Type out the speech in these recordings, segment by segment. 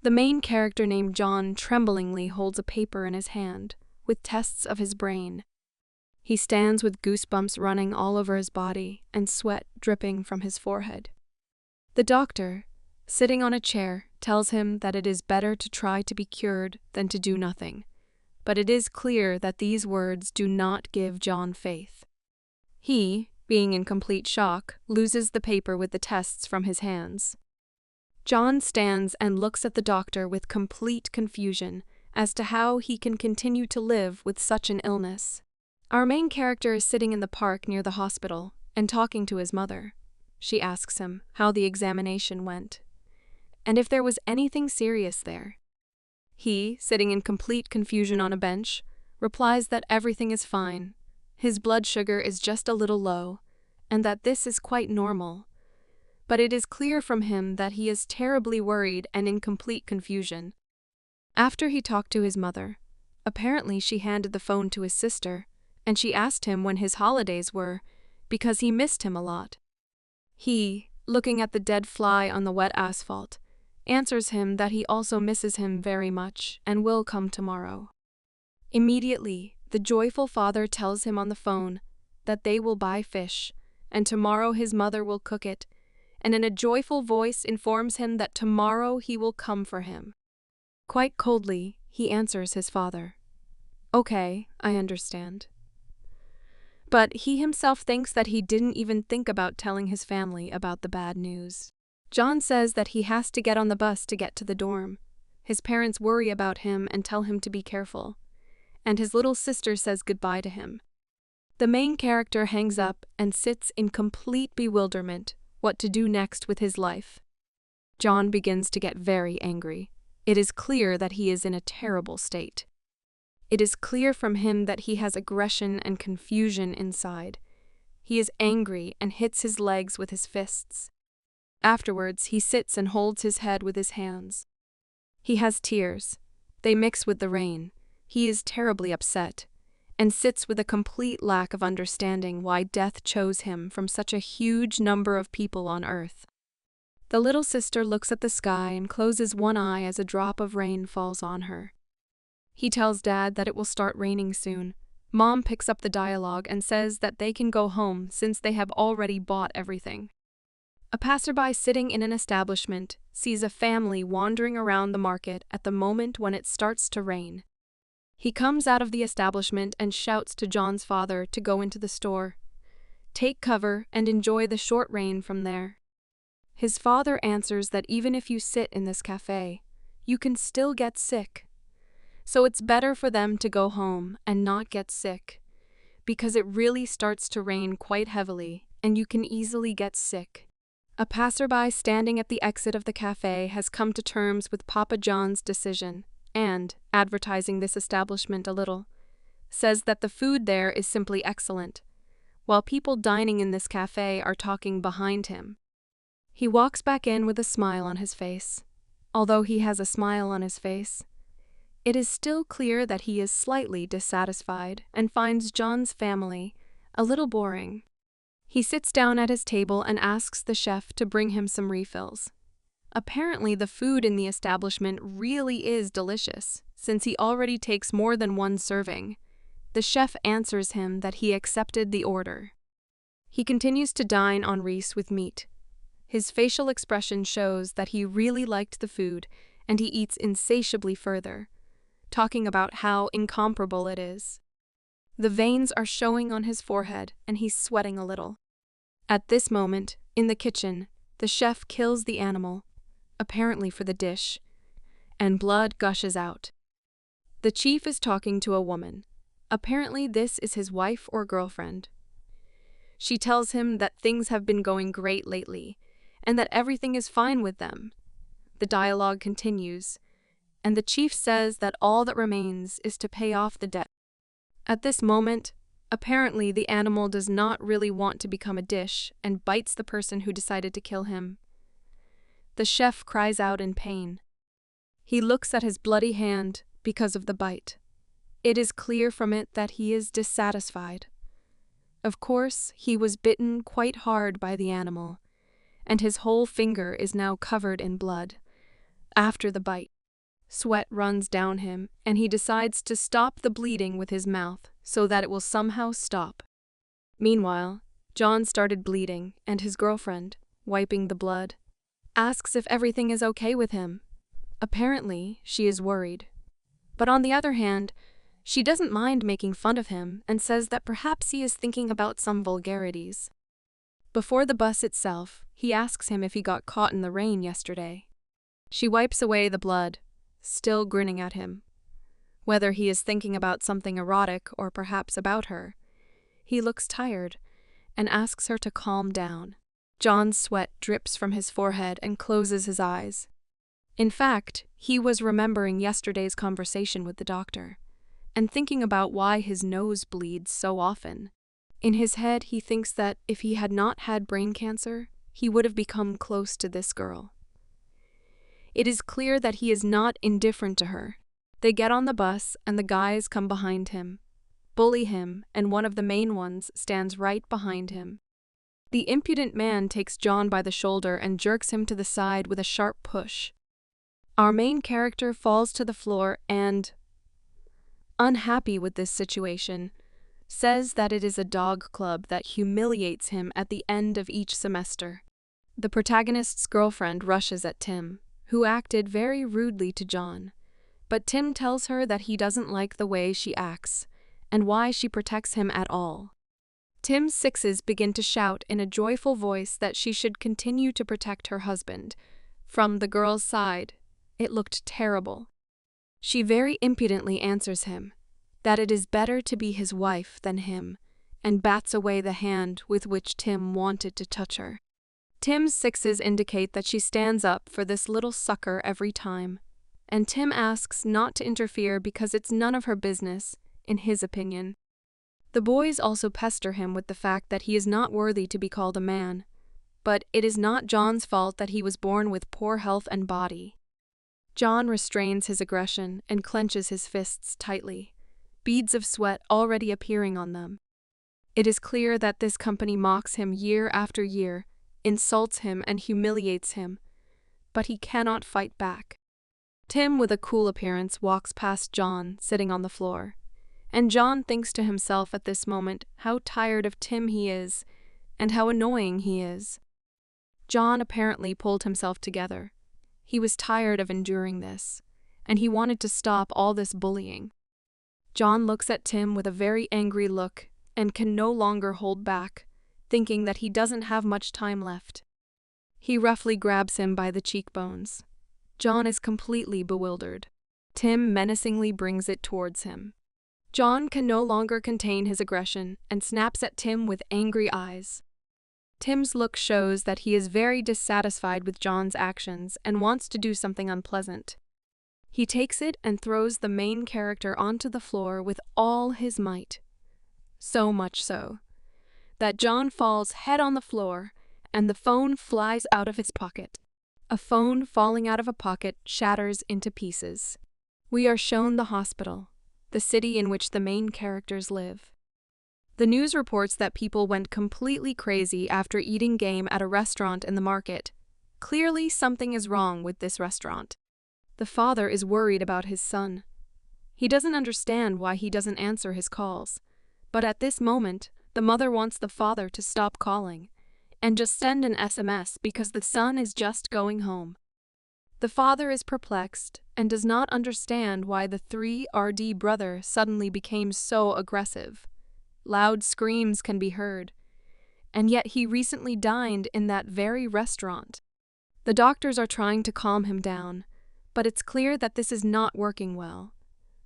The main character named John tremblingly holds a paper in his hand, with tests of his brain. He stands with goosebumps running all over his body and sweat dripping from his forehead. The doctor, sitting on a chair, tells him that it is better to try to be cured than to do nothing, but it is clear that these words do not give John faith. He, being in complete shock, loses the paper with the tests from his hands. John stands and looks at the doctor with complete confusion as to how he can continue to live with such an illness. Our main character is sitting in the park near the hospital and talking to his mother. She asks him how the examination went, and if there was anything serious there. He, sitting in complete confusion on a bench, replies that everything is fine, his blood sugar is just a little low, and that this is quite normal. But it is clear from him that he is terribly worried and in complete confusion. After he talked to his mother, apparently she handed the phone to his sister, and she asked him when his holidays were, because he missed him a lot. He, looking at the dead fly on the wet asphalt, answers him that he also misses him very much and will come tomorrow. Immediately, the joyful father tells him on the phone that they will buy fish, and tomorrow his mother will cook it, and in a joyful voice informs him that tomorrow he will come for him. Quite coldly, he answers his father, "Okay, I understand." But he himself thinks that he didn't even think about telling his family about the bad news. John says that he has to get on the bus to get to the dorm. His parents worry about him and tell him to be careful, and his little sister says goodbye to him. The main character hangs up and sits in complete bewilderment what to do next with his life. John begins to get very angry. It is clear that he is in a terrible state. It is clear from him that he has aggression and confusion inside. He is angry and hits his legs with his fists. Afterwards, he sits and holds his head with his hands. He has tears. They mix with the rain. He is terribly upset, and sits with a complete lack of understanding why death chose him from such a huge number of people on earth. The little sister looks at the sky and closes one eye as a drop of rain falls on her. He tells Dad that it will start raining soon. Mom picks up the dialogue and says that they can go home since they have already bought everything. A passerby sitting in an establishment sees a family wandering around the market at the moment when it starts to rain. He comes out of the establishment and shouts to John's father to go into the store. Take cover and enjoy the short rain from there. His father answers that even if you sit in this cafe, you can still get sick. So it's better for them to go home and not get sick, because it really starts to rain quite heavily and you can easily get sick. A passerby standing at the exit of the cafe has come to terms with Papa John's decision and, advertising this establishment a little, says that the food there is simply excellent, while people dining in this cafe are talking behind him. He walks back in with a smile on his face. Although he has a smile on his face, it is still clear that he is slightly dissatisfied and finds John's family a little boring. He sits down at his table and asks the chef to bring him some refills. Apparently, the food in the establishment really is delicious, since he already takes more than one serving. The chef answers him that he accepted the order. He continues to dine on rice with meat. His facial expression shows that he really liked the food, and he eats insatiably further, talking about how incomparable it is. The veins are showing on his forehead, and he's sweating a little. At this moment, in the kitchen, the chef kills the animal, apparently for the dish, and blood gushes out. The chief is talking to a woman. Apparently this is his wife or girlfriend. She tells him that things have been going great lately, and that everything is fine with them. The dialogue continues, and the chief says that all that remains is to pay off the debt. At this moment, apparently the animal does not really want to become a dish and bites the person who decided to kill him. The chef cries out in pain. He looks at his bloody hand because of the bite. It is clear from it that he is dissatisfied. Of course, he was bitten quite hard by the animal, and his whole finger is now covered in blood after the bite. Sweat runs down him, and he decides to stop the bleeding with his mouth so that it will somehow stop. Meanwhile, John started bleeding, and his girlfriend, wiping the blood, asks if everything is okay with him. Apparently, she is worried. But on the other hand, she doesn't mind making fun of him and says that perhaps he is thinking about some vulgarities. Before the bus itself, he asks him if he got caught in the rain yesterday. She wipes away the blood, still grinning at him. Whether he is thinking about something erotic or perhaps about her, he looks tired and asks her to calm down. John's sweat drips from his forehead and closes his eyes. In fact, he was remembering yesterday's conversation with the doctor and thinking about why his nose bleeds so often. In his head, he thinks that if he had not had brain cancer, he would have become close to this girl. It is clear that he is not indifferent to her. They get on the bus and the guys come behind him, bully him, and one of the main ones stands right behind him. The impudent man takes John by the shoulder and jerks him to the side with a sharp push. Our main character falls to the floor and, unhappy with this situation, says that it is a dog club that humiliates him at the end of each semester. The protagonist's girlfriend rushes at Tim, who acted very rudely to John, but Tim tells her that he doesn't like the way she acts and why she protects him at all. Tim's sixes begin to shout in a joyful voice that she should continue to protect her husband. From the girl's side, it looked terrible. She very impudently answers him that it is better to be his wife than him, and bats away the hand with which Tim wanted to touch her. Tim's sixes indicate that she stands up for this little sucker every time, and Tim asks not to interfere because it's none of her business, in his opinion. The boys also pester him with the fact that he is not worthy to be called a man, but it is not John's fault that he was born with poor health and body. John restrains his aggression and clenches his fists tightly, beads of sweat already appearing on them. It is clear that this company mocks him year after year, insults him and humiliates him, but he cannot fight back. Tim, with a cool appearance, walks past John, sitting on the floor, and John thinks to himself at this moment how tired of Tim he is and how annoying he is. John apparently pulled himself together. He was tired of enduring this, and he wanted to stop all this bullying. John looks at Tim with a very angry look and can no longer hold back, thinking that he doesn't have much time left. He roughly grabs him by the cheekbones. John is completely bewildered. Tim menacingly brings it towards him. John can no longer contain his aggression and snaps at Tim with angry eyes. Tim's look shows that he is very dissatisfied with John's actions and wants to do something unpleasant. He takes it and throws the main character onto the floor with all his might. So much so that John falls head on the floor and the phone flies out of his pocket. A phone falling out of a pocket shatters into pieces. We are shown the hospital, the city in which the main characters live. The news reports that people went completely crazy after eating game at a restaurant in the market. Clearly, something is wrong with this restaurant. The father is worried about his son. He doesn't understand why he doesn't answer his calls, but at this moment, the mother wants the father to stop calling and just send an SMS because the son is just going home. The father is perplexed and does not understand why the 3RD brother suddenly became so aggressive. Loud screams can be heard, and yet he recently dined in that very restaurant. The doctors are trying to calm him down, but it's clear that this is not working well.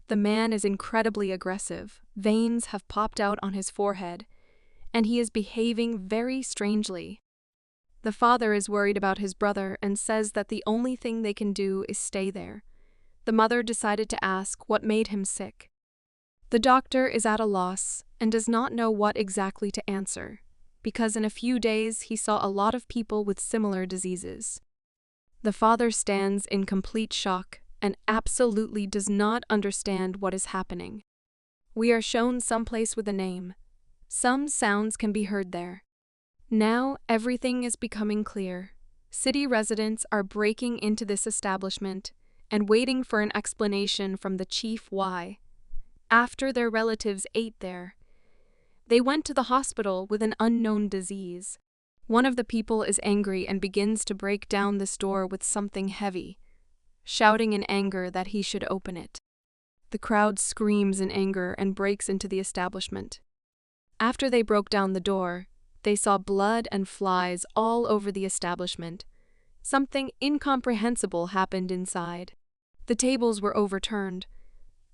The man is incredibly aggressive, veins have popped out on his forehead, and he is behaving very strangely. The father is worried about his brother and says that the only thing they can do is stay there. The mother decided to ask what made him sick. The doctor is at a loss and does not know what exactly to answer, because in a few days he saw a lot of people with similar diseases. The father stands in complete shock and absolutely does not understand what is happening. We are shown someplace with a name. Some sounds can be heard there. Now everything is becoming clear. City residents are breaking into this establishment and waiting for an explanation from the chief why. After their relatives ate there, they went to the hospital with an unknown disease. One of the people is angry and begins to break down this door with something heavy, shouting in anger that he should open it. The crowd screams in anger and breaks into the establishment. After they broke down the door, they saw blood and flies all over the establishment. Something incomprehensible happened inside. The tables were overturned.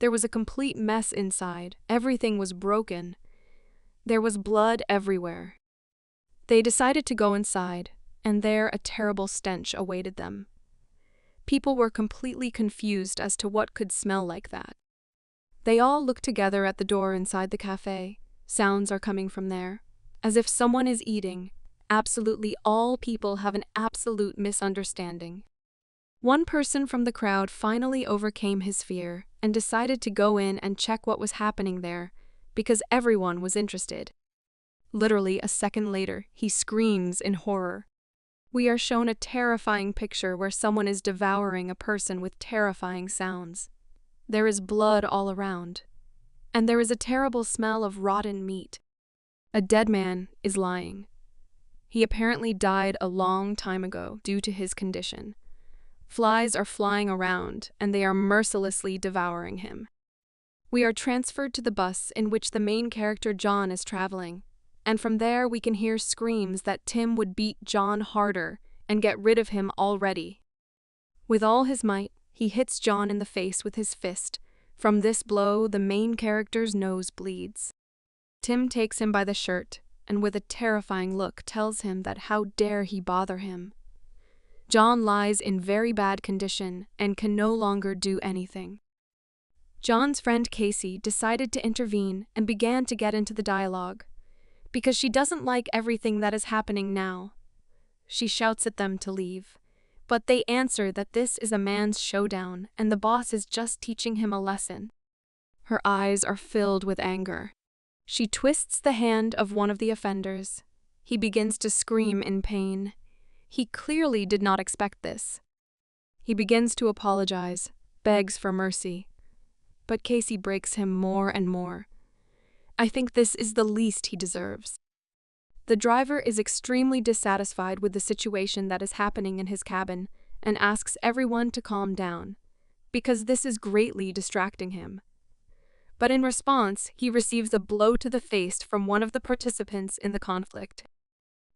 There was a complete mess inside. Everything was broken. There was blood everywhere. They decided to go inside, and there a terrible stench awaited them. People were completely confused as to what could smell like that. They all look together at the door inside the cafe. Sounds are coming from there, as if someone is eating. Absolutely all people have an absolute misunderstanding. One person from the crowd finally overcame his fear and decided to go in and check what was happening there, because everyone was interested. Literally a second later, he screams in horror. We are shown a terrifying picture where someone is devouring a person with terrifying sounds. There is blood all around, and there is a terrible smell of rotten meat. A dead man is lying. He apparently died a long time ago due to his condition. Flies are flying around, and they are mercilessly devouring him. We are transferred to the bus in which the main character John is traveling, and from there we can hear screams that Tim would beat John harder and get rid of him already. With all his might, he hits John in the face with his fist. From this blow, the main character's nose bleeds. Tim takes him by the shirt and with a terrifying look tells him that how dare he bother him. John lies in very bad condition and can no longer do anything. John's friend Casey decided to intervene and began to get into the dialogue, because she doesn't like everything that is happening now. She shouts at them to leave, but they answer that this is a man's showdown and the boss is just teaching him a lesson. Her eyes are filled with anger. She twists the hand of one of the offenders. He begins to scream in pain. He clearly did not expect this. He begins to apologize, begs for mercy. But Casey breaks him more and more. I think this is the least he deserves. The driver is extremely dissatisfied with the situation that is happening in his cabin and asks everyone to calm down, because this is greatly distracting him. But in response, he receives a blow to the face from one of the participants in the conflict.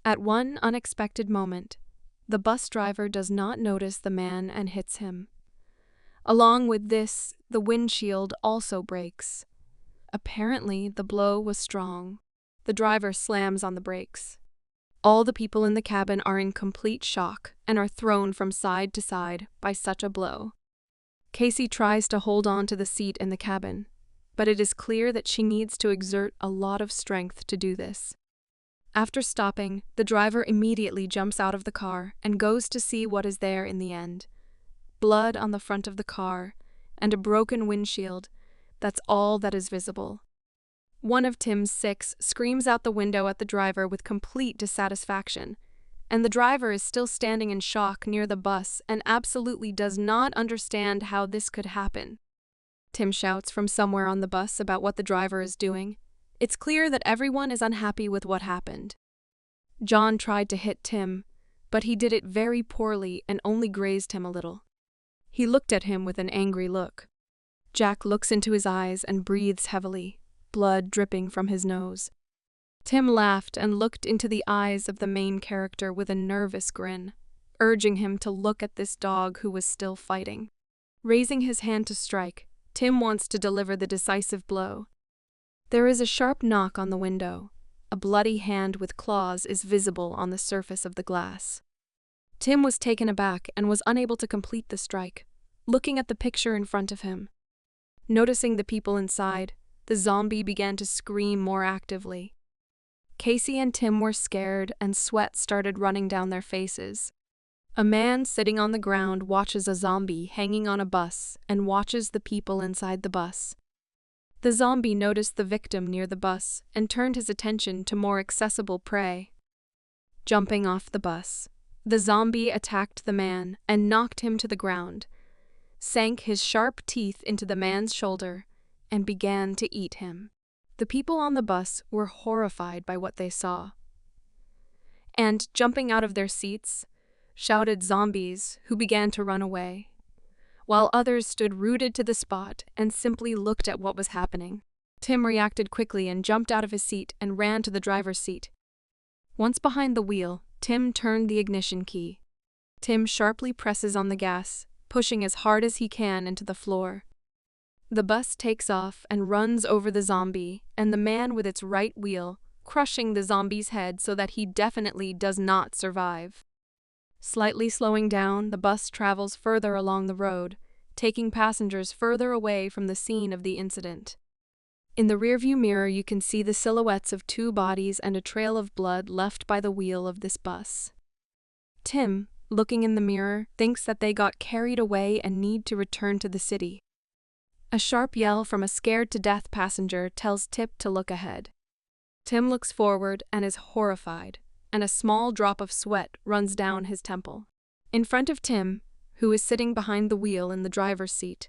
At one unexpected moment, the bus driver does not notice the man and hits him. Along with this, the windshield also breaks. Apparently, the blow was strong. The driver slams on the brakes. All the people in the cabin are in complete shock and are thrown from side to side by such a blow. Casey tries to hold on to the seat in the cabin, but it is clear that she needs to exert a lot of strength to do this. After stopping, the driver immediately jumps out of the car and goes to see what is there in the end. Blood on the front of the car and a broken windshield. That's all that is visible. One of Tim's six screams out the window at the driver with complete dissatisfaction, and the driver is still standing in shock near the bus and absolutely does not understand how this could happen. Tim shouts from somewhere on the bus about what the driver is doing. It's clear that everyone is unhappy with what happened. John tried to hit Tim, but he did it very poorly and only grazed him a little. He looked at him with an angry look. Jack looks into his eyes and breathes heavily, blood dripping from his nose. Tim laughed and looked into the eyes of the main character with a nervous grin, urging him to look at this dog who was still fighting. Raising his hand to strike, Tim wants to deliver the decisive blow. There is a sharp knock on the window. A bloody hand with claws is visible on the surface of the glass. Tim was taken aback and was unable to complete the strike, looking at the picture in front of him. Noticing the people inside, the zombie began to scream more actively. Casey and Tim were scared and sweat started running down their faces. A man sitting on the ground watches a zombie hanging on a bus and watches the people inside the bus. The zombie noticed the victim near the bus and turned his attention to more accessible prey. Jumping off the bus, the zombie attacked the man and knocked him to the ground. sank his sharp teeth into the man's shoulder, and began to eat him. The people on the bus were horrified by what they saw, and, jumping out of their seats, shouted zombies who began to run away, while others stood rooted to the spot and simply looked at what was happening. Tim reacted quickly and jumped out of his seat and ran to the driver's seat. Once behind the wheel, Tim turned the ignition key. Tim sharply presses on the gas, pushing as hard as he can into the floor. The bus takes off and runs over the zombie and the man with its right wheel, crushing the zombie's head so that he definitely does not survive. Slightly slowing down, the bus travels further along the road, taking passengers further away from the scene of the incident. In the rearview mirror, you can see the silhouettes of two bodies and a trail of blood left by the wheel of this bus. Tim, looking in the mirror, thinks that they got carried away and need to return to the city. A sharp yell from a scared-to-death passenger tells Tip to look ahead. Tim looks forward and is horrified, and a small drop of sweat runs down his temple. In front of Tim, who is sitting behind the wheel in the driver's seat,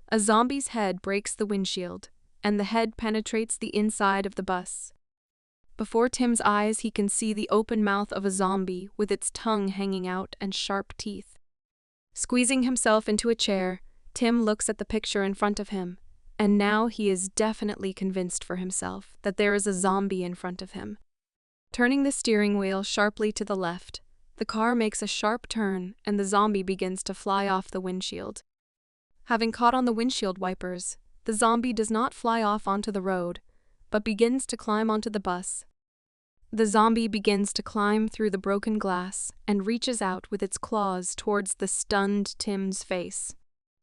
a zombie's head breaks the windshield, and the head penetrates the inside of the bus. Before Tim's eyes, he can see the open mouth of a zombie with its tongue hanging out and sharp teeth. Squeezing himself into a chair, Tim looks at the picture in front of him, and now he is definitely convinced for himself that there is a zombie in front of him. Turning the steering wheel sharply to the left, the car makes a sharp turn and the zombie begins to fly off the windshield. Having caught on the windshield wipers, the zombie does not fly off onto the road, but begins to climb onto the bus. The zombie begins to climb through the broken glass and reaches out with its claws towards the stunned Tim's face.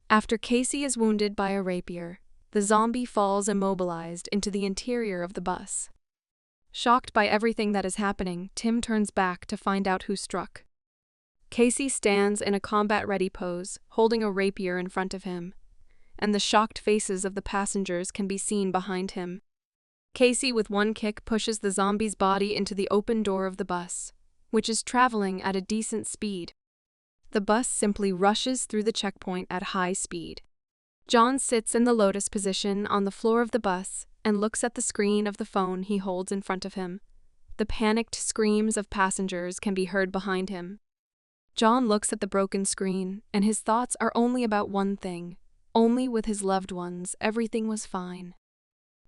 After Casey is wounded by a rapier, the zombie falls immobilized into the interior of the bus. Shocked by everything that is happening, Tim turns back to find out who struck. Casey stands in a combat-ready pose, holding a rapier in front of him, and the shocked faces of the passengers can be seen behind him. Casey, with one kick, pushes the zombie's body into the open door of the bus, which is traveling at a decent speed. The bus simply rushes through the checkpoint at high speed. John sits in the lotus position on the floor of the bus and looks at the screen of the phone he holds in front of him. The panicked screams of passengers can be heard behind him. John looks at the broken screen, and his thoughts are only about one thing. Only with his loved ones, everything was fine.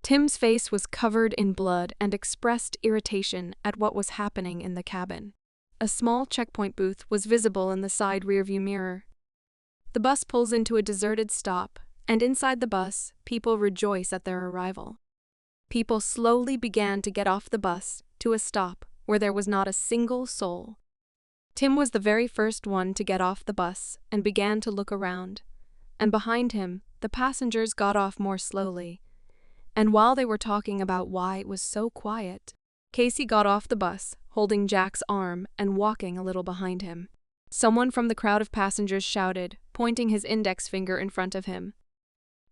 Tim's face was covered in blood and expressed irritation at what was happening in the cabin. A small checkpoint booth was visible in the side rearview mirror. The bus pulls into a deserted stop, and inside the bus, people rejoice at their arrival. People slowly began to get off the bus to a stop where there was not a single soul. Tim was the very first one to get off the bus and began to look around. And behind him, the passengers got off more slowly. And while they were talking about why it was so quiet, Casey got off the bus, holding Jack's arm and walking a little behind him. Someone from the crowd of passengers shouted, pointing his index finger in front of him.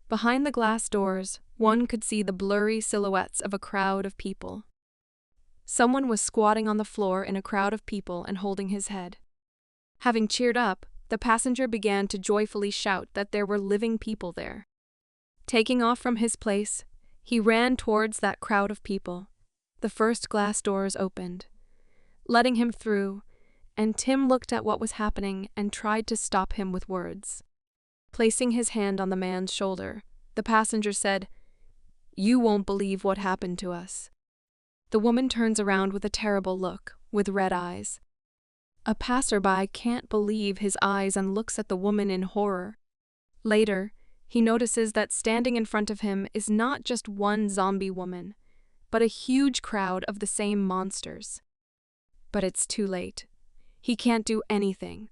Behind the glass doors, one could see the blurry silhouettes of a crowd of people. Someone was squatting on the floor in a crowd of people and holding his head. Having cheered up, the passenger began to joyfully shout that there were living people there. Taking off from his place, he ran towards that crowd of people. The first glass doors opened, letting him through, and Tim looked at what was happening and tried to stop him with words. Placing his hand on the man's shoulder, the passenger said, "You won't believe what happened to us." The woman turns around with a terrible look, with red eyes. A passerby can't believe his eyes and looks at the woman in horror. Later, he notices that standing in front of him is not just one zombie woman, but a huge crowd of the same monsters. But it's too late. He can't do anything,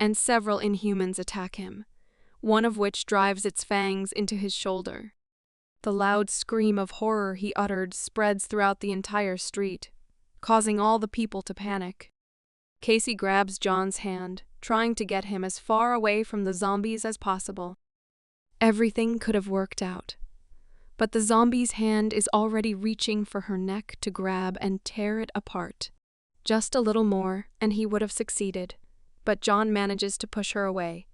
and several Inhumans attack him, one of which drives its fangs into his shoulder. The loud scream of horror he uttered spreads throughout the entire street, causing all the people to panic. Casey grabs John's hand, trying to get him as far away from the zombies as possible. Everything could have worked out, but the zombie's hand is already reaching for her neck to grab and tear it apart. Just a little more, and he would have succeeded, but John manages to push her away.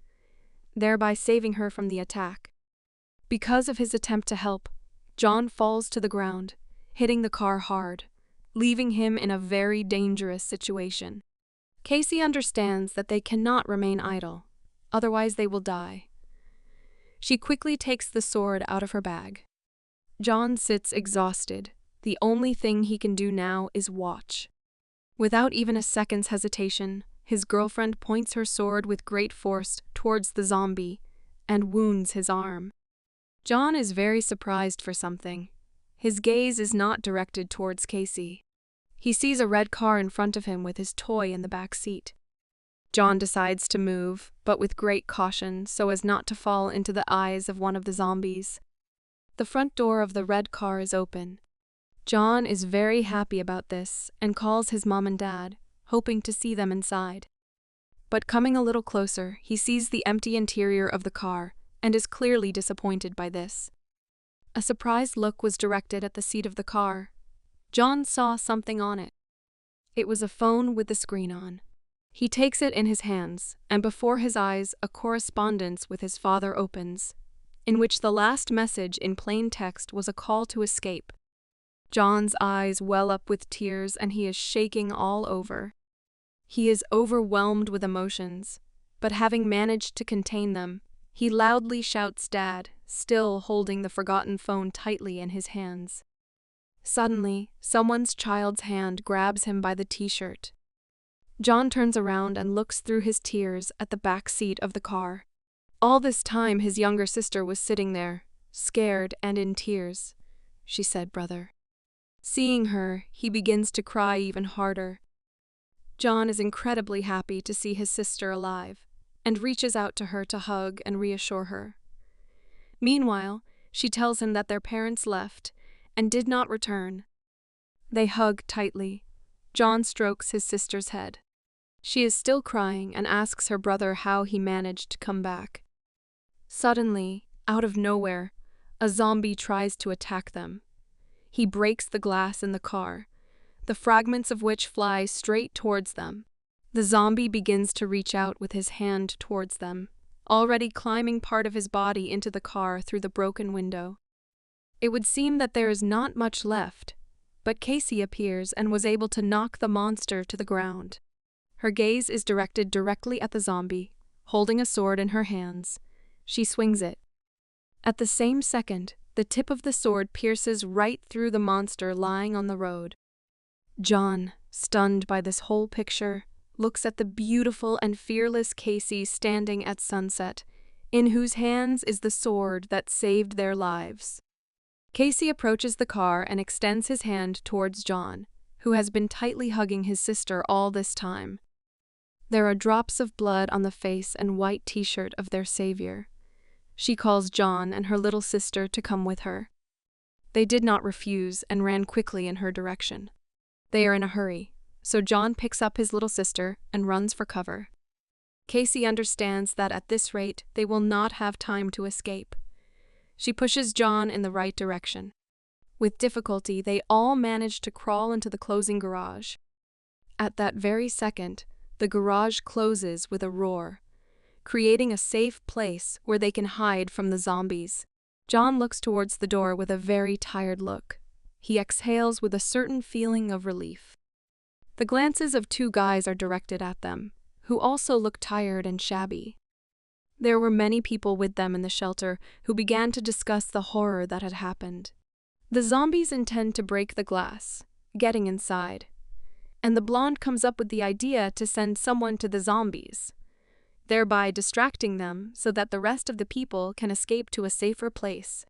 thereby saving her from the attack. Because of his attempt to help, John falls to the ground, hitting the car hard, leaving him in a very dangerous situation. Casey understands that they cannot remain idle, otherwise they will die. She quickly takes the sword out of her bag. John sits exhausted. The only thing he can do now is watch. Without even a second's hesitation, his girlfriend points her sword with great force towards the zombie and wounds his arm. John is very surprised for something. His gaze is not directed towards Casey. He sees a red car in front of him with his toy in the back seat. John decides to move, but with great caution so as not to fall into the eyes of one of the zombies. The front door of the red car is open. John is very happy about this and calls his mom and dad, hoping to see them inside. But coming a little closer, he sees the empty interior of the car and is clearly disappointed by this. A surprised look was directed at the seat of the car. John saw something on it. It was a phone with the screen on. He takes it in his hands, and before his eyes a correspondence with his father opens, in which the last message in plain text was a call to escape. John's eyes well up with tears and he is shaking all over. He is overwhelmed with emotions, but having managed to contain them, he loudly shouts "Dad," still holding the forgotten phone tightly in his hands. Suddenly, someone's child's hand grabs him by the t-shirt. John turns around and looks through his tears at the back seat of the car. All this time his younger sister was sitting there, scared and in tears. She said, "Brother." Seeing her, he begins to cry even harder. John is incredibly happy to see his sister alive, and reaches out to her to hug and reassure her. Meanwhile, she tells him that their parents left and did not return. They hug tightly. John strokes his sister's head. She is still crying and asks her brother how he managed to come back. Suddenly, out of nowhere, a zombie tries to attack them. He breaks the glass in the car, the fragments of which fly straight towards them. The zombie begins to reach out with his hand towards them, already climbing part of his body into the car through the broken window. It would seem that there is not much left, but Casey appears and was able to knock the monster to the ground. Her gaze is directed directly at the zombie, holding a sword in her hands. She swings it. At the same second, the tip of the sword pierces right through the monster lying on the road. John, stunned by this whole picture, looks at the beautiful and fearless Casey standing at sunset, in whose hands is the sword that saved their lives. Casey approaches the car and extends his hand towards John, who has been tightly hugging his sister all this time. There are drops of blood on the face and white t-shirt of their savior. She calls John and her little sister to come with her. They did not refuse and ran quickly in her direction. They are in a hurry, so John picks up his little sister and runs for cover. Casey understands that at this rate they will not have time to escape. She pushes John in the right direction. With difficulty, they all manage to crawl into the closing garage. At that very second, the garage closes with a roar, creating a safe place where they can hide from the zombies. John looks towards the door with a very tired look. He exhales with a certain feeling of relief. The glances of two guys are directed at them, who also look tired and shabby. There were many people with them in the shelter who began to discuss the horror that had happened. The zombies intend to break the glass, getting inside, and the blonde comes up with the idea to send someone to the zombies, thereby distracting them so that the rest of the people can escape to a safer place.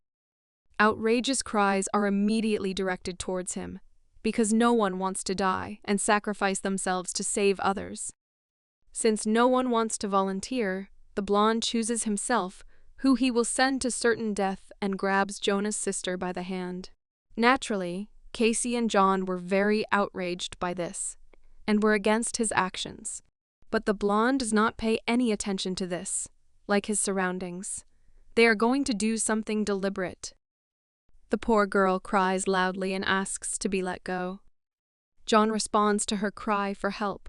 Outrageous cries are immediately directed towards him, because no one wants to die and sacrifice themselves to save others. Since no one wants to volunteer, the blonde chooses himself who he will send to certain death and grabs Jonah's sister by the hand. Naturally, Casey and John were very outraged by this, and were against his actions. But the blonde does not pay any attention to this, like his surroundings. They are going to do something deliberate. The poor girl cries loudly and asks to be let go. John responds to her cry for help,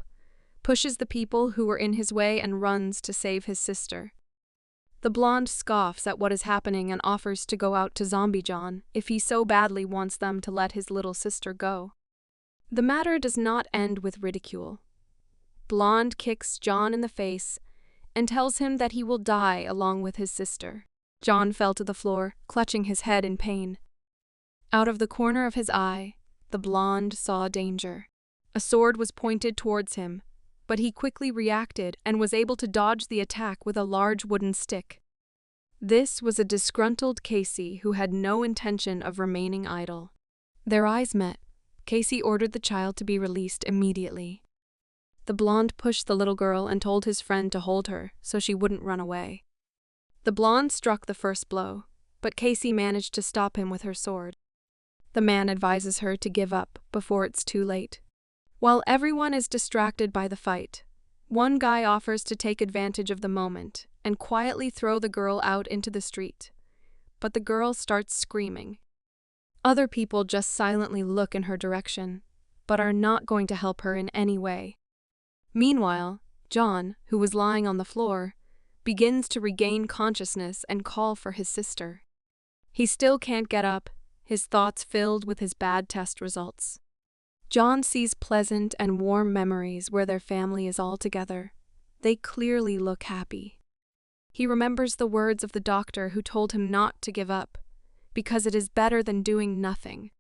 pushes the people who were in his way and runs to save his sister. The blonde scoffs at what is happening and offers to go out to Zombie John if he so badly wants them to let his little sister go. The matter does not end with ridicule. Blonde kicks John in the face and tells him that he will die along with his sister. John fell to the floor, clutching his head in pain. Out of the corner of his eye, the blonde saw danger. A sword was pointed towards him, but he quickly reacted and was able to dodge the attack with a large wooden stick. This was a disgruntled Casey who had no intention of remaining idle. Their eyes met. Casey ordered the child to be released immediately. The blonde pushed the little girl and told his friend to hold her so she wouldn't run away. The blonde struck the first blow, but Casey managed to stop him with her sword. The man advises her to give up before it's too late. While everyone is distracted by the fight, one guy offers to take advantage of the moment and quietly throw the girl out into the street, but the girl starts screaming. Other people just silently look in her direction, but are not going to help her in any way. Meanwhile, John, who was lying on the floor, begins to regain consciousness and call for his sister. He still can't get up, his thoughts filled with his bad test results. John sees pleasant and warm memories where their family is all together. They clearly look happy. He remembers the words of the doctor who told him not to give up, because it is better than doing nothing.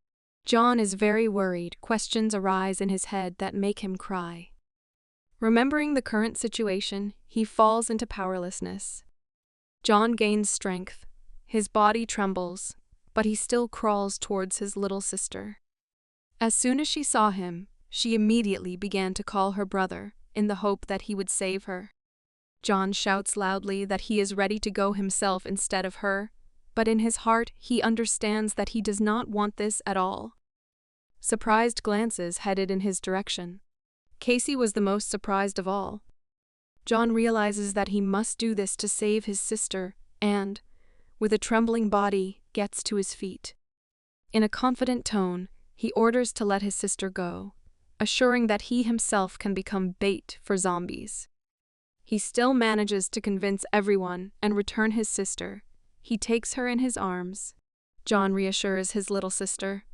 John is very worried. Questions arise in his head that make him cry. Remembering the current situation, he falls into powerlessness. John gains strength. His body trembles, but he still crawls towards his little sister. As soon as she saw him, she immediately began to call her brother, in the hope that he would save her. John shouts loudly that he is ready to go himself instead of her, but in his heart he understands that he does not want this at all. Surprised glances headed in his direction. Casey was the most surprised of all. John realizes that he must do this to save his sister and, with a trembling body, gets to his feet. In a confident tone, he orders to let his sister go, assuring that he himself can become bait for zombies. He still manages to convince everyone and return his sister. He takes her in his arms. John reassures his little sister,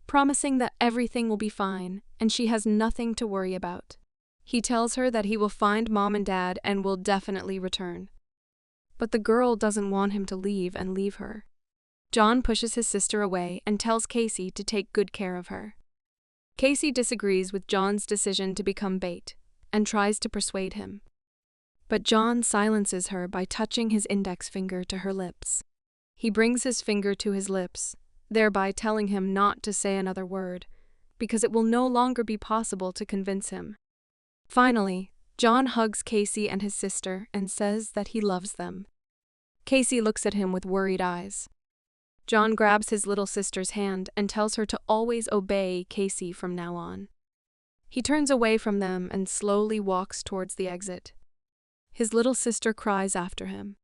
promising that everything will be fine and she has nothing to worry about. He tells her that he will find Mom and Dad and will definitely return. But the girl doesn't want him to leave and leave her. John pushes his sister away and tells Casey to take good care of her. Casey disagrees with John's decision to become bait and tries to persuade him. But John silences her by touching his index finger to her lips. He brings his finger to his lips, thereby telling him not to say another word, because it will no longer be possible to convince him. Finally, John hugs Casey and his sister and says that he loves them. Casey looks at him with worried eyes. John grabs his little sister's hand and tells her to always obey Casey from now on. He turns away from them and slowly walks towards the exit. His little sister cries after him.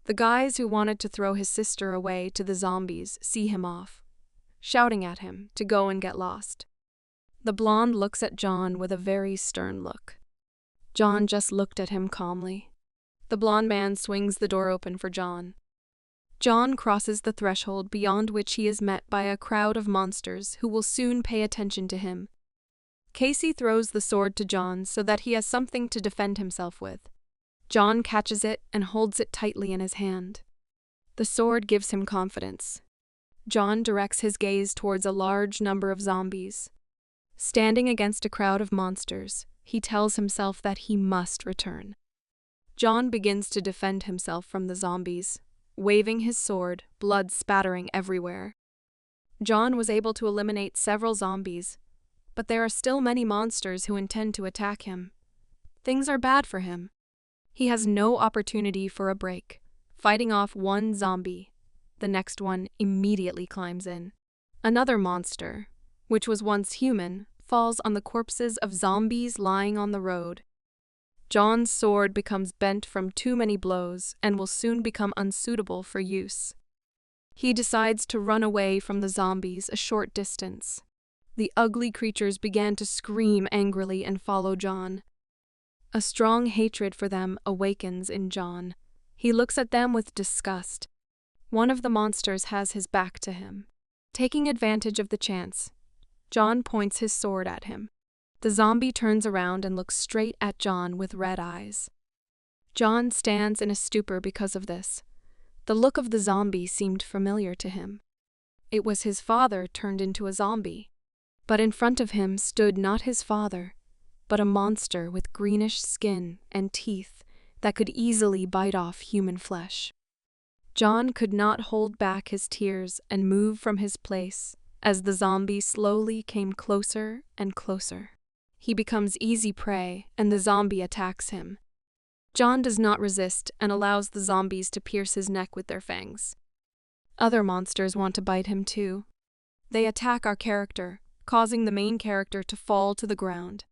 The guys who wanted to throw his sister away to the zombies see him off, shouting at him to go and get lost. The blonde looks at John with a very stern look. John just looked at him calmly. The blonde man swings the door open for John. John crosses the threshold beyond which he is met by a crowd of monsters who will soon pay attention to him. Casey throws the sword to John so that he has something to defend himself with. John catches it and holds it tightly in his hand. The sword gives him confidence. John directs his gaze towards a large number of zombies. Standing against a crowd of monsters, he tells himself that he must return. John begins to defend himself from the zombies, waving his sword, blood spattering everywhere. John was able to eliminate several zombies, but there are still many monsters who intend to attack him. Things are bad for him. He has no opportunity for a break. Fighting off one zombie, the next one immediately climbs in. Another monster, which was once human, falls on the corpses of zombies lying on the road. John's sword becomes bent from too many blows and will soon become unsuitable for use. He decides to run away from the zombies a short distance. The ugly creatures began to scream angrily and follow John. A strong hatred for them awakens in John. He looks at them with disgust. One of the monsters has his back to him. Taking advantage of the chance, John points his sword at him. The zombie turns around and looks straight at John with red eyes. John stands in a stupor because of this. The look of the zombie seemed familiar to him. It was his father turned into a zombie. But in front of him stood not his father, but a monster with greenish skin and teeth that could easily bite off human flesh. John could not hold back his tears and move from his place as the zombie slowly came closer and closer. He becomes easy prey and the zombie attacks him. John does not resist and allows the zombies to pierce his neck with their fangs. Other monsters want to bite him too. They attack our character, causing the main character to fall to the ground.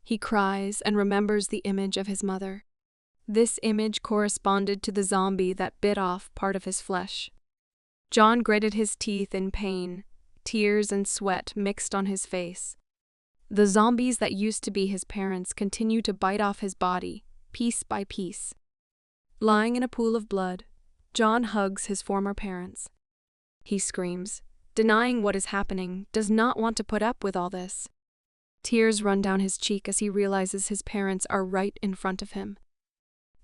He cries and remembers the image of his mother. This image corresponded to the zombie that bit off part of his flesh. John gritted his teeth in pain. Tears and sweat mixed on his face. The zombies that used to be his parents continue to bite off his body, piece by piece. Lying in a pool of blood, John hugs his former parents. He screams, denying what is happening, does not want to put up with all this. Tears run down his cheek as he realizes his parents are right in front of him.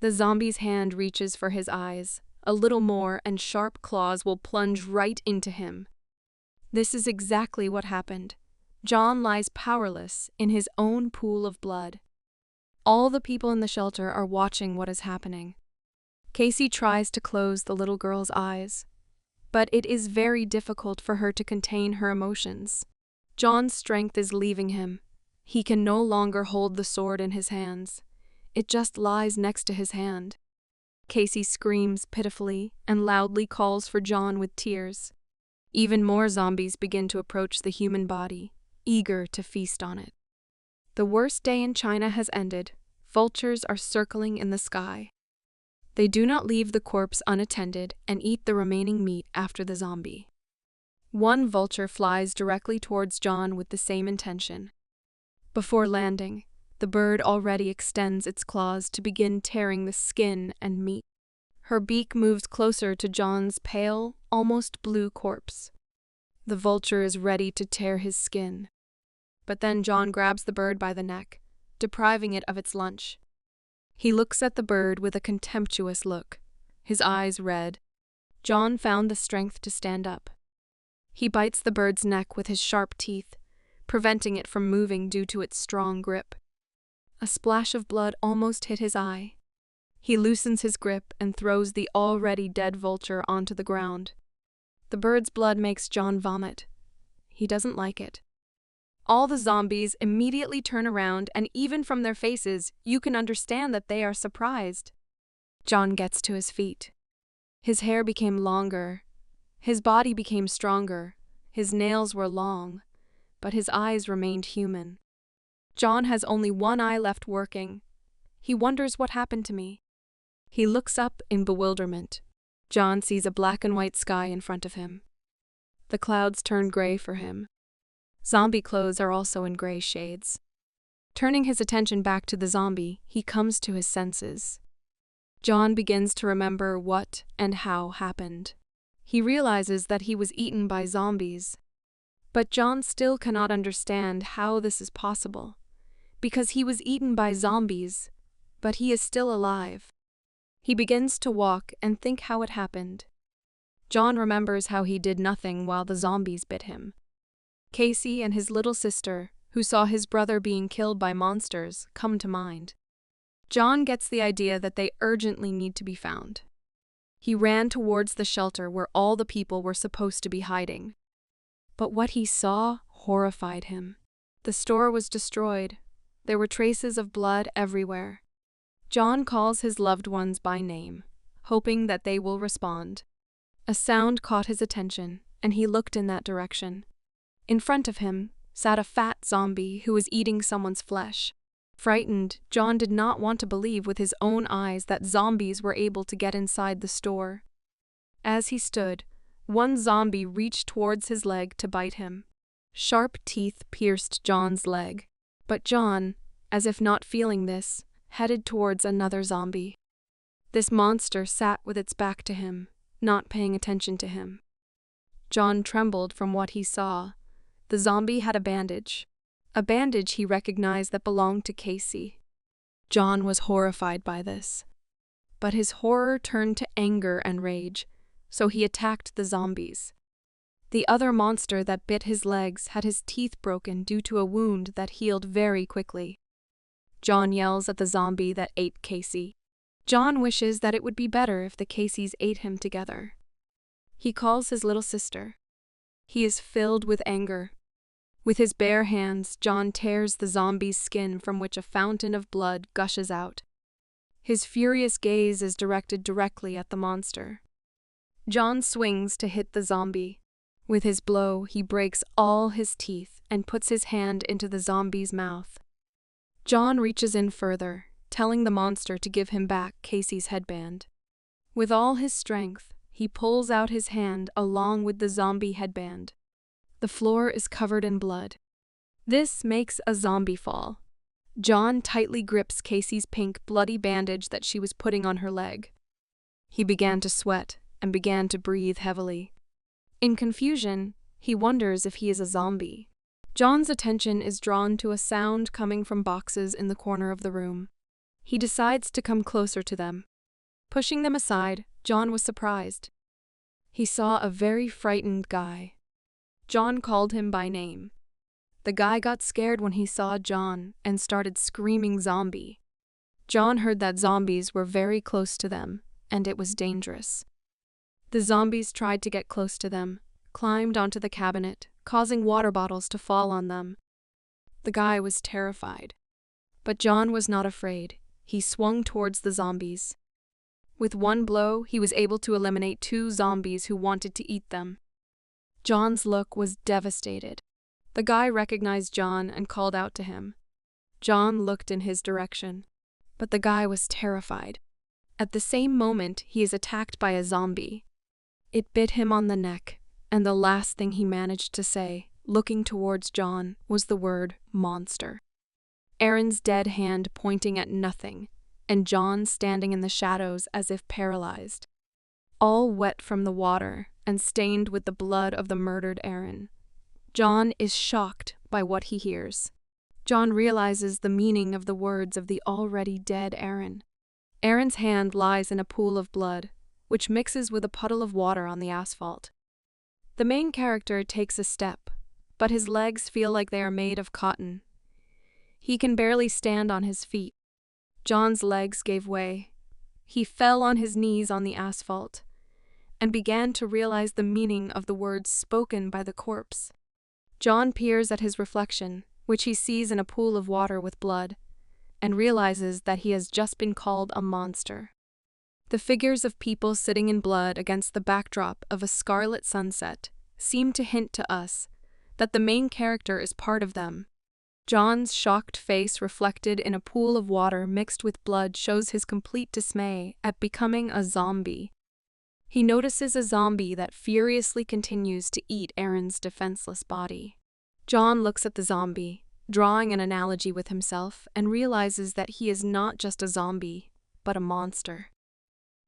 The zombie's hand reaches for his eyes. A little more and sharp claws will plunge right into him. This is exactly what happened. John lies powerless in his own pool of blood. All the people in the shelter are watching what is happening. Casey tries to close the little girl's eyes, but it is very difficult for her to contain her emotions. John's strength is leaving him. He can no longer hold the sword in his hands. It just lies next to his hand. Casey screams pitifully and loudly calls for John with tears. Even more zombies begin to approach the human body, eager to feast on it. The worst day in China has ended. Vultures are circling in the sky. They do not leave the corpse unattended and eat the remaining meat after the zombie. One vulture flies directly towards John with the same intention. Before landing, the bird already extends its claws to begin tearing the skin and meat. Her beak moves closer to John's pale, almost blue corpse. The vulture is ready to tear his skin. But then John grabs the bird by the neck, depriving it of its lunch. He looks at the bird with a contemptuous look, his eyes red. John found the strength to stand up. He bites the bird's neck with his sharp teeth, preventing it from moving due to its strong grip. A splash of blood almost hit his eye. He loosens his grip and throws the already dead vulture onto the ground. The bird's blood makes John vomit. He doesn't like it. All the zombies immediately turn around, and even from their faces, you can understand that they are surprised. John gets to his feet. His hair became longer. His body became stronger. His nails were long, but his eyes remained human. John has only one eye left working. He wonders what happened to me. He looks up in bewilderment. John sees a black and white sky in front of him. The clouds turn gray for him. Zombie clothes are also in gray shades. Turning his attention back to the zombie, he comes to his senses. John begins to remember what and how happened. He realizes that he was eaten by zombies. But John still cannot understand how this is possible, because he was eaten by zombies, but he is still alive. He begins to walk and think how it happened. John remembers how he did nothing while the zombies bit him. Casey and his little sister, who saw his brother being killed by monsters, come to mind. John gets the idea that they urgently need to be found. He ran towards the shelter where all the people were supposed to be hiding. But what he saw horrified him. The store was destroyed. There were traces of blood everywhere. John calls his loved ones by name, hoping that they will respond. A sound caught his attention, and he looked in that direction. In front of him sat a fat zombie who was eating someone's flesh. Frightened, John did not want to believe with his own eyes that zombies were able to get inside the store. As he stood, one zombie reached towards his leg to bite him. Sharp teeth pierced John's leg, but John, as if not feeling this, headed towards another zombie. This monster sat with its back to him, not paying attention to him. John trembled from what he saw. The zombie had a bandage he recognized that belonged to Casey. John was horrified by this. But his horror turned to anger and rage, so he attacked the zombies. The other monster that bit his legs had his teeth broken due to a wound that healed very quickly. John yells at the zombie that ate Casey. John wishes that it would be better if the Caseys ate him together. He calls his little sister. He is filled with anger. With his bare hands, John tears the zombie's skin from which a fountain of blood gushes out. His furious gaze is directed directly at the monster. John swings to hit the zombie. With his blow, he breaks all his teeth and puts his hand into the zombie's mouth. John reaches in further, telling the monster to give him back Casey's headband. With all his strength, he pulls out his hand along with the zombie headband. The floor is covered in blood. This makes a zombie fall. John tightly grips Casey's pink, bloody bandage that she was putting on her leg. He began to sweat and began to breathe heavily. In confusion, he wonders if he is a zombie. John's attention is drawn to a sound coming from boxes in the corner of the room. He decides to come closer to them. Pushing them aside, John was surprised. He saw a very frightened guy. John called him by name. The guy got scared when he saw John and started screaming zombie. John heard that zombies were very close to them, and it was dangerous. The zombies tried to get close to them, climbed onto the cabinet, causing water bottles to fall on them. The guy was terrified. But John was not afraid. He swung towards the zombies. With one blow, he was able to eliminate 2 zombies who wanted to eat them. John's look was devastated. The guy recognized John and called out to him. John looked in his direction, but the guy was terrified. At the same moment, he is attacked by a zombie. It bit him on the neck, and the last thing he managed to say, looking towards John, was the word monster. Aaron's dead hand pointing at nothing, and John standing in the shadows as if paralyzed. All wet from the water and stained with the blood of the murdered Aaron. John is shocked by what he hears. John realizes the meaning of the words of the already dead Aaron. Aaron's hand lies in a pool of blood, which mixes with a puddle of water on the asphalt. The main character takes a step, but his legs feel like they are made of cotton. He can barely stand on his feet. John's legs gave way. He fell on his knees on the asphalt and began to realize the meaning of the words spoken by the corpse. John peers at his reflection, which he sees in a pool of water with blood, and realizes that he has just been called a monster. The figures of people sitting in blood against the backdrop of a scarlet sunset seem to hint to us that the main character is part of them. John's shocked face reflected in a pool of water mixed with blood shows his complete dismay at becoming a zombie. He notices a zombie that furiously continues to eat Aaron's defenseless body. John looks at the zombie, drawing an analogy with himself, and realizes that he is not just a zombie, but a monster.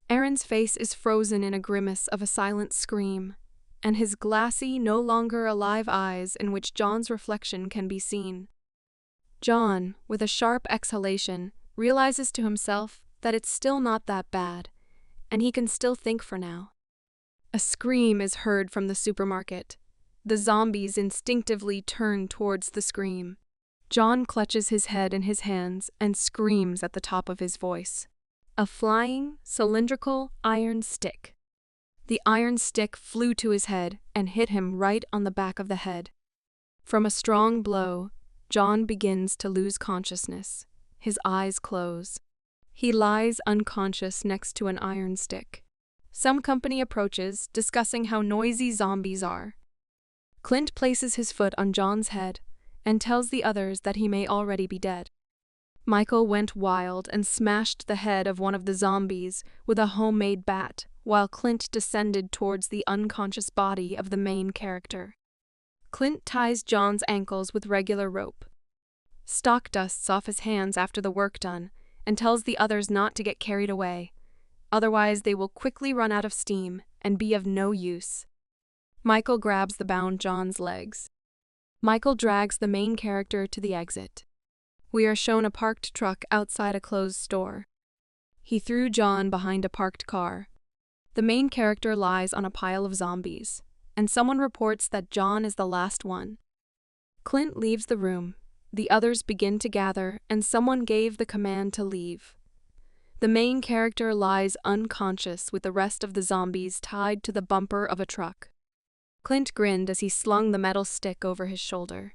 Aaron's face is frozen in a grimace of a silent scream, and his glassy, no longer alive eyes in which John's reflection can be seen. John, with a sharp exhalation, realizes to himself that it's still not that bad, and he can still think for now. A scream is heard from the supermarket. The zombies instinctively turn towards the scream. John clutches his head in his hands and screams at the top of his voice. A flying, cylindrical iron stick. The iron stick flew to his head and hit him right on the back of the head. From a strong blow, John begins to lose consciousness. His eyes close. He lies unconscious next to an iron stick. Some company approaches, discussing how noisy zombies are. Clint places his foot on John's head and tells the others that he may already be dead. Michael went wild and smashed the head of one of the zombies with a homemade bat, while Clint descended towards the unconscious body of the main character. Clint ties John's ankles with regular rope. Stock dusts off his hands after the work done, and tells the others not to get carried away. otherwise they will quickly run out of steam and be of no use. Michael grabs the bound John's legs. Michael drags the main character to the exit. We are shown a parked truck outside a closed store. He threw John behind a parked car. The main character lies on a pile of zombies, and someone reports that John is the last one. Clint leaves the room. The others begin to gather, and someone gave the command to leave. The main character lies unconscious with the rest of the zombies tied to the bumper of a truck. Clint grinned as he slung the metal stick over his shoulder.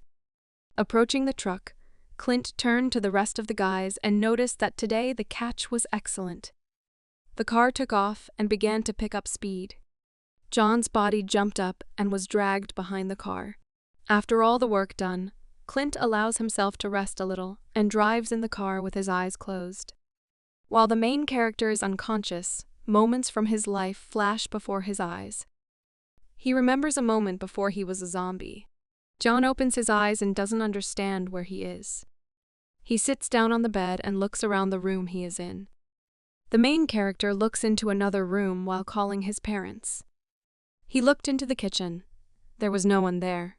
Approaching the truck, Clint turned to the rest of the guys and noticed that today the catch was excellent. The car took off and began to pick up speed. John's body jumped up and was dragged behind the car. After all the work done, Clint allows himself to rest a little and drives in the car with his eyes closed. While the main character is unconscious, moments from his life flash before his eyes. He remembers a moment before he was a zombie. John opens his eyes and doesn't understand where he is. He sits down on the bed and looks around the room he is in. The main character looks into another room while calling his parents. He looked into the kitchen. There was no one there.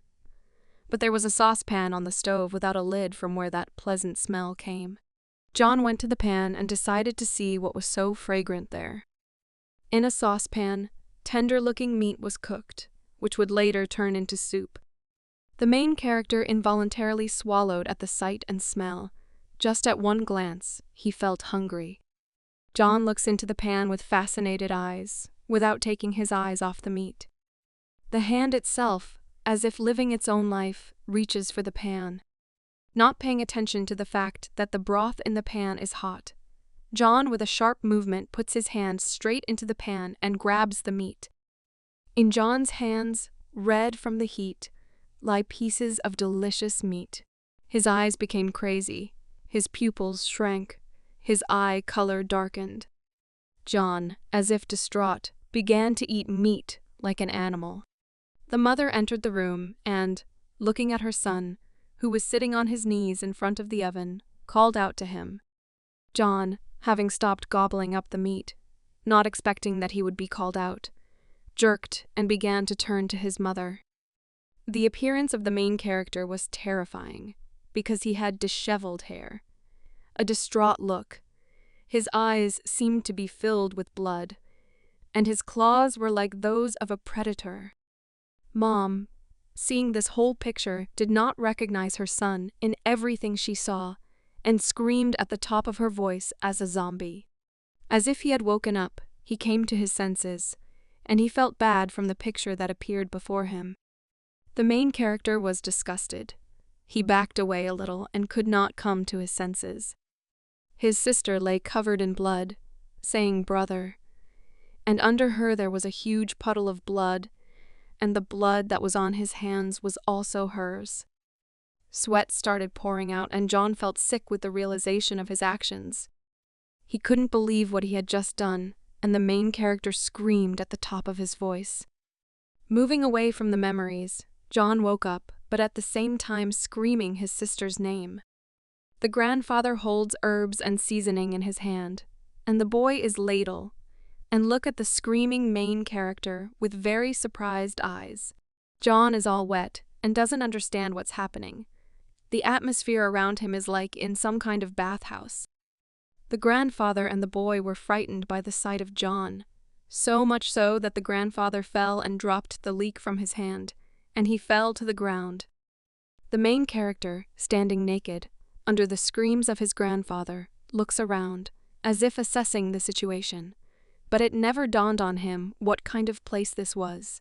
But there was a saucepan on the stove without a lid from where that pleasant smell came. John went to the pan and decided to see what was so fragrant there. In a saucepan, tender-looking meat was cooked, which would later turn into soup. The main character involuntarily swallowed at the sight and smell. Just at one glance, he felt hungry. John looks into the pan with fascinated eyes, without taking his eyes off the meat. The hand itself, as if living its own life, reaches for the pan. Not paying attention to the fact that the broth in the pan is hot, John, with a sharp movement, puts his hand straight into the pan and grabs the meat. In John's hands, red from the heat, lie pieces of delicious meat. His eyes became crazy. His pupils shrank. His eye color darkened. John, as if distraught, began to eat meat like an animal. The mother entered the room and, looking at her son, who was sitting on his knees in front of the oven, called out to him. John, having stopped gobbling up the meat, not expecting that he would be called out, jerked and began to turn to his mother. The appearance of the main character was terrifying, because he had disheveled hair, a distraught look. His eyes seemed to be filled with blood, and his claws were like those of a predator. Mom, seeing this whole picture, did not recognize her son in everything she saw, and screamed at the top of her voice as a zombie. As if he had woken up, he came to his senses, and he felt bad from the picture that appeared before him. The main character was disgusted. He backed away a little and could not come to his senses. His sister lay covered in blood, saying brother, and under her there was a huge puddle of blood, and the blood that was on his hands was also hers. Sweat started pouring out, and John felt sick with the realization of his actions. He couldn't believe what he had just done, and the main character screamed at the top of his voice. Moving away from the memories, John woke up, but at the same time screaming his sister's name. The grandfather holds herbs and seasoning in his hand, and the boy is ladle, and look at the screaming main character with very surprised eyes. John is all wet and doesn't understand what's happening. The atmosphere around him is like in some kind of bathhouse. The grandfather and the boy were frightened by the sight of John, so much so that the grandfather fell and dropped the leek from his hand, and he fell to the ground. The main character, standing naked, under the screams of his grandfather, looks around, as if assessing the situation, but it never dawned on him what kind of place this was.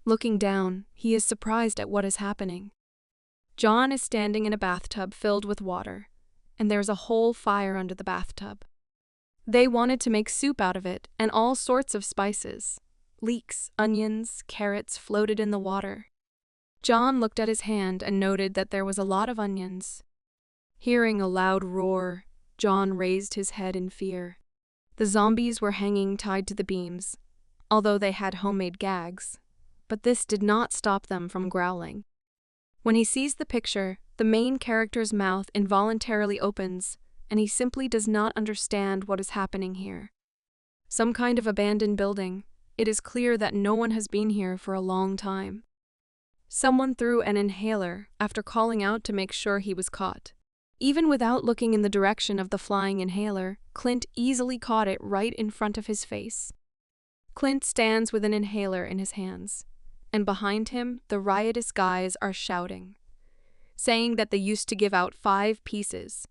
Looking down, he is surprised at what is happening. John is standing in a bathtub filled with water, and there's a whole fire under the bathtub. They wanted to make soup out of it, and all sorts of spices. Leeks, onions, carrots floated in the water. John looked at his hand and noted that there was a lot of onions. Hearing a loud roar, John raised his head in fear. The zombies were hanging tied to the beams, although they had homemade gags, but this did not stop them from growling. When he sees the picture, the main character's mouth involuntarily opens, and he simply does not understand what is happening here. Some kind of abandoned building. It is clear that no one has been here for a long time. Someone threw an inhaler after calling out to make sure he was caught. Even without looking in the direction of the flying inhaler, Clint easily caught it right in front of his face. Clint stands with an inhaler in his hands, and behind him, the riotous guys are shouting, saying that they used to give out 5 pieces.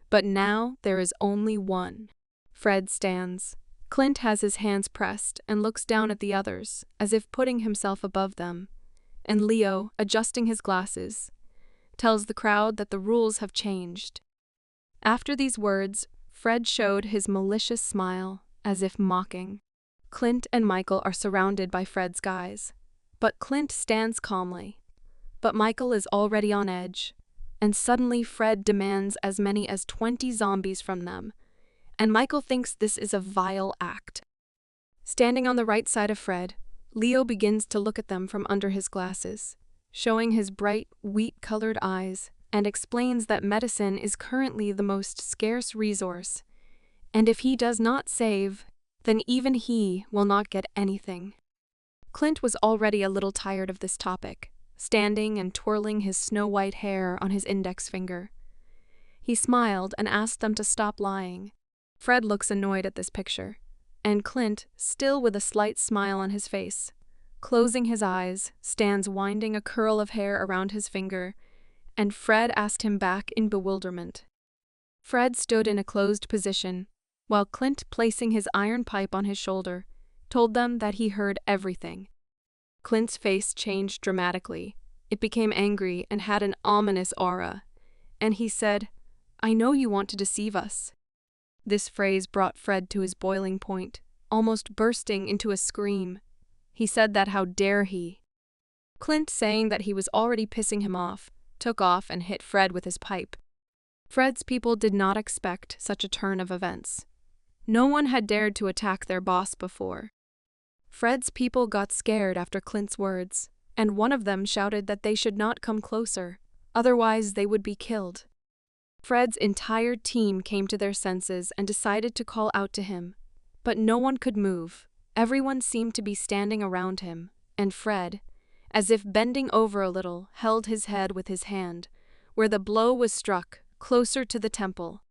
But now there is only 1. Fred stands. Clint has his hands pressed and looks down at the others, as if putting himself above them. And Leo, adjusting his glasses, tells the crowd that the rules have changed. After these words, Fred showed his malicious smile, as if mocking. Clint and Michael are surrounded by Fred's guys, but Clint stands calmly. But Michael is already on edge, and suddenly Fred demands as many as 20 zombies from them, and Michael thinks this is a vile act. Standing on the right side of Fred, Leo begins to look at them from under his glasses, showing his bright, wheat-colored eyes, and explains that medicine is currently the most scarce resource, and if he does not save, then even he will not get anything. Clint was already a little tired of this topic, standing and twirling his snow-white hair on his index finger. He smiled and asked them to stop lying. Fred looks annoyed at this picture, and Clint, still with a slight smile on his face, closing his eyes, stands winding a curl of hair around his finger, and Fred asked him back in bewilderment. Fred stood in a closed position, while Clint, placing his iron pipe on his shoulder, told them that he heard everything. Clint's face changed dramatically. It became angry and had an ominous aura, and he said, "I know you want to deceive us." This phrase brought Fred to his boiling point, almost bursting into a scream. He said that how dare he. Clint, saying that he was already pissing him off, took off and hit Fred with his pipe. Fred's people did not expect such a turn of events. No one had dared to attack their boss before. Fred's people got scared after Clint's words, and one of them shouted that they should not come closer, otherwise they would be killed. Fred's entire team came to their senses and decided to call out to him, but no one could move. Everyone seemed to be standing around him, and Fred, as if bending over a little, held his head with his hand, where the blow was struck, closer to the temple.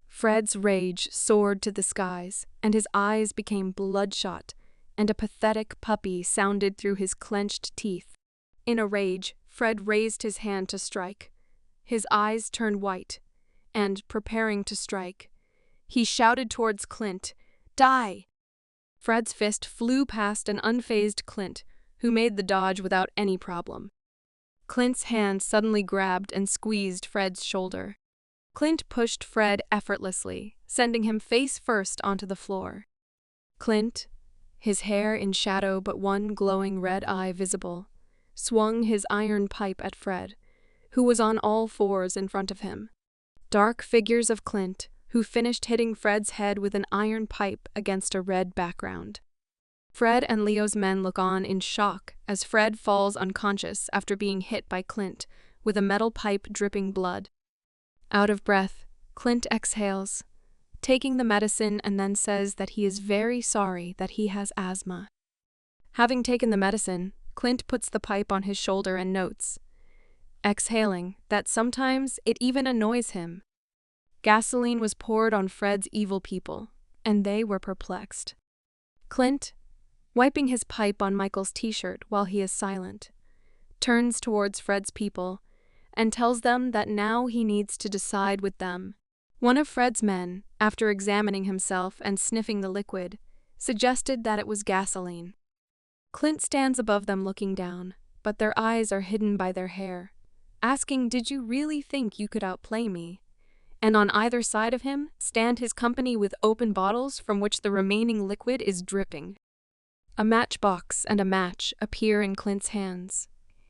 Fred's rage soared to the skies, and his eyes became bloodshot, and a pathetic puppy sounded through his clenched teeth. In a rage, Fred raised his hand to strike. His eyes turned white, and, preparing to strike, he shouted towards Clint, "Die!" Fred's fist flew past an unfazed Clint, who made the dodge without any problem. Clint's hand suddenly grabbed and squeezed Fred's shoulder. Clint pushed Fred effortlessly, sending him face first onto the floor. Clint, his hair in shadow but one glowing red eye visible, swung his iron pipe at Fred, who was on all fours in front of him. Dark figures of Clint, who finished hitting Fred's head with an iron pipe against a red background. Fred and Leo's men look on in shock as Fred falls unconscious after being hit by Clint with a metal pipe dripping blood. Out of breath, Clint exhales, taking the medicine, and then says that he is very sorry that he has asthma. Having taken the medicine, Clint puts the pipe on his shoulder and notes, exhaling, that sometimes it even annoys him. Gasoline was poured on Fred's evil people, and they were perplexed. Clint, wiping his pipe on Michael's t-shirt while he is silent, turns towards Fred's people and tells them that now he needs to decide with them. One of Fred's men, after examining himself and sniffing the liquid, suggested that it was gasoline. Clint stands above them looking down, but their eyes are hidden by their hair, asking, "Did you really think you could outplay me?" And on either side of him stand his company with open bottles from which the remaining liquid is dripping. A matchbox and a match appear in Clint's hands.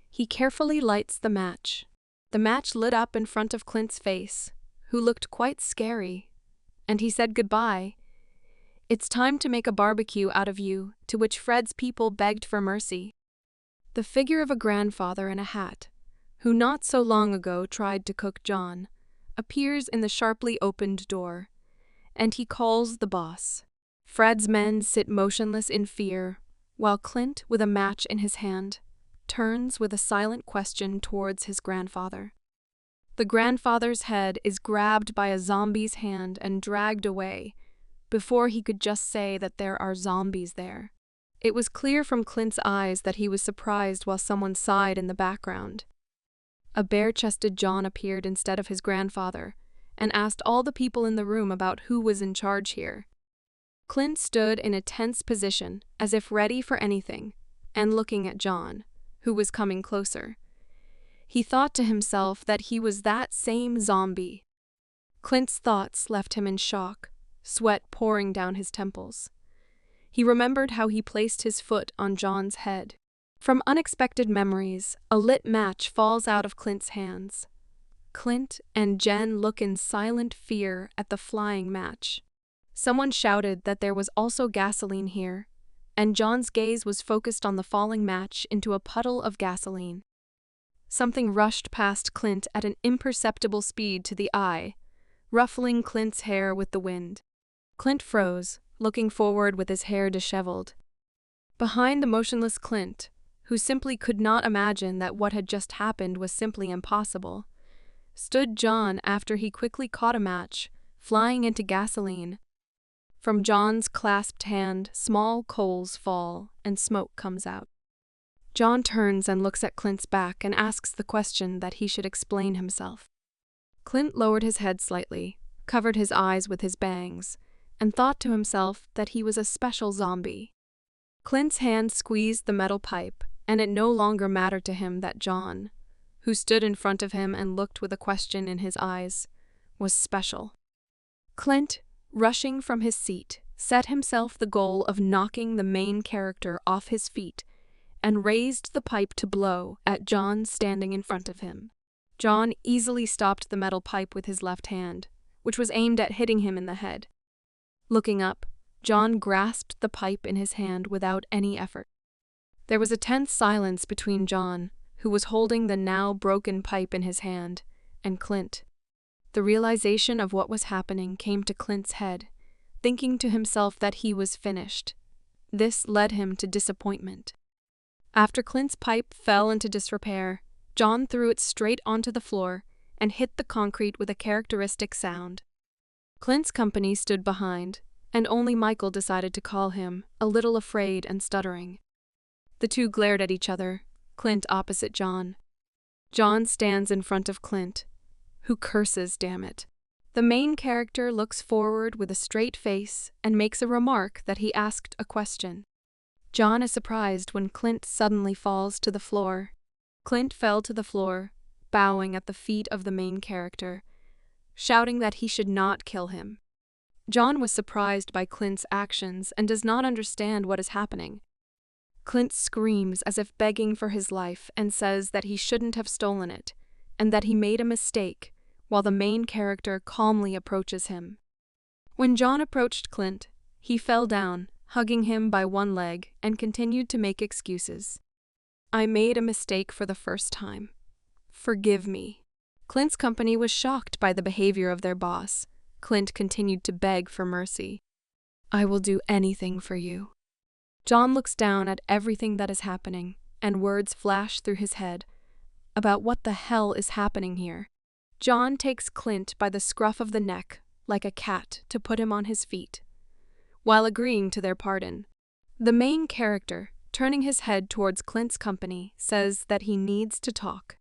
He carefully lights the match. The match lit up in front of Clint's face, who looked quite scary, and he said goodbye. "It's time to make a barbecue out of you," to which Fred's people begged for mercy. The figure of a grandfather in a hat, who not so long ago tried to cook John, appears in the sharply opened door, and he calls the boss. Fred's men sit motionless in fear, while Clint, with a match in his hand, turns with a silent question towards his grandfather. The grandfather's head is grabbed by a zombie's hand and dragged away, before he could just say that there are zombies there. It was clear from Clint's eyes that he was surprised while someone sighed in the background. A bare-chested John appeared instead of his grandfather, and asked all the people in the room about who was in charge here. Clint stood in a tense position, as if ready for anything, and looking at John, who was coming closer. He thought to himself that he was that same zombie. Clint's thoughts left him in shock, sweat pouring down his temples. He remembered how he placed his foot on John's head. From unexpected memories, a lit match falls out of Clint's hands. Clint and Jen look in silent fear at the flying match. Someone shouted that there was also gasoline here, and John's gaze was focused on the falling match into a puddle of gasoline. Something rushed past Clint at an imperceptible speed to the eye, ruffling Clint's hair with the wind. Clint froze, looking forward with his hair disheveled. Behind the motionless Clint, who simply could not imagine that what had just happened was simply impossible, stood John after he quickly caught a match, flying into gasoline. From John's clasped hand, small coals fall and smoke comes out. John turns and looks at Clint's back and asks the question that he should explain himself. Clint lowered his head slightly, covered his eyes with his bangs, and thought to himself that he was a special zombie. Clint's hand squeezed the metal pipe, and it no longer mattered to him that John, who stood in front of him and looked with a question in his eyes, was special. Clint, rushing from his seat, set himself the goal of knocking the main character off his feet and raised the pipe to blow at John standing in front of him. John easily stopped the metal pipe with his left hand, which was aimed at hitting him in the head. Looking up, John grasped the pipe in his hand without any effort. There was a tense silence between John, who was holding the now broken pipe in his hand, and Clint. The realization of what was happening came to Clint's head, thinking to himself that he was finished. This led him to disappointment. After Clint's pipe fell into disrepair, John threw it straight onto the floor and hit the concrete with a characteristic sound. Clint's company stood behind, and only Michael decided to call him, a little afraid and stuttering. The two glared at each other, Clint opposite John. John stands in front of Clint, who curses, damn it. The main character looks forward with a straight face and makes a remark that he asked a question. John is surprised when Clint suddenly falls to the floor. Clint fell to the floor, bowing at the feet of the main character, shouting that he should not kill him. John was surprised by Clint's actions and does not understand what is happening. Clint screams as if begging for his life and says that he shouldn't have stolen it, and that he made a mistake, while the main character calmly approaches him. When John approached Clint, he fell down, hugging him by one leg, and continued to make excuses. "I made a mistake for the first time. Forgive me." Clint's company was shocked by the behavior of their boss. Clint continued to beg for mercy. "I will do anything for you." John looks down at everything that is happening, and words flash through his head about what the hell is happening here. John takes Clint by the scruff of the neck, like a cat, to put him on his feet, while agreeing to their pardon. The main character, turning his head towards Clint's company, says that he needs to talk.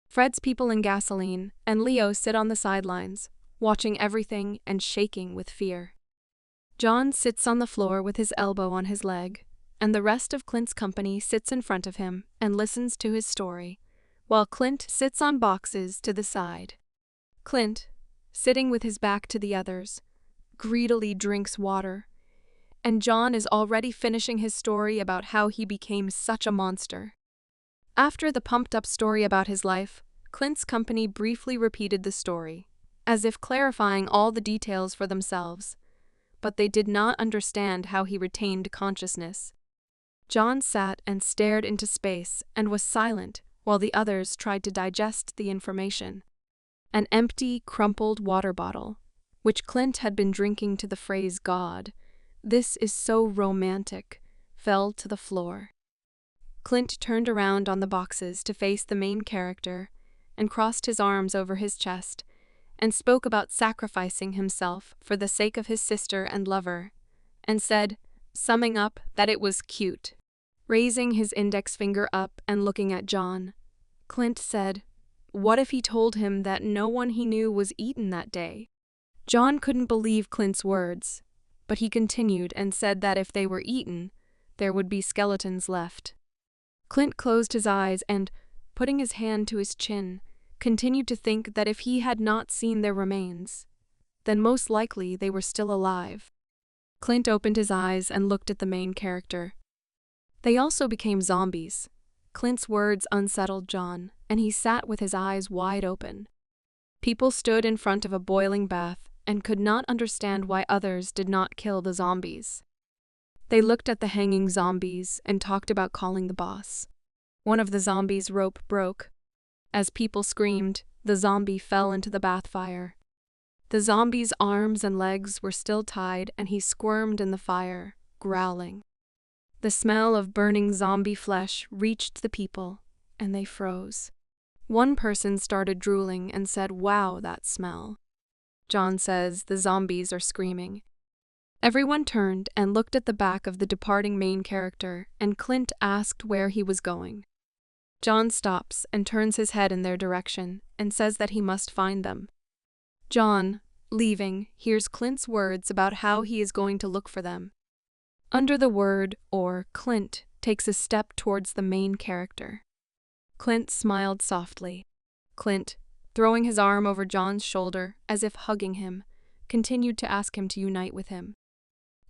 Fred's people in gasoline and Leo sit on the sidelines, watching everything and shaking with fear. John sits on the floor with his elbow on his leg, and the rest of Clint's company sits in front of him and listens to his story, while Clint sits on boxes to the side. Clint, sitting with his back to the others, greedily drinks water, and John is already finishing his story about how he became such a monster. After the pumped-up story about his life, Clint's company briefly repeated the story, as if clarifying all the details for themselves, but they did not understand how he retained consciousness. John sat and stared into space and was silent while the others tried to digest the information. An empty, crumpled water bottle, which Clint had been drinking to the phrase God, This is so romantic, fell to the floor. Clint turned around on the boxes to face the main character and crossed his arms over his chest and spoke about sacrificing himself for the sake of his sister and lover, and said, summing up, that it was cute. Raising his index finger up and looking at John, Clint said, what if he told him that no one he knew was eaten that day? John couldn't believe Clint's words, but he continued and said that if they were eaten, there would be skeletons left. Clint closed his eyes and, putting his hand to his chin, continued to think that if he had not seen their remains, then most likely they were still alive. Clint opened his eyes and looked at the main character. They also became zombies. Clint's words unsettled John, and he sat with his eyes wide open. People stood in front of a boiling bath and could not understand why others did not kill the zombies. They looked at the hanging zombies and talked about calling the boss. One of the zombies' rope broke. As people screamed, the zombie fell into the bath fire. The zombie's arms and legs were still tied and he squirmed in the fire, growling. The smell of burning zombie flesh reached the people, and they froze. One person started drooling and said, "Wow, that smell." John says the zombies are screaming. Everyone turned and looked at the back of the departing main character, and Clint asked where he was going. John stops and turns his head in their direction and says that he must find them. John, leaving, hears Clint's words about how he is going to look for them. Under the word, or Clint takes a step towards the main character. Clint smiled softly. Clint, throwing his arm over John's shoulder as if hugging him, continued to ask him to unite with him.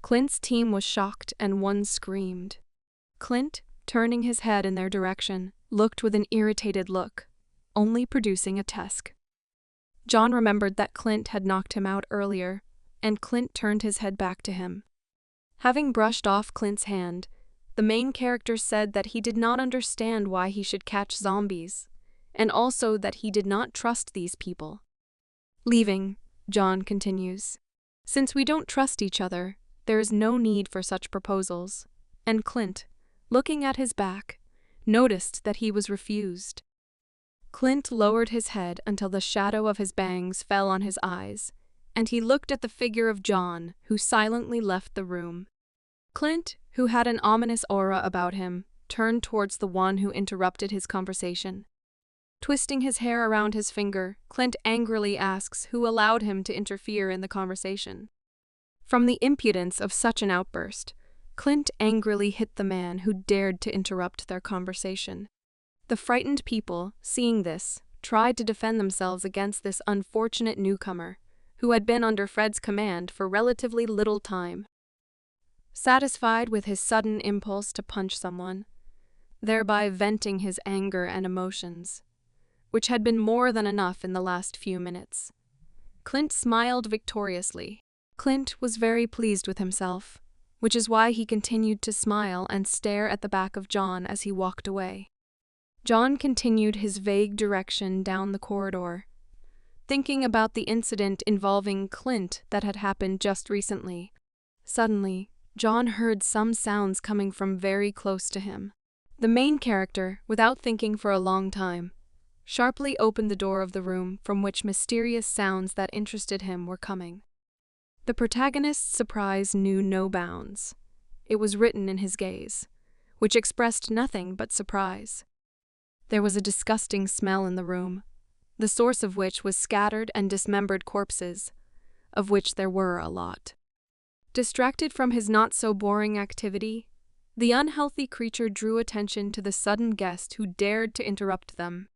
Clint's team was shocked and one screamed. Clint, turning his head in their direction, looked with an irritated look, only producing a tusk. John remembered that Clint had knocked him out earlier, and Clint turned his head back to him. Having brushed off Clint's hand, the main character said that he did not understand why he should catch zombies, and also that he did not trust these people. Leaving, John continues, "Since we don't trust each other, there is no need for such proposals," and Clint, looking at his back, noticed that he was refused. Clint lowered his head until the shadow of his bangs fell on his eyes, and he looked at the figure of John, who silently left the room. Clint, who had an ominous aura about him, turned towards the one who interrupted his conversation. Twisting his hair around his finger, Clint angrily asks who allowed him to interfere in the conversation. From the impudence of such an outburst, Clint angrily hit the man who dared to interrupt their conversation. The frightened people, seeing this, tried to defend themselves against this unfortunate newcomer, who had been under Fred's command for relatively little time. Satisfied with his sudden impulse to punch someone, thereby venting his anger and emotions, which had been more than enough in the last few minutes, Clint smiled victoriously. Clint was very pleased with himself, which is why he continued to smile and stare at the back of John as he walked away. John continued his vague direction down the corridor, thinking about the incident involving Clint that had happened just recently. Suddenly, John heard some sounds coming from very close to him. The main character, without thinking for a long time, sharply opened the door of the room from which mysterious sounds that interested him were coming. The protagonist's surprise knew no bounds. It was written in his gaze, which expressed nothing but surprise. There was a disgusting smell in the room, the source of which was scattered and dismembered corpses, of which there were a lot. Distracted from his not-so-boring activity, the unhealthy creature drew attention to the sudden guest who dared to interrupt them.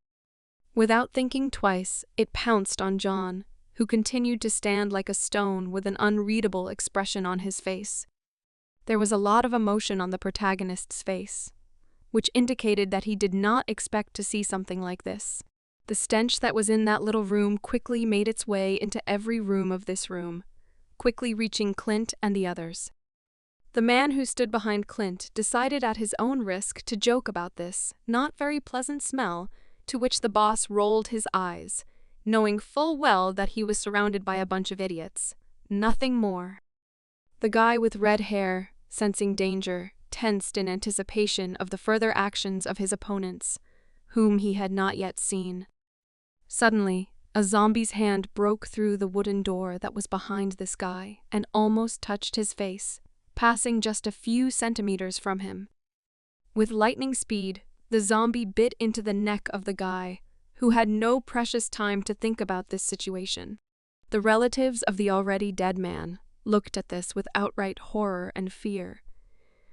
Without thinking twice, it pounced on John, who continued to stand like a stone with an unreadable expression on his face. There was a lot of emotion on the protagonist's face, which indicated that he did not expect to see something like this. The stench that was in that little room quickly made its way into every room of this room, quickly reaching Clint and the others. The man who stood behind Clint decided at his own risk to joke about this not very pleasant smell, to which the boss rolled his eyes, knowing full well that he was surrounded by a bunch of idiots. Nothing more. The guy with red hair, sensing danger, tensed in anticipation of the further actions of his opponents, whom he had not yet seen. Suddenly, a zombie's hand broke through the wooden door that was behind this guy and almost touched his face, passing just a few centimeters from him. With lightning speed, the zombie bit into the neck of the guy, who had no precious time to think about this situation. The relatives of the already dead man looked at this with outright horror and fear,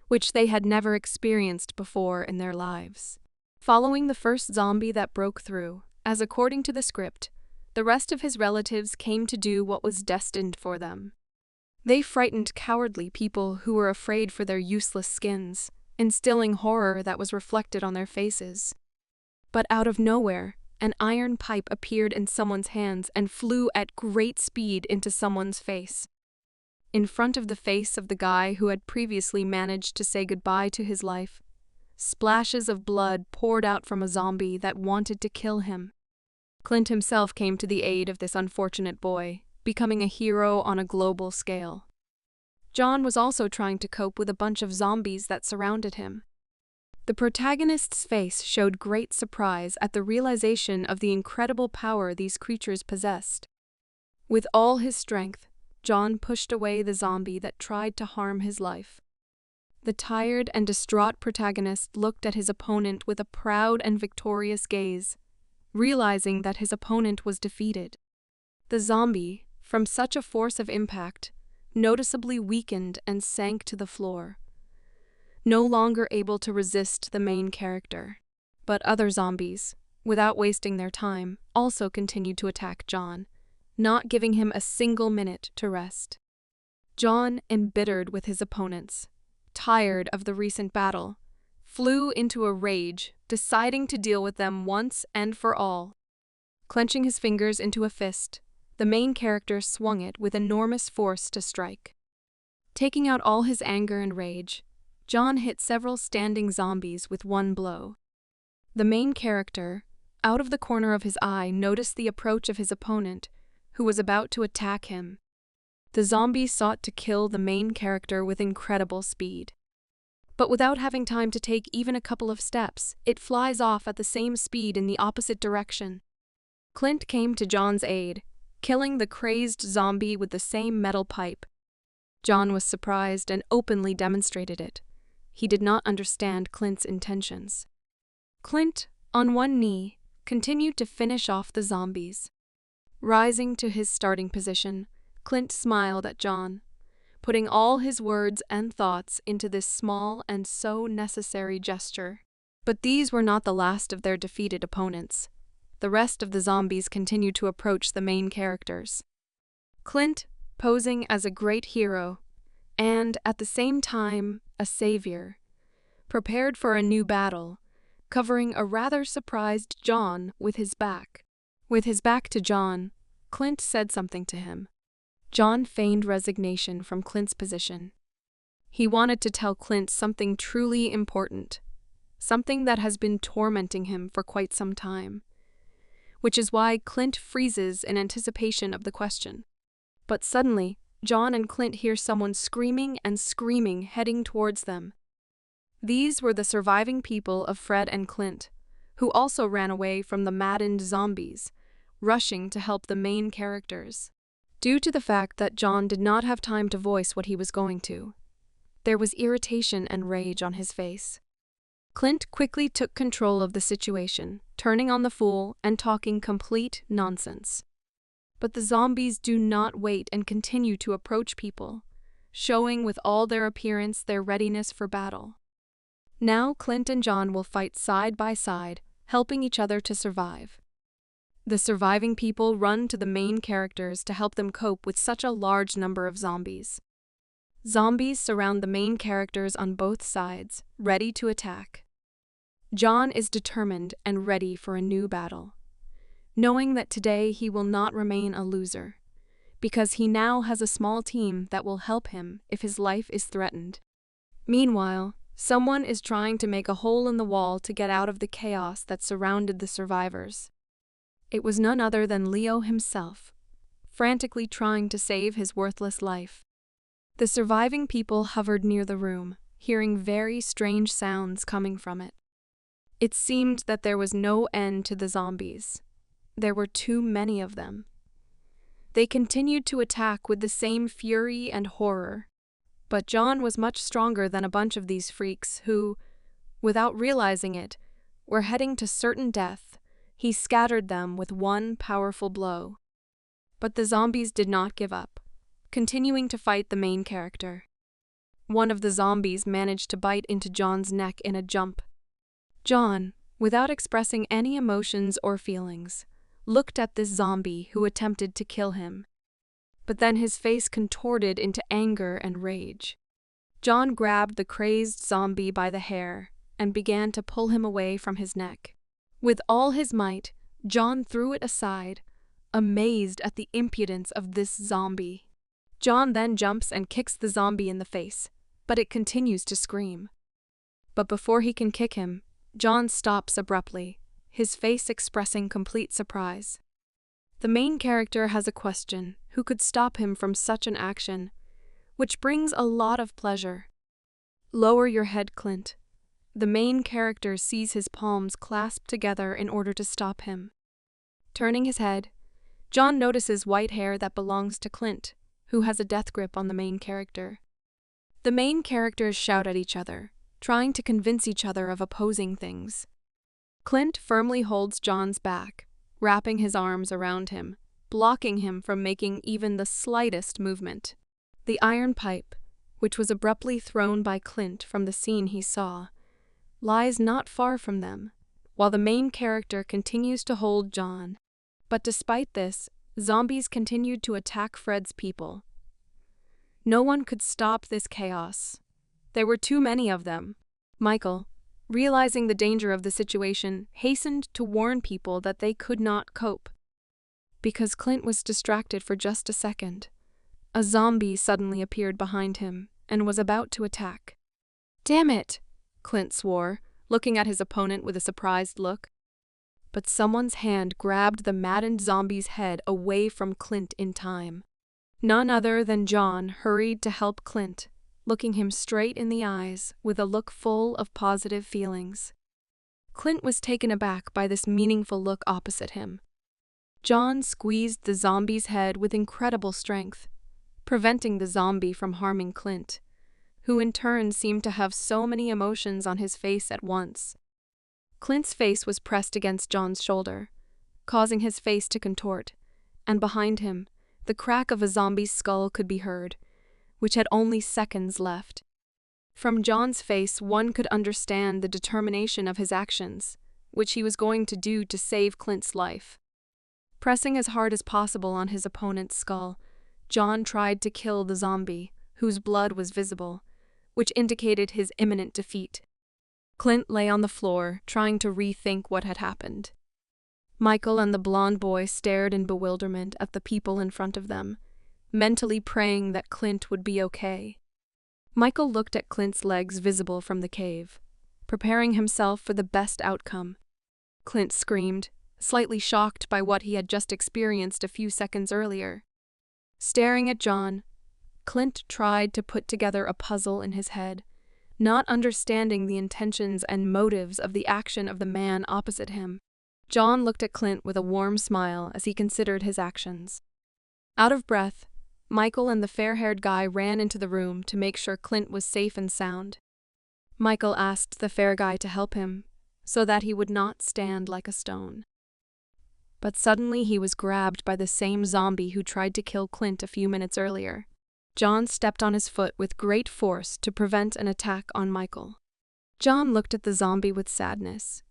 which they had never experienced before in their lives. Following the first zombie that broke through, as according to the script, the rest of his relatives came to do what was destined for them. They frightened cowardly people who were afraid for their useless skins, instilling horror that was reflected on their faces. But out of nowhere, an iron pipe appeared in someone's hands and flew at great speed into someone's face. In front of the face of the guy who had previously managed to say goodbye to his life, splashes of blood poured out from a zombie that wanted to kill him. Clint himself came to the aid of this unfortunate boy, becoming a hero on a global scale. John was also trying to cope with a bunch of zombies that surrounded him. The protagonist's face showed great surprise at the realization of the incredible power these creatures possessed. With all his strength, John pushed away the zombie that tried to harm his life. The tired and distraught protagonist looked at his opponent with a proud and victorious gaze, realizing that his opponent was defeated. The zombie, from such a force of impact, noticeably weakened and sank to the floor, no longer able to resist the main character. But other zombies, without wasting their time, also continued to attack John, not giving him a single minute to rest. John, embittered with his opponents, tired of the recent battle, flew into a rage, deciding to deal with them once and for all. Clenching his fingers into a fist, the main character swung it with enormous force to strike. Taking out all his anger and rage, John hit several standing zombies with one blow. The main character, out of the corner of his eye, noticed the approach of his opponent, who was about to attack him. The zombie sought to kill the main character with incredible speed. But without having time to take even a couple of steps, it flies off at the same speed in the opposite direction. Clint came to John's aid, killing the crazed zombie with the same metal pipe. John was surprised and openly demonstrated it. He did not understand Clint's intentions. Clint, on one knee, continued to finish off the zombies. Rising to his starting position, Clint smiled at John, putting all his words and thoughts into this small and so necessary gesture. But these were not the last of their defeated opponents. The rest of the zombies continued to approach the main characters. Clint, posing as a great hero, and at the same time a savior, prepared for a new battle, covering a rather surprised John with his back. With his back to John, Clint said something to him. John feigned resignation from Clint's position. He wanted to tell Clint something truly important, something that has been tormenting him for quite some time, which is why Clint freezes in anticipation of the question. But suddenly, John and Clint hear someone screaming and screaming heading towards them. These were the surviving people of Fred and Clint, who also ran away from the maddened zombies, rushing to help the main characters. Due to the fact that John did not have time to voice what he was going to, there was irritation and rage on his face. Clint quickly took control of the situation, turning on the fool and talking complete nonsense. But the zombies do not wait and continue to approach people, showing with all their appearance their readiness for battle. Now Clint and John will fight side by side, helping each other to survive. The surviving people run to the main characters to help them cope with such a large number of zombies. Zombies surround the main characters on both sides, ready to attack. John is determined and ready for a new battle, knowing that today he will not remain a loser, because he now has a small team that will help him if his life is threatened. Meanwhile, someone is trying to make a hole in the wall to get out of the chaos that surrounded the survivors. It was none other than Leo himself, frantically trying to save his worthless life. The surviving people hovered near the room, hearing very strange sounds coming from it. It seemed that there was no end to the zombies. There were too many of them. They continued to attack with the same fury and horror. But John was much stronger than a bunch of these freaks who, without realizing it, were heading to certain death. He scattered them with one powerful blow. But the zombies did not give up, continuing to fight the main character. One of the zombies managed to bite into John's neck in a jump. John, without expressing any emotions or feelings, looked at this zombie who attempted to kill him. But then his face contorted into anger and rage. John grabbed the crazed zombie by the hair and began to pull him away from his neck. With all his might, John threw it aside, amazed at the impudence of this zombie. John then jumps and kicks the zombie in the face, but it continues to scream. But before he can kick him, John stops abruptly, his face expressing complete surprise. The main character has a question: who could stop him from such an action, which brings a lot of pleasure. Lower your head, Clint. The main character sees his palms clasped together in order to stop him. Turning his head, John notices white hair that belongs to Clint, who has a death grip on the main character. The main characters shout at each other, trying to convince each other of opposing things. Clint firmly holds John's back, wrapping his arms around him, blocking him from making even the slightest movement. The iron pipe, which was abruptly thrown by Clint from the scene he saw, lies not far from them, while the main character continues to hold John. But despite this, zombies continued to attack Fred's people. No one could stop this chaos. There were too many of them. Michael, realizing the danger of the situation, hastened to warn people that they could not cope. Because Clint was distracted for just a second, a zombie suddenly appeared behind him and was about to attack. "Damn it!" Clint swore, looking at his opponent with a surprised look. But someone's hand grabbed the maddened zombie's head away from Clint in time. None other than John hurried to help Clint, looking him straight in the eyes with a look full of positive feelings. Clint was taken aback by this meaningful look opposite him. John squeezed the zombie's head with incredible strength, preventing the zombie from harming Clint, who in turn seemed to have so many emotions on his face at once. Clint's face was pressed against John's shoulder, causing his face to contort, and behind him, the crack of a zombie's skull could be heard, which had only seconds left. From John's face, one could understand the determination of his actions, which he was going to do to save Clint's life. Pressing as hard as possible on his opponent's skull, John tried to kill the zombie, whose blood was visible, which indicated his imminent defeat. Clint lay on the floor, trying to rethink what had happened. Michael and the blonde boy stared in bewilderment at the people in front of them, mentally praying that Clint would be okay. Michael looked at Clint's legs visible from the cave, preparing himself for the best outcome. Clint screamed, slightly shocked by what he had just experienced a few seconds earlier. Staring at John, Clint tried to put together a puzzle in his head, not understanding the intentions and motives of the action of the man opposite him. John looked at Clint with a warm smile as he considered his actions. Out of breath, Michael and the fair-haired guy ran into the room to make sure Clint was safe and sound. Michael asked the fair guy to help him, so that he would not stand like a stone. But suddenly he was grabbed by the same zombie who tried to kill Clint a few minutes earlier. John stepped on his foot with great force to prevent an attack on Michael. John looked at the zombie with sadness,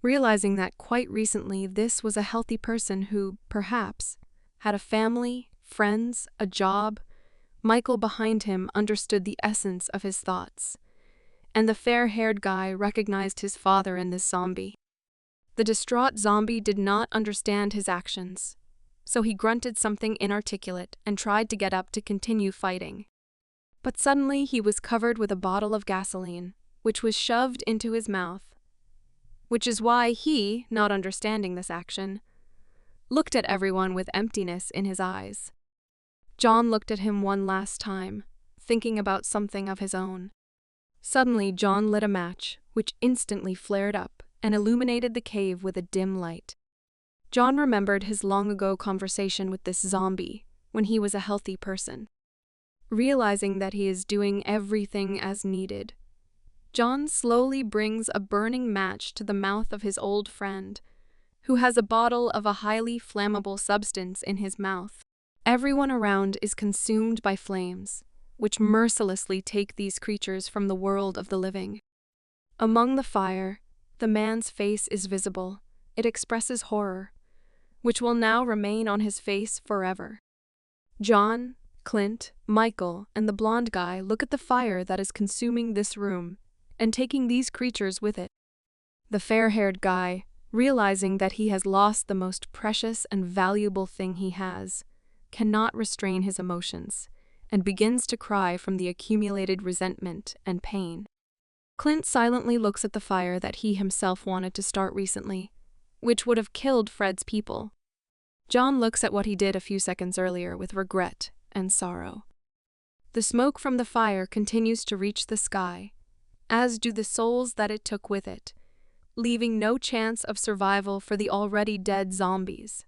realizing that quite recently this was a healthy person who, perhaps, had a family, friends, a job. Michael behind him understood the essence of his thoughts, and the fair-haired guy recognized his father in this zombie. The distraught zombie did not understand his actions, so he grunted something inarticulate and tried to get up to continue fighting. But suddenly he was covered with a bottle of gasoline, which was shoved into his mouth, which is why he, not understanding this action, looked at everyone with emptiness in his eyes. John looked at him one last time, thinking about something of his own. Suddenly, John lit a match, which instantly flared up and illuminated the cave with a dim light. John remembered his long-ago conversation with this zombie when he was a healthy person. Realizing that he is doing everything as needed, John slowly brings a burning match to the mouth of his old friend, who has a bottle of a highly flammable substance in his mouth. Everyone around is consumed by flames, which mercilessly take these creatures from the world of the living. Among the fire, the man's face is visible. It expresses horror, which will now remain on his face forever. John, Clint, Michael, and the blonde guy look at the fire that is consuming this room and taking these creatures with it. The fair-haired guy, realizing that he has lost the most precious and valuable thing he has, cannot restrain his emotions and begins to cry from the accumulated resentment and pain. Clint silently looks at the fire that he himself wanted to start recently, which would have killed Fred's people. John looks at what he did a few seconds earlier with regret and sorrow. The smoke from the fire continues to reach the sky, as do the souls that it took with it, leaving no chance of survival for the already dead zombies.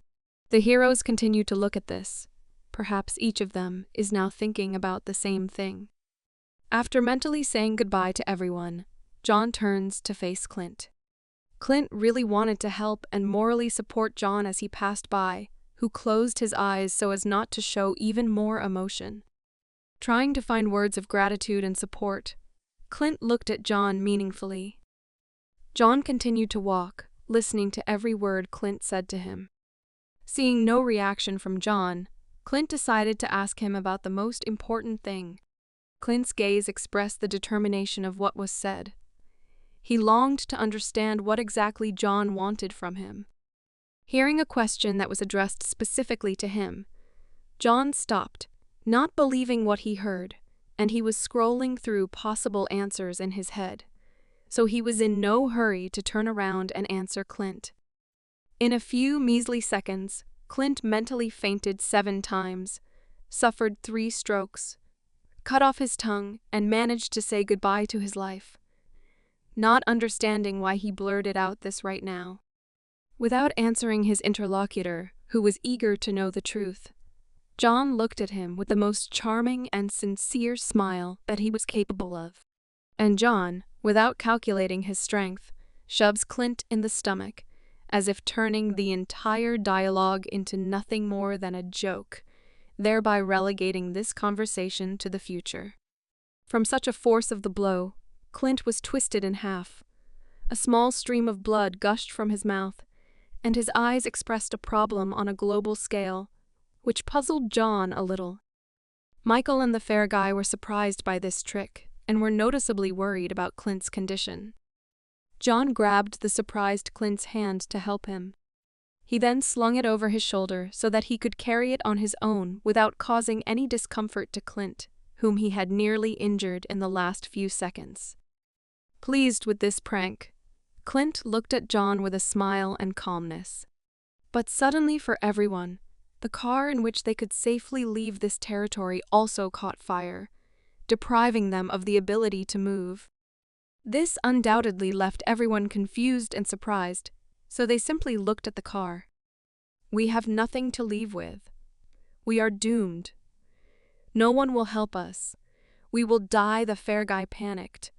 The heroes continue to look at this. Perhaps each of them is now thinking about the same thing. After mentally saying goodbye to everyone, John turns to face Clint. Clint really wanted to help and morally support John as he passed by, who closed his eyes so as not to show even more emotion. Trying to find words of gratitude and support, Clint looked at John meaningfully. John continued to walk, listening to every word Clint said to him. Seeing no reaction from John, Clint decided to ask him about the most important thing. Clint's gaze expressed the determination of what was said. He longed to understand what exactly John wanted from him. Hearing a question that was addressed specifically to him, John stopped, not believing what he heard, and he was scrolling through possible answers in his head, so he was in no hurry to turn around and answer Clint. In a few measly seconds, Clint mentally fainted 7 times, suffered 3 strokes, cut off his tongue, and managed to say goodbye to his life, not understanding why he blurted out this right now. Without answering his interlocutor, who was eager to know the truth, John looked at him with the most charming and sincere smile that he was capable of. And John, without calculating his strength, shoves Clint in the stomach, as if turning the entire dialogue into nothing more than a joke, thereby relegating this conversation to the future. From such a force of the blow, Clint was twisted in half. A small stream of blood gushed from his mouth, and his eyes expressed a problem on a global scale, which puzzled John a little. Michael and the fair guy were surprised by this trick and were noticeably worried about Clint's condition. John grabbed the surprised Clint's hand to help him. He then slung it over his shoulder so that he could carry it on his own without causing any discomfort to Clint, whom he had nearly injured in the last few seconds. Pleased with this prank, Clint looked at John with a smile and calmness. But suddenly for everyone, the car in which they could safely leave this territory also caught fire, depriving them of the ability to move. This undoubtedly left everyone confused and surprised, so they simply looked at the car. We have nothing to leave with. We are doomed. No one will help us. We will die, the fair guy panicked,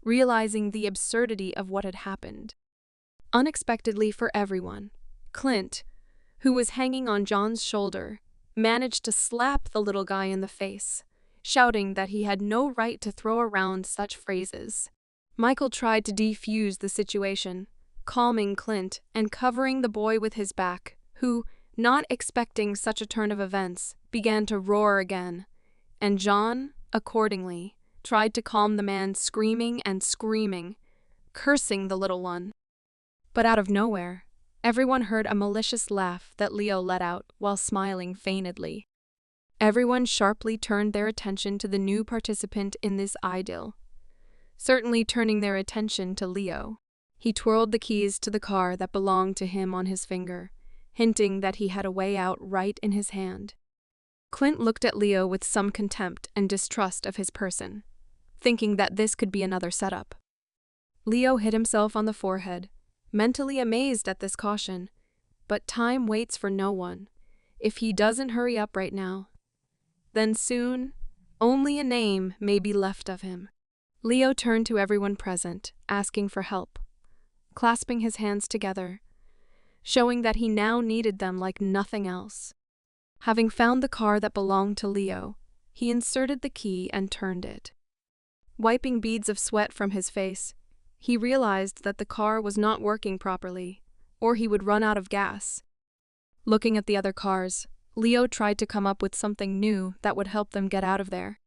realizing the absurdity of what had happened. Unexpectedly for everyone, Clint, who was hanging on John's shoulder, managed to slap the little guy in the face, shouting that he had no right to throw around such phrases. Michael tried to defuse the situation, calming Clint and covering the boy with his back, who, not expecting such a turn of events, began to roar again, and John, accordingly, tried to calm the man screaming and screaming, cursing the little one. But out of nowhere, everyone heard a malicious laugh that Leo let out while smiling feignedly. Everyone sharply turned their attention to the new participant in this idyll, certainly turning their attention to Leo. He twirled the keys to the car that belonged to him on his finger, hinting that he had a way out right in his hand. Clint looked at Leo with some contempt and distrust of his person, thinking that this could be another setup. Leo hit himself on the forehead, mentally amazed at this caution, but time waits for no one. If he doesn't hurry up right now, then soon, only a name may be left of him. Leo turned to everyone present, asking for help, clasping his hands together, showing that he now needed them like nothing else. Having found the car that belonged to Leo, he inserted the key and turned it. Wiping beads of sweat from his face, he realized that the car was not working properly, or he would run out of gas. Looking at the other cars, Leo tried to come up with something new that would help them get out of there.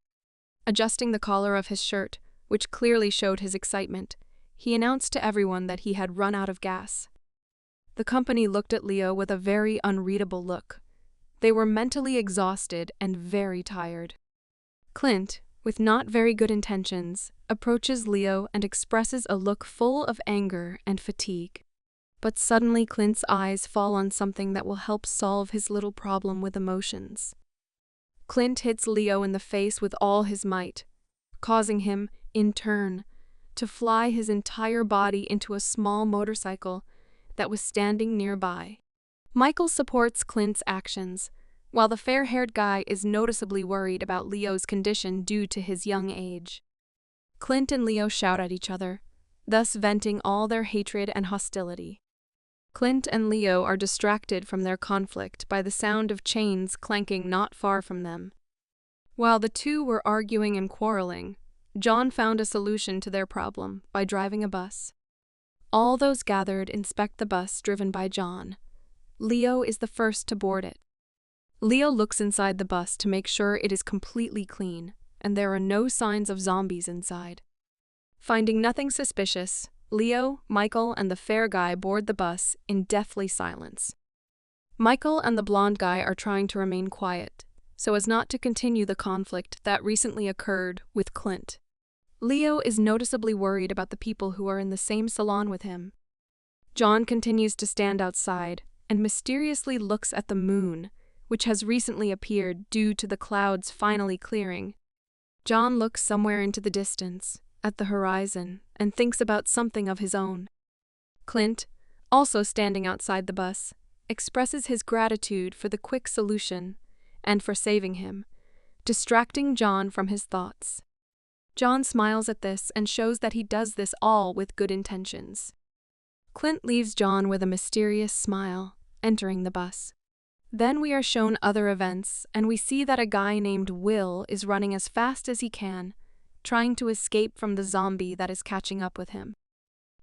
Adjusting the collar of his shirt, which clearly showed his excitement, he announced to everyone that he had run out of gas. The company looked at Leo with a very unreadable look. They were mentally exhausted and very tired. Clint, with not very good intentions, approaches Leo and expresses a look full of anger and fatigue. But suddenly Clint's eyes fall on something that will help solve his little problem with emotions. Clint hits Leo in the face with all his might, causing him, in turn, to fly his entire body into a small motorcycle that was standing nearby. Michael supports Clint's actions, while the fair-haired guy is noticeably worried about Leo's condition due to his young age. Clint and Leo shout at each other, thus venting all their hatred and hostility. Clint and Leo are distracted from their conflict by the sound of chains clanking not far from them. While the two were arguing and quarreling, John found a solution to their problem by driving a bus. All those gathered inspect the bus driven by John. Leo is the first to board it. Leo looks inside the bus to make sure it is completely clean, and there are no signs of zombies inside. Finding nothing suspicious, Leo, Michael, and the fair guy board the bus in deathly silence. Michael and the blonde guy are trying to remain quiet, so as not to continue the conflict that recently occurred with Clint. Leo is noticeably worried about the people who are in the same salon with him. John continues to stand outside and mysteriously looks at the moon, which has recently appeared due to the clouds finally clearing. John looks somewhere into the distance, at the horizon, and thinks about something of his own. Clint, also standing outside the bus, expresses his gratitude for the quick solution and for saving him, distracting John from his thoughts. John smiles at this and shows that he does this all with good intentions. Clint leaves John with a mysterious smile, entering the bus. Then we are shown other events, and we see that a guy named Will is running as fast as he can, trying to escape from the zombie that is catching up with him.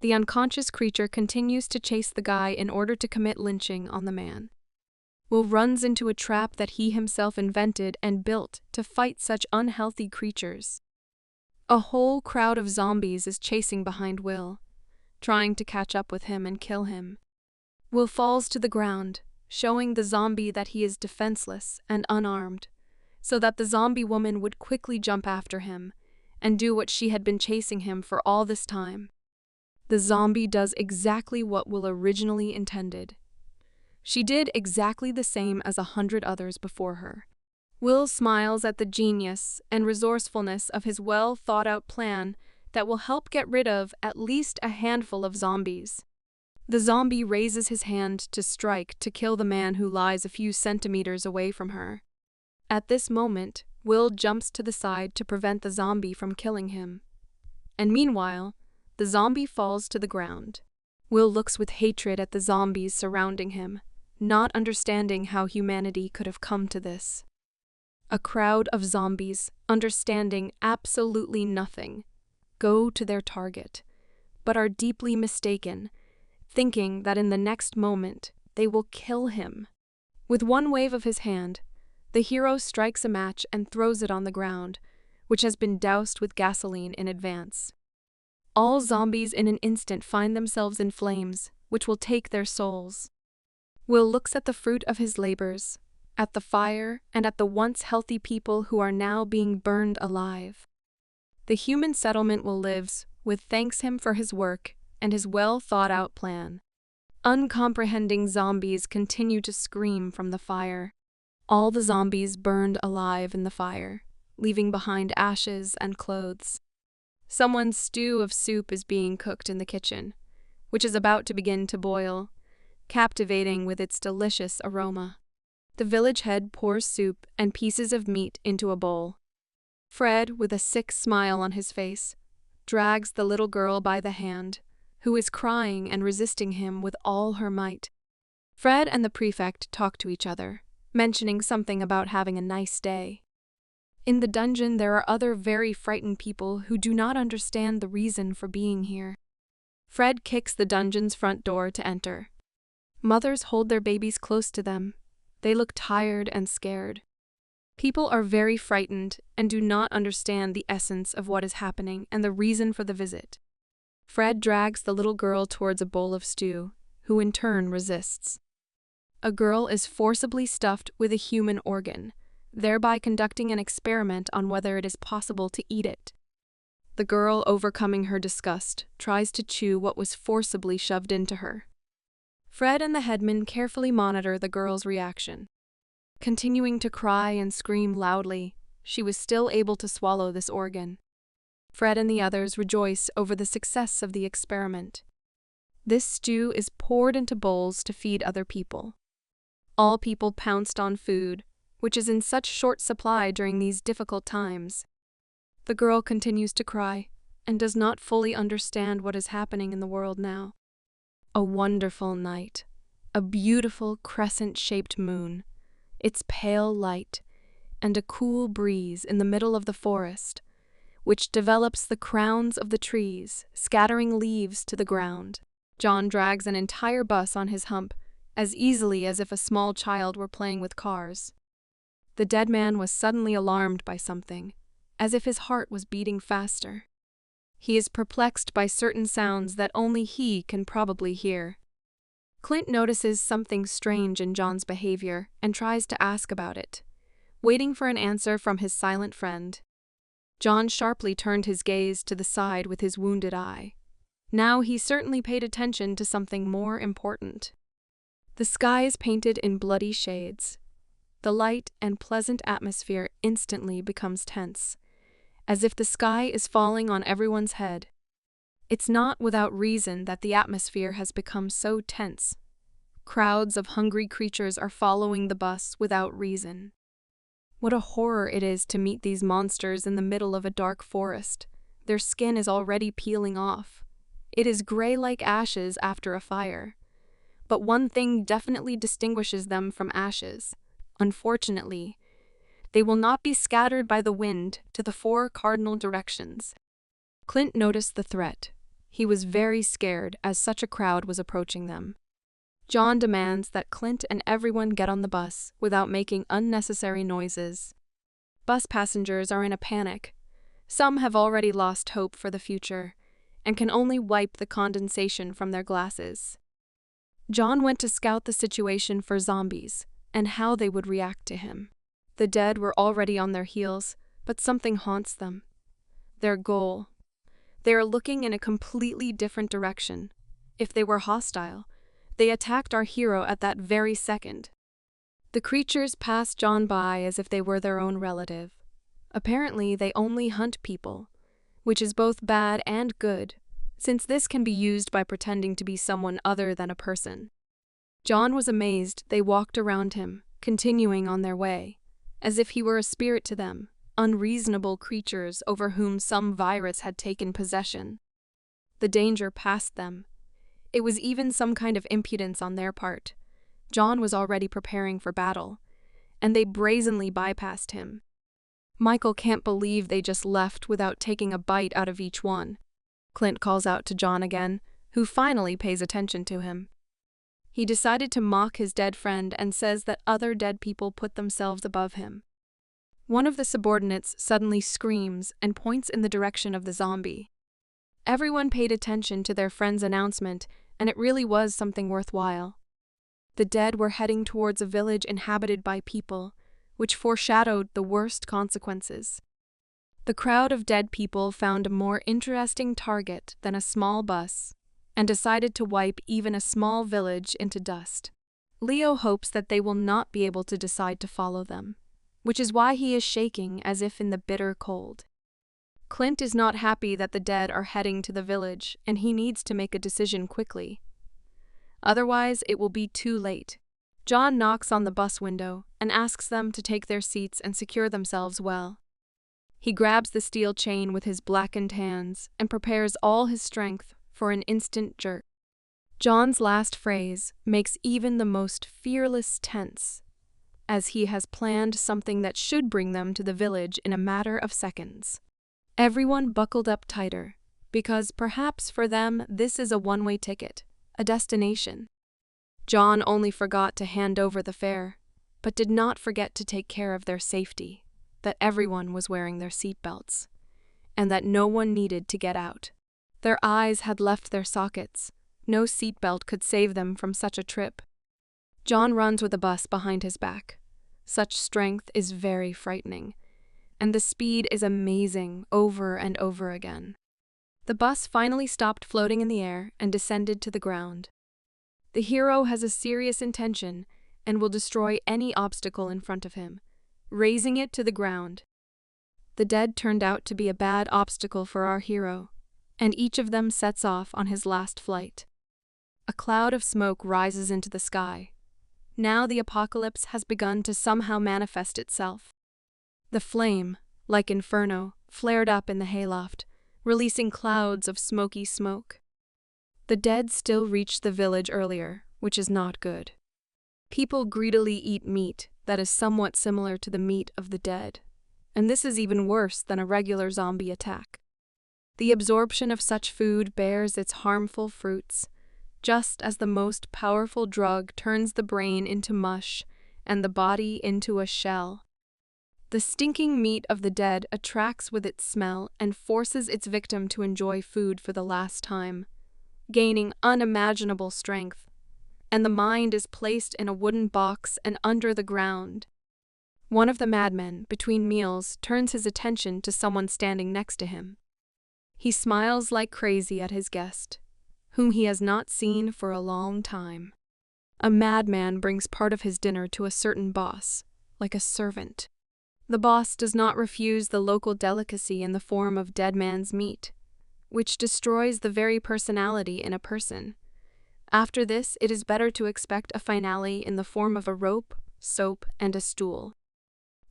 The unconscious creature continues to chase the guy in order to commit lynching on the man. Will runs into a trap that he himself invented and built to fight such unhealthy creatures. A whole crowd of zombies is chasing behind Will, trying to catch up with him and kill him. Will falls to the ground, showing the zombie that he is defenseless and unarmed, so that the zombie woman would quickly jump after him and do what she had been chasing him for all this time. The zombie does exactly what Will originally intended. She did exactly the same as 100 others before her. Will smiles at the genius and resourcefulness of his well-thought-out plan that will help get rid of at least a handful of zombies. The zombie raises his hand to strike to kill the man who lies a few centimeters away from her. At this moment, Will jumps to the side to prevent the zombie from killing him. And meanwhile, the zombie falls to the ground. Will looks with hatred at the zombies surrounding him, not understanding how humanity could have come to this. A crowd of zombies, understanding absolutely nothing, go to their target, but are deeply mistaken, thinking that in the next moment they will kill him. With one wave of his hand, the hero strikes a match and throws it on the ground, which has been doused with gasoline in advance. All zombies in an instant find themselves in flames, which will take their souls. Will looks at the fruit of his labors, at the fire, and at the once healthy people who are now being burned alive. The human settlement will lives, with thanks him for his work and his well-thought-out plan. Uncomprehending zombies continue to scream from the fire. All the zombies burned alive in the fire, leaving behind ashes and clothes. Someone's stew of soup is being cooked in the kitchen, which is about to begin to boil, captivating with its delicious aroma. The village head pours soup and pieces of meat into a bowl. Fred, with a sick smile on his face, drags the little girl by the hand, who is crying and resisting him with all her might. Fred and the prefect talk to each other, mentioning something about having a nice day. In the dungeon, there are other very frightened people who do not understand the reason for being here. Fred kicks the dungeon's front door to enter. Mothers hold their babies close to them. They look tired and scared. People are very frightened and do not understand the essence of what is happening and the reason for the visit. Fred drags the little girl towards a bowl of stew, who in turn resists. A girl is forcibly stuffed with a human organ, thereby conducting an experiment on whether it is possible to eat it. The girl, overcoming her disgust, tries to chew what was forcibly shoved into her. Fred and the headman carefully monitor the girl's reaction. Continuing to cry and scream loudly, she was still able to swallow this organ. Fred and the others rejoice over the success of the experiment. This stew is poured into bowls to feed other people. All people pounced on food, which is in such short supply during these difficult times. The girl continues to cry and does not fully understand what is happening in the world now. A wonderful night, a beautiful crescent-shaped moon, its pale light, and a cool breeze in the middle of the forest, which develops the crowns of the trees, scattering leaves to the ground. John drags an entire bus on his hump, as easily as if a small child were playing with cars. The dead man was suddenly alarmed by something, as if his heart was beating faster. He is perplexed by certain sounds that only he can probably hear. Clint notices something strange in John's behavior and tries to ask about it, waiting for an answer from his silent friend. John sharply turned his gaze to the side with his wounded eye. Now he certainly paid attention to something more important. The sky is painted in bloody shades. The light and pleasant atmosphere instantly becomes tense, as if the sky is falling on everyone's head. It's not without reason that the atmosphere has become so tense. Crowds of hungry creatures are following the bus without reason. What a horror it is to meet these monsters in the middle of a dark forest. Their skin is already peeling off. It is gray like ashes after a fire. But one thing definitely distinguishes them from ashes. Unfortunately, they will not be scattered by the wind to the 4 cardinal directions. Clint noticed the threat. He was very scared as such a crowd was approaching them. John demands that Clint and everyone get on the bus without making unnecessary noises. Bus passengers are in a panic. Some have already lost hope for the future and can only wipe the condensation from their glasses. John went to scout the situation for zombies and how they would react to him. The dead were already on their heels, but something haunts them. Their goal. They are looking in a completely different direction. If they were hostile, they attacked our hero at that very second. The creatures passed John by as if they were their own relative. Apparently, they only hunt people, which is both bad and good, since this can be used by pretending to be someone other than a person. John was amazed. They walked around him, continuing on their way, as if he were a spirit to them, unreasonable creatures over whom some virus had taken possession. The danger passed them. It was even some kind of impudence on their part. John was already preparing for battle, and they brazenly bypassed him. Michael can't believe they just left without taking a bite out of each one. Clint calls out to John again, who finally pays attention to him. He decided to mock his dead friend and says that other dead people put themselves above him. One of the subordinates suddenly screams and points in the direction of the zombie. Everyone paid attention to their friend's announcement, and it really was something worthwhile. The dead were heading towards a village inhabited by people, which foreshadowed the worst consequences. The crowd of dead people found a more interesting target than a small bus, and decided to wipe even a small village into dust. Leo hopes that they will not be able to decide to follow them, which is why he is shaking as if in the bitter cold. Clint is not happy that the dead are heading to the village, and he needs to make a decision quickly. Otherwise, it will be too late. John knocks on the bus window and asks them to take their seats and secure themselves well. He grabs the steel chain with his blackened hands and prepares all his strength for an instant jerk. John's last phrase makes even the most fearless tense, as he has planned something that should bring them to the village in a matter of seconds. Everyone buckled up tighter, because perhaps for them this is a one-way ticket, a destination. John only forgot to hand over the fare, but did not forget to take care of their safety, that everyone was wearing their seatbelts, and that no one needed to get out. Their eyes had left their sockets. No seatbelt could save them from such a trip. John runs with a bus behind his back. Such strength is very frightening, and the speed is amazing over and over again. The bus finally stopped floating in the air and descended to the ground. The hero has a serious intention and will destroy any obstacle in front of him, razing it to the ground. The dead turned out to be a bad obstacle for our hero, and each of them sets off on his last flight. A cloud of smoke rises into the sky. Now the apocalypse has begun to somehow manifest itself. The flame, like inferno, flared up in the hayloft, releasing clouds of smoky smoke. The dead still reach the village earlier, which is not good. People greedily eat meat that is somewhat similar to the meat of the dead, and this is even worse than a regular zombie attack. The absorption of such food bears its harmful fruits, just as the most powerful drug turns the brain into mush and the body into a shell. The stinking meat of the dead attracts with its smell and forces its victim to enjoy food for the last time, gaining unimaginable strength, and the mind is placed in a wooden box and under the ground. One of the madmen, between meals, turns his attention to someone standing next to him. He smiles like crazy at his guest, whom he has not seen for a long time. A madman brings part of his dinner to a certain boss, like a servant. The boss does not refuse the local delicacy in the form of dead man's meat, which destroys the very personality in a person. After this, it is better to expect a finale in the form of a rope, soap, and a stool.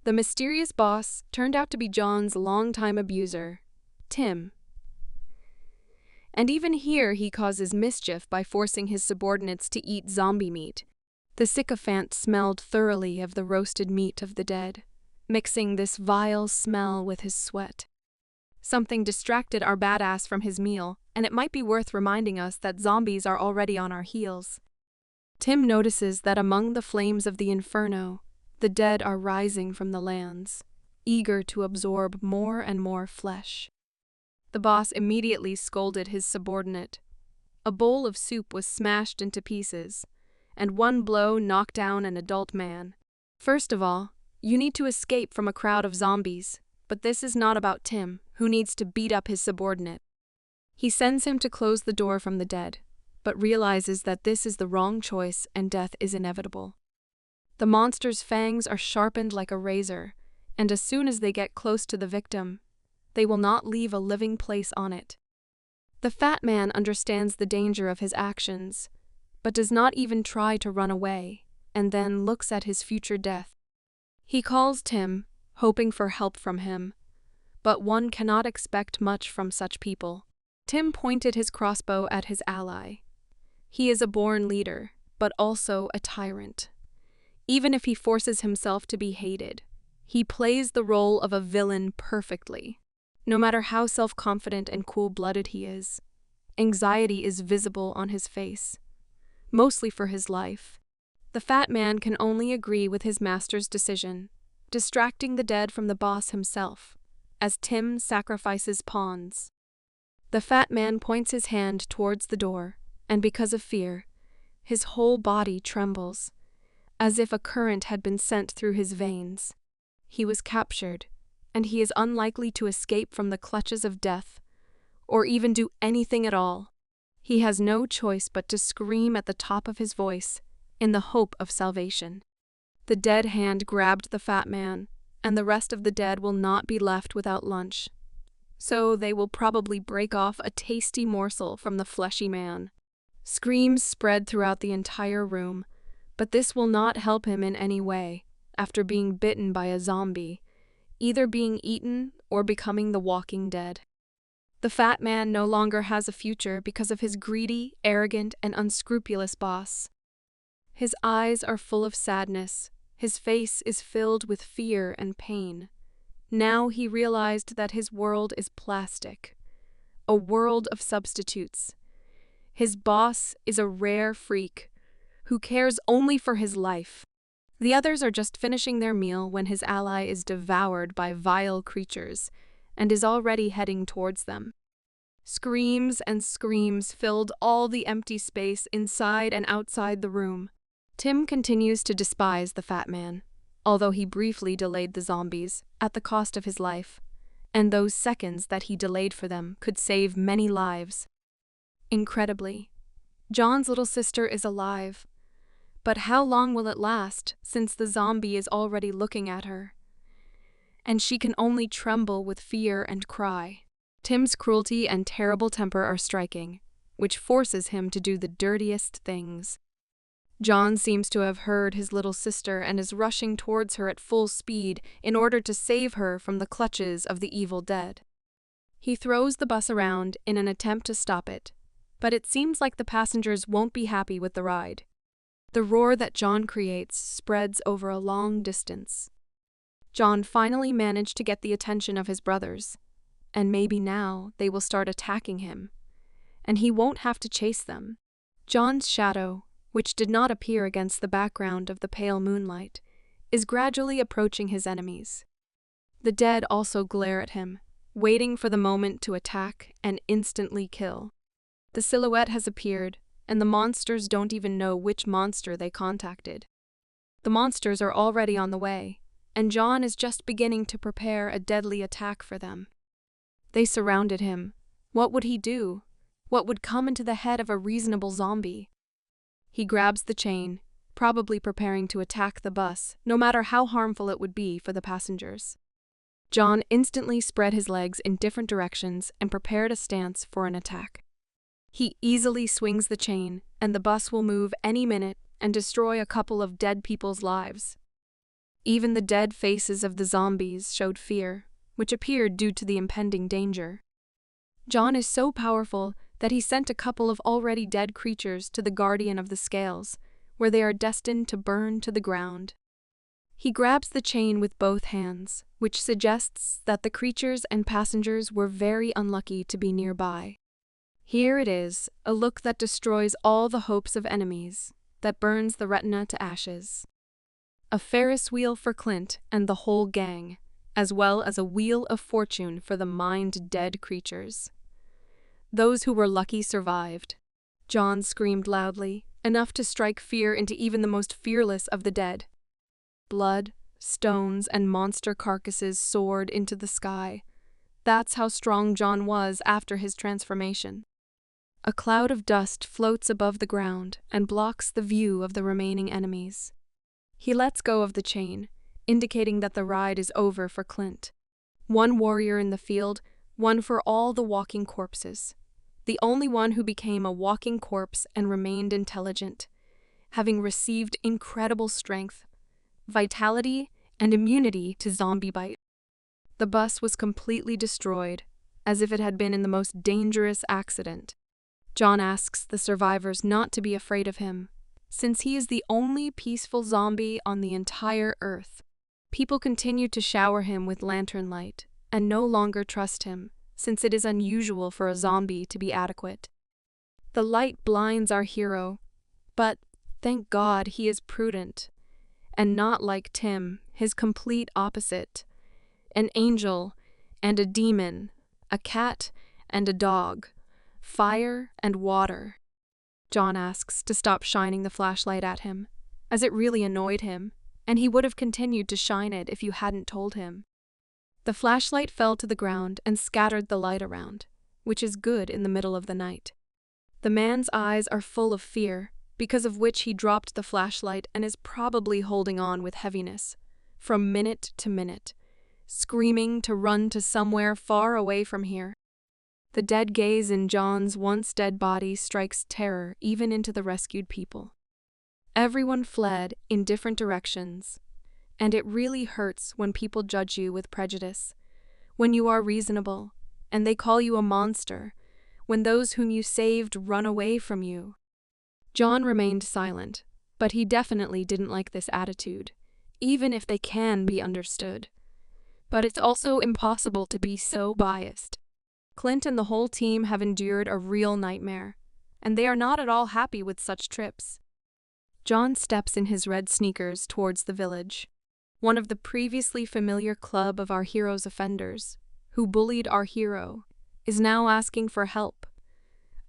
The mysterious boss turned out to be John's longtime abuser, Tim. And even here he causes mischief by forcing his subordinates to eat zombie meat. The sycophant smelled thoroughly of the roasted meat of the dead, mixing this vile smell with his sweat. Something distracted our badass from his meal, and it might be worth reminding us that zombies are already on our heels. Tim notices that among the flames of the inferno, the dead are rising from the lands, eager to absorb more and more flesh. The boss immediately scolded his subordinate. A bowl of soup was smashed into pieces, and one blow knocked down an adult man. First of all, you need to escape from a crowd of zombies, but this is not about Tim, who needs to beat up his subordinate. He sends him to close the door from the dead, but realizes that this is the wrong choice and death is inevitable. The monster's fangs are sharpened like a razor, and as soon as they get close to the victim, they will not leave a living place on it. The fat man understands the danger of his actions, but does not even try to run away, and then looks at his future death. He calls Tim, hoping for help from him, but one cannot expect much from such people. Tim pointed his crossbow at his ally. He is a born leader, but also a tyrant. Even if he forces himself to be hated, he plays the role of a villain perfectly. No matter how self-confident and cool-blooded he is, anxiety is visible on his face, mostly for his life. The fat man can only agree with his master's decision, distracting the dead from the boss himself, as Tim sacrifices pawns. The fat man points his hand towards the door, and because of fear, his whole body trembles, as if a current had been sent through his veins. He was captured, and he is unlikely to escape from the clutches of death, or even do anything at all. He has no choice but to scream at the top of his voice, in the hope of salvation. The dead hand grabbed the fat man, and the rest of the dead will not be left without lunch. So they will probably break off a tasty morsel from the fleshy man. Screams spread throughout the entire room, but this will not help him in any way after being bitten by a zombie, either being eaten or becoming the walking dead. The fat man no longer has a future because of his greedy, arrogant, and unscrupulous boss. His eyes are full of sadness. His face is filled with fear and pain. Now he realized that his world is plastic, a world of substitutes. His boss is a rare freak who cares only for his life. The others are just finishing their meal when his ally is devoured by vile creatures and is already heading towards them. Screams and screams filled all the empty space inside and outside the room. Tim continues to despise the fat man, although he briefly delayed the zombies at the cost of his life, and those seconds that he delayed for them could save many lives. Incredibly, John's little sister is alive. But how long will it last, since the zombie is already looking at her? And she can only tremble with fear and cry. Tim's cruelty and terrible temper are striking, which forces him to do the dirtiest things. John seems to have heard his little sister and is rushing towards her at full speed in order to save her from the clutches of the evil dead. He throws the bus around in an attempt to stop it, but it seems like the passengers won't be happy with the ride. The roar that John creates spreads over a long distance. John finally managed to get the attention of his brothers, and maybe now they will start attacking him, and he won't have to chase them. John's shadow, which did not appear against the background of the pale moonlight, is gradually approaching his enemies. The dead also glare at him, waiting for the moment to attack and instantly kill. The silhouette has appeared, and the monsters don't even know which monster they contacted. The monsters are already on the way, and John is just beginning to prepare a deadly attack for them. They surrounded him. What would he do? What would come into the head of a reasonable zombie? He grabs the chain, probably preparing to attack the bus, no matter how harmful it would be for the passengers. John instantly spread his legs in different directions and prepared a stance for an attack. He easily swings the chain, and the bus will move any minute and destroy a couple of dead people's lives. Even the dead faces of the zombies showed fear, which appeared due to the impending danger. John is so powerful that he sent a couple of already dead creatures to the guardian of the scales, where they are destined to burn to the ground. He grabs the chain with both hands, which suggests that the creatures and passengers were very unlucky to be nearby. Here it is, a look that destroys all the hopes of enemies, that burns the retina to ashes. A Ferris wheel for Clint and the whole gang, as well as a wheel of fortune for the mind-dead creatures. Those who were lucky survived. John screamed loudly, enough to strike fear into even the most fearless of the dead. Blood, stones, and monster carcasses soared into the sky. That's how strong John was after his transformation. A cloud of dust floats above the ground and blocks the view of the remaining enemies. He lets go of the chain, indicating that the ride is over for Clint. One warrior in the field, one for all the walking corpses. The only one who became a walking corpse and remained intelligent, having received incredible strength, vitality, and immunity to zombie bite. The bus was completely destroyed, as if it had been in the most dangerous accident. John asks the survivors not to be afraid of him, since he is the only peaceful zombie on the entire earth. People continue to shower him with lantern light, and no longer trust him, since it is unusual for a zombie to be adequate. The light blinds our hero, but, thank God, he is prudent, and not like Tim, his complete opposite. An angel and a demon, a cat and a dog, fire and water. John asks to stop shining the flashlight at him, as it really annoyed him, and he would have continued to shine it if you hadn't told him. The flashlight fell to the ground and scattered the light around, which is good in the middle of the night. The man's eyes are full of fear, because of which he dropped the flashlight and is probably holding on with heaviness, from minute to minute, screaming to run to somewhere far away from here. The dead gaze in John's once dead body strikes terror even into the rescued people. Everyone fled in different directions, and it really hurts when people judge you with prejudice, when you are reasonable, and they call you a monster, when those whom you saved run away from you. John remained silent, but he definitely didn't like this attitude, even if they can be understood. But it's also impossible to be so biased. Clint and the whole team have endured a real nightmare, and they are not at all happy with such trips. John steps in his red sneakers towards the village, one of the previously familiar club of our hero's offenders, who bullied our hero, is now asking for help.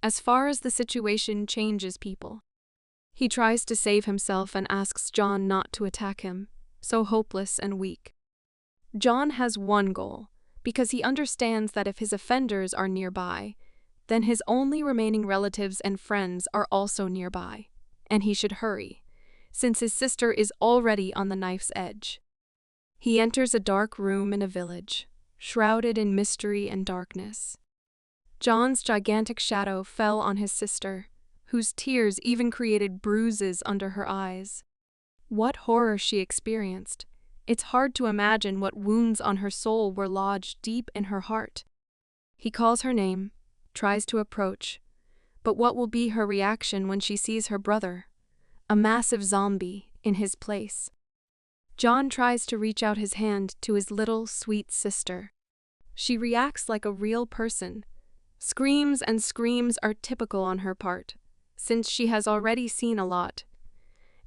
As far as the situation changes people. He tries to save himself and asks John not to attack him, so hopeless and weak. John has one goal, because he understands that if his offenders are nearby, then his only remaining relatives and friends are also nearby, and he should hurry, since his sister is already on the knife's edge. He enters a dark room in a village, shrouded in mystery and darkness. John's gigantic shadow fell on his sister, whose tears even created bruises under her eyes. What horror she experienced! It's hard to imagine what wounds on her soul were lodged deep in her heart. He calls her name, tries to approach, but what will be her reaction when she sees her brother, a massive zombie, in his place? John tries to reach out his hand to his little, sweet sister. She reacts like a real person. Screams and screams are typical on her part, since she has already seen a lot,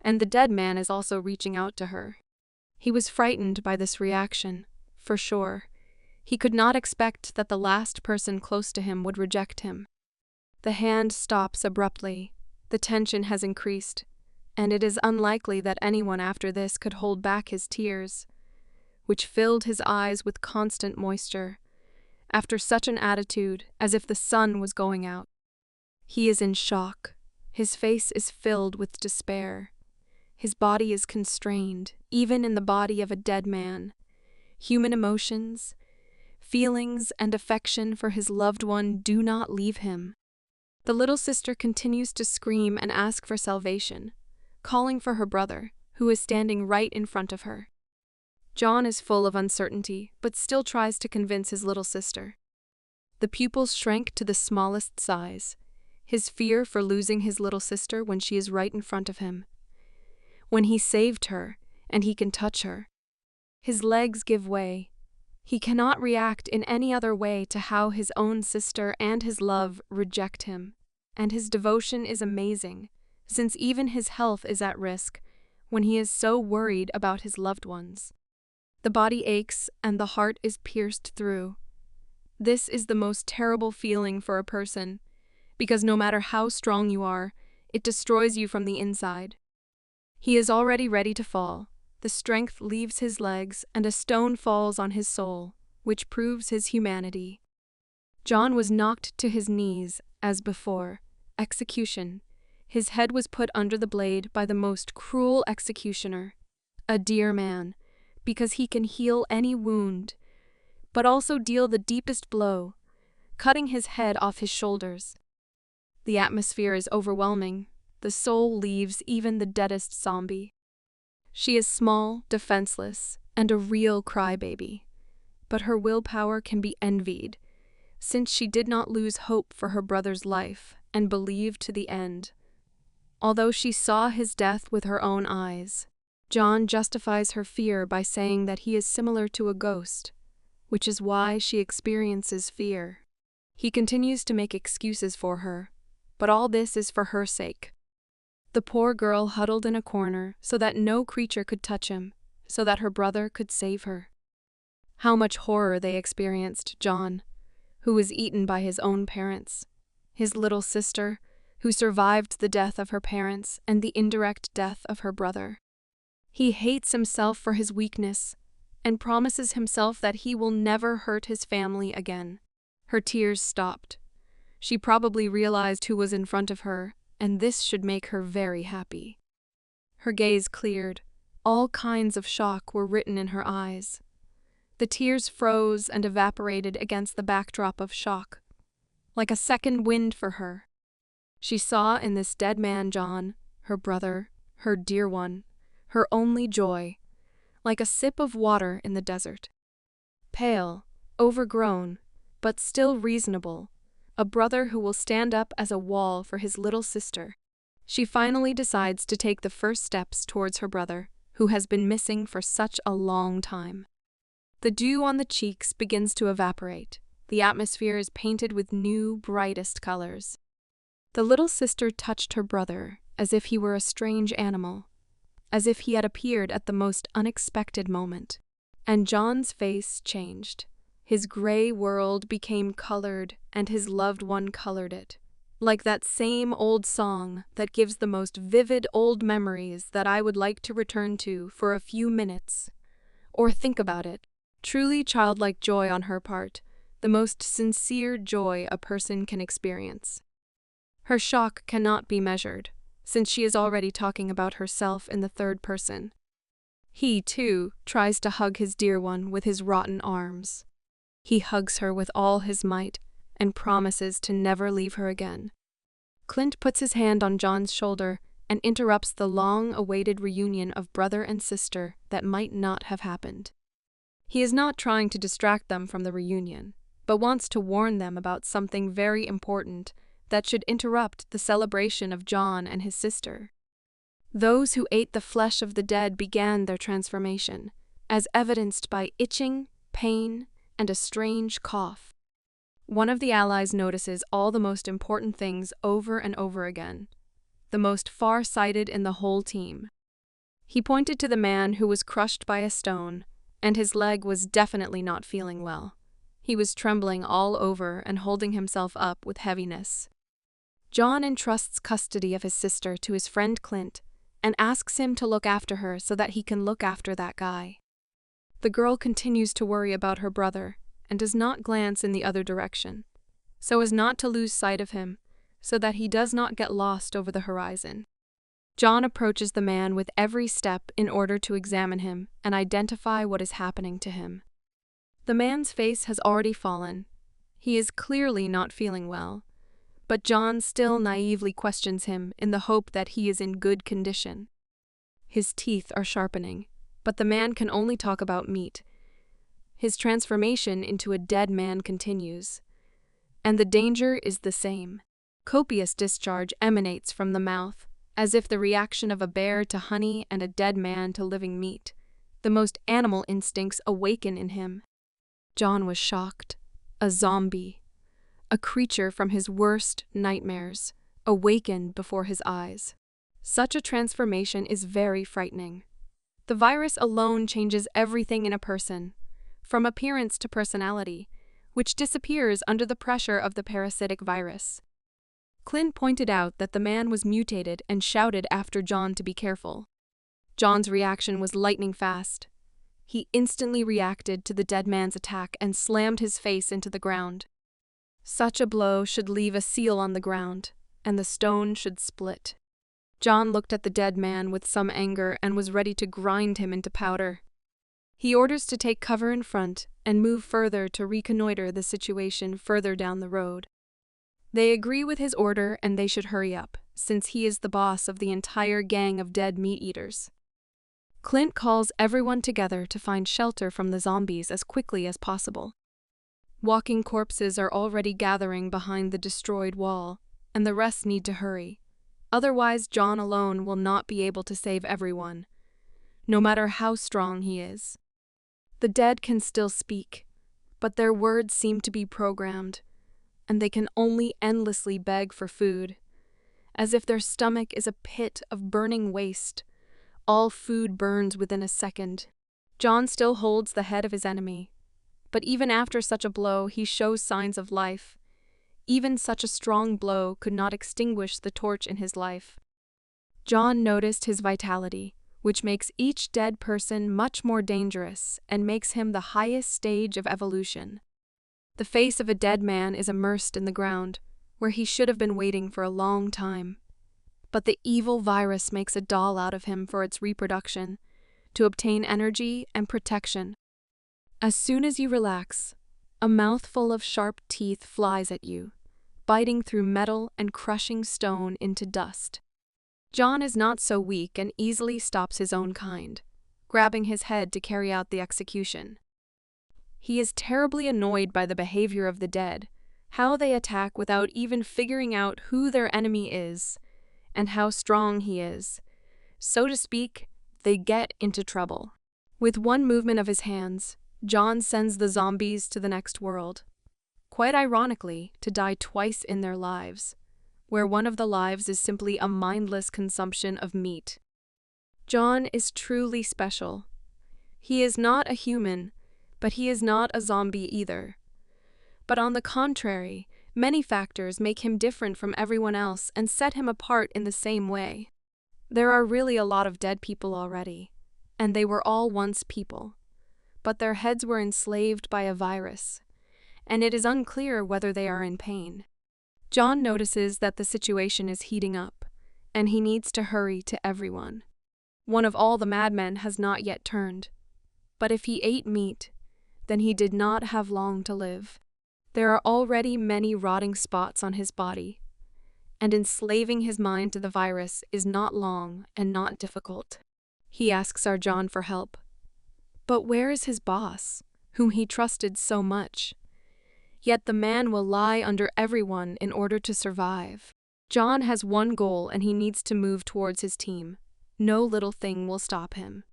and the dead man is also reaching out to her. He was frightened by this reaction, for sure. He could not expect that the last person close to him would reject him. The hand stops abruptly. The tension has increased, and it is unlikely that anyone after this could hold back his tears, which filled his eyes with constant moisture, after such an attitude as if the sun was going out. He is in shock. His face is filled with despair. His body is constrained, even in the body of a dead man. Human emotions, feelings, and affection for his loved one do not leave him. The little sister continues to scream and ask for salvation, calling for her brother, who is standing right in front of her. John is full of uncertainty, but still tries to convince his little sister. The pupils shrank to the smallest size, his fear for losing his little sister when she is right in front of him. When he saved her, and he can touch her. His legs give way. He cannot react in any other way to how his own sister and his love reject him, and his devotion is amazing, since even his health is at risk when he is so worried about his loved ones. The body aches and the heart is pierced through. This is the most terrible feeling for a person, because no matter how strong you are, it destroys you from the inside. He is already ready to fall. The strength leaves his legs, and a stone falls on his soul, which proves his humanity. John was knocked to his knees, as before. Execution. His head was put under the blade by the most cruel executioner, a dear man, because he can heal any wound, but also deal the deepest blow, cutting his head off his shoulders. The atmosphere is overwhelming. The soul leaves even the deadest zombie. She is small, defenseless, and a real crybaby, but her willpower can be envied, since she did not lose hope for her brother's life and believed to the end. Although she saw his death with her own eyes, John justifies her fear by saying that he is similar to a ghost, which is why she experiences fear. He continues to make excuses for her, but all this is for her sake. The poor girl huddled in a corner so that no creature could touch him, so that her brother could save her. How much horror they experienced, John, who was eaten by his own parents, his little sister, who survived the death of her parents and the indirect death of her brother. He hates himself for his weakness and promises himself that he will never hurt his family again. Her tears stopped. She probably realized who was in front of her, and this should make her very happy. Her gaze cleared. All kinds of shock were written in her eyes. The tears froze and evaporated against the backdrop of shock, like a second wind for her. She saw in this dead man John, her brother, her dear one, her only joy, like a sip of water in the desert. Pale, overgrown, but still reasonable, a brother who will stand up as a wall for his little sister. She finally decides to take the first steps towards her brother, who has been missing for such a long time. The dew on the cheeks begins to evaporate. The atmosphere is painted with new, brightest colors. The little sister touched her brother as if he were a strange animal, as if he had appeared at the most unexpected moment. And John's face changed. His gray world became colored, and his loved one colored it. Like that same old song that gives the most vivid old memories that I would like to return to for a few minutes. Or think about it. Truly childlike joy on her part, the most sincere joy a person can experience. Her shock cannot be measured, since she is already talking about herself in the third person. He, too, tries to hug his dear one with his rotten arms. He hugs her with all his might and promises to never leave her again. Clint puts his hand on John's shoulder and interrupts the long-awaited reunion of brother and sister that might not have happened. He is not trying to distract them from the reunion, but wants to warn them about something very important that should interrupt the celebration of John and his sister. Those who ate the flesh of the dead began their transformation, as evidenced by itching, pain, and a strange cough. One of the allies notices all the most important things over and over again, the most far-sighted in the whole team. He pointed to the man who was crushed by a stone, and his leg was definitely not feeling well. He was trembling all over and holding himself up with heaviness. John entrusts custody of his sister to his friend Clint and asks him to look after her so that he can look after that guy. The girl continues to worry about her brother and does not glance in the other direction, so as not to lose sight of him, so that he does not get lost over the horizon. John approaches the man with every step in order to examine him and identify what is happening to him. The man's face has already fallen. He is clearly not feeling well, but John still naively questions him in the hope that he is in good condition. His teeth are sharpening, but the man can only talk about meat. His transformation into a dead man continues, and the danger is the same. Copious discharge emanates from the mouth, as if the reaction of a bear to honey and a dead man to living meat. The most animal instincts awaken in him. John was shocked. A zombie, a creature from his worst nightmares, awakened before his eyes. Such a transformation is very frightening. The virus alone changes everything in a person, from appearance to personality, which disappears under the pressure of the parasitic virus. Clint pointed out that the man was mutated and shouted after John to be careful. John's reaction was lightning fast. He instantly reacted to the dead man's attack and slammed his face into the ground. Such a blow should leave a seal on the ground, and the stone should split. John looked at the dead man with some anger and was ready to grind him into powder. He orders to take cover in front and move further to reconnoiter the situation further down the road. They agree with his order and they should hurry up, since he is the boss of the entire gang of dead meat-eaters. Clint calls everyone together to find shelter from the zombies as quickly as possible. Walking corpses are already gathering behind the destroyed wall, and the rest need to hurry. Otherwise, John alone will not be able to save everyone, no matter how strong he is. The dead can still speak, but their words seem to be programmed, and they can only endlessly beg for food, as if their stomach is a pit of burning waste. All food burns within a second. John still holds the head of his enemy, but even after such a blow, he shows signs of life. Even such a strong blow could not extinguish the torch in his life. John noticed his vitality, which makes each dead person much more dangerous and makes him the highest stage of evolution. The face of a dead man is immersed in the ground, where he should have been waiting for a long time. but the evil virus makes a doll out of him for its reproduction, to obtain energy and protection. As soon as you relax, a mouthful of sharp teeth flies at you, biting through metal and crushing stone into dust. John is not so weak and easily stops his own kind, grabbing his head to carry out the execution. He is terribly annoyed by the behavior of the dead, how they attack without even figuring out who their enemy is and how strong he is. So to speak, they get into trouble. With one movement of his hands, John sends the zombies to the next world, quite ironically, to die twice in their lives, where one of the lives is simply a mindless consumption of meat. John is truly special. He is not a human, but he is not a zombie either. But on the contrary, many factors make him different from everyone else and set him apart in the same way. There are really a lot of dead people already, and they were all once people. But their heads were enslaved by a virus, and it is unclear whether they are in pain. John notices that the situation is heating up, and he needs to hurry to everyone. One of all the madmen has not yet turned, but if he ate meat, then he did not have long to live. There are already many rotting spots on his body, and enslaving his mind to the virus is not long and not difficult. He asks our John for help. But where is his boss, whom he trusted so much? Yet the man will lie under everyone in order to survive. John has one goal and he needs to move towards his team. No little thing will stop him.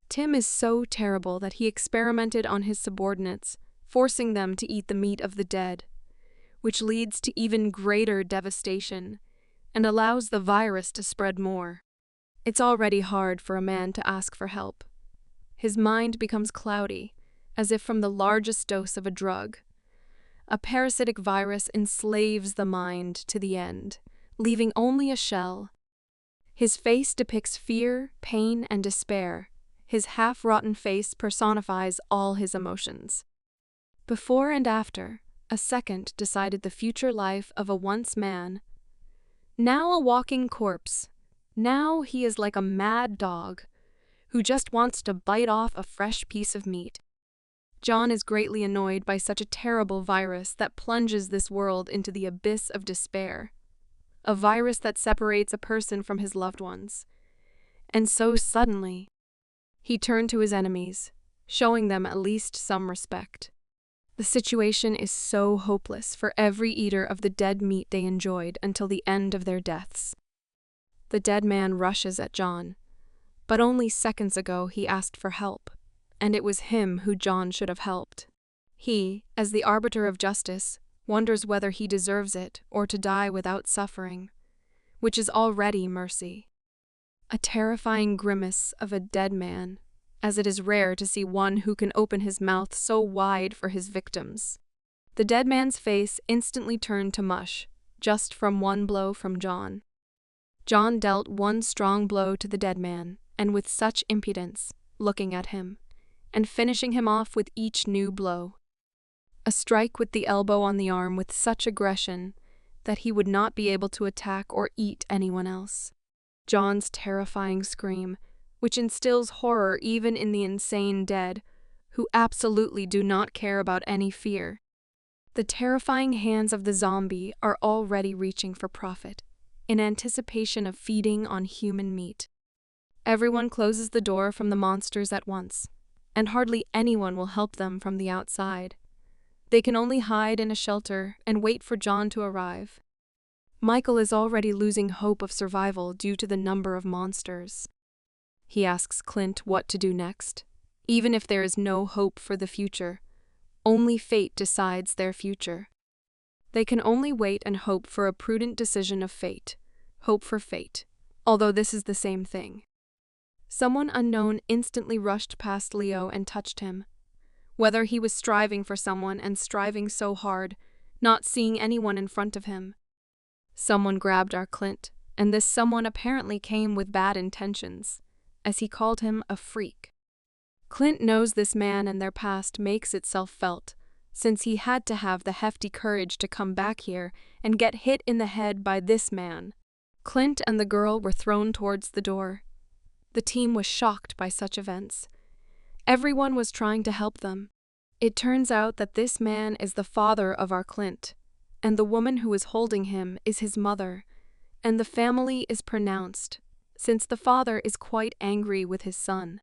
Tim is so terrible that he experimented on his subordinates, forcing them to eat the meat of the dead, which leads to even greater devastation and allows the virus to spread more. It's already hard for a man to ask for help. His mind becomes cloudy, as if from the largest dose of a drug. A parasitic virus enslaves the mind to the end, leaving only a shell. His face depicts fear, pain, and despair. His half-rotten face personifies all his emotions. Before and after, a second decided the future life of a once man. Now a walking corpse. Now he is like a mad dog, who just wants to bite off a fresh piece of meat. John is greatly annoyed by such a terrible virus that plunges this world into the abyss of despair. A virus that separates a person from his loved ones. And so suddenly, he turned to his enemies, showing them at least some respect. The situation is so hopeless for every eater of the dead meat they enjoyed until the end of their deaths. The dead man rushes at John, but only seconds ago he asked for help, and it was him who John should have helped. He, as the arbiter of justice, wonders whether he deserves it or to die without suffering, which is already mercy. A terrifying grimace of a dead man, as it is rare to see one who can open his mouth so wide for his victims. The dead man's face instantly turned to mush, just from one blow from John. John dealt one strong blow to the dead man, and with such impudence, looking at him, and finishing him off with each new blow. A strike with the elbow on the arm with such aggression that he would not be able to attack or eat anyone else. John's terrifying scream, which instills horror even in the insane dead, who absolutely do not care about any fear. The terrifying hands of the zombie are already reaching for profit, in anticipation of feeding on human meat. Everyone closes the door from the monsters at once, and hardly anyone will help them from the outside. They can only hide in a shelter and wait for John to arrive. Michael is already losing hope of survival due to the number of monsters. He asks Clint what to do next. Even if there is no hope for the future, only fate decides their future. They can only wait and hope for a prudent decision of fate. Hope for fate, although this is the same thing. Someone unknown instantly rushed past Leo and touched him. Whether he was striving for someone and striving so hard, not seeing anyone in front of him. Someone grabbed our Clint, and this someone apparently came with bad intentions, as he called him a freak. Clint knows this man and their past makes itself felt, since he had to have the hefty courage to come back here and get hit in the head by this man. Clint and the girl were thrown towards the door. The team was shocked by such events. Everyone was trying to help them. It turns out that this man is the father of our Clint, and the woman who is holding him is his mother, and the family is pronounced, since the father is quite angry with his son.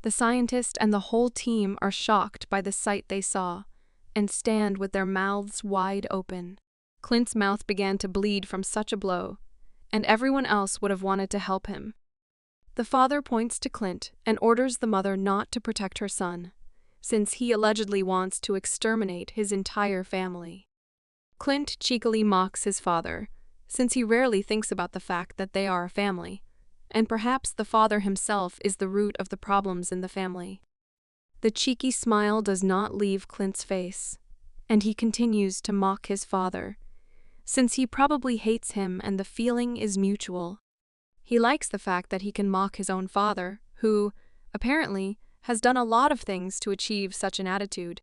The scientist and the whole team are shocked by the sight they saw, and stand with their mouths wide open. Clint's mouth began to bleed from such a blow, and everyone else would have wanted to help him. The father points to Clint and orders the mother not to protect her son, since he allegedly wants to exterminate his entire family. Clint cheekily mocks his father, since he rarely thinks about the fact that they are a family, and perhaps the father himself is the root of the problems in the family. The cheeky smile does not leave Clint's face, and he continues to mock his father, since he probably hates him and the feeling is mutual. He likes the fact that he can mock his own father, who, apparently, has done a lot of things to achieve such an attitude.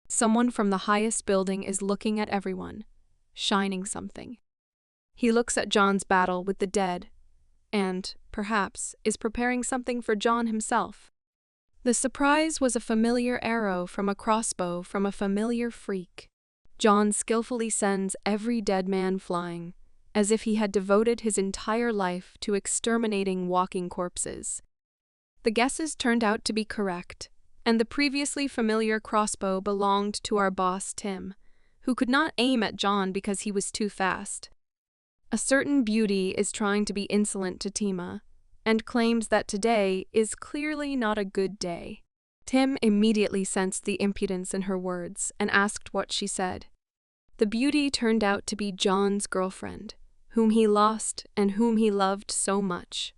Someone from the highest building is looking at everyone, shining something. He looks at John's battle with the dead, and, perhaps, is preparing something for John himself. The surprise was a familiar arrow from a crossbow from a familiar freak. John skillfully sends every dead man flying, as if he had devoted his entire life to exterminating walking corpses. The guesses turned out to be correct, and the previously familiar crossbow belonged to our boss Tim, who could not aim at John because he was too fast. A certain beauty is trying to be insolent to Tima, and claims that today is clearly not a good day. Tim immediately sensed the impudence in her words and asked what she said. The beauty turned out to be John's girlfriend, whom he lost and whom he loved so much,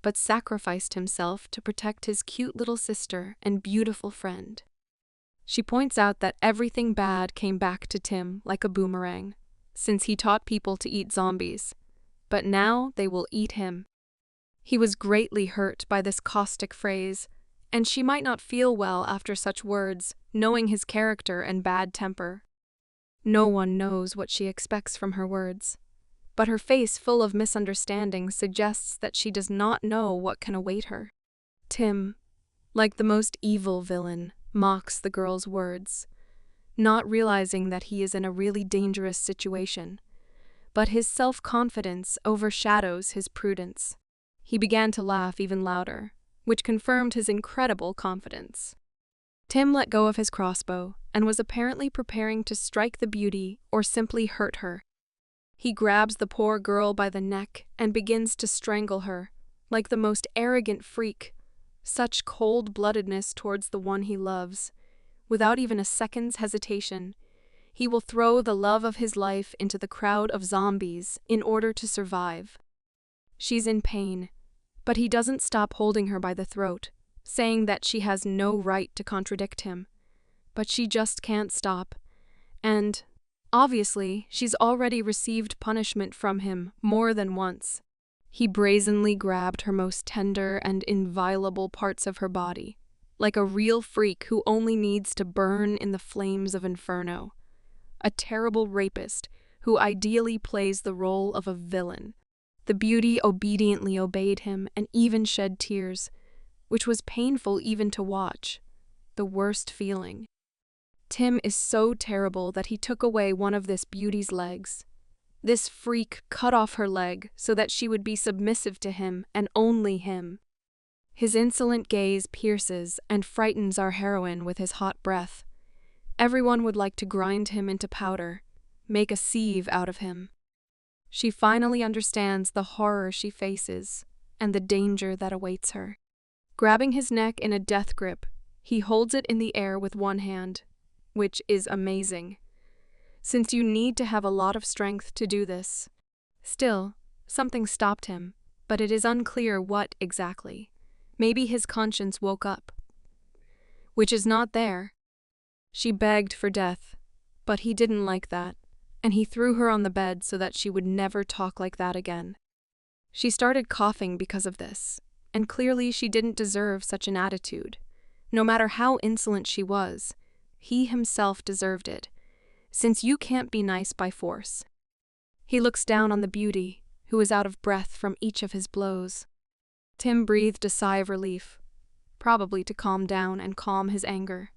but sacrificed himself to protect his cute little sister and beautiful friend. She points out that everything bad came back to Tim like a boomerang, since he taught people to eat zombies, but now they will eat him. He was greatly hurt by this caustic phrase, and she might not feel well after such words, knowing his character and bad temper. No one knows what she expects from her words, but her face full of misunderstanding suggests that she does not know what can await her. Tim, like the most evil villain, mocks the girl's words, not realizing that he is in a really dangerous situation, but his self-confidence overshadows his prudence. He began to laugh even louder, which confirmed his incredible confidence. Tim let go of his crossbow and was apparently preparing to strike the beauty or simply hurt her. He grabs the poor girl by the neck and begins to strangle her, like the most arrogant freak, such cold-bloodedness towards the one he loves. Without even a second's hesitation, he will throw the love of his life into the crowd of zombies in order to survive. She's in pain, but he doesn't stop holding her by the throat, saying that she has no right to contradict him. But she just can't stop, and, obviously, she's already received punishment from him more than once. He brazenly grabbed her most tender and inviolable parts of her body, like a real freak who only needs to burn in the flames of inferno. A terrible rapist who ideally plays the role of a villain. The beauty obediently obeyed him and even shed tears, which was painful even to watch. The worst feeling. Tim is so terrible that he took away one of this beauty's legs. This freak cut off her leg so that she would be submissive to him and only him. His insolent gaze pierces and frightens our heroine with his hot breath. Everyone would like to grind him into powder, make a sieve out of him. She finally understands the horror she faces and the danger that awaits her. Grabbing his neck in a death grip, he holds it in the air with one hand, which is amazing, since you need to have a lot of strength to do this. Still, something stopped him, but it is unclear what exactly. Maybe his conscience woke up, which is not there. She begged for death, but he didn't like that, and he threw her on the bed so that she would never talk like that again. She started coughing because of this, and clearly she didn't deserve such an attitude. No matter how insolent she was, he himself deserved it, since you can't be nice by force. He looks down on the beauty, who was out of breath from each of his blows. Tim breathed a sigh of relief, probably to calm down and calm his anger.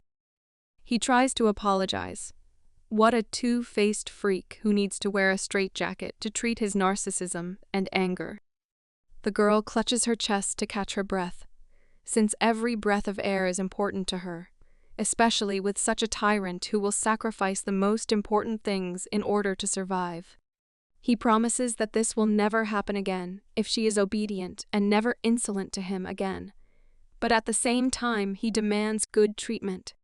He tries to apologize. What a two-faced freak who needs to wear a straitjacket to treat his narcissism and anger. The girl clutches her chest to catch her breath, since every breath of air is important to her, especially with such a tyrant who will sacrifice the most important things in order to survive. He promises that this will never happen again if she is obedient and never insolent to him again, but at the same time he demands good treatment.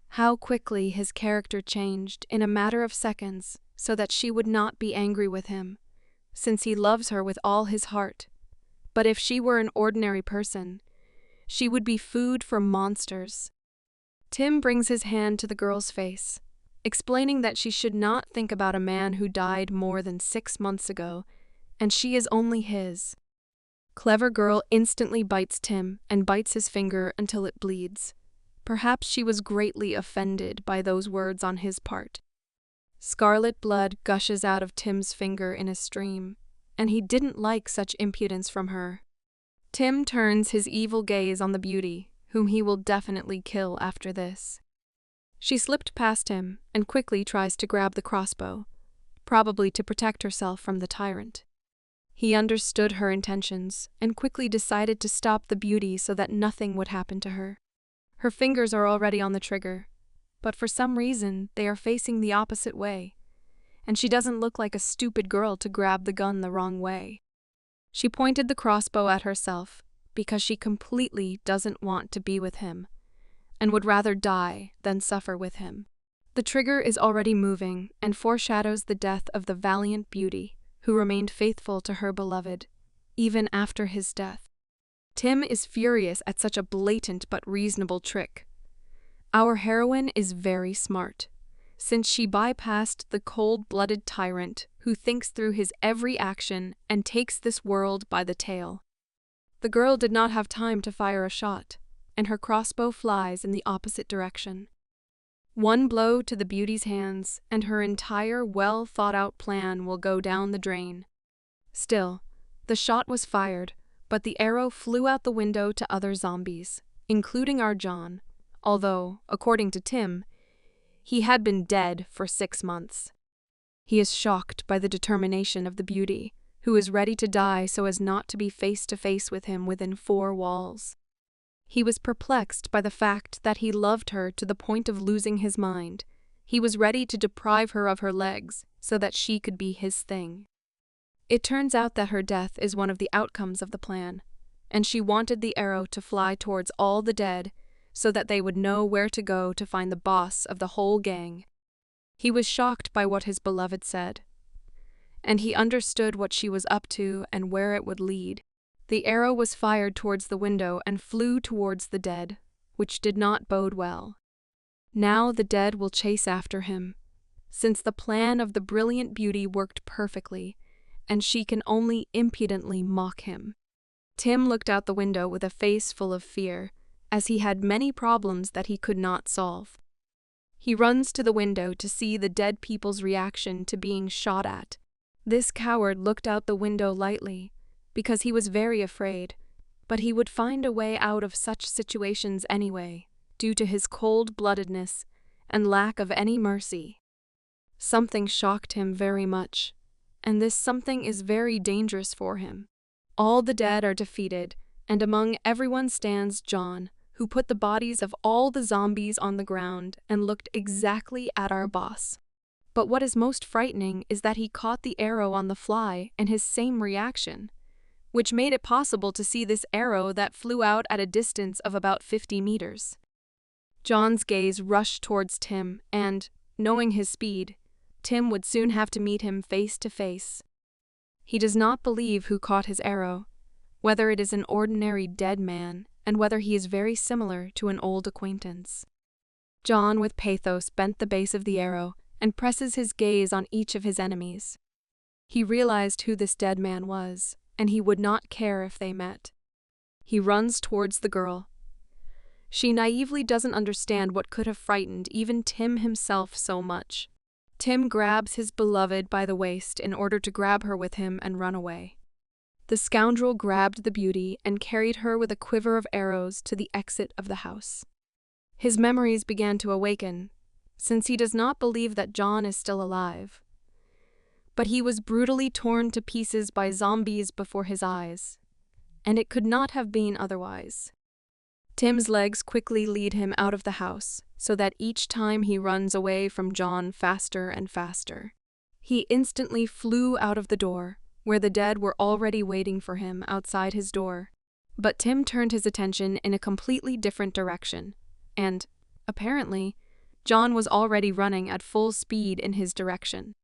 How quickly his character changed in a matter of seconds so that she would not be angry with him, since he loves her with all his heart. But if she were an ordinary person, she would be food for monsters. Tim brings his hand to the girl's face, explaining that she should not think about a man who died more than 6 months ago, and she is only his. Clever girl instantly bites Tim and bites his finger until it bleeds. Perhaps she was greatly offended by those words on his part. Scarlet blood gushes out of Tim's finger in a stream, and he didn't like such impudence from her. Tim turns his evil gaze on the beauty, whom he will definitely kill after this. She slipped past him and quickly tries to grab the crossbow, probably to protect herself from the tyrant. He understood her intentions and quickly decided to stop the beauty so that nothing would happen to her. Her fingers are already on the trigger, but for some reason they are facing the opposite way, and she doesn't look like a stupid girl to grab the gun the wrong way. She pointed the crossbow at herself because she completely doesn't want to be with him, and would rather die than suffer with him. The trigger is already moving and foreshadows the death of the valiant beauty who remained faithful to her beloved, even after his death. Tim is furious at such a blatant but reasonable trick. Our heroine is very smart, since she bypassed the cold-blooded tyrant who thinks through his every action and takes this world by the tail. The girl did not have time to fire a shot, and her crossbow flies in the opposite direction. One blow to the beauty's hands, and her entire well-thought-out plan will go down the drain. Still, the shot was fired, but the arrow flew out the window to other zombies, including our John, although, according to Tim, he had been dead for 6 months. He is shocked by the determination of the beauty, who is ready to die so as not to be face to face with him within 4 walls. He was perplexed by the fact that he loved her to the point of losing his mind. He was ready to deprive her of her legs so that she could be his thing. It turns out that her death is one of the outcomes of the plan, and she wanted the arrow to fly towards all the dead so that they would know where to go to find the boss of the whole gang. He was shocked by what his beloved said, and he understood what she was up to and where it would lead. The arrow was fired towards the window and flew towards the dead, which did not bode well. Now the dead will chase after him, since the plan of the brilliant beauty worked perfectly, and she can only impudently mock him. Tim looked out the window with a face full of fear, as he had many problems that he could not solve. He runs to the window to see the dead people's reaction to being shot at. This coward looked out the window lightly, because he was very afraid, but he would find a way out of such situations anyway, due to his cold-bloodedness and lack of any mercy. Something shocked him very much, and this something is very dangerous for him. All the dead are defeated, and among everyone stands John, who put the bodies of all the zombies on the ground and looked exactly at our boss. But what is most frightening is that he caught the arrow on the fly and his same reaction, which made it possible to see this arrow that flew out at a distance of about 50 meters. John's gaze rushed towards Tim, and, knowing his speed, Tim would soon have to meet him face to face. He does not believe who caught his arrow, whether it is an ordinary dead man, and whether he is very similar to an old acquaintance. John, with pathos, bent the base of the arrow and presses his gaze on each of his enemies. He realized who this dead man was, and he would not care if they met. He runs towards the girl. She naively doesn't understand what could have frightened even Tim himself so much. Tim grabs his beloved by the waist in order to grab her with him and run away. The scoundrel grabbed the beauty and carried her with a quiver of arrows to the exit of the house. His memories began to awaken, since he does not believe that John is still alive. But he was brutally torn to pieces by zombies before his eyes, and it could not have been otherwise. Tim's legs quickly lead him out of the house, so that each time he runs away from John faster and faster. He instantly flew out of the door, where the dead were already waiting for him outside his door. But Tim turned his attention in a completely different direction, and, apparently, John was already running at full speed in his direction.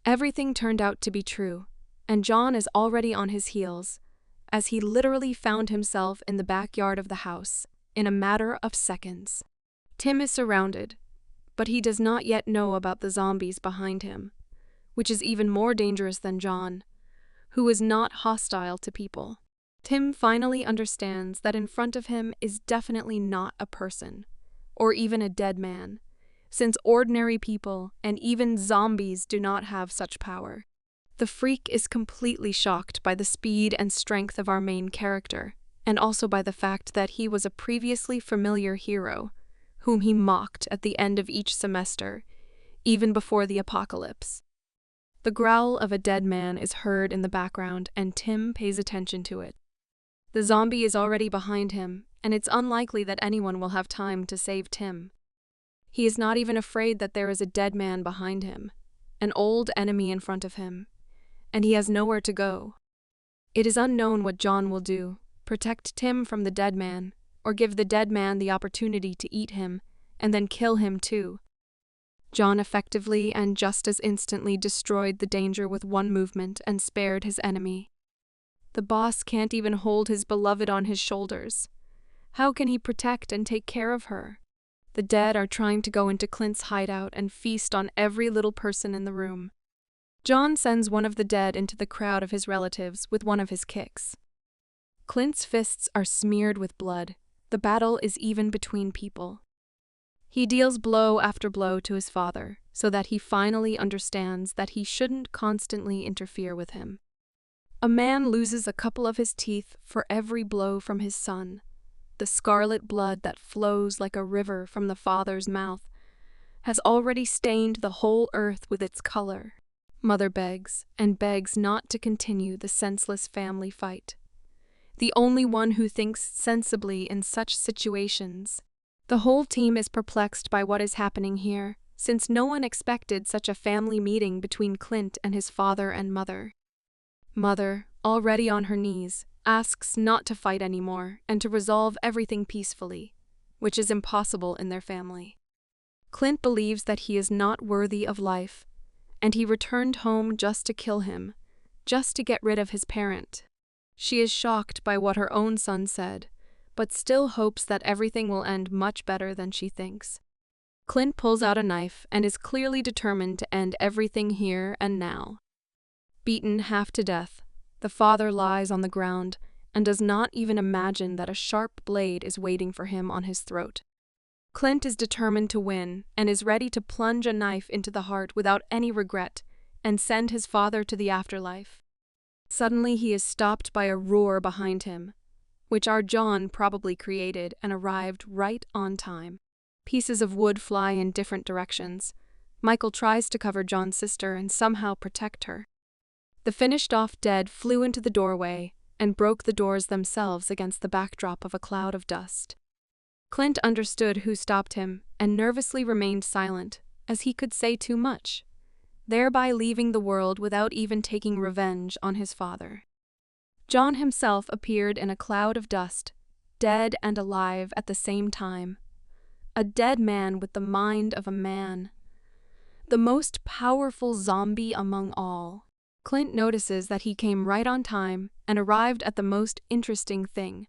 Everything turned out to be true, and John is already on his heels, as he literally found himself in the backyard of the house in a matter of seconds. Tim is surrounded, but he does not yet know about the zombies behind him, which is even more dangerous than John, who is not hostile to people. Tim finally understands that in front of him is definitely not a person, or even a dead man, since ordinary people and even zombies do not have such power. The freak is completely shocked by the speed and strength of our main character, and also by the fact that he was a previously familiar hero, whom he mocked at the end of each semester, even before the apocalypse. The growl of a dead man is heard in the background, and Tim pays attention to it. The zombie is already behind him, and it's unlikely that anyone will have time to save Tim. He is not even afraid that there is a dead man behind him, an old enemy in front of him, and he has nowhere to go. It is unknown what John will do, protect Tim from the dead man, or give the dead man the opportunity to eat him, and then kill him too. John effectively and just as instantly destroyed the danger with one movement and spared his enemy. The boss can't even hold his beloved on his shoulders. How can he protect and take care of her? The dead are trying to go into Clint's hideout and feast on every little person in the room. John sends one of the dead into the crowd of his relatives with one of his kicks. Clint's fists are smeared with blood. The battle is even between people. He deals blow after blow to his father, so that he finally understands that he shouldn't constantly interfere with him. A man loses a couple of his teeth for every blow from his son. The scarlet blood that flows like a river from the father's mouth has already stained the whole earth with its color. Mother begs and begs not to continue the senseless family fight. The only one who thinks sensibly in such situations. The whole team is perplexed by what is happening here, since no one expected such a family meeting between Clint and his father and mother. Mother, already on her knees, asks not to fight anymore and to resolve everything peacefully, which is impossible in their family. Clint believes that he is not worthy of life, and he returned home just to kill him, just to get rid of his parent. She is shocked by what her own son said, but still hopes that everything will end much better than she thinks. Clint pulls out a knife and is clearly determined to end everything here and now. Beaten half to death, the father lies on the ground and does not even imagine that a sharp blade is waiting for him on his throat. Clint is determined to win and is ready to plunge a knife into the heart without any regret and send his father to the afterlife. Suddenly he is stopped by a roar behind him, which our John probably created and arrived right on time. Pieces of wood fly in different directions. Michael tries to cover John's sister and somehow protect her. The finished-off dead flew into the doorway and broke the doors themselves against the backdrop of a cloud of dust. Clint understood who stopped him and nervously remained silent, as he could say too much, thereby leaving the world without even taking revenge on his father. John himself appeared in a cloud of dust, dead and alive at the same time. A dead man with the mind of a man. The most powerful zombie among all. Clint notices that he came right on time and arrived at the most interesting thing.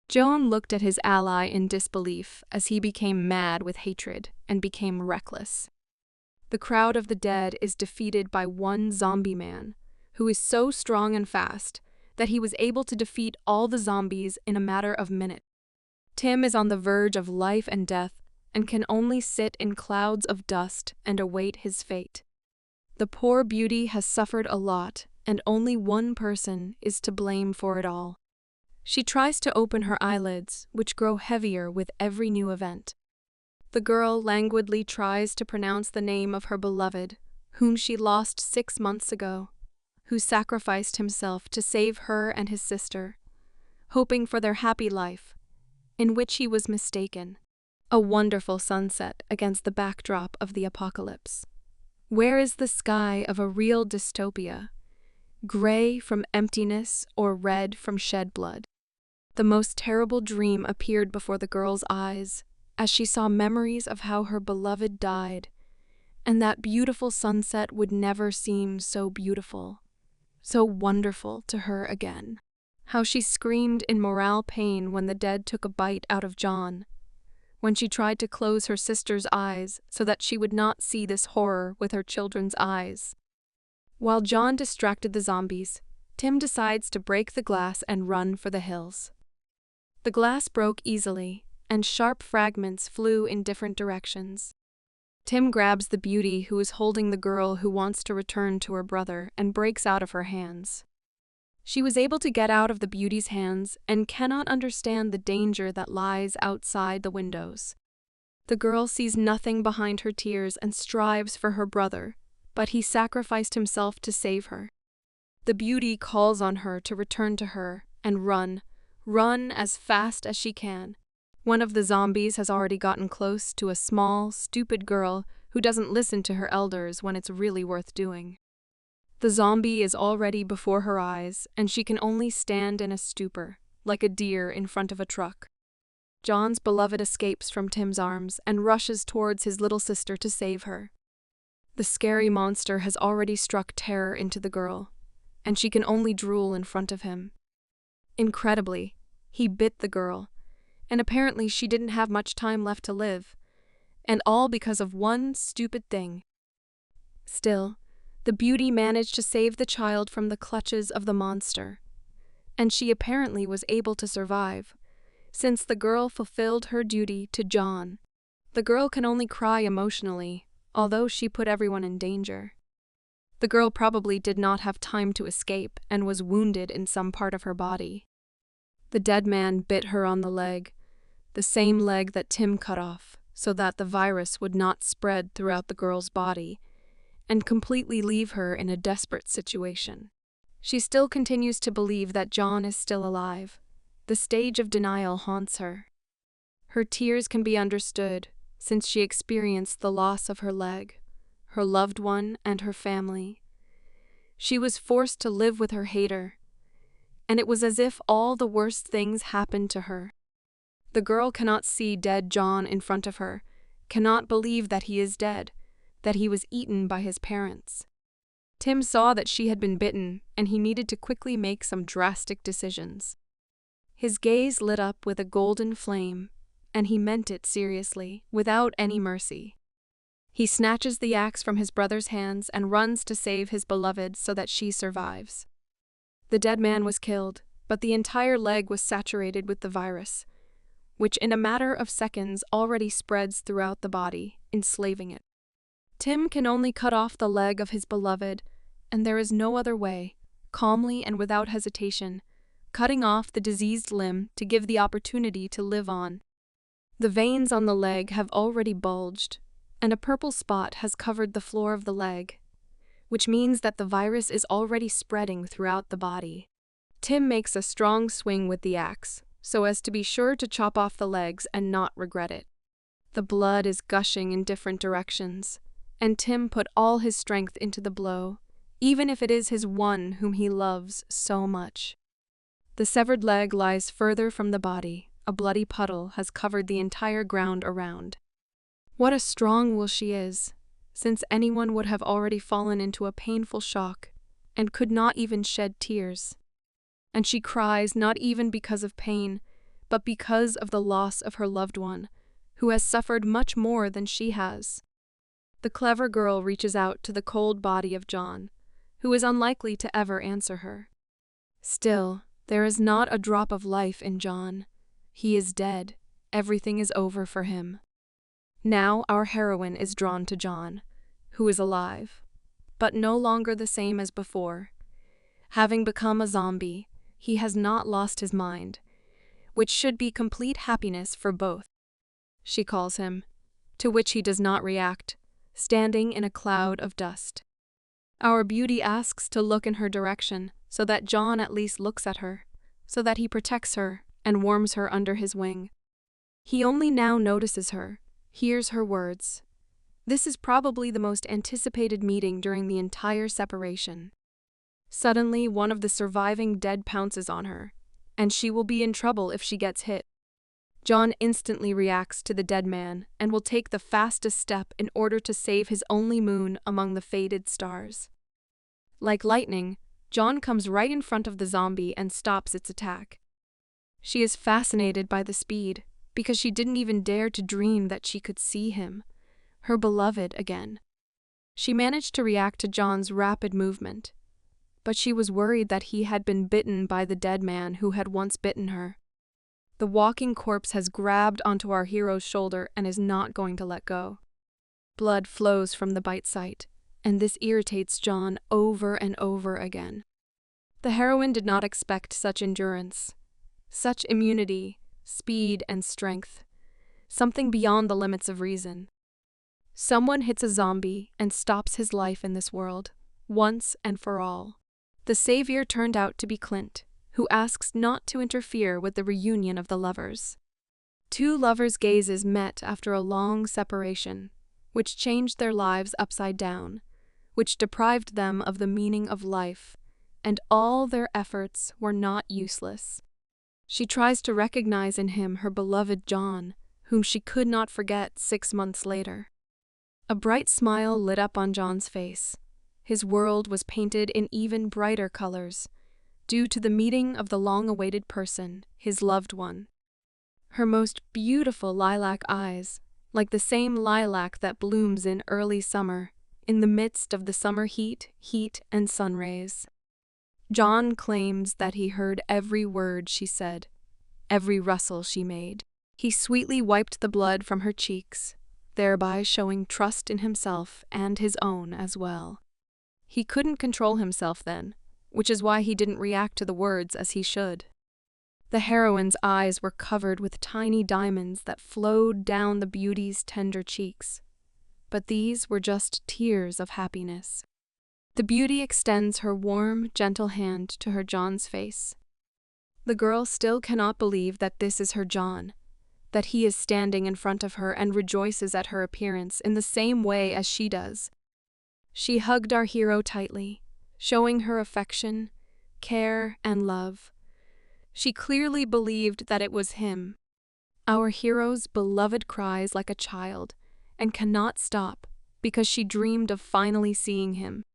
John looked at his ally in disbelief as he became mad with hatred and became reckless. The crowd of the dead is defeated by one zombie man, who is so strong and fast that he was able to defeat all the zombies in a matter of minutes. Tim is on the verge of life and death and can only sit in clouds of dust and await his fate. The poor beauty has suffered a lot, and only one person is to blame for it all. She tries to open her eyelids, which grow heavier with every new event. The girl languidly tries to pronounce the name of her beloved, whom she lost 6 months ago, who sacrificed himself to save her and his sister, hoping for their happy life, in which he was mistaken. A wonderful sunset against the backdrop of the apocalypse. Where is the sky of a real dystopia? Gray from emptiness or red from shed blood? The most terrible dream appeared before the girl's eyes as she saw memories of how her beloved died, and that beautiful sunset would never seem so beautiful, so wonderful to her again. How she screamed in morale pain when the dead took a bite out of John, when she tried to close her sister's eyes so that she would not see this horror with her children's eyes. While John distracted the zombies, Tim decides to break the glass and run for the hills. The glass broke easily, and sharp fragments flew in different directions. Tim grabs the beauty who is holding the girl who wants to return to her brother and breaks out of her hands. She was able to get out of the beauty's hands and cannot understand the danger that lies outside the windows. The girl sees nothing behind her tears and strives for her brother, but he sacrificed himself to save her. The beauty calls on her to return to her and run as fast as she can. One of the zombies has already gotten close to a small, stupid girl who doesn't listen to her elders when it's really worth doing. The zombie is already before her eyes, and she can only stand in a stupor, like a deer in front of a truck. John's beloved escapes from Tim's arms and rushes towards his little sister to save her. The scary monster has already struck terror into the girl, and she can only drool in front of him. Incredibly, he bit the girl, and apparently she didn't have much time left to live, and all because of one stupid thing. Still, the beauty managed to save the child from the clutches of the monster, and she apparently was able to survive, since the girl fulfilled her duty to John. The girl can only cry emotionally, although she put everyone in danger. The girl probably did not have time to escape and was wounded in some part of her body. The dead man bit her on the leg, the same leg that Tim cut off, so that the virus would not spread throughout the girl's body and completely leave her in a desperate situation. She still continues to believe that John is still alive. The stage of denial haunts her. Her tears can be understood, since she experienced the loss of her leg, her loved one, and her family. She was forced to live with her hater, and it was as if all the worst things happened to her. The girl cannot see dead John in front of her, cannot believe that he is dead, that he was eaten by his parents. Tim saw that she had been bitten, and he needed to quickly make some drastic decisions. His gaze lit up with a golden flame, and he meant it seriously, without any mercy. He snatches the axe from his brother's hands and runs to save his beloved so that she survives. The dead man was killed, but the entire leg was saturated with the virus, which in a matter of seconds already spreads throughout the body, enslaving it. Tim can only cut off the leg of his beloved, and there is no other way, calmly and without hesitation, cutting off the diseased limb to give the opportunity to live on. The veins on the leg have already bulged, and a purple spot has covered the floor of the leg, which means that the virus is already spreading throughout the body. Tim makes a strong swing with the axe, so as to be sure to chop off the legs and not regret it. The blood is gushing in different directions, and Tim put all his strength into the blow, even if it is his one whom he loves so much. The severed leg lies further from the body. A bloody puddle has covered the entire ground around. What a strong will she is, since anyone would have already fallen into a painful shock and could not even shed tears. And she cries not even because of pain, but because of the loss of her loved one, who has suffered much more than she has. The clever girl reaches out to the cold body of John, who is unlikely to ever answer her. Still, there is not a drop of life in John. He is dead. Everything is over for him. Now our heroine is drawn to John, who is alive, but no longer the same as before. Having become a zombie, he has not lost his mind, which should be complete happiness for both. She calls him, to which he does not react, standing in a cloud of dust. Our beauty asks to look in her direction, so that John at least looks at her, so that he protects her and warms her under his wing. He only now notices her, hears her words. This is probably the most anticipated meeting during the entire separation. Suddenly, one of the surviving dead pounces on her, and she will be in trouble if she gets hit. John instantly reacts to the dead man and will take the fastest step in order to save his only moon among the faded stars. Like lightning, John comes right in front of the zombie and stops its attack. She is fascinated by the speed, because she didn't even dare to dream that she could see him, her beloved, again. She managed to react to John's rapid movement, but she was worried that he had been bitten by the dead man who had once bitten her. The walking corpse has grabbed onto our hero's shoulder and is not going to let go. Blood flows from the bite site, and this irritates John over and over again. The heroine did not expect such endurance, such immunity, speed, and strength, something beyond the limits of reason. Someone hits a zombie and stops his life in this world, once and for all. The savior turned out to be Clint, who asks not to interfere with the reunion of the lovers. Two lovers' gazes met after a long separation, which changed their lives upside down, which deprived them of the meaning of life, and all their efforts were not useless. She tries to recognize in him her beloved John, whom she could not forget 6 months later. A bright smile lit up on John's face. His world was painted in even brighter colors, due to the meeting of the long-awaited person, his loved one. Her most beautiful lilac eyes, like the same lilac that blooms in early summer, in the midst of the summer heat and sun rays. John claims that he heard every word she said, every rustle she made. He sweetly wiped the blood from her cheeks, thereby showing trust in himself and his own as well. He couldn't control himself then, which is why he didn't react to the words as he should. The heroine's eyes were covered with tiny diamonds that flowed down the beauty's tender cheeks, but these were just tears of happiness. The beauty extends her warm, gentle hand to her John's face. The girl still cannot believe that this is her John, that he is standing in front of her and rejoices at her appearance in the same way as she does. She hugged our hero tightly, showing her affection, care, and love. She clearly believed that it was him. Our hero's beloved cries like a child, and cannot stop, because she dreamed of finally seeing him.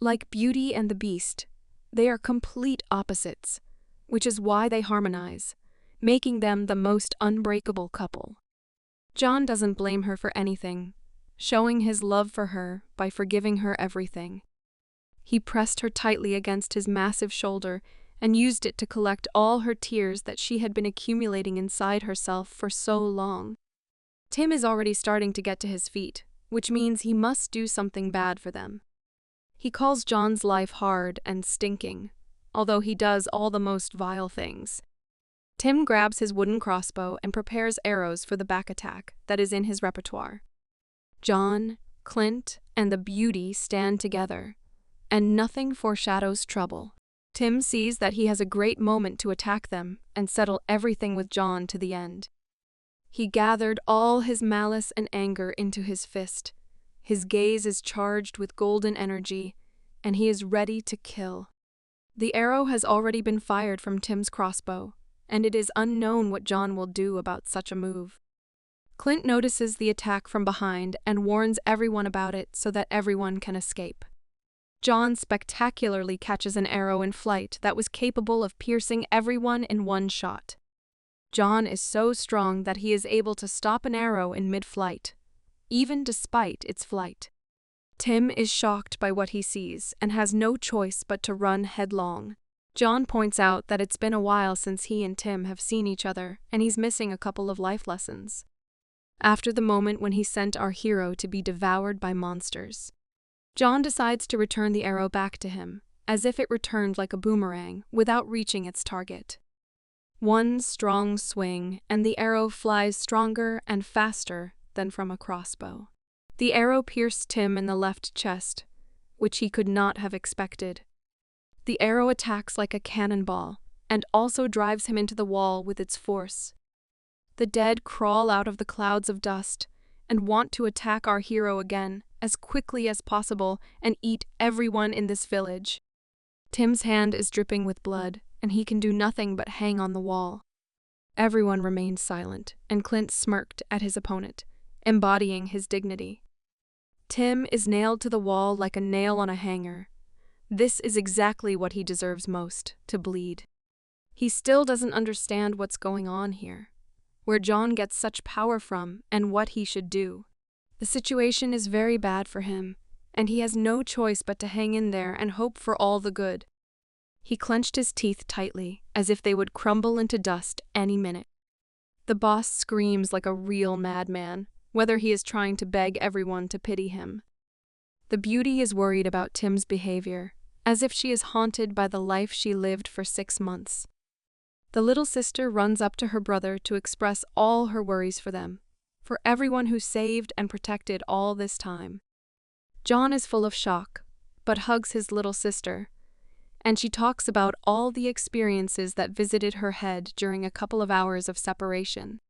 Like Beauty and the Beast, they are complete opposites, which is why they harmonize, making them the most unbreakable couple. John doesn't blame her for anything, showing his love for her by forgiving her everything. He pressed her tightly against his massive shoulder and used it to collect all her tears that she had been accumulating inside herself for so long. Tim is already starting to get to his feet, which means he must do something bad for them. He calls John's life hard and stinking, although he does all the most vile things. Tim grabs his wooden crossbow and prepares arrows for the back attack that is in his repertoire. John, Clint, and the beauty stand together, and nothing foreshadows trouble. Tim sees that he has a great moment to attack them and settle everything with John to the end. He gathered all his malice and anger into his fist. His gaze is charged with golden energy, and he is ready to kill. The arrow has already been fired from Tim's crossbow, and it is unknown what John will do about such a move. Clint notices the attack from behind and warns everyone about it so that everyone can escape. John spectacularly catches an arrow in flight that was capable of piercing everyone in one shot. John is so strong that he is able to stop an arrow in mid-flight, even despite its flight. Tim is shocked by what he sees and has no choice but to run headlong. John points out that it's been a while since he and Tim have seen each other, and he's missing a couple of life lessons. after the moment when he sent our hero to be devoured by monsters. John decides to return the arrow back to him, as if it returned like a boomerang, without reaching its target. One strong swing, and the arrow flies stronger and faster than from a crossbow. The arrow pierced Tim in the left chest, which he could not have expected. The arrow attacks like a cannonball, and also drives him into the wall with its force. The dead crawl out of the clouds of dust and want to attack our hero again as quickly as possible and eat everyone in this village. Tim's hand is dripping with blood, and he can do nothing but hang on the wall. Everyone remained silent, and Clint smirked at his opponent, embodying his dignity. Tim is nailed to the wall like a nail on a hanger. This is exactly what he deserves most, to bleed. He still doesn't understand what's going on here, where John gets such power from, and what he should do. The situation is very bad for him, and he has no choice but to hang in there and hope for all the good. He clenched his teeth tightly, as if they would crumble into dust any minute. The boss screams like a real madman, whether he is trying to beg everyone to pity him. The beauty is worried about Tim's behavior, as if she is haunted by the life she lived for 6 months. The little sister runs up to her brother to express all her worries for them, for everyone who saved and protected all this time. John is full of shock, but hugs his little sister, and she talks about all the experiences that visited her head during a couple of hours of separation.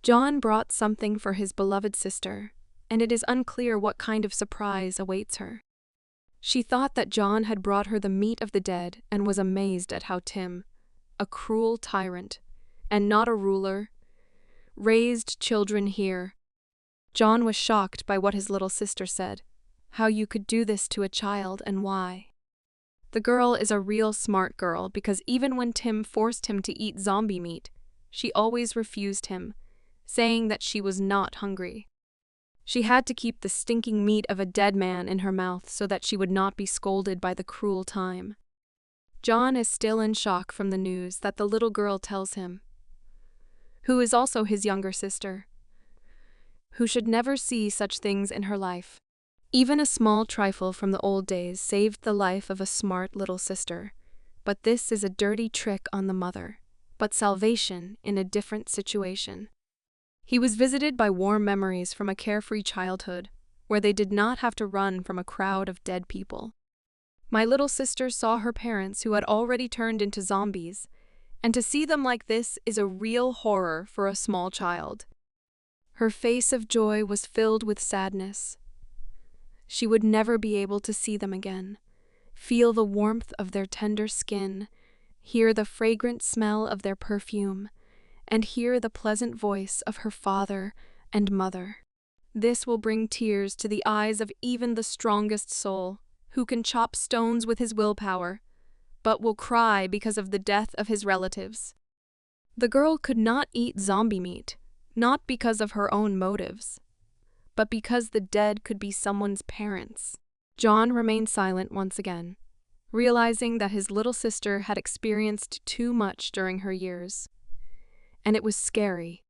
John brought something for his beloved sister, and it is unclear what kind of surprise awaits her. She thought that John had brought her the meat of the dead and was amazed at how Tim, a cruel tyrant, and not a ruler, raised children here. John was shocked by what his little sister said, how you could do this to a child and why. The girl is a real smart girl because even when Tim forced him to eat zombie meat, she always refused him, saying that she was not hungry. She had to keep the stinking meat of a dead man in her mouth so that she would not be scolded by the cruel time. John is still in shock from the news that the little girl tells him, who is also his younger sister, who should never see such things in her life. Even a small trifle from the old days saved the life of a smart little sister, but this is a dirty trick on the mother, but salvation in a different situation. He was visited by warm memories from a carefree childhood, where they did not have to run from a crowd of dead people. My little sister saw her parents who had already turned into zombies, and to see them like this is a real horror for a small child. Her face of joy was filled with sadness. She would never be able to see them again, feel the warmth of their tender skin, hear the fragrant smell of their perfume, and hear the pleasant voice of her father and mother. This will bring tears to the eyes of even the strongest soul, who can chop stones with his willpower, but will cry because of the death of his relatives. The girl could not eat zombie meat, not because of her own motives, but because the dead could be someone's parents. John remained silent once again, realizing that his little sister had experienced too much during her years. And it was scary.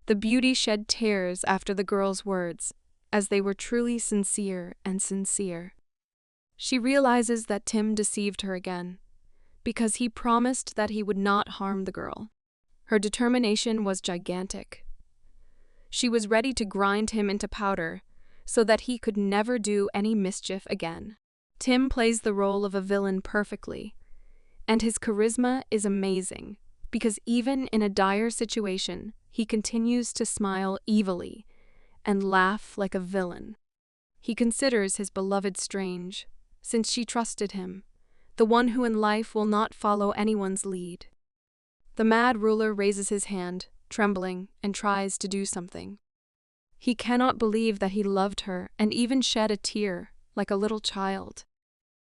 The beauty shed tears after the girl's words, as they were truly sincere and sincere. She realizes that Tim deceived her again, because he promised that he would not harm the girl. Her determination was gigantic. She was ready to grind him into powder so that he could never do any mischief again. Tim plays the role of a villain perfectly, and his charisma is amazing because even in a dire situation, he continues to smile evilly and laugh like a villain. He considers his beloved strange, since she trusted him, the one who in life will not follow anyone's lead. The mad ruler raises his hand, trembling, and tries to do something. He cannot believe that he loved her and even shed a tear, like a little child.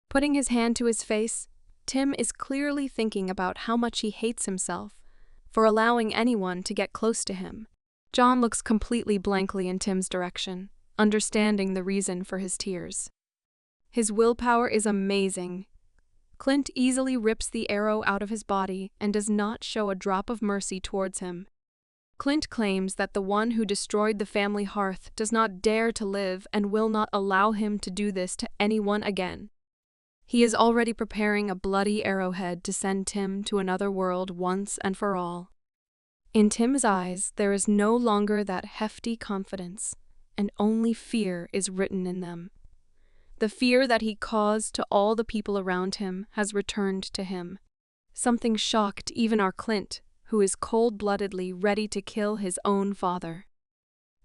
Putting his hand to his face, Tim is clearly thinking about how much he hates himself for allowing anyone to get close to him. John looks completely blankly in Tim's direction, understanding the reason for his tears. His willpower is amazing. Clint easily rips the arrow out of his body and does not show a drop of mercy towards him. Clint claims that the one who destroyed the family hearth does not dare to live and will not allow him to do this to anyone again. He is already preparing a bloody arrowhead to send Tim to another world once and for all. In Tim's eyes, there is no longer that hefty confidence, and only fear is written in them. The fear that he caused to all the people around him has returned to him. Something shocked even our Clint, who is cold-bloodedly ready to kill his own father.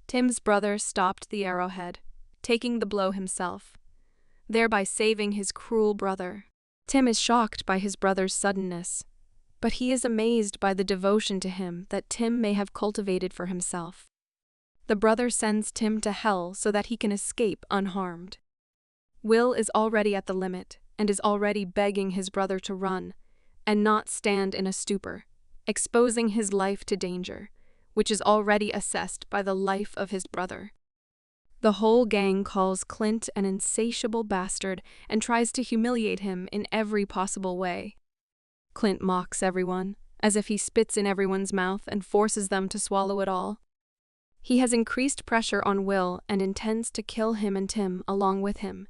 Tim's brother stopped the arrowhead, taking the blow himself, thereby saving his cruel brother. Tim is shocked by his brother's suddenness, but he is amazed by the devotion to him that Tim may have cultivated for himself. The brother sends Tim to hell so that he can escape unharmed. Will is already at the limit and is already begging his brother to run and not stand in a stupor, exposing his life to danger, which is already assessed by the life of his brother. The whole gang calls Clint an insatiable bastard and tries to humiliate him in every possible way. Clint mocks everyone, as if he spits in everyone's mouth and forces them to swallow it all. He has increased pressure on Will and intends to kill him and Tim along with him.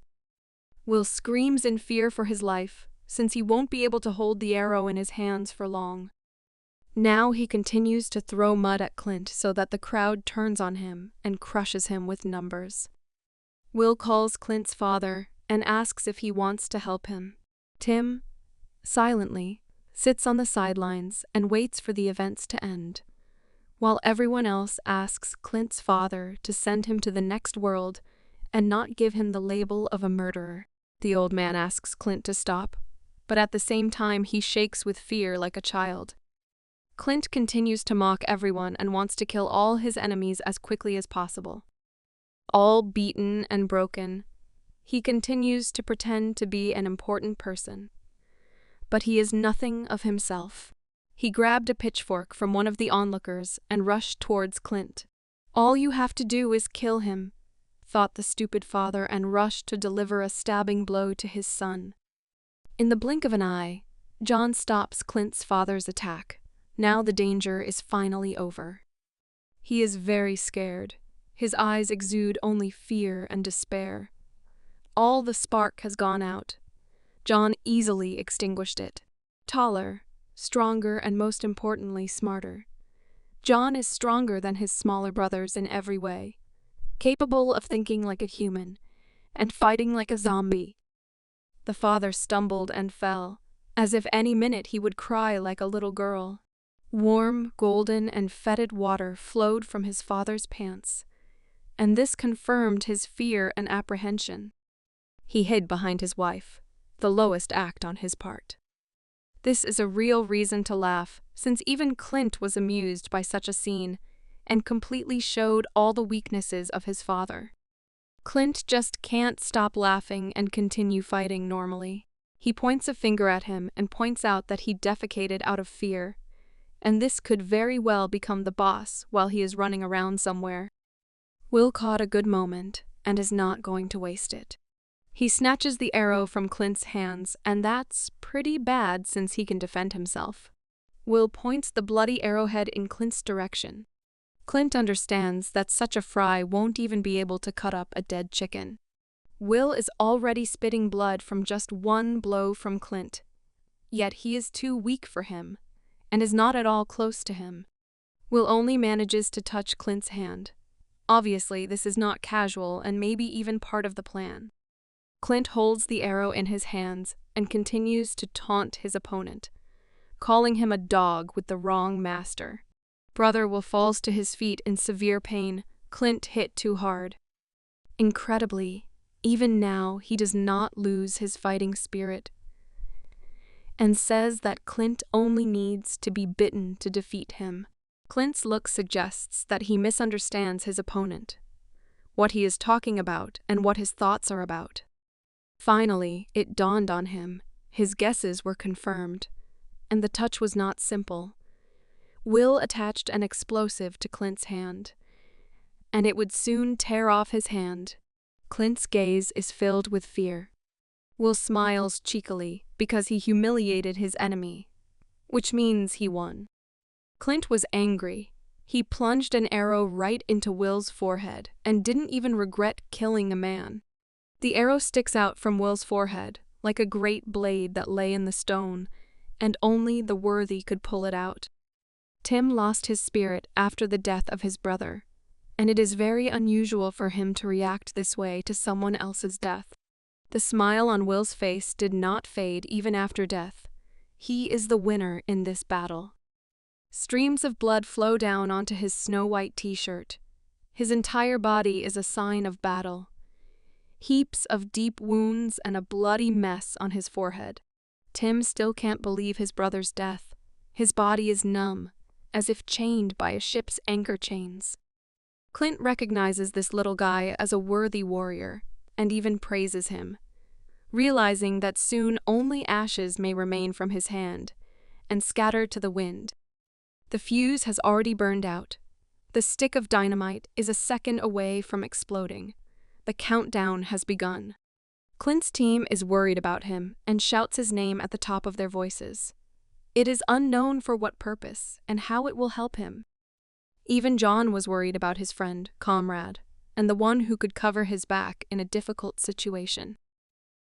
Will screams in fear for his life, since he won't be able to hold the arrow in his hands for long. Now he continues to throw mud at Clint so that the crowd turns on him and crushes him with numbers. Will calls Clint's father and asks if he wants to help him. Tim, silently, sits on the sidelines and waits for the events to end, while everyone else asks Clint's father to send him to the next world and not give him the label of a murderer. The old man asks Clint to stop, but at the same time he shakes with fear like a child. Clint continues to mock everyone and wants to kill all his enemies as quickly as possible. All beaten and broken, he continues to pretend to be an important person. But he is nothing of himself. He grabbed a pitchfork from one of the onlookers and rushed towards Clint. "All you have to do is kill him," thought the stupid father, and rushed to deliver a stabbing blow to his son. In the blink of an eye, John stops Clint's father's attack. Now the danger is finally over. He is very scared. His eyes exude only fear and despair. All the spark has gone out. John easily extinguished it. Taller, stronger, and most importantly, smarter. John is stronger than his smaller brothers in every way, capable of thinking like a human and fighting like a zombie. The father stumbled and fell, as if any minute he would cry like a little girl. Warm, golden, and fetid water flowed from his father's pants, and this confirmed his fear and apprehension. He hid behind his wife, the lowest act on his part. This is a real reason to laugh, since even Clint was amused by such a scene, and completely showed all the weaknesses of his father. Clint just can't stop laughing and continue fighting normally. He points a finger at him and points out that he defecated out of fear, and this could very well become the boss while he is running around somewhere. Will caught a good moment and is not going to waste it. He snatches the arrow from Clint's hands, and that's pretty bad since he can defend himself. Will points the bloody arrowhead in Clint's direction. Clint understands that such a fry won't even be able to cut up a dead chicken. Will is already spitting blood from just one blow from Clint, yet he is too weak for him, and is not at all close to him. Will only manages to touch Clint's hand. Obviously, this is not casual and maybe even part of the plan. Clint holds the arrow in his hands and continues to taunt his opponent, calling him a dog with the wrong master. Brother Will falls to his feet in severe pain. Clint hit too hard. Incredibly, even now he does not lose his fighting spirit, and says that Clint only needs to be bitten to defeat him. Clint's look suggests that he misunderstands his opponent, what he is talking about, and what his thoughts are about. Finally, it dawned on him. His guesses were confirmed, and the touch was not simple. Will attached an explosive to Clint's hand, and it would soon tear off his hand. Clint's gaze is filled with fear. Will smiles cheekily because he humiliated his enemy, which means he won. Clint was angry. He plunged an arrow right into Will's forehead and didn't even regret killing the man. The arrow sticks out from Will's forehead like a great blade that lay in the stone, and only the worthy could pull it out. Tim lost his spirit after the death of his brother, and it is very unusual for him to react this way to someone else's death. The smile on Will's face did not fade even after death. He is the winner in this battle. Streams of blood flow down onto his snow-white t-shirt. His entire body is a sign of battle. Heaps of deep wounds and a bloody mess on his forehead. Tim still can't believe his brother's death. His body is numb, as if chained by a ship's anchor chains. Clint recognizes this little guy as a worthy warrior, and even praises him, realizing that soon only ashes may remain from his hand, and scatter to the wind. The fuse has already burned out. The stick of dynamite is a second away from exploding. The countdown has begun. Clint's team is worried about him and shouts his name at the top of their voices. It is unknown for what purpose and how it will help him. Even John was worried about his friend, comrade, and the one who could cover his back in a difficult situation.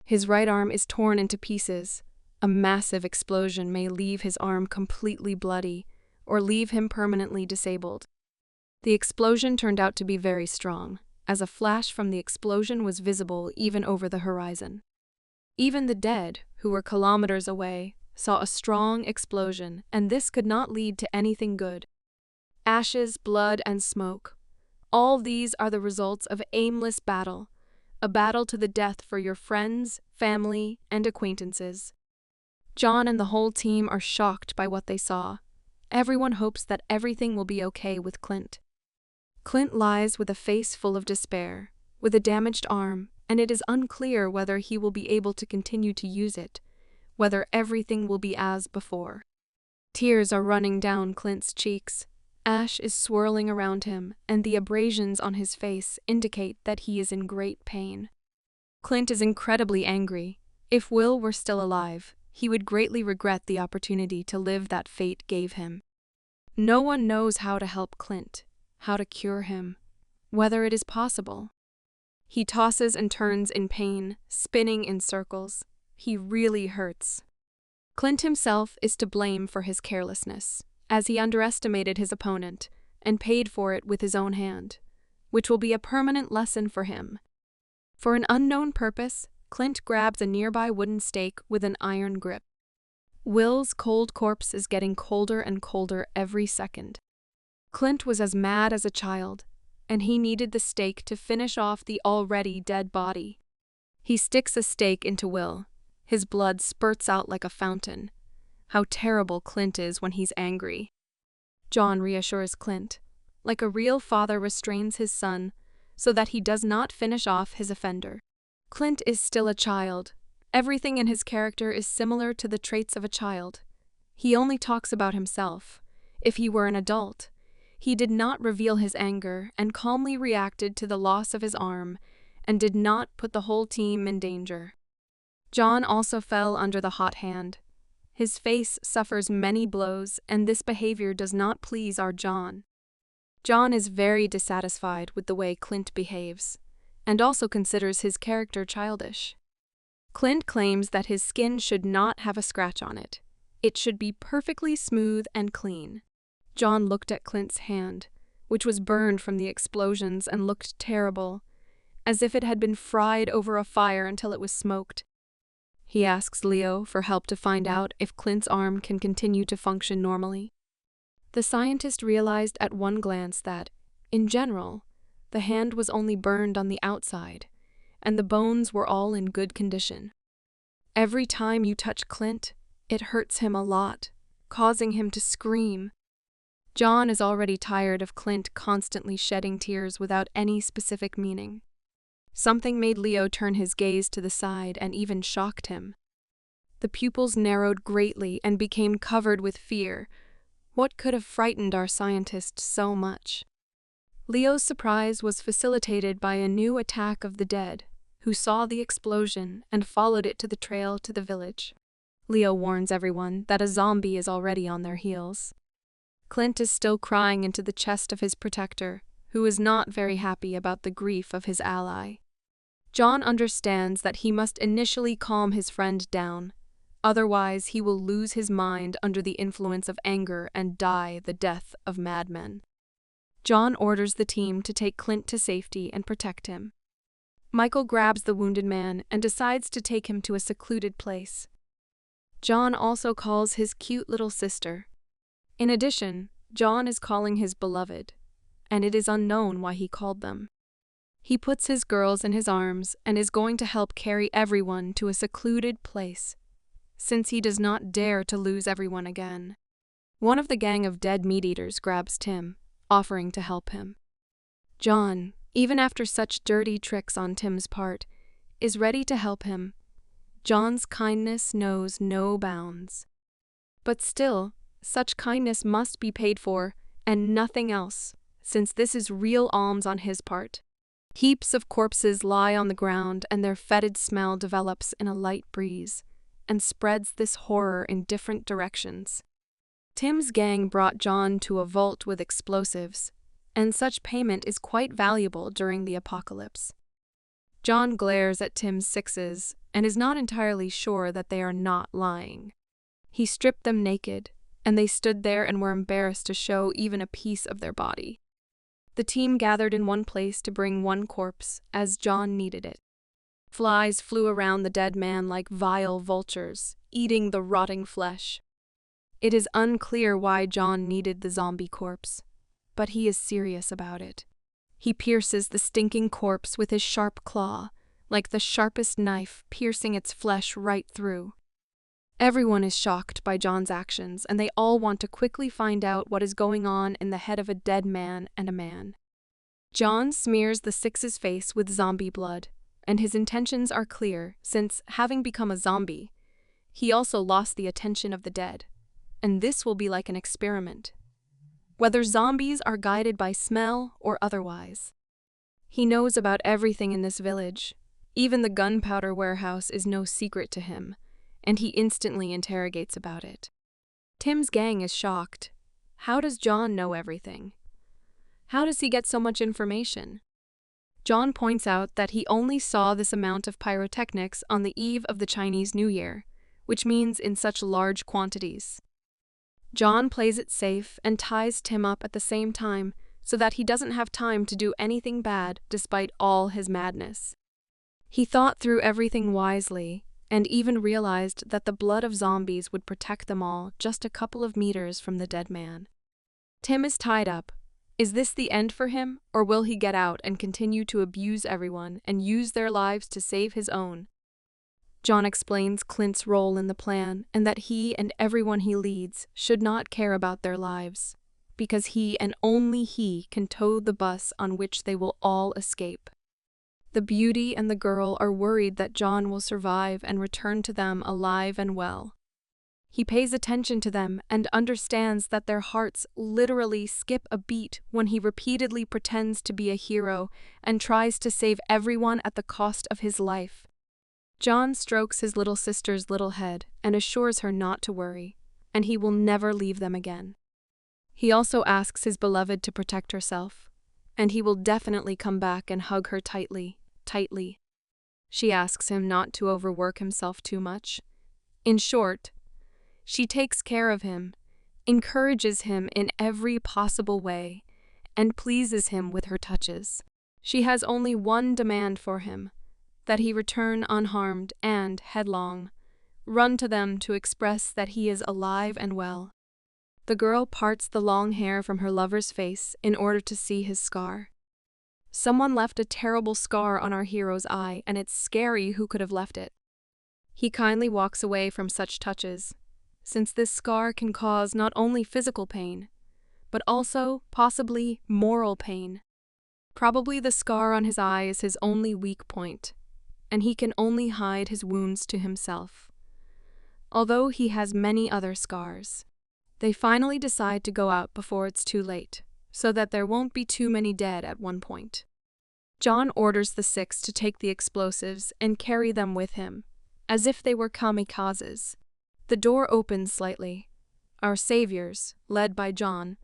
His right arm is torn into pieces. A massive explosion may leave his arm completely bloody or leave him permanently disabled. The explosion turned out to be very strong, as a flash from the explosion was visible even over the horizon. Even the dead, who were kilometers away, saw a strong explosion, and this could not lead to anything good. Ashes, blood, and smoke. All these are the results of aimless battle, a battle to the death for your friends, family, and acquaintances. John and the whole team are shocked by what they saw. Everyone hopes that everything will be okay with Clint. Clint lies with a face full of despair, with a damaged arm, and it is unclear whether he will be able to continue to use it, whether everything will be as before. Tears are running down Clint's cheeks. Ash is swirling around him, and the abrasions on his face indicate that he is in great pain. Clint is incredibly angry. If Will were still alive, he would greatly regret the opportunity to live that fate gave him. No one knows how to help Clint, how to cure him, whether it is possible. He tosses and turns in pain, spinning in circles. He really hurts. Clint himself is to blame for his carelessness, as he underestimated his opponent and paid for it with his own hand, which will be a permanent lesson for him. For an unknown purpose, Clint grabs a nearby wooden stake with an iron grip. Will's cold corpse is getting colder and colder every second. Clint was as mad as a child, and he needed the stake to finish off the already dead body. He sticks a stake into Will. His blood spurts out like a fountain. How terrible Clint is when he's angry. John reassures Clint, like a real father restrains his son, so that he does not finish off his offender. Clint is still a child. Everything in his character is similar to the traits of a child. He only talks about himself. If he were an adult, he did not reveal his anger and calmly reacted to the loss of his arm and did not put the whole team in danger. John also fell under the hot hand. His face suffers many blows, and this behavior does not please our John. John is very dissatisfied with the way Clint behaves, and also considers his character childish. Clint claims that his skin should not have a scratch on it. It should be perfectly smooth and clean. John looked at Clint's hand, which was burned from the explosions and looked terrible, as if it had been fried over a fire until it was smoked. He asks Leo for help to find out if Clint's arm can continue to function normally. The scientist realized at one glance that, in general, the hand was only burned on the outside, and the bones were all in good condition. Every time you touch Clint, it hurts him a lot, causing him to scream. John is already tired of Clint constantly shedding tears without any specific meaning. Something made Leo turn his gaze to the side and even shocked him. The pupils narrowed greatly and became covered with fear. What could have frightened our scientist so much? Leo's surprise was facilitated by a new attack of the dead, who saw the explosion and followed it to the trail to the village. Leo warns everyone that a zombie is already on their heels. Clint is still crying into the chest of his protector, who is not very happy about the grief of his ally. John understands that he must initially calm his friend down, otherwise he will lose his mind under the influence of anger and die the death of madmen. John orders the team to take Clint to safety and protect him. Michael grabs the wounded man and decides to take him to a secluded place. John also calls his cute little sister. In addition, John is calling his beloved, and it is unknown why he called them. He puts his girls in his arms and is going to help carry everyone to a secluded place, since he does not dare to lose everyone again. One of the gang of dead meat-eaters grabs Tim, offering to help him. John, even after such dirty tricks on Tim's part, is ready to help him. John's kindness knows no bounds. But still, such kindness must be paid for, and nothing else, since this is real alms on his part. Heaps of corpses lie on the ground and their fetid smell develops in a light breeze, and spreads this horror in different directions. Tim's gang brought John to a vault with explosives, and such payment is quite valuable during the apocalypse. John glares at Tim's sixes and is not entirely sure that they are not lying. He stripped them naked, and they stood there and were embarrassed to show even a piece of their body. The team gathered in one place to bring one corpse, as John needed it. Flies flew around the dead man like vile vultures, eating the rotting flesh. It is unclear why John needed the zombie corpse, but he is serious about it. He pierces the stinking corpse with his sharp claw, like the sharpest knife piercing its flesh right through. Everyone is shocked by John's actions, and they all want to quickly find out what is going on in the head of a dead man and a man. John smears the six's face with zombie blood, and his intentions are clear since, having become a zombie, he also lost the attention of the dead, and this will be like an experiment. Whether zombies are guided by smell or otherwise. He knows about everything in this village. Even the gunpowder warehouse is no secret to him, and he instantly interrogates about it. Tim's gang is shocked. How does John know everything? How does he get so much information? John points out that he only saw this amount of pyrotechnics on the eve of the Chinese New Year, which means in such large quantities. John plays it safe and ties Tim up at the same time so that he doesn't have time to do anything bad despite all his madness. He thought through everything wisely and even realized that the blood of zombies would protect them all just a couple of meters from the dead man. Tim is tied up. Is this the end for him, or will he get out and continue to abuse everyone and use their lives to save his own? John explains Clint's role in the plan and that he and everyone he leads should not care about their lives, because he and only he can tow the bus on which they will all escape. The beauty and the girl are worried that John will survive and return to them alive and well. He pays attention to them and understands that their hearts literally skip a beat when he repeatedly pretends to be a hero and tries to save everyone at the cost of his life. John strokes his little sister's little head and assures her not to worry, and he will never leave them again. He also asks his beloved to protect herself, and he will definitely come back and hug her tightly. She asks him not to overwork himself too much. In short, she takes care of him, encourages him in every possible way, and pleases him with her touches. She has only one demand for him, that he return unharmed and, headlong, run to them to express that he is alive and well. The girl parts the long hair from her lover's face in order to see his scar. Someone left a terrible scar on our hero's eye, and it's scary who could have left it. He kindly walks away from such touches, since this scar can cause not only physical pain, but also, possibly, moral pain. Probably the scar on his eye is his only weak point, and he can only hide his wounds to himself. Although he has many other scars. They finally decide to go out before it's too late, so that there won't be too many dead at one point. John orders the 6 to take the explosives and carry them with him, as if they were kamikazes. The door opens slightly. our saviors, led by John,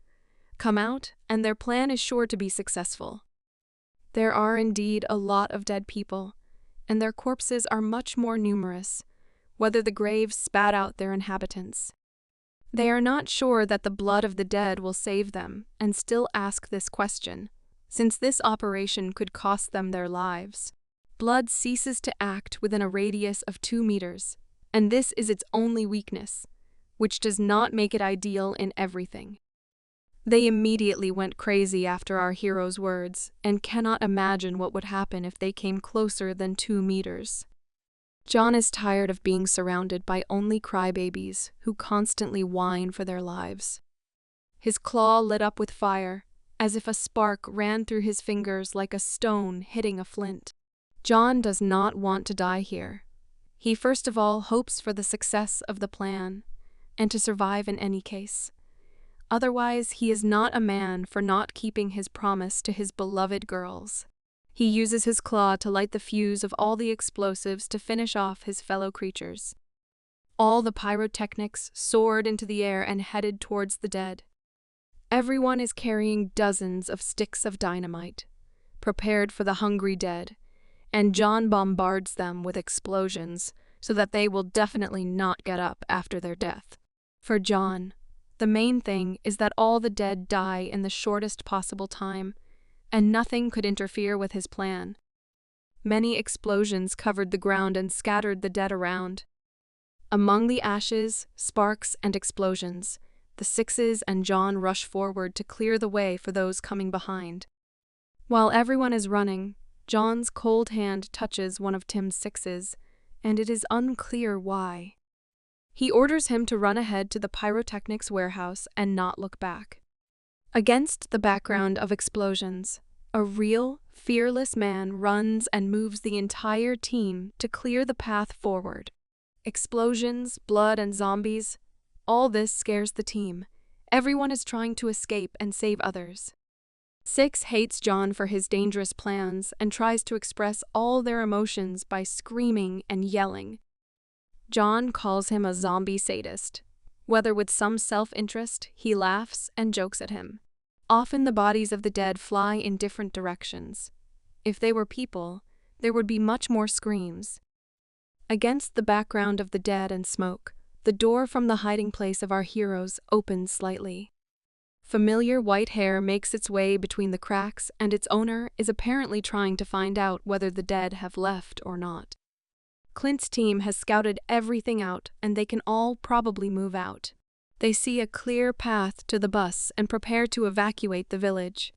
come out, and their plan is sure to be successful. There are indeed a lot of dead people, and their corpses are much more numerous, whether the graves spat out their inhabitants. They are not sure that the blood of the dead will save them, and still ask this question, since this operation could cost them their lives. Blood ceases to act within a radius of 2 meters, and this is its only weakness, which does not make it ideal in everything. They immediately went crazy after our hero's words, and cannot imagine what would happen if they came closer than 2 meters. John is tired of being surrounded by only crybabies who constantly whine for their lives. His claw lit up with fire, as if a spark ran through his fingers like a stone hitting a flint. John does not want to die here. He first of all hopes for the success of the plan, and to survive in any case. Otherwise, he is not a man for not keeping his promise to his beloved girls. He uses his claw to light the fuse of all the explosives to finish off his fellow creatures. All the pyrotechnics soared into the air and headed towards the dead. Everyone is carrying dozens of sticks of dynamite, prepared for the hungry dead, and John bombards them with explosions so that they will definitely not get up after their death. For John, the main thing is that all the dead die in the shortest possible time, and nothing could interfere with his plan. Many explosions covered the ground and scattered the dead around. Among the ashes, sparks, and explosions, the Sixes and John rush forward to clear the way for those coming behind. While everyone is running, John's cold hand touches one of Tim's Sixes, and it is unclear why. He orders him to run ahead to the pyrotechnics warehouse and not look back. Against the background of explosions, a real, fearless man runs and moves the entire team to clear the path forward. Explosions, blood, and zombies, all this scares the team. Everyone is trying to escape and save others. Six hates John for his dangerous plans and tries to express all their emotions by screaming and yelling. John calls him a zombie sadist. Whether with some self-interest, he laughs and jokes at him. Often the bodies of the dead fly in different directions. If they were people, there would be much more screams. Against the background of the dead and smoke, the door from the hiding place of our heroes opens slightly. Familiar white hair makes its way between the cracks, and its owner is apparently trying to find out whether the dead have left or not. Clint's team has scouted everything out, and they can all probably move out. They see a clear path to the bus and prepare to evacuate the village.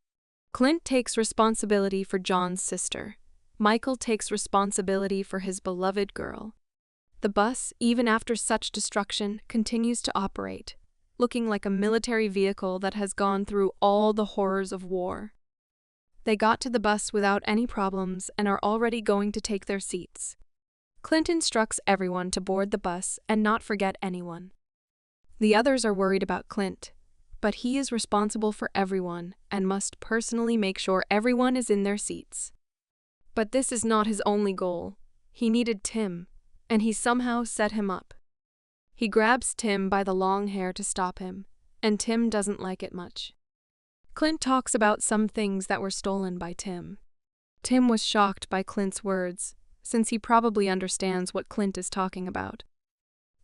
Clint takes responsibility for John's sister. Michael takes responsibility for his beloved girl. The bus, even after such destruction, continues to operate, looking like a military vehicle that has gone through all the horrors of war. They got to the bus without any problems and are already going to take their seats. Clint instructs everyone to board the bus and not forget anyone. The others are worried about Clint, but he is responsible for everyone and must personally make sure everyone is in their seats. But this is not his only goal. He needed Tim, and he somehow set him up. He grabs Tim by the long hair to stop him, and Tim doesn't like it much. Clint talks about some things that were stolen by Tim. Tim was shocked by Clint's words, since he probably understands what Clint is talking about.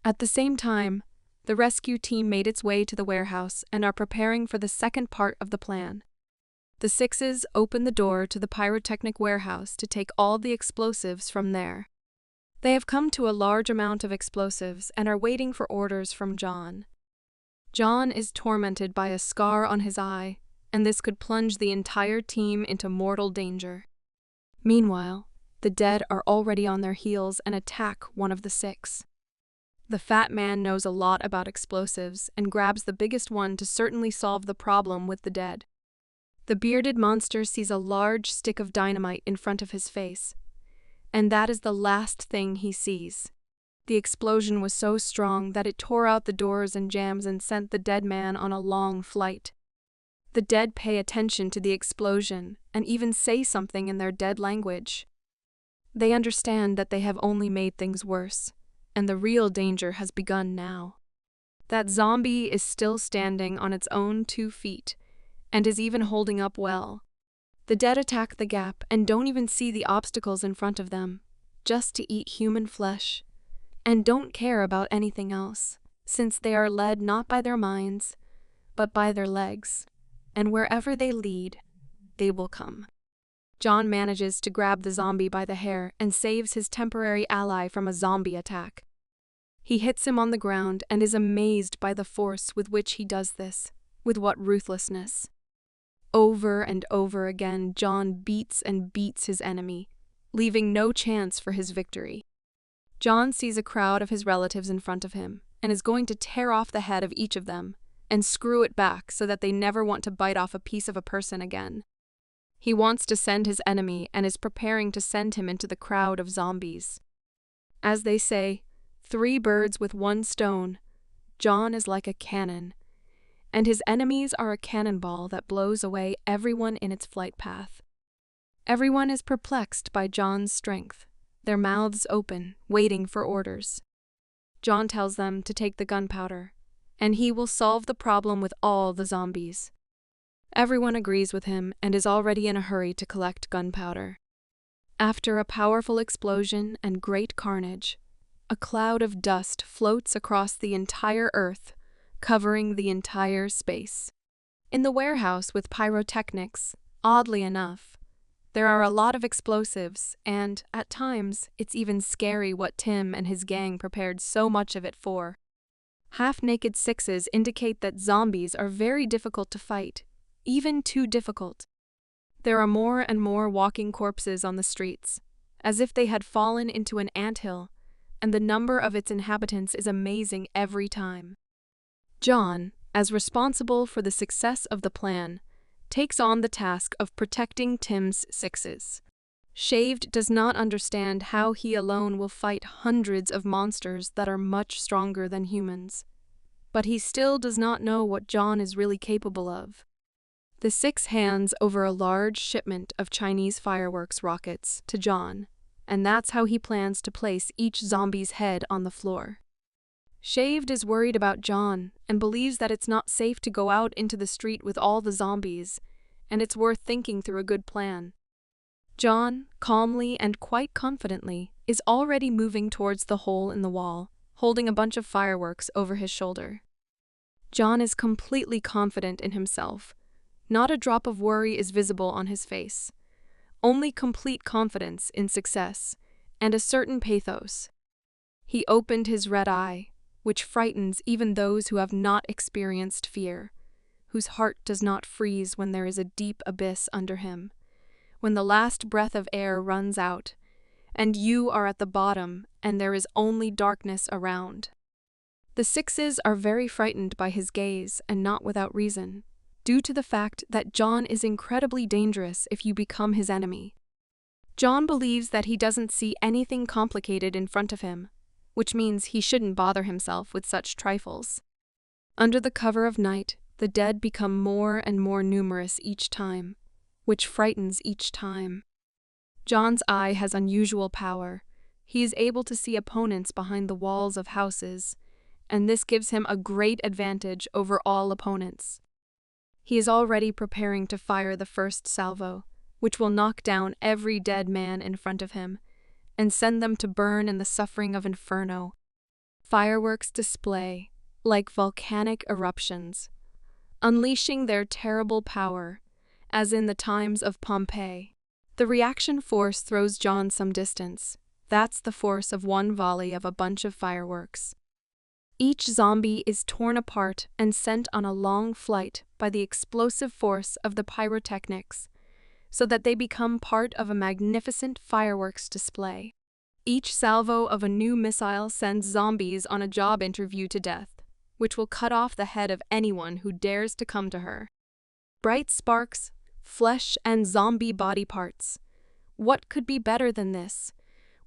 At the same time, the rescue team made its way to the warehouse and are preparing for the second part of the plan. The Sixes open the door to the pyrotechnic warehouse to take all the explosives from there. They have come to a large amount of explosives and are waiting for orders from John. John is tormented by a scar on his eye, and this could plunge the entire team into mortal danger. Meanwhile, the dead are already on their heels and attack one of the six. The fat man knows a lot about explosives and grabs the biggest one to certainly solve the problem with the dead. The bearded monster sees a large stick of dynamite in front of his face, and that is the last thing he sees. The explosion was so strong that it tore out the doors and jambs and sent the dead man on a long flight. The dead pay attention to the explosion and even say something in their dead language. They understand that they have only made things worse, and the real danger has begun now. That zombie is still standing on its own 2 feet and is even holding up well. The dead attack the gap and don't even see the obstacles in front of them, just to eat human flesh, and don't care about anything else, since they are led not by their minds, but by their legs, and wherever they lead, they will come. John manages to grab the zombie by the hair and saves his temporary ally from a zombie attack. He hits him on the ground and is amazed by the force with which he does this, with what ruthlessness. Over and over again, John beats and beats his enemy, leaving no chance for his victory. John sees a crowd of his relatives in front of him and is going to tear off the head of each of them and screw it back so that they never want to bite off a piece of a person again. He wants to send his enemy and is preparing to send him into the crowd of zombies. As they say, 3 birds with 1 stone. John is like a cannon, and his enemies are a cannonball that blows away everyone in its flight path. Everyone is perplexed by John's strength, their mouths open, waiting for orders. John tells them to take the gunpowder, and he will solve the problem with all the zombies. Everyone agrees with him and is already in a hurry to collect gunpowder. After a powerful explosion and great carnage, a cloud of dust floats across the entire earth, covering the entire space. In the warehouse with pyrotechnics, oddly enough, there are a lot of explosives, and, at times, it's even scary what Tim and his gang prepared so much of it for. Half-naked 6s indicate that zombies are very difficult to fight, even too difficult. There are more and more walking corpses on the streets, as if they had fallen into an anthill, and the number of its inhabitants is amazing every time. John, as responsible for the success of the plan, takes on the task of protecting Tim's 6s. Shaved does not understand how he alone will fight hundreds of monsters that are much stronger than humans. But he still does not know what John is really capable of. The 6 hands over a large shipment of Chinese fireworks rockets to John, and that's how he plans to place each zombie's head on the floor. Shaved is worried about John and believes that it's not safe to go out into the street with all the zombies, and it's worth thinking through a good plan. John, calmly and quite confidently, is already moving towards the hole in the wall, holding a bunch of fireworks over his shoulder. John is completely confident in himself. Not a drop of worry is visible on his face. Only complete confidence in success, and a certain pathos. He opened his red eye, which frightens even those who have not experienced fear, whose heart does not freeze when there is a deep abyss under him, when the last breath of air runs out, and you are at the bottom and there is only darkness around. The 6s are very frightened by his gaze, and not without reason, due to the fact that John is incredibly dangerous if you become his enemy. John believes that he doesn't see anything complicated in front of him, which means he shouldn't bother himself with such trifles. Under the cover of night, the dead become more and more numerous each time, which frightens each time. John's eye has unusual power. He is able to see opponents behind the walls of houses, and this gives him a great advantage over all opponents. He is already preparing to fire the first salvo, which will knock down every dead man in front of him, and send them to burn in the suffering of inferno. Fireworks display, like volcanic eruptions, unleashing their terrible power, as in the times of Pompeii. The reaction force throws John some distance. That's the force of one volley of a bunch of fireworks. Each zombie is torn apart and sent on a long flight by the explosive force of the pyrotechnics, so that they become part of a magnificent fireworks display. Each salvo of a new missile sends zombies on a job interview to death, which will cut off the head of anyone who dares to come to her. Bright sparks, flesh, and zombie body parts. What could be better than this?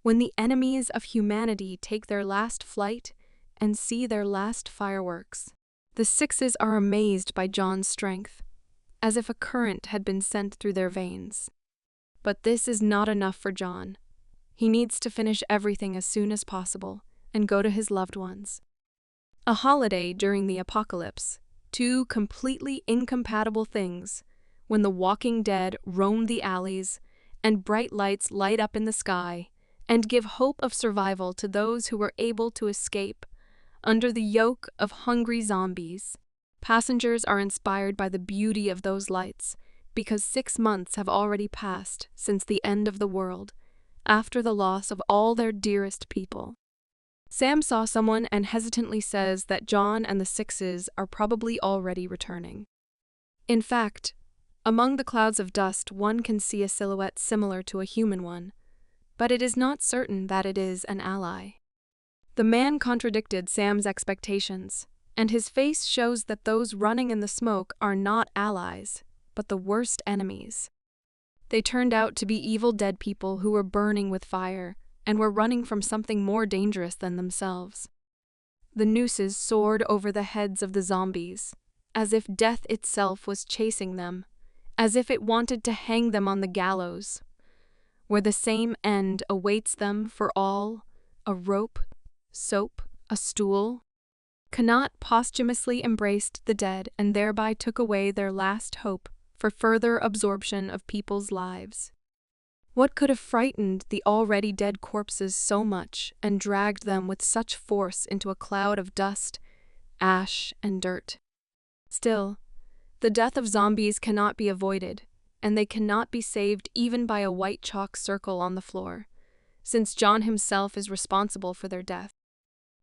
When the enemies of humanity take their last flight and see their last fireworks, the 6s are amazed by John's strength, as if a current had been sent through their veins. But this is not enough for John. He needs to finish everything as soon as possible and go to his loved ones. A holiday during the apocalypse, two completely incompatible things, when the walking dead roam the alleys and bright lights light up in the sky and give hope of survival to those who were able to escape under the yoke of hungry zombies. Passengers are inspired by the beauty of those lights because 6 months have already passed since the end of the world, after the loss of all their dearest people. Sam saw someone and hesitantly says that John and the Sixes are probably already returning. In fact, among the clouds of dust one can see a silhouette similar to a human one, but it is not certain that it is an ally. The man contradicted Sam's expectations, and his face shows that those running in the smoke are not allies, but the worst enemies. They turned out to be evil dead people who were burning with fire and were running from something more dangerous than themselves. The nooses soared over the heads of the zombies, as if death itself was chasing them, as if it wanted to hang them on the gallows, where the same end awaits them for all: a rope, soap, a stool. Connaught posthumously embraced the dead and thereby took away their last hope for further absorption of people's lives. What could have frightened the already dead corpses so much and dragged them with such force into a cloud of dust, ash, and dirt? Still, the death of zombies cannot be avoided, and they cannot be saved even by a white chalk circle on the floor, since John himself is responsible for their death.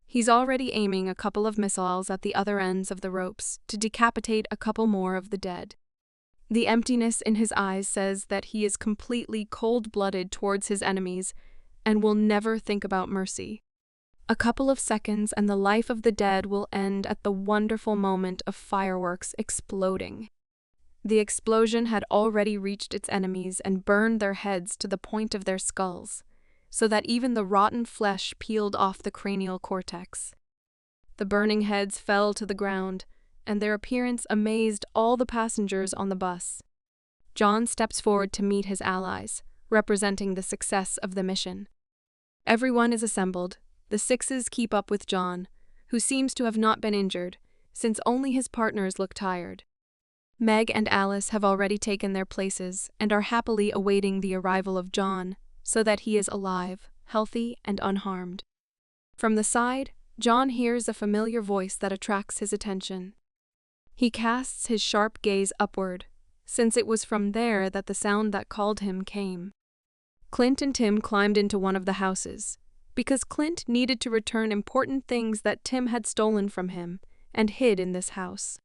He's already aiming a couple of missiles at the other ends of the ropes to decapitate a couple more of the dead. The emptiness in his eyes says that he is completely cold-blooded towards his enemies and will never think about mercy. A couple of seconds and the life of the dead will end at the wonderful moment of fireworks exploding. The explosion had already reached its enemies and burned their heads to the point of their skulls, so that even the rotten flesh peeled off the cranial cortex. The burning heads fell to the ground, and their appearance amazed all the passengers on the bus. John steps forward to meet his allies, representing the success of the mission. Everyone is assembled. The Sixes keep up with John, who seems to have not been injured, since only his partners look tired. Meg and Alice have already taken their places and are happily awaiting the arrival of John, so that he is alive, healthy, and unharmed. From the side, John hears a familiar voice that attracts his attention. He casts his sharp gaze upward, since it was from there that the sound that called him came. Clint and Tim climbed into one of the houses, because Clint needed to return important things that Tim had stolen from him and hid in this house.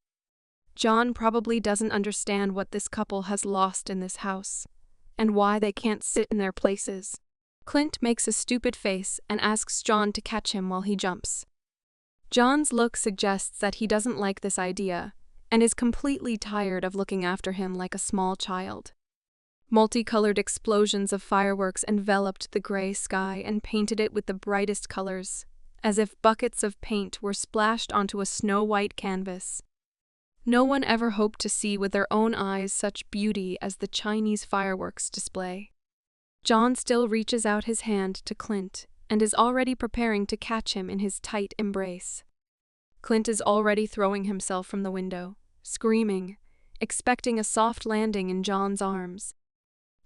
John probably doesn't understand what this couple has lost in this house, and why they can't sit in their places. Clint makes a stupid face and asks John to catch him while he jumps. John's look suggests that he doesn't like this idea, and is completely tired of looking after him like a small child. Multicolored explosions of fireworks enveloped the gray sky and painted it with the brightest colors, as if buckets of paint were splashed onto a snow-white canvas. No one ever hoped to see with their own eyes such beauty as the Chinese fireworks display. John still reaches out his hand to Clint and is already preparing to catch him in his tight embrace. Clint is already throwing himself from the window, screaming, expecting a soft landing in John's arms.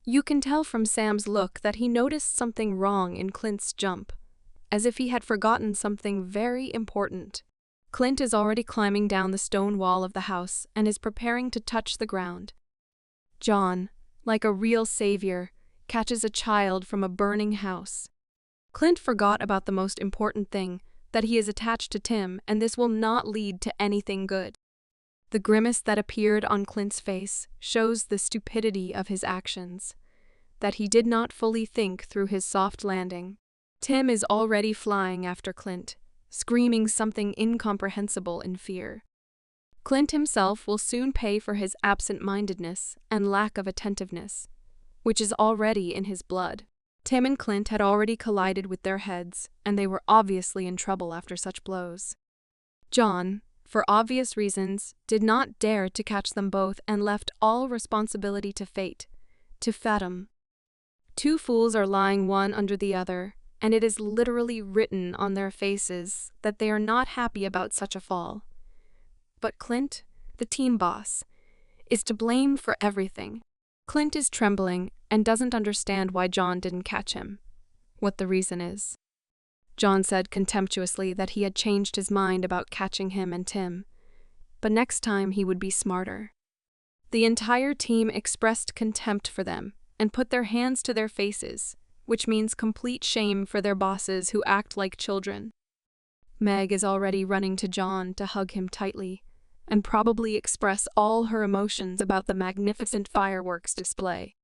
You can tell from Sam's look that he noticed something wrong in Clint's jump, as if he had forgotten something very important. Clint is already climbing down the stone wall of the house and is preparing to touch the ground. John, like a real savior, catches a child from a burning house. Clint forgot about the most important thing, that he is attached to Tim, and this will not lead to anything good. The grimace that appeared on Clint's face shows the stupidity of his actions, that he did not fully think through his soft landing. Tim is already flying after Clint, screaming something incomprehensible in fear. Clint himself will soon pay for his absent-mindedness and lack of attentiveness, which is already in his blood. Tim and Clint had already collided with their heads, and they were obviously in trouble after such blows. John, for obvious reasons, did not dare to catch them both and left all responsibility to fate, to Fatum. Two fools are lying one under the other, and it is literally written on their faces that they are not happy about such a fall. But Clint, the team boss, is to blame for everything. Clint is trembling and doesn't understand why John didn't catch him. What the reason is. John said contemptuously that he had changed his mind about catching him and Tim, but next time he would be smarter. The entire team expressed contempt for them and put their hands to their faces, which means complete shame for their bosses who act like children. Meg is already running to John to hug him tightly and probably express all her emotions about the magnificent fireworks display.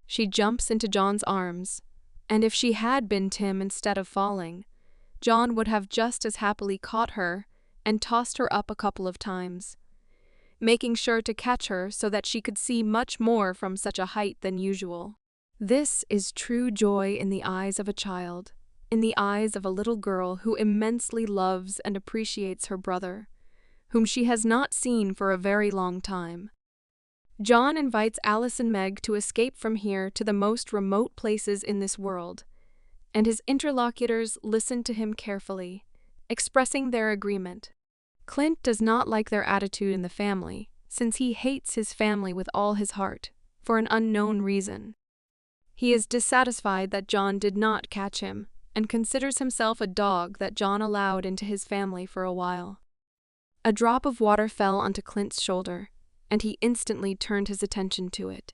She jumps into John's arms, and if she had been Tim instead of falling, John would have just as happily caught her and tossed her up a couple of times, making sure to catch her so that she could see much more from such a height than usual. This is true joy in the eyes of a child, in the eyes of a little girl who immensely loves and appreciates her brother, whom she has not seen for a very long time. John invites Alice and Meg to escape from here to the most remote places in this world, and his interlocutors listen to him carefully, expressing their agreement. Clint does not like their attitude in the family, since he hates his family with all his heart, for an unknown reason. He is dissatisfied that John did not catch him, and considers himself a dog that John allowed into his family for a while. A drop of water fell onto Clint's shoulder, and he instantly turned his attention to it.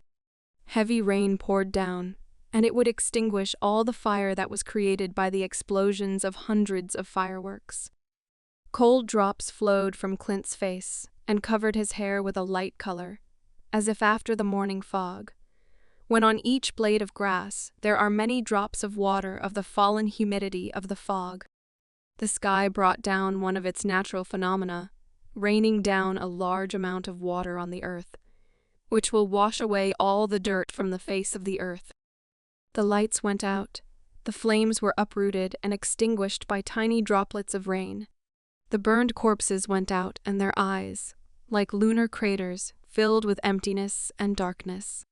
Heavy rain poured down, and it would extinguish all the fire that was created by the explosions of hundreds of fireworks. Cold drops flowed from Clint's face and covered his hair with a light color, as if after the morning fog, when on each blade of grass there are many drops of water of the fallen humidity of the fog. The sky brought down one of its natural phenomena, raining down a large amount of water on the earth, which will wash away all the dirt from the face of the earth. The lights went out, the flames were uprooted and extinguished by tiny droplets of rain. The burned corpses went out, and their eyes, like lunar craters, filled with emptiness and darkness.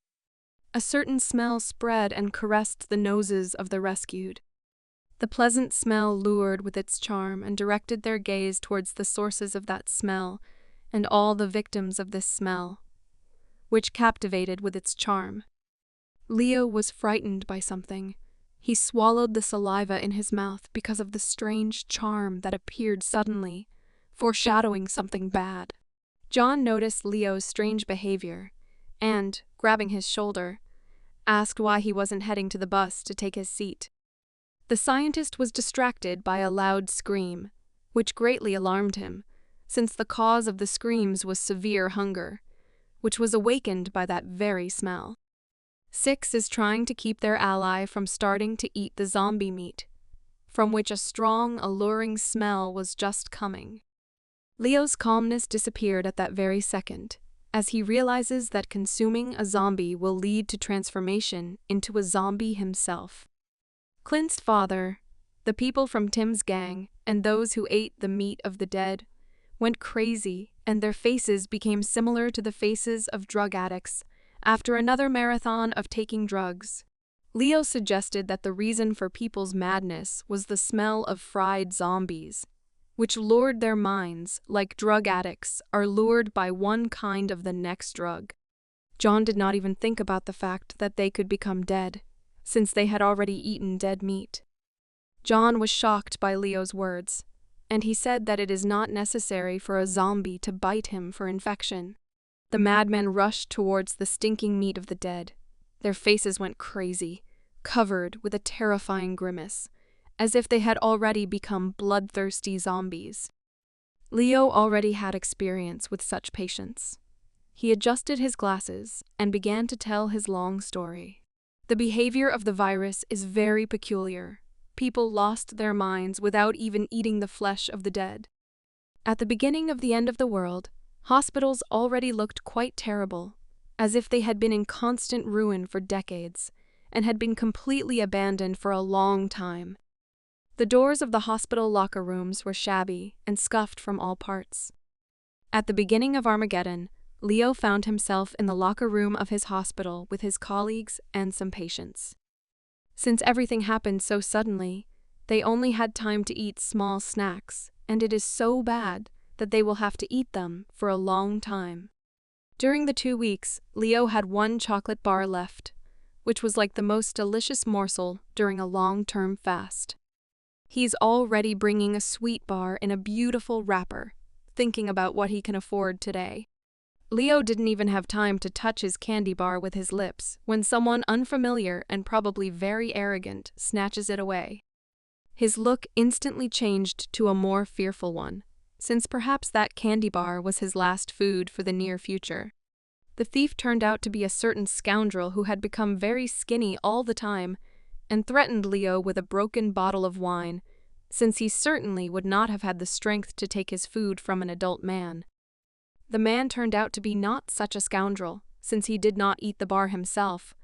A certain smell spread and caressed the noses of the rescued. The pleasant smell lured with its charm and directed their gaze towards the sources of that smell and all the victims of this smell, which captivated with its charm. Leo was frightened by something. He swallowed the saliva in his mouth because of the strange charm that appeared suddenly, foreshadowing something bad. John noticed Leo's strange behavior and, grabbing his shoulder, asked why he wasn't heading to the bus to take his seat. The scientist was distracted by a loud scream, which greatly alarmed him, since the cause of the screams was severe hunger, which was awakened by that very smell. Six is trying to keep their ally from starting to eat the zombie meat, from which a strong, alluring smell was just coming. Leo's calmness disappeared at that very second, as he realizes that consuming a zombie will lead to transformation into a zombie himself. Clint's father, the people from Tim's gang, and those who ate the meat of the dead, went crazy, and their faces became similar to the faces of drug addicts after another marathon of taking drugs. Leo suggested that the reason for people's madness was the smell of fried zombies, which lured their minds like drug addicts are lured by one kind of the next drug. John did not even think about the fact that they could become dead, since they had already eaten dead meat. John was shocked by Leo's words, and he said that it is not necessary for a zombie to bite him for infection. The madmen rushed towards the stinking meat of the dead. Their faces went crazy, covered with a terrifying grimace, as if they had already become bloodthirsty zombies. Leo already had experience with such patients. He adjusted his glasses and began to tell his long story. The behavior of the virus is very peculiar. People lost their minds without even eating the flesh of the dead. At the beginning of the end of the world, hospitals already looked quite terrible, as if they had been in constant ruin for decades and had been completely abandoned for a long time. The doors of the hospital locker rooms were shabby and scuffed from all parts. At the beginning of Armageddon, Leo found himself in the locker room of his hospital with his colleagues and some patients. Since everything happened so suddenly, they only had time to eat small snacks, and it is so bad that they will have to eat them for a long time. During the 2 weeks, Leo had one chocolate bar left, which was like the most delicious morsel during a long-term fast. He's already bringing a sweet bar in a beautiful wrapper, thinking about what he can afford today. Leo didn't even have time to touch his candy bar with his lips when someone unfamiliar and probably very arrogant snatches it away. His look instantly changed to a more fearful one, since perhaps that candy bar was his last food for the near future. The thief turned out to be a certain scoundrel who had become very skinny all the time and threatened Leo with a broken bottle of wine, since he certainly would not have had the strength to take his food from an adult man. The man turned out to be not such a scoundrel, since he did not eat the bar himself,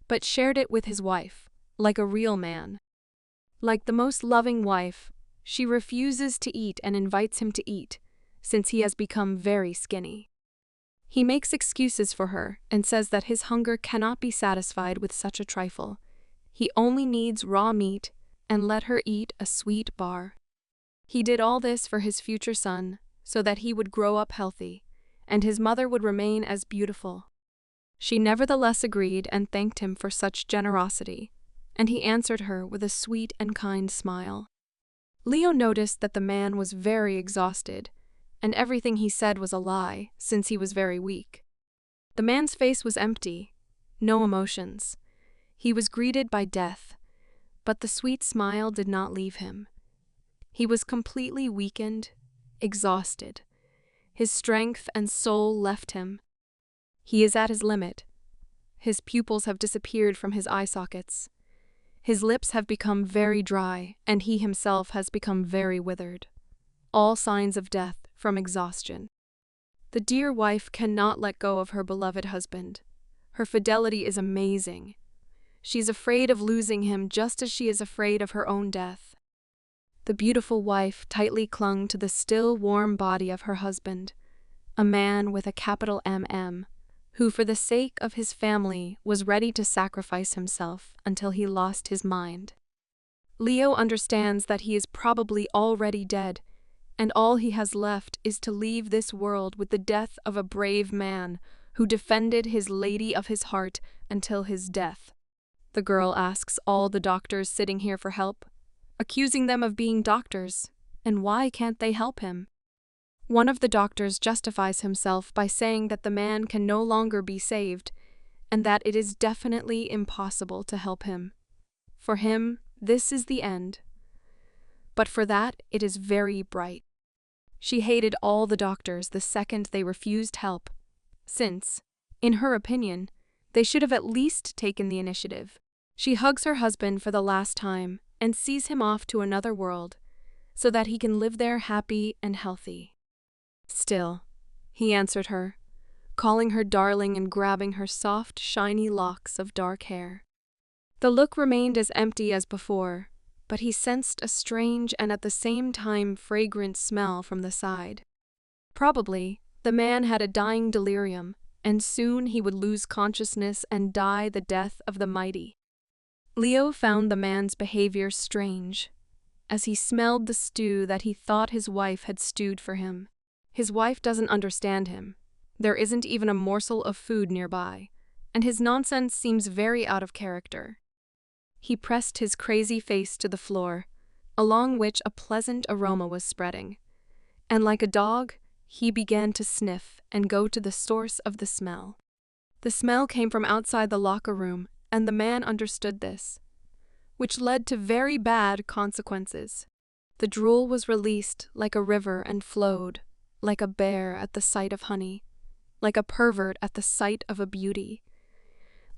but shared it with his wife, like a real man. Like the most loving wife, she refuses to eat and invites him to eat, since he has become very skinny. He makes excuses for her and says that his hunger cannot be satisfied with such a trifle. He only needs raw meat and let her eat a sweet bar. He did all this for his future son, so that he would grow up healthy, and his mother would remain as beautiful. She nevertheless agreed and thanked him for such generosity, and he answered her with a sweet and kind smile. Leo noticed that the man was very exhausted, and everything he said was a lie, since he was very weak. The man's face was empty, no emotions. He was greeted by death, but the sweet smile did not leave him. He was completely weakened, exhausted. His strength and soul left him. He is at his limit. His pupils have disappeared from his eye sockets. His lips have become very dry, and he himself has become very withered. All signs of death from exhaustion. The dear wife cannot let go of her beloved husband. Her fidelity is amazing. She's afraid of losing him just as she is afraid of her own death. The beautiful wife tightly clung to the still warm body of her husband, a man with a capital MM, who for the sake of his family was ready to sacrifice himself until he lost his mind. Leo understands that he is probably already dead, and all he has left is to leave this world with the death of a brave man who defended his lady of his heart until his death. The girl asks all the doctors sitting here for help, accusing them of being doctors, and why can't they help him? One of the doctors justifies himself by saying that the man can no longer be saved, and that it is definitely impossible to help him. For him, this is the end. But for that, it is very bright. She hated all the doctors the second they refused help, since, in her opinion, they should have at least taken the initiative. She hugs her husband for the last time and sees him off to another world, so that he can live there happy and healthy. Still, he answered her, calling her darling and grabbing her soft, shiny locks of dark hair. The look remained as empty as before, but he sensed a strange and at the same time fragrant smell from the side. Probably, the man had a dying delirium, and soon he would lose consciousness and die the death of the mighty. Leo found the man's behavior strange, as he smelled the stew that he thought his wife had stewed for him. His wife doesn't understand him. There isn't even a morsel of food nearby, and his nonsense seems very out of character. He pressed his crazy face to the floor, along which a pleasant aroma was spreading, and like a dog, he began to sniff and go to the source of the smell. The smell came from outside the locker room, and the man understood this, which led to very bad consequences. The drool was released like a river and flowed, like a bear at the sight of honey, like a pervert at the sight of a beauty,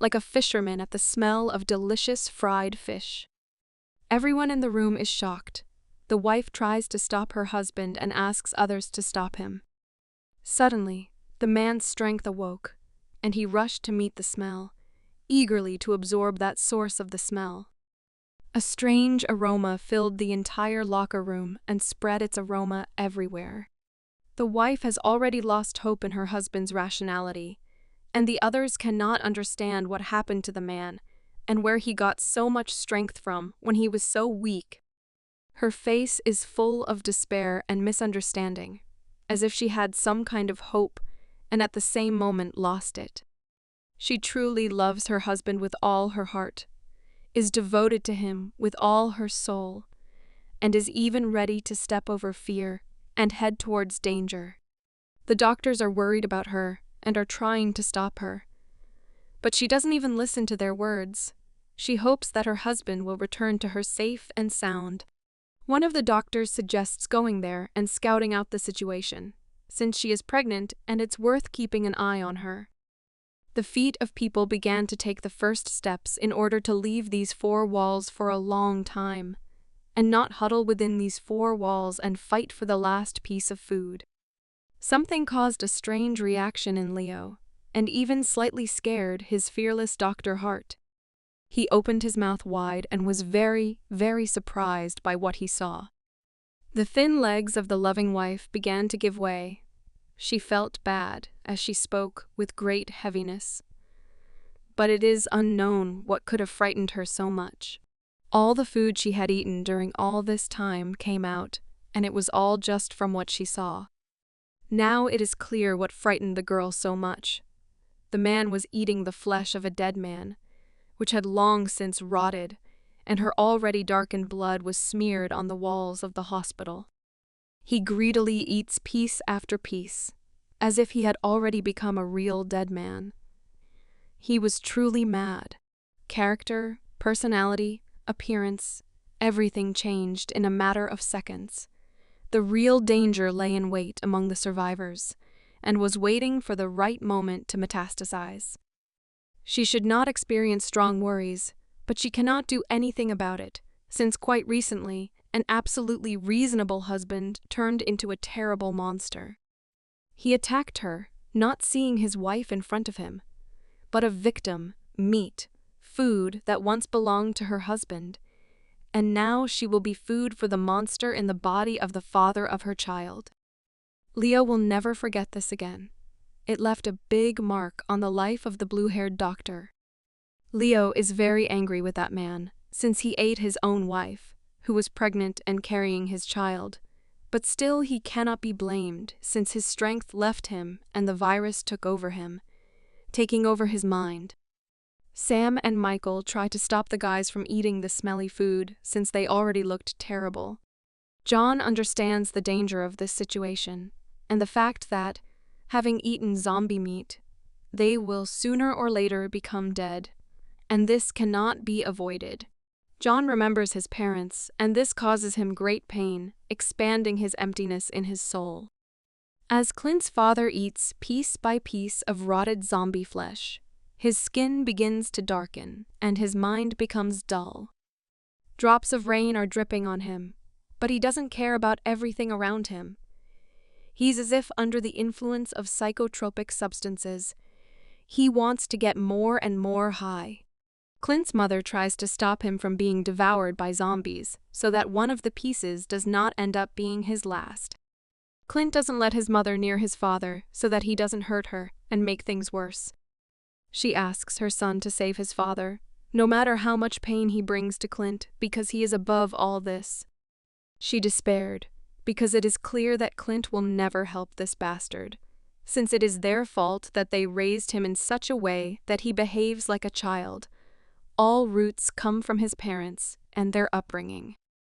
like a fisherman at the smell of delicious fried fish. Everyone in the room is shocked. The wife tries to stop her husband and asks others to stop him. Suddenly, the man's strength awoke, and he rushed to meet the smell, eagerly to absorb that source of the smell. A strange aroma filled the entire locker room and spread its aroma everywhere. The wife has already lost hope in her husband's rationality, and the others cannot understand what happened to the man, and where he got so much strength from when he was so weak. Her face is full of despair and misunderstanding, as if she had some kind of hope and at the same moment lost it. She truly loves her husband with all her heart, is devoted to him with all her soul, and is even ready to step over fear and head towards danger. The doctors are worried about her and are trying to stop her. But she doesn't even listen to their words. She hopes that her husband will return to her safe and sound. One of the doctors suggests going there and scouting out the situation, since she is pregnant and it's worth keeping an eye on her. The feet of people began to take the first steps in order to leave these four walls for a long time, and not huddle within these four walls and fight for the last piece of food. Something caused a strange reaction in Leo, and even slightly scared his fearless Dr. Hart. He opened his mouth wide and was very, very surprised by what he saw. The thin legs of the loving wife began to give way. She felt bad as she spoke with great heaviness. But it is unknown what could have frightened her so much. All the food she had eaten during all this time came out, and it was all just from what she saw. Now it is clear what frightened the girl so much. The man was eating the flesh of a dead man, which had long since rotted, and her already darkened blood was smeared on the walls of the hospital. He greedily eats piece after piece, as if he had already become a real dead man. He was truly mad. Character, personality, appearance, everything changed in a matter of seconds. The real danger lay in wait among the survivors, and was waiting for the right moment to metastasize. She should not experience strong worries, but she cannot do anything about it, since quite recently, an absolutely reasonable husband turned into a terrible monster. He attacked her, not seeing his wife in front of him, but a victim, meat, food that once belonged to her husband, and now she will be food for the monster in the body of the father of her child. Leo will never forget this again. It left a big mark on the life of the blue-haired doctor. Leo is very angry with that man, since he ate his own wife, who was pregnant and carrying his child, but still he cannot be blamed since his strength left him and the virus took over him, taking over his mind. Sam and Michael try to stop the guys from eating the smelly food since they already looked terrible. John understands the danger of this situation and the fact that, having eaten zombie meat, they will sooner or later become dead, and this cannot be avoided. John remembers his parents, and this causes him great pain, expanding his emptiness in his soul. As Clint's father eats piece by piece of rotted zombie flesh, his skin begins to darken, and his mind becomes dull. Drops of rain are dripping on him, but he doesn't care about everything around him. He's as if under the influence of psychotropic substances. He wants to get more and more high. Clint's mother tries to stop him from being devoured by zombies so that one of the pieces does not end up being his last. Clint doesn't let his mother near his father so that he doesn't hurt her and make things worse. She asks her son to save his father, no matter how much pain he brings to Clint, because he is above all this. She despaired, because it is clear that Clint will never help this bastard, since it is their fault that they raised him in such a way that he behaves like a child. All roots come from his parents and their upbringing.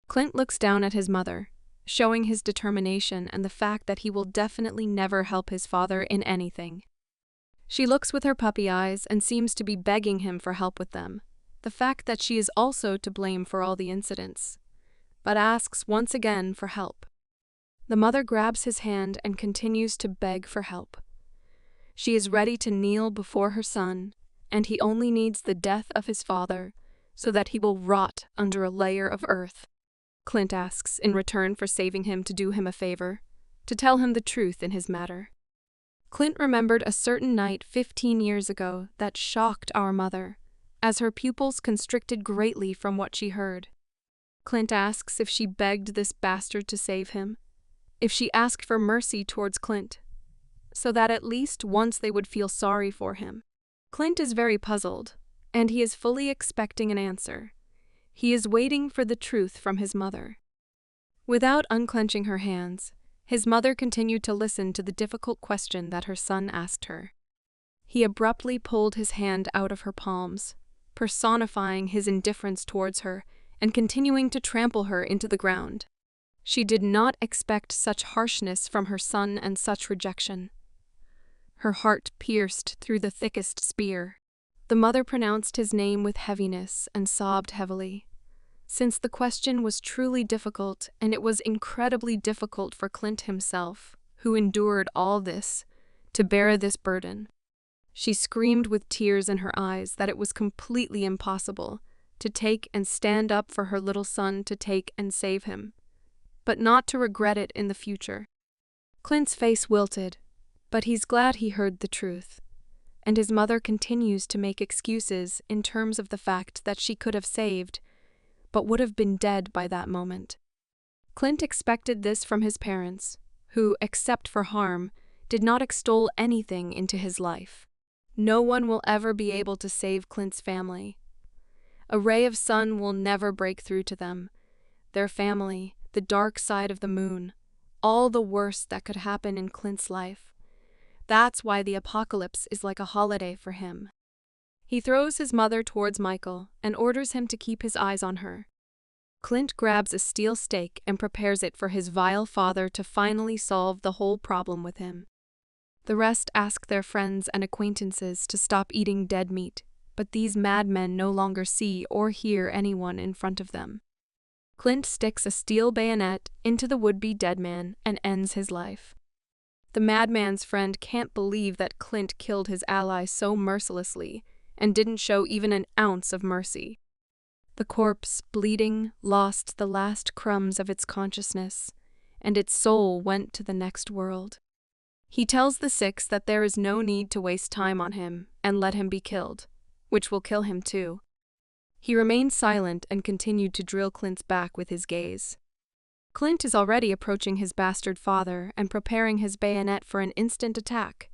Clint looks down at his mother, showing his determination and the fact that he will definitely never help his father in anything. She looks with her puppy eyes and seems to be begging him for help with them, the fact that she is also to blame for all the incidents, but asks once again for help. The mother grabs his hand and continues to beg for help. She is ready to kneel before her son, and he only needs the death of his father so that he will rot under a layer of earth. Clint asks in return for saving him to do him a favor, to tell him the truth in his matter. Clint remembered a certain night 15 years ago that shocked our mother, as her pupils constricted greatly from what she heard. Clint asks if she begged this bastard to save him, if she asked for mercy towards Clint, so that at least once they would feel sorry for him. Clint is very puzzled, and he is fully expecting an answer. He is waiting for the truth from his mother. Without unclenching her hands, his mother continued to listen to the difficult question that her son asked her. He abruptly pulled his hand out of her palms, personifying his indifference towards her and continuing to trample her into the ground. She did not expect such harshness from her son and such rejection. Her heart pierced through the thickest spear. The mother pronounced his name with heaviness and sobbed heavily. Since the question was truly difficult, and it was incredibly difficult for Clint himself, who endured all this, to bear this burden. She screamed with tears in her eyes that it was completely impossible to take and stand up for her little son, to take and save him, but not to regret it in the future. Clint's face wilted, but he's glad he heard the truth. And his mother continues to make excuses in terms of the fact that she could have saved, but would have been dead by that moment. Clint expected this from his parents, who, except for harm, did not extol anything into his life. No one will ever be able to save Clint's family. A ray of sun will never break through to them. Their family, the dark side of the moon, all the worst that could happen in Clint's life. That's why the apocalypse is like a holiday for him. He throws his mother towards Michael and orders him to keep his eyes on her. Clint grabs a steel stake and prepares it for his vile father to finally solve the whole problem with him. The rest ask their friends and acquaintances to stop eating dead meat, but these madmen no longer see or hear anyone in front of them. Clint sticks a steel bayonet into the would-be dead man and ends his life. The madman's friend can't believe that Clint killed his ally so mercilessly and didn't show even an ounce of mercy. The corpse, bleeding, lost the last crumbs of its consciousness, and its soul went to the next world. He tells the six that there is no need to waste time on him and let him be killed, which will kill him too. He remained silent and continued to drill Clint's back with his gaze. Clint is already approaching his bastard father and preparing his bayonet for an instant attack,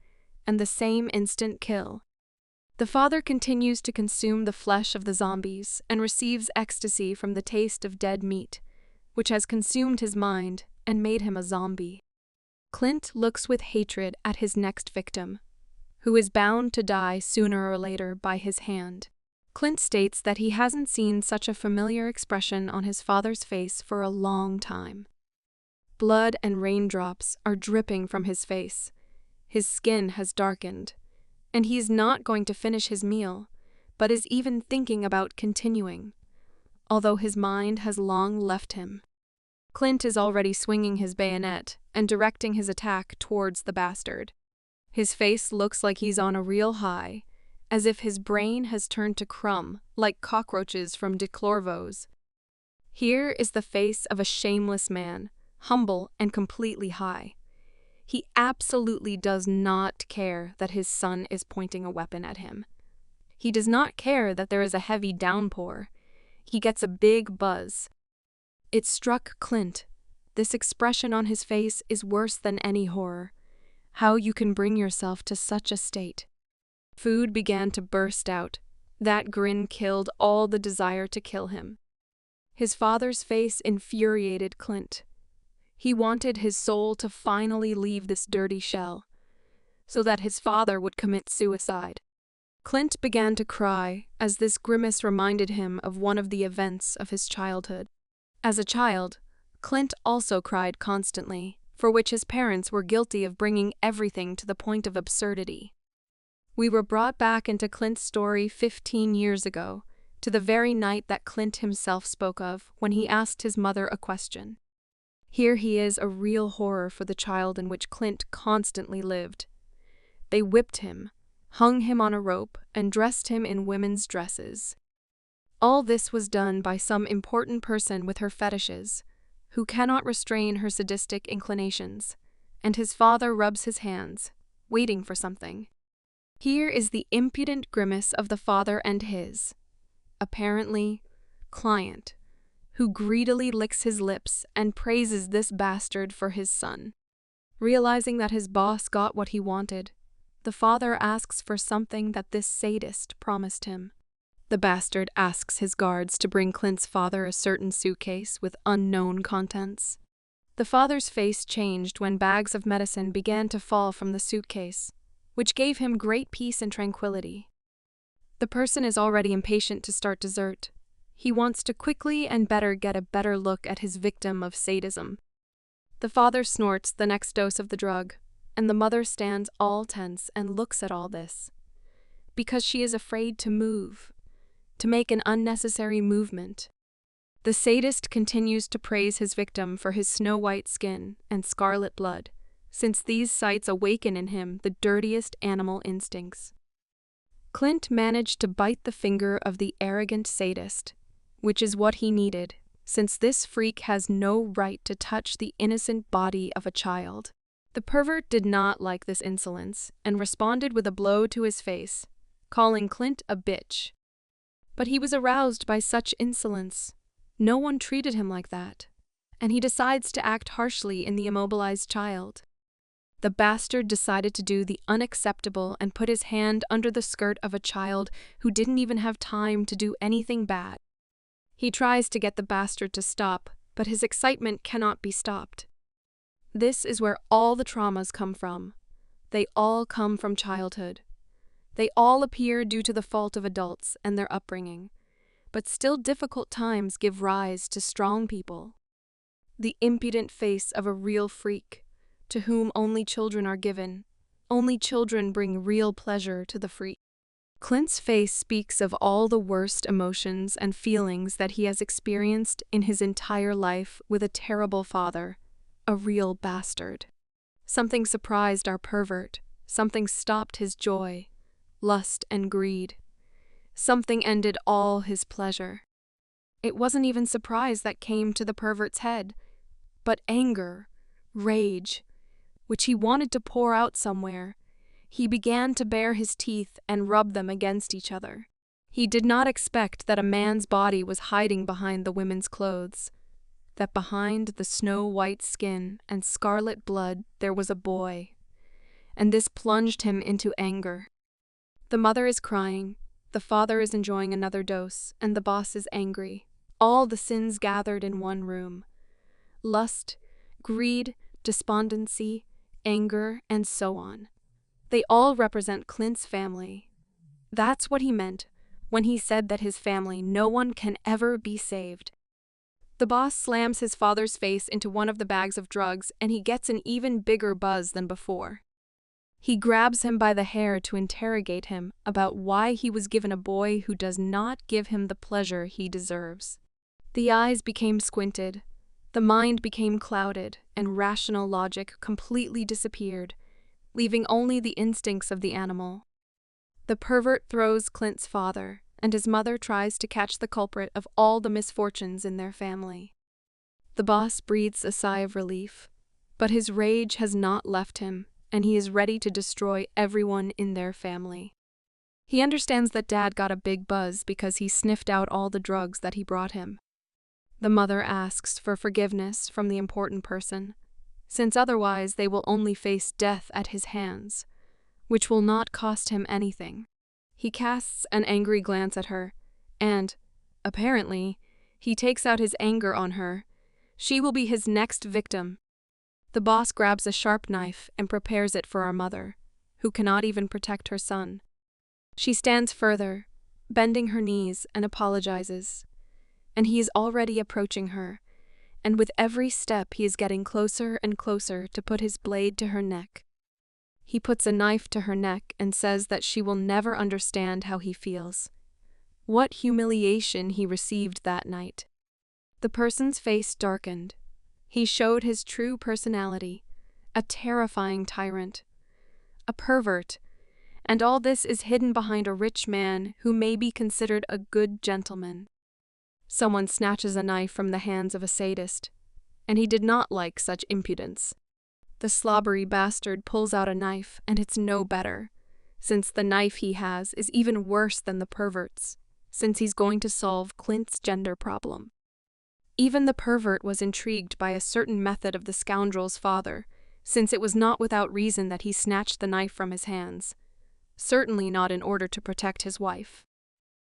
and the same instant kill. The father continues to consume the flesh of the zombies and receives ecstasy from the taste of dead meat, which has consumed his mind and made him a zombie. Clint looks with hatred at his next victim, who is bound to die sooner or later by his hand. Clint states that he hasn't seen such a familiar expression on his father's face for a long time. Blood and raindrops are dripping from his face. His skin has darkened, and he is not going to finish his meal, but is even thinking about continuing, although his mind has long left him. Clint is already swinging his bayonet and directing his attack towards the bastard. His face looks like he's on a real high, as if his brain has turned to crumb, like cockroaches from de Clorvos. Here is the face of a shameless man, humble and completely high. He absolutely does not care that his son is pointing a weapon at him. He does not care that there is a heavy downpour. He gets a big buzz. It struck Clint. This expression on his face is worse than any horror. How you can bring yourself to such a state. Food began to burst out. That grin killed all the desire to kill him. His father's face infuriated Clint. He wanted his soul to finally leave this dirty shell, so that his father would commit suicide. Clint began to cry as this grimace reminded him of one of the events of his childhood. As a child, Clint also cried constantly, for which his parents were guilty of bringing everything to the point of absurdity. We were brought back into Clint's story 15 years ago, to the very night that Clint himself spoke of when he asked his mother a question. Here he is, a real horror for the child in which Clint constantly lived. They whipped him, hung him on a rope, and dressed him in women's dresses. All this was done by some important person with her fetishes, who cannot restrain her sadistic inclinations, and his father rubs his hands, waiting for something. Here is the impudent grimace of the father and his, apparently, client, who greedily licks his lips and praises this bastard for his son. Realizing that his boss got what he wanted, the father asks for something that this sadist promised him. The bastard asks his guards to bring Clint's father a certain suitcase with unknown contents. The father's face changed when bags of medicine began to fall from the suitcase, which gave him great peace and tranquility. The person is already impatient to start dessert. He wants to quickly and better get a better look at his victim of sadism. The father snorts the next dose of the drug, and the mother stands all tense and looks at all this, because she is afraid to move, to make an unnecessary movement. The sadist continues to praise his victim for his snow-white skin and scarlet blood, since these sights awaken in him the dirtiest animal instincts. Clint managed to bite the finger of the arrogant sadist, which is what he needed, since this freak has no right to touch the innocent body of a child. The pervert did not like this insolence and responded with a blow to his face, calling Clint a bitch. But he was aroused by such insolence. No one treated him like that, and he decides to act harshly in the immobilized child. The bastard decided to do the unacceptable and put his hand under the skirt of a child who didn't even have time to do anything bad. He tries to get the bastard to stop, but his excitement cannot be stopped. This is where all the traumas come from. They all come from childhood. They all appear due to the fault of adults and their upbringing. But still difficult times give rise to strong people. The impudent face of a real freak, to whom only children are given. Only children bring real pleasure to the freak. Clint's face speaks of all the worst emotions and feelings that he has experienced in his entire life with a terrible father, a real bastard. Something surprised our pervert, something stopped his joy, lust and greed. Something ended all his pleasure. It wasn't even surprise that came to the pervert's head, but anger, rage, which he wanted to pour out somewhere. He began to bare his teeth and rub them against each other. He did not expect that a man's body was hiding behind the women's clothes, that behind the snow-white skin and scarlet blood there was a boy, and this plunged him into anger. The mother is crying. The father is enjoying another dose, and the boss is angry. All the sins gathered in one room. Lust, greed, despondency, anger, and so on. They all represent Clint's family. That's what he meant when he said that his family, no one can ever be saved. The boss slams his father's face into one of the bags of drugs, and he gets an even bigger buzz than before. He grabs him by the hair to interrogate him about why he was given a boy who does not give him the pleasure he deserves. The eyes became squinted, the mind became clouded, and rational logic completely disappeared, leaving only the instincts of the animal. The pervert throws Clint's father, and his mother tries to catch the culprit of all the misfortunes in their family. The boss breathes a sigh of relief, but his rage has not left him, and he is ready to destroy everyone in their family. He understands that Dad got a big buzz because he sniffed out all the drugs that he brought him. The mother asks for forgiveness from the important person, since otherwise they will only face death at his hands, which will not cost him anything. He casts an angry glance at her, and, apparently, he takes out his anger on her. She will be his next victim. The boss grabs a sharp knife and prepares it for our mother, who cannot even protect her son. She stands further, bending her knees, and apologizes. And he is already approaching her, and with every step he is getting closer and closer to put his blade to her neck. He puts a knife to her neck and says that she will never understand how he feels. What humiliation he received that night. The person's face darkened. He showed his true personality, a terrifying tyrant, a pervert, and all this is hidden behind a rich man who may be considered a good gentleman. Someone snatches a knife from the hands of a sadist, and he did not like such impudence. The slobbery bastard pulls out a knife, and it's no better, since the knife he has is even worse than the pervert's, since he's going to solve Clint's gender problem. Even the pervert was intrigued by a certain method of the scoundrel's father, since it was not without reason that he snatched the knife from his hands, certainly not in order to protect his wife.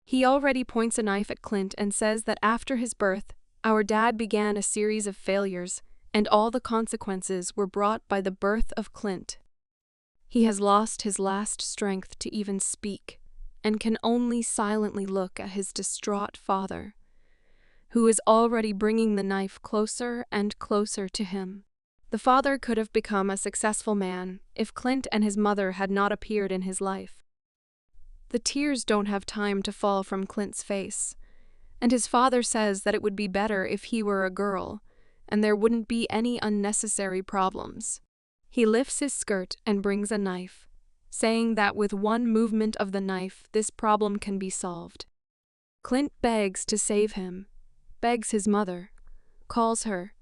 He already points a knife at Clint and says that after his birth, our dad began a series of failures, and all the consequences were brought by the birth of Clint. He has lost his last strength to even speak, and can only silently look at his distraught father, who is already bringing the knife closer and closer to him. The father could have become a successful man if Clint and his mother had not appeared in his life. The tears don't have time to fall from Clint's face, and his father says that it would be better if he were a girl, and there wouldn't be any unnecessary problems. He lifts his skirt and brings a knife, saying that with one movement of the knife this problem can be solved. Clint begs to save him, begs his mother, calls her,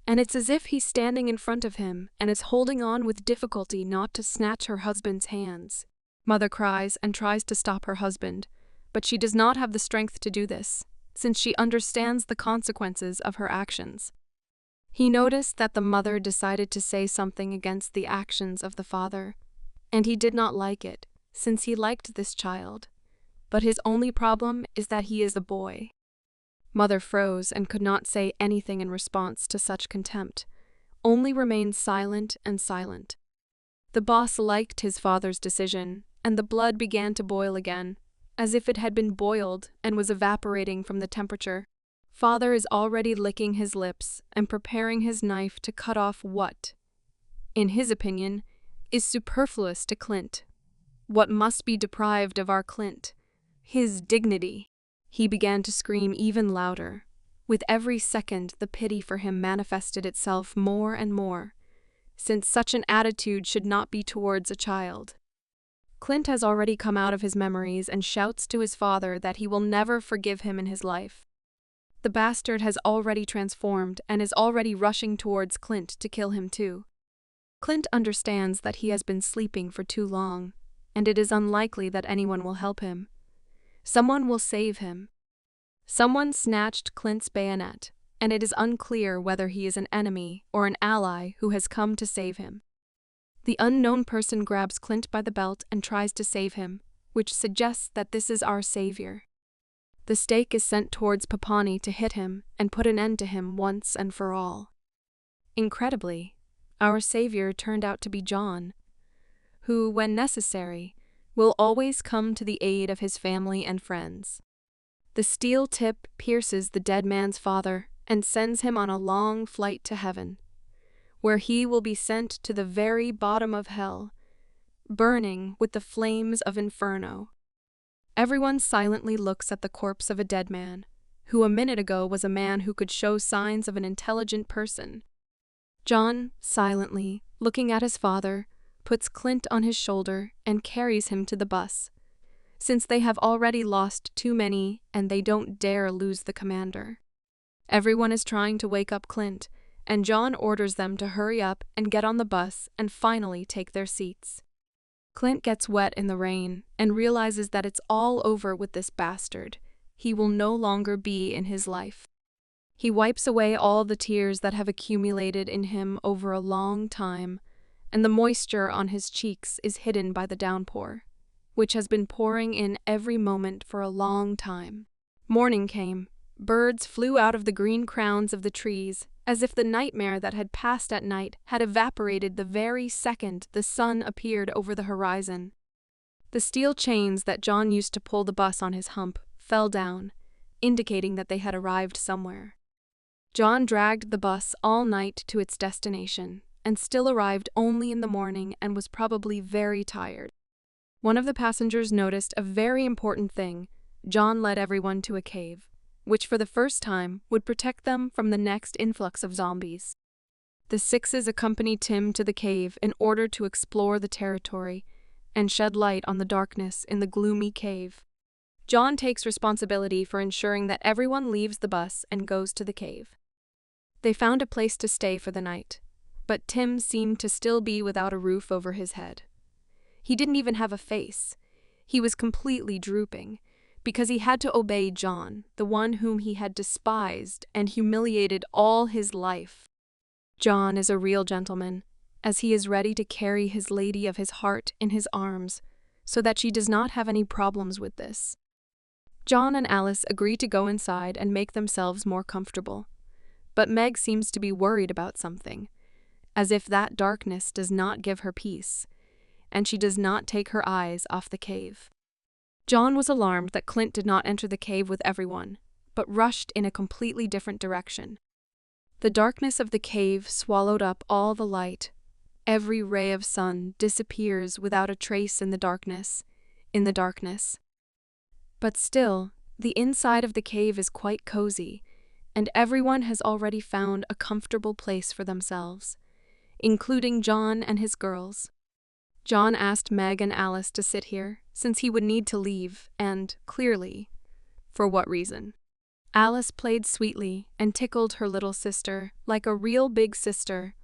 and it's as if he's standing in front of him and is holding on with difficulty not to snatch her husband's hands. Mother cries and tries to stop her husband, but she does not have the strength to do this, since she understands the consequences of her actions. He noticed that the mother decided to say something against the actions of the father, and he did not like it, since he liked this child. But his only problem is that he is a boy. Mother froze and could not say anything in response to such contempt, only remained silent and silent. The boss liked his father's decision, and the blood began to boil again, as if it had been boiled and was evaporating from the temperature. Father is already licking his lips and preparing his knife to cut off what, in his opinion, is superfluous to Clint. What must be deprived of our Clint? His dignity. He began to scream even louder. With every second, the pity for him manifested itself more and more, since such an attitude should not be towards a child. Clint has already come out of his memories and shouts to his father that he will never forgive him in his life. The bastard has already transformed and is already rushing towards Clint to kill him too. Clint understands that he has been sleeping for too long, and it is unlikely that anyone will help him. Someone will save him. Someone snatched Clint's bayonet, and it is unclear whether he is an enemy or an ally who has come to save him. The unknown person grabs Clint by the belt and tries to save him, which suggests that this is our savior. The stake is sent towards Papani to hit him and put an end to him once and for all. Incredibly, our savior turned out to be John, who, when necessary, will always come to the aid of his family and friends. The steel tip pierces the dead man's father and sends him on a long flight to heaven, where he will be sent to the very bottom of hell, burning with the flames of inferno. Everyone silently looks at the corpse of a dead man, who a minute ago was a man who could show signs of an intelligent person. John, silently, looking at his father, puts Clint on his shoulder and carries him to the bus, since they have already lost too many and they don't dare lose the commander. Everyone is trying to wake up Clint, and John orders them to hurry up and get on the bus and finally take their seats. Clint gets wet in the rain and realizes that it's all over with this bastard. He will no longer be in his life. He wipes away all the tears that have accumulated in him over a long time, and the moisture on his cheeks is hidden by the downpour, which has been pouring in every moment for a long time. Morning came. Birds flew out of the green crowns of the trees, as if the nightmare that had passed at night had evaporated the very second the sun appeared over the horizon. The steel chains that John used to pull the bus on his hump fell down, indicating that they had arrived somewhere. John dragged the bus all night to its destination, and still arrived only in the morning and was probably very tired. One of the passengers noticed a very important thing. John led everyone to a cave, which for the first time would protect them from the next influx of zombies. The sixes accompanied Tim to the cave in order to explore the territory and shed light on the darkness in the gloomy cave. John takes responsibility for ensuring that everyone leaves the bus and goes to the cave. They found a place to stay for the night, but Tim seemed to still be without a roof over his head. He didn't even have a face. He was completely drooping, because he had to obey John, the one whom he had despised and humiliated all his life. John is a real gentleman, as he is ready to carry his lady of his heart in his arms, so that she does not have any problems with this. John and Alice agree to go inside and make themselves more comfortable. But Meg seems to be worried about something, as if that darkness does not give her peace, and she does not take her eyes off the cave. John was alarmed that Clint did not enter the cave with everyone, but rushed in a completely different direction. The darkness of the cave swallowed up all the light. Every ray of sun disappears without a trace in the darkness. But still, the inside of the cave is quite cozy, and everyone has already found a comfortable place for themselves, including John and his girls. John asked Meg and Alice to sit here, since he would need to leave, and, clearly, for what reason. Alice played sweetly and tickled her little sister like a real big sister,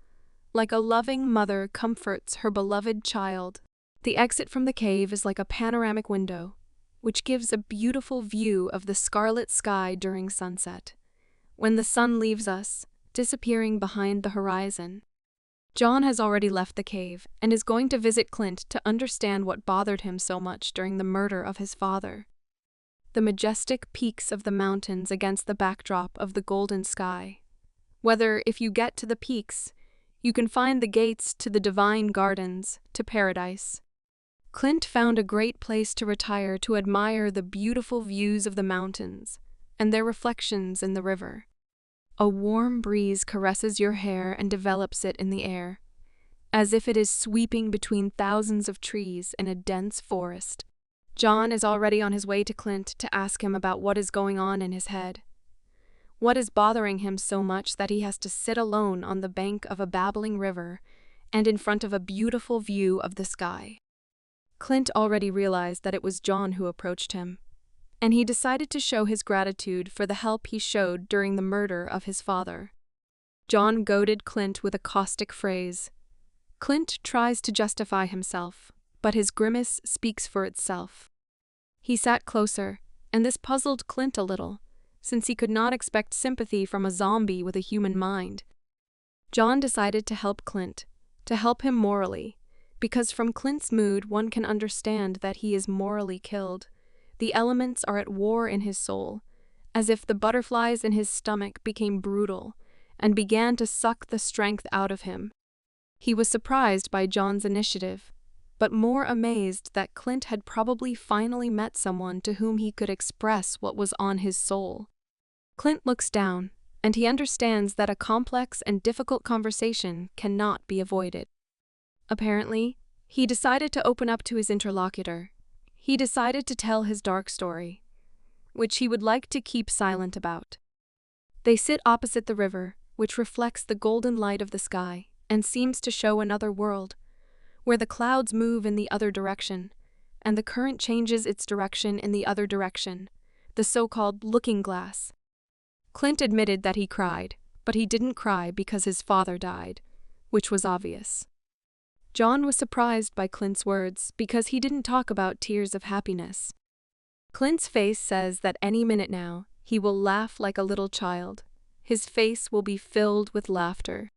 like a loving mother comforts her beloved child. The exit from the cave is like a panoramic window, which gives a beautiful view of the scarlet sky during sunset, when the sun leaves us, disappearing behind the horizon. John has already left the cave and is going to visit Clint to understand what bothered him so much during the murder of his father. The majestic peaks of the mountains against the backdrop of the golden sky. Whether, if you get to the peaks, you can find the gates to the divine gardens, to paradise. Clint found a great place to retire to admire the beautiful views of the mountains and their reflections in the river. A warm breeze caresses your hair and develops it in the air, as if it is sweeping between thousands of trees in a dense forest. John is already on his way to Clint to ask him about what is going on in his head. What is bothering him so much that he has to sit alone on the bank of a babbling river and in front of a beautiful view of the sky? Clint already realized that it was John who approached him, and he decided to show his gratitude for the help he showed during the murder of his father. John goaded Clint with a caustic phrase. Clint tries to justify himself, but his grimace speaks for itself. He sat closer, and this puzzled Clint a little, since he could not expect sympathy from a zombie with a human mind. John decided to help Clint, to help him morally, because from Clint's mood one can understand that he is morally killed. The elements are at war in his soul, as if the butterflies in his stomach became brutal and began to suck the strength out of him. He was surprised by John's initiative, but more amazed that Clint had probably finally met someone to whom he could express what was on his soul. Clint looks down, and he understands that a complex and difficult conversation cannot be avoided. Apparently, he decided to open up to his interlocutor. He decided to tell his dark story, which he would like to keep silent about. They sit opposite the river, which reflects the golden light of the sky and seems to show another world, where the clouds move in the other direction, and the current changes its direction in the other direction, the so-called looking glass. Clint admitted that he cried, but he didn't cry because his father died, which was obvious. John was surprised by Clint's words because he didn't talk about tears of happiness. Clint's face says that any minute now, he will laugh like a little child. His face will be filled with laughter.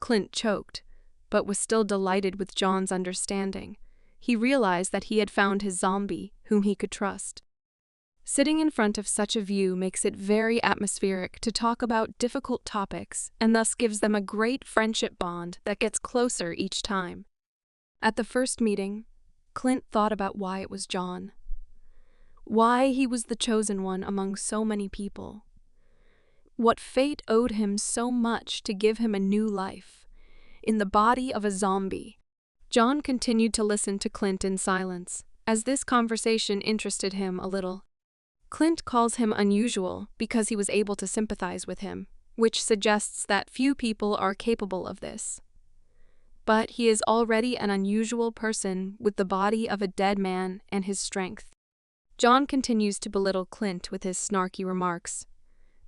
Clint choked, but was still delighted with John's understanding. He realized that he had found his zombie, whom he could trust. Sitting in front of such a view makes it very atmospheric to talk about difficult topics and thus gives them a great friendship bond that gets closer each time. At the first meeting, Clint thought about why it was John. Why he was the chosen one among so many people. What fate owed him so much to give him a new life, in the body of a zombie. John continued to listen to Clint in silence, as this conversation interested him a little. Clint calls him unusual because he was able to sympathize with him, which suggests that few people are capable of this. But he is already an unusual person with the body of a dead man and his strength. John continues to belittle Clint with his snarky remarks,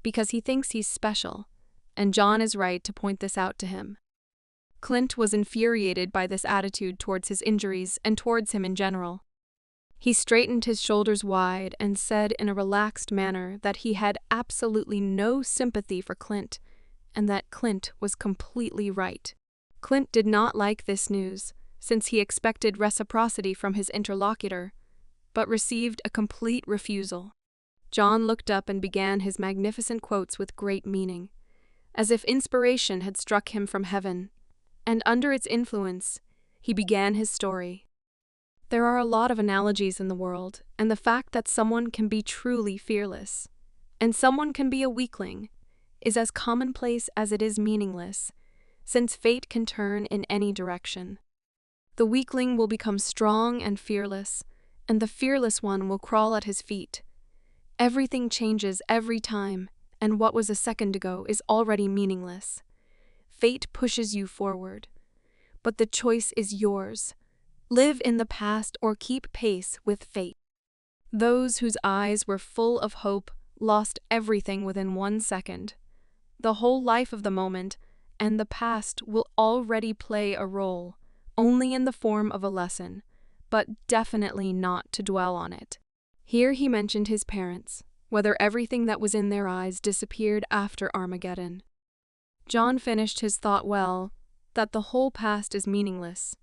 because he thinks he's special, and John is right to point this out to him. Clint was infuriated by this attitude towards his injuries and towards him in general. He straightened his shoulders wide and said in a relaxed manner that he had absolutely no sympathy for Clint, and that Clint was completely right. Clint did not like this news, since he expected reciprocity from his interlocutor, but received a complete refusal. John looked up and began his magnificent quotes with great meaning, as if inspiration had struck him from heaven, and under its influence, he began his story. There are a lot of analogies in the world, and the fact that someone can be truly fearless, and someone can be a weakling, is as commonplace as it is meaningless, since fate can turn in any direction. The weakling will become strong and fearless, and the fearless one will crawl at his feet. Everything changes every time, and what was a second ago is already meaningless. Fate pushes you forward, but the choice is yours. Live in the past or keep pace with fate. Those whose eyes were full of hope lost everything within 1 second. The whole life of the moment and the past will already play a role, only in the form of a lesson, but definitely not to dwell on it. Here he mentioned his parents, whether everything that was in their eyes disappeared after Armageddon. John finished his thought well, that the whole past is meaningless.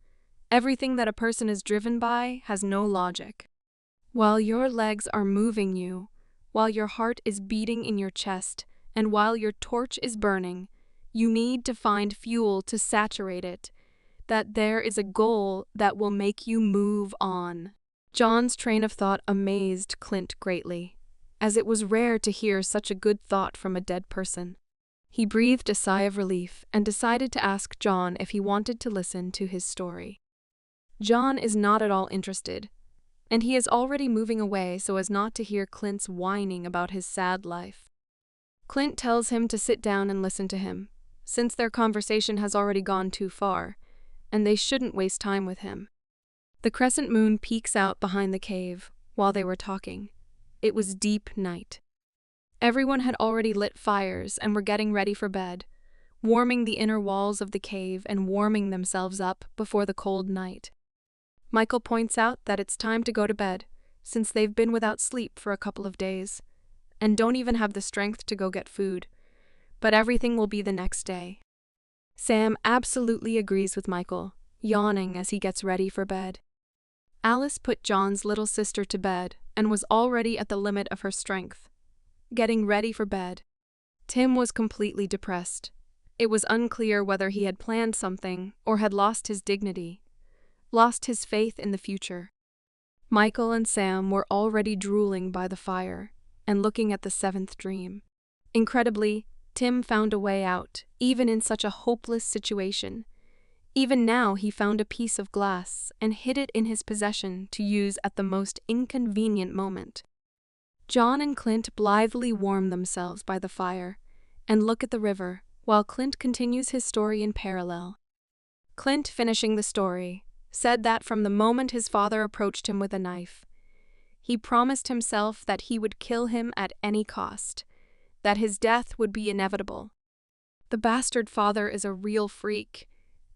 Everything that a person is driven by has no logic. While your legs are moving you, while your heart is beating in your chest, and while your torch is burning, you need to find fuel to saturate it, that there is a goal that will make you move on. John's train of thought amazed Clint greatly, as it was rare to hear such a good thought from a dead person. He breathed a sigh of relief and decided to ask John if he wanted to listen to his story. John is not at all interested, and he is already moving away so as not to hear Clint's whining about his sad life. Clint tells him to sit down and listen to him, since their conversation has already gone too far, and they shouldn't waste time with him. The crescent moon peeks out behind the cave while they were talking. It was deep night. Everyone had already lit fires and were getting ready for bed, warming the inner walls of the cave and warming themselves up before the cold night. Michael points out that it's time to go to bed, since they've been without sleep for a couple of days, and don't even have the strength to go get food, but everything will be the next day. Sam absolutely agrees with Michael, yawning as he gets ready for bed. Alice put John's little sister to bed and was already at the limit of her strength, getting ready for bed. Tim was completely depressed. It was unclear whether he had planned something or had lost his dignity, lost his faith in the future. Michael and Sam were already drooling by the fire and looking at the 7th dream. Incredibly, Tim found a way out, even in such a hopeless situation. Even now he found a piece of glass and hid it in his possession to use at the most inconvenient moment. John and Clint blithely warm themselves by the fire and look at the river, while Clint continues his story in parallel. Clint, finishing the story, said that from the moment his father approached him with a knife, he promised himself that he would kill him at any cost, that his death would be inevitable. The bastard father is a real freak,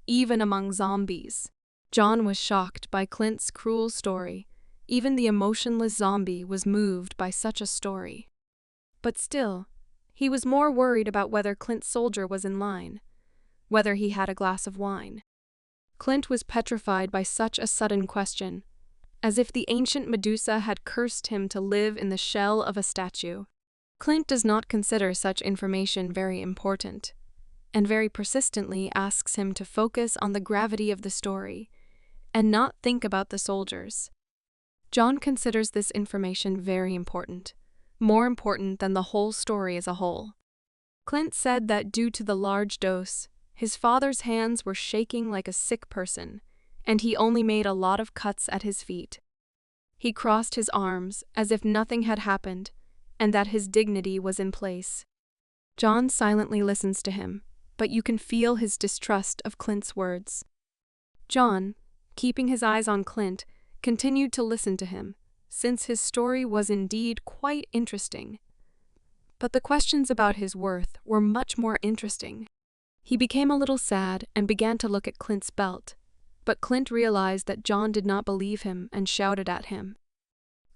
even among zombies. John was shocked by Clint's cruel story. Even the emotionless zombie was moved by such a story. But still, he was more worried about whether Clint's soldier was in line, whether he had a glass of wine. Clint was petrified by such a sudden question, as if the ancient Medusa had cursed him to live in the shell of a statue. Clint does not consider such information very important, and very persistently asks him to focus on the gravity of the story, and not think about the soldiers. John considers this information very important, more important than the whole story as a whole. Clint said that due to the large dose, his father's hands were shaking like a sick person, and he only made a lot of cuts at his feet. He crossed his arms as if nothing had happened, and that his dignity was in place. John silently listens to him, but you can feel his distrust of Clint's words. John, keeping his eyes on Clint, continued to listen to him, since his story was indeed quite interesting. But the questions about his worth were much more interesting. He became a little sad and began to look at Clint's belt, but Clint realized that John did not believe him and shouted at him.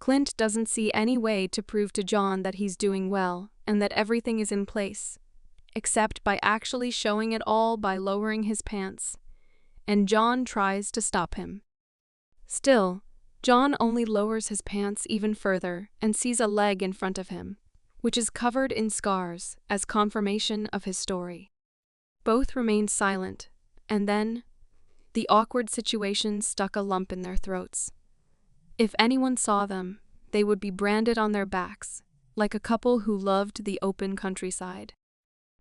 Clint doesn't see any way to prove to John that he's doing well and that everything is in place, except by actually showing it all by lowering his pants, and John tries to stop him. Still, John only lowers his pants even further and sees a leg in front of him, which is covered in scars as confirmation of his story. Both remain silent, and then the awkward situation stuck a lump in their throats. If anyone saw them, they would be branded on their backs, like a couple who loved the open countryside.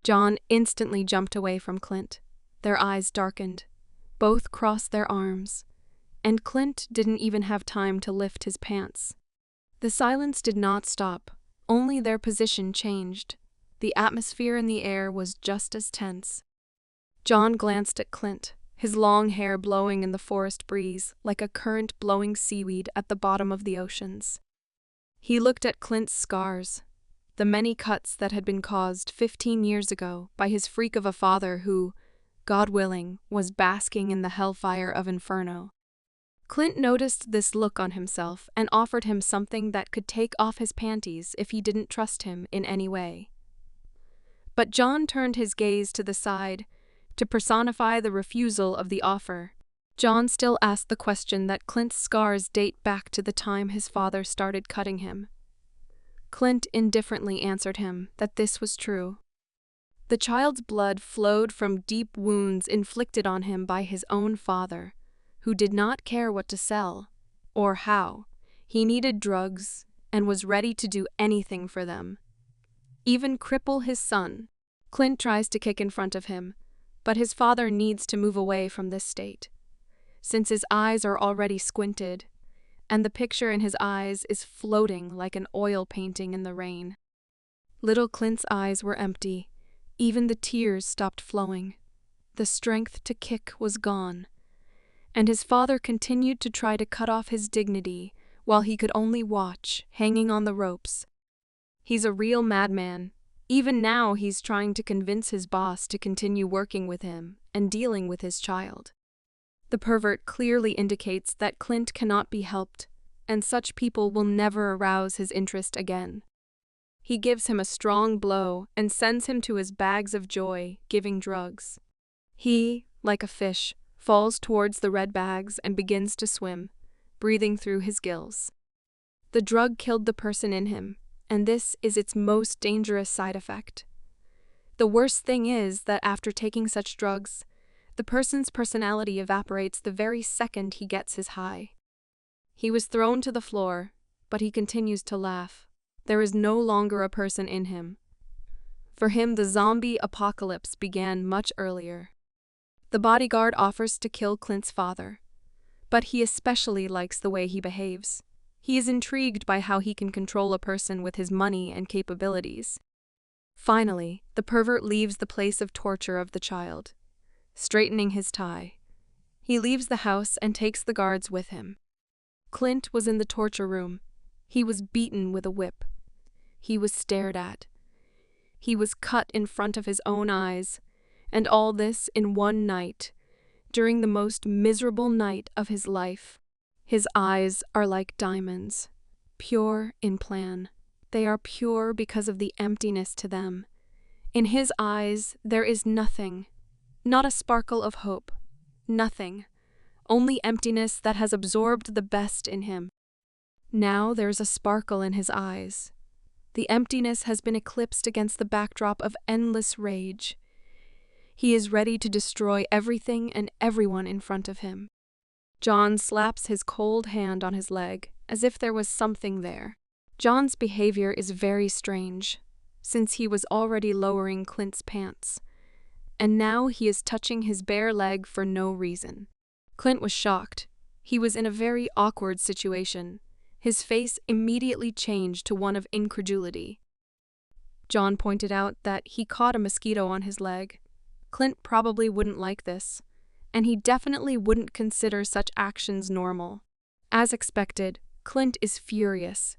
John instantly jumped away from Clint. Their eyes darkened. Both crossed their arms, and Clint didn't even have time to lift his pants. The silence did not stop, only their position changed. The atmosphere in the air was just as tense. John glanced at Clint, his long hair blowing in the forest breeze like a current blowing seaweed at the bottom of the oceans. He looked at Clint's scars, the many cuts that had been caused 15 years ago by his freak of a father who, God willing, was basking in the hellfire of Inferno. Clint noticed this look on himself and offered him something that could take off his panties if he didn't trust him in any way. But John turned his gaze to the side to personify the refusal of the offer. John still asked the question that Clint's scars date back to the time his father started cutting him. Clint indifferently answered him that this was true. The child's blood flowed from deep wounds inflicted on him by his own father, who did not care what to sell, or how. He needed drugs and was ready to do anything for them, even cripple his son. Clint tries to kick in front of him, but his father needs to move away from this state, since his eyes are already squinted, and the picture in his eyes is floating like an oil painting in the rain. Little Clint's eyes were empty. Even the tears stopped flowing. The strength to kick was gone, and his father continued to try to cut off his dignity while he could only watch, hanging on the ropes. He's a real madman. Even now he's trying to convince his boss to continue working with him and dealing with his child. The pervert clearly indicates that Clint cannot be helped, and such people will never arouse his interest again. He gives him a strong blow and sends him to his bags of joy, giving drugs. He, like a fish, falls towards the red bags and begins to swim, breathing through his gills. The drug killed the person in him, and this is its most dangerous side effect. The worst thing is that after taking such drugs, the person's personality evaporates the very second he gets his high. He was thrown to the floor, but he continues to laugh. There is no longer a person in him. For him, the zombie apocalypse began much earlier. The bodyguard offers to kill Clint's father, but he especially likes the way he behaves. He is intrigued by how he can control a person with his money and capabilities. Finally, the pervert leaves the place of torture of the child, straightening his tie. He leaves the house and takes the guards with him. Clint was in the torture room. He was beaten with a whip. He was stared at. He was cut in front of his own eyes, and all this in one night, during the most miserable night of his life. His eyes are like diamonds, pure in plan. They are pure because of the emptiness to them. In his eyes there is nothing, not a sparkle of hope, nothing, only emptiness that has absorbed the best in him. Now there's a sparkle in his eyes. The emptiness has been eclipsed against the backdrop of endless rage. He is ready to destroy everything and everyone in front of him. John slaps his cold hand on his leg, as if there was something there. John's behavior is very strange, since he was already lowering Clint's pants, and now he is touching his bare leg for no reason. Clint was shocked. He was in a very awkward situation. His face immediately changed to one of incredulity. John pointed out that he caught a mosquito on his leg. Clint probably wouldn't like this, and he definitely wouldn't consider such actions normal. As expected, Clint is furious.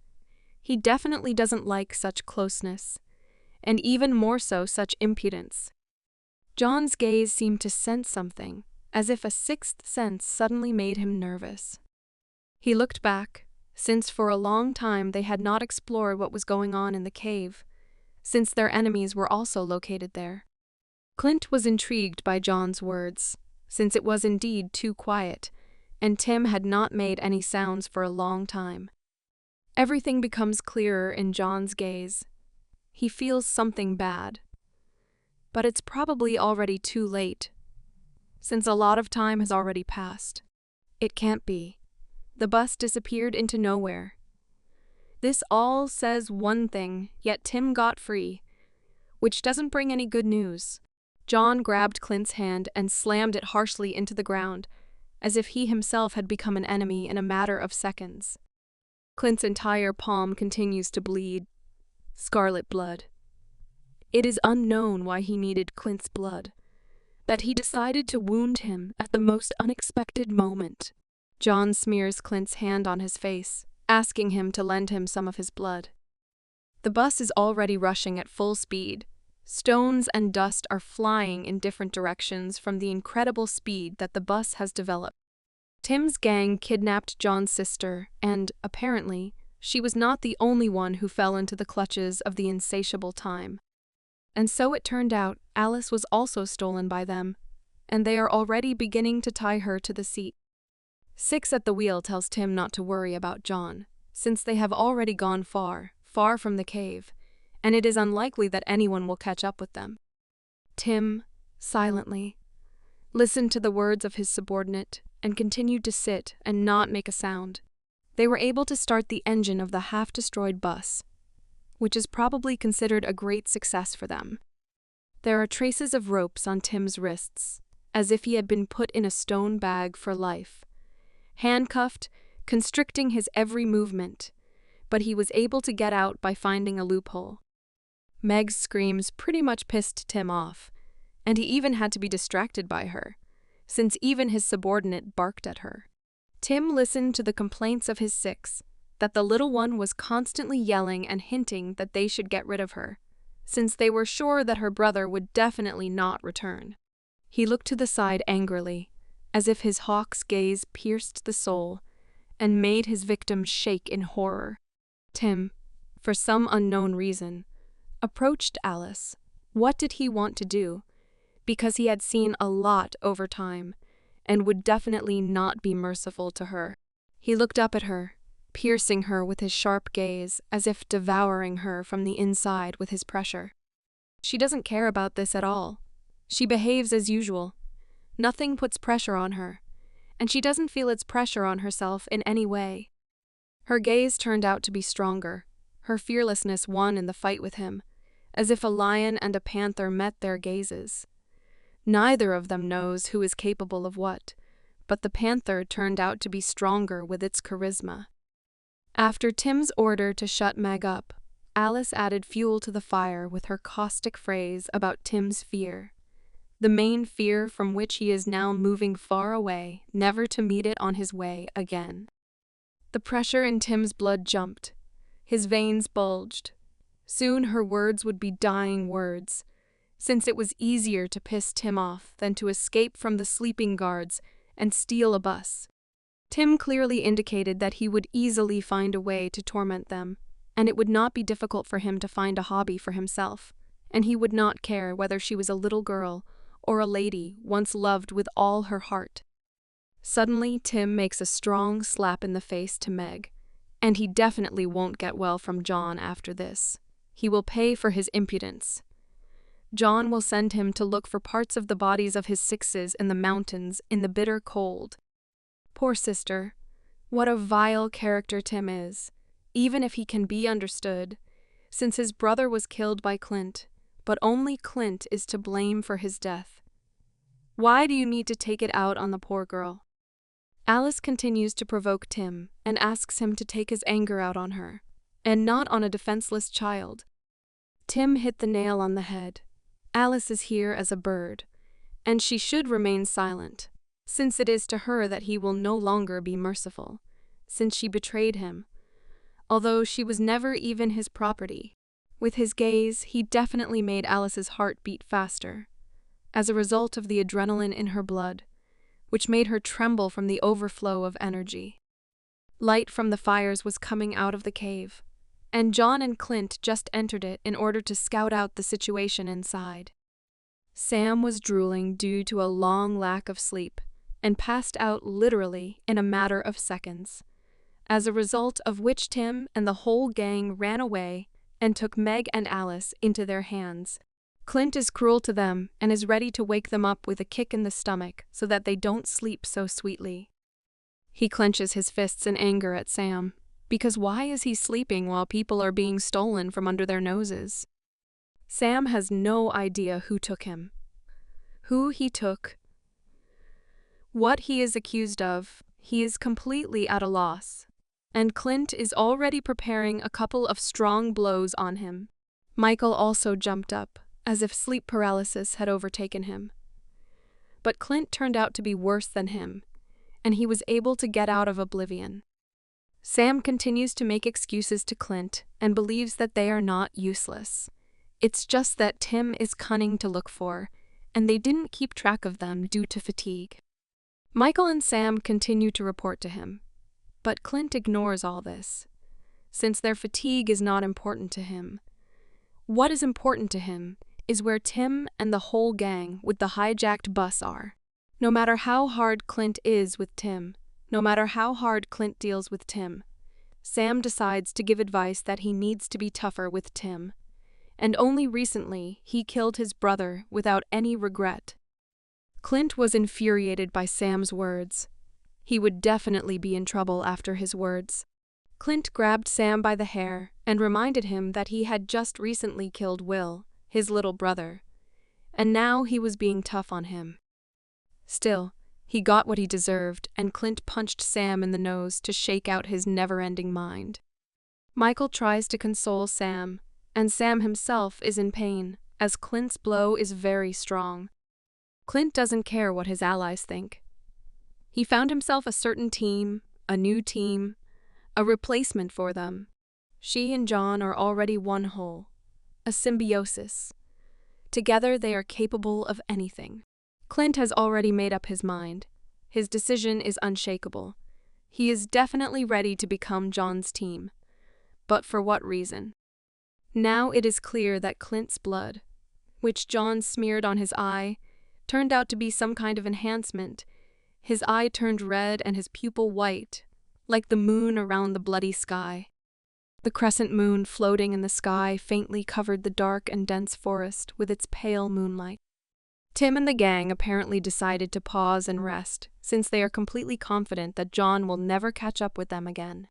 He definitely doesn't like such closeness, and even more so such impudence. John's gaze seemed to sense something, as if a sixth sense suddenly made him nervous. He looked back, since for a long time they had not explored what was going on in the cave, since their enemies were also located there. Clint was intrigued by John's words, since it was indeed too quiet, and Tim had not made any sounds for a long time. Everything becomes clearer in John's gaze. He feels something bad. But it's probably already too late, since a lot of time has already passed. It can't be. The bus disappeared into nowhere. This all says one thing, yet Tim got free, which doesn't bring any good news. John grabbed Clint's hand and slammed it harshly into the ground, as if he himself had become an enemy in a matter of seconds. Clint's entire palm continues to bleed. Scarlet blood. It is unknown why he needed Clint's blood, that he decided to wound him at the most unexpected moment. John smears Clint's hand on his face, asking him to lend him some of his blood. The bus is already rushing at full speed. Stones and dust are flying in different directions from the incredible speed that the bus has developed. Tim's gang kidnapped John's sister, and, apparently, she was not the only one who fell into the clutches of the insatiable time. And so it turned out Alice was also stolen by them, and they are already beginning to tie her to the seat. Six at the wheel tells Tim not to worry about John, since they have already gone far, far from the cave, and it is unlikely that anyone will catch up with them. Tim, silently, listened to the words of his subordinate and continued to sit and not make a sound. They were able to start the engine of the half-destroyed bus, which is probably considered a great success for them. There are traces of ropes on Tim's wrists, as if he had been put in a stone bag for life, handcuffed, constricting his every movement, but he was able to get out by finding a loophole. Meg's screams pretty much pissed Tim off, and he even had to be distracted by her, since even his subordinate barked at her. Tim listened to the complaints of his six, that the little one was constantly yelling and hinting that they should get rid of her, since they were sure that her brother would definitely not return. He looked to the side angrily, as if his hawk's gaze pierced the soul and made his victim shake in horror. Tim, for some unknown reason, approached Alice. What did he want to do? Because he had seen a lot over time, and would definitely not be merciful to her. He looked up at her, piercing her with his sharp gaze, as if devouring her from the inside with his pressure. She doesn't care about this at all. She behaves as usual. Nothing puts pressure on her, and she doesn't feel its pressure on herself in any way. Her gaze turned out to be stronger. Her fearlessness won in the fight with him, as if a lion and a panther met their gazes. Neither of them knows who is capable of what, but the panther turned out to be stronger with its charisma. After Tim's order to shut Meg up, Alice added fuel to the fire with her caustic phrase about Tim's fear, the main fear from which he is now moving far away, never to meet it on his way again. The pressure in Tim's blood jumped. His veins bulged. Soon her words would be dying words, since it was easier to piss Tim off than to escape from the sleeping guards and steal a bus. Tim clearly indicated that he would easily find a way to torment them, and it would not be difficult for him to find a hobby for himself, and he would not care whether she was a little girl or a lady once loved with all her heart. Suddenly, Tim makes a strong slap in the face to Meg, and he definitely won't get well from John after this. He will pay for his impudence. John will send him to look for parts of the bodies of his sixes in the mountains in the bitter cold. Poor sister. What a vile character Tim is, even if he can be understood, since his brother was killed by Clint, but only Clint is to blame for his death. Why do you need to take it out on the poor girl? Alice continues to provoke Tim and asks him to take his anger out on her, and not on a defenseless child. Tim hit the nail on the head. Alice is here as a bird, and she should remain silent, since it is to her that he will no longer be merciful, since she betrayed him, although she was never even his property. With his gaze, he definitely made Alice's heart beat faster, as a result of the adrenaline in her blood, which made her tremble from the overflow of energy. Light from the fires was coming out of the cave, and John and Clint just entered it in order to scout out the situation inside. Sam was drooling due to a long lack of sleep, and passed out literally in a matter of seconds, as a result of which Tim and the whole gang ran away and took Meg and Alice into their hands. Clint is cruel to them and is ready to wake them up with a kick in the stomach so that they don't sleep so sweetly. He clenches his fists in anger at Sam, because why is he sleeping while people are being stolen from under their noses? Sam has no idea who took him, who he took, what he is accused of. He is completely at a loss, and Clint is already preparing a couple of strong blows on him. Michael also jumped up, as if sleep paralysis had overtaken him. But Clint turned out to be worse than him, and he was able to get out of oblivion. Sam continues to make excuses to Clint and believes that they are not useless. It's just that Tim is cunning to look for, and they didn't keep track of them due to fatigue. Michael and Sam continue to report to him, but Clint ignores all this, since their fatigue is not important to him. What is important to him is where Tim and the whole gang with the hijacked bus are. No matter how hard Clint is with Tim, no matter how hard Clint deals with Tim, Sam decides to give advice that he needs to be tougher with Tim. And only recently he killed his brother without any regret. Clint was infuriated by Sam's words. He would definitely be in trouble after his words. Clint grabbed Sam by the hair and reminded him that he had just recently killed Will, his little brother, and now he was being tough on him. Still, he got what he deserved, and Clint punched Sam in the nose to shake out his never-ending mind. Michael tries to console Sam, and Sam himself is in pain, as Clint's blow is very strong. Clint doesn't care what his allies think. He found himself a certain team, a new team, a replacement for them. She and John are already one whole, a symbiosis. Together they are capable of anything. Clint has already made up his mind. His decision is unshakable. He is definitely ready to become John's team. But for what reason? Now it is clear that Clint's blood, which John smeared on his eye, turned out to be some kind of enhancement. His eye turned red and his pupil white, like the moon around the bloody sky. The crescent moon floating in the sky faintly covered the dark and dense forest with its pale moonlight. Tim and the gang apparently decided to pause and rest, since they are completely confident that John will never catch up with them again.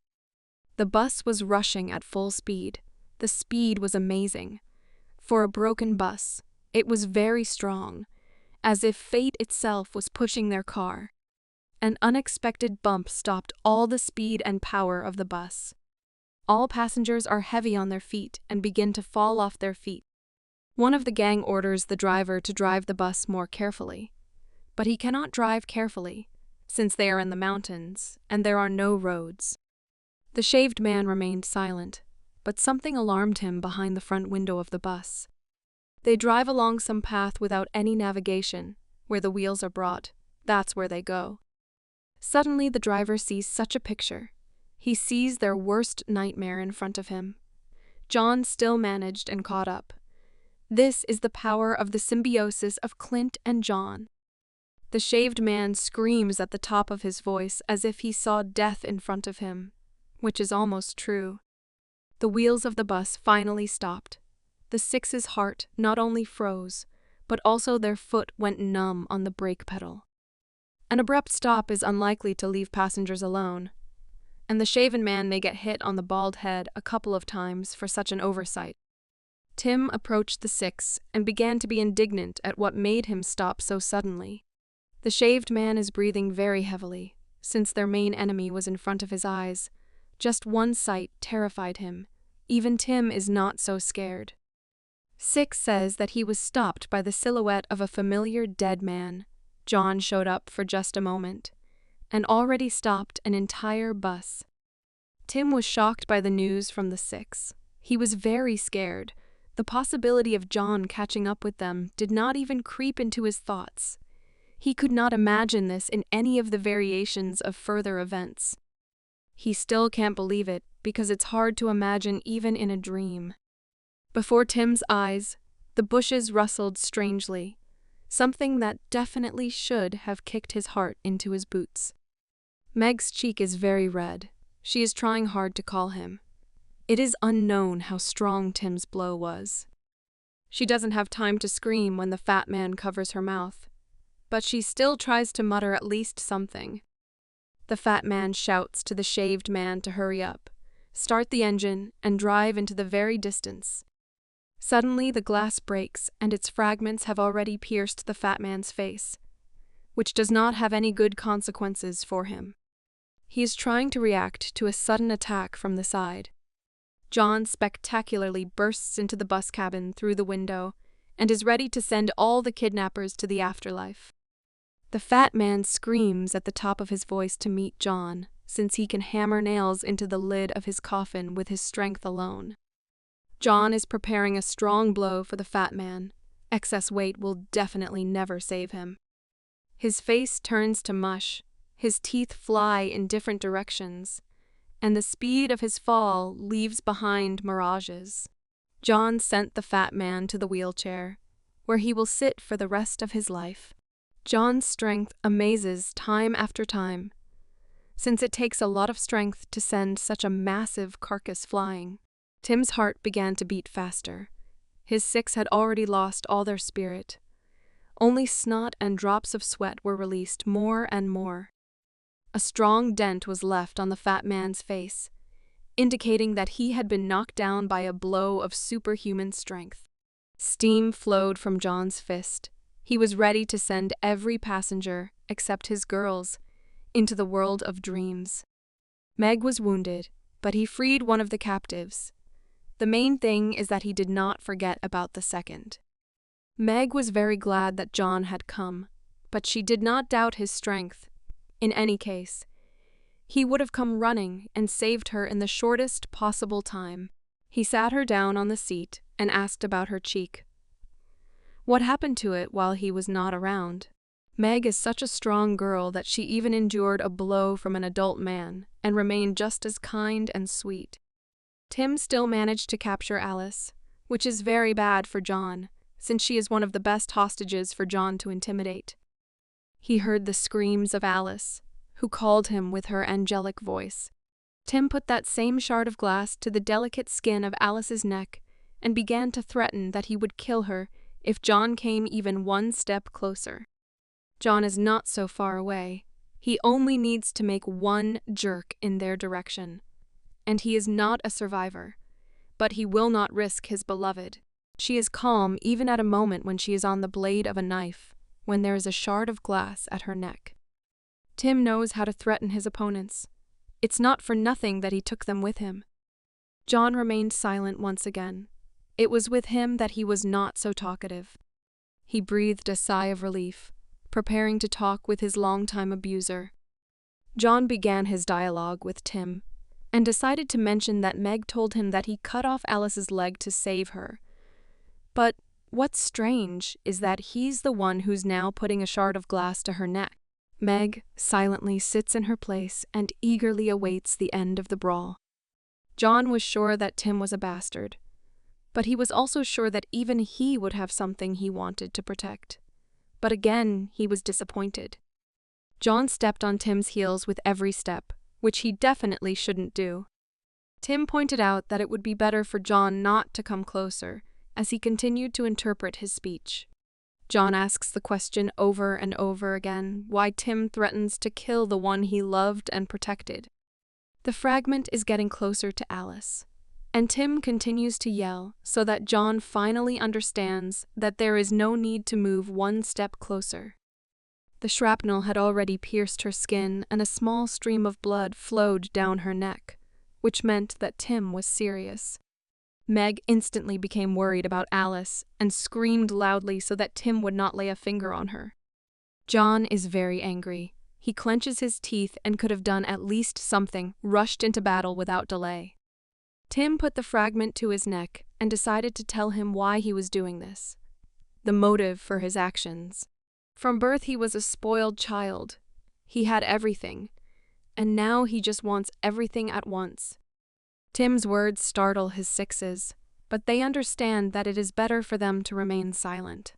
The bus was rushing at full speed. The speed was amazing. For a broken bus, it was very strong, as if fate itself was pushing their car. An unexpected bump stopped all the speed and power of the bus. All passengers are heavy on their feet and begin to fall off their feet. One of the gang orders the driver to drive the bus more carefully. But he cannot drive carefully, since they are in the mountains and there are no roads. The shaved man remained silent, but something alarmed him behind the front window of the bus. They drive along some path without any navigation. Where the wheels are brought, that's where they go. Suddenly the driver sees such a picture. He sees their worst nightmare in front of him. John still managed and caught up. This is the power of the symbiosis of Clint and John. The shaved man screams at the top of his voice as if he saw death in front of him, which is almost true. The wheels of the bus finally stopped. The six's heart not only froze, but also their foot went numb on the brake pedal. An abrupt stop is unlikely to leave passengers alone, and the shaven man may get hit on the bald head a couple of times for such an oversight. Tim approached the six and began to be indignant at what made him stop so suddenly. The shaved man is breathing very heavily, since their main enemy was in front of his eyes. Just one sight terrified him. Even Tim is not so scared. Six says that he was stopped by the silhouette of a familiar dead man. John showed up for just a moment, and already stopped an entire bus. Tim was shocked by the news from the six. He was very scared. The possibility of John catching up with them did not even creep into his thoughts. He could not imagine this in any of the variations of further events. He still can't believe it because it's hard to imagine even in a dream. Before Tim's eyes, the bushes rustled strangely. something that definitely should have kicked his heart into his boots. Meg's cheek is very red. She is trying hard to call him. It is unknown how strong Tim's blow was. She doesn't have time to scream when the fat man covers her mouth, but she still tries to mutter at least something. The fat man shouts to the shaved man to hurry up, start the engine, and drive into the very distance. Suddenly the glass breaks and its fragments have already pierced the fat man's face, which does not have any good consequences for him. He is trying to react to a sudden attack from the side. John spectacularly bursts into the bus cabin through the window and is ready to send all the kidnappers to the afterlife. The fat man screams at the top of his voice to meet John, since he can hammer nails into the lid of his coffin with his strength alone. John is preparing a strong blow for the fat man. Excess weight will definitely never save him. His face turns to mush, his teeth fly in different directions, and the speed of his fall leaves behind mirages. John sent the fat man to the wheelchair, where he will sit for the rest of his life. John's strength amazes time after time, since it takes a lot of strength to send such a massive carcass flying. Tim's heart began to beat faster. His six had already lost all their spirit. Only snot and drops of sweat were released more and more. A strong dent was left on the fat man's face, indicating that he had been knocked down by a blow of superhuman strength. Steam flowed from John's fist. He was ready to send every passenger, except his girls, into the world of dreams. Meg was wounded, but he freed one of the captives. The main thing is that he did not forget about the second. Meg was very glad that John had come, but she did not doubt his strength. In any case, he would have come running and saved her in the shortest possible time. He sat her down on the seat and asked about her cheek. What happened to it while he was not around? Meg is such a strong girl that she even endured a blow from an adult man and remained just as kind and sweet. Tim still managed to capture Alice, which is very bad for John, since she is one of the best hostages for John to intimidate. He heard the screams of Alice, who called him with her angelic voice. Tim put that same shard of glass to the delicate skin of Alice's neck and began to threaten that he would kill her if John came even one step closer. John is not so far away. He only needs to make one jerk in their direction. And he is not a survivor, but he will not risk his beloved. She is calm even at a moment when she is on the blade of a knife, when there is a shard of glass at her neck. Tim knows how to threaten his opponents. It's not for nothing that he took them with him. John remained silent once again. It was with him that he was not so talkative. He breathed a sigh of relief, preparing to talk with his longtime abuser. John began his dialogue with Tim, and decided to mention that Meg told him that he cut off Alice's leg to save her. But what's strange is that he's the one who's now putting a shard of glass to her neck. Meg silently sits in her place and eagerly awaits the end of the brawl. John was sure that Tim was a bastard, but he was also sure that even he would have something he wanted to protect. But again, he was disappointed. John stepped on Tim's heels with every step, which he definitely shouldn't do. Tim pointed out that it would be better for John not to come closer, as he continued to interpret his speech. John asks the question over and over again why Tim threatens to kill the one he loved and protected. The fragment is getting closer to Alice, and Tim continues to yell so that John finally understands that there is no need to move one step closer. The shrapnel had already pierced her skin and a small stream of blood flowed down her neck, which meant that Tim was serious. Meg instantly became worried about Alice and screamed loudly so that Tim would not lay a finger on her. John is very angry. He clenches his teeth and could have done at least something, rushed into battle without delay. Tim put the fragment to his neck and decided to tell him why he was doing this, the motive for his actions. From birth he was a spoiled child. He had everything, and now he just wants everything at once. Tim's words startle his sixes, but they understand that it is better for them to remain silent.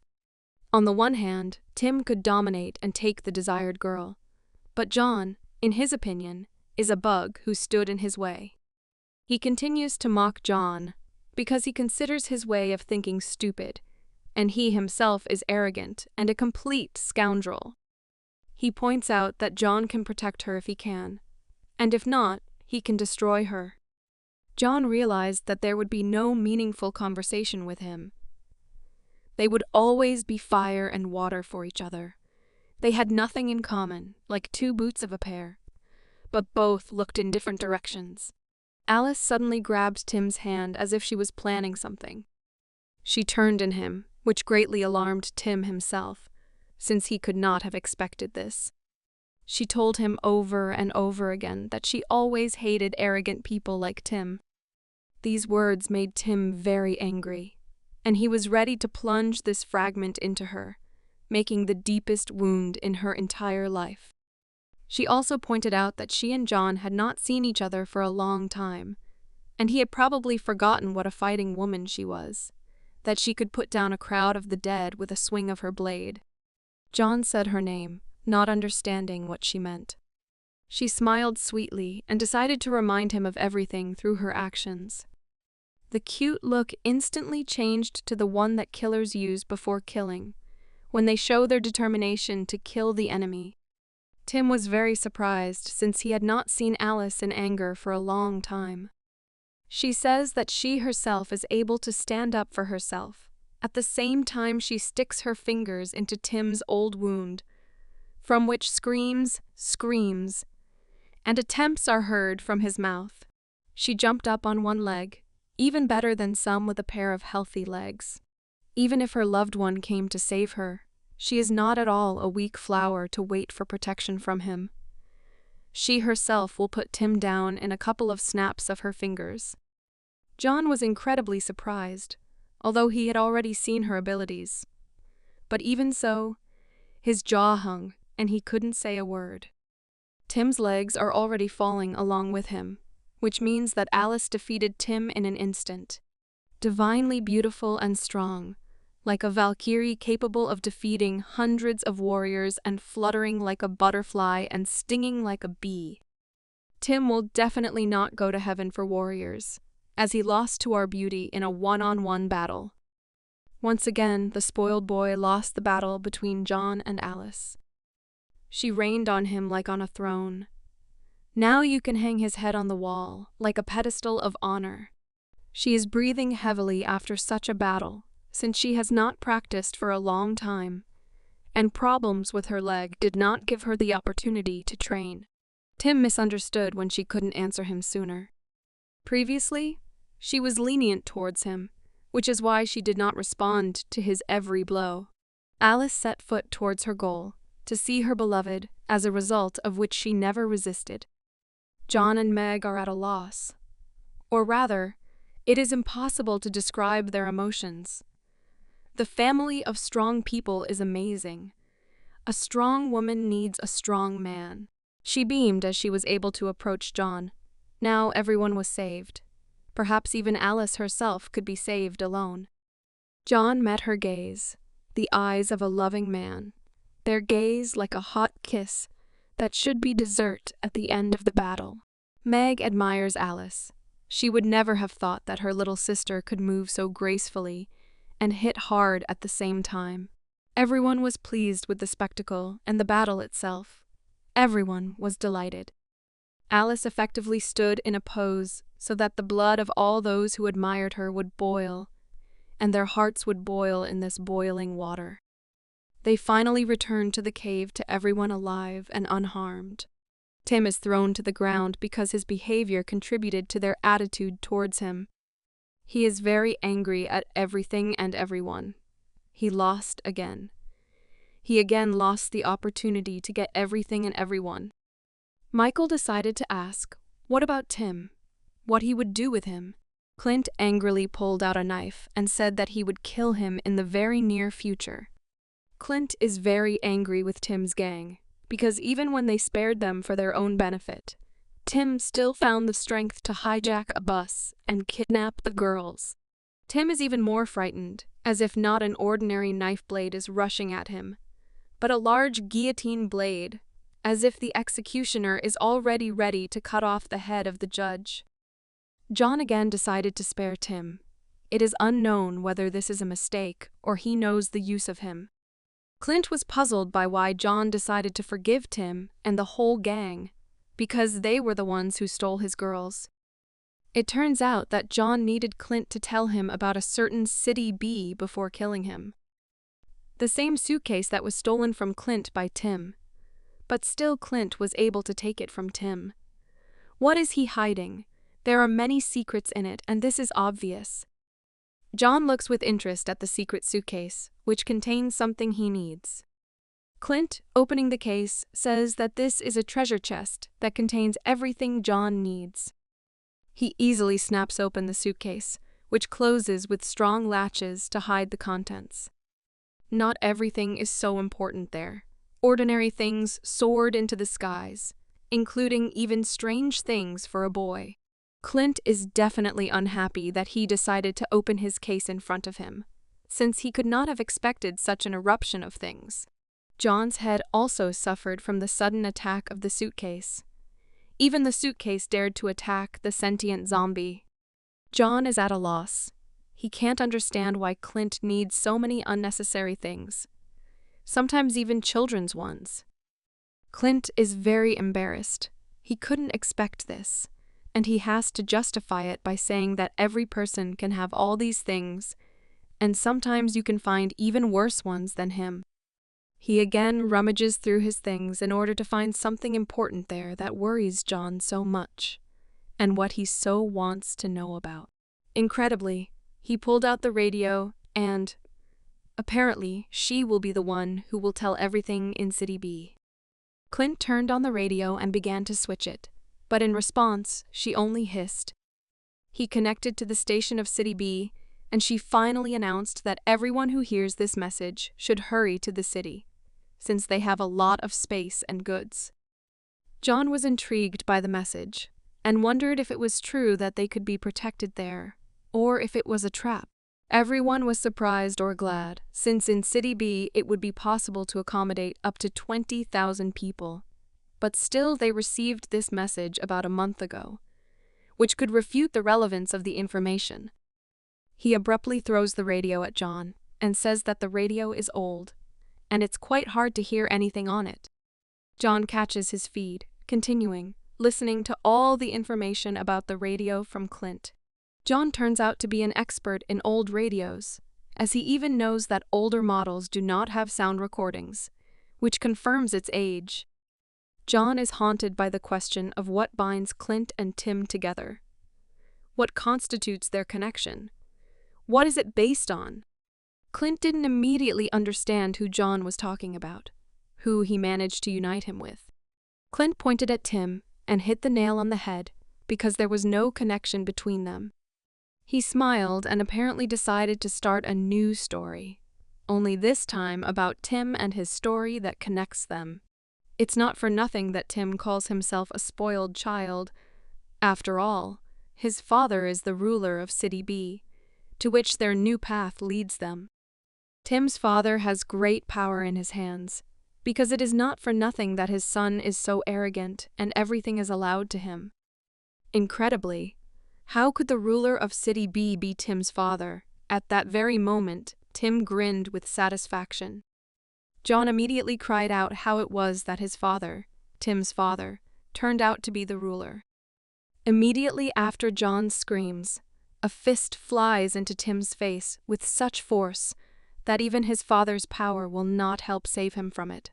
On the one hand, Tim could dominate and take the desired girl. But John, in his opinion, is a bug who stood in his way. He continues to mock John because he considers his way of thinking stupid, and he himself is arrogant and a complete scoundrel. He points out that John can protect her if he can, and if not, he can destroy her. John realized that there would be no meaningful conversation with him. They would always be fire and water for each other. They had nothing in common, like two boots of a pair, but both looked in different directions. Alice suddenly grabbed Tim's hand as if she was planning something. She turned on him, which greatly alarmed Tim himself, since he could not have expected this. She told him over and over again that she always hated arrogant people like Tim. These words made Tim very angry, and he was ready to plunge this fragment into her, making the deepest wound in her entire life. She also pointed out that she and John had not seen each other for a long time, and he had probably forgotten what a fighting woman she was, that she could put down a crowd of the dead with a swing of her blade. John said her name, not understanding what she meant. She smiled sweetly and decided to remind him of everything through her actions. The cute look instantly changed to the one that killers use before killing, when they show their determination to kill the enemy. Tim was very surprised since he had not seen Alice in anger for a long time. She says that she herself is able to stand up for herself. At the same time, she sticks her fingers into Tim's old wound, from which screams, and attempts are heard from his mouth. She jumped up on one leg, even better than some with a pair of healthy legs. Even if her loved one came to save her, she is not at all a weak flower to wait for protection from him. She herself will put Tim down in a couple of snaps of her fingers. John was incredibly surprised, although he had already seen her abilities. But even so, his jaw hung, and he couldn't say a word. Tim's legs are already falling along with him, which means that Alice defeated Tim in an instant. Divinely beautiful and strong, like a valkyrie capable of defeating hundreds of warriors and fluttering like a butterfly and stinging like a bee. Tim will definitely not go to heaven for warriors, as he lost to our beauty in a one-on-one battle. Once again, the spoiled boy lost the battle between John and Alice. She reigned on him like on a throne. Now you can hang his head on the wall, like a pedestal of honor. She is breathing heavily after such a battle, since she has not practiced for a long time, and problems with her leg did not give her the opportunity to train. Tim misunderstood when she couldn't answer him sooner. Previously, she was lenient towards him, which is why she did not respond to his every blow. Alice set foot towards her goal, to see her beloved, as a result of which she never resisted. John and Meg are at a loss. Or rather, it is impossible to describe their emotions. The family of strong people is amazing. A strong woman needs a strong man. She beamed as she was able to approach John. Now everyone was saved. Perhaps even Alice herself could be saved alone. John met her gaze, the eyes of a loving man, their gaze like a hot kiss that should be dessert at the end of the battle. Meg admires Alice. She would never have thought that her little sister could move so gracefully and hit hard at the same time. Everyone was pleased with the spectacle and the battle itself. Everyone was delighted. Alice effectively stood in a pose so that the blood of all those who admired her would boil, and their hearts would boil in this boiling water. They finally returned to the cave to everyone alive and unharmed. Tim is thrown to the ground because his behavior contributed to their attitude towards him. He is very angry at everything and everyone. He lost again. He again lost the opportunity to get everything and everyone. Michael decided to ask, what about Tim? What he would do with him? Clint angrily pulled out a knife and said that he would kill him in the very near future. Clint is very angry with Tim's gang, because even when they spared them for their own benefit, Tim still found the strength to hijack a bus and kidnap the girls. Tim is even more frightened, as if not an ordinary knife blade is rushing at him, but a large guillotine blade, as if the executioner is already ready to cut off the head of the judge. John again decided to spare Tim. It is unknown whether this is a mistake or he knows the use of him. Clint was puzzled by why John decided to forgive Tim and the whole gang, because they were the ones who stole his girls. It turns out that John needed Clint to tell him about a certain City B before killing him. The same suitcase that was stolen from Clint by Tim. But still Clint was able to take it from Tim. What is he hiding? There are many secrets in it, and this is obvious. John looks with interest at the secret suitcase, which contains something he needs. Clint, opening the case, says that this is a treasure chest that contains everything John needs. He easily snaps open the suitcase, which closes with strong latches to hide the contents. Not everything is so important there. Ordinary things soared into the skies, including even strange things for a boy. Clint is definitely unhappy that he decided to open his case in front of him, since he could not have expected such an eruption of things. John's head also suffered from the sudden attack of the suitcase. Even the suitcase dared to attack the sentient zombie. John is at a loss. He can't understand why Clint needs so many unnecessary things, sometimes even children's ones. Clint is very embarrassed. He couldn't expect this, and he has to justify it by saying that every person can have all these things, and sometimes you can find even worse ones than him. He again rummages through his things in order to find something important there that worries John so much, and what he so wants to know about. Incredibly, he pulled out the radio and, apparently, she will be the one who will tell everything in City B. Clint turned on the radio and began to switch it, but in response, she only hissed. He connected to the station of City B, and she finally announced that everyone who hears this message should hurry to the city, since they have a lot of space and goods. John was intrigued by the message, and wondered if it was true that they could be protected there, or if it was a trap. Everyone was surprised or glad, since in City B it would be possible to accommodate up to 20,000 people. But still they received this message about a month ago, which could refute the relevance of the information. He abruptly throws the radio at John, and says that the radio is old, and it's quite hard to hear anything on it. John catches his feed, continuing, listening to all the information about the radio from Clint. John turns out to be an expert in old radios, as he even knows that older models do not have sound recordings, which confirms its age. John is haunted by the question of what binds Clint and Tim together. What constitutes their connection? What is it based on? Clint didn't immediately understand who John was talking about, who he managed to unite him with. Clint pointed at Tim and hit the nail on the head because there was no connection between them. He smiled and apparently decided to start a new story, only this time about Tim and his story that connects them. It's not for nothing that Tim calls himself a spoiled child. After all, his father is the ruler of City B, to which their new path leads them. Tim's father has great power in his hands, because it is not for nothing that his son is so arrogant and everything is allowed to him. Incredibly, how could the ruler of City B be Tim's father? At that very moment, Tim grinned with satisfaction. John immediately cried out how it was that his father, Tim's father, turned out to be the ruler. Immediately after John's screams, a fist flies into Tim's face with such force that even his father's power will not help save him from it.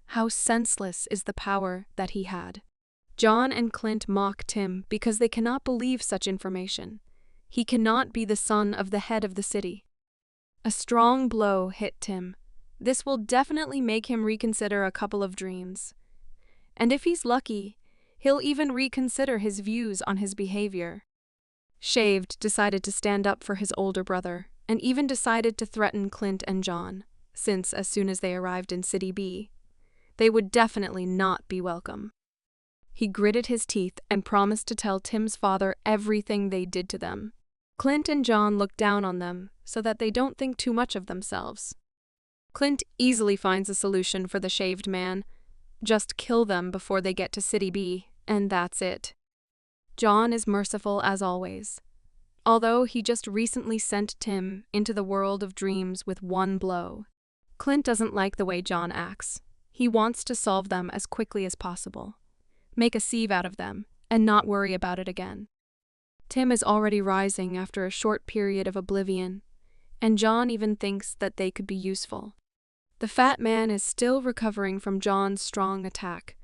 How senseless is the power that he had. John and Clint mock Tim because they cannot believe such information. He cannot be the son of the head of the city. A strong blow hit Tim. This will definitely make him reconsider a couple of dreams. And if he's lucky, he'll even reconsider his views on his behavior. Shaved decided to stand up for his older brother, and even decided to threaten Clint and John, since as soon as they arrived in City B, they would definitely not be welcome. He gritted his teeth and promised to tell Tim's father everything they did to them. Clint and John look down on them so that they don't think too much of themselves. Clint easily finds a solution for the shaved man. Just kill them before they get to City B, and that's it. John is merciful as always. Although he just recently sent Tim into the world of dreams with one blow. Clint doesn't like the way John acts. He wants to solve them as quickly as possible. Make a sieve out of them, and not worry about it again. Tim is already rising after a short period of oblivion, and John even thinks that they could be useful. The fat man is still recovering from John's strong attack,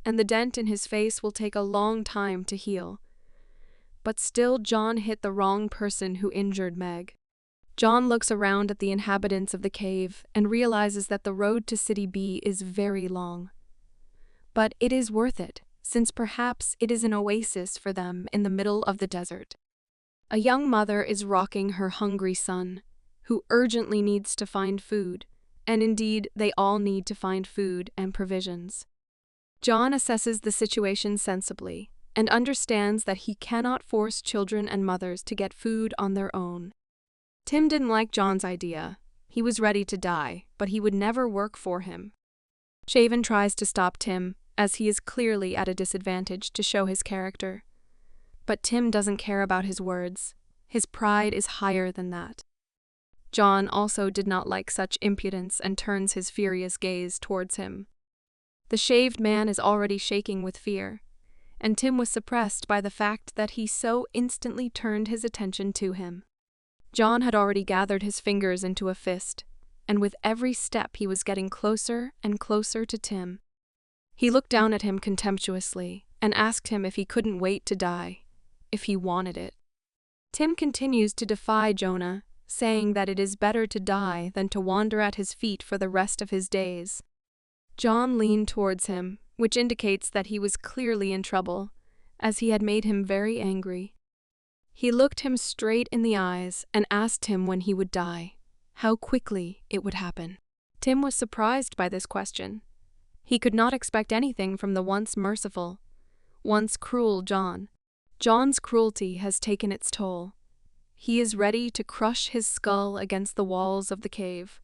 and the dent in his face will take a long time to heal. But still, John hit the wrong person who injured Meg. John looks around at the inhabitants of the cave and realizes that the road to City B is very long. But it is worth it, since perhaps it is an oasis for them in the middle of the desert. A young mother is rocking her hungry son, who urgently needs to find food, and indeed they all need to find food and provisions. John assesses the situation sensibly and understands that he cannot force children and mothers to get food on their own. Tim didn't like John's idea. He was ready to die, but he would never work for him. Shaven tries to stop Tim, as he is clearly at a disadvantage to show his character. But Tim doesn't care about his words. His pride is higher than that. John also did not like such impudence and turns his furious gaze towards him. The shaved man is already shaking with fear, and Tim was suppressed by the fact that he so instantly turned his attention to him. John had already gathered his fingers into a fist, and with every step he was getting closer and closer to Tim. He looked down at him contemptuously and asked him if he couldn't wait to die, if he wanted it. Tim continues to defy Jonah, saying that it is better to die than to wander at his feet for the rest of his days. John leaned towards him, which indicates that he was clearly in trouble, as he had made him very angry. He looked him straight in the eyes and asked him when he would die, how quickly it would happen. Tim was surprised by this question. He could not expect anything from the once merciful, once cruel John. John's cruelty has taken its toll. He is ready to crush his skull against the walls of the cave,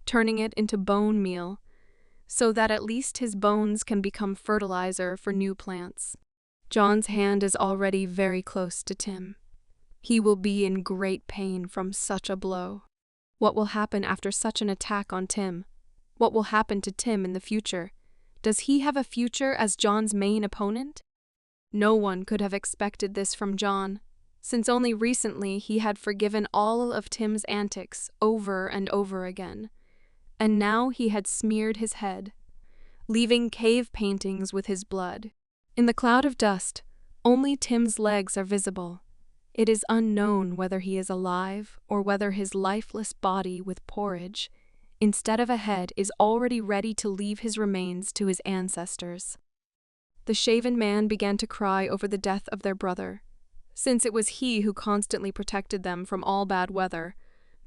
turning it into bone meal, so that at least his bones can become fertilizer for new plants. John's hand is already very close to Tim. He will be in great pain from such a blow. What will happen after such an attack on Tim? What will happen to Tim in the future? Does he have a future as John's main opponent? No one could have expected this from John, since only recently he had forgiven all of Tim's antics over and over again. And now he had smeared his head, leaving cave paintings with his blood. In the cloud of dust, only Tim's legs are visible. It is unknown whether he is alive or whether his lifeless body with porridge, instead of a head, is already ready to leave his remains to his ancestors. The shaven man began to cry over the death of their brother, since it was he who constantly protected them from all bad weather,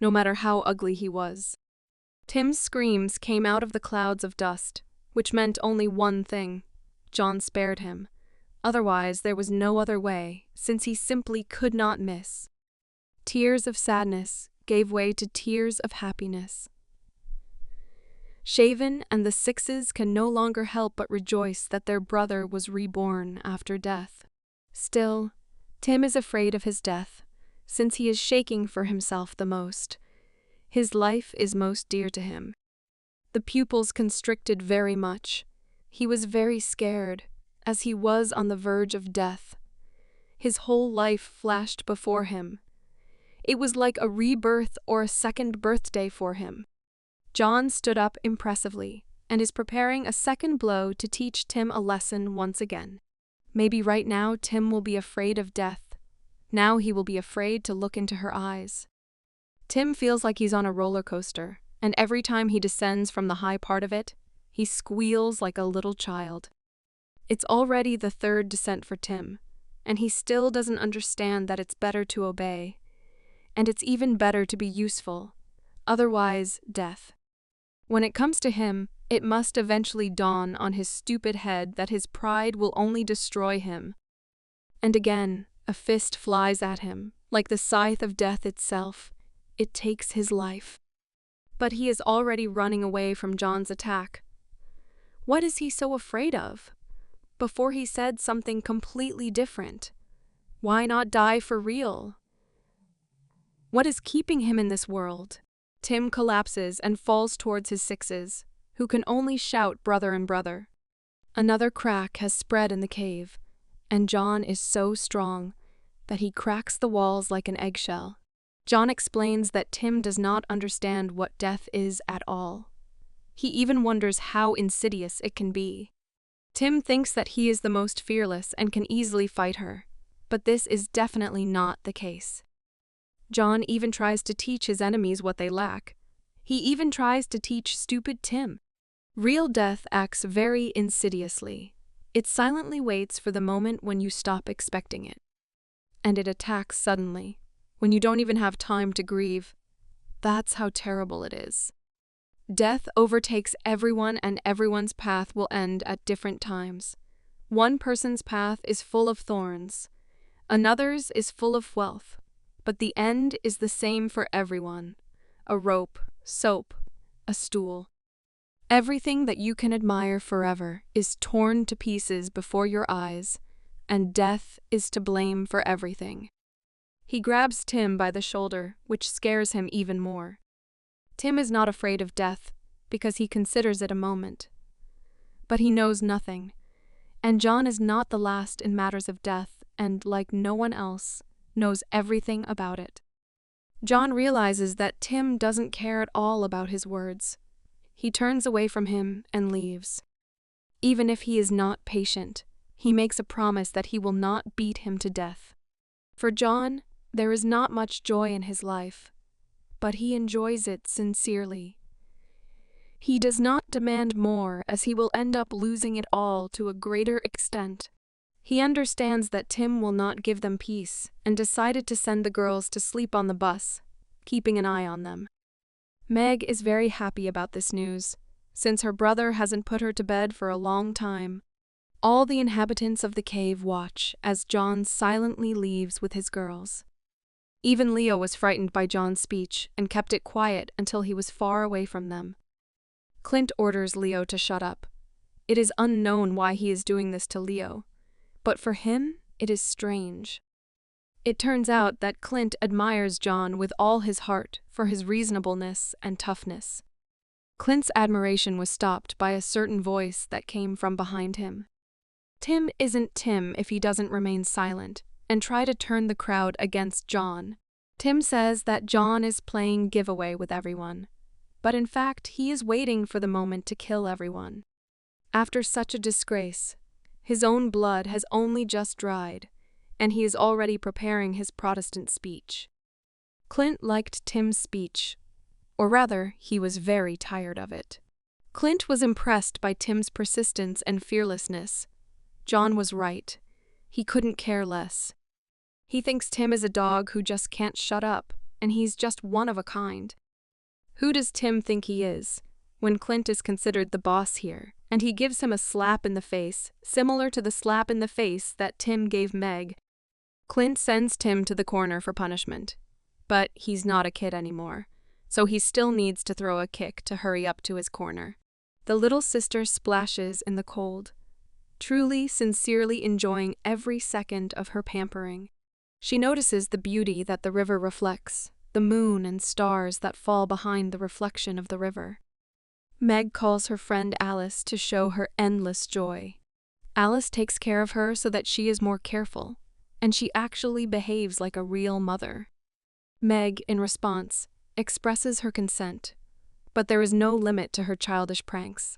no matter how ugly he was. Tim's screams came out of the clouds of dust, which meant only one thing: John spared him. Otherwise, there was no other way, since he simply could not miss. Tears of sadness gave way to tears of happiness. Shaven and the Sixes can no longer help but rejoice that their brother was reborn after death. Still, Tim is afraid of his death, since he is shaking for himself the most. His life is most dear to him. The pupils constricted very much. He was very scared, as he was on the verge of death. His whole life flashed before him. It was like a rebirth or a second birthday for him. John stood up impressively and is preparing a second blow to teach Tim a lesson once again. Maybe right now Tim will be afraid of death. Now he will be afraid to look into her eyes. Tim feels like he's on a roller coaster, and every time he descends from the high part of it, he squeals like a little child. It's already the third descent for Tim, and he still doesn't understand that it's better to obey, and it's even better to be useful, otherwise death. When it comes to him, it must eventually dawn on his stupid head that his pride will only destroy him. And again, a fist flies at him, Like the scythe of death itself, it takes his life. But he is already running away from John's attack. What is he so afraid of? Before he said something completely different. Why not die for real? What is keeping him in this world? Tim collapses and falls towards his sixes, who can only shout brother and brother. Another crack has spread in the cave, and John is so strong that he cracks the walls like an eggshell. John explains that Tim does not understand what death is at all. He even wonders how insidious it can be. Tim thinks that he is the most fearless and can easily fight her, but this is definitely not the case. John even tries to teach his enemies what they lack. He even tries to teach stupid Tim. Real death acts very insidiously. It silently waits for the moment when you stop expecting it. And it attacks suddenly, when you don't even have time to grieve. That's how terrible it is. Death overtakes everyone, and everyone's path will end at different times. One person's path is full of thorns, another's is full of wealth, but the end is the same for everyone. A rope, soap, a stool. Everything that you can admire forever is torn to pieces before your eyes, and death is to blame for everything. He grabs Tim by the shoulder, which scares him even more. Tim is not afraid of death because he considers it a moment. But he knows nothing, and John is not the last in matters of death and, like no one else, knows everything about it. John realizes that Tim doesn't care at all about his words. He turns away from him and leaves. Even if he is not patient, he makes a promise that he will not beat him to death. For John, there is not much joy in his life, but he enjoys it sincerely. He does not demand more, as he will end up losing it all to a greater extent. He understands that Tim will not give them peace, and decided to send the girls to sleep on the bus, keeping an eye on them. Meg is very happy about this news, since her brother hasn't put her to bed for a long time. All the inhabitants of the cave watch as John silently leaves with his girls. Even Leo was frightened by John's speech and kept it quiet until he was far away from them. Clint orders Leo to shut up. It is unknown why he is doing this to Leo, but for him, it is strange. It turns out that Clint admires John with all his heart for his reasonableness and toughness. Clint's admiration was stopped by a certain voice that came from behind him. Tim isn't Tim if he doesn't remain silent and try to turn the crowd against John. Tim says that John is playing giveaway with everyone, but in fact he is waiting for the moment to kill everyone. After such a disgrace, his own blood has only just dried, and he is already preparing his Protestant speech. Clint liked Tim's speech, or rather, he was very tired of it. Clint was impressed by Tim's persistence and fearlessness. John was right. He couldn't care less. He thinks Tim is a dog who just can't shut up, and he's just one of a kind. Who does Tim think he is, when Clint is considered the boss here, and he gives him a slap in the face, similar to the slap in the face that Tim gave Meg? Clint sends Tim to the corner for punishment, but he's not a kid anymore, so he still needs to throw a kick to hurry up to his corner. The little sister splashes in the cold, truly, sincerely enjoying every second of her pampering. She notices the beauty that the river reflects, the moon and stars that fall behind the reflection of the river. Meg calls her friend Alice to show her endless joy. Alice takes care of her so that she is more careful, and she actually behaves like a real mother. Meg, in response, expresses her consent, but there is no limit to her childish pranks.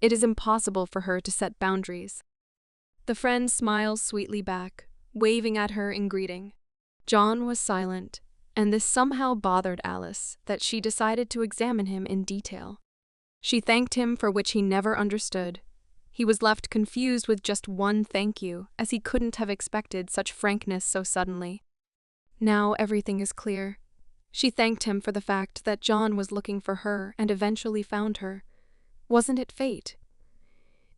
It is impossible for her to set boundaries. The friend smiles sweetly back, waving at her in greeting. John was silent, and this somehow bothered Alice that she decided to examine him in detail. She thanked him for which he never understood. He was left confused with just one thank you, as he couldn't have expected such frankness so suddenly. Now everything is clear. She thanked him for the fact that John was looking for her and eventually found her. Wasn't it fate?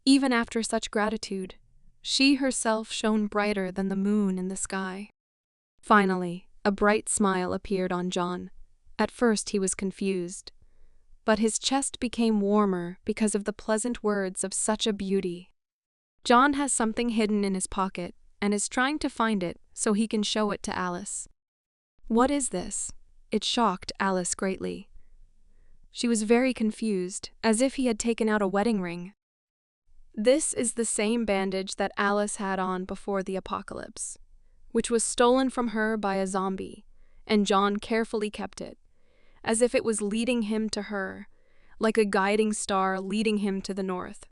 Even after such gratitude, she herself shone brighter than the moon in the sky. Finally, A bright smile appeared on John. At first he was confused, but his chest became warmer because of the pleasant words of such a beauty. John has something hidden in his pocket and is trying to find it so he can show it to Alice. What is this? It shocked Alice greatly. She was very confused, as if he had taken out a wedding ring. This is the same bandage that Alice had on before the apocalypse, which was stolen from her by a zombie, and John carefully kept it, as if it was leading him to her, like a guiding star leading him to the north.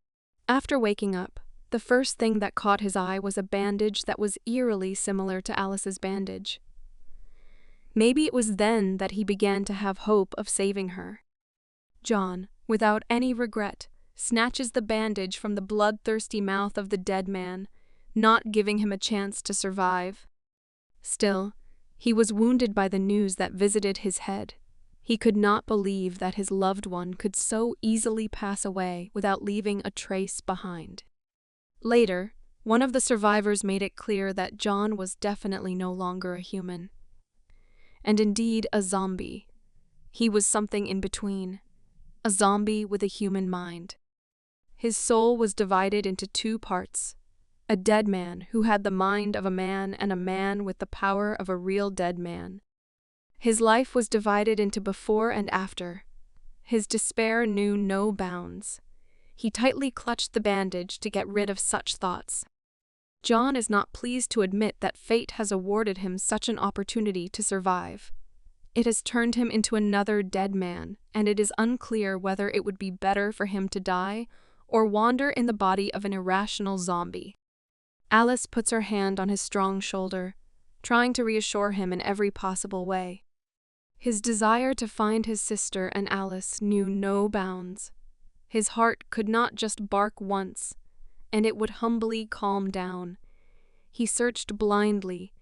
After waking up, the first thing that caught his eye was a bandage that was eerily similar to Alice's bandage. Maybe it was then that he began to have hope of saving her. John, without any regret, snatches the bandage from the bloodthirsty mouth of the dead man, not giving him a chance to survive. Still, he was wounded by the news that visited his head. He could not believe that his loved one could so easily pass away without leaving a trace behind. Later, one of the survivors made it clear that John was definitely no longer a human, and indeed a zombie. He was something in between, a zombie with a human mind. His soul was divided into two parts, a dead man who had the mind of a man and a man with the power of a real dead man. His life was divided into before and after. His despair knew no bounds. He tightly clutched the bandage to get rid of such thoughts. John is not pleased to admit that fate has awarded him such an opportunity to survive. It has turned him into another dead man, and it is unclear whether it would be better for him to die or wander in the body of an irrational zombie. Alice puts her hand on his strong shoulder, trying to reassure him in every possible way. His desire to find his sister and Alice knew no bounds. His heart could not just bark once, and it would humbly calm down. He searched blindly,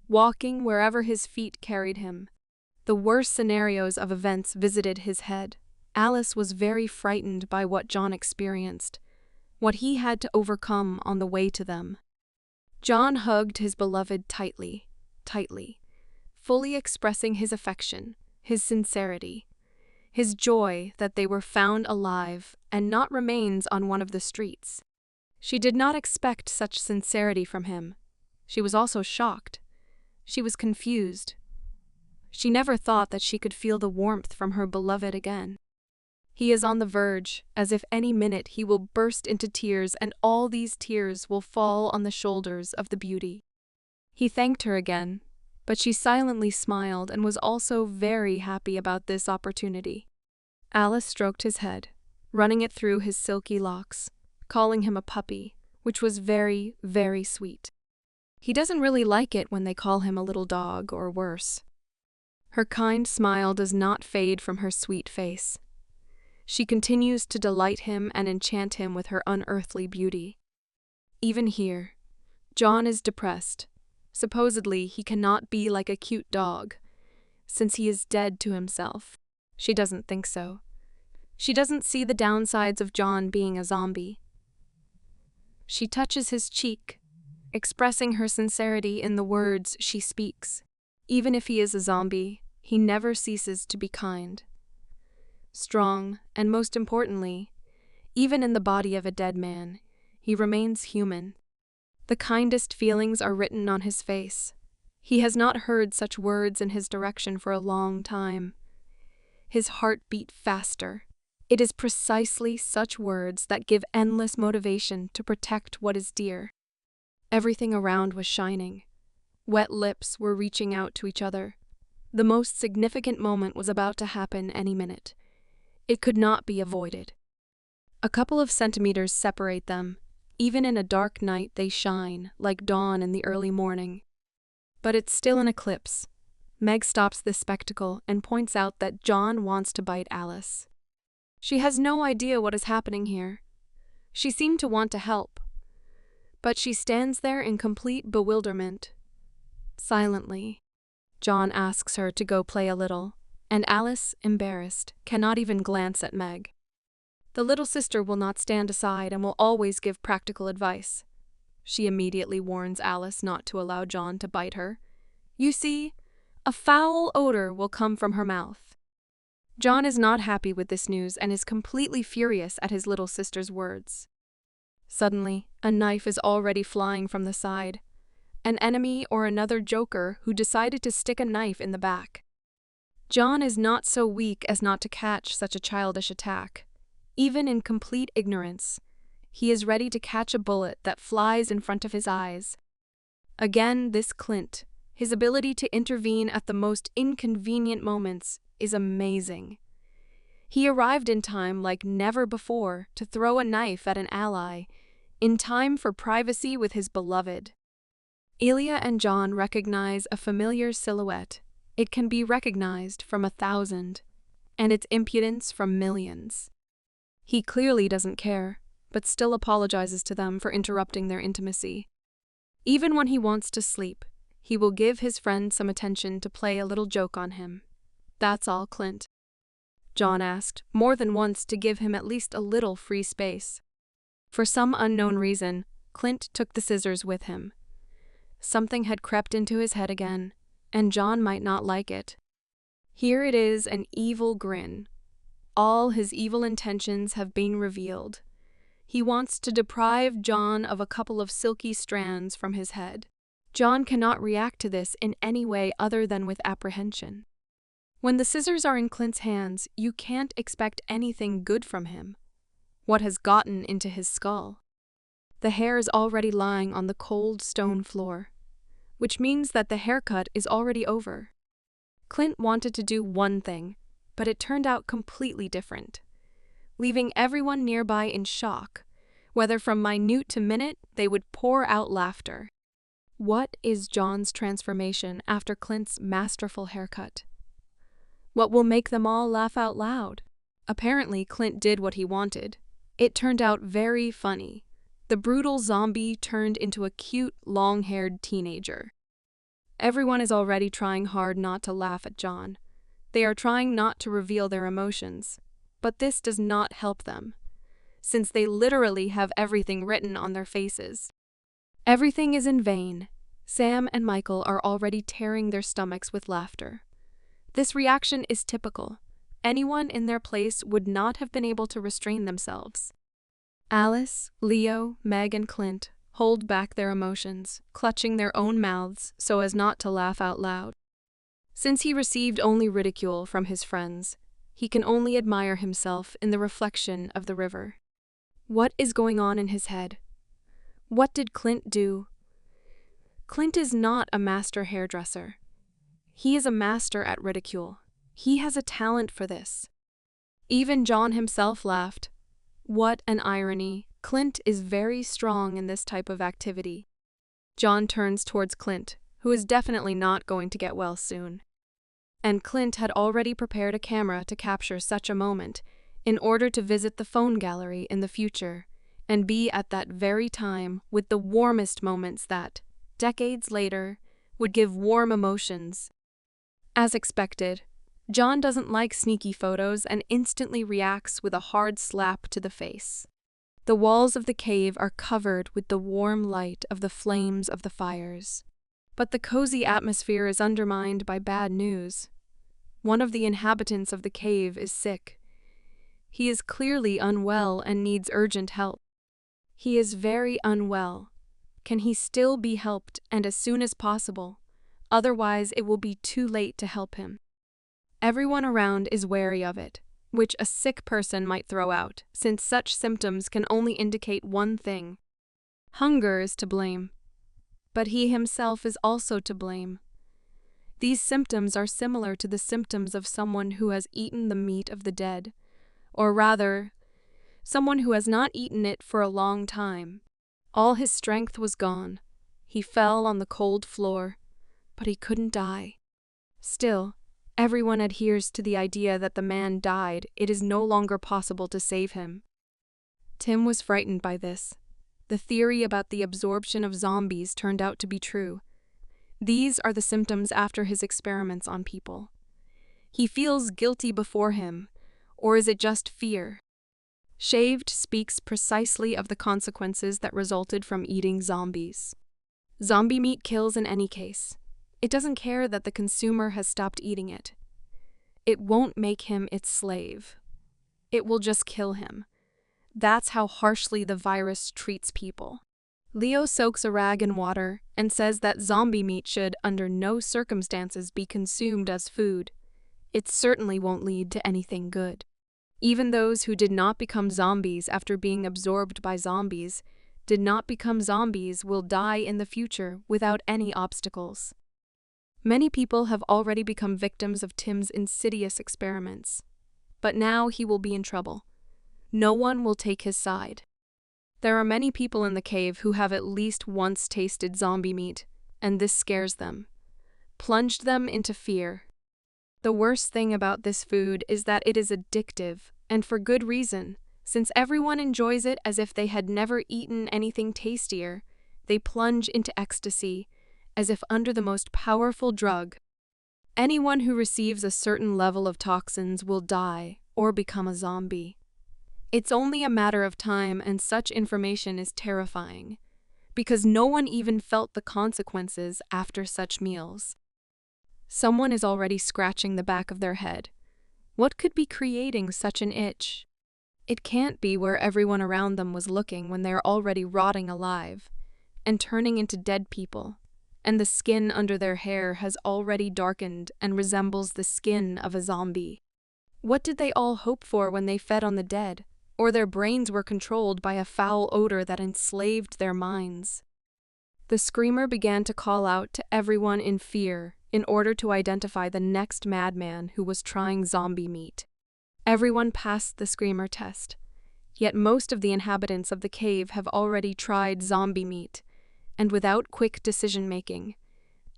walking wherever his feet carried him. The worst scenarios of events visited his head. Alice was very frightened by what John experienced, what he had to overcome on the way to them. John hugged his beloved tightly, fully expressing his affection, his sincerity, his joy that they were found alive and not remains on one of the streets. She did not expect such sincerity from him. She was also shocked. She was confused. She never thought that she could feel the warmth from her beloved again. He is on the verge, as if any minute he will burst into tears, and all these tears will fall on the shoulders of the beauty. He thanked her again, but she silently smiled and was also very happy about this opportunity. Alice stroked his head, running it through his silky locks, calling him a puppy, which was very, very sweet. He doesn't really like it when they call him a little dog or worse. Her kind smile does not fade from her sweet face. She continues to delight him and enchant him with her unearthly beauty. Even here, John is depressed. Supposedly, he cannot be like a cute dog, since he is dead to himself. She doesn't think so. She doesn't see the downsides of John being a zombie. She touches his cheek, expressing her sincerity in the words she speaks. Even if he is a zombie, he never ceases to be kind, strong, and most importantly, even in the body of a dead man, he remains human. The kindest feelings are written on his face. He has not heard such words in his direction for a long time. His heart beat faster. It is precisely such words that give endless motivation to protect what is dear. Everything around was shining. Wet lips were reaching out to each other. The most significant moment was about to happen any minute. It could not be avoided. A couple of centimeters separate them. Even in a dark night they shine, like dawn in the early morning. But it's still an eclipse. Meg stops this spectacle and points out that John wants to bite Alice. She has no idea what is happening here. She seemed to want to help, but she stands there in complete bewilderment. Silently, John asks her to go play a little, and Alice, embarrassed, cannot even glance at Meg. The little sister will not stand aside and will always give practical advice. She immediately warns Alice not to allow John to bite her. You see, A foul odor will come from her mouth. John is not happy with this news and is completely furious at his little sister's words. Suddenly, a knife is already flying from the side. An enemy or another joker who decided to stick a knife in the back. John is not so weak as not to catch such a childish attack. Even in complete ignorance, he is ready to catch a bullet that flies in front of his eyes. Again, this Clint, his ability to intervene at the most inconvenient moments, is amazing. He arrived in time like never before to throw a knife at an ally, in time for privacy with his beloved. Ilya and John recognize a familiar silhouette. It can be recognized from 1,000, and its impudence from millions. He clearly doesn't care, but still apologizes to them for interrupting their intimacy. Even when he wants to sleep, he will give his friend some attention to play a little joke on him. That's all, Clint. John asked, more than once, to give him at least a little free space. For some unknown reason, Clint took the scissors with him. Something had crept into his head again, and John might not like it. Here it is, an evil grin. All his evil intentions have been revealed. He wants to deprive John of a couple of silky strands from his head. John cannot react to this in any way other than with apprehension. When the scissors are in Clint's hands, you can't expect anything good from him. What has gotten into his skull? The hair is already lying on the cold stone floor, which means that the haircut is already over. Clint wanted to do one thing, but it turned out completely different, leaving everyone nearby in shock. Whether from minute to minute, they would pour out laughter. What is John's transformation after Clint's masterful haircut? What will make them all laugh out loud? Apparently, Clint did what he wanted. It turned out very funny. The brutal zombie turned into a cute, long-haired teenager. Everyone is already trying hard not to laugh at John. They are trying not to reveal their emotions. But this does not help them, since they literally have everything written on their faces. Everything is in vain. Sam and Michael are already tearing their stomachs with laughter. This reaction is typical. Anyone in their place would not have been able to restrain themselves. Alice, Leo, Meg, and Clint hold back their emotions, clutching their own mouths so as not to laugh out loud. Since he received only ridicule from his friends, he can only admire himself in the reflection of the river. What is going on in his head? What did Clint do? Clint is not a master hairdresser. He is a master at ridicule. He has a talent for this. Even John himself laughed. What an irony. Clint is very strong in this type of activity. John turns towards Clint, who is definitely not going to get well soon. And Clint had already prepared a camera to capture such a moment in order to visit the phone gallery in the future and be at that very time with the warmest moments that, decades later, would give warm emotions. As expected, John doesn't like sneaky photos and instantly reacts with a hard slap to the face. The walls of the cave are covered with the warm light of the flames of the fires. But the cozy atmosphere is undermined by bad news. One of the inhabitants of the cave is sick. He is clearly unwell and needs urgent help. He is very unwell. Can he still be helped, and as soon as possible? Otherwise, it will be too late to help him. Everyone around is wary of it, which a sick person might throw out, since such symptoms can only indicate one thing. Hunger is to blame. But he himself is also to blame. These symptoms are similar to the symptoms of someone who has eaten the meat of the dead, or rather, someone who has not eaten it for a long time. All his strength was gone. He fell on the cold floor, but he couldn't die. Still, everyone adheres to the idea that the man died. It is no longer possible to save him. Tim was frightened by this. The theory about the absorption of zombies turned out to be true. These are the symptoms after his experiments on people. He feels guilty before him, or is it just fear? Shaved speaks precisely of the consequences that resulted from eating zombies. Zombie meat kills in any case. It doesn't care that the consumer has stopped eating it. It won't make him its slave. It will just kill him. That's how harshly the virus treats people. Leo soaks a rag in water and says that zombie meat should, under no circumstances, be consumed as food. It certainly won't lead to anything good. Even those who did not become zombies after being absorbed by zombies did not become zombies will die in the future without any obstacles. Many people have already become victims of Tim's insidious experiments. But now he will be in trouble. No one will take his side. There are many people in the cave who have at least once tasted zombie meat, and this scares them, plunged them into fear. The worst thing about this food is that it is addictive, and for good reason. Since everyone enjoys it as if they had never eaten anything tastier, they plunge into ecstasy, as if under the most powerful drug. Anyone who receives a certain level of toxins will die or become a zombie. It's only a matter of time, and such information is terrifying, because no one even felt the consequences after such meals. Someone is already scratching the back of their head. What could be creating such an itch? It can't be where everyone around them was looking when they are already rotting alive and turning into dead people, and the skin under their hair has already darkened and resembles the skin of a zombie. What did they all hope for when they fed on the dead, or their brains were controlled by a foul odor that enslaved their minds? The screamer began to call out to everyone in fear in order to identify the next madman who was trying zombie meat. Everyone passed the screamer test, yet most of the inhabitants of the cave have already tried zombie meat, and without quick decision-making,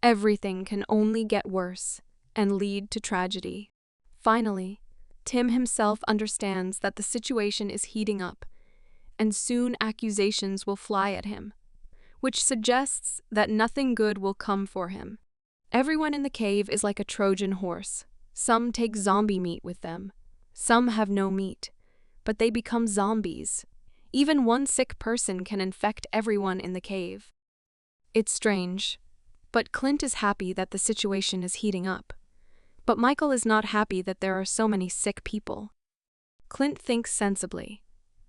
everything can only get worse and lead to tragedy. Finally, Tim himself understands that the situation is heating up, and soon accusations will fly at him, which suggests that nothing good will come for him. Everyone in the cave is like a Trojan horse. Some take zombie meat with them. Some have no meat, but they become zombies. Even one sick person can infect everyone in the cave. It's strange, but Clint is happy that the situation is heating up. But Michael is not happy that there are so many sick people. Clint thinks sensibly,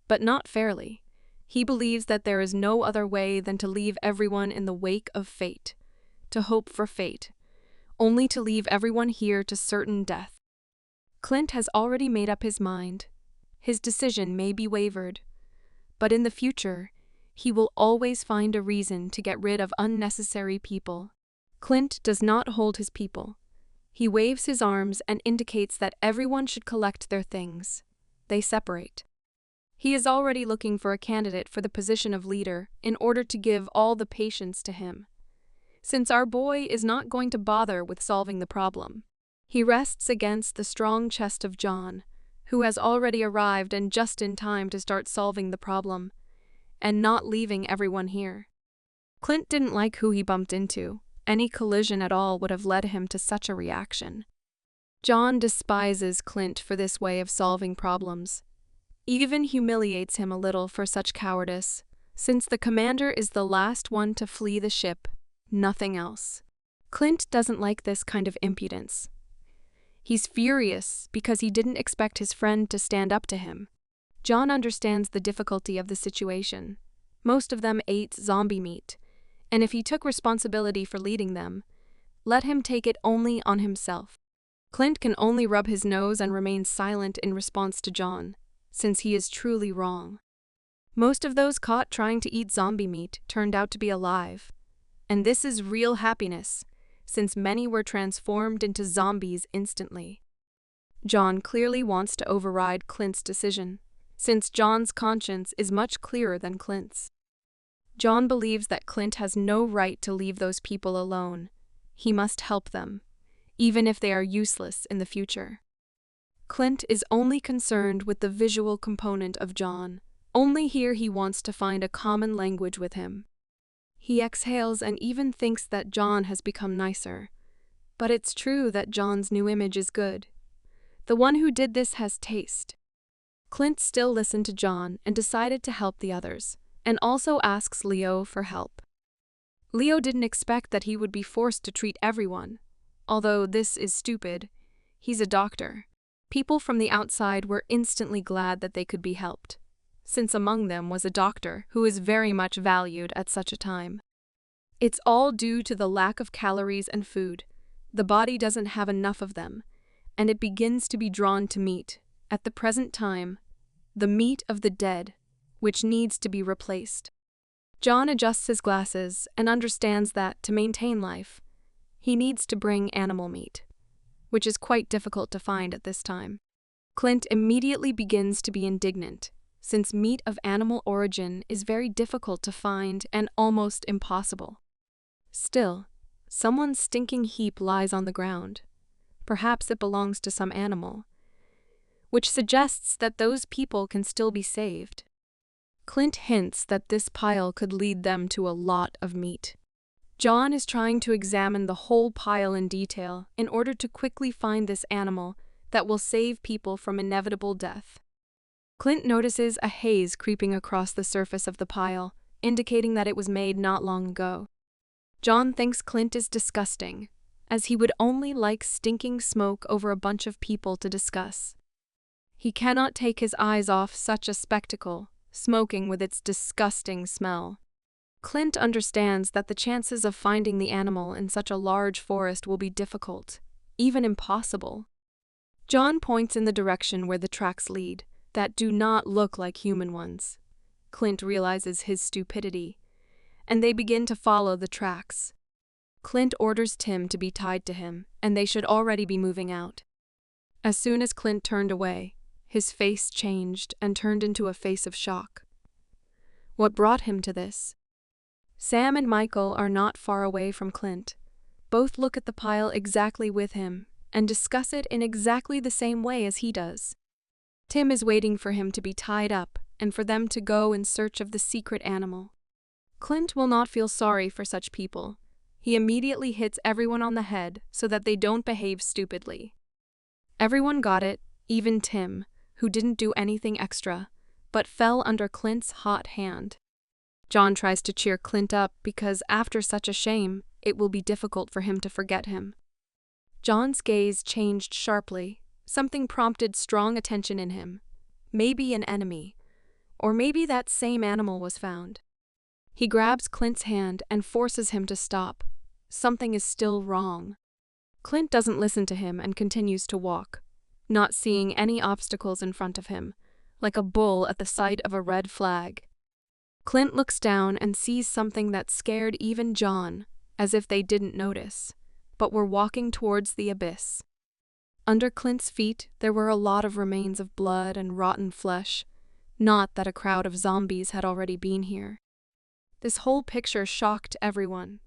but not fairly. He believes that there is no other way than to leave everyone in the wake of fate, to hope for fate, only to leave everyone here to certain death. Clint has already made up his mind. His decision may be wavered, but in the future, he will always find a reason to get rid of unnecessary people. Clint does not hold his people. He waves his arms and indicates that everyone should collect their things. They separate. He is already looking for a candidate for the position of leader in order to give all the patience to him, since our boy is not going to bother with solving the problem. He rests against the strong chest of John, who has already arrived and just in time to start solving the problem, and not leaving everyone here. Clint didn't like who he bumped into. Any collision at all would have led him to such a reaction. John despises Clint for this way of solving problems, even humiliates him a little for such cowardice, since the commander is the last one to flee the ship, nothing else. Clint doesn't like this kind of impudence. He's furious because he didn't expect his friend to stand up to him. John understands the difficulty of the situation. Most of them ate zombie meat, and if he took responsibility for leading them, let him take it only on himself. Clint can only rub his nose and remain silent in response to John, since he is truly wrong. Most of those caught trying to eat zombie meat turned out to be alive, and this is real happiness, since many were transformed into zombies instantly. John clearly wants to override Clint's decision, since John's conscience is much clearer than Clint's. John believes that Clint has no right to leave those people alone. He must help them, even if they are useless in the future. Clint is only concerned with the visual component of John. Only here he wants to find a common language with him. He exhales and even thinks that John has become nicer. But it's true that John's new image is good. The one who did this has taste. Clint still listened to John and decided to help the others, and also asks Leo for help. Leo didn't expect that he would be forced to treat everyone. Although this is stupid, he's a doctor. People from the outside were instantly glad that they could be helped, since among them was a doctor who is very much valued at such a time. It's all due to the lack of calories and food. The body doesn't have enough of them, and it begins to be drawn to meat, at the present time, the meat of the dead, which needs to be replaced. John adjusts his glasses and understands that, to maintain life, he needs to bring animal meat, which is quite difficult to find at this time. Clint immediately begins to be indignant, since meat of animal origin is very difficult to find and almost impossible. Still, someone's stinking heap lies on the ground. Perhaps it belongs to some animal, which suggests that those people can still be saved. Clint hints that this pile could lead them to a lot of meat. John is trying to examine the whole pile in detail in order to quickly find this animal that will save people from inevitable death. Clint notices a haze creeping across the surface of the pile, indicating that it was made not long ago. John thinks Clint is disgusting, as he would only like stinking smoke over a bunch of people to discuss. He cannot take his eyes off such a spectacle, smoking with its disgusting smell. Clint understands that the chances of finding the animal in such a large forest will be difficult, even impossible. John points in the direction where the tracks lead, that do not look like human ones. Clint realizes his stupidity, and they begin to follow the tracks. Clint orders Tim to be tied to him, and they should already be moving out. As soon as Clint turned away, his face changed and turned into a face of shock. What brought him to this? Sam and Michael are not far away from Clint. Both look at the pile exactly with him and discuss it in exactly the same way as he does. Tim is waiting for him to be tied up and for them to go in search of the secret animal. Clint will not feel sorry for such people. He immediately hits everyone on the head so that they don't behave stupidly. Everyone got it, even Tim, who didn't do anything extra, but fell under Clint's hot hand. John tries to cheer Clint up because after such a shame, it will be difficult for him to forget him. John's gaze changed sharply. Something prompted strong attention in him. Maybe an enemy, or maybe that same animal was found. He grabs Clint's hand and forces him to stop. Something is still wrong. Clint doesn't listen to him and continues to walk, not seeing any obstacles in front of him, like a bull at the sight of a red flag. Clint looks down and sees something that scared even John, as if they didn't notice, but were walking towards the abyss. Under Clint's feet, there were a lot of remains of blood and rotten flesh, not that a crowd of zombies had already been here. This whole picture shocked everyone.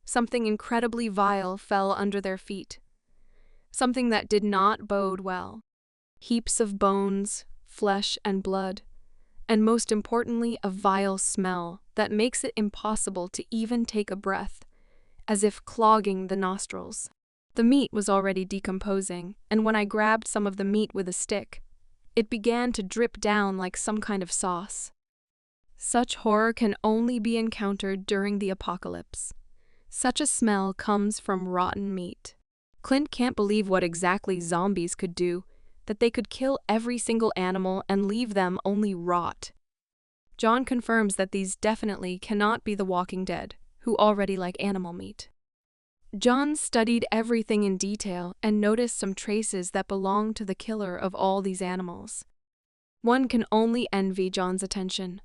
Something incredibly vile fell under their feet. Something that did not bode well. Heaps of bones, flesh and blood, and most importantly, a vile smell that makes it impossible to even take a breath, as if clogging the nostrils. The meat was already decomposing, and when I grabbed some of the meat with a stick, it began to drip down like some kind of sauce. Such horror can only be encountered during the apocalypse. Such a smell comes from rotten meat. Clint can't believe what exactly zombies could do, that they could kill every single animal and leave them only rot. John confirms that these definitely cannot be the Walking Dead, who already like animal meat. John studied everything in detail and noticed some traces that belonged to the killer of all these animals. One can only envy John's attention,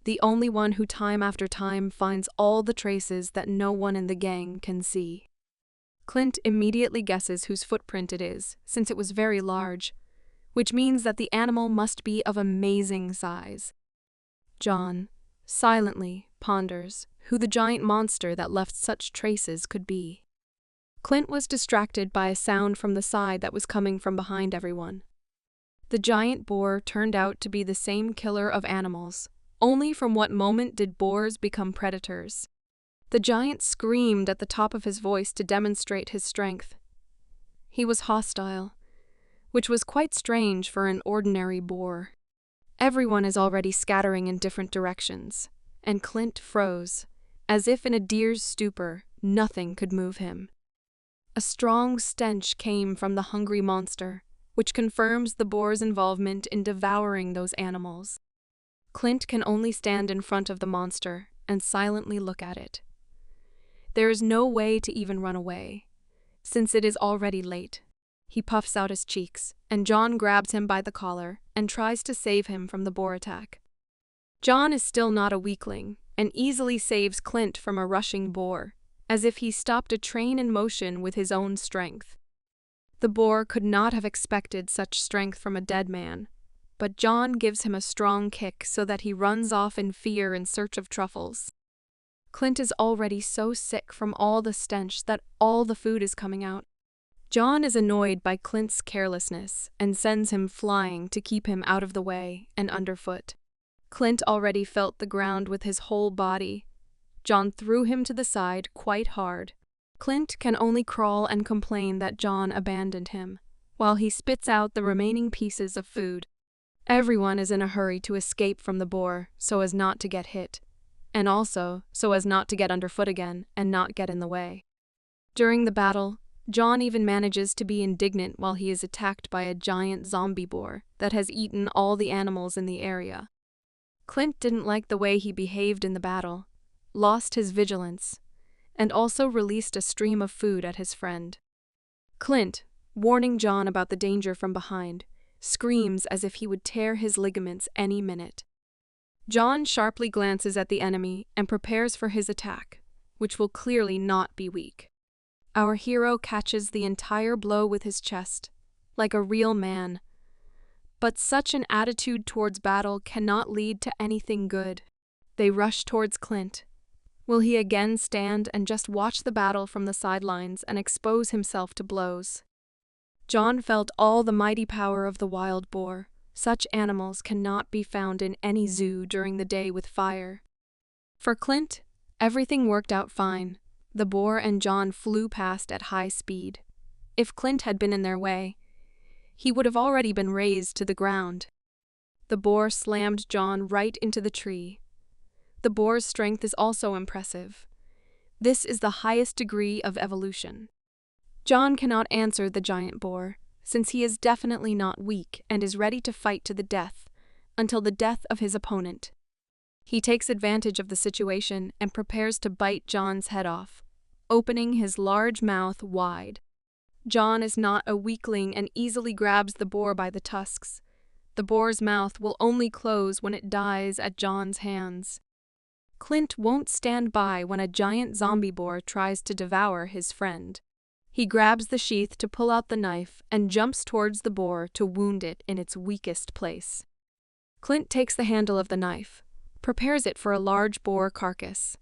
the only one who time after time finds all the traces that no one in the gang can see. Clint immediately guesses whose footprint it is, since it was very large, which means that the animal must be of amazing size. John silently ponders who the giant monster that left such traces could be. Clint was distracted by a sound from the side that was coming from behind everyone. The giant boar turned out to be the same killer of animals. Only from what moment did boars become predators? The giant screamed at the top of his voice to demonstrate his strength. He was hostile, which was quite strange for an ordinary boar. Everyone is already scattering in different directions, and Clint froze, As if in a deer's stupor, nothing could move him. A strong stench came from the hungry monster, which confirms the boar's involvement in devouring those animals. Clint can only stand in front of the monster and silently look at it. There is no way to even run away, since it is already late. He puffs out his cheeks, and John grabs him by the collar and tries to save him from the boar attack. John is still not a weakling, and easily saves Clint from a rushing boar, as if he stopped a train in motion with his own strength. The boar could not have expected such strength from a dead man, but John gives him a strong kick so that he runs off in fear in search of truffles. Clint is already so sick from all the stench that all the food is coming out. John is annoyed by Clint's carelessness and sends him flying to keep him out of the way and underfoot. Clint already felt the ground with his whole body. John threw him to the side quite hard. Clint can only crawl and complain that John abandoned him, while he spits out the remaining pieces of food. Everyone is in a hurry to escape from the boar so as not to get hit, and also so as not to get underfoot again and not get in the way. During the battle, John even manages to be indignant while he is attacked by a giant zombie boar that has eaten all the animals in the area. Clint didn't like the way he behaved in the battle, lost his vigilance, and also released a stream of food at his friend. Clint, warning John about the danger from behind, screams as if he would tear his ligaments any minute. John sharply glances at the enemy and prepares for his attack, which will clearly not be weak. Our hero catches the entire blow with his chest, like a real man. But such an attitude towards battle cannot lead to anything good. They rush towards Clint. Will he again stand and just watch the battle from the sidelines and expose himself to blows? John felt all the mighty power of the wild boar. Such animals cannot be found in any zoo during the day with fire. For Clint, everything worked out fine. The boar and John flew past at high speed. If Clint had been in their way, he would have already been razed to the ground. The boar slammed John right into the tree. The boar's strength is also impressive. This is the highest degree of evolution. John cannot answer the giant boar, since he is definitely not weak and is ready to fight to the death, until the death of his opponent. He takes advantage of the situation and prepares to bite John's head off, opening his large mouth wide. John is not a weakling and easily grabs the boar by the tusks. The boar's mouth will only close when it dies at John's hands. Clint won't stand by when a giant zombie boar tries to devour his friend. He grabs the sheath to pull out the knife and jumps towards the boar to wound it in its weakest place. Clint takes the handle of the knife, prepares it for a large boar carcass.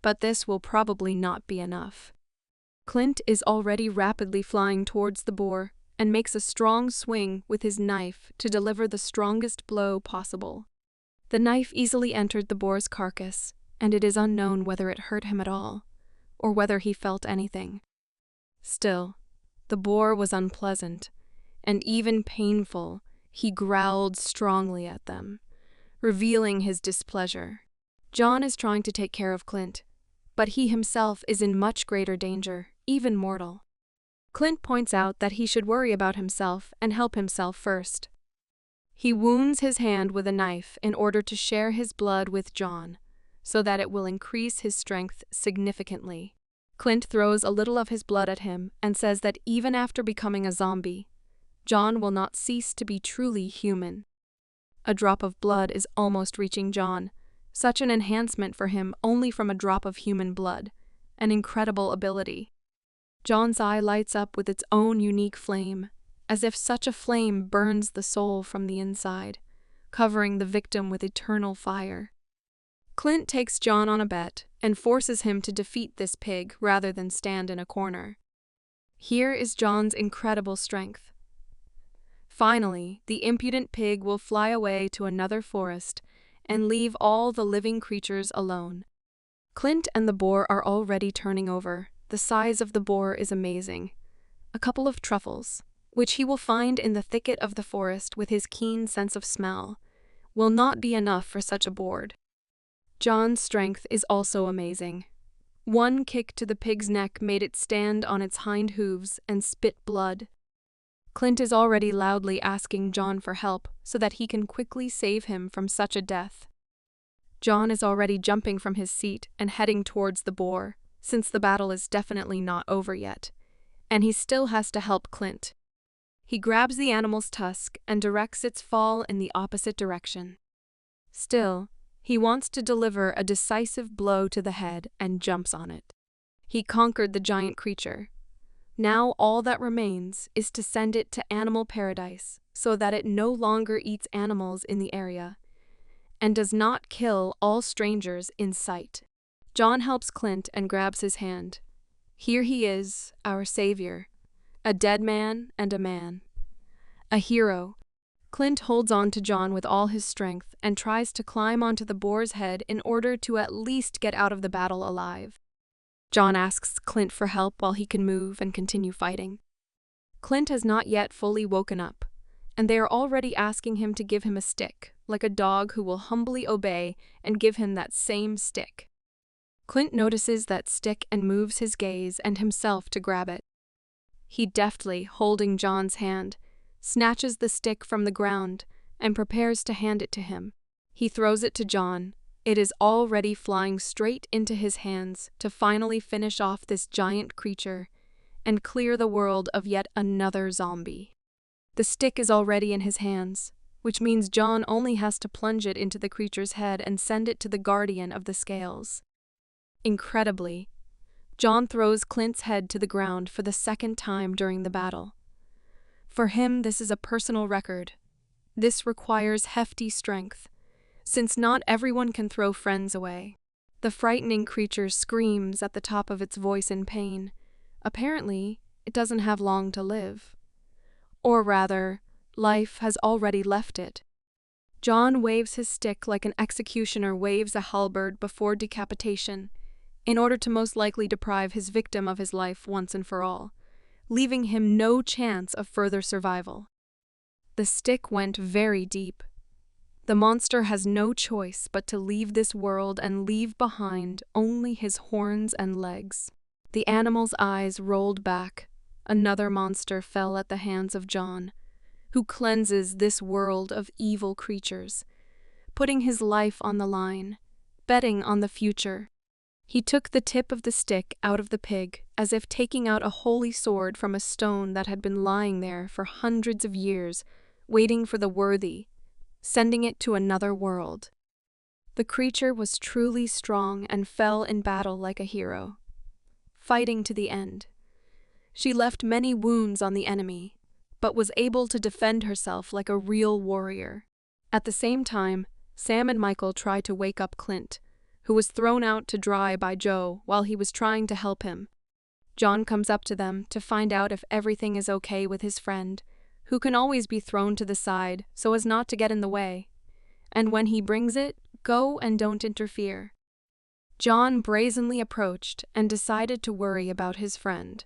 But this will probably not be enough. Clint is already rapidly flying towards the boar and makes a strong swing with his knife to deliver the strongest blow possible. The knife easily entered the boar's carcass, and it is unknown whether it hurt him at all, or whether he felt anything. Still, the boar was unpleasant, and even painful. He growled strongly at them, revealing his displeasure. John is trying to take care of Clint, but he himself is in much greater danger, even mortal. Clint points out that he should worry about himself and help himself first. He wounds his hand with a knife in order to share his blood with John, so that it will increase his strength significantly. Clint throws a little of his blood at him and says that even after becoming a zombie, John will not cease to be truly human. A drop of blood is almost reaching John, such an enhancement for him only from a drop of human blood, an incredible ability. John's eye lights up with its own unique flame, as if such a flame burns the soul from the inside, covering the victim with eternal fire. Clint takes John on a bet and forces him to defeat this pig rather than stand in a corner. Here is John's incredible strength. Finally, the impudent pig will fly away to another forest and leave all the living creatures alone. Clint and the boar are already turning over. The size of the boar is amazing. A couple of truffles, which he will find in the thicket of the forest with his keen sense of smell, will not be enough for such a boar. John's strength is also amazing. One kick to the pig's neck made it stand on its hind hooves and spit blood. Clint is already loudly asking John for help so that he can quickly save him from such a death. John is already jumping from his seat and heading towards the boar, since the battle is definitely not over yet, and he still has to help Clint. He grabs the animal's tusk and directs its fall in the opposite direction. Still, he wants to deliver a decisive blow to the head and jumps on it. He conquered the giant creature. Now all that remains is to send it to animal paradise so that it no longer eats animals in the area and does not kill all strangers in sight. John helps Clint and grabs his hand. Here he is, our savior, a dead man and a man. A hero. Clint holds on to John with all his strength and tries to climb onto the boar's head in order to at least get out of the battle alive. John asks Clint for help while he can move and continue fighting. Clint has not yet fully woken up, and they are already asking him to give him a stick, like a dog who will humbly obey and give him that same stick. Clint notices that stick and moves his gaze and himself to grab it. He deftly, holding John's hand, snatches the stick from the ground and prepares to hand it to him. He throws it to John. It is already flying straight into his hands to finally finish off this giant creature and clear the world of yet another zombie. The stick is already in his hands, which means John only has to plunge it into the creature's head and send it to the guardian of the scales. Incredibly, John throws Clint's head to the ground for the second time during the battle. For him, this is a personal record. This requires hefty strength, since not everyone can throw friends away. The frightening creature screams at the top of its voice in pain. Apparently, it doesn't have long to live. Or rather, life has already left it. John waves his stick like an executioner waves a halberd before decapitation, in order to most likely deprive his victim of his life once and for all, leaving him no chance of further survival. The stick went very deep. The monster has no choice but to leave this world and leave behind only his horns and legs. The animal's eyes rolled back. Another monster fell at the hands of John, who cleanses this world of evil creatures, putting his life on the line, betting on the future. He took the tip of the stick out of the pig, as if taking out a holy sword from a stone that had been lying there for hundreds of years, waiting for the worthy, sending it to another world. The creature was truly strong and fell in battle like a hero, fighting to the end. She left many wounds on the enemy, but was able to defend herself like a real warrior. At the same time, Sam and Michael try to wake up Clint, who was thrown out to dry by Joe while he was trying to help him. John comes up to them to find out if everything is okay with his friend, who can always be thrown to the side so as not to get in the way. And when he brings it, go and don't interfere. John brazenly approached and decided to worry about his friend.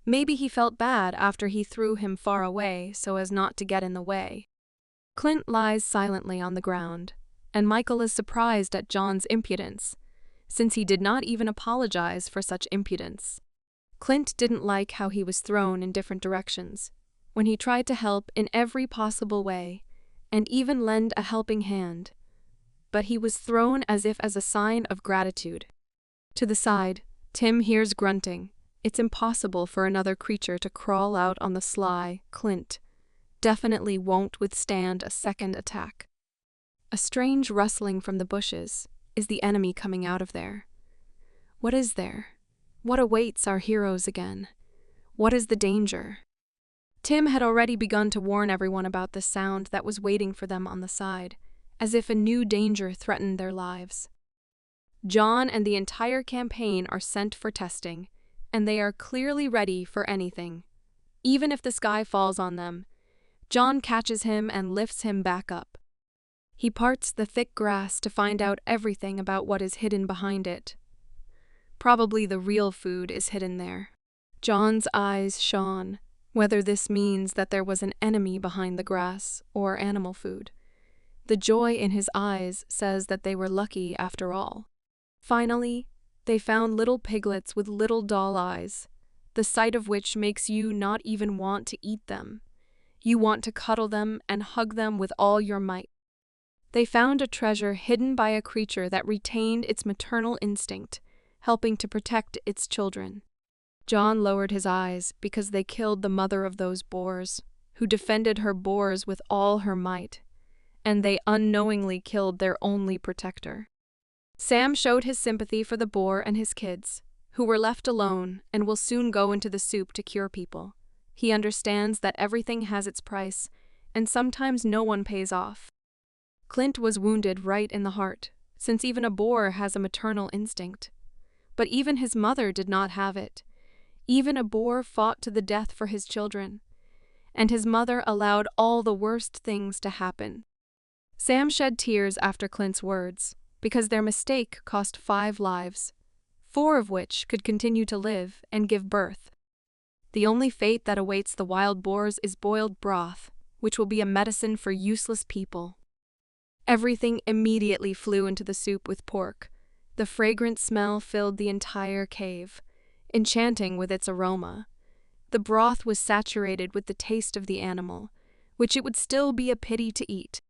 Maybe he felt bad after he threw him far away so as not to get in the way. Clint lies silently on the ground, and Michael is surprised at John's impudence, since he did not even apologize for such impudence. Clint didn't like how he was thrown in different directions, when he tried to help in every possible way, and even lend a helping hand. But he was thrown as if as a sign of gratitude. To the side, Tim hears grunting. It's impossible for another creature to crawl out on the sly. Clint definitely won't withstand a second attack. A strange rustling from the bushes. Is the enemy coming out of there? What is there? What awaits our heroes again? What is the danger? Tim had already begun to warn everyone about the sound that was waiting for them on the side, as if a new danger threatened their lives. John and the entire campaign are sent for testing, and they are clearly ready for anything. Even if the sky falls on them, John catches him and lifts him back up. He parts the thick grass to find out everything about what is hidden behind it. Probably the real food is hidden there. John's eyes shone, whether this means that there was an enemy behind the grass or animal food. The joy in his eyes says that they were lucky after all. Finally, they found little piglets with little doll eyes, the sight of which makes you not even want to eat them. You want to cuddle them and hug them with all your might. They found a treasure hidden by a creature that retained its maternal instinct, helping to protect its children. John lowered his eyes because they killed the mother of those boars, who defended her boars with all her might, and they unknowingly killed their only protector. Sam showed his sympathy for the boar and his kids, who were left alone and will soon go into the soup to cure people. He understands that everything has its price, and sometimes no one pays off. Clint was wounded right in the heart, since even a boar has a maternal instinct. But even his mother did not have it. Even a boar fought to the death for his children, and his mother allowed all the worst things to happen. Sam shed tears after Clint's words, because their mistake cost 5 lives, 4 of which could continue to live and give birth. The only fate that awaits the wild boars is boiled broth, which will be a medicine for useless people. Everything immediately flew into the soup with pork. The fragrant smell filled the entire cave, enchanting with its aroma. The broth was saturated with the taste of the animal, which it would still be a pity to eat.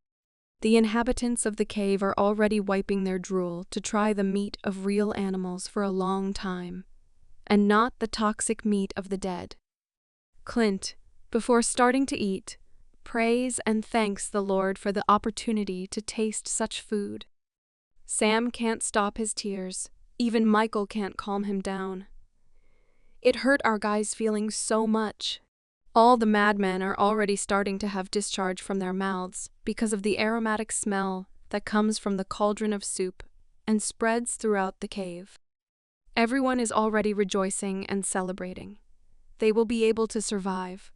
The inhabitants of the cave are already wiping their drool to try the meat of real animals for a long time, and not the toxic meat of the dead. Clint, before starting to eat, prays and thanks the Lord for the opportunity to taste such food. Sam can't stop his tears. Even Michael can't calm him down. It hurt our guys' feelings so much. All the madmen are already starting to have discharge from their mouths because of the aromatic smell that comes from the cauldron of soup and spreads throughout the cave. Everyone is already rejoicing and celebrating. They will be able to survive.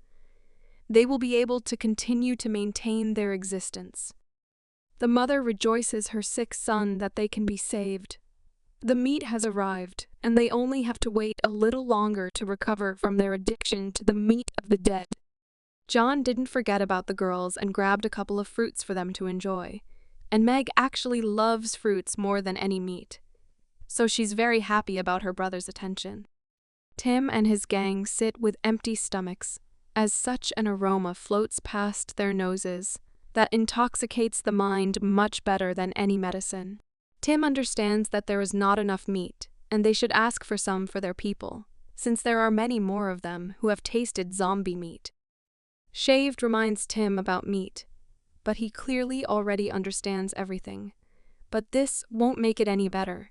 They will be able to continue to maintain their existence. The mother rejoices her sick son that they can be saved. The meat has arrived, and they only have to wait a little longer to recover from their addiction to the meat of the dead. John didn't forget about the girls and grabbed a couple of fruits for them to enjoy. And Meg actually loves fruits more than any meat, so she's very happy about her brother's attention. Tim and his gang sit with empty stomachs, as such an aroma floats past their noses that intoxicates the mind much better than any medicine. Tim understands that there is not enough meat, and they should ask for some for their people, since there are many more of them who have tasted zombie meat. Shaved reminds Tim about meat, but he clearly already understands everything. But this won't make it any better.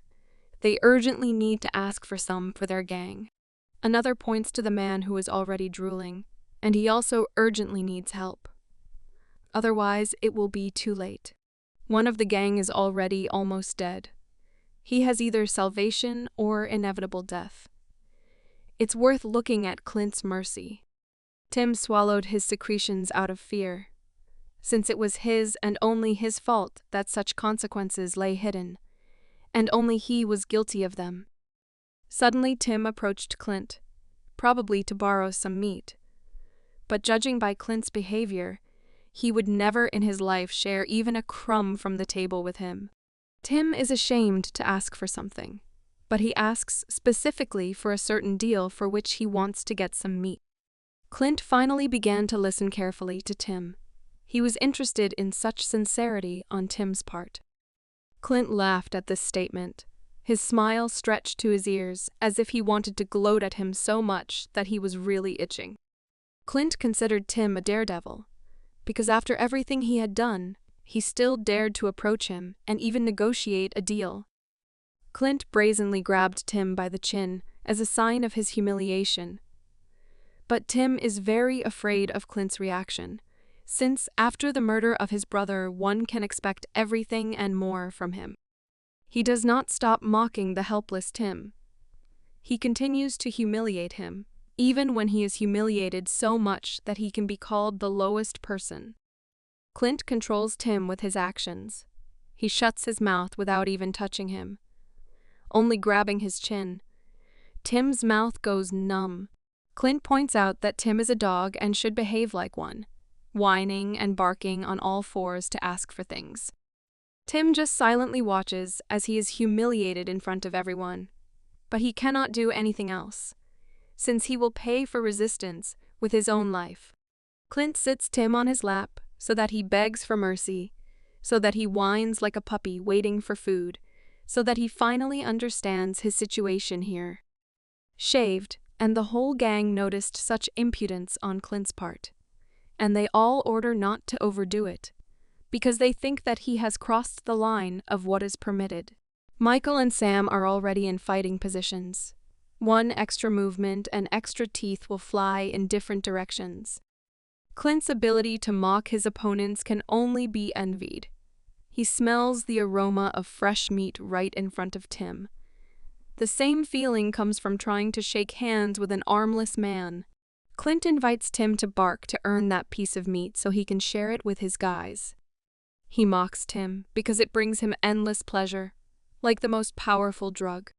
They urgently need to ask for some for their gang. Another points to the man who is already drooling, and he also urgently needs help. Otherwise, it will be too late. One of the gang is already almost dead. He has either salvation or inevitable death. It's worth looking at Clint's mercy. Tim swallowed his secretions out of fear, since it was his and only his fault that such consequences lay hidden, and only he was guilty of them. Suddenly Tim approached Clint, probably to borrow some meat. But judging by Clint's behavior, he would never in his life share even a crumb from the table with him. Tim is ashamed to ask for something, but he asks specifically for a certain deal for which he wants to get some meat. Clint finally began to listen carefully to Tim. He was interested in such sincerity on Tim's part. Clint laughed at this statement. His smile stretched to his ears as if he wanted to gloat at him so much that he was really itching. Clint considered Tim a daredevil, because after everything he had done, he still dared to approach him and even negotiate a deal. Clint brazenly grabbed Tim by the chin as a sign of his humiliation. But Tim is very afraid of Clint's reaction, since after the murder of his brother one can expect everything and more from him. He does not stop mocking the helpless Tim. He continues to humiliate him, even when he is humiliated so much that he can be called the lowest person. Clint controls Tim with his actions. He shuts his mouth without even touching him, only grabbing his chin. Tim's mouth goes numb. Clint points out that Tim is a dog and should behave like one, whining and barking on all fours to ask for things. Tim just silently watches as he is humiliated in front of everyone. But he cannot do anything else, since he will pay for resistance with his own life. Clint sits Tim on his lap so that he begs for mercy, so that he whines like a puppy waiting for food, so that he finally understands his situation here. Shaved, and the whole gang noticed such impudence on Clint's part, and they all order not to overdo it, because they think that he has crossed the line of what is permitted. Michael and Sam are already in fighting positions. One extra movement and extra teeth will fly in different directions. Clint's ability to mock his opponents can only be envied. He smells the aroma of fresh meat right in front of Tim. The same feeling comes from trying to shake hands with an armless man. Clint invites Tim to bark to earn that piece of meat so he can share it with his guys. He mocks Tim because it brings him endless pleasure, like the most powerful drug.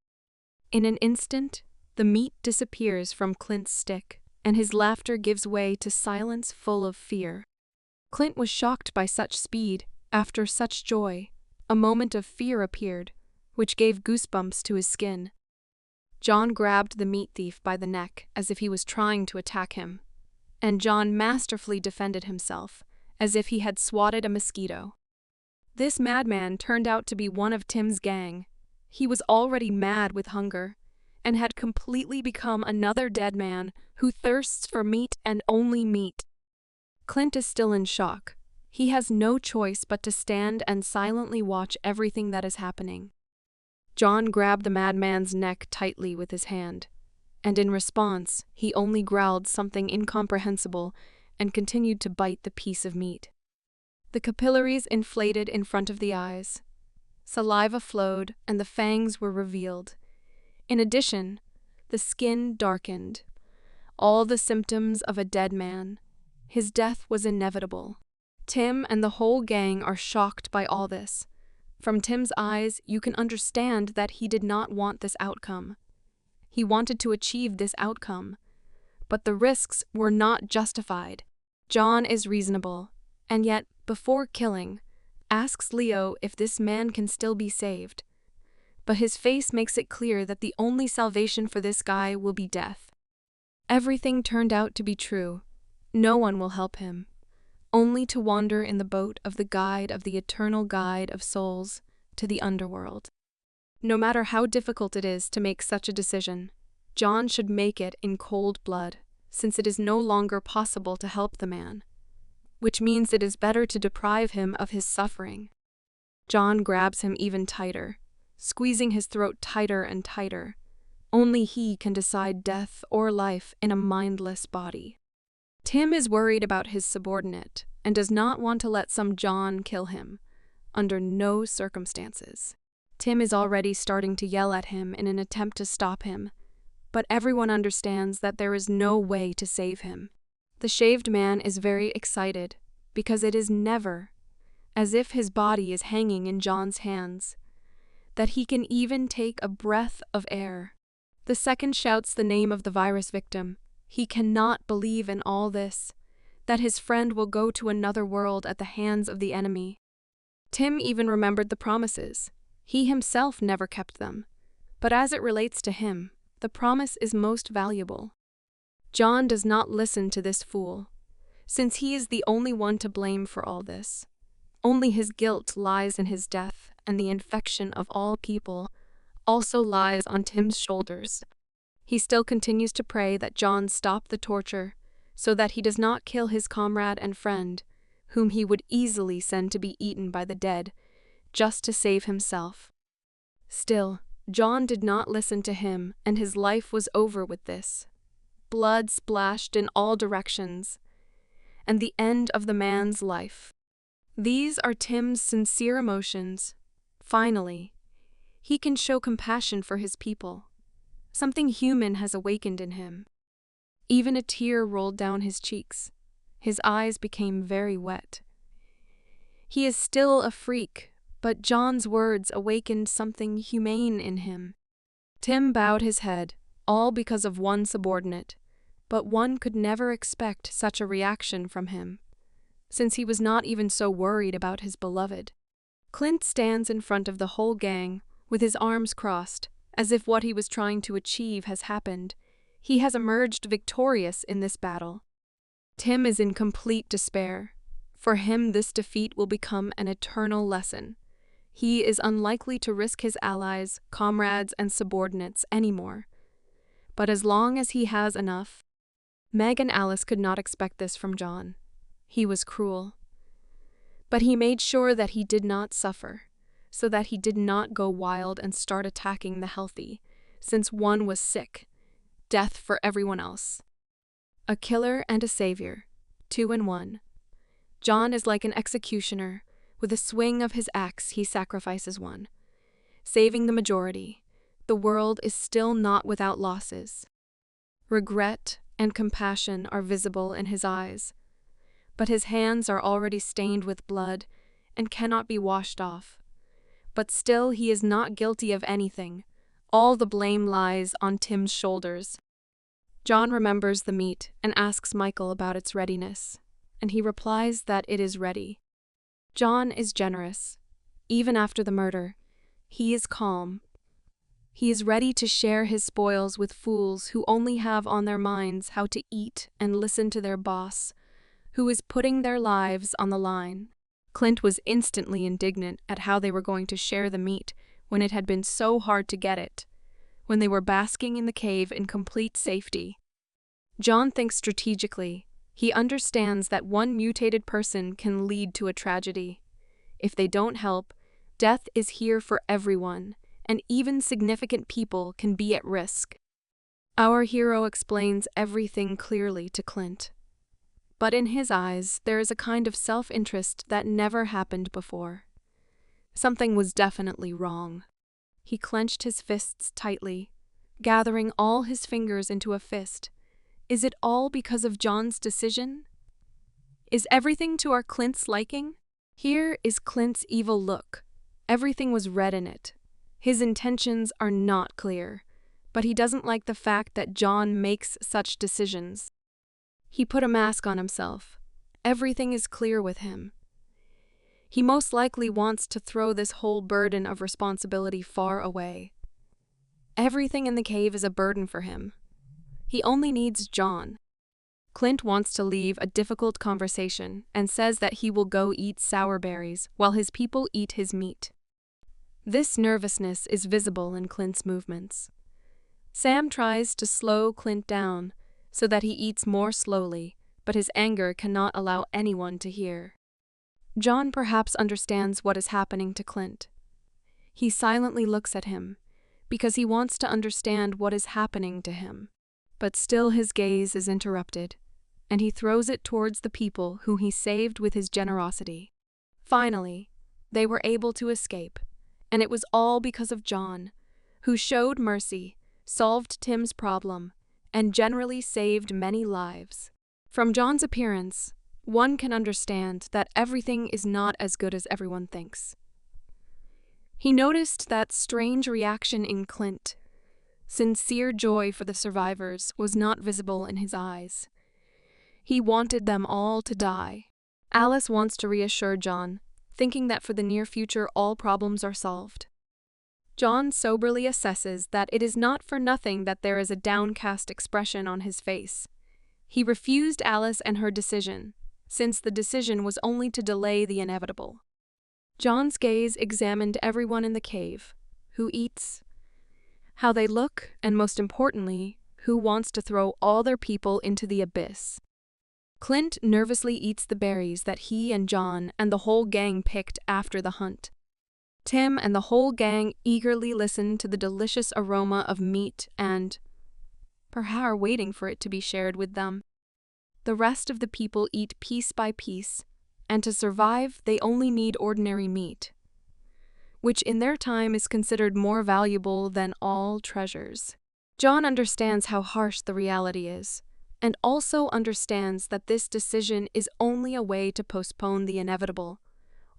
In an instant, the meat disappears from Clint's stick, and his laughter gives way to silence full of fear. Clint was shocked by such speed. After such joy, a moment of fear appeared, which gave goosebumps to his skin. John grabbed the meat thief by the neck as if he was trying to attack him, and John masterfully defended himself, as if he had swatted a mosquito. This madman turned out to be one of Tim's gang. He was already mad with hunger, and had completely become another dead man who thirsts for meat and only meat. Clint is still in shock. He has no choice but to stand and silently watch everything that is happening. John grabbed the madman's neck tightly with his hand, and in response, he only growled something incomprehensible and continued to bite the piece of meat. The capillaries inflated in front of the eyes. Saliva flowed, and the fangs were revealed. In addition, the skin darkened. All the symptoms of a dead man. His death was inevitable. Tim and the whole gang are shocked by all this. From Tim's eyes, you can understand that he did not want this outcome. He wanted to achieve this outcome, but the risks were not justified. John is reasonable, and yet, before killing, asks Leo if this man can still be saved. But his face makes it clear that the only salvation for this guy will be death. Everything turned out to be true. No one will help him. Only to wander in the boat of the guide of the eternal guide of souls to the underworld. No matter how difficult it is to make such a decision, John should make it in cold blood, since it is no longer possible to help the man, which means it is better to deprive him of his suffering. John grabs him even tighter, squeezing his throat tighter and tighter. Only he can decide death or life in a mindless body. Tim is worried about his subordinate and does not want to let some John kill him, under no circumstances. Tim is already starting to yell at him in an attempt to stop him, but everyone understands that there is no way to save him. The shaved man is very excited because it is never, as if his body is hanging in John's hands, that he can even take a breath of air. The second shouts the name of the virus victim. He cannot believe in all this, that his friend will go to another world at the hands of the enemy. Tim even remembered the promises. He himself never kept them. But as it relates to him, the promise is most valuable. John does not listen to this fool, since he is the only one to blame for all this. Only his guilt lies in his death, and the infection of all people also lies on Tim's shoulders. He still continues to pray that John stop the torture, so that he does not kill his comrade and friend, whom he would easily send to be eaten by the dead, just to save himself. Still, John did not listen to him, and his life was over with this. Blood splashed in all directions, and the end of the man's life. These are Tim's sincere emotions. Finally, he can show compassion for his people. Something human has awakened in him. Even a tear rolled down his cheeks. His eyes became very wet. He is still a freak, but John's words awakened something humane in him. Tim bowed his head, all because of one subordinate, but one could never expect such a reaction from him. since he was not even so worried about his beloved. Clint stands in front of the whole gang, with his arms crossed, as if what he was trying to achieve has happened. He has emerged victorious in this battle. Tim is in complete despair. For him, this defeat will become an eternal lesson. He is unlikely to risk his allies, comrades, and subordinates anymore. But as long as he has enough, Meg and Alice could not expect this from John. He was cruel. But he made sure that he did not suffer, so that he did not go wild and start attacking the healthy, since one was sick. Death for everyone else. A killer and a savior, 2 in 1. John is like an executioner. With a swing of his axe, he sacrifices one, saving the majority. The world is still not without losses. Regret and compassion are visible in his eyes, but his hands are already stained with blood and cannot be washed off. But still he is not guilty of anything. All the blame lies on Tim's shoulders. John remembers the meat and asks Michael about its readiness, and he replies that it is ready. John is generous. Even after the murder, he is calm. He is ready to share his spoils with fools who only have on their minds how to eat and listen to their boss, who is putting their lives on the line. Clint was instantly indignant at how they were going to share the meat when it had been so hard to get it, when they were basking in the cave in complete safety. John thinks strategically. He understands that one mutated person can lead to a tragedy. If they don't help, death is here for everyone, and even significant people can be at risk. Our hero explains everything clearly to Clint. But in his eyes, there is a kind of self-interest that never happened before. Something was definitely wrong. He clenched his fists tightly, gathering all his fingers into a fist. Is it all because of John's decision? Is everything to our Clint's liking? Here is Clint's evil look. Everything was red in it. His intentions are not clear, but he doesn't like the fact that John makes such decisions. He put a mask on himself. Everything is clear with him. He most likely wants to throw this whole burden of responsibility far away. Everything in the cave is a burden for him. He only needs John. Clint wants to leave a difficult conversation and says that he will go eat sour berries while his people eat his meat. This nervousness is visible in Clint's movements. Sam tries to slow Clint down so that he eats more slowly, but his anger cannot allow anyone to hear. John perhaps understands what is happening to Clint. He silently looks at him because he wants to understand what is happening to him. But still his gaze is interrupted, and he throws it towards the people whom he saved with his generosity. Finally, they were able to escape, and it was all because of John, who showed mercy, solved Tim's problem, and generally saved many lives. From John's appearance, one can understand that everything is not as good as everyone thinks. He noticed that strange reaction in Clint. Sincere joy for the survivors was not visible in his eyes. He wanted them all to die. Alice wants to reassure John, thinking that for the near future all problems are solved. John soberly assesses that it is not for nothing that there is a downcast expression on his face. He refused Alice and her decision, since the decision was only to delay the inevitable. John's gaze examined everyone in the cave, who eats, how they look, and most importantly, who wants to throw all their people into the abyss. Clint nervously eats the berries that he and John and the whole gang picked after the hunt. Tim and the whole gang eagerly listen to the delicious aroma of meat and, perhaps, are waiting for it to be shared with them. The rest of the people eat piece by piece, and to survive they only need ordinary meat, which in their time is considered more valuable than all treasures. John understands how harsh the reality is, and also understands that this decision is only a way to postpone the inevitable,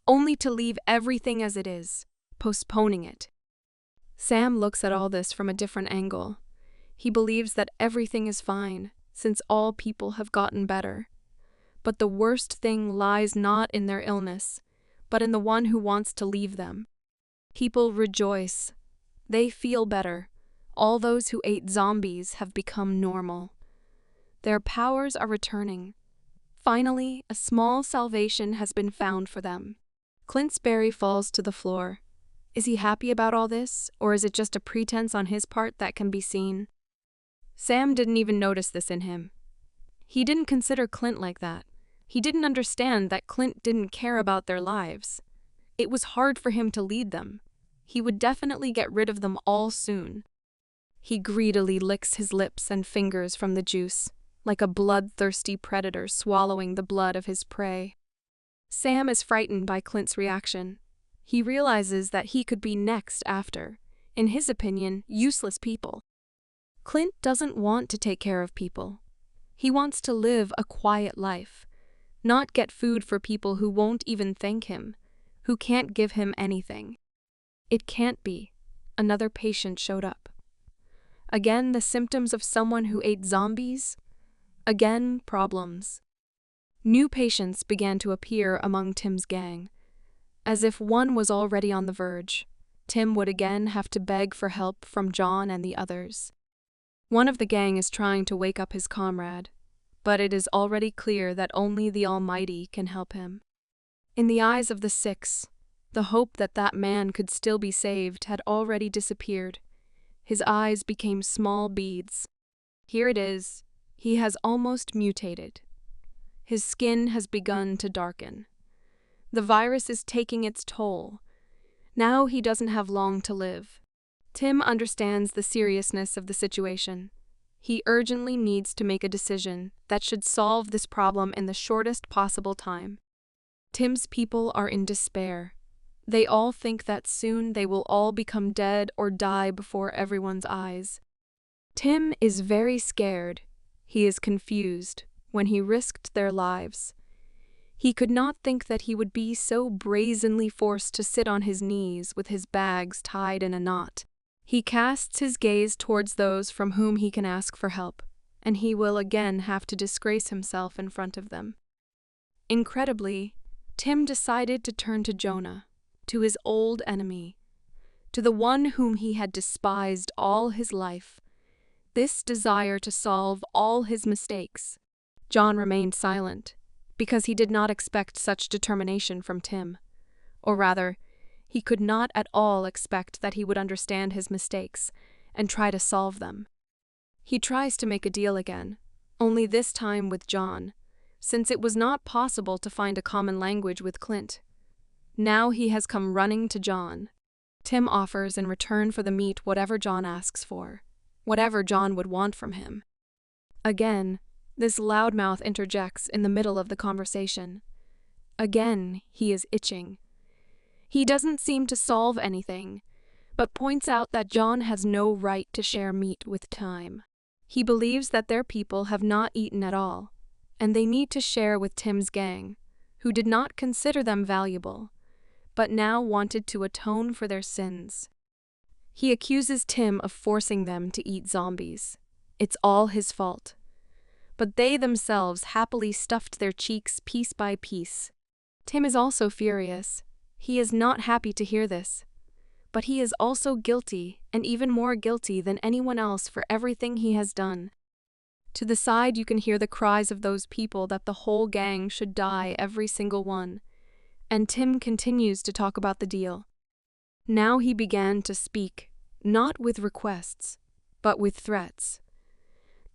only to leave everything as it is, postponing it. Sam looks at all this from a different angle. He believes that everything is fine, since all people have gotten better. But the worst thing lies not in their illness, but in the one who wants to leave them. People rejoice. They feel better. All those who ate zombies have become normal. Their powers are returning. Finally, a small salvation has been found for them. Clint's berry falls to the floor. Is he happy about all this, or is it just a pretense on his part that can be seen? Sam didn't even notice this in him. He didn't consider Clint like that. He didn't understand that Clint didn't care about their lives. It was hard for him to lead them. He would definitely get rid of them all soon. He greedily licks his lips and fingers from the juice, like a bloodthirsty predator swallowing the blood of his prey. Sam is frightened by Clint's reaction. He realizes that he could be next after, in his opinion, useless people. Clint doesn't want to take care of people. He wants to live a quiet life, not get food for people who won't even thank him, who can't give him anything. It can't be. Another patient showed up. Again, the symptoms of someone who ate zombies. Again, problems. New patients began to appear among Tim's gang. As if one was already on the verge, Tim would again have to beg for help from John and the others. One of the gang is trying to wake up his comrade, but it is already clear that only the Almighty can help him. In the eyes of the six, the hope that that man could still be saved had already disappeared. His eyes became small beads. Here it is. He has almost mutated. His skin has begun to darken. The virus is taking its toll. Now he doesn't have long to live. Tim understands the seriousness of the situation. He urgently needs to make a decision that should solve this problem in the shortest possible time. Tim's people are in despair. They all think that soon they will all become dead or die before everyone's eyes. Tim is very scared. He is confused when he risked their lives. He could not think that he would be so brazenly forced to sit on his knees with his bags tied in a knot. He casts his gaze towards those from whom he can ask for help, and he will again have to disgrace himself in front of them. Incredibly, Tim decided to turn to Jonah, to his old enemy, to the one whom he had despised all his life. This desire to solve all his mistakes. John remained silent, because he did not expect such determination from Tim. Or rather, he could not at all expect that he would understand his mistakes and try to solve them. He tries to make a deal again, only this time with John, since it was not possible to find a common language with Clint. Now he has come running to John. Tim offers in return for the meat whatever John asks for, whatever John would want from him. Again, this loudmouth interjects in the middle of the conversation. Again, he is itching. He doesn't seem to solve anything, but points out that John has no right to share meat with Tim. He believes that their people have not eaten at all, and they need to share with Tim's gang, who did not consider them valuable, but now wanted to atone for their sins. He accuses Tim of forcing them to eat zombies. It's all his fault. But they themselves happily stuffed their cheeks piece by piece. Tim is also furious. He is not happy to hear this. But he is also guilty, and even more guilty than anyone else for everything he has done. To the side you can hear the cries of those people that the whole gang should die, every single one. And Tim continues to talk about the deal. Now he began to speak, not with requests, but with threats.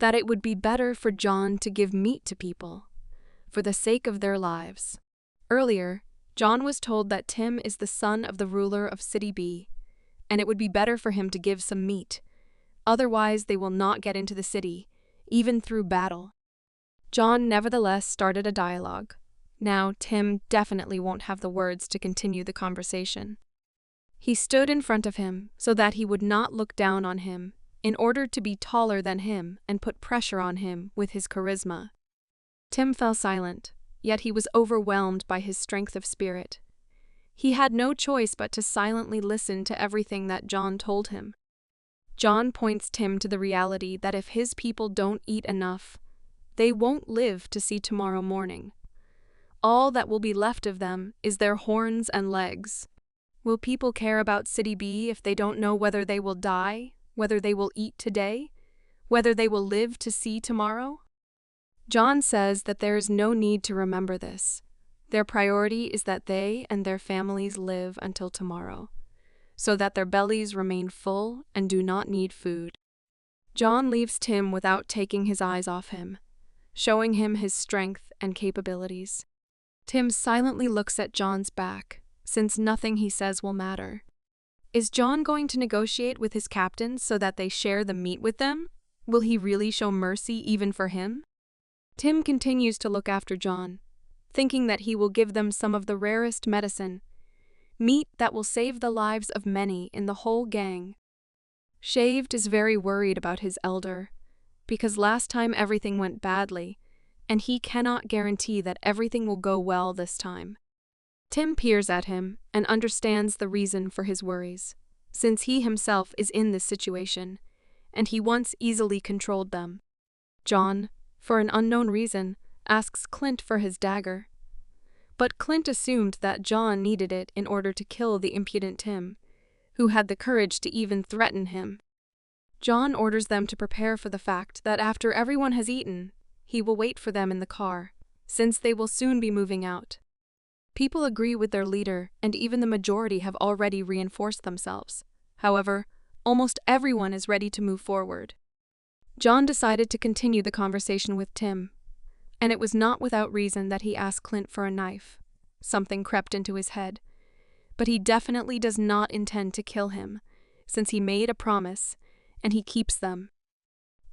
That it would be better for John to give meat to people, for the sake of their lives. Earlier, John was told that Tim is the son of the ruler of City B, and it would be better for him to give some meat. Otherwise, they will not get into the city, even through battle. John nevertheless started a dialogue. Now, Tim definitely won't have the words to continue the conversation. He stood in front of him so that he would not look down on him, in order to be taller than him and put pressure on him with his charisma. Tim fell silent, yet he was overwhelmed by his strength of spirit. He had no choice but to silently listen to everything that John told him. John points Tim to the reality that if his people don't eat enough, they won't live to see tomorrow morning. All that will be left of them is their horns and legs. Will people care about City B if they don't know whether they will die, whether they will eat today, whether they will live to see tomorrow? John says that there is no need to remember this. Their priority is that they and their families live until tomorrow, so that their bellies remain full and do not need food. John leaves Tim without taking his eyes off him, showing him his strength and capabilities. Tim silently looks at John's back, since nothing he says will matter. Is John going to negotiate with his captains so that they share the meat with them? Will he really show mercy even for him? Tim continues to look after John, thinking that he will give them some of the rarest medicine, meat that will save the lives of many in the whole gang. Shaved is very worried about his elder, because last time everything went badly, and he cannot guarantee that everything will go well this time. Tim peers at him and understands the reason for his worries, since he himself is in this situation, and he once easily controlled them. John, for an unknown reason, asks Clint for his dagger. But Clint assumed that John needed it in order to kill the impudent Tim, who had the courage to even threaten him. John orders them to prepare for the fact that after everyone has eaten, he will wait for them in the car, since they will soon be moving out. People agree with their leader, and even the majority have already reinforced themselves. However, almost everyone is ready to move forward. John decided to continue the conversation with Tim, and it was not without reason that he asked Clint for a knife. Something crept into his head, but he definitely does not intend to kill him, since he made a promise, and he keeps them.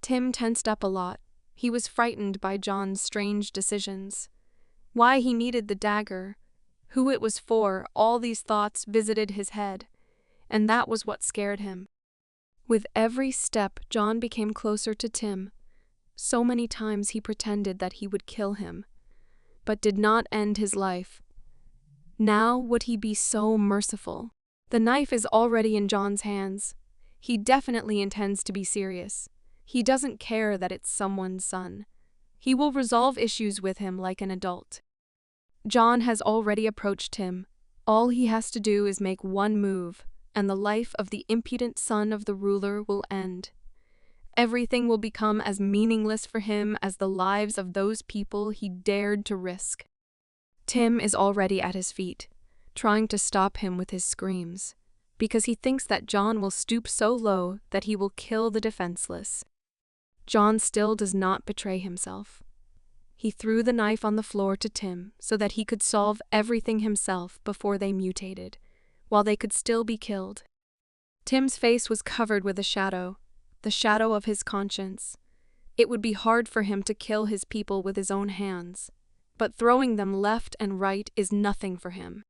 Tim tensed up a lot. He was frightened by John's strange decisions. Why he needed the dagger, who it was for, all these thoughts visited his head, and that was what scared him. With every step, John became closer to Tim. So many times he pretended that he would kill him, but did not end his life. Now would he be so merciful? The knife is already in John's hands. He definitely intends to be serious. He doesn't care that it's someone's son. He will resolve issues with him like an adult. John has already approached him. All he has to do is make one move, and the life of the impudent son of the ruler will end. Everything will become as meaningless for him as the lives of those people he dared to risk. Tim is already at his feet, trying to stop him with his screams, because he thinks that John will stoop so low that he will kill the defenseless. John still does not betray himself. He threw the knife on the floor to Tim so that he could solve everything himself before they mutated, while they could still be killed. Tim's face was covered with a shadow, the shadow of his conscience. It would be hard for him to kill his people with his own hands, but throwing them left and right is nothing for him.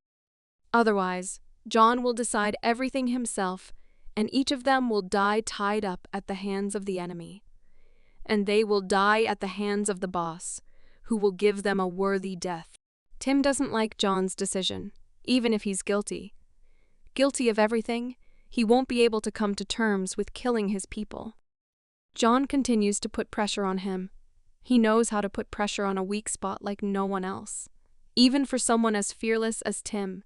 Otherwise, John will decide everything himself, and each of them will die tied up at the hands of the enemy. And they will die at the hands of the boss, who will give them a worthy death. Tim doesn't like John's decision, even if he's guilty. Guilty of everything, he won't be able to come to terms with killing his people. John continues to put pressure on him. He knows how to put pressure on a weak spot like no one else, even for someone as fearless as Tim.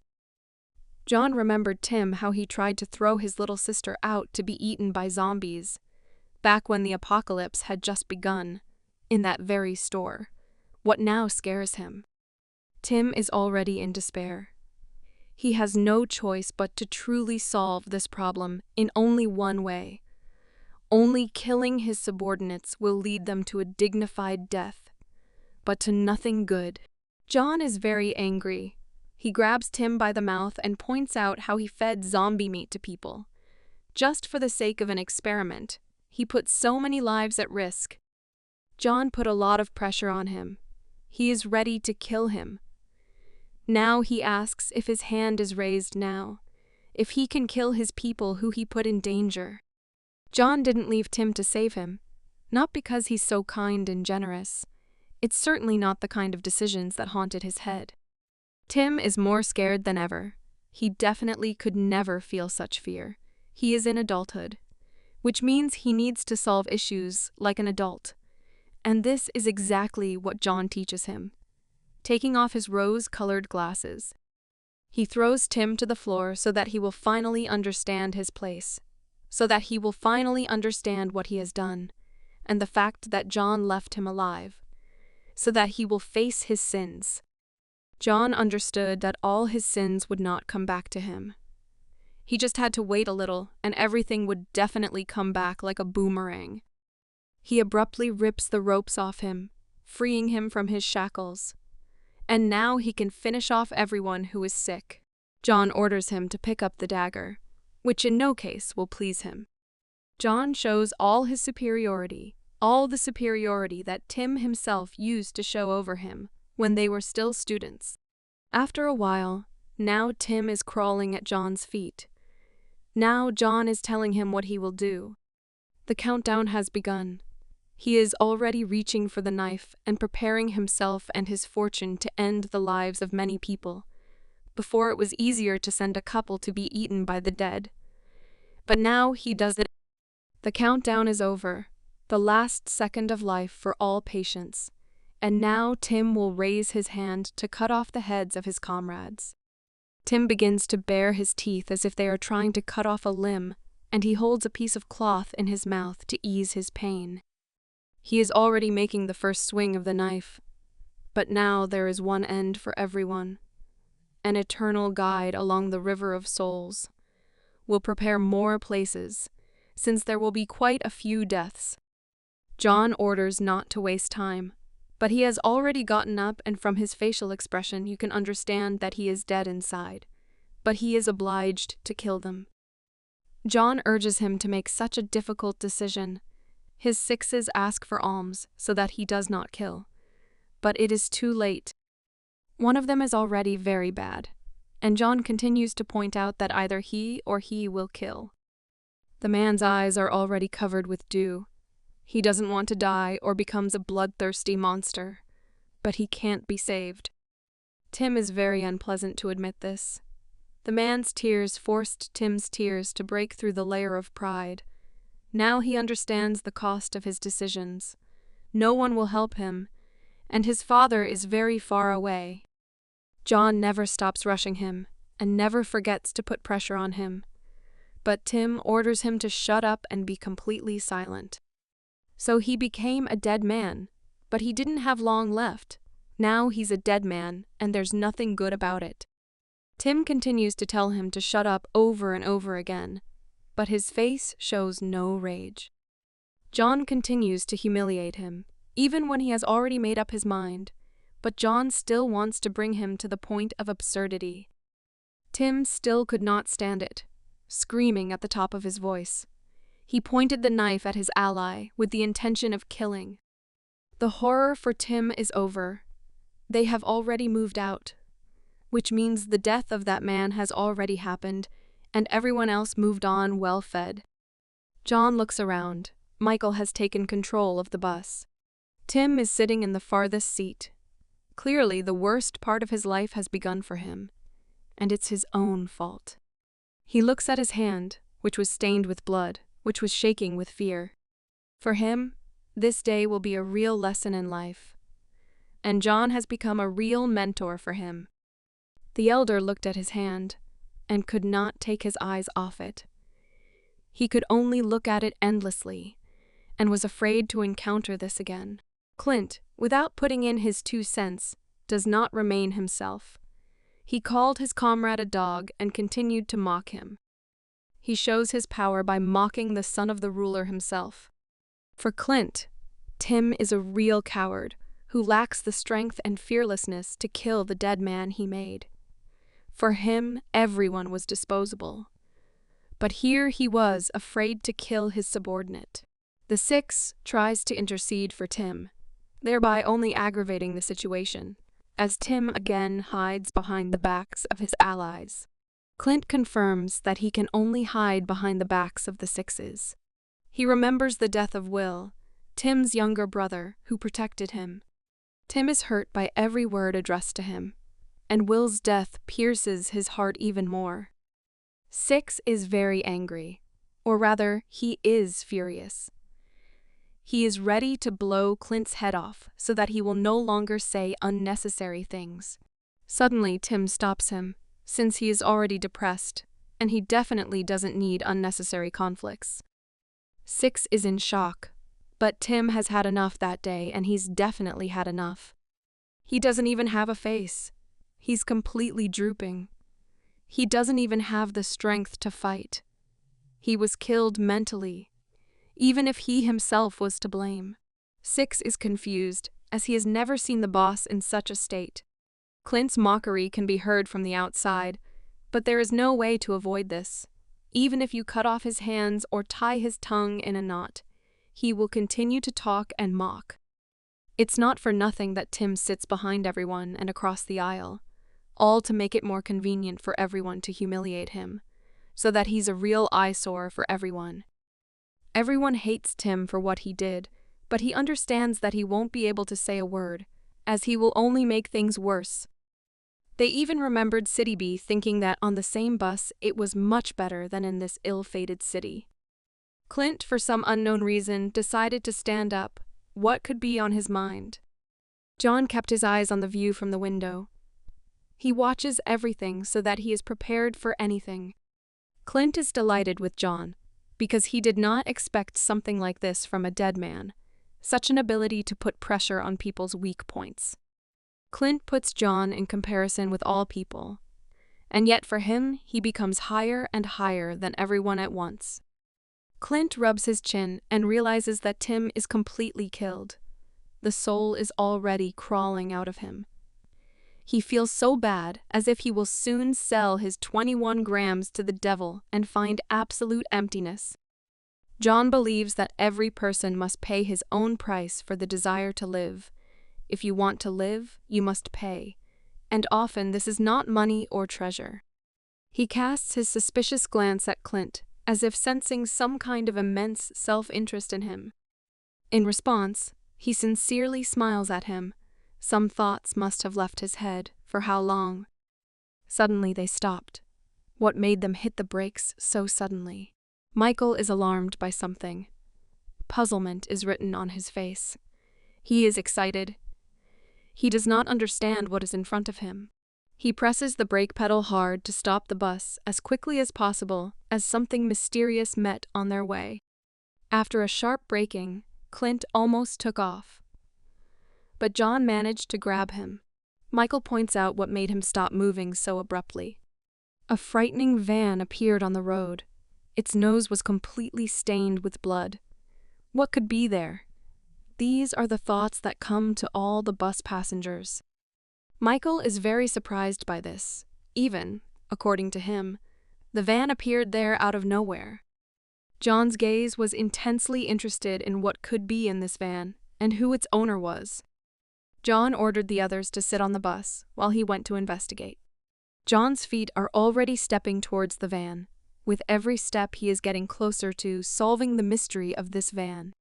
John remembered Tim how he tried to throw his little sister out to be eaten by zombies, back when the apocalypse had just begun, in that very store. What now scares him? Tim is already in despair. He has no choice but to truly solve this problem in only one way. Only killing his subordinates will lead them to a dignified death, but to nothing good. John is very angry. He grabs Tim by the mouth and points out how he fed zombie meat to people. Just for the sake of an experiment, he put so many lives at risk. John put a lot of pressure on him. He is ready to kill him. Now he asks if his hand is raised now, if he can kill his people who he put in danger. John didn't leave Tim to save him, not because he's so kind and generous. It's certainly not the kind of decisions that haunted his head. Tim is more scared than ever. He definitely could never feel such fear. He is in adulthood, which means he needs to solve issues like an adult. And this is exactly what John teaches him. taking off his rose-colored glasses. He throws Tim to the floor so that he will finally understand his place, so that he will finally understand what he has done, and the fact that John left him alive, so that he will face his sins. John understood that all his sins would not come back to him. He just had to wait a little, and everything would definitely come back like a boomerang. He abruptly rips the ropes off him, freeing him from his shackles. And now he can finish off everyone who is sick. John orders him to pick up the dagger, which in no case will please him. John shows all his superiority, all the superiority that Tim himself used to show over him when they were still students. After a while, now Tim is crawling at John's feet. Now John is telling him what he will do. The countdown has begun. He is already reaching for the knife and preparing himself and his fortune to end the lives of many people, before it was easier to send a couple to be eaten by the dead. But now he does it. The countdown is over, the last second of life for all patients, and now Tim will raise his hand to cut off the heads of his comrades. Tim begins to bare his teeth as if they are trying to cut off a limb, and he holds a piece of cloth in his mouth to ease his pain. He is already making the first swing of the knife, but now there is one end for everyone. An eternal guide along the river of souls will prepare more places, since there will be quite a few deaths. John orders not to waste time, but he has already gotten up, and from his facial expression you can understand that he is dead inside, but he is obliged to kill them. John urges him to make such a difficult decision. His sixes ask for alms so that he does not kill, but it is too late. One of them is already very bad, and John continues to point out that either he or he will kill. The man's eyes are already covered with dew. He doesn't want to die or becomes a bloodthirsty monster, but he can't be saved. Tim is very unpleasant to admit this. The man's tears forced Tim's tears to break through the layer of pride. Now he understands the cost of his decisions. No one will help him, and his father is very far away. John never stops rushing him, and never forgets to put pressure on him. But Tim orders him to shut up and be completely silent. So he became a dead man, but he didn't have long left. Now he's a dead man, and there's nothing good about it. Tim continues to tell him to shut up over and over again, but his face shows no rage. John continues to humiliate him, even when he has already made up his mind, but John still wants to bring him to the point of absurdity. Tim still could not stand it, screaming at the top of his voice. He pointed the knife at his ally with the intention of killing. The horror for Tim is over. They have already moved out, which means the death of that man has already happened, and everyone else moved on well-fed. John looks around. Michael has taken control of the bus. Tim is sitting in the farthest seat. Clearly, the worst part of his life has begun for him, and it's his own fault. He looks at his hand, which was stained with blood, which was shaking with fear. For him, this day will be a real lesson in life, and John has become a real mentor for him. The elder looked at his hand and could not take his eyes off it. He could only look at it endlessly, and was afraid to encounter this again. Clint, without putting in his 2 cents, does not remain himself. He called his comrade a dog and continued to mock him. He shows his power by mocking the son of the ruler himself. For Clint, Tim is a real coward who lacks the strength and fearlessness to kill the dead man he made. For him, everyone was disposable. But here he was afraid to kill his subordinate. The 6 tries to intercede for Tim, thereby only aggravating the situation, as Tim again hides behind the backs of his allies. Clint confirms that he can only hide behind the backs of the 6s. He remembers the death of Will, Tim's younger brother, who protected him. Tim is hurt by every word addressed to him, and Will's death pierces his heart even more. 6 is very angry, or rather, he is furious. He is ready to blow Clint's head off so that he will no longer say unnecessary things. Suddenly, Tim stops him, since he is already depressed, and he definitely doesn't need unnecessary conflicts. 6 is in shock, but Tim has had enough that day, and he's definitely had enough. He doesn't even have a face. He's completely drooping. He doesn't even have the strength to fight. He was killed mentally, even if he himself was to blame. 6 is confused, as he has never seen the boss in such a state. Clint's mockery can be heard from the outside, but there is no way to avoid this. Even if you cut off his hands or tie his tongue in a knot, he will continue to talk and mock. It's not for nothing that Tim sits behind everyone and across the aisle, all to make it more convenient for everyone to humiliate him, so that he's a real eyesore for everyone. Everyone hates Tim for what he did, but he understands that he won't be able to say a word, as he will only make things worse. They even remembered City B, thinking that on the same bus it was much better than in this ill-fated city. Clint, for some unknown reason, decided to stand up. What could be on his mind? John kept his eyes on the view from the window. He watches everything so that he is prepared for anything. Clint is delighted with John, because he did not expect something like this from a dead man, such an ability to put pressure on people's weak points. Clint puts John in comparison with all people, and yet for him he becomes higher and higher than everyone at once. Clint rubs his chin and realizes that Tim is completely killed. The soul is already crawling out of him. He feels so bad, as if he will soon sell his 21 grams to the devil and find absolute emptiness. John believes that every person must pay his own price for the desire to live. If you want to live, you must pay, and often this is not money or treasure. He casts his suspicious glance at Clint, as if sensing some kind of immense self-interest in him. In response, he sincerely smiles at him. Some thoughts must have left his head. For how long? Suddenly they stopped. What made them hit the brakes so suddenly? Michael is alarmed by something. Puzzlement is written on his face. He is excited. He does not understand what is in front of him. He presses the brake pedal hard to stop the bus as quickly as possible as something mysterious met on their way. After a sharp braking, Clint almost took off. But John managed to grab him. Michael points out what made him stop moving so abruptly. A frightening van appeared on the road. Its nose was completely stained with blood. What could be there? These are the thoughts that come to all the bus passengers. Michael is very surprised by this. Even, according to him, the van appeared there out of nowhere. John's gaze was intensely interested in what could be in this van and who its owner was. John ordered the others to sit on the bus while he went to investigate. John's feet are already stepping towards the van. With every step he is getting closer to solving the mystery of this van.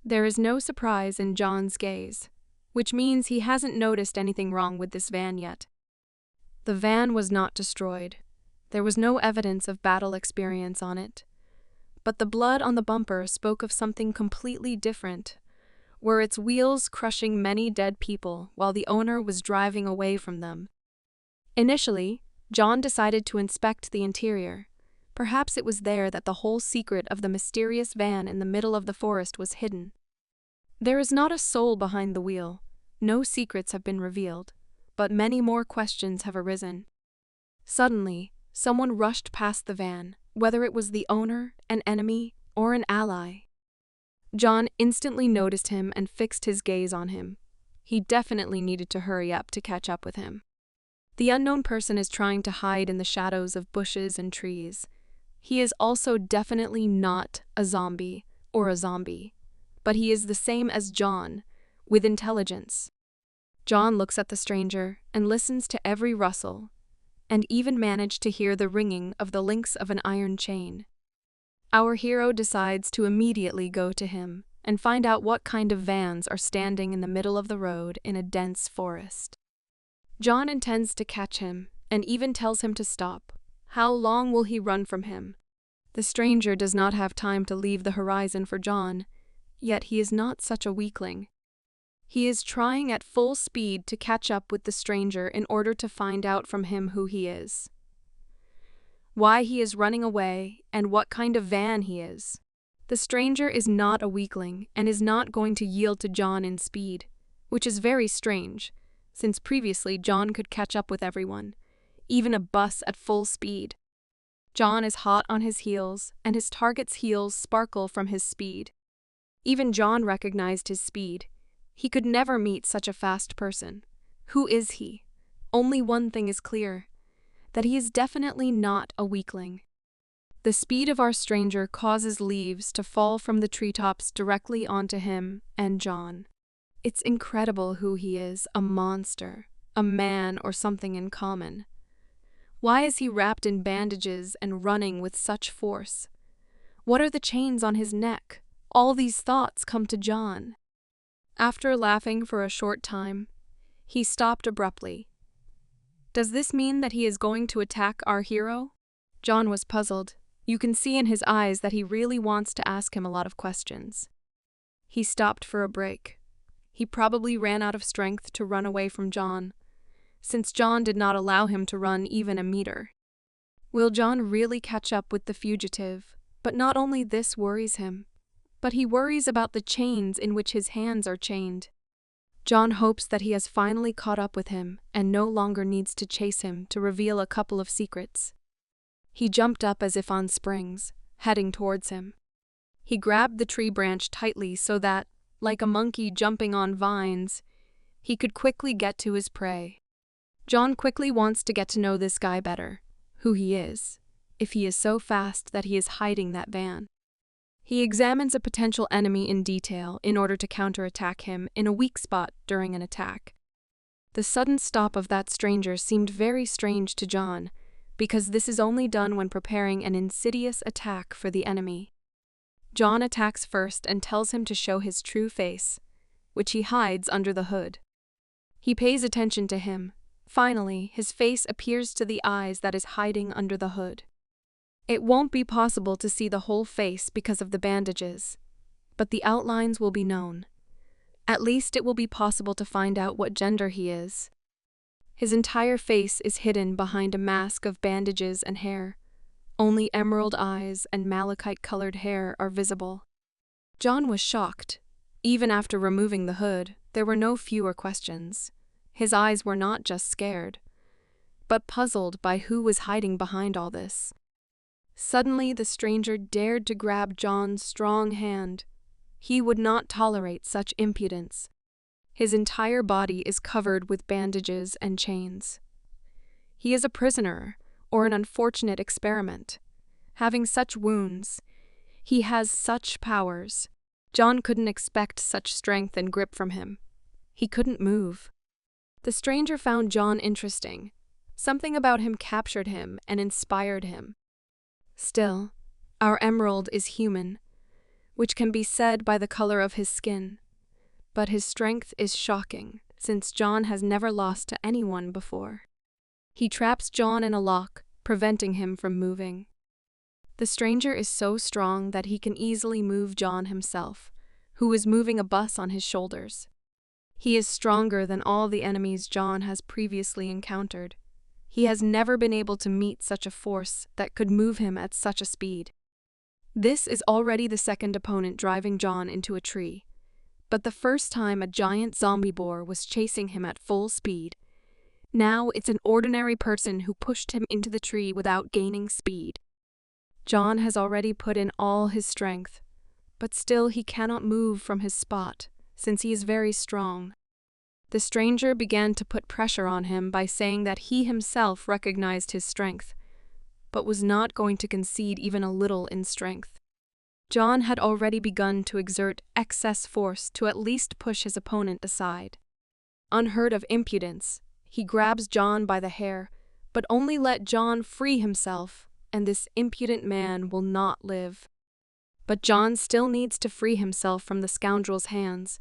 There is no surprise in John's gaze, which means he hasn't noticed anything wrong with this van yet. The van was not destroyed. There was no evidence of battle experience on it. But the blood on the bumper spoke of something completely different. Were its wheels crushing many dead people while the owner was driving away from them? Initially, John decided to inspect the interior. Perhaps it was there that the whole secret of the mysterious van in the middle of the forest was hidden. There is not a soul behind the wheel. No secrets have been revealed, but many more questions have arisen. Suddenly, someone rushed past the van, whether it was the owner, an enemy, or an ally. John instantly noticed him and fixed his gaze on him. He definitely needed to hurry up to catch up with him. The unknown person is trying to hide in the shadows of bushes and trees. He is also definitely not a zombie, but he is the same as John, with intelligence. John looks at the stranger and listens to every rustle, and even managed to hear the ringing of the links of an iron chain. Our hero decides to immediately go to him and find out what kind of vans are standing in the middle of the road in a dense forest. John intends to catch him and even tells him to stop. How long will he run from him? The stranger does not have time to leave the horizon for John. Yet he is not such a weakling. He is trying at full speed to catch up with the stranger in order to find out from him who he is, why he is running away, and what kind of van he is. The stranger is not a weakling and is not going to yield to John in speed, which is very strange, since previously John could catch up with everyone, even a bus at full speed. John is hot on his heels, and his target's heels sparkle from his speed. Even John recognized his speed. He could never meet such a fast person. Who is he? Only one thing is clear, that he is definitely not a weakling. The speed of our stranger causes leaves to fall from the treetops directly onto him and John. It's incredible who he is, a monster, a man, or something in common. Why is he wrapped in bandages and running with such force? What are the chains on his neck? All these thoughts come to John. After laughing for a short time, he stopped abruptly. Does this mean that he is going to attack our hero? John was puzzled. You can see in his eyes that he really wants to ask him a lot of questions. He stopped for a break. He probably ran out of strength to run away from John, since John did not allow him to run even a meter. Will John really catch up with the fugitive? But not only this worries him, but he worries about the chains in which his hands are chained. John hopes that he has finally caught up with him and no longer needs to chase him to reveal a couple of secrets. He jumped up as if on springs, heading towards him. He grabbed the tree branch tightly so that, like a monkey jumping on vines, he could quickly get to his prey. John quickly wants to get to know this guy better, who he is, if he is so fast that he is hiding that van. He examines a potential enemy in detail in order to counterattack him in a weak spot during an attack. The sudden stop of that stranger seemed very strange to John, because this is only done when preparing an insidious attack for the enemy. John attacks first and tells him to show his true face, which he hides under the hood. He pays attention to him. Finally, his face appears to the eyes that is hiding under the hood. It won't be possible to see the whole face because of the bandages, but the outlines will be known. At least it will be possible to find out what gender he is. His entire face is hidden behind a mask of bandages and hair. Only emerald eyes and malachite-colored hair are visible. John was shocked. Even after removing the hood, there were no fewer questions. His eyes were not just scared, but puzzled by who was hiding behind all this. Suddenly, the stranger dared to grab John's strong hand. He would not tolerate such impudence. His entire body is covered with bandages and chains. He is a prisoner, or an unfortunate experiment. Having such wounds, he has such powers. John couldn't expect such strength and grip from him. He couldn't move. The stranger found John interesting. Something about him captured him and inspired him. Still, our emerald is human, which can be said by the color of his skin. But his strength is shocking, since John has never lost to anyone before. He traps John in a lock, preventing him from moving. The stranger is so strong that he can easily move John himself, who is moving a bus on his shoulders. He is stronger than all the enemies John has previously encountered. He has never been able to meet such a force that could move him at such a speed. This is already the second opponent driving John into a tree, but the first time a giant zombie boar was chasing him at full speed. Now it's an ordinary person who pushed him into the tree without gaining speed. John has already put in all his strength, but still he cannot move from his spot, since he is very strong. The stranger began to put pressure on him by saying that he himself recognized his strength, but was not going to concede even a little in strength. John had already begun to exert excess force to at least push his opponent aside. Unheard of impudence, he grabs John by the hair, but only let John free himself, and this impudent man will not live. But John still needs to free himself from the scoundrel's hands,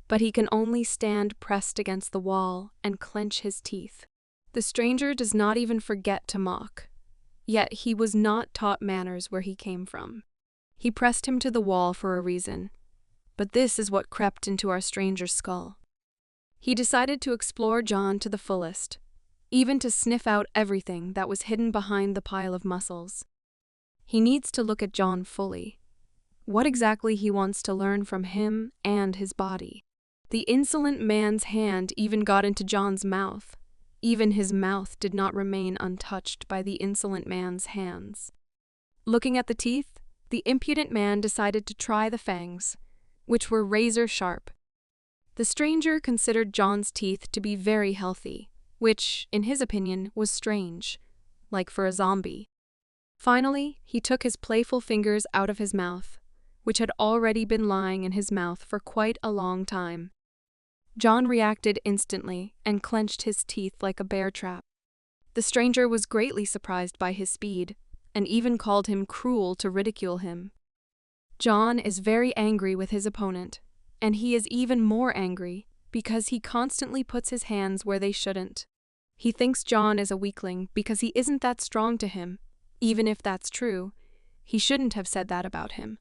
but he can only stand pressed against the wall and clench his teeth. The stranger does not even forget to mock. Yet he was not taught manners where he came from. He pressed him to the wall for a reason. But this is what crept into our stranger's skull. He decided to explore John to the fullest, even to sniff out everything that was hidden behind the pile of muscles. He needs to look at John fully. What exactly he wants to learn from him and his body. The insolent man's hand even got into John's mouth. Even his mouth did not remain untouched by the insolent man's hands. Looking at the teeth, the impudent man decided to try the fangs, which were razor sharp. The stranger considered John's teeth to be very healthy, which, in his opinion, was strange, like for a zombie. Finally, he took his playful fingers out of his mouth, which had already been lying in his mouth for quite a long time. John reacted instantly and clenched his teeth like a bear trap. The stranger was greatly surprised by his speed, and even called him cruel to ridicule him. John is very angry with his opponent, and he is even more angry because he constantly puts his hands where they shouldn't. He thinks John is a weakling because he isn't that strong to him. Even if that's true, he shouldn't have said that about him.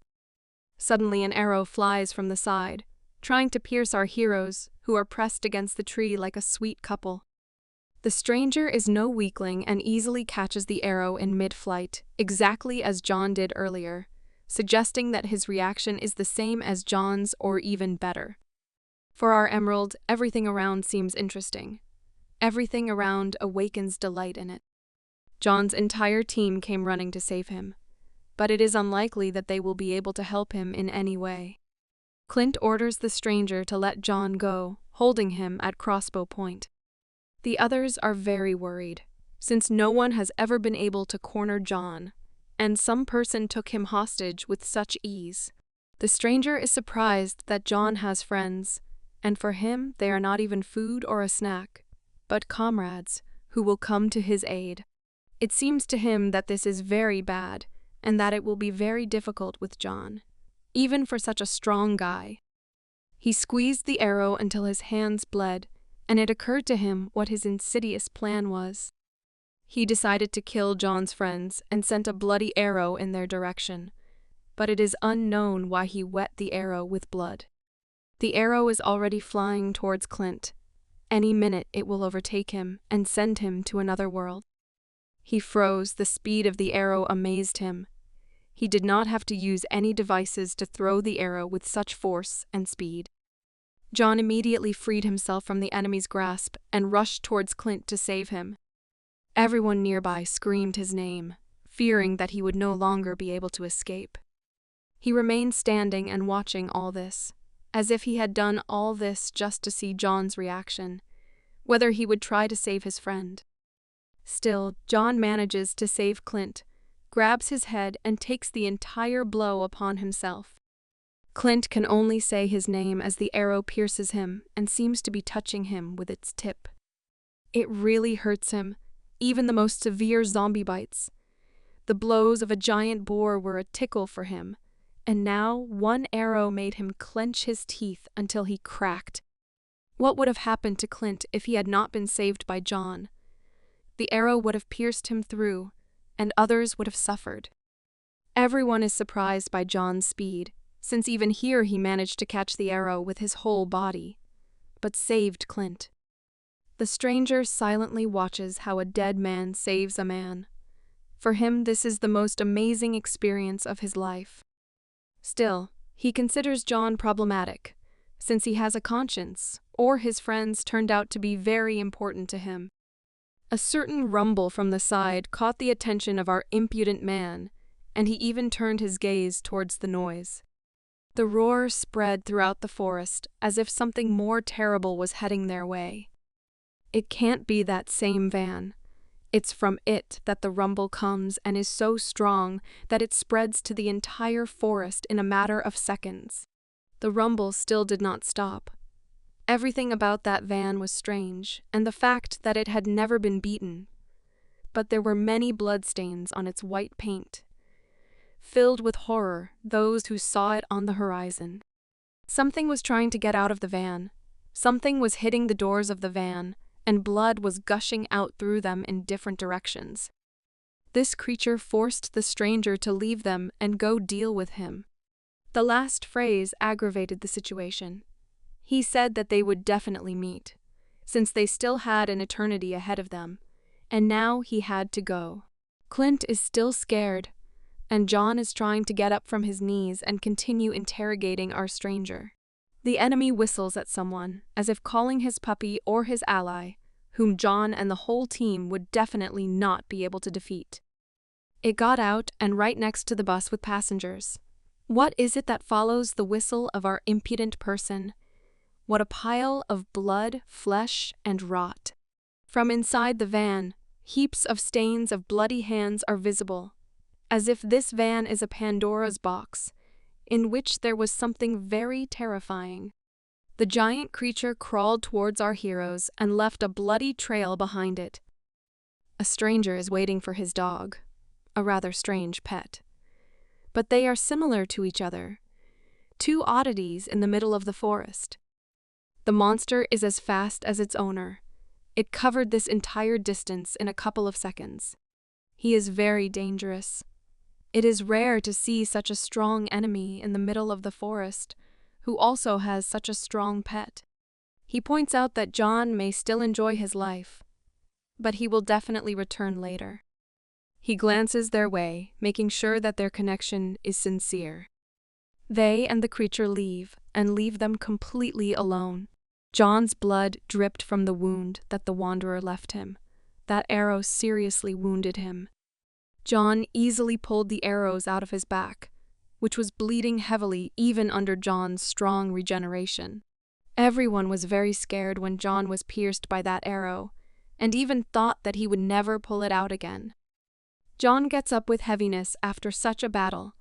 Suddenly an arrow flies from the side, trying to pierce our heroes, who are pressed against the tree like a sweet couple. The stranger is no weakling and easily catches the arrow in mid-flight, exactly as John did earlier, suggesting that his reaction is the same as John's or even better. For our emerald, everything around seems interesting. Everything around awakens delight in it. John's entire team came running to save him, but it is unlikely that they will be able to help him in any way. Clint orders the stranger to let John go, holding him at crossbow point. The others are very worried, since no one has ever been able to corner John, and some person took him hostage with such ease. The stranger is surprised that John has friends, and for him they are not even food or a snack, but comrades who will come to his aid. It seems to him that this is very bad, and that it will be very difficult with John, even for such a strong guy. He squeezed the arrow until his hands bled, and it occurred to him what his insidious plan was. He decided to kill John's friends and sent a bloody arrow in their direction, but it is unknown why he wet the arrow with blood. The arrow is already flying towards Clint. Any minute it will overtake him and send him to another world. He froze. The speed of the arrow amazed him. He did not have to use any devices to throw the arrow with such force and speed. John immediately freed himself from the enemy's grasp and rushed towards Clint to save him. Everyone nearby screamed his name, fearing that he would no longer be able to escape. He remained standing and watching all this, as if he had done all this just to see John's reaction, whether he would try to save his friend. Still, John manages to save Clint, grabs his head and takes the entire blow upon himself. Clint can only say his name as the arrow pierces him and seems to be touching him with its tip. It really hurts him, even the most severe zombie bites. The blows of a giant boar were a tickle for him, and now one arrow made him clench his teeth until he cracked. What would have happened to Clint if he had not been saved by John? The arrow would have pierced him through, and others would have suffered. Everyone is surprised by John's speed, since even here he managed to catch the arrow with his whole body, but saved Clint. The stranger silently watches how a dead man saves a man. For him, this is the most amazing experience of his life. Still, he considers John problematic, since he has a conscience, or his friends turned out to be very important to him. A certain rumble from the side caught the attention of our impudent man, and he even turned his gaze towards the noise. The roar spread throughout the forest as if something more terrible was heading their way. It can't be that same van. It's from it that the rumble comes and is so strong that it spreads to the entire forest in a matter of seconds. The rumble still did not stop. Everything about that van was strange, and the fact that it had never been beaten. But there were many bloodstains on its white paint. Filled with horror, those who saw it on the horizon. Something was trying to get out of the van. Something was hitting the doors of the van, and blood was gushing out through them in different directions. This creature forced the stranger to leave them and go deal with him. The last phrase aggravated the situation. He said that they would definitely meet, since they still had an eternity ahead of them, and now he had to go. Clint is still scared, and John is trying to get up from his knees and continue interrogating our stranger. The enemy whistles at someone, as if calling his puppy or his ally, whom John and the whole team would definitely not be able to defeat. It got out and right next to the bus with passengers. What is it that follows the whistle of our impudent person? What a pile of blood, flesh, and rot. From inside the van, heaps of stains of bloody hands are visible, as if this van is a Pandora's box, in which there was something very terrifying. The giant creature crawled towards our heroes and left a bloody trail behind it. A stranger is waiting for his dog, a rather strange pet. But they are similar to each other, two oddities in the middle of the forest. The monster is as fast as its owner. It covered this entire distance in a couple of seconds. He is very dangerous. It is rare to see such a strong enemy in the middle of the forest, who also has such a strong pet. He points out that John may still enjoy his life, but he will definitely return later. He glances their way, making sure that their connection is sincere. They and the creature leave, and leave them completely alone. John's blood dripped from the wound that the wanderer left him. That arrow seriously wounded him. John easily pulled the arrows out of his back, which was bleeding heavily even under John's strong regeneration. Everyone was very scared when John was pierced by that arrow, and even thought that he would never pull it out again. John gets up with heaviness after such a battle,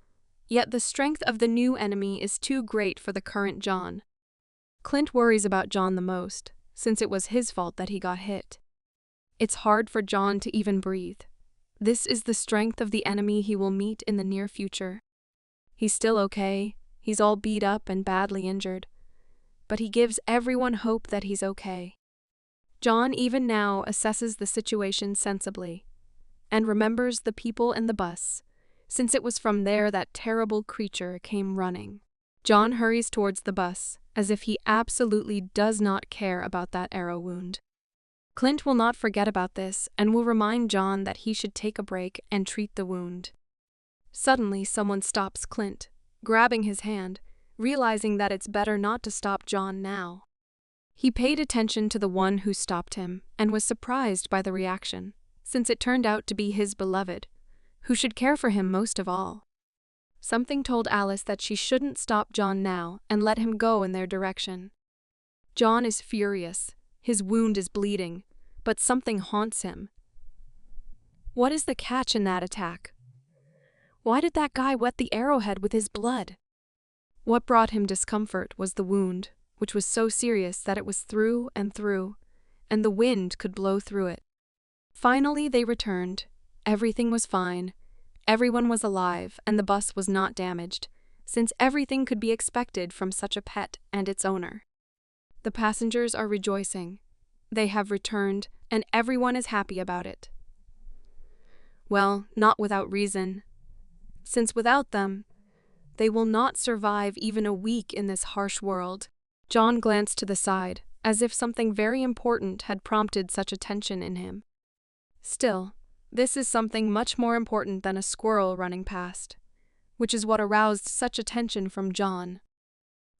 yet the strength of the new enemy is too great for the current John. Clint worries about John the most, since it was his fault that he got hit. It's hard for John to even breathe. This is the strength of the enemy he will meet in the near future. He's still okay, he's all beat up and badly injured, but he gives everyone hope that he's okay. John even now assesses the situation sensibly, and remembers the people in the bus, since it was from there that terrible creature came running. John hurries towards the bus, as if he absolutely does not care about that arrow wound. Clint will not forget about this and will remind John that he should take a break and treat the wound. Suddenly, someone stops Clint, grabbing his hand, realizing that it's better not to stop John now. He paid attention to the one who stopped him and was surprised by the reaction, since it turned out to be his beloved, who should care for him most of all. Something told Alice that she shouldn't stop John now and let him go in their direction. John is furious. His wound is bleeding, but something haunts him. What is the catch in that attack? Why did that guy wet the arrowhead with his blood? What brought him discomfort was the wound, which was so serious that it was through, and the wind could blow through it. Finally, they returned. Everything was fine. Everyone was alive, and the bus was not damaged, since everything could be expected from such a pet and its owner. The passengers are rejoicing. They have returned, and everyone is happy about it. Well, not without reason, since without them, they will not survive even a week in this harsh world. John glanced to the side, as if something very important had prompted such attention in him. Still, this is something much more important than a squirrel running past, which is what aroused such attention from John.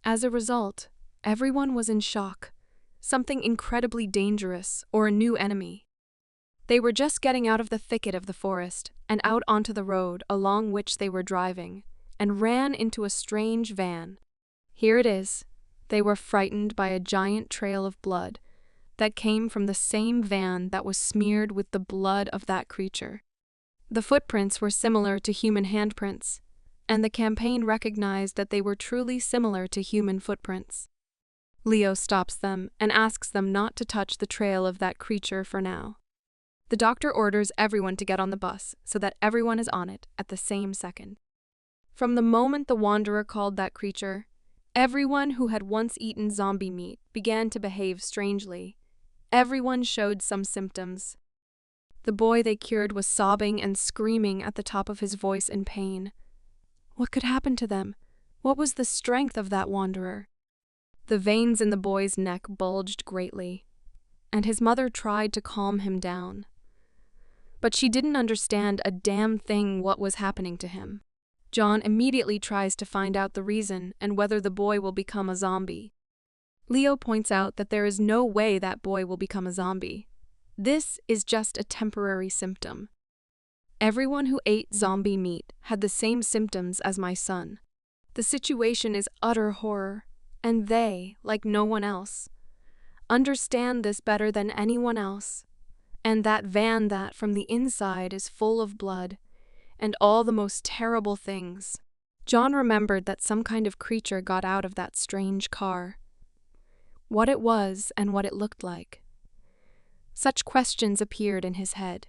As a result, everyone was in shock. Something incredibly dangerous, or a new enemy. They were just getting out of the thicket of the forest and out onto the road along which they were driving, and ran into a strange van. Here it is. They were frightened by a giant trail of blood that came from the same van that was smeared with the blood of that creature. The footprints were similar to human handprints, and the campaign recognized that they were truly similar to human footprints. Leo stops them and asks them not to touch the trail of that creature for now. The doctor orders everyone to get on the bus so that everyone is on it at the same second. From the moment the wanderer called that creature, everyone who had once eaten zombie meat began to behave strangely. Everyone showed some symptoms. The boy they cured was sobbing and screaming at the top of his voice in pain. What could happen to them? What was the strength of that wanderer? The veins in the boy's neck bulged greatly, and his mother tried to calm him down. But she didn't understand a damn thing what was happening to him. John immediately tries to find out the reason and whether the boy will become a zombie. Leo points out that there is no way that boy will become a zombie. This is just a temporary symptom. Everyone who ate zombie meat had the same symptoms as my son. The situation is utter horror, and they, like no one else, understand this better than anyone else. And that van that from the inside is full of blood, and all the most terrible things. John remembered that some kind of creature got out of that strange car. What it was and what it looked like. Such questions appeared in his head.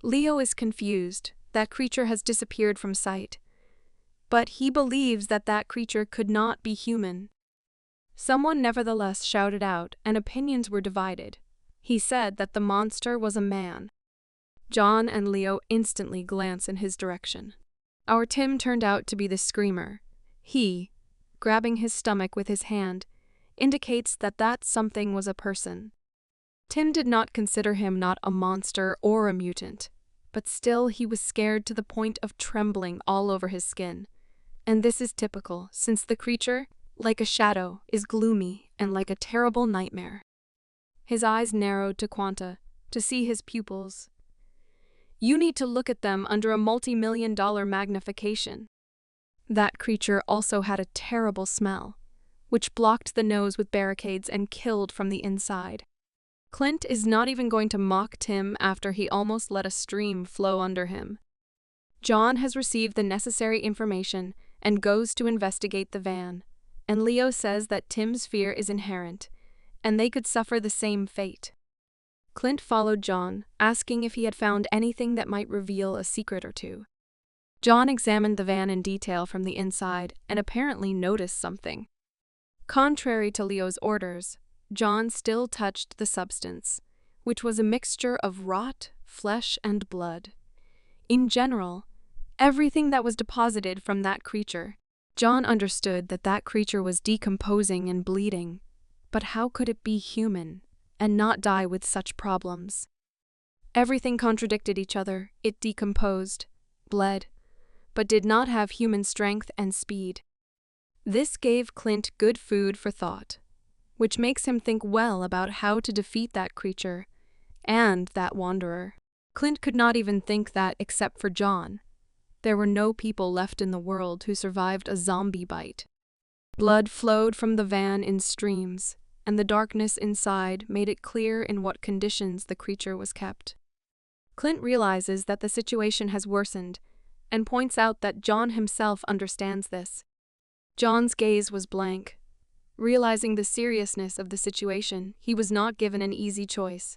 Leo is confused. That creature has disappeared from sight. But he believes that that creature could not be human. Someone nevertheless shouted out, and opinions were divided. He said that the monster was a man. John and Leo instantly glance in his direction. Our Tim turned out to be the screamer. He, grabbing his stomach with his hand, indicates that that something was a person. Tim did not consider him not a monster or a mutant, but still he was scared to the point of trembling all over his skin. And this is typical, since the creature, like a shadow, is gloomy and like a terrible nightmare. His eyes narrowed to Quanta, to see his pupils. You need to look at them under a multi-million-dollar magnification. That creature also had a terrible smell, which blocked the nose with barricades and killed from the inside. Clint is not even going to mock Tim after he almost let a stream flow under him. John has received the necessary information and goes to investigate the van, and Leo says that Tim's fear is inherent, and they could suffer the same fate. Clint followed John, asking if he had found anything that might reveal a secret or two. John examined the van in detail from the inside and apparently noticed something. Contrary to Leo's orders, John still touched the substance, which was a mixture of rot, flesh, and blood. In general, everything that was deposited from that creature. John understood that that creature was decomposing and bleeding, but how could it be human and not die with such problems? Everything contradicted each other. It decomposed, bled, but did not have human strength and speed. This gave Clint good food for thought, which makes him think well about how to defeat that creature and that wanderer. Clint could not even think that, except for John, there were no people left in the world who survived a zombie bite. Blood flowed from the van in streams, and the darkness inside made it clear in what conditions the creature was kept. Clint realizes that the situation has worsened and points out that John himself understands this. John's gaze was blank. Realizing the seriousness of the situation, he was not given an easy choice.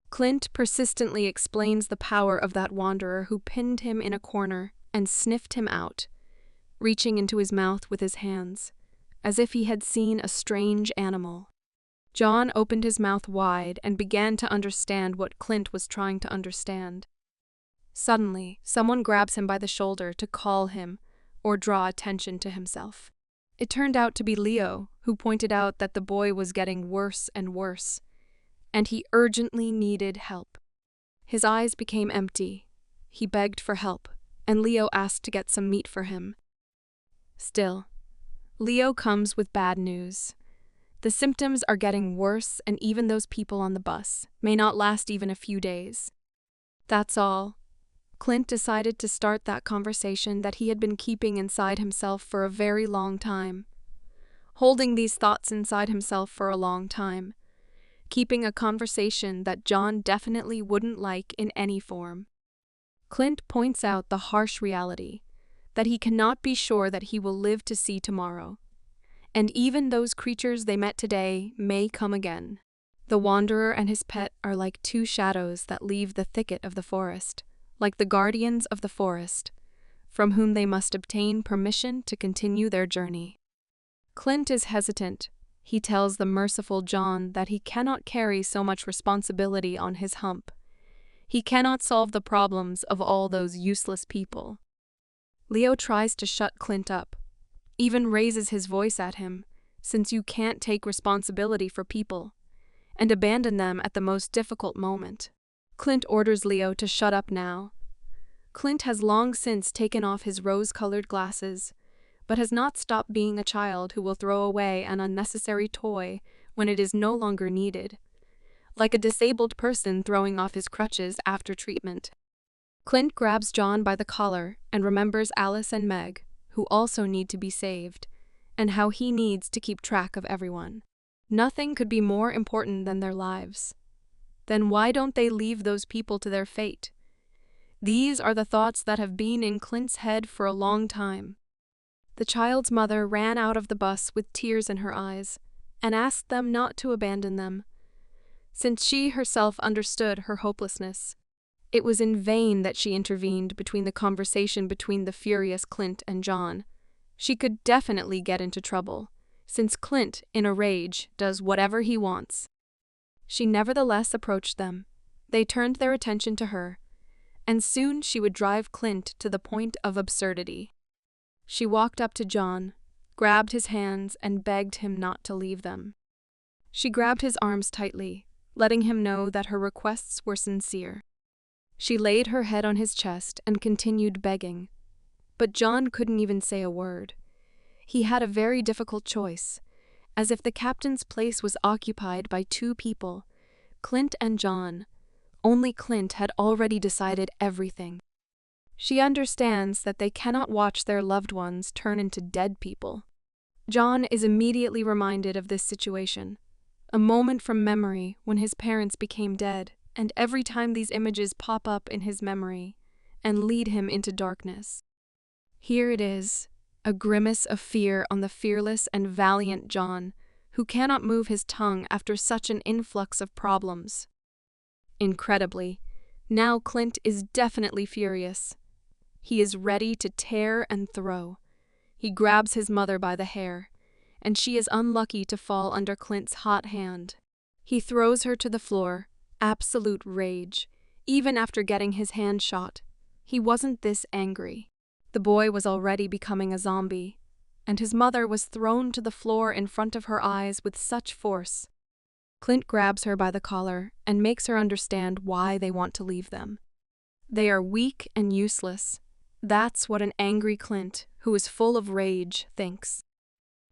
Clint persistently explains the power of that wanderer who pinned him in a corner and sniffed him out, reaching into his mouth with his hands, as if he had seen a strange animal. John opened his mouth wide and began to understand what Clint was trying to understand. Suddenly, someone grabs him by the shoulder to call him or draw attention to himself. It turned out to be Leo, who pointed out that the boy was getting worse and worse, and he urgently needed help. His eyes became empty. He begged for help, and Leo asked to get some meat for him. Still, Leo comes with bad news. The symptoms are getting worse, and even those people on the bus may not last even a few days. That's all. Clint decided to start that conversation that he had been keeping inside himself for a very long time. Holding these thoughts inside himself for a long time. Keeping a conversation that John definitely wouldn't like in any form. Clint points out the harsh reality, that he cannot be sure that he will live to see tomorrow. And even those creatures they met today may come again. The wanderer and his pet are like two shadows that leave the thicket of the forest, like the guardians of the forest, from whom they must obtain permission to continue their journey. Clint is hesitant. He tells the merciful John that he cannot carry so much responsibility on his hump. He cannot solve the problems of all those useless people. Leo tries to shut Clint up. even raises his voice at him, since you can't take responsibility for people, and abandon them at the most difficult moment. Clint orders Leo to shut up now. Clint has long since taken off his rose-colored glasses, but has not stopped being a child who will throw away an unnecessary toy when it is no longer needed, like a disabled person throwing off his crutches after treatment. Clint grabs John by the collar and remembers Alice and Meg, who also need to be saved, and how he needs to keep track of everyone. Nothing could be more important than their lives. Then why don't they leave those people to their fate? These are the thoughts that have been in Clint's head for a long time. The child's mother ran out of the bus with tears in her eyes and asked them not to abandon them, since she herself understood her hopelessness. It was in vain that she intervened between the conversation between the furious Clint and John. She could definitely get into trouble, since Clint, in a rage, does whatever he wants. She nevertheless approached them. They turned their attention to her, and soon she would drive Clint to the point of absurdity. She walked up to John, grabbed his hands, and begged him not to leave them. She grabbed his arms tightly, letting him know that her requests were sincere. She laid her head on his chest and continued begging, but John couldn't even say a word. He had a very difficult choice, as if the captain's place was occupied by two people, Clint and John. Only Clint had already decided everything. She understands that they cannot watch their loved ones turn into dead people. John is immediately reminded of this situation, a moment from memory when his parents became dead, and every time these images pop up in his memory and lead him into darkness. Here it is, a grimace of fear on the fearless and valiant John, who cannot move his tongue after such an influx of problems. Incredibly, now Clint is definitely furious. He is ready to tear and throw. He grabs his mother by the hair, and she is unlucky to fall under Clint's hot hand. He throws her to the floor, absolute rage. Even after getting his hand shot, he wasn't this angry. The boy was already becoming a zombie, and his mother was thrown to the floor in front of her eyes with such force. Clint grabs her by the collar and makes her understand why they want to leave them. They are weak and useless. That's what an angry Clint, who is full of rage, thinks.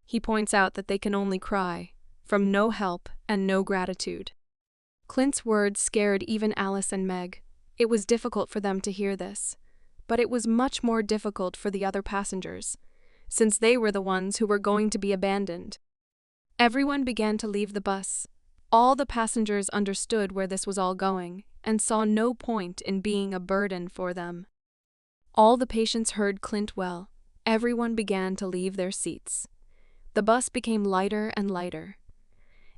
He points out that they can only cry, from no help and no gratitude. Clint's words scared even Alice and Meg. It was difficult for them to hear this, but it was much more difficult for the other passengers, since they were the ones who were going to be abandoned. Everyone began to leave the bus. All the passengers understood where this was all going and saw no point in being a burden for them. All the patients heard Clint well. Everyone began to leave their seats. The bus became lighter and lighter,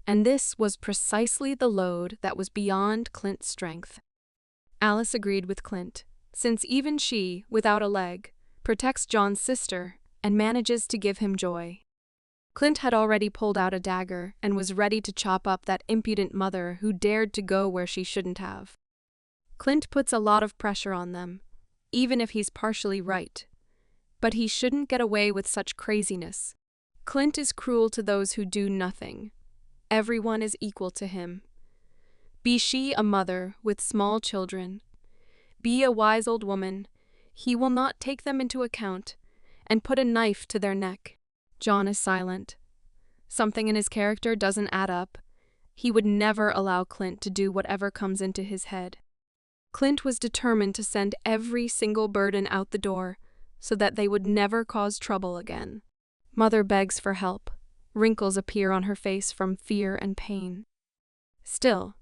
and this was precisely the load that was beyond Clint's strength. Alice agreed with Clint, since even she, without a leg, protects John's sister and manages to give him joy. Clint had already pulled out a dagger and was ready to chop up that impudent mother who dared to go where she shouldn't have. Clint puts a lot of pressure on them, even if he's partially right. But he shouldn't get away with such craziness. Clint is cruel to those who do nothing. Everyone is equal to him. Be she a mother with small children, be a wise old woman, he will not take them into account and put a knife to their neck. John is silent. Something in his character doesn't add up. He would never allow Clint to do whatever comes into his head. Clint was determined to send every single burden out the door so that they would never cause trouble again. Mother begs for help. Wrinkles appear on her face from fear and pain. Still,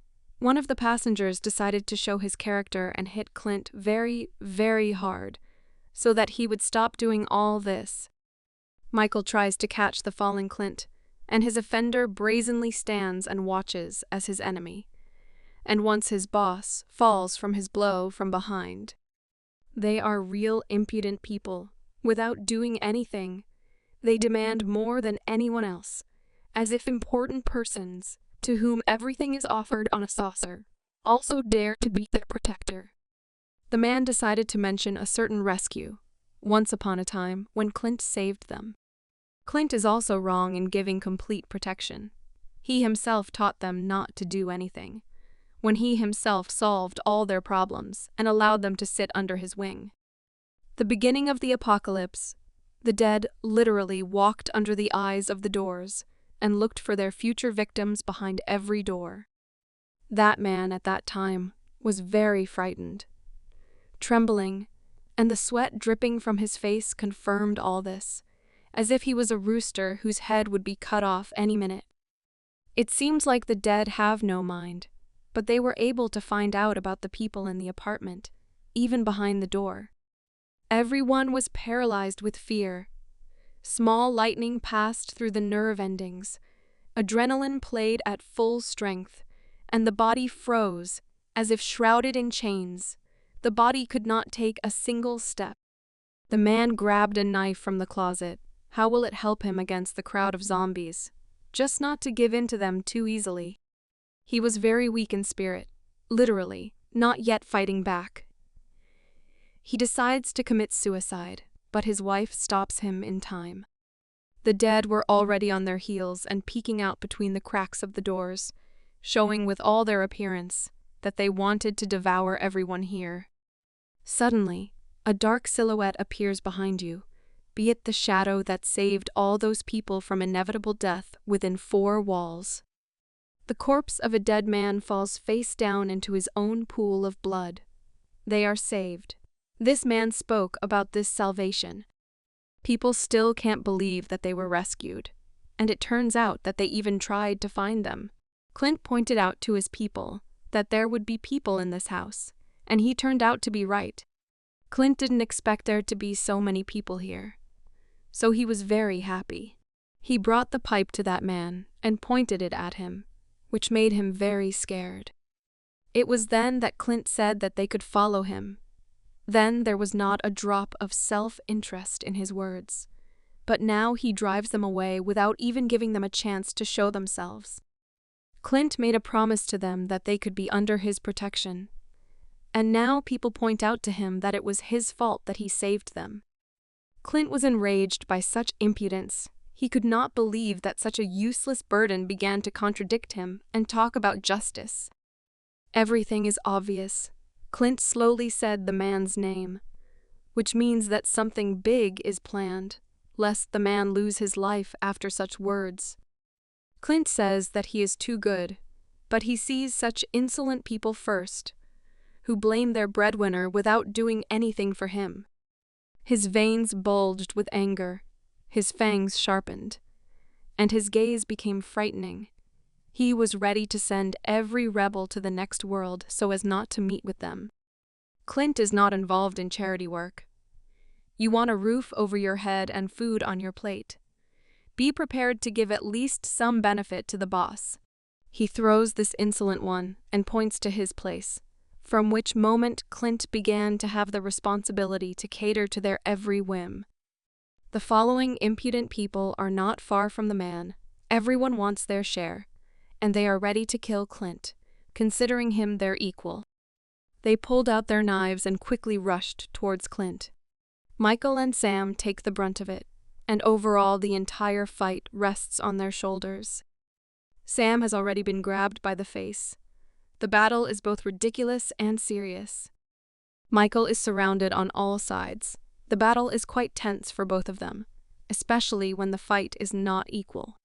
one of the passengers decided to show his character and hit Clint very, very hard so that he would stop doing all this. Michael tries to catch the falling Clint, and his offender brazenly stands and watches as his enemy. And once his boss falls from his blow from behind. They are real impudent people. Without doing anything, they demand more than anyone else, as if important persons, to whom everything is offered on a saucer, also dare to beat their protector. The man decided to mention a certain rescue, once upon a time when Clint saved them. Clint is also wrong in giving complete protection. He himself taught them not to do anything, when he himself solved all their problems and allowed them to sit under his wing. The beginning of the apocalypse, the dead literally walked under the eyes of the doors and looked for their future victims behind every door. That man at that time was very frightened. Trembling, and the sweat dripping from his face confirmed all this, as if he was a rooster whose head would be cut off any minute. It seems like the dead have no mind, but they were able to find out about the people in the apartment, even behind the door. Everyone was paralyzed with fear. Small lightning passed through the nerve endings. Adrenaline played at full strength, and the body froze, as if shrouded in chains. The body could not take a single step. The man grabbed a knife from the closet. How will it help him against the crowd of zombies? Just not to give in to them too easily. He was very weak in spirit, literally, not yet fighting back. He decides to commit suicide, but his wife stops him in time. The dead were already on their heels and peeking out between the cracks of the doors, showing with all their appearance that they wanted to devour everyone here. Suddenly, a dark silhouette appears behind you, be it the shadow that saved all those people from inevitable death within 4 walls. The corpse of a dead man falls face down into his own pool of blood. They are saved. This man spoke about this salvation. People still can't believe that they were rescued, and it turns out that they even tried to find them. Clint pointed out to his people that there would be people in this house, and he turned out to be right. Clint didn't expect there to be so many people here, so he was very happy. He brought the pipe to that man and pointed it at him, which made him very scared. It was then that Clint said that they could follow him. Then there was not a drop of self-interest in his words, but now he drives them away without even giving them a chance to show themselves. Clint made a promise to them that they could be under his protection, and now people point out to him that it was his fault that he saved them. Clint was enraged by such impudence. He could not believe that such a useless burden began to contradict him and talk about justice. Everything is obvious. Clint slowly said the man's name, which means that something big is planned, lest the man lose his life after such words. Clint says that he is too good, but he sees such insolent people first, who blame their breadwinner without doing anything for him. His veins bulged with anger, his fangs sharpened, and his gaze became frightening. He was ready to send every rebel to the next world so as not to meet with them. Clint is not involved in charity work. You want a roof over your head and food on your plate. Be prepared to give at least some benefit to the boss. He throws this insolent one and points to his place, from which moment Clint began to have the responsibility to cater to their every whim. The following impudent people are not far from the man. Everyone wants their share, and they are ready to kill Clint, considering him their equal. They pulled out their knives and quickly rushed towards Clint. Michael and Sam take the brunt of it, and overall the entire fight rests on their shoulders. Sam has already been grabbed by the face. The battle is both ridiculous and serious. Michael is surrounded on all sides. The battle is quite tense for both of them, especially when the fight is not equal.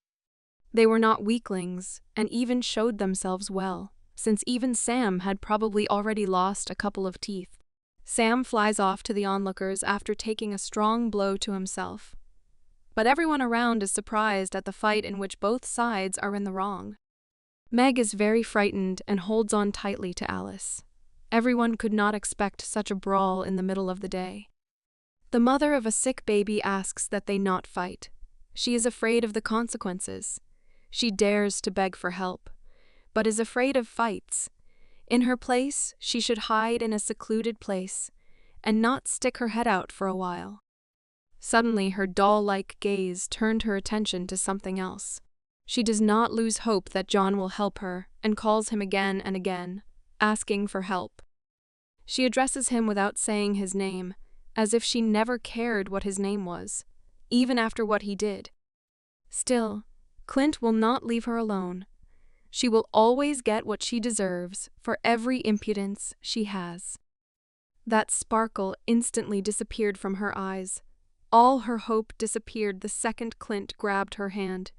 They were not weaklings, and even showed themselves well, since even Sam had probably already lost a couple of teeth. Sam flies off to the onlookers after taking a strong blow to himself. But everyone around is surprised at the fight in which both sides are in the wrong. Meg is very frightened and holds on tightly to Alice. Everyone could not expect such a brawl in the middle of the day. The mother of a sick baby asks that they not fight. She is afraid of the consequences. She dares to beg for help, but is afraid of fights. In her place, she should hide in a secluded place and not stick her head out for a while. Suddenly, her doll-like gaze turned her attention to something else. She does not lose hope that John will help her and calls him again and again, asking for help. She addresses him without saying his name, as if she never cared what his name was, even after what he did. Still, Clint will not leave her alone. She will always get what she deserves for every impudence she has. That sparkle instantly disappeared from her eyes. All her hope disappeared the second Clint grabbed her hand.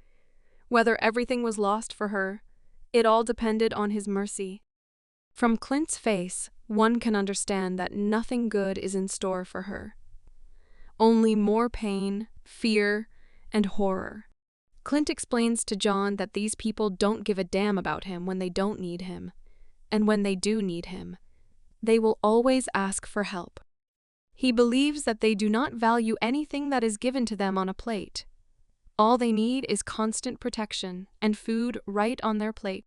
Whether everything was lost for her, it all depended on his mercy. From Clint's face, one can understand that nothing good is in store for her. Only more pain, fear, and horror. Clint explains to John that these people don't give a damn about him when they don't need him. And when they do need him, they will always ask for help. He believes that they do not value anything that is given to them on a plate. All they need is constant protection and food right on their plate.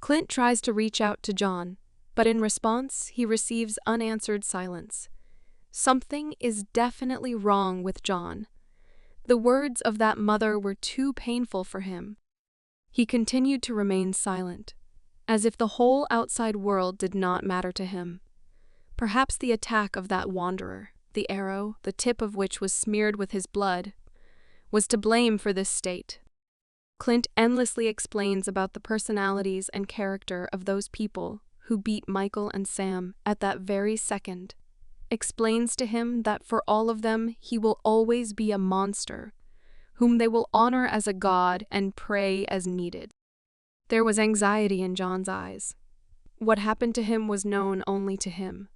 Clint tries to reach out to John, but in response, he receives unanswered silence. Something is definitely wrong with John. The words of that mother were too painful for him. He continued to remain silent, as if the whole outside world did not matter to him. Perhaps the attack of that wanderer, the arrow, the tip of which was smeared with his blood, was to blame for this state. Clint endlessly explains about the personalities and character of those people who beat Michael and Sam at that very second. Explains to him that for all of them he will always be a monster, whom they will honor as a god and pray as needed. There was anxiety in John's eyes. What happened to him was known only to him.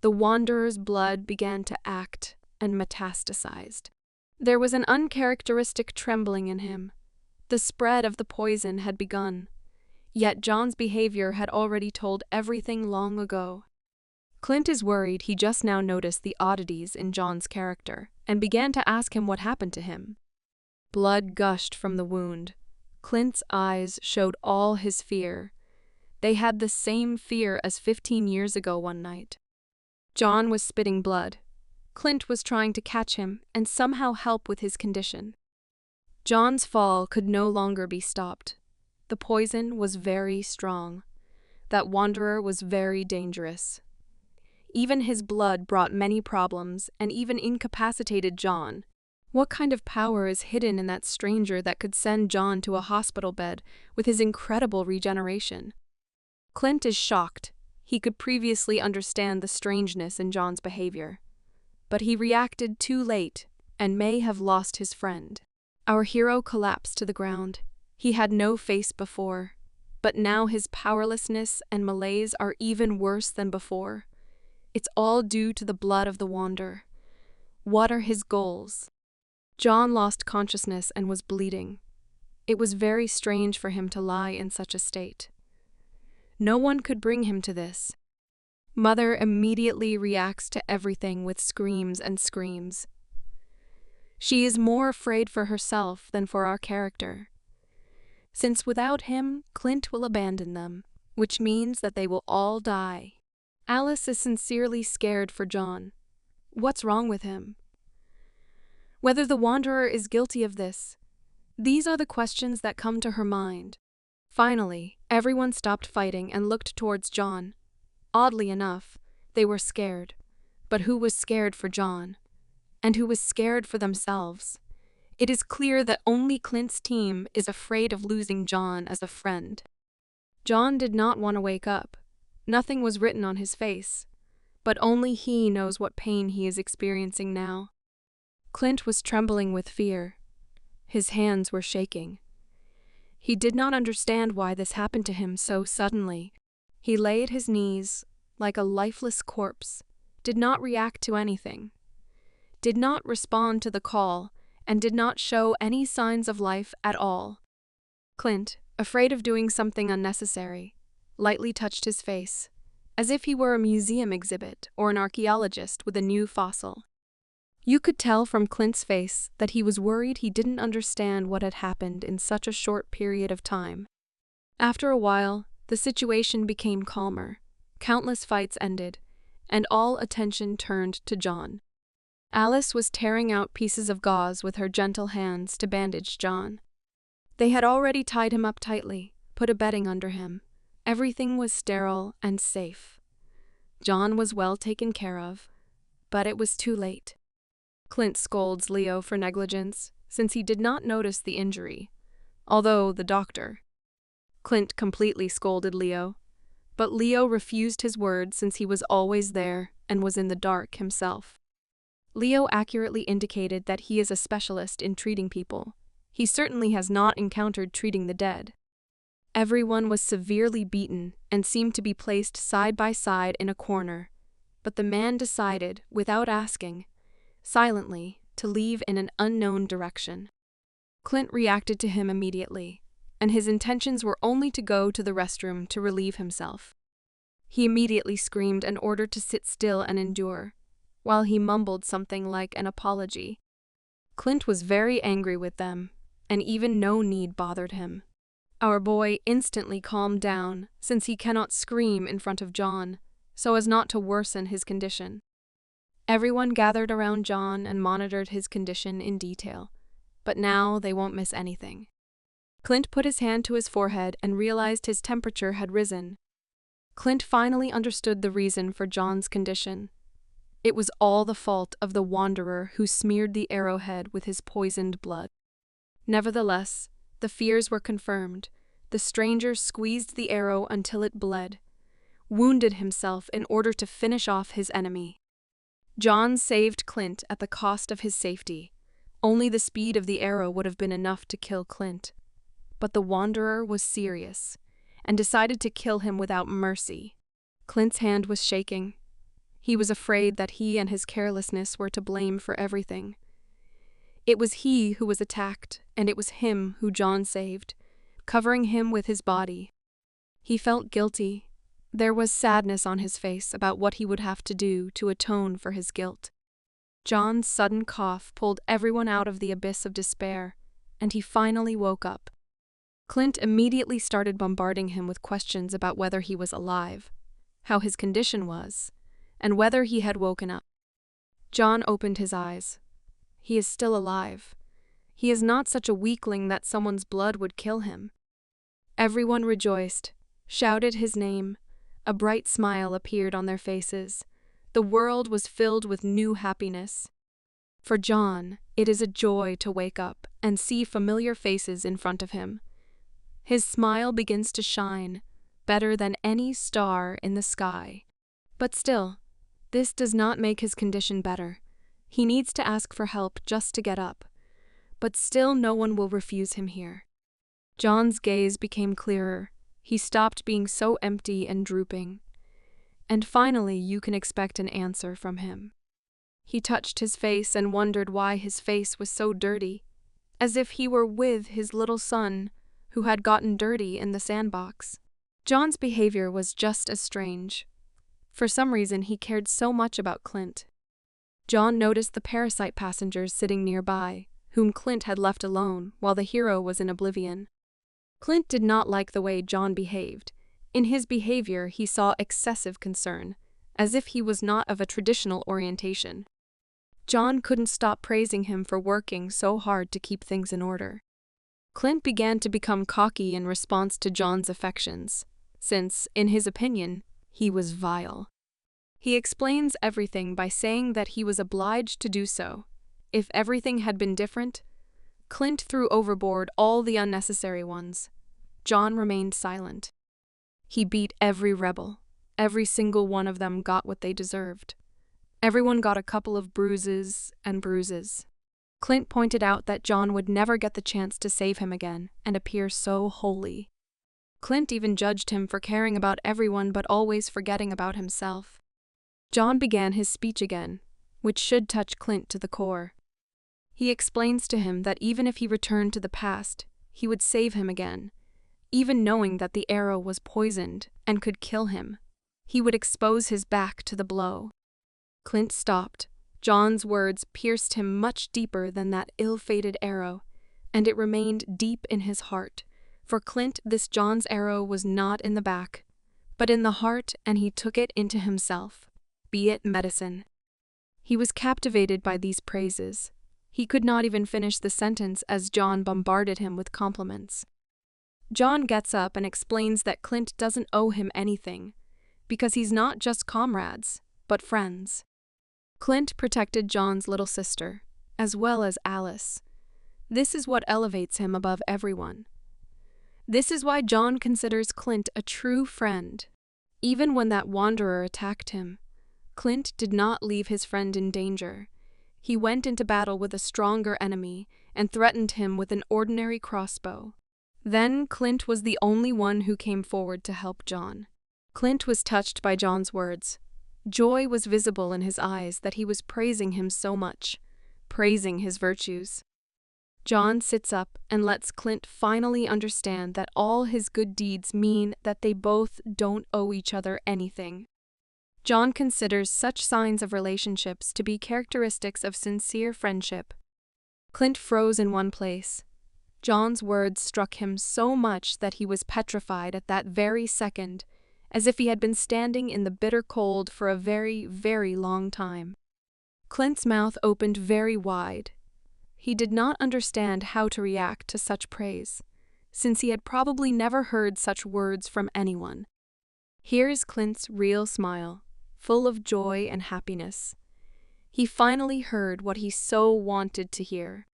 The wanderer's blood began to act and metastasized. There was an uncharacteristic trembling in him. The spread of the poison had begun. Yet John's behavior had already told everything long ago. Clint is worried he just now noticed the oddities in John's character and began to ask him what happened to him. Blood gushed from the wound. Clint's eyes showed all his fear. They had the same fear as 15 years ago one night. John was spitting blood. Clint was trying to catch him and somehow help with his condition. John's fall could no longer be stopped. The poison was very strong. That wanderer was very dangerous. Even his blood brought many problems and even incapacitated John. What kind of power is hidden in that stranger that could send John to a hospital bed with his incredible regeneration? Clint is shocked. He could previously understand the strangeness in John's behavior. But he reacted too late and may have lost his friend. Our hero collapsed to the ground. He had no face before, but now his powerlessness and malaise are even worse than before. It's all due to the blood of the wanderer. What are his goals? John lost consciousness and was bleeding. It was very strange for him to lie in such a state. No one could bring him to this. Mother immediately reacts to everything with screams and screams. She is more afraid for herself than for our character. Since without him, Clint will abandon them, which means that they will all die. Alice is sincerely scared for John. What's wrong with him? Whether the wanderer is guilty of this? These are the questions that come to her mind. Finally, everyone stopped fighting and looked towards John. Oddly enough, they were scared. But who was scared for John? And who was scared for themselves? It is clear that only Clint's team is afraid of losing John as a friend. John did not want to wake up. Nothing was written on his face. But only he knows what pain he is experiencing now. Clint was trembling with fear. His hands were shaking. He did not understand why this happened to him so suddenly. He lay at his knees, like a lifeless corpse, did not react to anything, did not respond to the call, and did not show any signs of life at all. Clint, afraid of doing something unnecessary, lightly touched his face, as if he were a museum exhibit or an archaeologist with a new fossil. You could tell from Clint's face that he was worried he didn't understand what had happened in such a short period of time. After a while, the situation became calmer. Countless fights ended, and all attention turned to John. Alice was tearing out pieces of gauze with her gentle hands to bandage John. They had already tied him up tightly, put a bedding under him. Everything was sterile and safe. John was well taken care of, but it was too late. Clint scolds Leo for negligence, since he did not notice the injury, although the doctor. Clint completely scolded Leo, but Leo refused his word since he was always there and was in the dark himself. Leo accurately indicated that he is a specialist in treating people. He certainly has not encountered treating the dead. Everyone was severely beaten and seemed to be placed side by side in a corner, but the man decided, without asking, silently, to leave in an unknown direction. Clint reacted to him immediately, and his intentions were only to go to the restroom to relieve himself. He immediately screamed and ordered to sit still and endure, while he mumbled something like an apology. Clint was very angry with them, and even no need bothered him. Our boy instantly calmed down, since he cannot scream in front of John, so as not to worsen his condition. Everyone gathered around John and monitored his condition in detail, but now they won't miss anything. Clint put his hand to his forehead and realized his temperature had risen. Clint finally understood the reason for John's condition. It was all the fault of the wanderer who smeared the arrowhead with his poisoned blood. Nevertheless, the fears were confirmed. The stranger squeezed the arrow until it bled, wounded himself in order to finish off his enemy. John saved Clint at the cost of his safety. Only the speed of the arrow would have been enough to kill Clint. But the wanderer was serious, and decided to kill him without mercy. Clint's hand was shaking. He was afraid that he and his carelessness were to blame for everything. It was he who was attacked, and it was him who John saved, covering him with his body. He felt guilty. There was sadness on his face about what he would have to do to atone for his guilt. John's sudden cough pulled everyone out of the abyss of despair, and he finally woke up. Clint immediately started bombarding him with questions about whether he was alive, how his condition was, and whether he had woken up. John opened his eyes. He is still alive. He is not such a weakling that someone's blood would kill him. Everyone rejoiced, shouted his name. A bright smile appeared on their faces. The world was filled with new happiness. For John, it is a joy to wake up and see familiar faces in front of him. His smile begins to shine, better than any star in the sky. But still, this does not make his condition better. He needs to ask for help just to get up. But still no one will refuse him here. John's gaze became clearer. He stopped being so empty and drooping. And finally you can expect an answer from him. He touched his face and wondered why his face was so dirty, as if he were with his little son, who had gotten dirty in the sandbox. John's behavior was just as strange. For some reason he cared so much about Clint. John noticed the parasite passengers sitting nearby, whom Clint had left alone while the hero was in oblivion. Clint did not like the way John behaved. In his behavior he saw excessive concern, as if he was not of a traditional orientation. John couldn't stop praising him for working so hard to keep things in order. Clint began to become cocky in response to John's affections, since, in his opinion, he was vile. He explains everything by saying that he was obliged to do so. If everything had been different, Clint threw overboard all the unnecessary ones. John remained silent. He beat every rebel. Every single one of them got what they deserved. Everyone got a couple of bruises and bruises. Clint pointed out that John would never get the chance to save him again and appear so holy. Clint even judged him for caring about everyone but always forgetting about himself. John began his speech again, which should touch Clint to the core. He explains to him that even if he returned to the past, he would save him again. Even knowing that the arrow was poisoned and could kill him, he would expose his back to the blow. Clint stopped. John's words pierced him much deeper than that ill-fated arrow, and it remained deep in his heart. For Clint, this John's arrow was not in the back, but in the heart, and he took it into himself, be it medicine. He was captivated by these praises. He could not even finish the sentence as John bombarded him with compliments. John gets up and explains that Clint doesn't owe him anything, because he's not just comrades, but friends. Clint protected John's little sister, as well as Alice. This is what elevates him above everyone. This is why John considers Clint a true friend. Even when that wanderer attacked him, Clint did not leave his friend in danger. He went into battle with a stronger enemy and threatened him with an ordinary crossbow. Then Clint was the only one who came forward to help John. Clint was touched by John's words. Joy was visible in his eyes that he was praising him so much, praising his virtues. John sits up and lets Clint finally understand that all his good deeds mean that they both don't owe each other anything. John considers such signs of relationships to be characteristics of sincere friendship. Clint froze in one place. John's words struck him so much that he was petrified at that very second, as if he had been standing in the bitter cold for a very, very long time. Clint's mouth opened very wide. He did not understand how to react to such praise, since he had probably never heard such words from anyone. Here's Clint's real smile, full of joy and happiness. He finally heard what he so wanted to hear.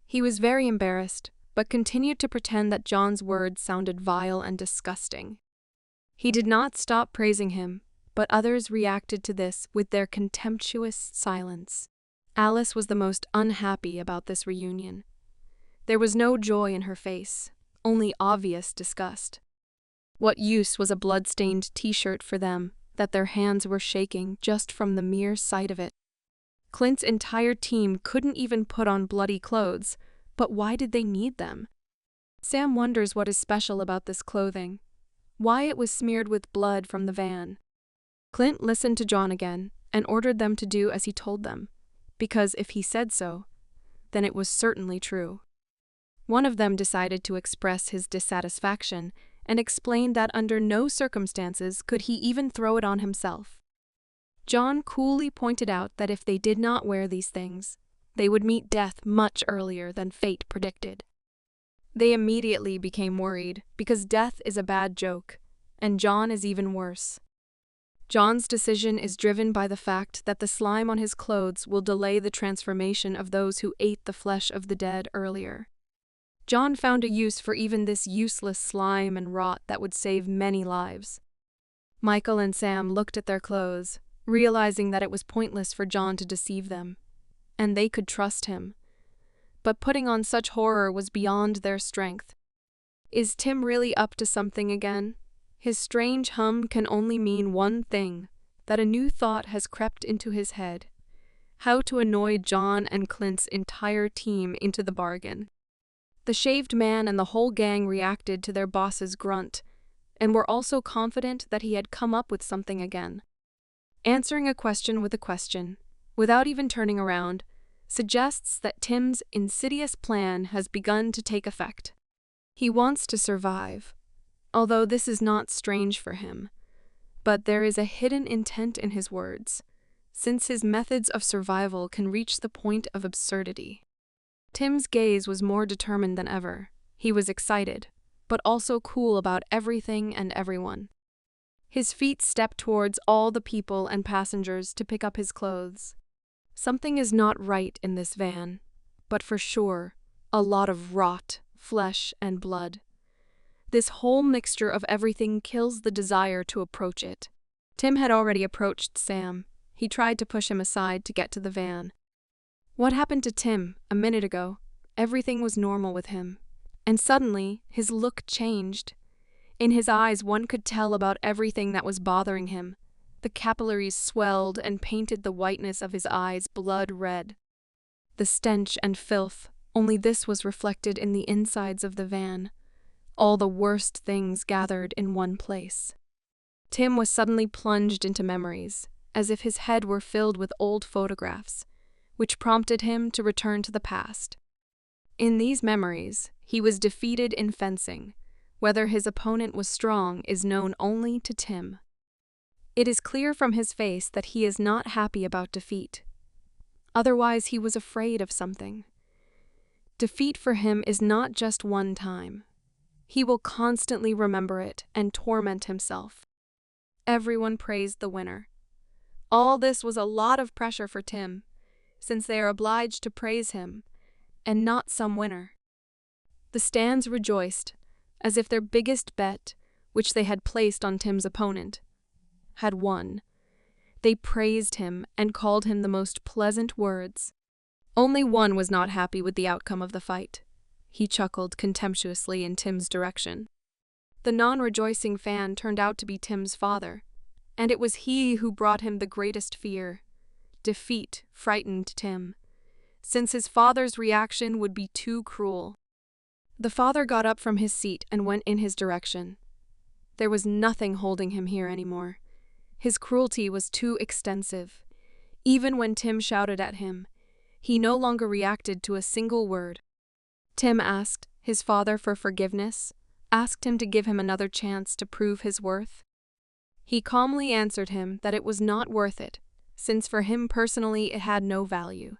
He was very embarrassed, but continued to pretend that John's words sounded vile and disgusting. He did not stop praising him, but others reacted to this with their contemptuous silence. Alice was the most unhappy about this reunion. There was no joy in her face, only obvious disgust. What use was a blood-stained t-shirt for them that their hands were shaking just from the mere sight of it? Clint's entire team couldn't even put on bloody clothes, but why did they need them? Sam wonders what is special about this clothing, why it was smeared with blood from the van. Clint listened to John again and ordered them to do as he told them, because if he said so, then it was certainly true. One of them decided to express his dissatisfaction and explained that under no circumstances could he even throw it on himself. John coolly pointed out that if they did not wear these things, they would meet death much earlier than fate predicted. They immediately became worried because death is a bad joke, and John is even worse. John's decision is driven by the fact that the slime on his clothes will delay the transformation of those who ate the flesh of the dead earlier. John found a use for even this useless slime and rot that would save many lives. Michael and Sam looked at their clothes, realizing that it was pointless for John to deceive them, and they could trust him. But putting on such horror was beyond their strength. Is Tim really up to something again? His strange hum can only mean one thing, that a new thought has crept into his head. How to annoy John and Clint's entire team into the bargain. The shaved man and the whole gang reacted to their boss's grunt, and were also confident that he had come up with something again. Answering a question with a question, without even turning around, suggests that Tim's insidious plan has begun to take effect. He wants to survive, although this is not strange for him. But there is a hidden intent in his words, since his methods of survival can reach the point of absurdity. Tim's gaze was more determined than ever. He was excited, but also cool about everything and everyone. His feet stepped towards all the people and passengers to pick up his clothes. Something is not right in this van, but for sure, a lot of rot, flesh, and blood. This whole mixture of everything kills the desire to approach it. Tim had already approached Sam. He tried to push him aside to get to the van. What happened to Tim a minute ago? Everything was normal with him. And suddenly, his look changed. In his eyes, one could tell about everything that was bothering him. The capillaries swelled and painted the whiteness of his eyes blood red. The stench and filth, only this was reflected in the insides of the van. All the worst things gathered in one place. Tim was suddenly plunged into memories, as if his head were filled with old photographs, which prompted him to return to the past. In these memories, he was defeated in fencing. Whether his opponent was strong is known only to Tim. It is clear from his face that he is not happy about defeat. Otherwise, he was afraid of something. Defeat for him is not just one time. He will constantly remember it and torment himself. Everyone praised the winner. All this was a lot of pressure for Tim, since they are obliged to praise him, and not some winner. The stands rejoiced, as if their biggest bet, which they had placed on Tim's opponent, had won. They praised him and called him the most pleasant words. Only one was not happy with the outcome of the fight. He chuckled contemptuously in Tim's direction. The non-rejoicing fan turned out to be Tim's father, and it was he who brought him the greatest fear. Defeat frightened Tim, since his father's reaction would be too cruel. The father got up from his seat and went in his direction. There was nothing holding him here anymore. His cruelty was too extensive. Even when Tim shouted at him, he no longer reacted to a single word. Tim asked his father for forgiveness, asked him to give him another chance to prove his worth. He calmly answered him that it was not worth it, since for him personally it had no value.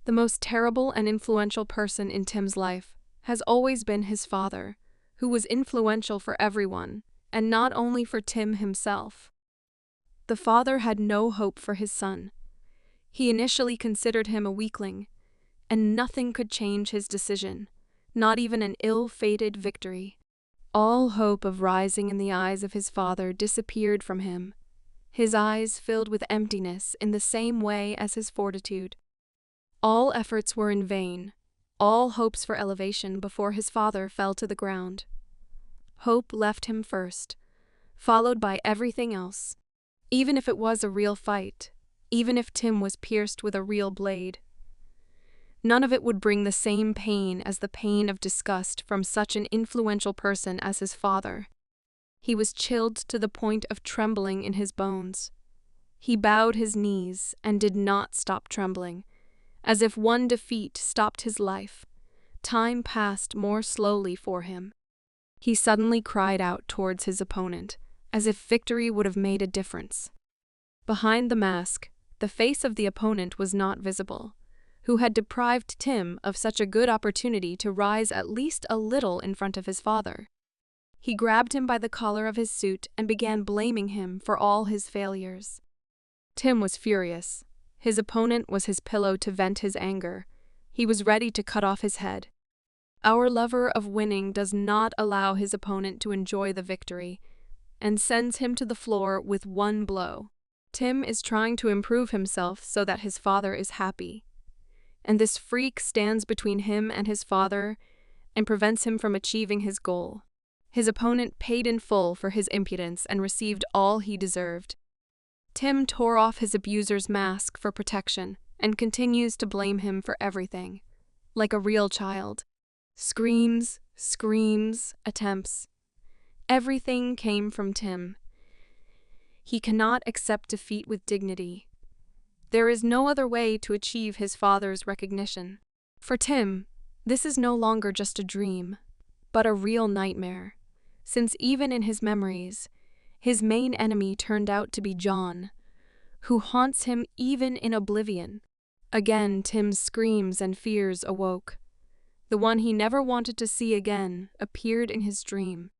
The most terrible and influential person in Tim's life has always been his father, who was influential for everyone, and not only for Tim himself. The father had no hope for his son. He initially considered him a weakling, and nothing could change his decision, not even an ill-fated victory. All hope of rising in the eyes of his father disappeared from him. His eyes filled with emptiness in the same way as his fortitude. All efforts were in vain, all hopes for elevation before his father fell to the ground. Hope left him first, followed by everything else. Even if it was a real fight, even if Tim was pierced with a real blade, none of it would bring the same pain as the pain of disgust from such an influential person as his father. He was chilled to the point of trembling in his bones. He bowed his knees and did not stop trembling, as if one defeat stopped his life. Time passed more slowly for him. He suddenly cried out towards his opponent, as if victory would have made a difference. Behind the mask, the face of the opponent was not visible, who had deprived Tim of such a good opportunity to rise at least a little in front of his father. He grabbed him by the collar of his suit and began blaming him for all his failures. Tim was furious. His opponent was his pillow to vent his anger. He was ready to cut off his head. Our lover of winning does not allow his opponent to enjoy the victory, and sends him to the floor with one blow. Tim is trying to improve himself so that his father is happy, and this freak stands between him and his father and prevents him from achieving his goal. His opponent paid in full for his impudence and received all he deserved. Tim tore off his abuser's mask for protection and continues to blame him for everything, like a real child. Screams, attempts. Everything came from Tim. He cannot accept defeat with dignity. There is no other way to achieve his father's recognition. For Tim, this is no longer just a dream, but a real nightmare, since even in his memories, his main enemy turned out to be John, who haunts him even in oblivion. Again, Tim's screams and fears awoke. The one he never wanted to see again appeared in his dream.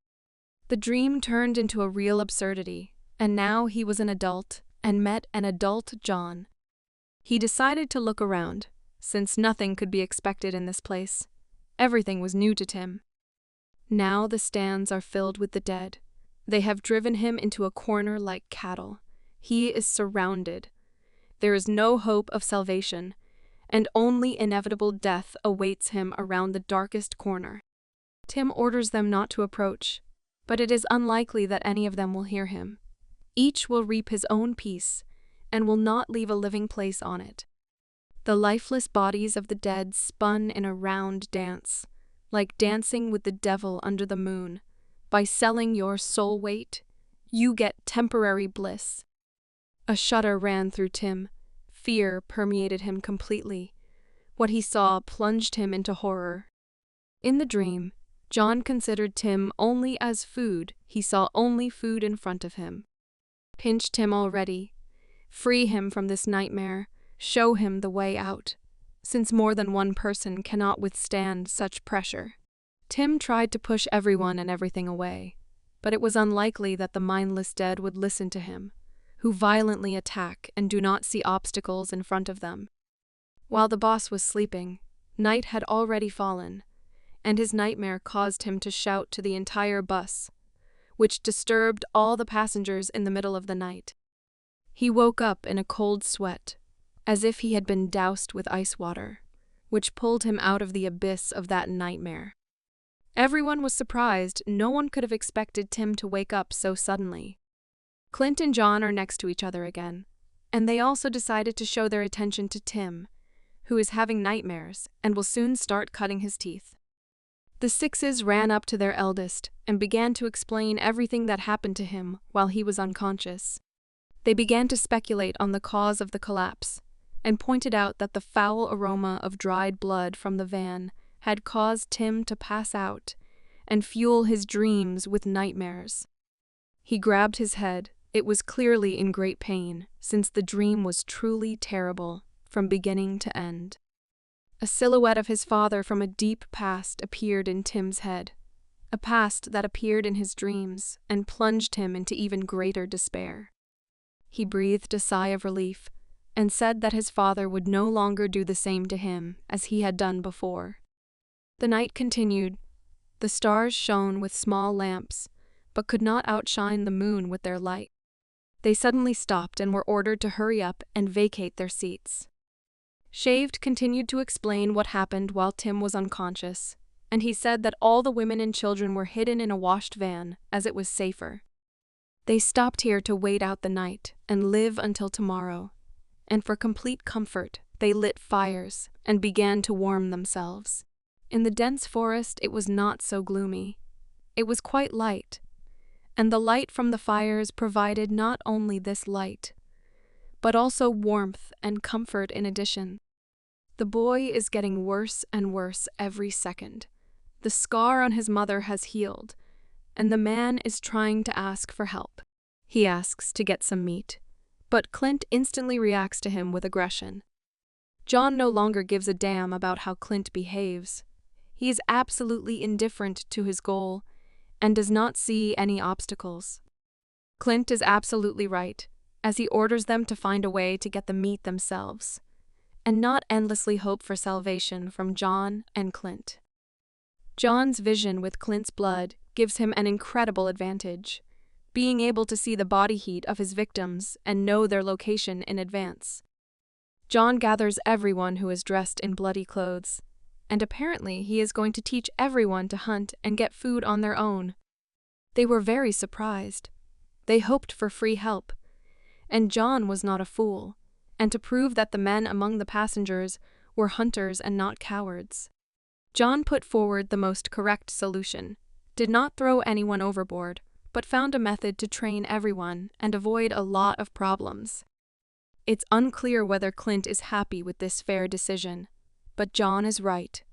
The dream turned into a real absurdity, and now he was an adult and met an adult John. He decided to look around, since nothing could be expected in this place. Everything was new to Tim. Now the stands are filled with the dead. They have driven him into a corner like cattle. He is surrounded. There is no hope of salvation, and only inevitable death awaits him around the darkest corner. Tim orders them not to approach, but it is unlikely that any of them will hear him. Each will reap his own peace, and will not leave a living place on it. The lifeless bodies of the dead spun in a round dance, like dancing with the devil under the moon. By selling your soul weight, you get temporary bliss. A shudder ran through Tim. Fear permeated him completely. What he saw plunged him into horror. In the dream, John considered Tim only as food. He saw only food in front of him. Pinch Tim already. Free him from this nightmare. Show him the way out, since more than one person cannot withstand such pressure. Tim tried to push everyone and everything away, but it was unlikely that the mindless dead would listen to him, who violently attack and do not see obstacles in front of them. While the boss was sleeping, Night had already fallen, and his nightmare caused him to shout to the entire bus, which disturbed all the passengers in the middle of the night. He woke up in a cold sweat, as if he had been doused with ice water, which pulled him out of the abyss of that nightmare. Everyone was surprised. No one could have expected Tim to wake up so suddenly. Clint and John are next to each other again, and they also decided to show their attention to Tim, who is having nightmares and will soon start cutting his teeth. The sixes ran up to their eldest and began to explain everything that happened to him while he was unconscious. They began to speculate on the cause of the collapse, and pointed out that the foul aroma of dried blood from the van had caused Tim to pass out and fuel his dreams with nightmares. He grabbed his head. It was clearly in great pain, since the dream was truly terrible from beginning to end. A silhouette of his father from a deep past appeared in Tim's head, a past that appeared in his dreams and plunged him into even greater despair. He breathed a sigh of relief and said that his father would no longer do the same to him as he had done before. The night continued. The stars shone with small lamps, but could not outshine the moon with their light. They suddenly stopped and were ordered to hurry up and vacate their seats. Shaved continued to explain what happened while Tim was unconscious, and he said that all the women and children were hidden in a washed van, as it was safer. They stopped here to wait out the night and live until tomorrow, and for complete comfort, they lit fires and began to warm themselves. In the dense forest, it was not so gloomy. It was quite light, and the light from the fires provided not only this light, but also warmth and comfort in addition. The boy is getting worse and worse every second. The scar on his mother has healed, and the man is trying to ask for help. He asks to get some meat, but Clint instantly reacts to him with aggression. John no longer gives a damn about how Clint behaves. He is absolutely indifferent to his goal and does not see any obstacles. Clint is absolutely right, as he orders them to find a way to get the meat themselves, and not endlessly hope for salvation from John and Clint. John's vision with Clint's blood gives him an incredible advantage, being able to see the body heat of his victims and know their location in advance. John gathers everyone who is dressed in bloody clothes, and apparently he is going to teach everyone to hunt and get food on their own. They were very surprised. They hoped for free help, and John was not a fool, and to prove that the men among the passengers were hunters and not cowards, John put forward the most correct solution, did not throw anyone overboard, but found a method to train everyone and avoid a lot of problems. It's unclear whether Clint is happy with this fair decision, but John is right,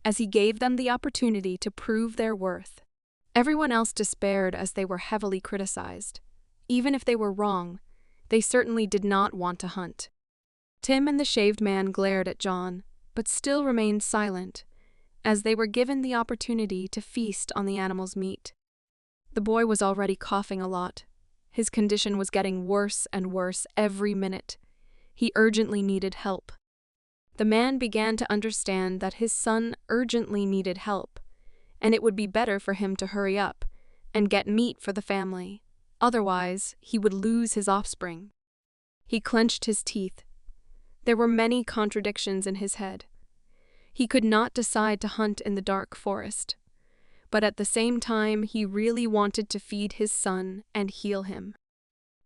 as he gave them the opportunity to prove their worth. Everyone else despaired as they were heavily criticized. Even if they were wrong, they certainly did not want to hunt. Tim and the shaved man glared at John, but still remained silent, as they were given the opportunity to feast on the animal's meat. The boy was already coughing a lot. His condition was getting worse and worse every minute. He urgently needed help. The man began to understand that his son urgently needed help, and it would be better for him to hurry up and get meat for the family. Otherwise, he would lose his offspring. He clenched his teeth. There were many contradictions in his head. He could not decide to hunt in the dark forest, but at the same time he really wanted to feed his son and heal him.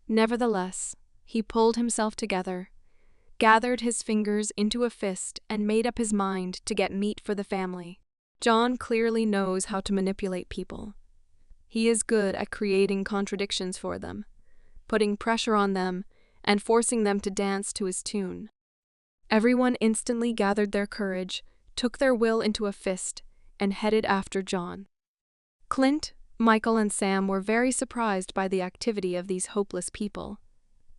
Nevertheless, he pulled himself together, gathered his fingers into a fist, and made up his mind to get meat for the family. John clearly knows how to manipulate people. He is good at creating contradictions for them, putting pressure on them, and forcing them to dance to his tune. Everyone instantly gathered their courage, took their will into a fist, and headed after John. Clint, Michael, and Sam were very surprised by the activity of these hopeless people.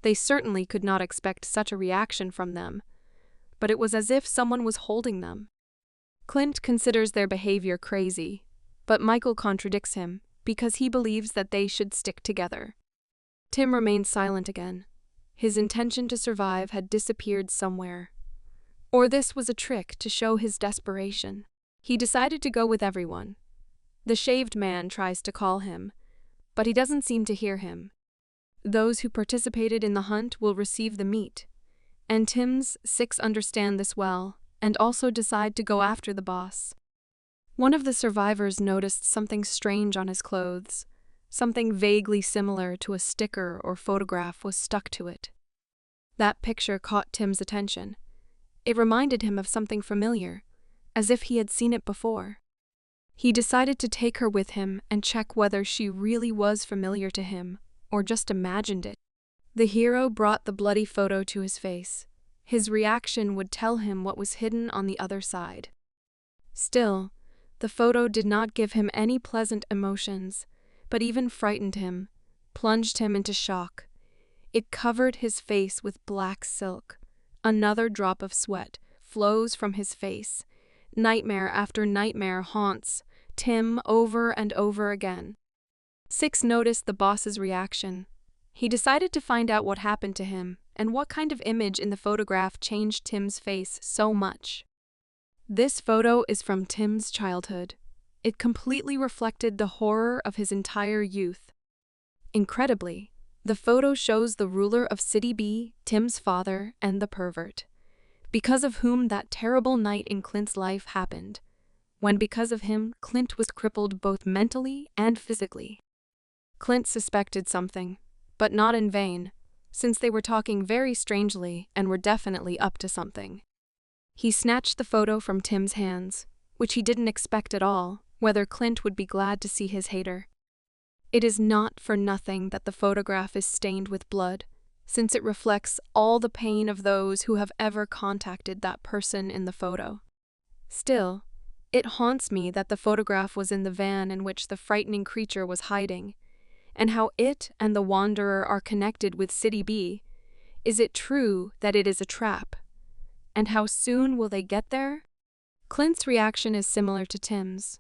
They certainly could not expect such a reaction from them, but it was as if someone was holding them. Clint considers their behavior crazy, but Michael contradicts him because he believes that they should stick together. Tim remained silent again. His intention to survive had disappeared somewhere. Or this was a trick to show his desperation. He decided to go with everyone. The shaved man tries to call him, but he doesn't seem to hear him. Those who participated in the hunt will receive the meat, and Tim's 6 understand this well and also decide to go after the boss. One of the survivors noticed something strange on his clothes. Something vaguely similar to a sticker or photograph was stuck to it. That picture caught Tim's attention. It reminded him of something familiar, as if he had seen it before. He decided to take her with him and check whether she really was familiar to him or just imagined it. The hero brought the bloody photo to his face. His reaction would tell him what was hidden on the other side. Still, the photo did not give him any pleasant emotions, but even frightened him, plunged him into shock. It covered his face with black silk. Another drop of sweat flows from his face. Nightmare after nightmare haunts Tim over and over again. 6 noticed the boss's reaction. He decided to find out what happened to him and what kind of image in the photograph changed Tim's face so much. This photo is from Tim's childhood. It completely reflected the horror of his entire youth. Incredibly, the photo shows the ruler of City B, Tim's father, and the pervert, because of whom that terrible night in Clint's life happened, when because of him, Clint was crippled both mentally and physically. Clint suspected something, but not in vain, since they were talking very strangely and were definitely up to something. He snatched the photo from Tim's hands, which he didn't expect at all, whether Clint would be glad to see his hater. It is not for nothing that the photograph is stained with blood, since it reflects all the pain of those who have ever contacted that person in the photo. Still, it haunts me that the photograph was in the van in which the frightening creature was hiding, and how it and the Wanderer are connected with City B. Is it true that it is a trap? And how soon will they get there? Clint's reaction is similar to Tim's,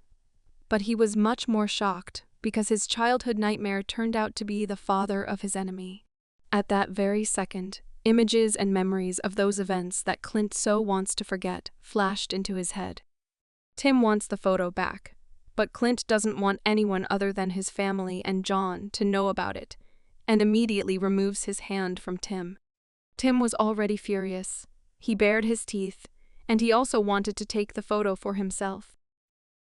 but he was much more shocked because his childhood nightmare turned out to be the father of his enemy. At that very second, images and memories of those events that Clint so wants to forget flashed into his head. Tim wants the photo back, but Clint doesn't want anyone other than his family and John to know about it, and immediately removes his hand from Tim. Tim was already furious. He bared his teeth, and he also wanted to take the photo for himself.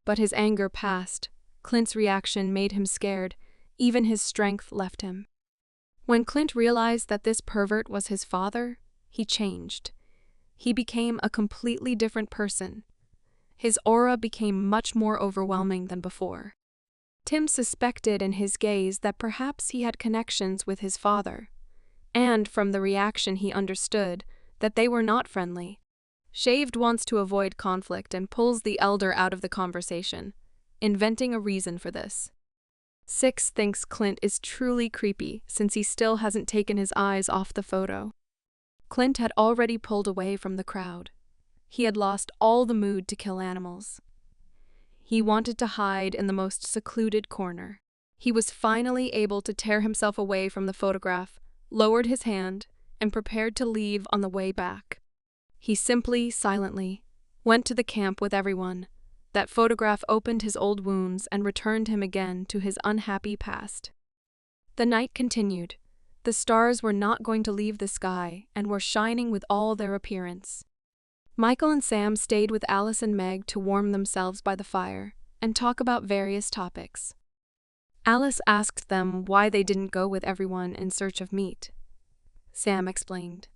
But his anger passed. Clint's reaction made him scared. Even his strength left him. When Clint realized that this pervert was his father, he changed. He became a completely different person. His aura became much more overwhelming than before. Tim suspected in his gaze that perhaps he had connections with his father, and from the reaction he understood that they were not friendly. Shaved wants to avoid conflict and pulls the elder out of the conversation, inventing a reason for this. 6 thinks Clint is truly creepy since he still hasn't taken his eyes off the photo. Clint had already pulled away from the crowd. He had lost all the mood to kill animals. He wanted to hide in the most secluded corner. He was finally able to tear himself away from the photograph, lowered his hand, and prepared to leave on the way back. He simply, silently, went to the camp with everyone. That photograph opened his old wounds and returned him again to his unhappy past. The night continued. The stars were not going to leave the sky and were shining with all their appearance. Michael and Sam stayed with Alice and Meg to warm themselves by the fire and talk about various topics. Alice asked them why they didn't go with everyone in search of meat. Sam explained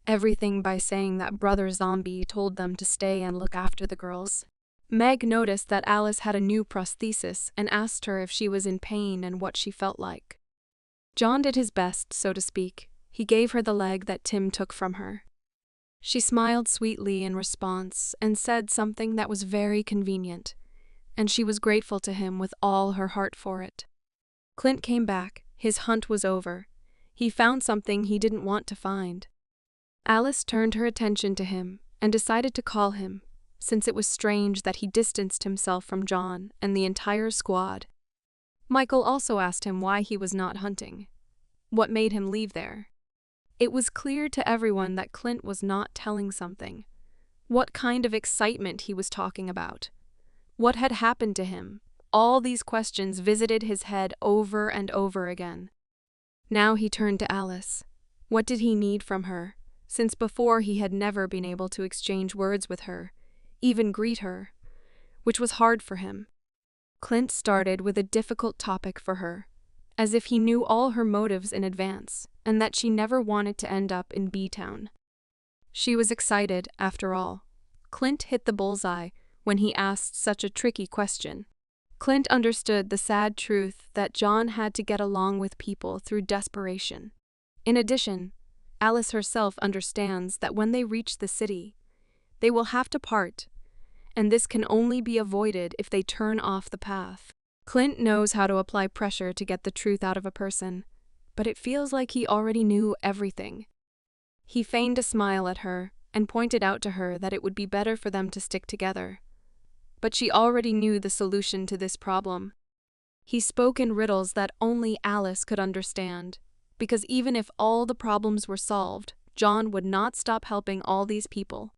everything by saying that Brother Zombie told them to stay and look after the girls. Meg noticed that Alice had a new prosthesis and asked her if she was in pain and what she felt like. John did his best, so to speak. He gave her the leg that Tim took from her. She smiled sweetly in response and said something that was very convenient, and she was grateful to him with all her heart for it. Clint came back. His hunt was over. He found something he didn't want to find. Alice turned her attention to him and decided to call him, since it was strange that he distanced himself from John and the entire squad. Michael also asked him why he was not hunting. What made him leave there? It was clear to everyone that Clint was not telling something, What kind of excitement he was talking about? What had happened to him? All these questions visited his head over and over again. Now he turned to Alice. What did he need from her, since before he had never been able to exchange words with her, even greet her, which was hard for him. Clint started with a difficult topic for her, as if he knew all her motives in advance, and that she never wanted to end up in B-Town. She was excited, after all. Clint hit the bullseye when he asked such a tricky question. Clint understood the sad truth that John had to get along with people through desperation. In addition, Alice herself understands that when they reach the city, they will have to part, and this can only be avoided if they turn off the path. Clint knows how to apply pressure to get the truth out of a person, but it feels like he already knew everything. He feigned a smile at her and pointed out to her that it would be better for them to stick together. But she already knew the solution to this problem. He spoke in riddles that only Alice could understand, because even if all the problems were solved, John would not stop helping all these people.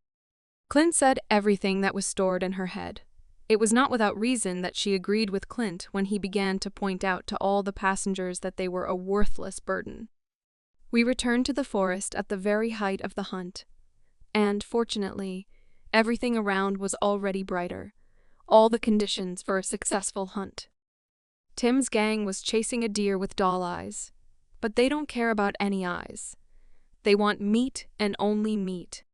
Clint said everything that was stored in her head. It was not without reason that she agreed with Clint when he began to point out to all the passengers that they were a worthless burden. We returned to the forest at the very height of the hunt, and, fortunately, everything around was already brighter, all the conditions for a successful hunt. Tim's gang was chasing a deer with doll eyes, but they don't care about any eyes. They want meat and only meat.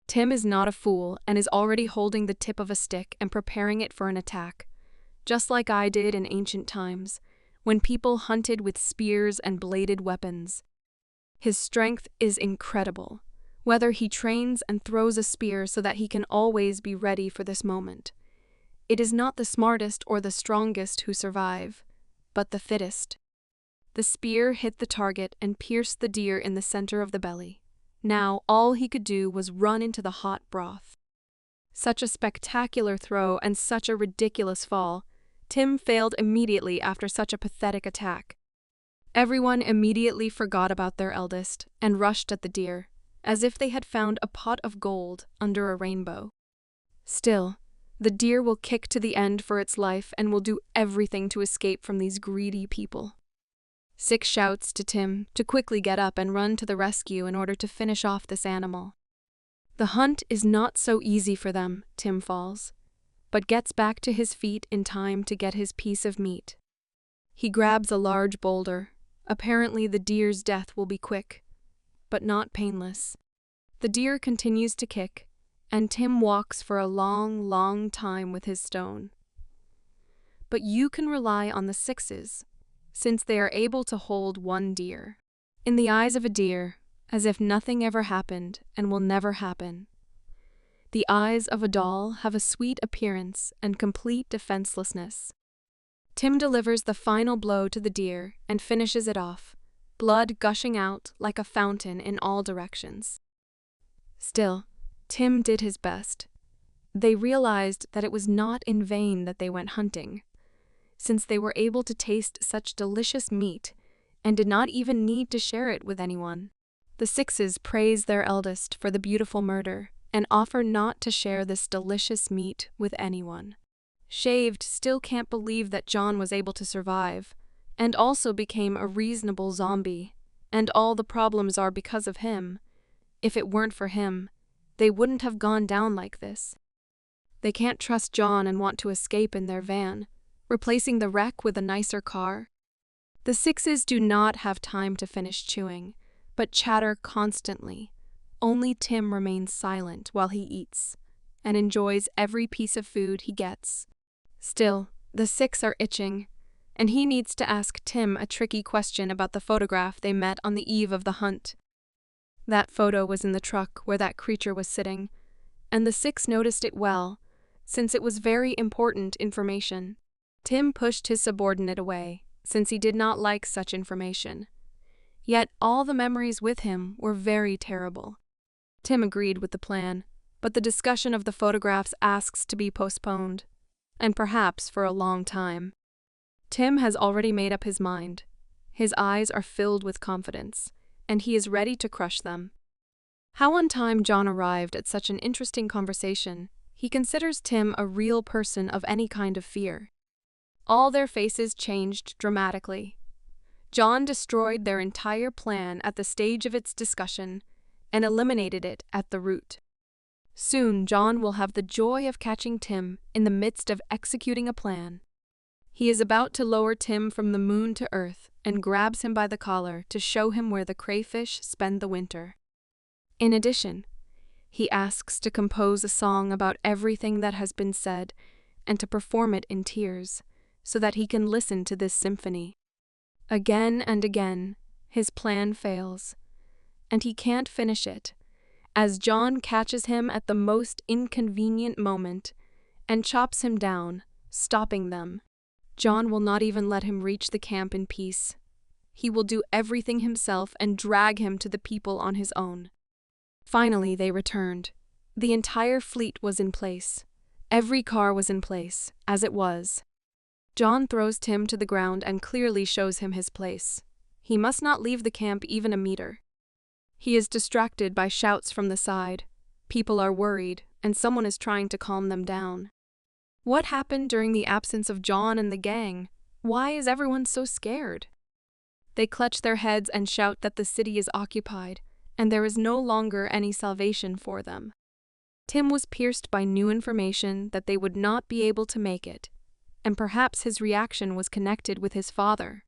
Tim is not a fool and is already holding the tip of a stick and preparing it for an attack, just like I did in ancient times, when people hunted with spears and bladed weapons. His strength is incredible, whether he trains and throws a spear so that he can always be ready for this moment. It is not the smartest or the strongest who survive, but the fittest. The spear hit the target and pierced the deer in the center of the belly. Now all he could do was run into the hot broth. Such a spectacular throw and such a ridiculous fall. Tim failed immediately after such a pathetic attack. Everyone immediately forgot about their eldest and rushed at the deer, as if they had found a pot of gold under a rainbow. Still, the deer will kick to the end for its life and will do everything to escape from these greedy people. Six shouts to Tim to quickly get up and run to the rescue in order to finish off this animal. The hunt is not so easy for them, Tim falls, but gets back to his feet in time to get his piece of meat. He grabs a large boulder. Apparently the deer's death will be quick, but not painless. The deer continues to kick, and Tim walks for a long, long time with his stone. But you can rely on the sixes, since they are able to hold one deer. In the eyes of a deer, as if nothing ever happened and will never happen. The eyes of a doll have a sweet appearance and complete defenselessness. Tim delivers the final blow to the deer and finishes it off, blood gushing out like a fountain in all directions. Still, Tim did his best. They realized that it was not in vain that they went hunting, since they were able to taste such delicious meat and did not even need to share it with anyone. The sixes praise their eldest for the beautiful murder and offer not to share this delicious meat with anyone. Shaved still can't believe that John was able to survive, and also became a reasonable zombie, and all the problems are because of him. If it weren't for him, they wouldn't have gone down like this. They can't trust John and want to escape in their van, replacing the wreck with a nicer car. The sixes do not have time to finish chewing, but chatter constantly. Only Tim remains silent while he eats, and enjoys every piece of food he gets. Still, the six are itching, and he needs to ask Tim a tricky question about the photograph they met on the eve of the hunt. That photo was in the truck where that creature was sitting, and the six noticed it well, since it was very important information. Tim pushed his subordinate away, since he did not like such information. Yet all the memories with him were very terrible. Tim agreed with the plan, but the discussion of the photographs asks to be postponed, and perhaps for a long time. Tim has already made up his mind. His eyes are filled with confidence, and he is ready to crush them. How on time John arrived at such an interesting conversation. He considers Tim a real person of any kind of fear. All their faces changed dramatically. John destroyed their entire plan at the stage of its discussion and eliminated it at the root. Soon, John will have the joy of catching Tim in the midst of executing a plan. He is about to lower Tim from the moon to earth and grabs him by the collar to show him where the crayfish spend the winter. In addition, he asks to compose a song about everything that has been said and to perform it in tears so that he can listen to this symphony. Again and again, his plan fails, and he can't finish it, as John catches him at the most inconvenient moment and chops him down, stopping them. John will not even let him reach the camp in peace. He will do everything himself and drag him to the people on his own. Finally, they returned. The entire fleet was in place. Every car was in place, as it was. John throws Tim to the ground and clearly shows him his place. He must not leave the camp even a meter. He is distracted by shouts from the side. People are worried, and someone is trying to calm them down. What happened during the absence of John and the gang? Why is everyone so scared? They clutch their heads and shout that the city is occupied, and there is no longer any salvation for them. Tim was pierced by new information that they would not be able to make it, and perhaps his reaction was connected with his father.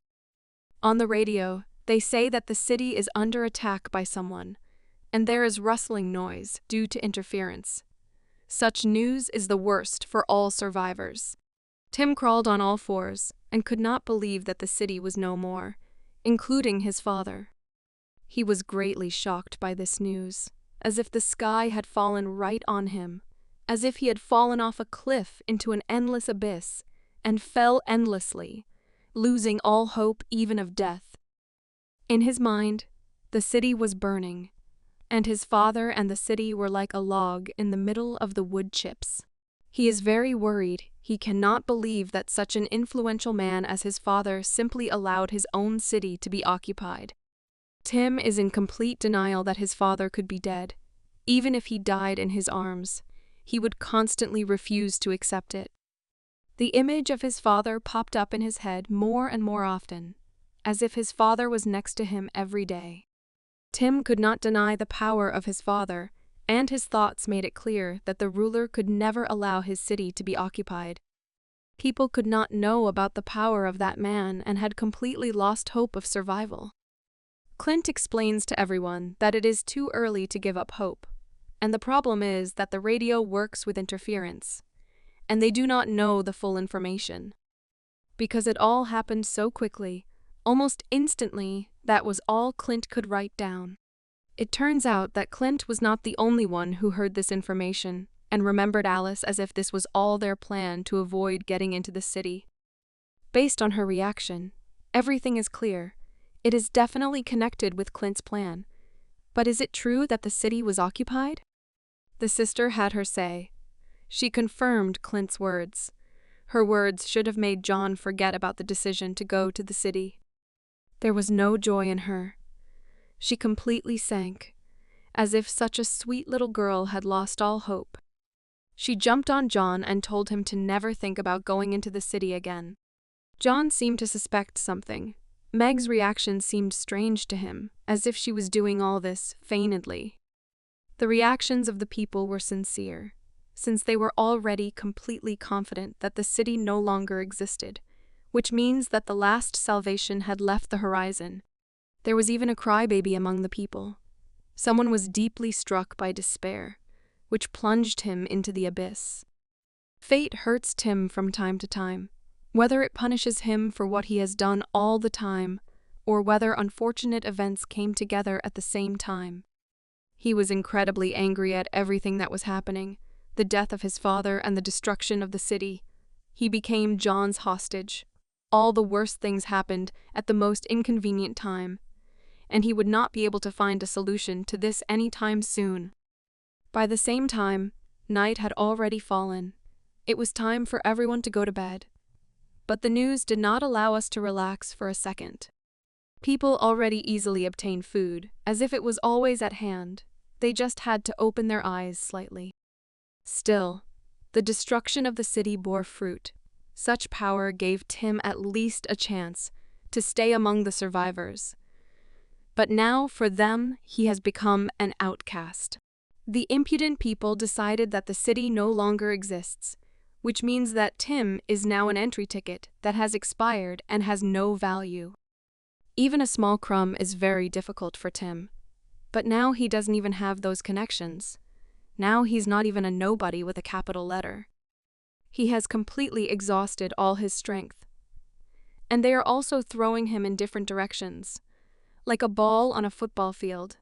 On the radio, they say that the city is under attack by someone, and there is rustling noise due to interference. Such news is the worst for all survivors. Tim crawled on all fours and could not believe that the city was no more, including his father. He was greatly shocked by this news, as if the sky had fallen right on him, as if he had fallen off a cliff into an endless abyss and fell endlessly, losing all hope even of death. In his mind, the city was burning, and his father and the city were like a log in the middle of the wood chips. He is very worried. He cannot believe that such an influential man as his father simply allowed his own city to be occupied. Tim is in complete denial that his father could be dead. Even if he died in his arms, he would constantly refuse to accept it. The image of his father popped up in his head more and more often, as if his father was next to him every day. Tim could not deny the power of his father, and his thoughts made it clear that the ruler could never allow his city to be occupied. People could not know about the power of that man and had completely lost hope of survival. Clint explains to everyone that it is too early to give up hope, and the problem is that the radio works with interference, and they do not know the full information. Because it all happened so quickly, almost instantly, that was all Clint could write down. It turns out that Clint was not the only one who heard this information and remembered Alice as if this was all their plan to avoid getting into the city. Based on her reaction, everything is clear. It is definitely connected with Clint's plan. But is it true that the city was occupied? The sister had her say. She confirmed Clint's words. Her words should have made John forget about the decision to go to the city. There was no joy in her. She completely sank, as if such a sweet little girl had lost all hope. She jumped on John and told him to never think about going into the city again. John seemed to suspect something. Meg's reaction seemed strange to him, as if she was doing all this feignedly. The reactions of the people were sincere, since they were already completely confident that the city no longer existed, which means that the last salvation had left the horizon. There was even a crybaby among the people. Someone was deeply struck by despair, which plunged him into the abyss. Fate hurts Tim from time to time, whether it punishes him for what he has done all the time, or whether unfortunate events came together at the same time. He was incredibly angry at everything that was happening, the death of his father and the destruction of the city. He became John's hostage. All the worst things happened at the most inconvenient time, and he would not be able to find a solution to this any time soon. By the same time, night had already fallen. It was time for everyone to go to bed. But the news did not allow us to relax for a second. People already easily obtained food, as if it was always at hand. They just had to open their eyes slightly. Still, the destruction of the city bore fruit. Such power gave Tim at least a chance to stay among the survivors. But now, for them, he has become an outcast. The impudent people decided that the city no longer exists, which means that Tim is now an entry ticket that has expired and has no value. Even a small crumb is very difficult for Tim. But now he doesn't even have those connections. Now he's not even a nobody with a capital letter. He has completely exhausted all his strength. And they are also throwing him in different directions, like a ball on a football field.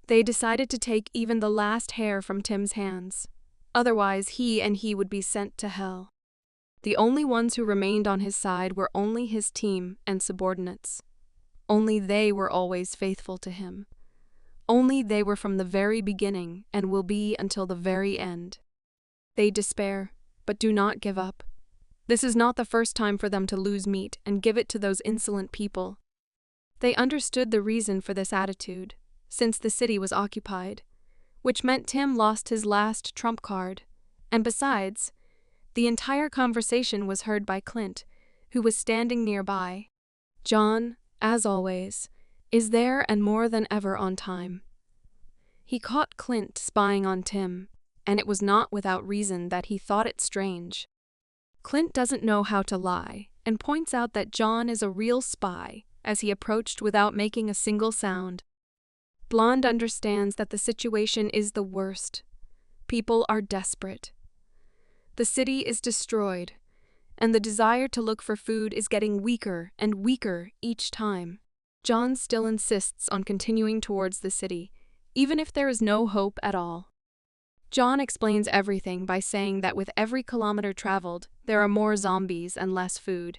They decided to take even the last hair from Tim's hands. Otherwise, he would be sent to hell. The only ones who remained on his side were only his team and subordinates. Only they were always faithful to him. Only they were from the very beginning and will be until the very end. They despair, but do not give up. This is not the first time for them to lose meat and give it to those insolent people. They understood the reason for this attitude, since the city was occupied, which meant Tim lost his last trump card, and besides, the entire conversation was heard by Clint, who was standing nearby. John, as always, is there and more than ever on time. He caught Clint spying on Tim, and it was not without reason that he thought it strange. Clint doesn't know how to lie, and points out that John is a real spy, as he approached without making a single sound. Blonde understands that the situation is the worst. People are desperate. The city is destroyed, and the desire to look for food is getting weaker and weaker each time. John still insists on continuing towards the city, even if there is no hope at all. John explains everything by saying that with every kilometer traveled, there are more zombies and less food.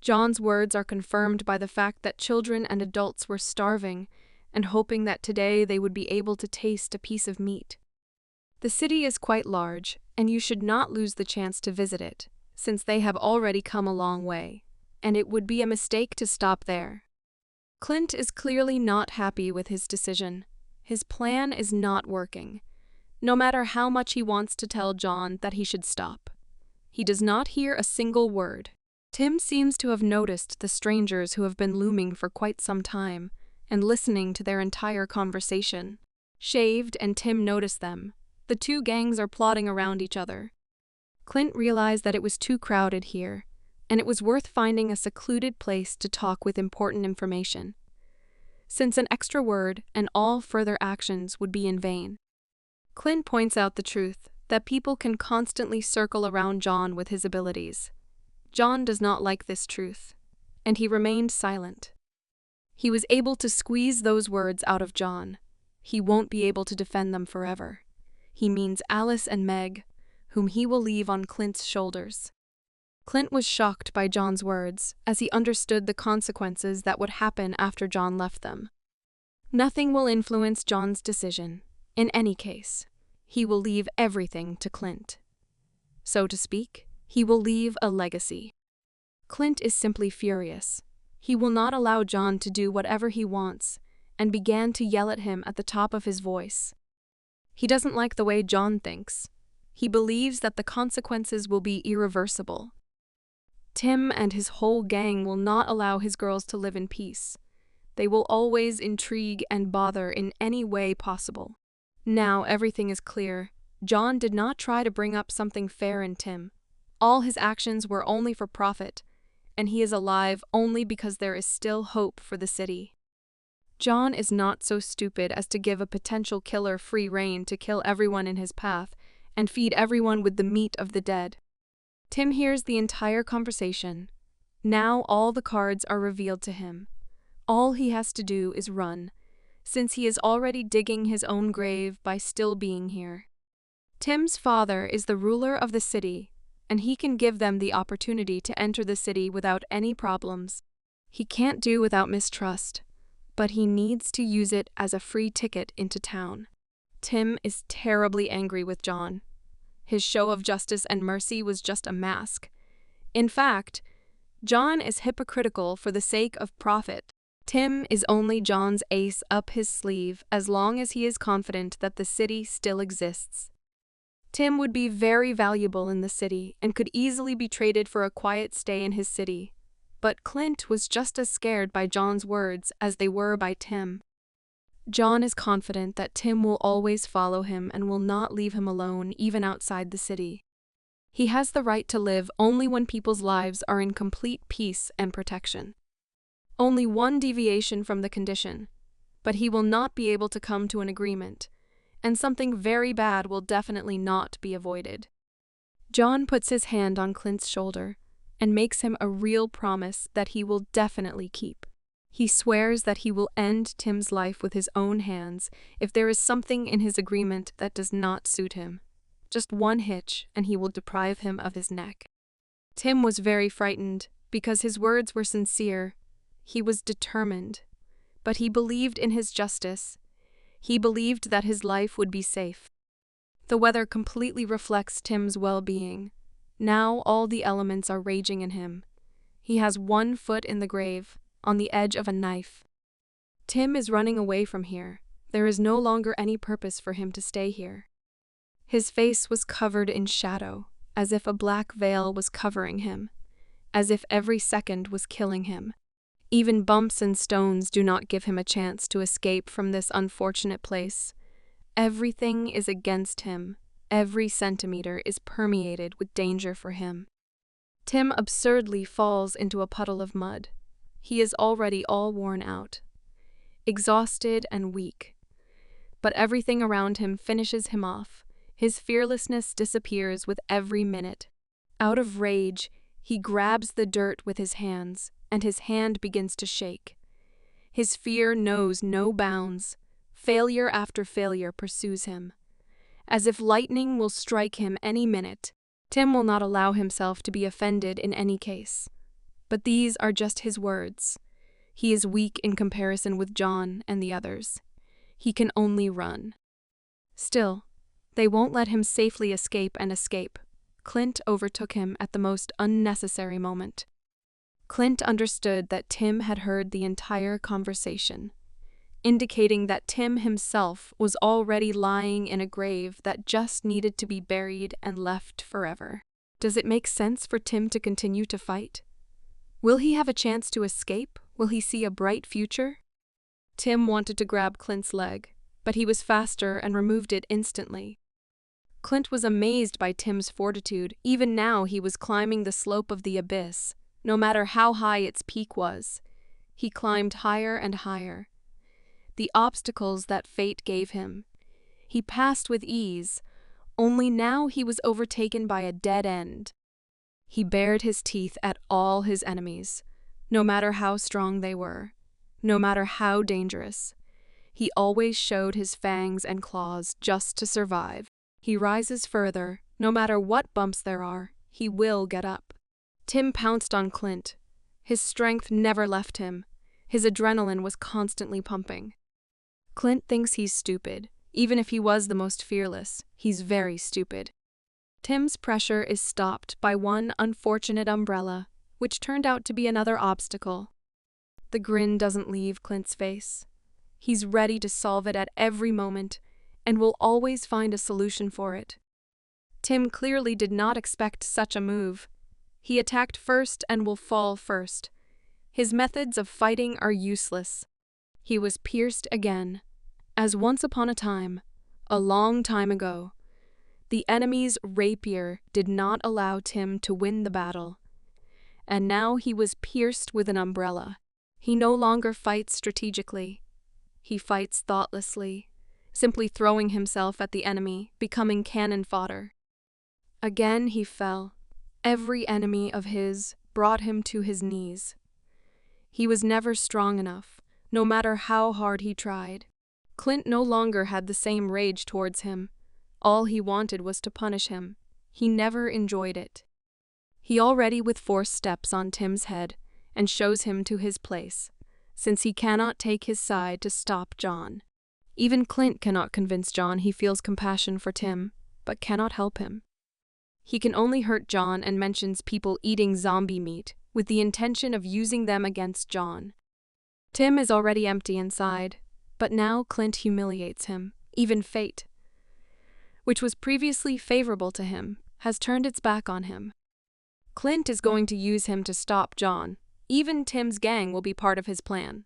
John's words are confirmed by the fact that children and adults were starving and hoping that today they would be able to taste a piece of meat. The city is quite large, and you should not lose the chance to visit it, since they have already come a long way, and it would be a mistake to stop there. Clint is clearly not happy with his decision. His plan is not working, no matter how much he wants to tell John that he should stop. He does not hear a single word. Tim seems to have noticed the strangers who have been looming for quite some time, and listening to their entire conversation. Shaved and Tim notice them. The two gangs are plotting around each other. Clint realized that it was too crowded here, and it was worth finding a secluded place to talk with important information, since an extra word and all further actions would be in vain. Clint points out the truth, that people can constantly circle around John with his abilities. John does not like this truth, and he remained silent. He was able to squeeze those words out of John. He won't be able to defend them forever. He means Alice and Meg, whom he will leave on Clint's shoulders. Clint was shocked by John's words, as he understood the consequences that would happen after John left them. Nothing will influence John's decision. In any case, he will leave everything to Clint. So to speak, he will leave a legacy. Clint is simply furious. He will not allow John to do whatever he wants, and began to yell at him at the top of his voice. He doesn't like the way John thinks. He believes that the consequences will be irreversible. Tim and his whole gang will not allow his girls to live in peace. They will always intrigue and bother in any way possible. Now everything is clear. John did not try to bring up something fair in Tim. All his actions were only for profit, and he is alive only because there is still hope for the city. John is not so stupid as to give a potential killer free rein to kill everyone in his path and feed everyone with the meat of the dead. Tim hears the entire conversation. Now all the cards are revealed to him. All he has to do is run, since he is already digging his own grave by still being here. Tim's father is the ruler of the city, and he can give them the opportunity to enter the city without any problems. He can't do without mistrust, but he needs to use it as a free ticket into town. Tim is terribly angry with John. His show of justice and mercy was just a mask. In fact, John is hypocritical for the sake of profit. Tim is only John's ace up his sleeve as long as he is confident that the city still exists. Tim would be very valuable in the city and could easily be traded for a quiet stay in his city. But Clint was just as scared by John's words as they were by Tim. John is confident that Tim will always follow him and will not leave him alone even outside the city. He has the right to live only when people's lives are in complete peace and protection. Only one deviation from the condition, but he will not be able to come to an agreement, and something very bad will definitely not be avoided. John puts his hand on Clint's shoulder and makes him a real promise that he will definitely keep. He swears that he will end Tim's life with his own hands if there is something in his agreement that does not suit him. Just one hitch and he will deprive him of his neck. Tim was very frightened because his words were sincere. He was determined, but he believed in his justice. He believed that his life would be safe. The weather completely reflects Tim's well-being. Now all the elements are raging in him. He has one foot in the grave, on the edge of a knife. Tim is running away from here. There is no longer any purpose for him to stay here. His face was covered in shadow, as if a black veil was covering him, as if every second was killing him. Even bumps and stones do not give him a chance to escape from this unfortunate place. Everything is against him. Every centimeter is permeated with danger for him. Tim absurdly falls into a puddle of mud. He is already all worn out, exhausted and weak. But everything around him finishes him off. His fearlessness disappears with every minute. Out of rage, he grabs the dirt with his hands, and his hand begins to shake. His fear knows no bounds. Failure after failure pursues him. As if lightning will strike him any minute, Tim will not allow himself to be offended in any case. But these are just his words. He is weak in comparison with John and the others. He can only run. Still, they won't let him safely escape. Clint overtook him at the most unnecessary moment. Clint understood that Tim had heard the entire conversation, indicating that Tim himself was already lying in a grave that just needed to be buried and left forever. Does it make sense for Tim to continue to fight? Will he have a chance to escape? Will he see a bright future? Tim wanted to grab Clint's leg, but he was faster and removed it instantly. Clint was amazed by Tim's fortitude. Even now he was climbing the slope of the abyss, no matter how high its peak was. He climbed higher and higher. The obstacles that fate gave him, he passed with ease, only now he was overtaken by a dead end. He bared his teeth at all his enemies, no matter how strong they were, no matter how dangerous. He always showed his fangs and claws just to survive. He rises further, no matter what bumps there are, he will get up. Tim pounced on Clint. His strength never left him. His adrenaline was constantly pumping. Clint thinks he's stupid. Even if he was the most fearless, he's very stupid. Tim's pressure is stopped by one unfortunate umbrella, which turned out to be another obstacle. The grin doesn't leave Clint's face. He's ready to solve it at every moment, and will always find a solution for it. Tim clearly did not expect such a move. He attacked first and will fall first. His methods of fighting are useless. He was pierced again, as once upon a time, a long time ago. The enemy's rapier did not allow Tim to win the battle. And now he was pierced with an umbrella. He no longer fights strategically. He fights thoughtlessly, simply throwing himself at the enemy, becoming cannon fodder. Again he fell. Every enemy of his brought him to his knees. He was never strong enough, no matter how hard he tried. Clint no longer had the same rage towards him. All he wanted was to punish him. He never enjoyed it. He already with force steps on Tim's head and shows him to his place, since he cannot take his side to stop John. Even Clint cannot convince John he feels compassion for Tim, but cannot help him. He can only hurt John and mentions people eating zombie meat with the intention of using them against John. Tim is already empty inside, but now Clint humiliates him. Even fate, which was previously favorable to him, has turned its back on him. Clint is going to use him to stop John. Even Tim's gang will be part of his plan.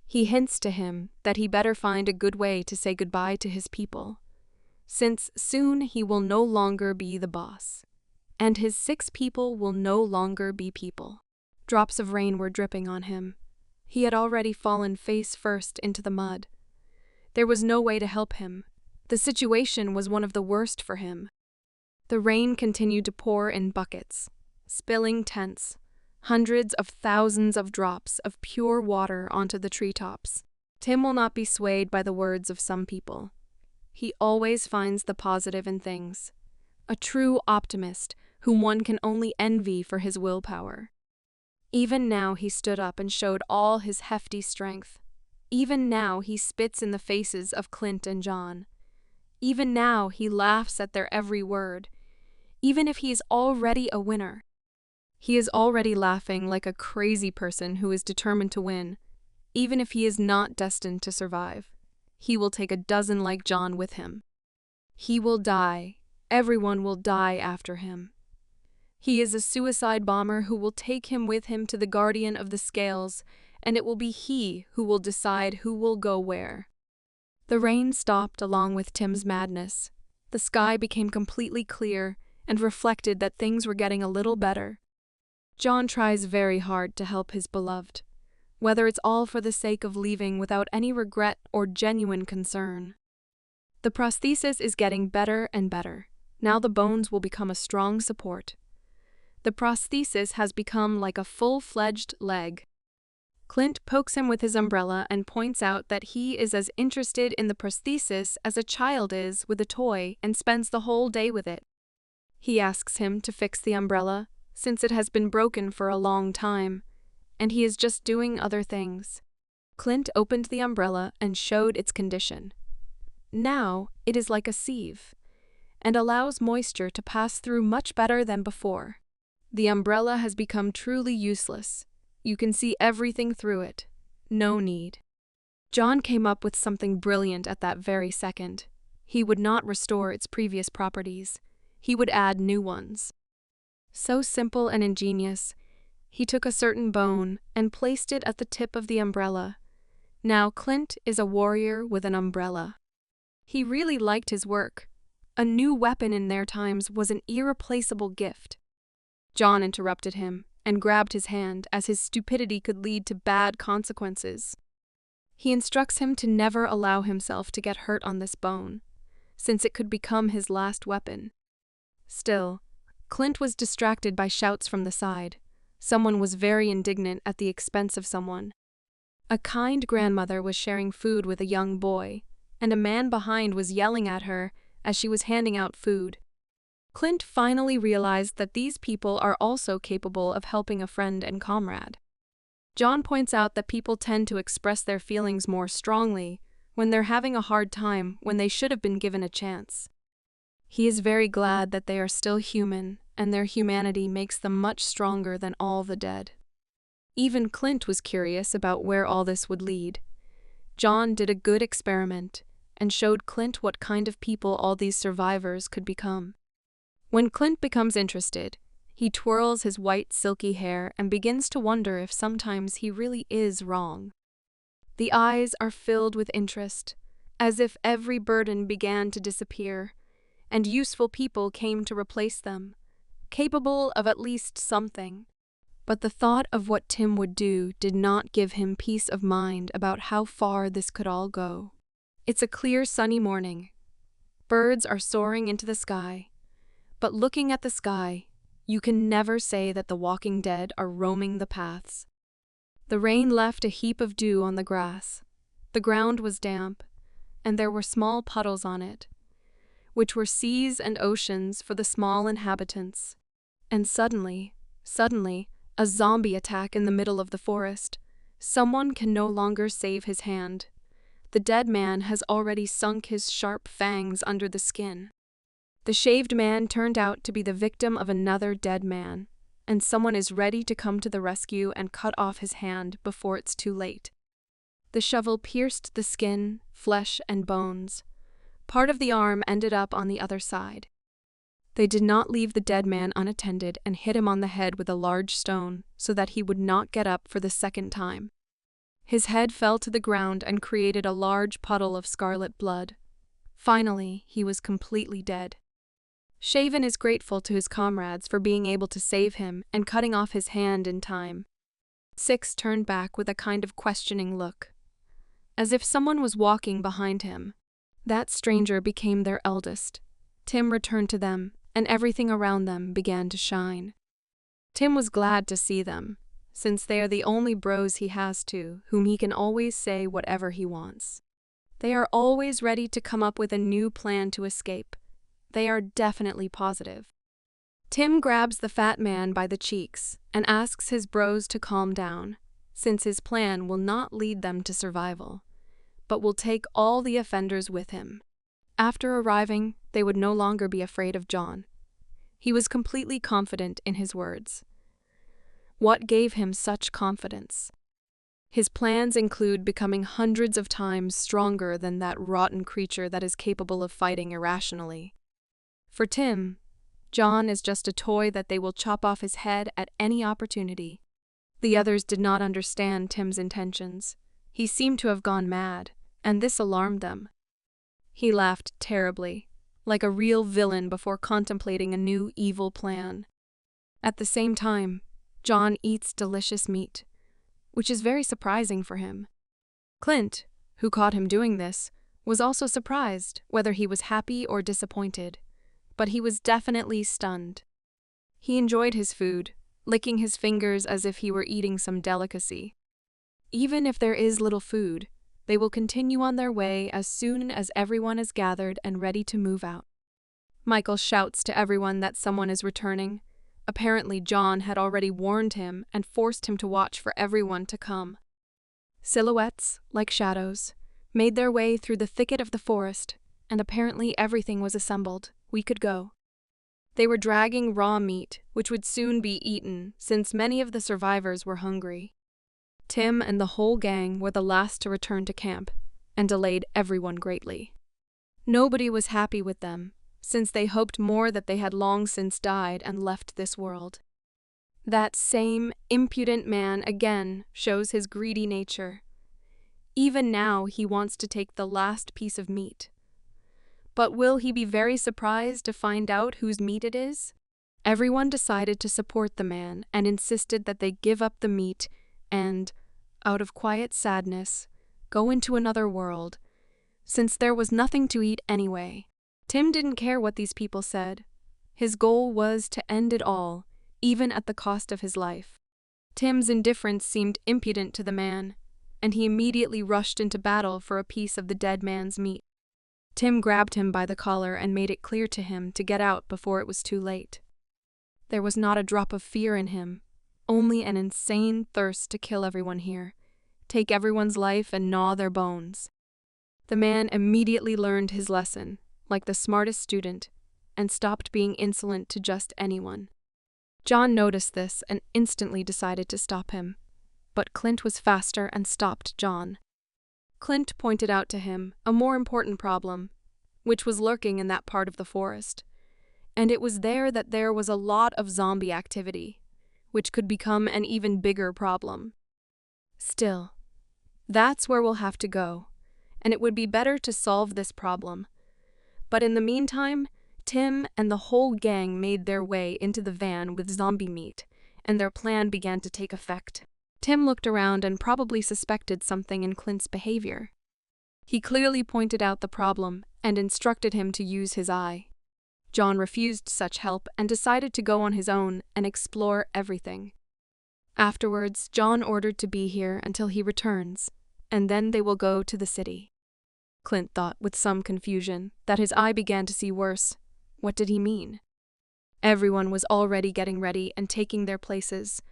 He hints to him that he better find a good way to say goodbye to his people, since soon he will no longer be the boss, and his 6 people will no longer be people. Drops of rain were dripping on him. He had already fallen face first into the mud. There was no way to help him. The situation was one of the worst for him. The rain continued to pour in buckets, spilling tents, hundreds of thousands of drops of pure water onto the treetops. Tim will not be swayed by the words of some people. He always finds the positive in things. A true optimist whom one can only envy for his willpower. Even now he stood up and showed all his hefty strength. Even now he spits in the faces of Clint and John. Even now he laughs at their every word. Even if he is already a winner. He is already laughing like a crazy person who is determined to win. Even if he is not destined to survive, he will take a dozen like John with him. He will die. Everyone will die after him. He is a suicide bomber who will take him with him to the guardian of the scales, and it will be he who will decide who will go where. The rain stopped along with Tim's madness. The sky became completely clear and reflected that things were getting a little better. John tries very hard to help his beloved, whether it's all for the sake of leaving without any regret or genuine concern. The prosthesis is getting better and better. Now the bones will become a strong support. The prosthesis has become like a full-fledged leg. Clint pokes him with his umbrella and points out that he is as interested in the prosthesis as a child is with a toy and spends the whole day with it. He asks him to fix the umbrella, since it has been broken for a long time, and he is just doing other things. Clint opened the umbrella and showed its condition. Now it is like a sieve, and allows moisture to pass through much better than before. The umbrella has become truly useless. You can see everything through it. No need. John came up with something brilliant at that very second. He would not restore its previous properties. He would add new ones. So simple and ingenious, he took a certain bone and placed it at the tip of the umbrella. Now Clint is a warrior with an umbrella. He really liked his work. A new weapon in their times was an irreplaceable gift. John interrupted him and grabbed his hand, as his stupidity could lead to bad consequences. He instructs him to never allow himself to get hurt on this bone, since it could become his last weapon. Still, Clint was distracted by shouts from the side. Someone was very indignant at the expense of someone. A kind grandmother was sharing food with a young boy, and a man behind was yelling at her as she was handing out food. Clint finally realized that these people are also capable of helping a friend and comrade. John points out that people tend to express their feelings more strongly when they're having a hard time when they should have been given a chance. He is very glad that they are still human, and their humanity makes them much stronger than all the dead. Even Clint was curious about where all this would lead. John did a good experiment and showed Clint what kind of people all these survivors could become. When Clint becomes interested, he twirls his white silky hair and begins to wonder if sometimes he really is wrong. The eyes are filled with interest, as if every burden began to disappear, and useful people came to replace them, capable of at least something. But the thought of what Tim would do did not give him peace of mind about how far this could all go. It's a clear sunny morning. Birds are soaring into the sky. But looking at the sky, you can never say that the walking dead are roaming the paths. The rain left a heap of dew on the grass. The ground was damp, and there were small puddles on it, which were seas and oceans for the small inhabitants. And suddenly, a zombie attack in the middle of the forest. Someone can no longer save his hand. The dead man has already sunk his sharp fangs under the skin. The shaved man turned out to be the victim of another dead man, and someone is ready to come to the rescue and cut off his hand before it's too late. The shovel pierced the skin, flesh, and bones. Part of the arm ended up on the other side. They did not leave the dead man unattended and hit him on the head with a large stone so that he would not get up for the second time. His head fell to the ground and created a large puddle of scarlet blood. Finally, he was completely dead. Shaven is grateful to his comrades for being able to save him and cutting off his hand in time. Six turned back with a kind of questioning look, as if someone was walking behind him. That stranger became their eldest. Tim returned to them, and everything around them began to shine. Tim was glad to see them, since they are the only bros he has whom he can always say whatever he wants. They are always ready to come up with a new plan to escape. They are definitely positive. Tim grabs the fat man by the cheeks and asks his bros to calm down, since his plan will not lead them to survival, but will take all the offenders with him. After arriving, they would no longer be afraid of John. He was completely confident in his words. What gave him such confidence? His plans include becoming hundreds of times stronger than that rotten creature that is capable of fighting irrationally. For Tim, John is just a toy that they will chop off his head at any opportunity. The others did not understand Tim's intentions. He seemed to have gone mad, and this alarmed them. He laughed terribly, like a real villain before contemplating a new evil plan. At the same time, John eats delicious meat, which is very surprising for him. Clint, who caught him doing this, was also surprised, whether he was happy or disappointed, but he was definitely stunned. He enjoyed his food, licking his fingers as if he were eating some delicacy. Even if there is little food, they will continue on their way as soon as everyone is gathered and ready to move out. Michael shouts to everyone that someone is returning. Apparently, John had already warned him and forced him to watch for everyone to come. Silhouettes, like shadows, made their way through the thicket of the forest, and apparently everything was assembled. We could go. They were dragging raw meat, which would soon be eaten, since many of the survivors were hungry. Tim and the whole gang were the last to return to camp, and delayed everyone greatly. Nobody was happy with them, since they hoped more that they had long since died and left this world. That same impudent man again shows his greedy nature. Even now he wants to take the last piece of meat. But will he be very surprised to find out whose meat it is? Everyone decided to support the man and insisted that they give up the meat and, out of quiet sadness, go into another world, since there was nothing to eat anyway. Tim didn't care what these people said. His goal was to end it all, even at the cost of his life. Tim's indifference seemed impudent to the man, and he immediately rushed into battle for a piece of the dead man's meat. Tim grabbed him by the collar and made it clear to him to get out before it was too late. There was not a drop of fear in him, only an insane thirst to kill everyone here, take everyone's life and gnaw their bones. The man immediately learned his lesson, like the smartest student, and stopped being insolent to just anyone. John noticed this and instantly decided to stop him, but Clint was faster and stopped John. Clint pointed out to him a more important problem, which was lurking in that part of the forest, and it was there that there was a lot of zombie activity, which could become an even bigger problem. Still, that's where we'll have to go, and it would be better to solve this problem. But in the meantime, Tim and the whole gang made their way into the van with zombie meat, and their plan began to take effect. Tim looked around and probably suspected something in Clint's behavior. He clearly pointed out the problem and instructed him to use his eye. John refused such help and decided to go on his own and explore everything. Afterwards, John ordered to be here until he returns, and then they will go to the city. Clint thought with some confusion that his eye began to see worse. What did he mean? Everyone was already getting ready and taking their places,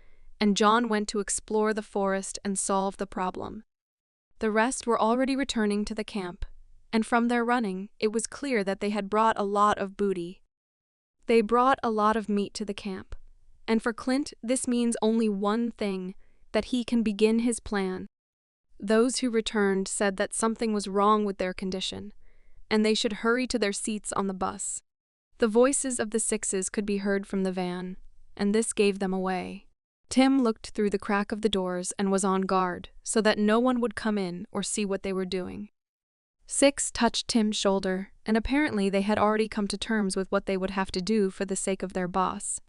and John went to explore the forest and solve the problem. The rest were already returning to the camp, and from their running, it was clear that they had brought a lot of booty. They brought a lot of meat to the camp, and for Clint, this means only one thing, that he can begin his plan. Those who returned said that something was wrong with their condition, and they should hurry to their seats on the bus. The voices of the sixes could be heard from the van, and this gave them away. Tim looked through the crack of the doors and was on guard so that no one would come in or see what they were doing. Six touched Tim's shoulder, and apparently they had already come to terms with what they would have to do for the sake of their boss.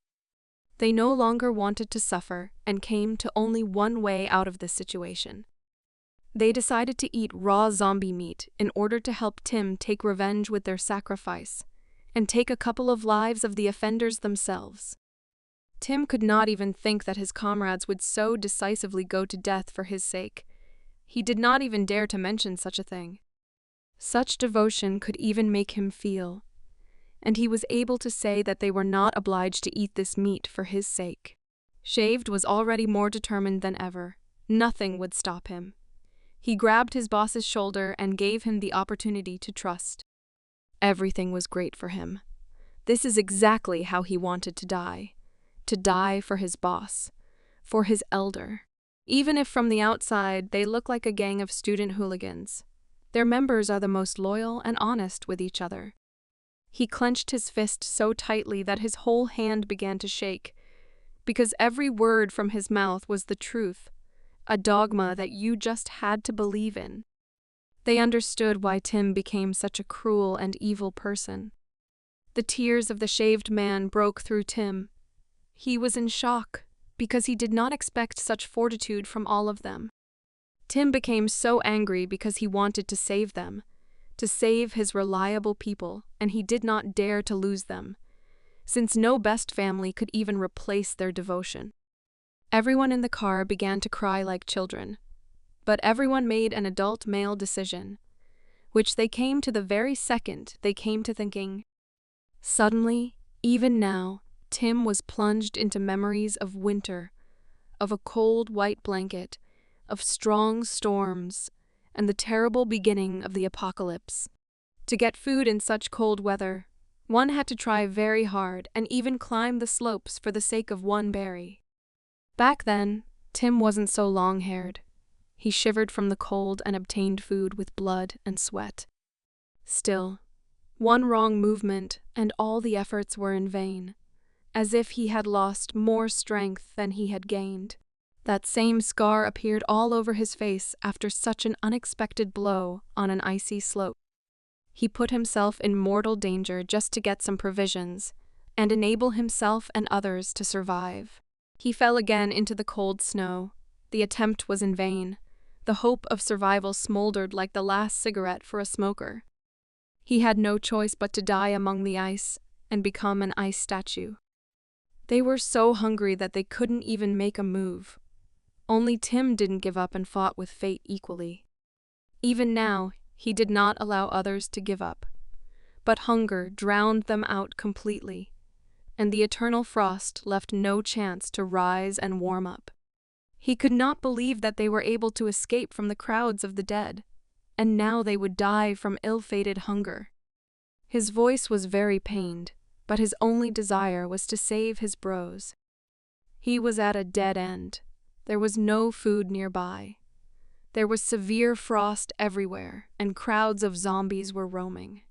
They no longer wanted to suffer and came to only one way out of this situation. They decided to eat raw zombie meat in order to help Tim take revenge with their sacrifice and take a couple of lives of the offenders themselves. Tim could not even think that his comrades would so decisively go to death for his sake. He did not even dare to mention such a thing. Such devotion could even make him feel, and he was able to say that they were not obliged to eat this meat for his sake. Shaved was already more determined than ever. Nothing would stop him. He grabbed his boss's shoulder and gave him the opportunity to trust. Everything was great for him. This is exactly how he wanted to die for his boss, for his elder. Even if from the outside they look like a gang of student hooligans, their members are the most loyal and honest with each other. He clenched his fist so tightly that his whole hand began to shake, because every word from his mouth was the truth, a dogma that you just had to believe in. They understood why Tim became such a cruel and evil person. The tears of the shaved man broke through Tim. He was in shock, because he did not expect such fortitude from all of them. Tim became so angry because he wanted to save them, to save his reliable people, and he did not dare to lose them, since no best family could even replace their devotion. Everyone in the car began to cry like children, but everyone made an adult male decision, which they came to the very second they came to thinking. Suddenly, even now, Tim was plunged into memories of winter, of a cold white blanket, of strong storms, and the terrible beginning of the apocalypse. To get food in such cold weather, one had to try very hard and even climb the slopes for the sake of one berry. Back then, Tim wasn't so long-haired. He shivered from the cold and obtained food with blood and sweat. Still, one wrong movement and all the efforts were in vain, as if he had lost more strength than he had gained. That same scar appeared all over his face after such an unexpected blow on an icy slope. He put himself in mortal danger just to get some provisions and enable himself and others to survive. He fell again into the cold snow. The attempt was in vain. The hope of survival smoldered like the last cigarette for a smoker. He had no choice but to die among the ice and become an ice statue. They were so hungry that they couldn't even make a move. Only Tim didn't give up and fought with fate equally. Even now, he did not allow others to give up. But hunger drowned them out completely, and the eternal frost left no chance to rise and warm up. He could not believe that they were able to escape from the crowds of the dead, and now they would die from ill-fated hunger. His voice was very pained, but his only desire was to save his bros. He was at a dead end. There was no food nearby. There was severe frost everywhere, and crowds of zombies were roaming.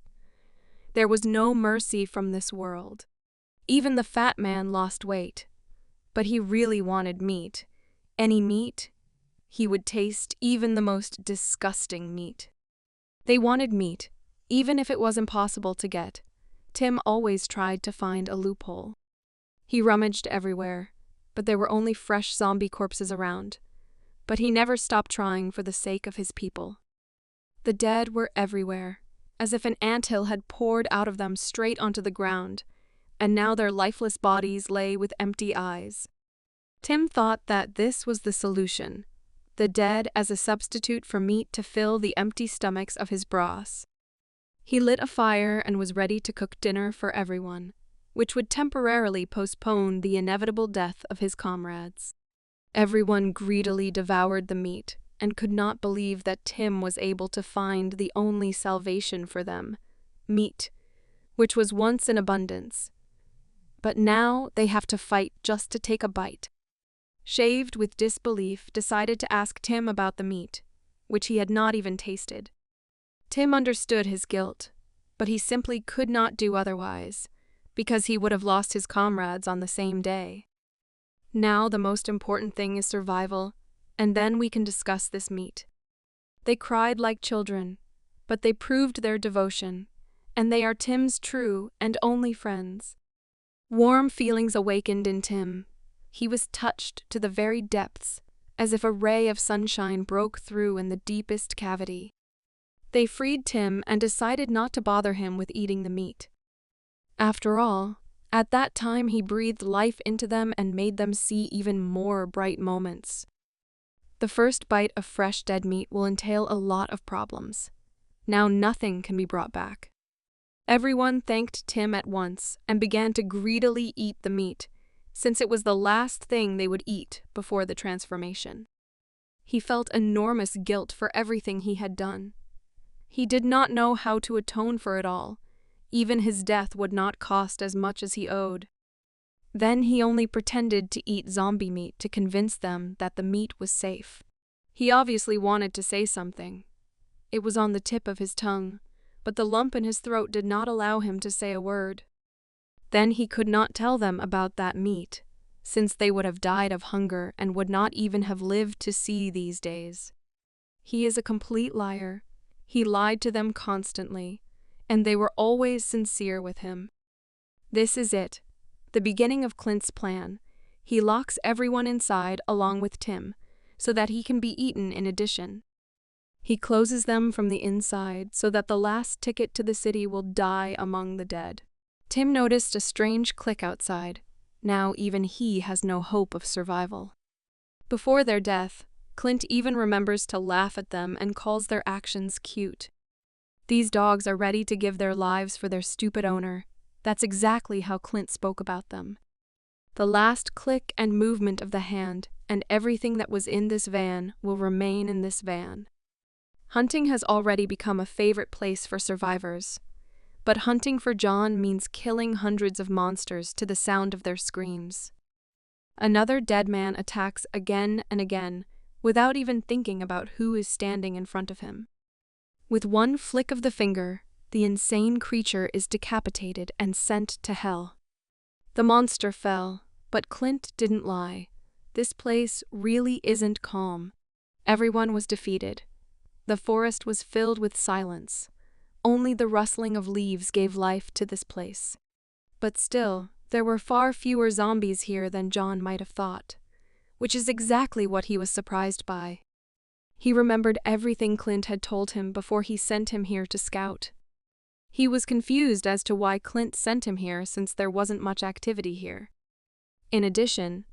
There was no mercy from this world. Even the fat man lost weight. But he really wanted meat. Any meat? He would taste even the most disgusting meat. They wanted meat, even if it was impossible to get. Tim always tried to find a loophole. He rummaged everywhere, but there were only fresh zombie corpses around. But he never stopped trying for the sake of his people. The dead were everywhere, as if an anthill had poured out of them straight onto the ground, and now their lifeless bodies lay with empty eyes. Tim thought that this was the solution, the dead as a substitute for meat to fill the empty stomachs of his bros. He lit a fire and was ready to cook dinner for everyone, which would temporarily postpone the inevitable death of his comrades. Everyone greedily devoured the meat and could not believe that Tim was able to find the only salvation for them, meat, which was once in abundance. But now they have to fight just to take a bite. Shaved with disbelief decided to ask Tim about the meat. which he had not even tasted. Tim understood his guilt, but he simply could not do otherwise, because he would have lost his comrades on the same day. Now the most important thing is survival, and then we can discuss this meat. They cried like children, but they proved their devotion, and they are Tim's true and only friends. Warm feelings awakened in Tim. He was touched to the very depths, as if a ray of sunshine broke through in the deepest cavity. They freed Tim and decided not to bother him with eating the meat. After all, at that time he breathed life into them and made them see even more bright moments. The first bite of fresh dead meat will entail a lot of problems. Now nothing can be brought back. Everyone thanked Tim at once and began to greedily eat the meat, since it was the last thing they would eat before the transformation. He felt enormous guilt for everything he had done. He did not know how to atone for it all. Even his death would not cost as much as he owed. Then he only pretended to eat zombie meat to convince them that the meat was safe. He obviously wanted to say something. It was on the tip of his tongue, but the lump in his throat did not allow him to say a word. Then he could not tell them about that meat, since they would have died of hunger and would not even have lived to see these days. He is a complete liar. He lied to them constantly, and they were always sincere with him. This is it, the beginning of Clint's plan. He locks everyone inside along with Tim, so that he can be eaten in addition. He closes them from the inside so that the last ticket to the city will die among the dead. Tim noticed a strange click outside. Now even he has no hope of survival. Before their death, Clint even remembers to laugh at them and calls their actions cute. These dogs are ready to give their lives for their stupid owner. That's exactly how Clint spoke about them. The last click and movement of the hand and everything that was in this van will remain in this van. Hunting has already become a favorite place for survivors. But hunting for John means killing hundreds of monsters to the sound of their screams. Another dead man attacks again and again, without even thinking about who is standing in front of him. With one flick of the finger, the insane creature is decapitated and sent to hell. The monster fell, but Clint didn't lie. This place really isn't calm. Everyone was defeated. The forest was filled with silence. Only the rustling of leaves gave life to this place. But still, there were far fewer zombies here than John might have thought, which is exactly what he was surprised by. He remembered everything Clint had told him before he sent him here to scout. He was confused as to why Clint sent him here since there wasn't much activity here. In addition,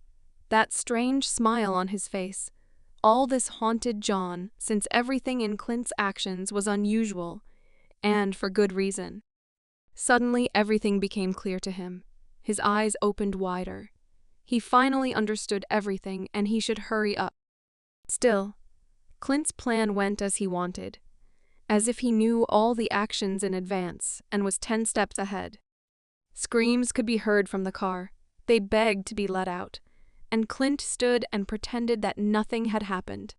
that strange smile on his face, all this haunted John since everything in Clint's actions was unusual, and for good reason. Suddenly everything became clear to him. His eyes opened wider. He finally understood everything and he should hurry up. Still, Clint's plan went as he wanted, as if he knew all the actions in advance and was 10 steps ahead. Screams could be heard from the car. They begged to be let out, and Clint stood and pretended that nothing had happened.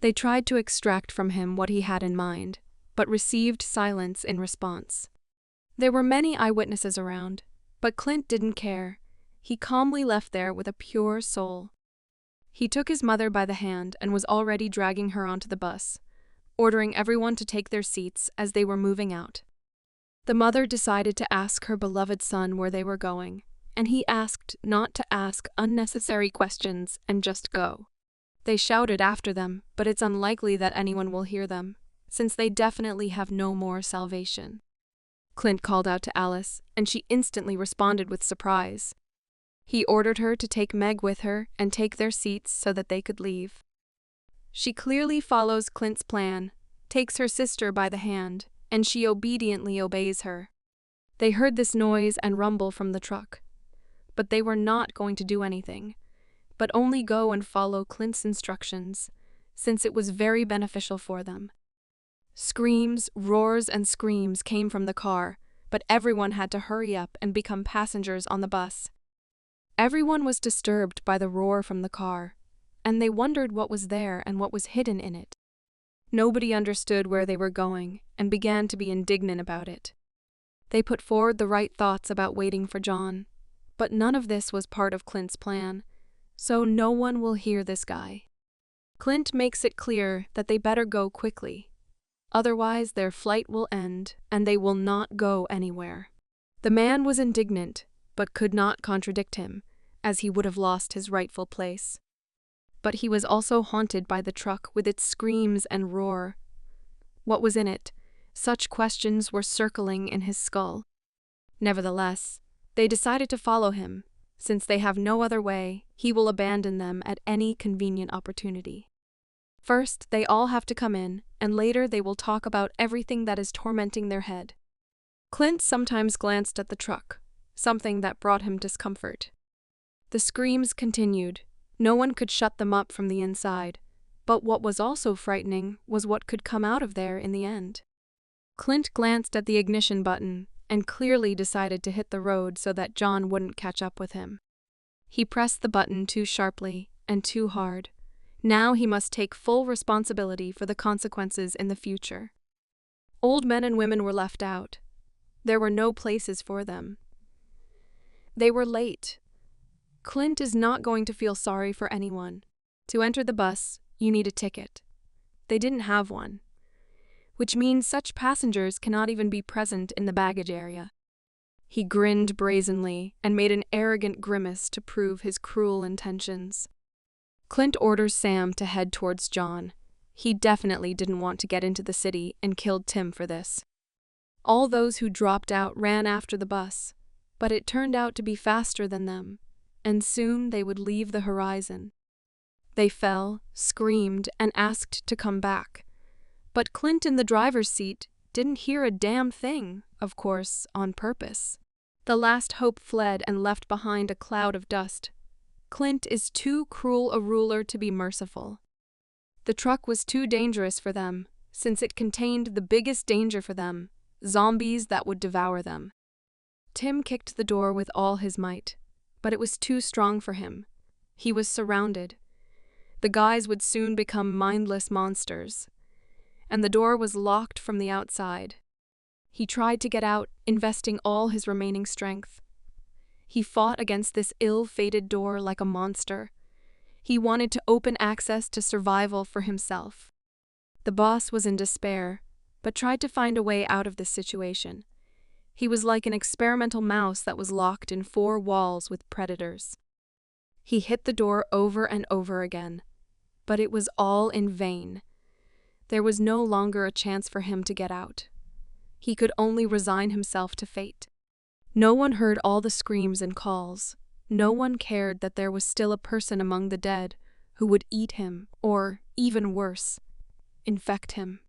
They tried to extract from him what he had in mind, but received silence in response. There were many eyewitnesses around, but Clint didn't care. He calmly left there with a pure soul. He took his mother by the hand and was already dragging her onto the bus, ordering everyone to take their seats as they were moving out. The mother decided to ask her beloved son where they were going, and he asked not to ask unnecessary questions and just go. They shouted after them, but it's unlikely that anyone will hear them, since they definitely have no more salvation. Clint called out to Alice, and she instantly responded with surprise. He ordered her to take Meg with her and take their seats so that they could leave. She clearly follows Clint's plan, takes her sister by the hand, and she obediently obeys her. They heard this noise and rumble from the truck, but they were not going to do anything, but only go and follow Clint's instructions, since it was very beneficial for them. Screams, roars, and screams came from the car, but everyone had to hurry up and become passengers on the bus. Everyone was disturbed by the roar from the car, and they wondered what was there and what was hidden in it. Nobody understood where they were going and began to be indignant about it. They put forward the right thoughts about waiting for John, but none of this was part of Clint's plan, so no one will hear this guy. Clint makes it clear that they better go quickly. Otherwise, their flight will end and they will not go anywhere. The man was indignant, but could not contradict him, as he would have lost his rightful place. But he was also haunted by the truck with its screams and roar. What was in it? Such questions were circling in his skull. Nevertheless, they decided to follow him. Since they have no other way, he will abandon them at any convenient opportunity. First, they all have to come in, and later they will talk about everything that is tormenting their head. Clint sometimes glanced at the truck, something that brought him discomfort. The screams continued. No one could shut them up from the inside, but what was also frightening was what could come out of there in the end. Clint glanced at the ignition button and clearly decided to hit the road so that John wouldn't catch up with him. He pressed the button too sharply and too hard. Now he must take full responsibility for the consequences in the future. Old men and women were left out. There were no places for them. They were late. Clint is not going to feel sorry for anyone. To enter the bus, you need a ticket. They didn't have one, which means such passengers cannot even be present in the baggage area. He grinned brazenly and made an arrogant grimace to prove his cruel intentions. Clint orders Sam to head towards John. He definitely didn't want to get into the city and killed Tim for this. All those who dropped out ran after the bus, but it turned out to be faster than them, and soon they would leave the horizon. They fell, screamed, and asked to come back. But Clint in the driver's seat didn't hear a damn thing, of course, on purpose. The last hope fled and left behind a cloud of dust. Clint is too cruel a ruler to be merciful. The truck was too dangerous for them, since it contained the biggest danger for them, zombies that would devour them. Tim kicked the door with all his might, but it was too strong for him. He was surrounded. The guys would soon become mindless monsters, and the door was locked from the outside. He tried to get out, investing all his remaining strength. He fought against this ill-fated door like a monster. He wanted to open access to survival for himself. The boss was in despair, but tried to find a way out of this situation. He was like an experimental mouse that was locked in 4 walls with predators. He hit the door over and over again, but it was all in vain. There was no longer a chance for him to get out. He could only resign himself to fate. No one heard all the screams and calls. No one cared that there was still a person among the dead who would eat him, or, even worse, infect him.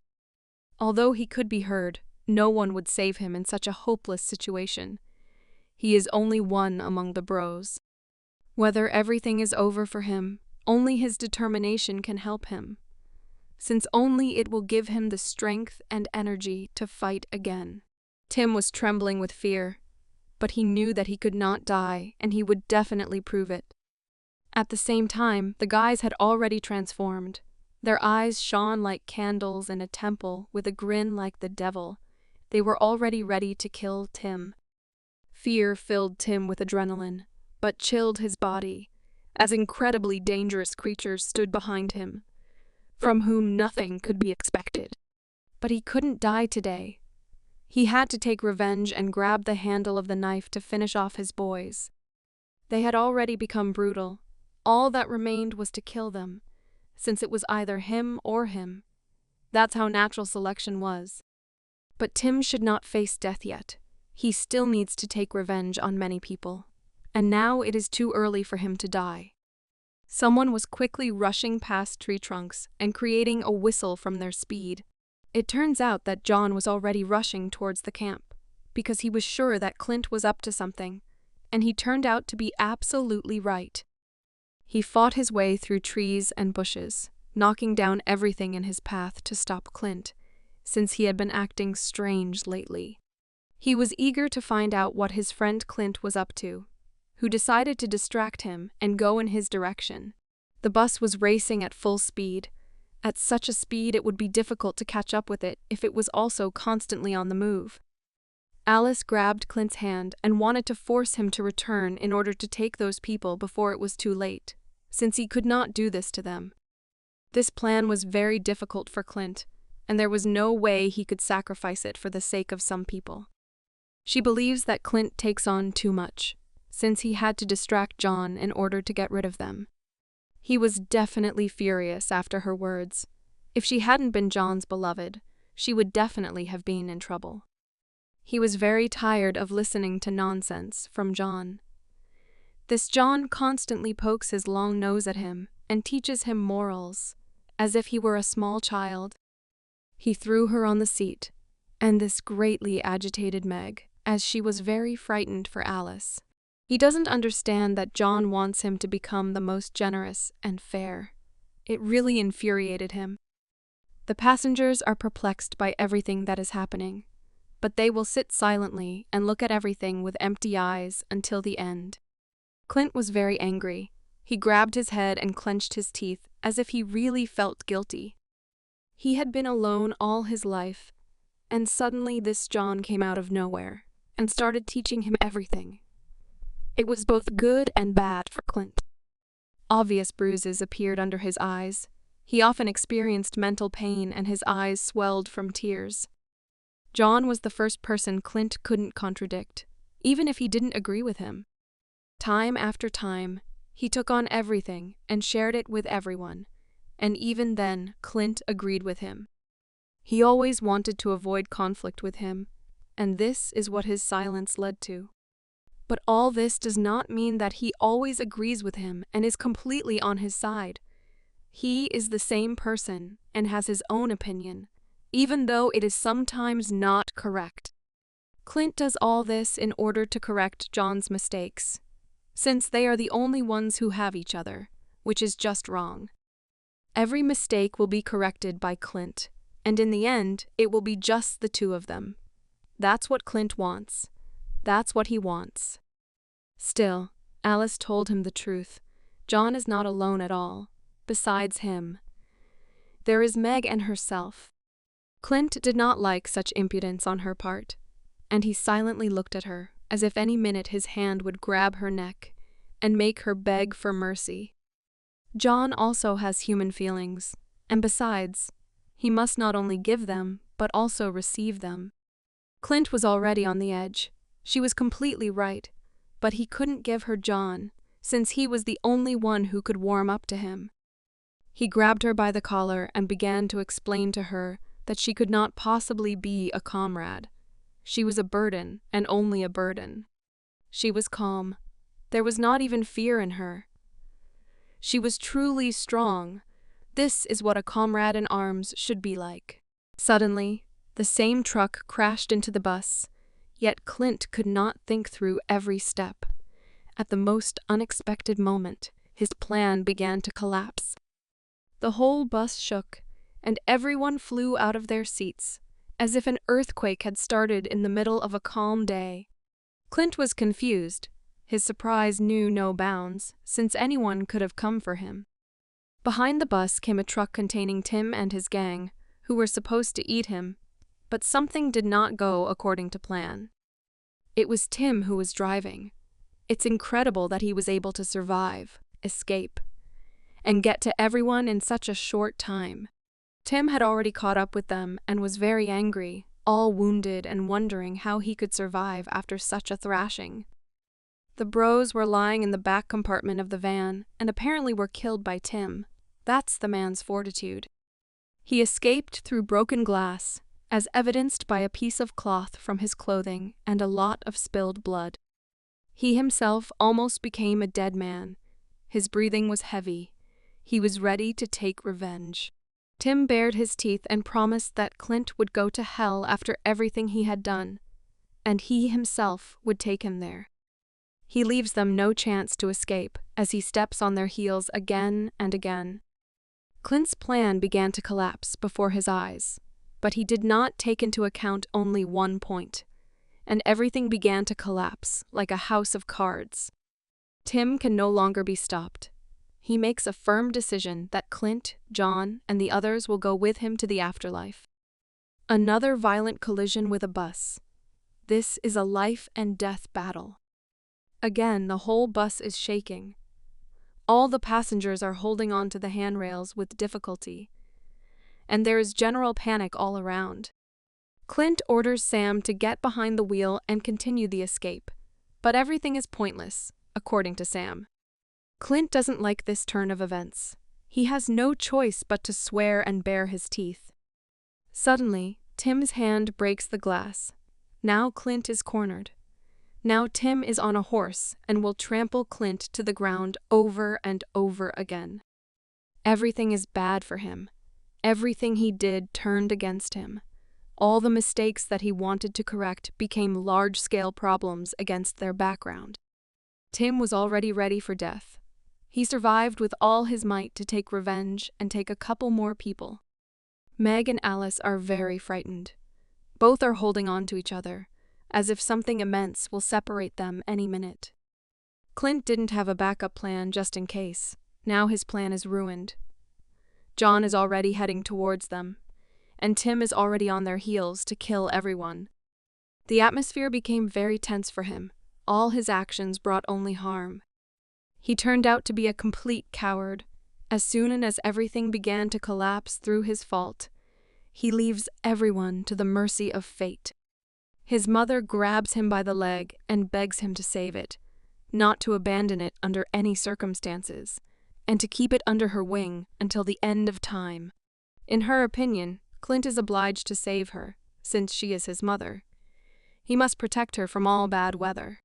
Although he could be heard, no one would save him in such a hopeless situation. He is only one among the bros. Whether everything is over for him, only his determination can help him, since only it will give him the strength and energy to fight again. Tim was trembling with fear, but he knew that he could not die, and he would definitely prove it. At the same time, the guys had already transformed. Their eyes shone like candles in a temple with a grin like the devil. They were already ready to kill Tim. Fear filled Tim with adrenaline, but chilled his body, as incredibly dangerous creatures stood behind him, from whom nothing could be expected. But he couldn't die today. He had to take revenge and grab the handle of the knife to finish off his boys. They had already become brutal. All that remained was to kill them, since it was either him or him. That's how natural selection was. But Tim should not face death yet. He still needs to take revenge on many people, and now it is too early for him to die. Someone was quickly rushing past tree trunks and creating a whistle from their speed. It turns out that John was already rushing towards the camp, because he was sure that Clint was up to something, and he turned out to be absolutely right. He fought his way through trees and bushes, knocking down everything in his path to stop Clint, since he had been acting strange lately. He was eager to find out what his friend Clint was up to, who decided to distract him and go in his direction. The bus was racing at full speed, At such a speed, it would be difficult to catch up with it if it was also constantly on the move. Alice grabbed Clint's hand and wanted to force him to return in order to take those people before it was too late, since he could not do this to them. This plan was very difficult for Clint, and there was no way he could sacrifice it for the sake of some people. She believes that Clint takes on too much, since he had to distract John in order to get rid of them. He was definitely furious after her words. If she hadn't been John's beloved, she would definitely have been in trouble. He was very tired of listening to nonsense from John. This John constantly pokes his long nose at him and teaches him morals, as if he were a small child. He threw her on the seat, and this greatly agitated Meg, as she was very frightened for Alice. He doesn't understand that John wants him to become the most generous and fair. It really infuriated him. The passengers are perplexed by everything that is happening, but they will sit silently and look at everything with empty eyes until the end. Clint was very angry. He grabbed his head and clenched his teeth as if he really felt guilty. He had been alone all his life, and suddenly this John came out of nowhere and started teaching him everything. It was both good and bad for Clint. Obvious bruises appeared under his eyes. He often experienced mental pain and his eyes swelled from tears. John was the first person Clint couldn't contradict, even if he didn't agree with him. Time after time, he took on everything and shared it with everyone, and even then, Clint agreed with him. He always wanted to avoid conflict with him, and this is what his silence led to. But all this does not mean that he always agrees with him and is completely on his side. He is the same person and has his own opinion, even though it is sometimes not correct. Clint does all this in order to correct John's mistakes, since they are the only ones who have each other, which is just wrong. Every mistake will be corrected by Clint, and in the end, it will be just the two of them. That's what Clint wants. That's what he wants. Still, Alice told him the truth. John is not alone at all. Besides him, there is Meg and herself. Clint did not like such impudence on her part, and he silently looked at her, as if any minute his hand would grab her neck and make her beg for mercy. John also has human feelings, and besides, he must not only give them, but also receive them. Clint was already on the edge. She was completely right, but he couldn't give her John, since he was the only one who could warm up to him. He grabbed her by the collar and began to explain to her that she could not possibly be a comrade. She was a burden, and only a burden. She was calm. There was not even fear in her. She was truly strong. This is what a comrade in arms should be like. Suddenly, the same truck crashed into the bus, yet Clint could not think through every step. At the most unexpected moment, his plan began to collapse. The whole bus shook, and everyone flew out of their seats, as if an earthquake had started in the middle of a calm day. Clint was confused. His surprise knew no bounds, since anyone could have come for him. Behind the bus came a truck containing Tim and his gang, who were supposed to eat him, but something did not go according to plan. It was Tim who was driving. It's incredible that he was able to survive, escape, and get to everyone in such a short time. Tim had already caught up with them and was very angry, all wounded and wondering how he could survive after such a thrashing. The bros were lying in the back compartment of the van and apparently were killed by Tim. That's the man's fortitude. He escaped through broken glass, as evidenced by a piece of cloth from his clothing and a lot of spilled blood. He himself almost became a dead man. His breathing was heavy. He was ready to take revenge. Tim bared his teeth and promised that Clint would go to hell after everything he had done, and he himself would take him there. He leaves them no chance to escape as he steps on their heels again and again. Clint's plan began to collapse before his eyes, but he did not take into account only one point, and everything began to collapse like a house of cards. Tim can no longer be stopped. he makes a firm decision that Clint, John, and the others will go with him to the afterlife. Another violent collision with a bus. This is a life and death battle. Again, the whole bus is shaking. All the passengers are holding on to the handrails with difficulty, and there is general panic all around. Clint orders Sam to get behind the wheel and continue the escape, but everything is pointless, according to Sam. Clint doesn't like this turn of events. He has no choice but to swear and bare his teeth. Suddenly, Tim's hand breaks the glass. Now Clint is cornered. Now Tim is on a horse and will trample Clint to the ground over and over again. Everything is bad for him. Everything he did turned against him. All the mistakes that he wanted to correct became large-scale problems against their background. Tim was already ready for death. He survived with all his might to take revenge and take a couple more people. Meg and Alice are very frightened. Both are holding on to each other, as if something immense will separate them any minute. Clint didn't have a backup plan just in case. Now his plan is ruined. John is already heading towards them, and Tim is already on their heels to kill everyone. The atmosphere became very tense for him. All his actions brought only harm. He turned out to be a complete coward. As soon as everything began to collapse through his fault, he leaves everyone to the mercy of fate. His mother grabs him by the leg and begs him to save it, not to abandon it under any circumstances, and to keep it under her wing until the end of time. In her opinion, Clint is obliged to save her, since she is his mother. He must protect her from all bad weather.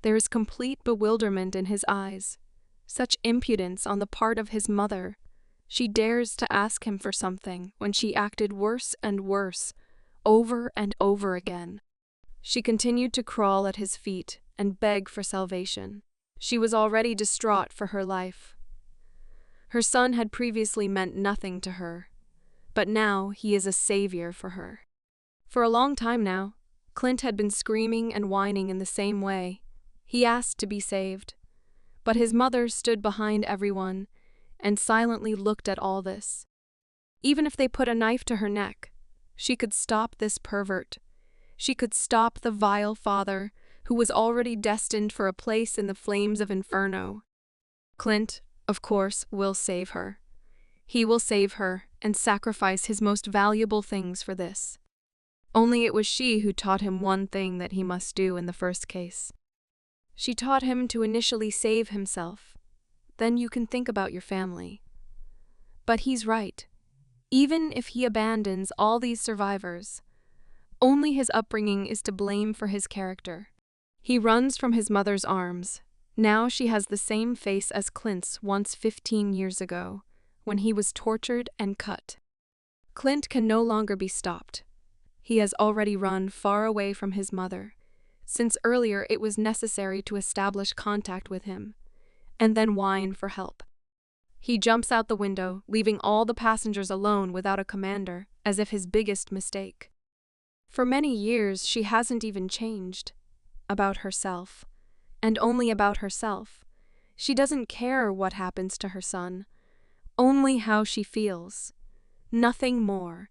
There is complete bewilderment in his eyes. Such impudence on the part of his mother. She dares to ask him for something when she acted worse and worse, over and over again. She continued to crawl at his feet and beg for salvation. She was already distraught for her life. Her son had previously meant nothing to her, but now he is a savior for her. For a long time now, Clint had been screaming and whining in the same way. He asked to be saved, but his mother stood behind everyone and silently looked at all this. Even if they put a knife to her neck, she could stop this pervert. She could stop the vile father who was already destined for a place in the flames of Inferno. Clint, of course, will save her. He will save her and sacrifice his most valuable things for this. Only it was she who taught him one thing that he must do in the first case. She taught him to initially save himself. Then you can think about your family. But he's right. Even if he abandons all these survivors, only his upbringing is to blame for his character. He runs from his mother's arms. Now she has the same face as Clint's once 15 years ago, when he was tortured and cut. Clint can no longer be stopped. He has already run far away from his mother, since earlier it was necessary to establish contact with him, and then whine for help. He jumps out the window, leaving all the passengers alone without a commander, as if his biggest mistake. For many years, she hasn't even changed. About herself. And only about herself. She doesn't care what happens to her son. Only how she feels. Nothing more.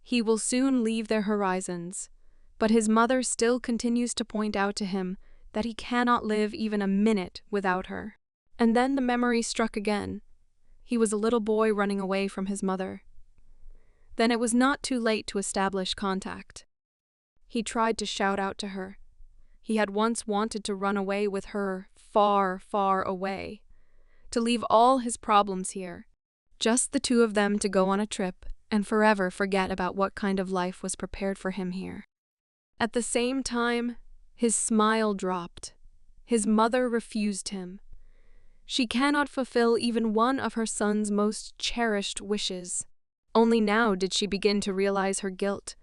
He will soon leave their horizons, but his mother still continues to point out to him that he cannot live even a minute without her. And then the memory struck again. He was a little boy running away from his mother. Then it was not too late to establish contact. He tried to shout out to her. He had once wanted to run away with her, far, far away. To leave all his problems here. Just the two of them to go on a trip and forever forget about what kind of life was prepared for him here. At the same time, his smile dropped. His mother refused him. She cannot fulfill even one of her son's most cherished wishes. Only now did she begin to realize her guilt.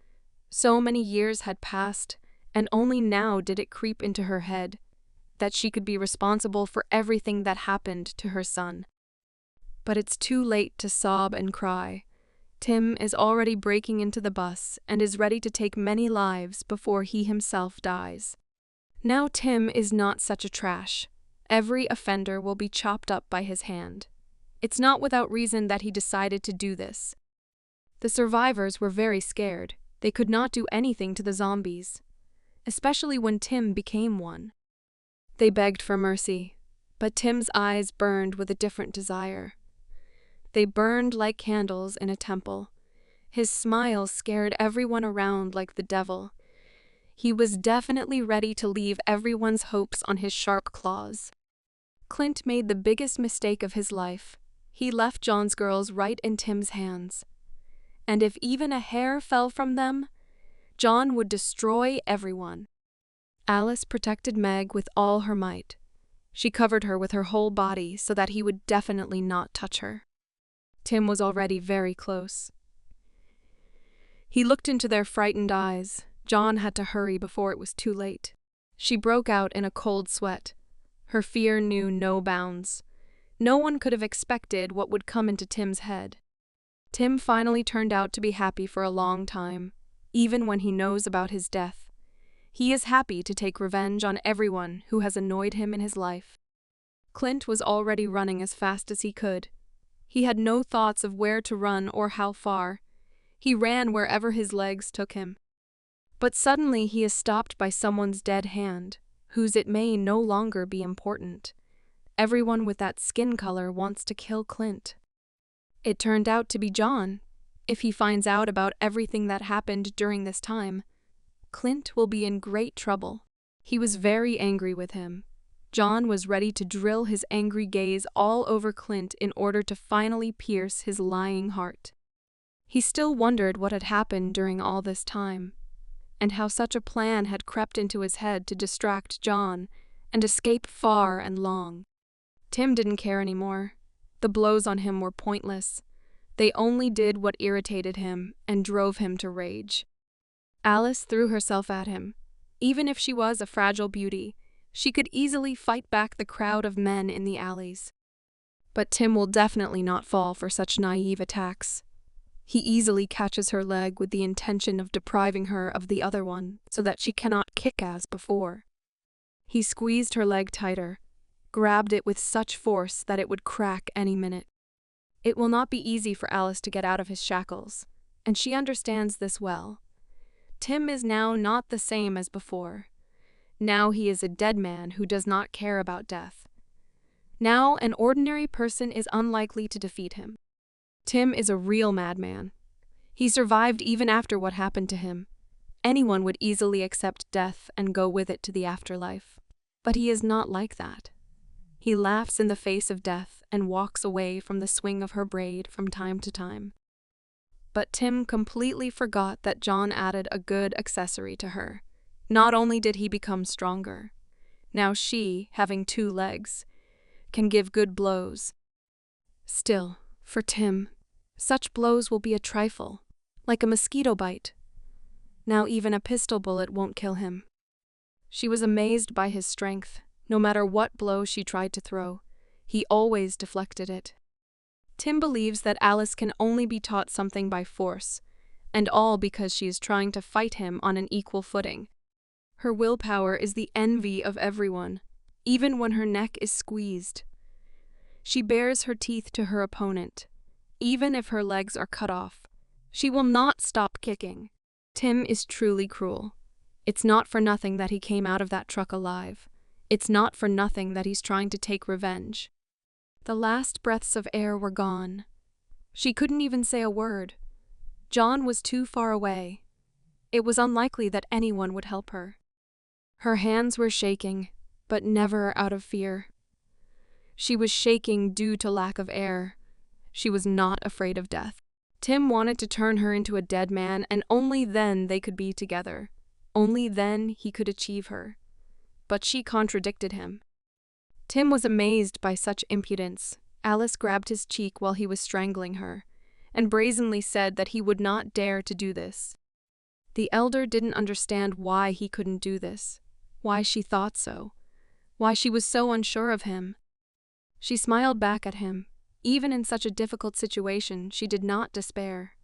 So many years had passed, and only now did it creep into her head that she could be responsible for everything that happened to her son. But it's too late to sob and cry. Tim is already breaking into the bus and is ready to take many lives before he himself dies. Now Tim is not such a trash. Every offender will be chopped up by his hand. It's not without reason that he decided to do this. The survivors were very scared. They could not do anything to the zombies, especially when Tim became one. They begged for mercy, but Tim's eyes burned with a different desire. They burned like candles in a temple. His smile scared everyone around like the devil. He was definitely ready to leave everyone's hopes on his sharp claws. Clint made the biggest mistake of his life. He left John's girls right in Tim's hands. And if even a hair fell from them, John would destroy everyone. Alice protected Meg with all her might. She covered her with her whole body so that he would definitely not touch her. Tim was already very close. He looked into their frightened eyes. John had to hurry before it was too late. She broke out in a cold sweat. Her fear knew no bounds. No one could have expected what would come into Tim's head. Tim finally turned out to be happy for a long time, even when he knows about his death. He is happy to take revenge on everyone who has annoyed him in his life. Clint was already running as fast as he could. He had no thoughts of where to run or how far. He ran wherever his legs took him. But suddenly he is stopped by someone's dead hand, whose it may no longer be important. Everyone with that skin color wants to kill Clint. It turned out to be John. If he finds out about everything that happened during this time, Clint will be in great trouble. He was very angry with him. John was ready to drill his angry gaze all over Clint in order to finally pierce his lying heart. He still wondered what had happened during all this time, and how such a plan had crept into his head to distract John and escape far and long. Tim didn't care anymore. The blows on him were pointless. They only did what irritated him and drove him to rage. Alice threw herself at him. Even if she was a fragile beauty, she could easily fight back the crowd of men in the alleys. But Tim will definitely not fall for such naive attacks. He easily catches her leg with the intention of depriving her of the other one so that she cannot kick as before. He squeezed her leg tighter, grabbed it with such force that it would crack any minute. It will not be easy for Alice to get out of his shackles, and she understands this well. Tim is now not the same as before. Now he is a dead man who does not care about death. Now an ordinary person is unlikely to defeat him. Tim is a real madman. He survived even after what happened to him. Anyone would easily accept death and go with it to the afterlife. But he is not like that. He laughs in the face of death and walks away from the swing of her braid from time to time. But Tim completely forgot that John added a good accessory to her. Not only did he become stronger, now she, having 2 legs, can give good blows. Still, for Tim, such blows will be a trifle, like a mosquito bite. Now even a pistol bullet won't kill him. She was amazed by his strength. No matter what blow she tried to throw, he always deflected it. Tim believes that Alice can only be taught something by force, and all because she is trying to fight him on an equal footing. Her willpower is the envy of everyone, even when her neck is squeezed. She bares her teeth to her opponent. Even if her legs are cut off, she will not stop kicking. Tim is truly cruel. It's not for nothing that he came out of that truck alive. It's not for nothing that he's trying to take revenge. The last breaths of air were gone. She couldn't even say a word. John was too far away. It was unlikely that anyone would help her. Her hands were shaking, but never out of fear. She was shaking due to lack of air. She was not afraid of death. Tim wanted to turn her into a dead man, and only then they could be together. Only then he could achieve her. But she contradicted him. Tim was amazed by such impudence. Alice grabbed his cheek while he was strangling her, and brazenly said that he would not dare to do this. The elder didn't understand why he couldn't do this, why she thought so, why she was so unsure of him. She smiled back at him. Even in such a difficult situation, she did not despair,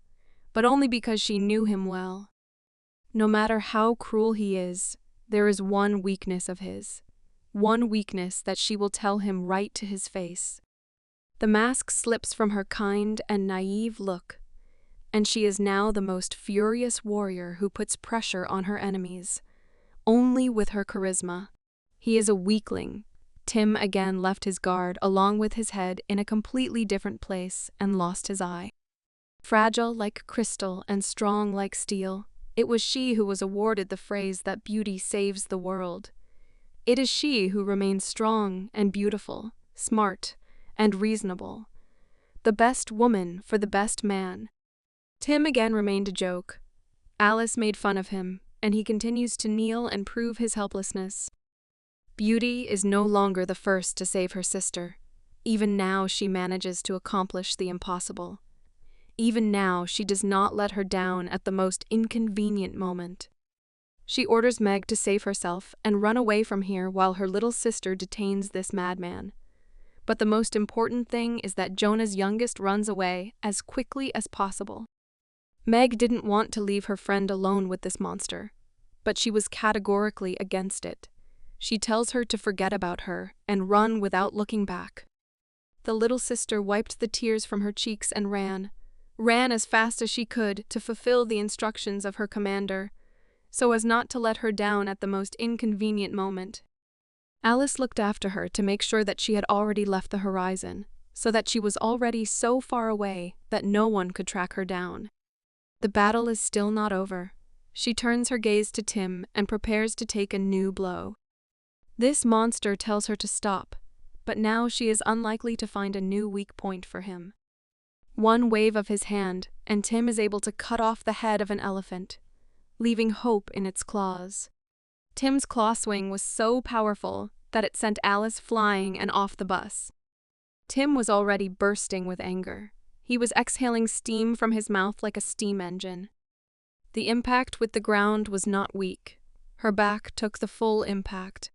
but only because she knew him well. No matter how cruel he is, there is one weakness of his, one weakness that she will tell him right to his face. The mask slips from her kind and naive look, and she is now the most furious warrior who puts pressure on her enemies, only with her charisma. He is a weakling. Tim again left his guard along with his head in a completely different place and lost his eye. Fragile like crystal and strong like steel, it was she who was awarded the phrase that beauty saves the world. It is she who remains strong and beautiful, smart and reasonable. The best woman for the best man. Tim again remained a joke. Alice made fun of him, and he continues to kneel and prove his helplessness. Beauty is no longer the first to save her sister. Even now she manages to accomplish the impossible. Even now she does not let her down at the most inconvenient moment. She orders Meg to save herself and run away from here while her little sister detains this madman. But the most important thing is that Jonah's youngest runs away as quickly as possible. Meg didn't want to leave her friend alone with this monster, but she was categorically against it. She tells her to forget about her and run without looking back. The little sister wiped the tears from her cheeks and ran as fast as she could to fulfill the instructions of her commander, so as not to let her down at the most inconvenient moment. Alice looked after her to make sure that she had already left the horizon, so that she was already so far away that no one could track her down. The battle is still not over. She turns her gaze to Tim and prepares to take a new blow. This monster tells her to stop, but now she is unlikely to find a new weak point for him. One wave of his hand, and Tim is able to cut off the head of an elephant, leaving hope in its claws. Tim's claw swing was so powerful that it sent Alice flying and off the bus. Tim was already bursting with anger. He was exhaling steam from his mouth like a steam engine. The impact with the ground was not weak. Her back took the full impact.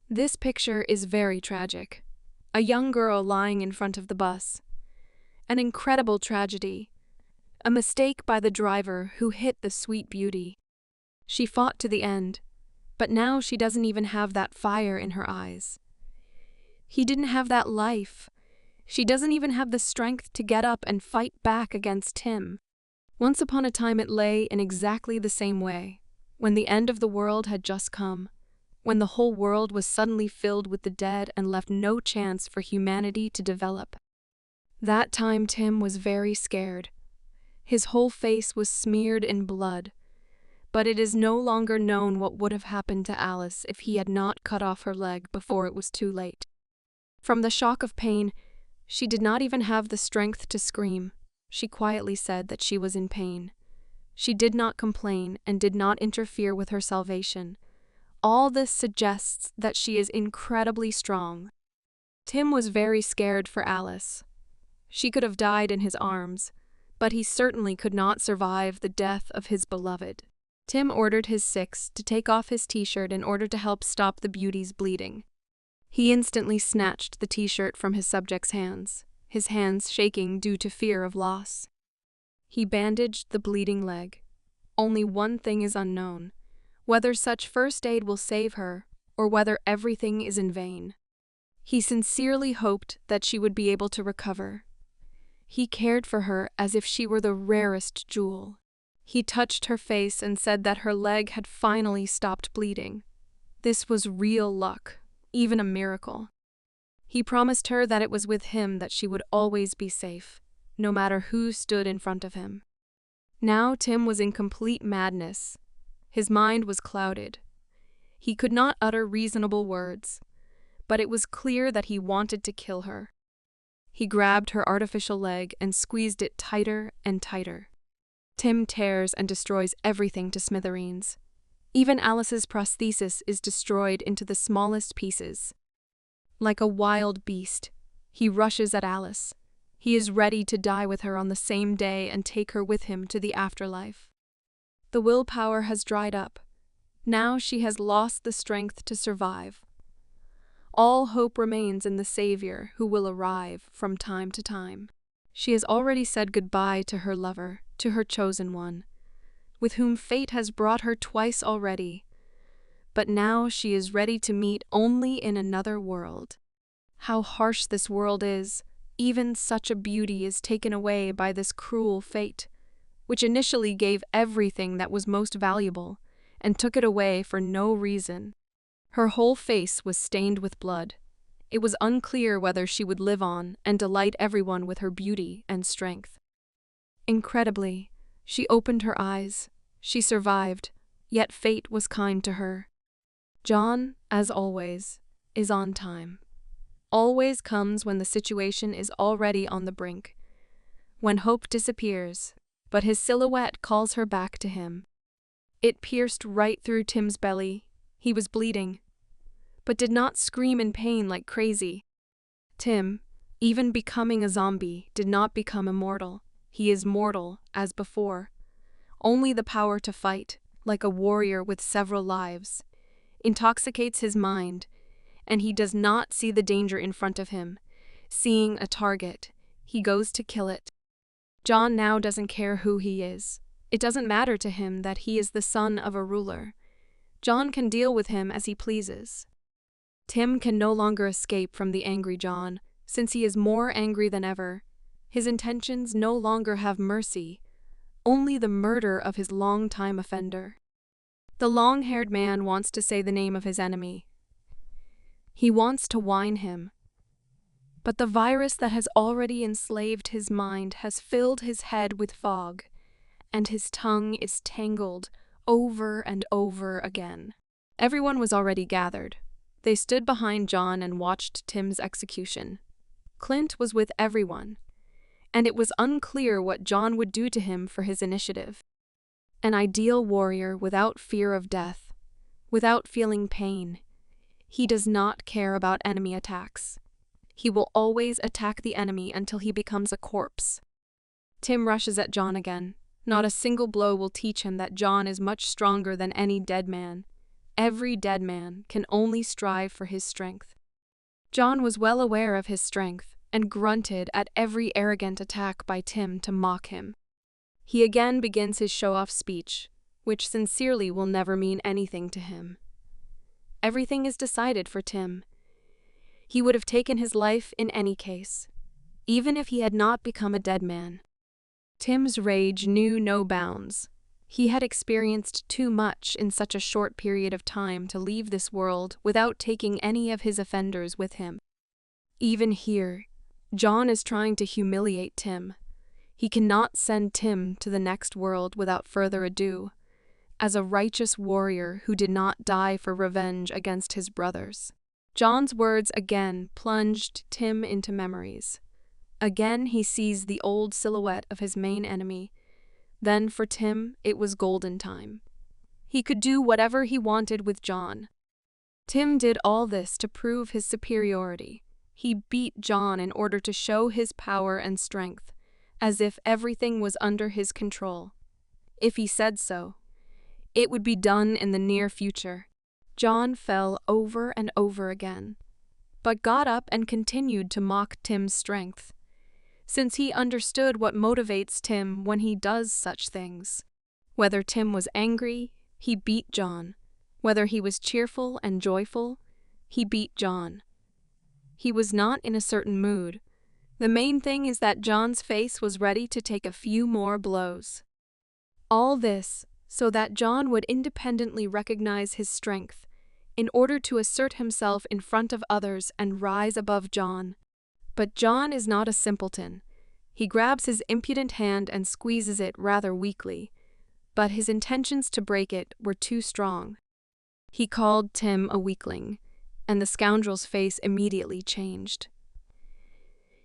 This picture is very tragic. A young girl lying in front of the bus. An incredible tragedy. A mistake by the driver who hit the sweet beauty. She fought to the end, but now she doesn't even have that fire in her eyes. He didn't have that life. She doesn't even have the strength to get up and fight back against him. Once upon a time it lay in exactly the same way, when the end of the world had just come, when the whole world was suddenly filled with the dead and left no chance for humanity to develop. That time Tim was very scared. His whole face was smeared in blood, but it is no longer known what would have happened to Alice if he had not cut off her leg before it was too late. From the shock of pain, she did not even have the strength to scream. She quietly said that she was in pain. She did not complain and did not interfere with her salvation. All this suggests that she is incredibly strong. Tim was very scared for Alice. She could have died in his arms, but he certainly could not survive the death of his beloved. Tim ordered his six to take off his t-shirt in order to help stop the beauty's bleeding. He instantly snatched the t-shirt from his subject's hands, his hands shaking due to fear of loss. He bandaged the bleeding leg. Only one thing is unknown: whether such first aid will save her, or whether everything is in vain. He sincerely hoped that she would be able to recover. He cared for her as if she were the rarest jewel. He touched her face and said that her leg had finally stopped bleeding. This was real luck, even a miracle. He promised her that it was with him that she would always be safe, no matter who stood in front of him. Now Tim was in complete madness. His mind was clouded. He could not utter reasonable words, but it was clear that he wanted to kill her. He grabbed her artificial leg and squeezed it tighter and tighter. Tim tears and destroys everything to smithereens. Even Alice's prosthesis is destroyed into the smallest pieces. Like a wild beast, he rushes at Alice. He is ready to die with her on the same day and take her with him to the afterlife. The willpower has dried up. Now she has lost the strength to survive. All hope remains in the Savior who will arrive from time to time. She has already said goodbye to her lover, to her chosen one, with whom fate has brought her twice already. But now she is ready to meet only in another world. How harsh this world is, even such a beauty is taken away by this cruel fate, which initially gave everything that was most valuable and took it away for no reason. Her whole face was stained with blood. It was unclear whether she would live on and delight everyone with her beauty and strength. Incredibly, she opened her eyes. She survived, yet fate was kind to her. John, as always, is on time. Always comes when the situation is already on the brink, when hope disappears, but his silhouette calls her back to him. It pierced right through Tim's belly. He was bleeding, but did not scream in pain like crazy. Tim, even becoming a zombie, did not become immortal. He is mortal, as before. Only the power to fight, like a warrior with several lives, intoxicates his mind, and he does not see the danger in front of him. Seeing a target, he goes to kill it. John now doesn't care who he is. It doesn't matter to him that he is the son of a ruler. John can deal with him as he pleases. Tim can no longer escape from the angry John, since he is more angry than ever. His intentions no longer have mercy, only the murder of his long-time offender. The long-haired man wants to say the name of his enemy. He wants to whine him. But the virus that has already enslaved his mind has filled his head with fog, and his tongue is tangled over and over again. Everyone was already gathered. They stood behind John and watched Tim's execution. Clint was with everyone, and it was unclear what John would do to him for his initiative. An ideal warrior without fear of death, without feeling pain. He does not care about enemy attacks. He will always attack the enemy until he becomes a corpse. Tim rushes at John again. Not a single blow will teach him that John is much stronger than any dead man. Every dead man can only strive for his strength. John was well aware of his strength and grunted at every arrogant attack by Tim to mock him. He again begins his show-off speech, which sincerely will never mean anything to him. Everything is decided for Tim. He would have taken his life in any case, even if he had not become a dead man. Tim's rage knew no bounds. He had experienced too much in such a short period of time to leave this world without taking any of his offenders with him. Even here, John is trying to humiliate Tim. He cannot send Tim to the next world without further ado, as a righteous warrior who did not die for revenge against his brothers. John's words again plunged Tim into memories. Again he sees the old silhouette of his main enemy. Then for Tim, it was golden time. He could do whatever he wanted with John. Tim did all this to prove his superiority. He beat John in order to show his power and strength, as if everything was under his control. If he said so, it would be done in the near future. John fell over and over again, but got up and continued to mock Tim's strength, since he understood what motivates Tim when he does such things. Whether Tim was angry, he beat John. Whether he was cheerful and joyful, he beat John. He was not in a certain mood. The main thing is that John's face was ready to take a few more blows. All this so that John would independently recognize his strength, in order to assert himself in front of others and rise above John. But John is not a simpleton. He grabs his impudent hand and squeezes it rather weakly, but his intentions to break it were too strong. He called Tim a weakling, and the scoundrel's face immediately changed.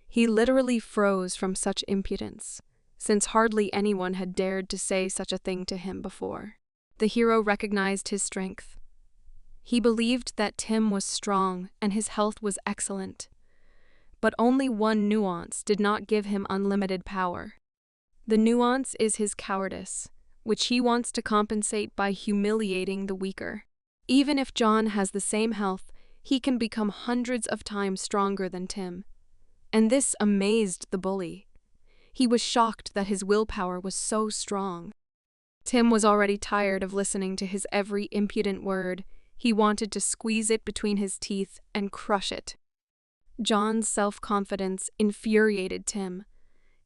He literally froze from such impudence, since hardly anyone had dared to say such a thing to him before. The hero recognized his strength. He believed that Tim was strong and his health was excellent. But only one nuance did not give him unlimited power. The nuance is his cowardice, which he wants to compensate by humiliating the weaker. Even if John has the same health, he can become hundreds of times stronger than Tim. And this amazed the bully. He was shocked that his willpower was so strong. Tim was already tired of listening to his every impudent word. He wanted to squeeze it between his teeth and crush it. John's self-confidence infuriated Tim.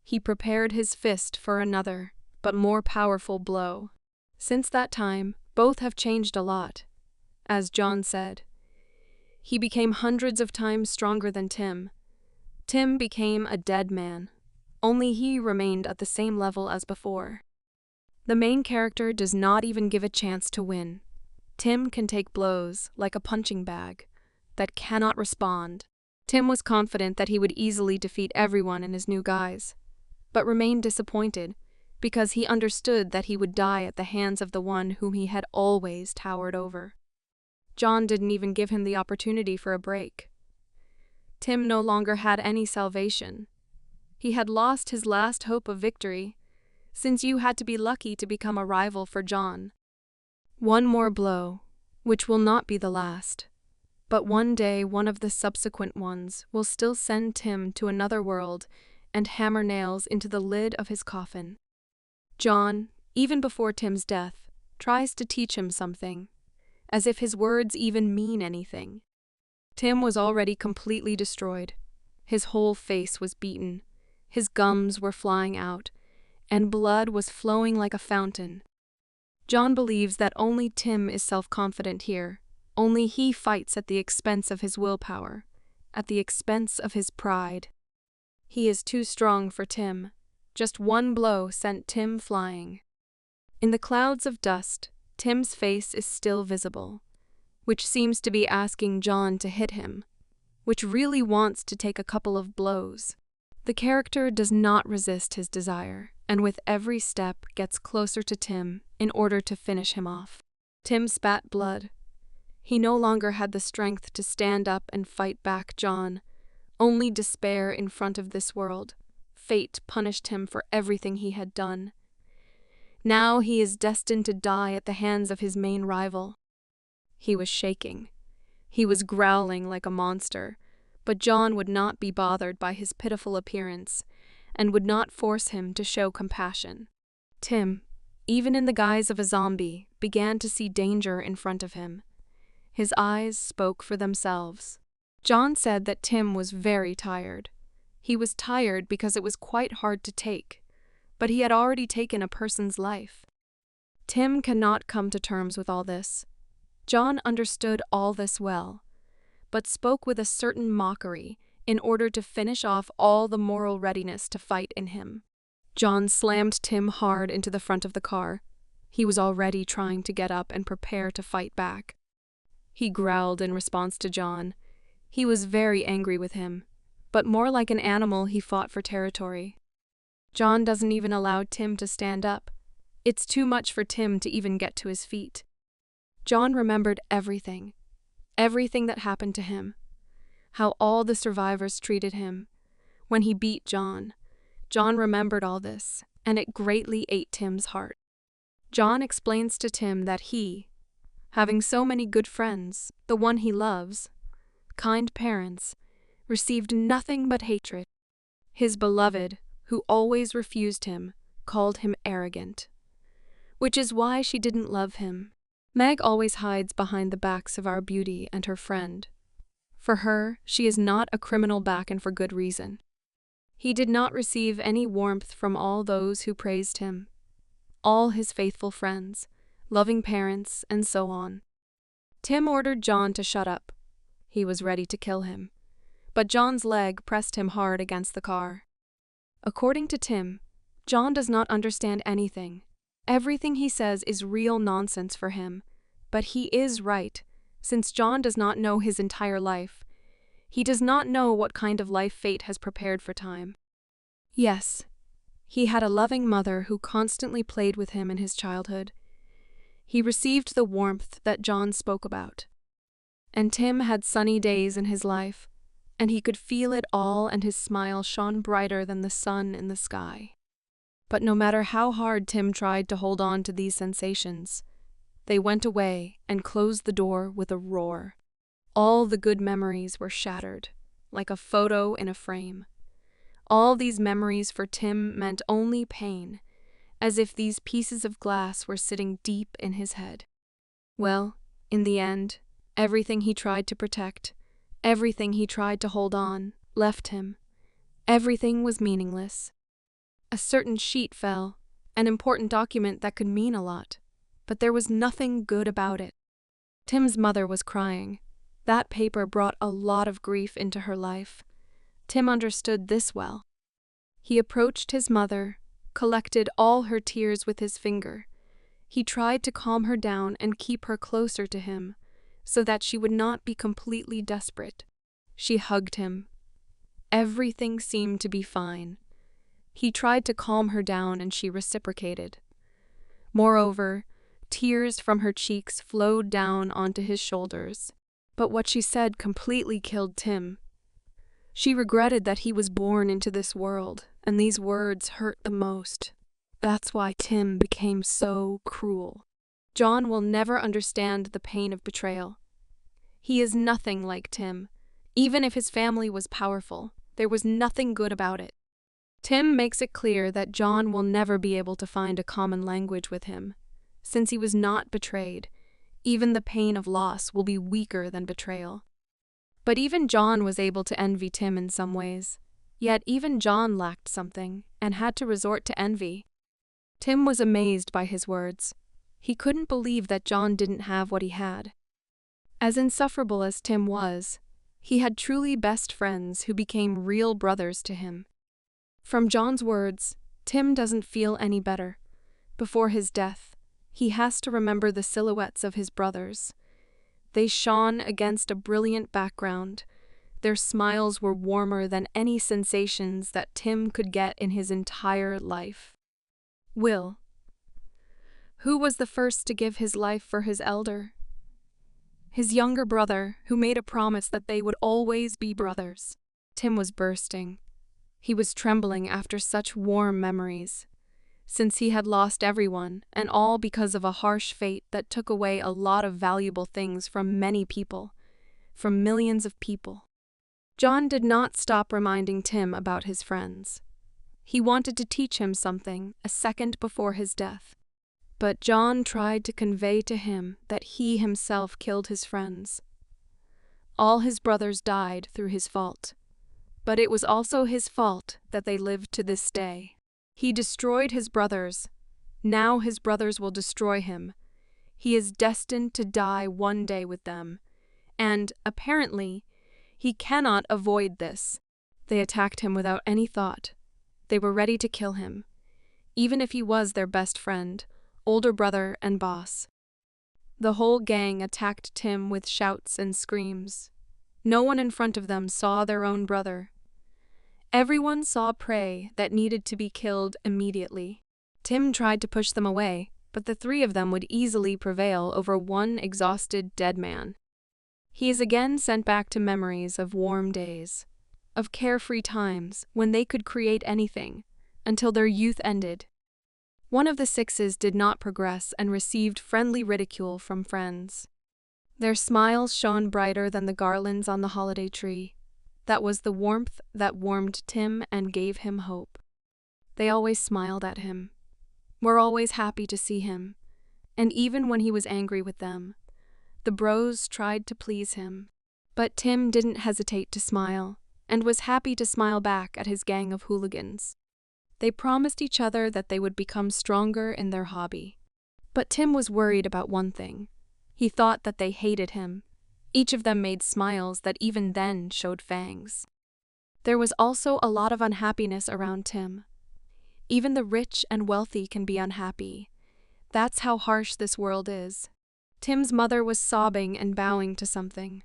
He prepared his fist for another, but more powerful blow. Since that time, both have changed a lot. As John said, he became hundreds of times stronger than Tim. Tim became a dead man. Only he remained at the same level as before. The main character does not even give a chance to win. Tim can take blows like a punching bag that cannot respond. Tim was confident that he would easily defeat everyone in his new guise, but remained disappointed because he understood that he would die at the hands of the one whom he had always towered over. John didn't even give him the opportunity for a break. Tim no longer had any salvation. He had lost his last hope of victory, since you had to be lucky to become a rival for John. One more blow, which will not be the last, but one day one of the subsequent ones will still send Tim to another world and hammer nails into the lid of his coffin. John, even before Tim's death, tries to teach him something, as if his words even mean anything. Tim was already completely destroyed. His whole face was beaten, his gums were flying out, and blood was flowing like a fountain. John believes that only Tim is self-confident here. Only he fights at the expense of his willpower, at the expense of his pride. He is too strong for Tim. Just one blow sent Tim flying. In the clouds of dust, Tim's face is still visible, which seems to be asking John to hit him, which really wants to take a couple of blows. The character does not resist his desire, and with every step gets closer to Tim in order to finish him off. Tim spat blood. He no longer had the strength to stand up and fight back John. Only despair in front of this world. Fate punished him for everything he had done. Now he is destined to die at the hands of his main rival. He was shaking. He was growling like a monster, but John would not be bothered by his pitiful appearance and would not force him to show compassion. Tim, even in the guise of a zombie, began to see danger in front of him. His eyes spoke for themselves. John said that Tim was very tired. He was tired because it was quite hard to take, but he had already taken a person's life. Tim cannot come to terms with all this. John understood all this well, but spoke with a certain mockery in order to finish off all the moral readiness to fight in him. John slammed Tim hard into the front of the car. He was already trying to get up and prepare to fight back. He growled in response to John. He was very angry with him, but more like an animal he fought for territory. John doesn't even allow Tim to stand up. It's too much for Tim to even get to his feet. John remembered everything that happened to him, how all the survivors treated him. When he beat John remembered all this, and it greatly ate Tim's heart. John explains to Tim that he, having so many good friends, the one he loves, kind parents, received nothing but hatred. His beloved, who always refused him, called him arrogant, which is why she didn't love him. Meg always hides behind the backs of our beauty and her friend. For her, she is not a criminal back and for good reason. He did not receive any warmth from all those who praised him, all his faithful friends, loving parents, and so on. Tim ordered John to shut up. He was ready to kill him, but John's leg pressed him hard against the car. According to Tim, John does not understand anything. Everything he says is real nonsense for him, but he is right, since John does not know his entire life. He does not know what kind of life fate has prepared for Tim. Yes, he had a loving mother who constantly played with him in his childhood. He received the warmth that John spoke about. And Tim had sunny days in his life, and he could feel it all, and his smile shone brighter than the sun in the sky. But no matter how hard Tim tried to hold on to these sensations, they went away and closed the door with a roar. All the good memories were shattered, like a photo in a frame. All these memories for Tim meant only pain, as if these pieces of glass were sitting deep in his head. Well, in the end, everything he tried to protect, Everything he tried to hold on left him. Everything was meaningless. A certain sheet fell, an important document that could mean a lot, but there was nothing good about it. Tim's mother was crying. That paper brought a lot of grief into her life. Tim understood this well. He approached his mother, collected all her tears with his finger. He tried to calm her down and keep her closer to him, so that she would not be completely desperate. She hugged him. Everything seemed to be fine. He tried to calm her down and she reciprocated. Moreover, tears from her cheeks flowed down onto his shoulders. But what she said completely killed Tim. She regretted that he was born into this world, and these words hurt the most. That's why Tim became so cruel. John will never understand the pain of betrayal. He is nothing like Tim. Even if his family was powerful, there was nothing good about it. Tim makes it clear that John will never be able to find a common language with him. Since he was not betrayed, even the pain of loss will be weaker than betrayal. But even John was able to envy Tim in some ways. Yet even John lacked something and had to resort to envy. Tim was amazed by his words. He couldn't believe that John didn't have what he had. As insufferable as Tim was, he had truly best friends who became real brothers to him. From John's words, Tim doesn't feel any better. Before his death, he has to remember the silhouettes of his brothers. They shone against a brilliant background. Their smiles were warmer than any sensations that Tim could get in his entire life. Will. Who was the first to give his life for his elder? His younger brother, who made a promise that they would always be brothers. Tim was bursting. He was trembling after such warm memories. Since he had lost everyone, and all because of a harsh fate that took away a lot of valuable things from many people, from millions of people. John did not stop reminding Tim about his friends. He wanted to teach him something a second before his death. But John tried to convey to him that he himself killed his friends. All his brothers died through his fault. But it was also his fault that they lived to this day. He destroyed his brothers. Now his brothers will destroy him. He is destined to die one day with them. And, apparently, he cannot avoid this. They attacked him without any thought. They were ready to kill him, even if he was their best friend, older brother, and boss. The whole gang attacked Tim with shouts and screams. No one in front of them saw their own brother. Everyone saw prey that needed to be killed immediately. Tim tried to push them away, but the three of them would easily prevail over one exhausted dead man. He is again sent back to memories of warm days, of carefree times when they could create anything, until their youth ended. One of the sixes did not progress and received friendly ridicule from friends. Their smiles shone brighter than the garlands on the holiday tree. That was the warmth that warmed Tim and gave him hope. They always smiled at him, were always happy to see him, and even when he was angry with them, the bros tried to please him. But Tim didn't hesitate to smile, and was happy to smile back at his gang of hooligans. They promised each other that they would become stronger in their hobby. But Tim was worried about one thing. He thought that they hated him. Each of them made smiles that even then showed fangs. There was also a lot of unhappiness around Tim. Even the rich and wealthy can be unhappy. That's how harsh this world is. Tim's mother was sobbing and bowing to something.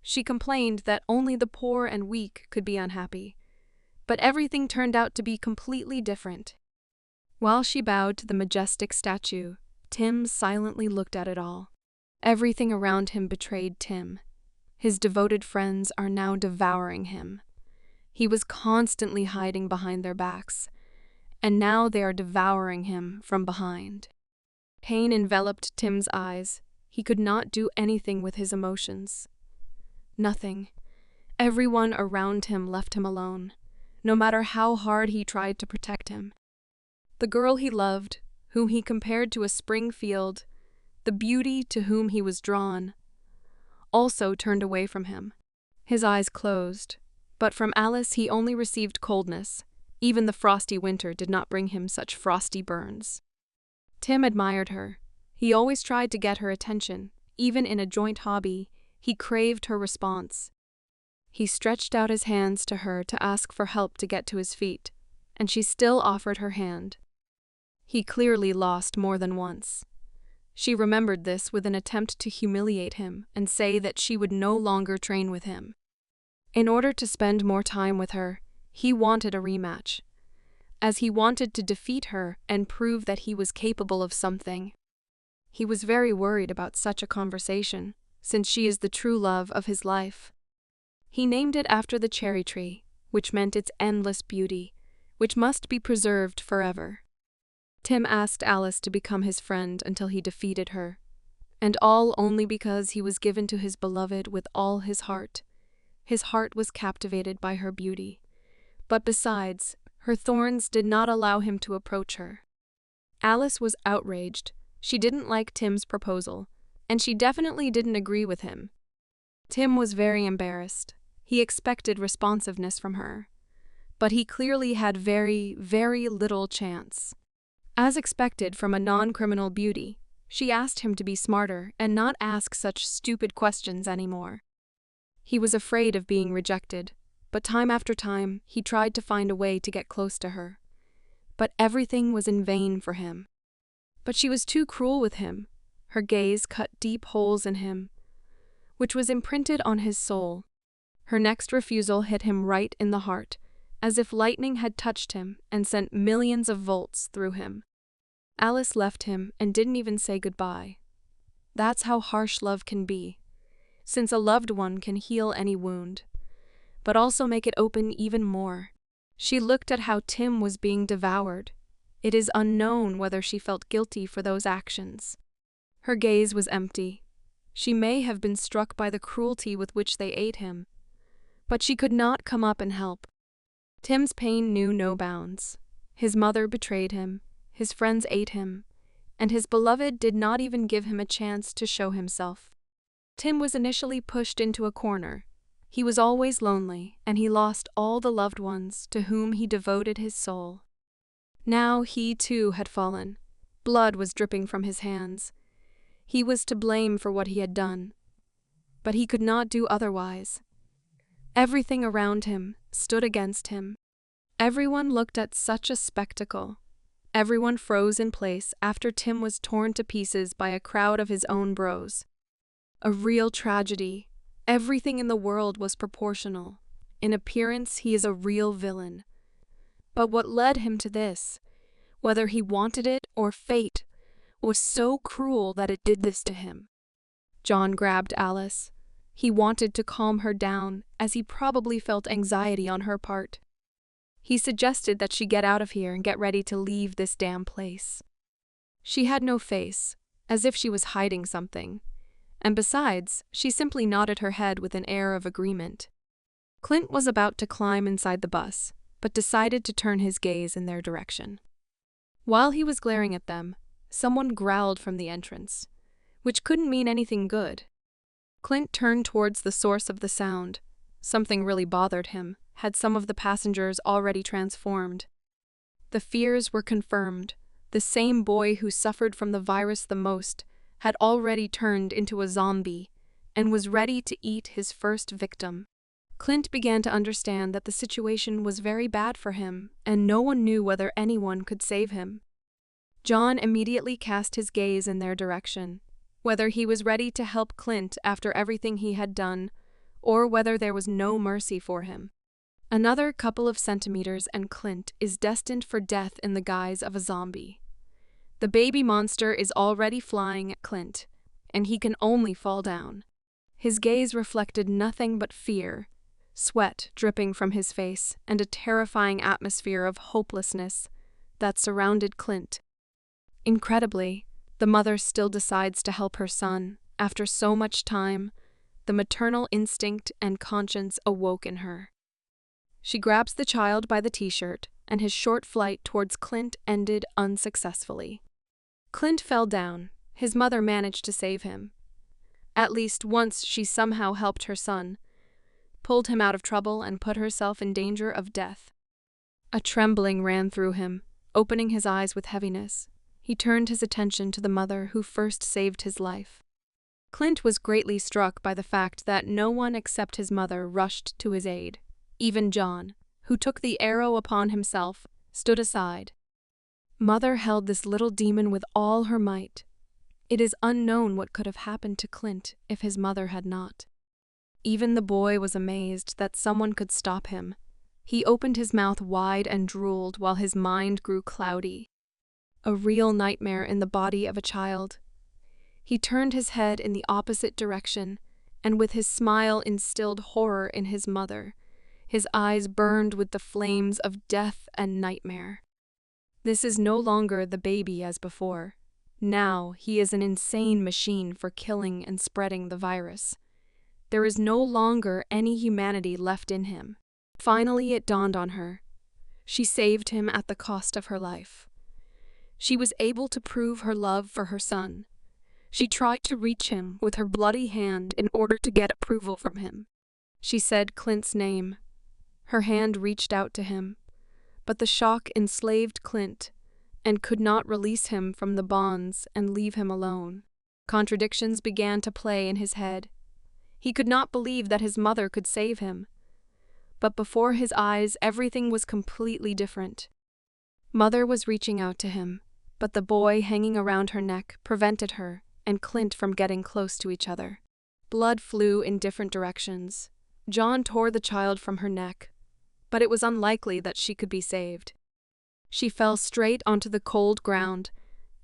She complained that only the poor and weak could be unhappy. But everything turned out to be completely different. While she bowed to the majestic statue, Tim silently looked at it all. Everything around him betrayed Tim. His devoted friends are now devouring him. He was constantly hiding behind their backs, and now they are devouring him from behind. Pain enveloped Tim's eyes. He could not do anything with his emotions. Nothing. Everyone around him left him alone, no matter how hard he tried to protect him. The girl he loved, whom he compared to a spring field, the beauty to whom he was drawn, also turned away from him. His eyes closed, but from Alice he only received coldness. Even the frosty winter did not bring him such frosty burns. Tim admired her. He always tried to get her attention. Even in a joint hobby, he craved her response. He stretched out his hands to her to ask for help to get to his feet, and she still offered her hand. He clearly lost more than once. She remembered this with an attempt to humiliate him and say that she would no longer train with him. In order to spend more time with her, he wanted a rematch, as he wanted to defeat her and prove that he was capable of something. He was very worried about such a conversation, since she is the true love of his life. He named it after the cherry tree, which meant its endless beauty, which must be preserved forever. Tim asked Alice to become his friend until he defeated her, and all only because he was given to his beloved with all his heart. His heart was captivated by her beauty, but besides, her thorns did not allow him to approach her. Alice was outraged. She didn't like Tim's proposal, and she definitely didn't agree with him. Tim was very embarrassed. He expected responsiveness from her, but he clearly had very, very little chance. As expected from a non-criminal beauty, she asked him to be smarter and not ask such stupid questions anymore. He was afraid of being rejected, but time after time he tried to find a way to get close to her. But everything was in vain for him. But she was too cruel with him. Her gaze cut deep holes in him, which was imprinted on his soul. Her next refusal hit him right in the heart, as if lightning had touched him and sent millions of volts through him. Alice left him and didn't even say goodbye. That's how harsh love can be, since a loved one can heal any wound, but also make it open even more. She looked at how Tim was being devoured. It is unknown whether she felt guilty for those actions. Her gaze was empty. She may have been struck by the cruelty with which they ate him, but she could not come up and help. Tim's pain knew no bounds. His mother betrayed him, his friends ate him, and his beloved did not even give him a chance to show himself. Tim was initially pushed into a corner. He was always lonely, and he lost all the loved ones to whom he devoted his soul. Now he too had fallen. Blood was dripping from his hands. He was to blame for what he had done, but he could not do otherwise. Everything around him stood against him. Everyone looked at such a spectacle. Everyone froze in place after Tim was torn to pieces by a crowd of his own bros. A real tragedy. Everything in the world was proportional. In appearance, he is a real villain. But what led him to this, whether he wanted it or fate, was so cruel that it did this to him. John grabbed Alice. He wanted to calm her down, as he probably felt anxiety on her part. He suggested that she get out of here and get ready to leave this damn place. She had no face, as if she was hiding something, and besides, she simply nodded her head with an air of agreement. Clint was about to climb inside the bus, but decided to turn his gaze in their direction. While he was glaring at them, someone growled from the entrance, which couldn't mean anything good. Clint turned towards the source of the sound. Something really bothered him. Had some of the passengers already transformed? The fears were confirmed. The same boy who suffered from the virus the most had already turned into a zombie and was ready to eat his first victim. Clint began to understand that the situation was very bad for him, and no one knew whether anyone could save him. John immediately cast his gaze in their direction, whether he was ready to help Clint after everything he had done, or whether there was no mercy for him. Another couple of centimeters and Clint is destined for death in the guise of a zombie. The baby monster is already flying at Clint, and he can only fall down. His gaze reflected nothing but fear, sweat dripping from his face, and a terrifying atmosphere of hopelessness that surrounded Clint. Incredibly, the mother still decides to help her son. After so much time, the maternal instinct and conscience awoke in her. She grabs the child by the t-shirt, and his short flight towards Clint ended unsuccessfully. Clint fell down. His mother managed to save him. At least once she somehow helped her son, pulled him out of trouble and put herself in danger of death. A trembling ran through him, opening his eyes with heaviness. He turned his attention to the mother who first saved his life. Clint was greatly struck by the fact that no one except his mother rushed to his aid. Even John, who took the arrow upon himself, stood aside. Mother held this little demon with all her might. It is unknown what could have happened to Clint if his mother had not. Even the boy was amazed that someone could stop him. He opened his mouth wide and drooled while his mind grew cloudy. A real nightmare in the body of a child. He turned his head in the opposite direction, and with his smile instilled horror in his mother. His eyes burned with the flames of death and nightmare. This is no longer the baby as before. Now he is an insane machine for killing and spreading the virus. There is no longer any humanity left in him. Finally, it dawned on her. She saved him at the cost of her life. She was able to prove her love for her son. She tried to reach him with her bloody hand in order to get approval from him. She said Clint's name. Her hand reached out to him, but the shock enslaved Clint and could not release him from the bonds and leave him alone. Contradictions began to play in his head. He could not believe that his mother could save him. But before his eyes, everything was completely different. Mother was reaching out to him, but the boy hanging around her neck prevented her and Clint from getting close to each other. Blood flew in different directions. John tore the child from her neck, but it was unlikely that she could be saved. She fell straight onto the cold ground,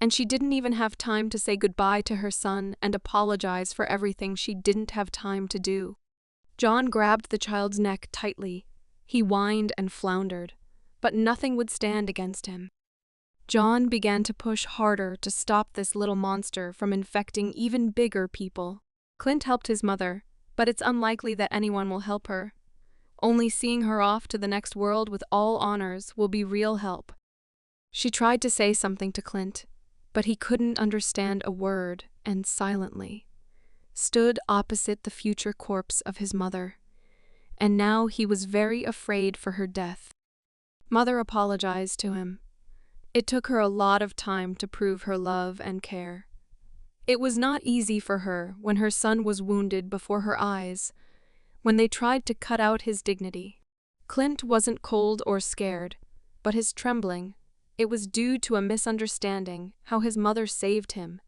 and she didn't even have time to say goodbye to her son and apologize for everything she didn't have time to do. John grabbed the child's neck tightly. He whined and floundered, but nothing would stand against him. John began to push harder to stop this little monster from infecting even bigger people. Clint helped his mother, but it's unlikely that anyone will help her. Only seeing her off to the next world with all honors will be real help. She tried to say something to Clint, but he couldn't understand a word and silently stood opposite the future corpse of his mother. And now he was very afraid for her death. Mother apologized to him. It took her a lot of time to prove her love and care. It was not easy for her when her son was wounded before her eyes, when they tried to cut out his dignity. Clint wasn't cold or scared, but his trembling, it was due to a misunderstanding how his mother saved him.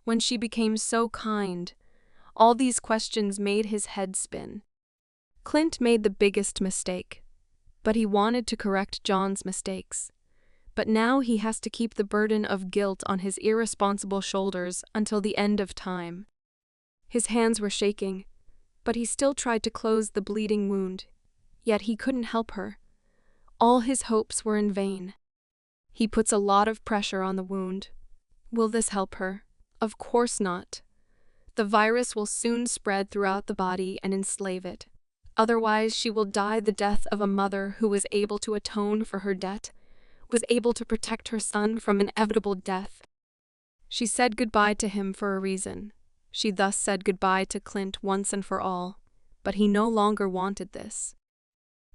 When she became so kind, all these questions made his head spin. Clint made the biggest mistake, but he wanted to correct John's mistakes. But now he has to keep the burden of guilt on his irresponsible shoulders until the end of time. His hands were shaking, but he still tried to close the bleeding wound. Yet he couldn't help her. All his hopes were in vain. He puts a lot of pressure on the wound. Will this help her? Of course not. The virus will soon spread throughout the body and enslave it. Otherwise, she will die the death of a mother who was able to atone for her debt, was able to protect her son from inevitable death. She said goodbye to him for a reason. She thus said goodbye to Clint once and for all, but he no longer wanted this.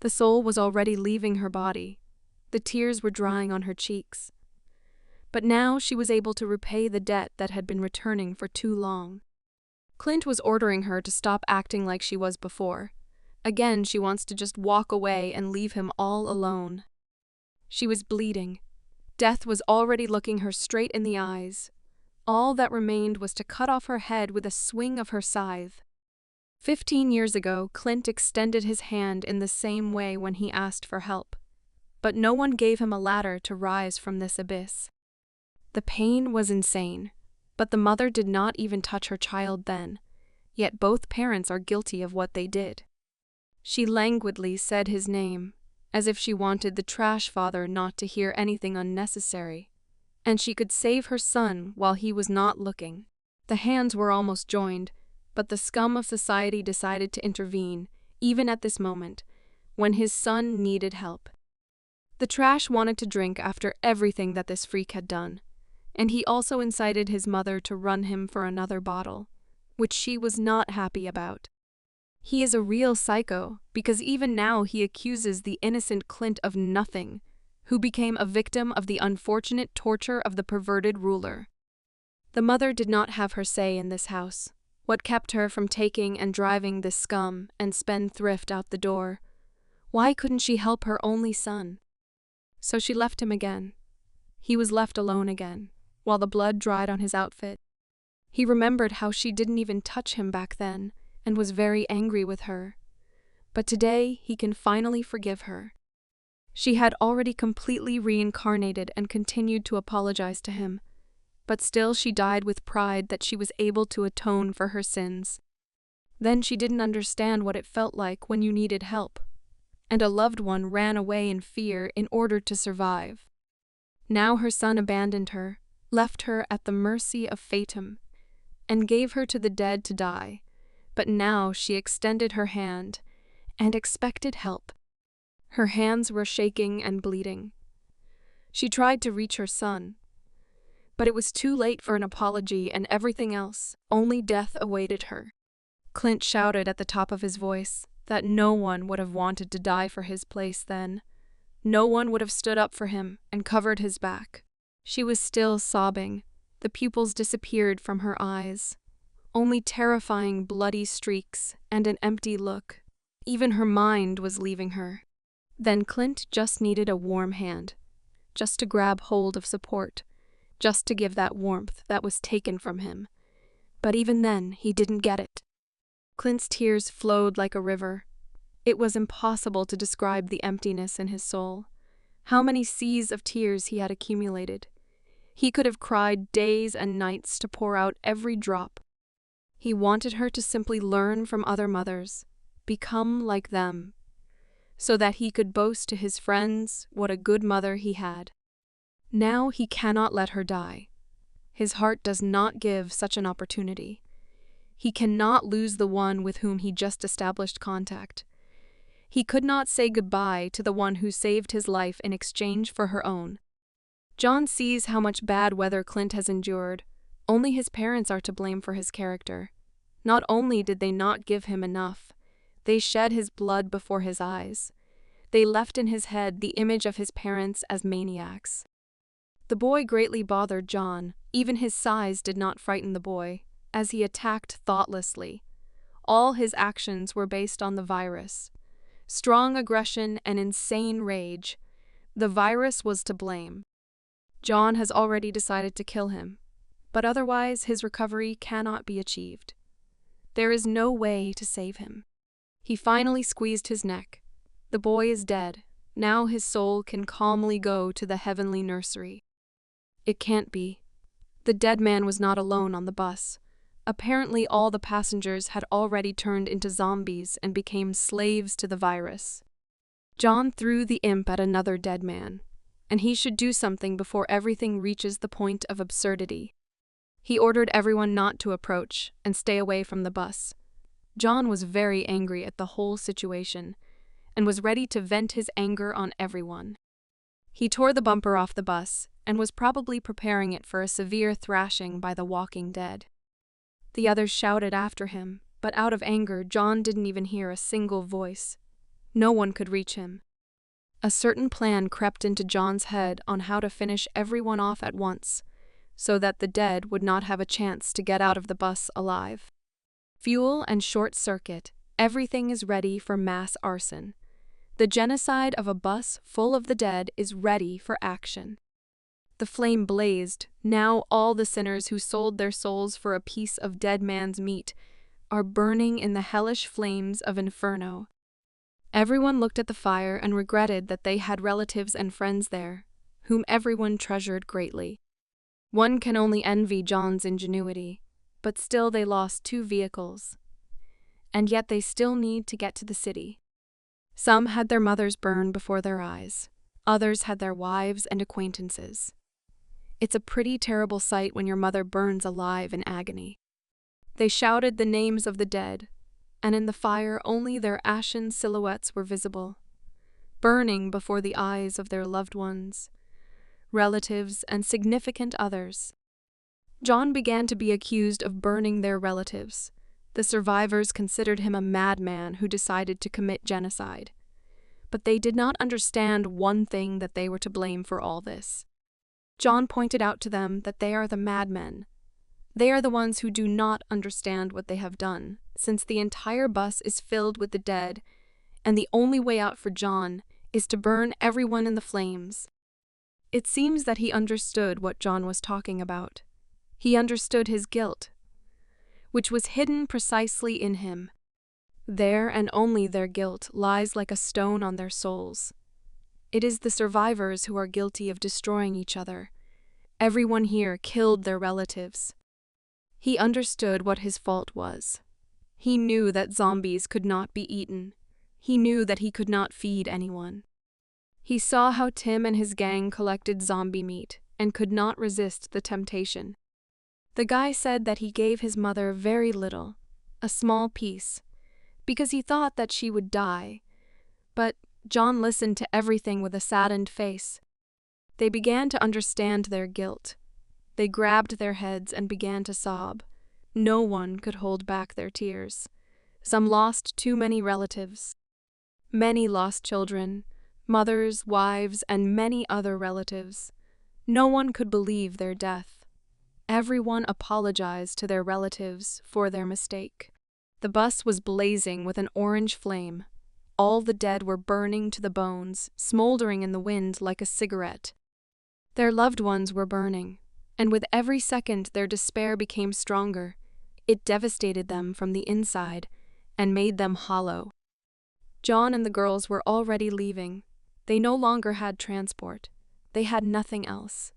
The soul was already leaving her body. The tears were drying on her cheeks. But now she was able to repay the debt that had been returning for too long. Clint was ordering her to stop acting like she was before. Again, she wants to just walk away and leave him all alone. She was bleeding. Death was already looking her straight in the eyes. All that remained was to cut off her head with a swing of her scythe. 15 years ago, Clint extended his hand in the same way when he asked for help. But no one gave him a ladder to rise from this abyss. The pain was insane, but the mother did not even touch her child then, yet both parents are guilty of what they did. She languidly said his name, as if she wanted the trash father not to hear anything unnecessary, and she could save her son while he was not looking. The hands were almost joined, but the scum of society decided to intervene, even at this moment, when his son needed help. The trash wanted to drink after everything that this freak had done, and he also incited his mother to run him for another bottle, which she was not happy about. He is a real psycho, because even now he accuses the innocent Clint of nothing, who became a victim of the unfortunate torture of the perverted ruler. The mother did not have her say in this house. What kept her from taking and driving this scum and spendthrift out the door? Why couldn't she help her only son? So she left him again. He was left alone again, while the blood dried on his outfit. He remembered how she didn't even touch him back then, and was very angry with her. But today he can finally forgive her. She had already completely reincarnated and continued to apologize to him, but still she died with pride that she was able to atone for her sins. Then she didn't understand what it felt like when you needed help, and a loved one ran away in fear in order to survive. Now her son abandoned her, left her at the mercy of Fatum, and gave her to the dead to die. But now she extended her hand and expected help. Her hands were shaking and bleeding. She tried to reach her son, but it was too late for an apology and everything else. Only death awaited her. Clint shouted at the top of his voice that no one would have wanted to die for his place then. No one would have stood up for him and covered his back. She was still sobbing. The pupils disappeared from her eyes. Only terrifying bloody streaks and an empty look. Even her mind was leaving her. Then Clint just needed a warm hand, just to grab hold of support, just to give that warmth that was taken from him. But even then, he didn't get it. Clint's tears flowed like a river. It was impossible to describe the emptiness in his soul. How many seas of tears he had accumulated. He could have cried days and nights to pour out every drop. He wanted her to simply learn from other mothers, become like them, so that he could boast to his friends what a good mother he had. Now he cannot let her die. His heart does not give such an opportunity. He cannot lose the one with whom he just established contact. He could not say goodbye to the one who saved his life in exchange for her own. John sees how much bad weather Clint has endured. Only his parents are to blame for his character. Not only did they not give him enough, they shed his blood before his eyes. They left in his head the image of his parents as maniacs. The boy greatly bothered John. Even his size did not frighten the boy, as he attacked thoughtlessly. All his actions were based on the virus. Strong aggression and insane rage. The virus was to blame. John has already decided to kill him, but otherwise his recovery cannot be achieved. There is no way to save him. He finally squeezed his neck. The boy is dead. Now his soul can calmly go to the heavenly nursery. It can't be. The dead man was not alone on the bus. Apparently all the passengers had already turned into zombies and became slaves to the virus. John threw the imp at another dead man, and he should do something before everything reaches the point of absurdity. He ordered everyone not to approach and stay away from the bus. John was very angry at the whole situation and was ready to vent his anger on everyone. He tore the bumper off the bus and was probably preparing it for a severe thrashing by the walking dead. The others shouted after him, but out of anger, John didn't even hear a single voice. No one could reach him. A certain plan crept into John's head on how to finish everyone off at once, so that the dead would not have a chance to get out of the bus alive. Fuel and short circuit, everything is ready for mass arson. The genocide of a bus full of the dead is ready for action. The flame blazed. Now all the sinners who sold their souls for a piece of dead man's meat are burning in the hellish flames of inferno. Everyone looked at the fire and regretted that they had relatives and friends there, whom everyone treasured greatly. One can only envy John's ingenuity, but still they lost 2 vehicles. And yet they still need to get to the city. Some had their mothers burn before their eyes. Others had their wives and acquaintances. It's a pretty terrible sight when your mother burns alive in agony. They shouted the names of the dead, and in the fire only their ashen silhouettes were visible, burning before the eyes of their loved ones, relatives, and significant others. John began to be accused of burning their relatives, The survivors considered him a madman who decided to commit genocide. But they did not understand one thing, that they were to blame for all this. John pointed out to them that they are the madmen. They are the ones who do not understand what they have done, since the entire bus is filled with the dead, and the only way out for John is to burn everyone in the flames. It seems that he understood what John was talking about. He understood his guilt, which was hidden precisely in him. Their and only their guilt lies like a stone on their souls. It is the survivors who are guilty of destroying each other. Everyone here killed their relatives. He understood what his fault was. He knew that zombies could not be eaten. He knew that he could not feed anyone. He saw how Tim and his gang collected zombie meat and could not resist the temptation. The guy said that he gave his mother very little, a small piece, because he thought that she would die. But John listened to everything with a saddened face. They began to understand their guilt. They grabbed their heads and began to sob. No one could hold back their tears. Some lost too many relatives. Many lost children, mothers, wives, and many other relatives. No one could believe their death. Everyone apologized to their relatives for their mistake. The bus was blazing with an orange flame. All the dead were burning to the bones, smoldering in the wind like a cigarette. Their loved ones were burning, and with every second their despair became stronger. It devastated them from the inside and made them hollow. John and the girls were already leaving. They no longer had transport. They had nothing else.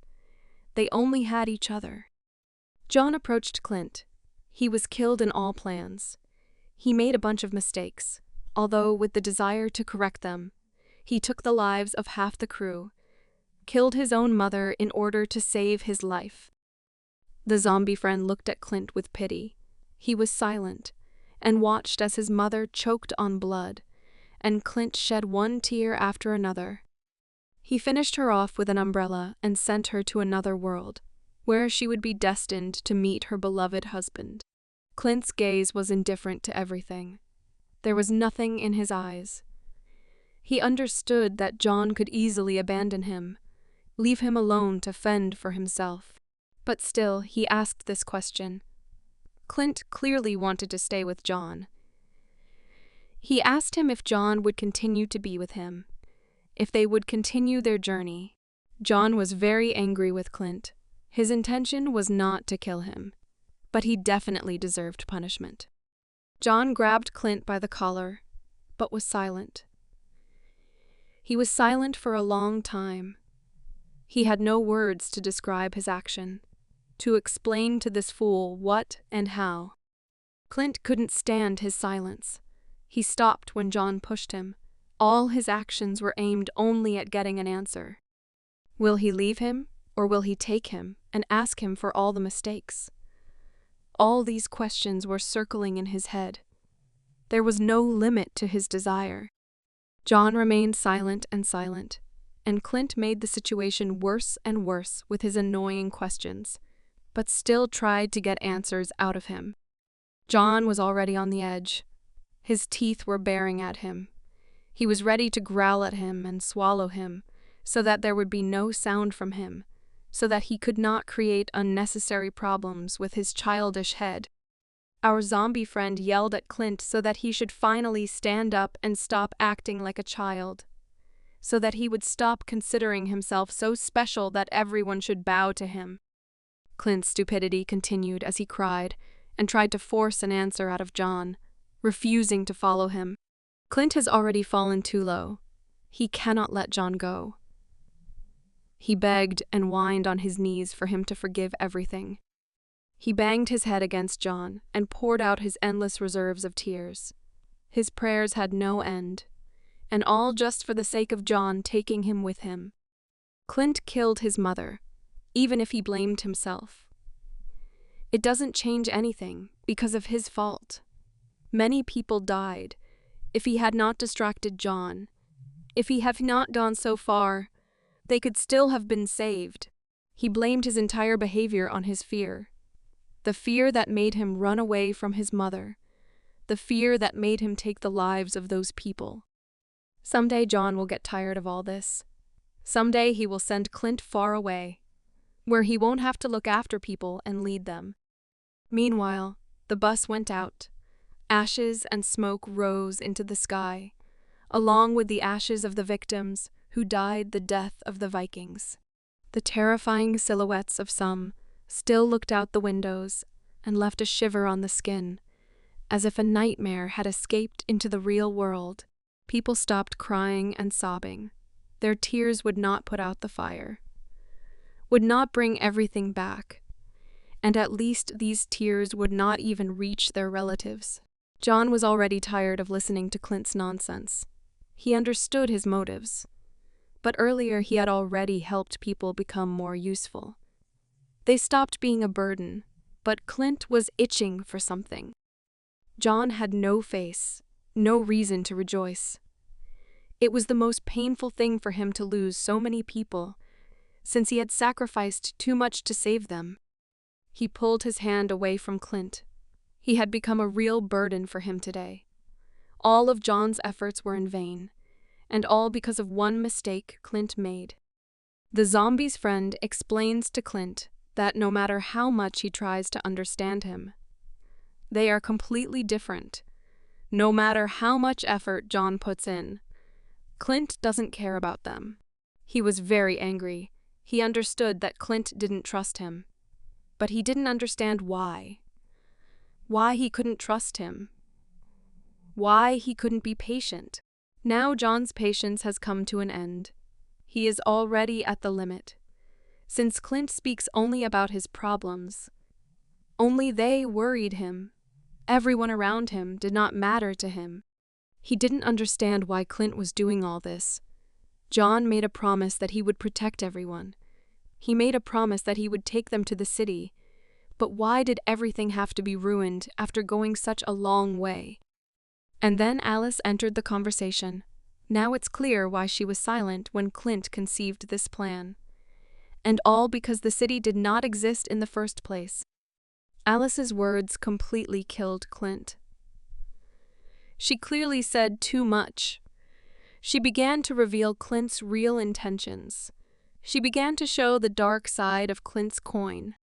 They only had each other. John approached Clint. He was killed in all plans. He made a bunch of mistakes, although with the desire to correct them. He took the lives of half the crew, killed his own mother in order to save his life. The zombie friend looked at Clint with pity. He was silent and watched as his mother choked on blood, and Clint shed one tear after another. He finished her off with an umbrella and sent her to another world, where she would be destined to meet her beloved husband. Clint's gaze was indifferent to everything. There was nothing in his eyes. He understood that John could easily abandon him, leave him alone to fend for himself. But still, he asked this question. Clint clearly wanted to stay with John. He asked him if John would continue to be with him, if they would continue their journey. John was very angry with Clint. His intention was not to kill him, but he definitely deserved punishment. John grabbed Clint by the collar, but was silent. He was silent for a long time. He had no words to describe his action, to explain to this fool what and how. Clint couldn't stand his silence. He stopped when John pushed him. All his actions were aimed only at getting an answer. Will he leave him, or will he take him and ask him for all the mistakes? All these questions were circling in his head. There was no limit to his desire. John remained silent, and Clint made the situation worse and worse with his annoying questions, but still tried to get answers out of him. John was already on the edge. His teeth were baring at him. He was ready to growl at him and swallow him, so that there would be no sound from him, so that he could not create unnecessary problems with his childish head. Our zombie friend yelled at Clint so that he should finally stand up and stop acting like a child, so that he would stop considering himself so special that everyone should bow to him. Clint's stupidity continued as he cried and tried to force an answer out of John, refusing to follow him. Clint has already fallen too low. He cannot let John go. He begged and whined on his knees for him to forgive everything. He banged his head against John and poured out his endless reserves of tears. His prayers had no end, and all just for the sake of John taking him with him. Clint killed his mother, even if he blamed himself. It doesn't change anything because of his fault. Many people died if he had not distracted John. If he had not gone so far, they could still have been saved. He blamed his entire behavior on his fear. The fear that made him run away from his mother, the fear that made him take the lives of those people. Someday John will get tired of all this. Someday he will send Clint far away, where he won't have to look after people and lead them. Meanwhile, the bus went out. Ashes and smoke rose into the sky, along with the ashes of the victims who died the death of the Vikings. The terrifying silhouettes of some still looked out the windows and left a shiver on the skin, as if a nightmare had escaped into the real world. People stopped crying and sobbing. Their tears would not put out the fire, would not bring everything back, and at least these tears would not even reach their relatives. John was already tired of listening to Clint's nonsense. He understood his motives, but earlier he had already helped people become more useful. They stopped being a burden, but Clint was itching for something. John had no face, no reason to rejoice. It was the most painful thing for him to lose so many people, since he had sacrificed too much to save them. He pulled his hand away from Clint. He had become a real burden for him today. All of John's efforts were in vain, and all because of one mistake Clint made. The zombie's friend explains to Clint that no matter how much he tries to understand him, they are completely different. No matter how much effort John puts in, Clint doesn't care about them. He was very angry. He understood that Clint didn't trust him, but he didn't understand why. Why he couldn't trust him. Why he couldn't be patient. Now John's patience has come to an end. He is already at the limit. Since Clint speaks only about his problems, only they worried him. Everyone around him did not matter to him. He didn't understand why Clint was doing all this. John made a promise that he would protect everyone. He made a promise that he would take them to the city. But why did everything have to be ruined after going such a long way? And then Alice entered the conversation. Now it's clear why she was silent when Clint conceived this plan. And all because the city did not exist in the first place. Alice's words completely killed Clint. She clearly said too much. She began to reveal Clint's real intentions. She began to show the dark side of Clint's coin.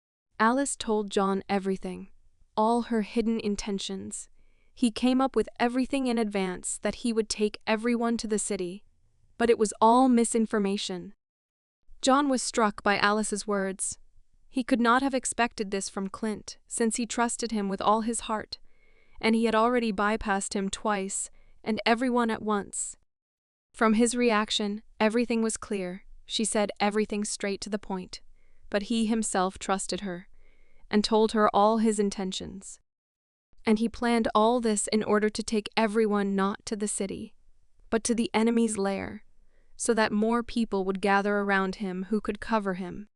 Alice told John everything, all her hidden intentions. He came up with everything in advance that he would take everyone to the city, but it was all misinformation. John was struck by Alice's words. He could not have expected this from Clint, since he trusted him with all his heart, and he had already bypassed him twice, and everyone at once. From his reaction, everything was clear. She said everything straight to the point, but he himself trusted her, and told her all his intentions. And he planned all this in order to take everyone not to the city, but to the enemy's lair, so that more people would gather around him who could cover him.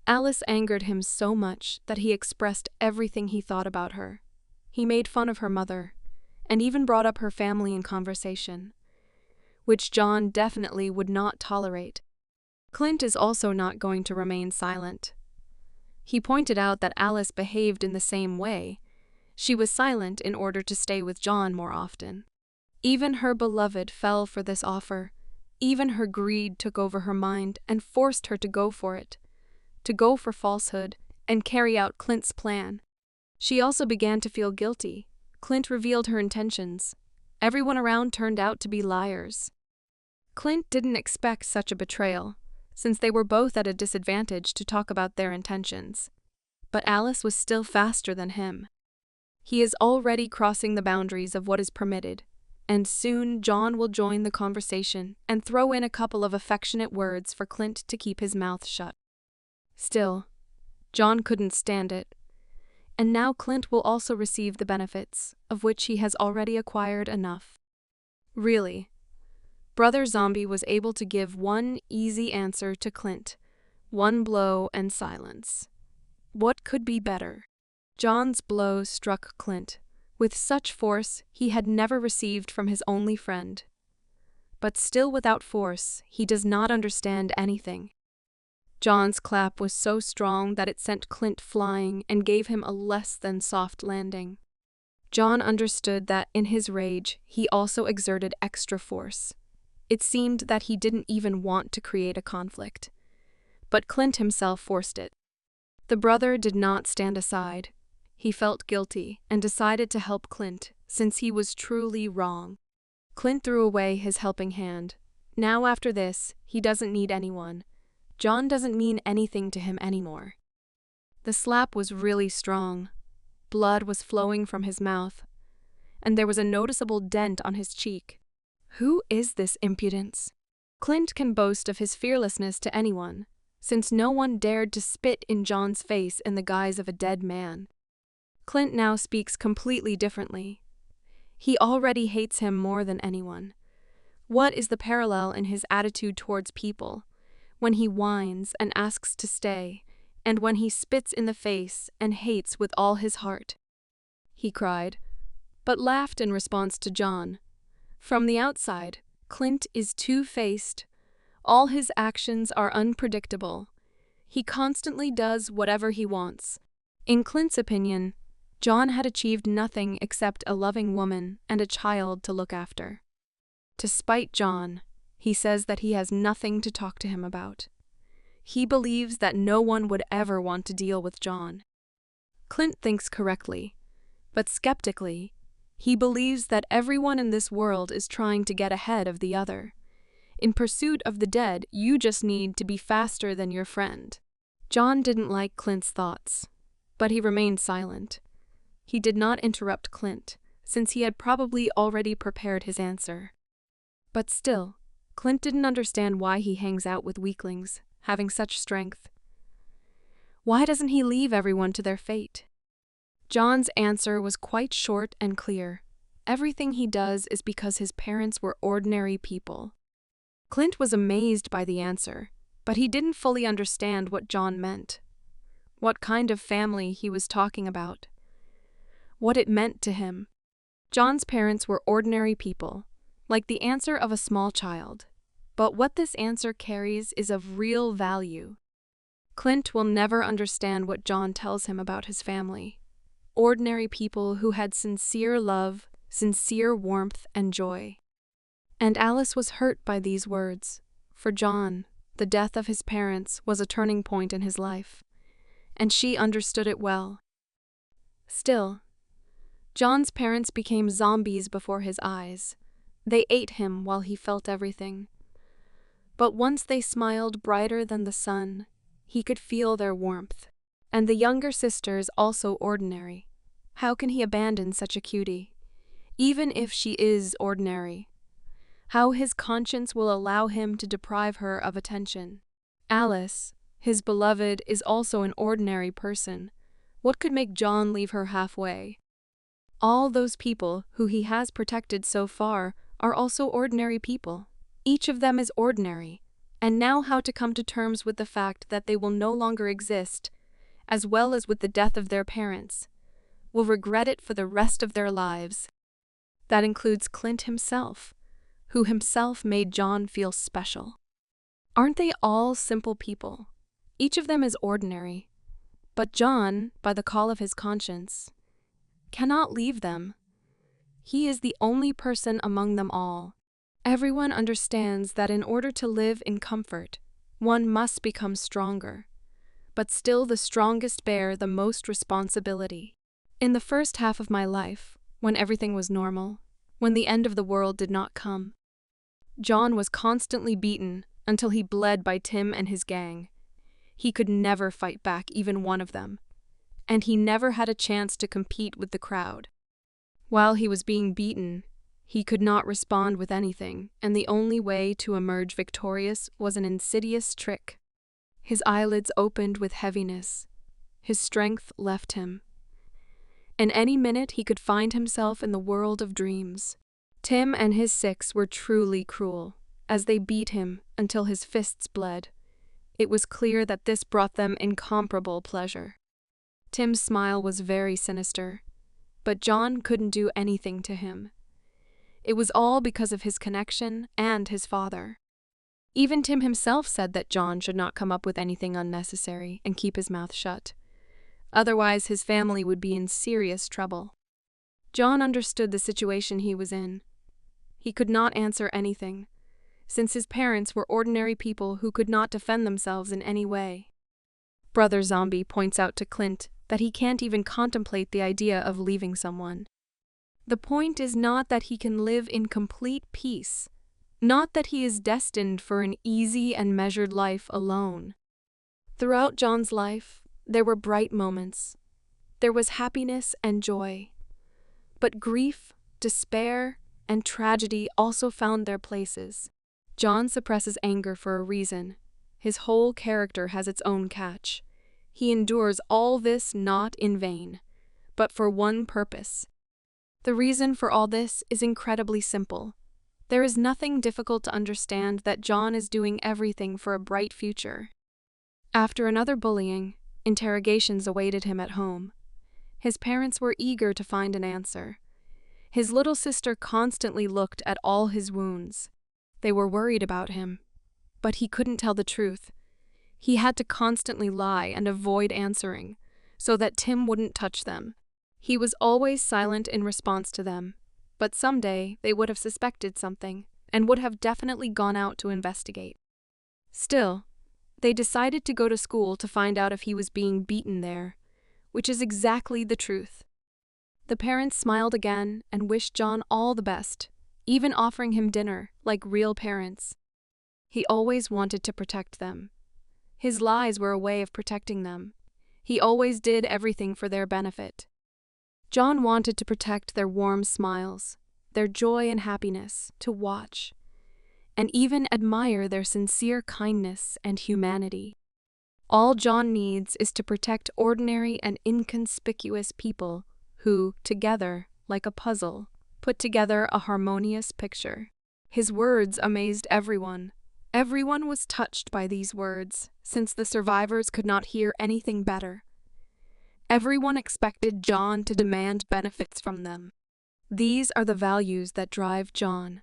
Alice angered him so much that he expressed everything he thought about her. He made fun of her mother, and even brought up her family in conversation, which John definitely would not tolerate. Clint is also not going to remain silent. He pointed out that Alice behaved in the same way. She was silent in order to stay with John more often. Even her beloved fell for this offer. Even her greed took over her mind and forced her to go for it, to go for falsehood and carry out Clint's plan. She also began to feel guilty. Clint revealed her intentions. Everyone around turned out to be liars. Clint didn't expect such a betrayal, since they were both at a disadvantage to talk about their intentions. But Alice was still faster than him. He is already crossing the boundaries of what is permitted, and soon John will join the conversation and throw in a couple of affectionate words for Clint to keep his mouth shut. Still, John couldn't stand it. And now Clint will also receive the benefits, of which he has already acquired enough. Really, Brother Zombie was able to give one easy answer to Clint, one blow and silence. What could be better? John's blow struck Clint with such force he had never received from his only friend. But still without force, he does not understand anything. John's clap was so strong that it sent Clint flying and gave him a less than soft landing. John understood that in his rage, he also exerted extra force. It seemed that he didn't even want to create a conflict. But Clint himself forced it. The brother did not stand aside. He felt guilty and decided to help Clint, since he was truly wrong. Clint threw away his helping hand. Now after this, he doesn't need anyone. John doesn't mean anything to him anymore. The slap was really strong. Blood was flowing from his mouth, and there was a noticeable dent on his cheek. Who is this impudence? Clint can boast of his fearlessness to anyone, since no one dared to spit in John's face in the guise of a dead man. Clint now speaks completely differently. He already hates him more than anyone. What is the parallel in his attitude towards people, when he whines and asks to stay, and when he spits in the face and hates with all his heart? He cried, but laughed in response to John. From the outside, Clint is two-faced. All his actions are unpredictable. He constantly does whatever he wants. In Clint's opinion, John had achieved nothing except a loving woman and a child to look after. To spite John, he says that he has nothing to talk to him about. He believes that no one would ever want to deal with John. Clint thinks correctly, but skeptically. He believes that everyone in this world is trying to get ahead of the other. In pursuit of the dead, you just need to be faster than your friend. John didn't like Clint's thoughts, but he remained silent. He did not interrupt Clint, since he had probably already prepared his answer. But still, Clint didn't understand why he hangs out with weaklings, having such strength. Why doesn't he leave everyone to their fate? John's answer was quite short and clear. Everything he does is because his parents were ordinary people. Clint was amazed by the answer, but he didn't fully understand what John meant. What kind of family he was talking about. What it meant to him. John's parents were ordinary people, like the answer of a small child. But what this answer carries is of real value. Clint will never understand what John tells him about his family. Ordinary people who had sincere love, sincere warmth and joy. And Alice was hurt by these words. For John, the death of his parents was a turning point in his life, and she understood it well. Still, John's parents became zombies before his eyes. They ate him while he felt everything. But once they smiled brighter than the sun, he could feel their warmth. And the younger sister's also ordinary. How can he abandon such a cutie? Even if she is ordinary. How his conscience will allow him to deprive her of attention. Alice, his beloved, is also an ordinary person. What could make John leave her halfway? All those people who he has protected so far are also ordinary people. Each of them is ordinary. And now how to come to terms with the fact that they will no longer exist, as well as with the death of their parents, will regret it for the rest of their lives. That includes Clint himself, who himself made John feel special. Aren't they all simple people? Each of them is ordinary. But John, by the call of his conscience, cannot leave them. He is the only person among them all. Everyone understands that in order to live in comfort, one must become stronger. But still the strongest bear the most responsibility. In the first half of my life, when everything was normal, when the end of the world did not come, John was constantly beaten until he bled by Tim and his gang. He could never fight back even one of them, and he never had a chance to compete with the crowd. While he was being beaten, he could not respond with anything, and the only way to emerge victorious was an insidious trick. His eyelids opened with heaviness. His strength left him. In any minute he could find himself in the world of dreams. Tim and his six were truly cruel, as they beat him until his fists bled. It was clear that this brought them incomparable pleasure. Tim's smile was very sinister, but John couldn't do anything to him. It was all because of his connection and his father. Even Tim himself said that John should not come up with anything unnecessary and keep his mouth shut. Otherwise, his family would be in serious trouble. John understood the situation he was in. He could not answer anything, since his parents were ordinary people who could not defend themselves in any way. Brother Zombie points out to Clint that he can't even contemplate the idea of leaving someone. The point is not that he can live in complete peace, not that he is destined for an easy and measured life alone. Throughout John's life, there were bright moments. There was happiness and joy. But grief, despair, and tragedy also found their places. John suppresses anger for a reason. His whole character has its own catch. He endures all this not in vain, but for one purpose. The reason for all this is incredibly simple. There is nothing difficult to understand that John is doing everything for a bright future. After another bullying, interrogations awaited him at home. His parents were eager to find an answer. His little sister constantly looked at all his wounds. They were worried about him, but he couldn't tell the truth. He had to constantly lie and avoid answering, so that Tim wouldn't touch them. He was always silent in response to them, but someday they would have suspected something and would have definitely gone out to investigate. Still, they decided to go to school to find out if he was being beaten there, which is exactly the truth. The parents smiled again and wished John all the best, even offering him dinner like real parents. He always wanted to protect them. His lies were a way of protecting them. He always did everything for their benefit. John wanted to protect their warm smiles, their joy and happiness, to watch, and even admire their sincere kindness and humanity. All John needs is to protect ordinary and inconspicuous people who, together, like a puzzle, put together a harmonious picture. His words amazed everyone. Everyone was touched by these words, since the survivors could not hear anything better. Everyone expected John to demand benefits from them. These are the values that drive John.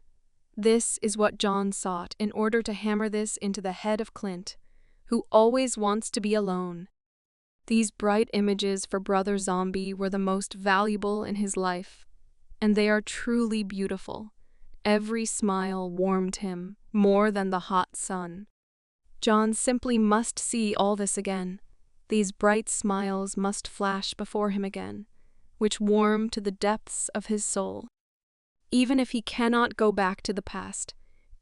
This is what John sought in order to hammer this into the head of Clint, who always wants to be alone. These bright images for Brother Zombie were the most valuable in his life, and they are truly beautiful. Every smile warmed him more than the hot sun. John simply must see all this again. These bright smiles must flash before him again, which warm to the depths of his soul. Even if he cannot go back to the past,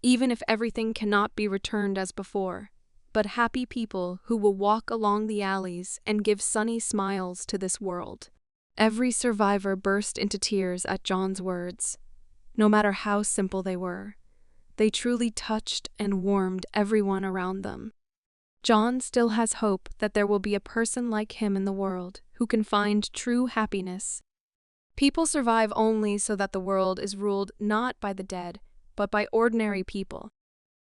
even if everything cannot be returned as before, but happy people who will walk along the alleys and give sunny smiles to this world. Every survivor burst into tears at John's words. No matter how simple they were, they truly touched and warmed everyone around them. John still has hope that there will be a person like him in the world who can find true happiness. People survive only so that the world is ruled not by the dead, but by ordinary people.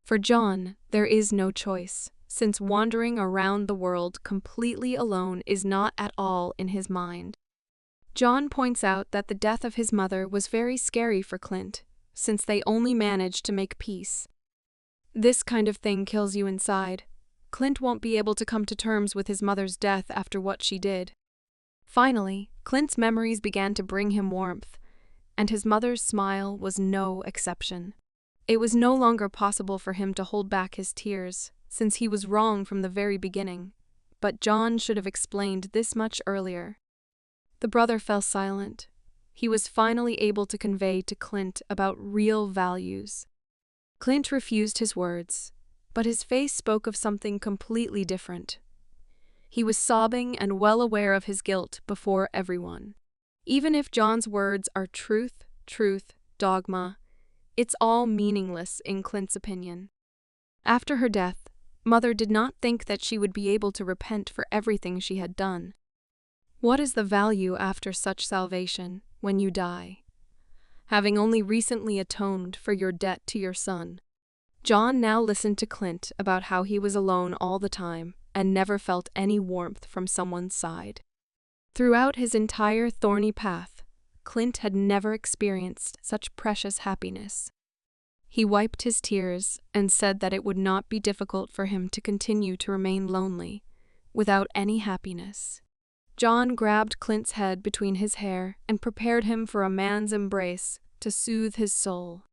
For John, there is no choice, since wandering around the world completely alone is not at all in his mind. John points out that the death of his mother was very scary for Clint, since they only managed to make peace. This kind of thing kills you inside. Clint won't be able to come to terms with his mother's death after what she did. Finally, Clint's memories began to bring him warmth, and his mother's smile was no exception. It was no longer possible for him to hold back his tears, since he was wrong from the very beginning, but John should have explained this much earlier. The brother fell silent. He was finally able to convey to Clint about real values. Clint refused his words, but his face spoke of something completely different. He was sobbing and well aware of his guilt before everyone. Even if John's words are truth, dogma, it's all meaningless in Clint's opinion. After her death, Mother did not think that she would be able to repent for everything she had done. What is the value after such salvation when you die? Having only recently atoned for your debt to your son. John now listened to Clint about how he was alone all the time and never felt any warmth from someone's side. Throughout his entire thorny path, Clint had never experienced such precious happiness. He wiped his tears and said that it would not be difficult for him to continue to remain lonely, without any happiness. John grabbed Clint's head between his hair and prepared him for a man's embrace to soothe his soul.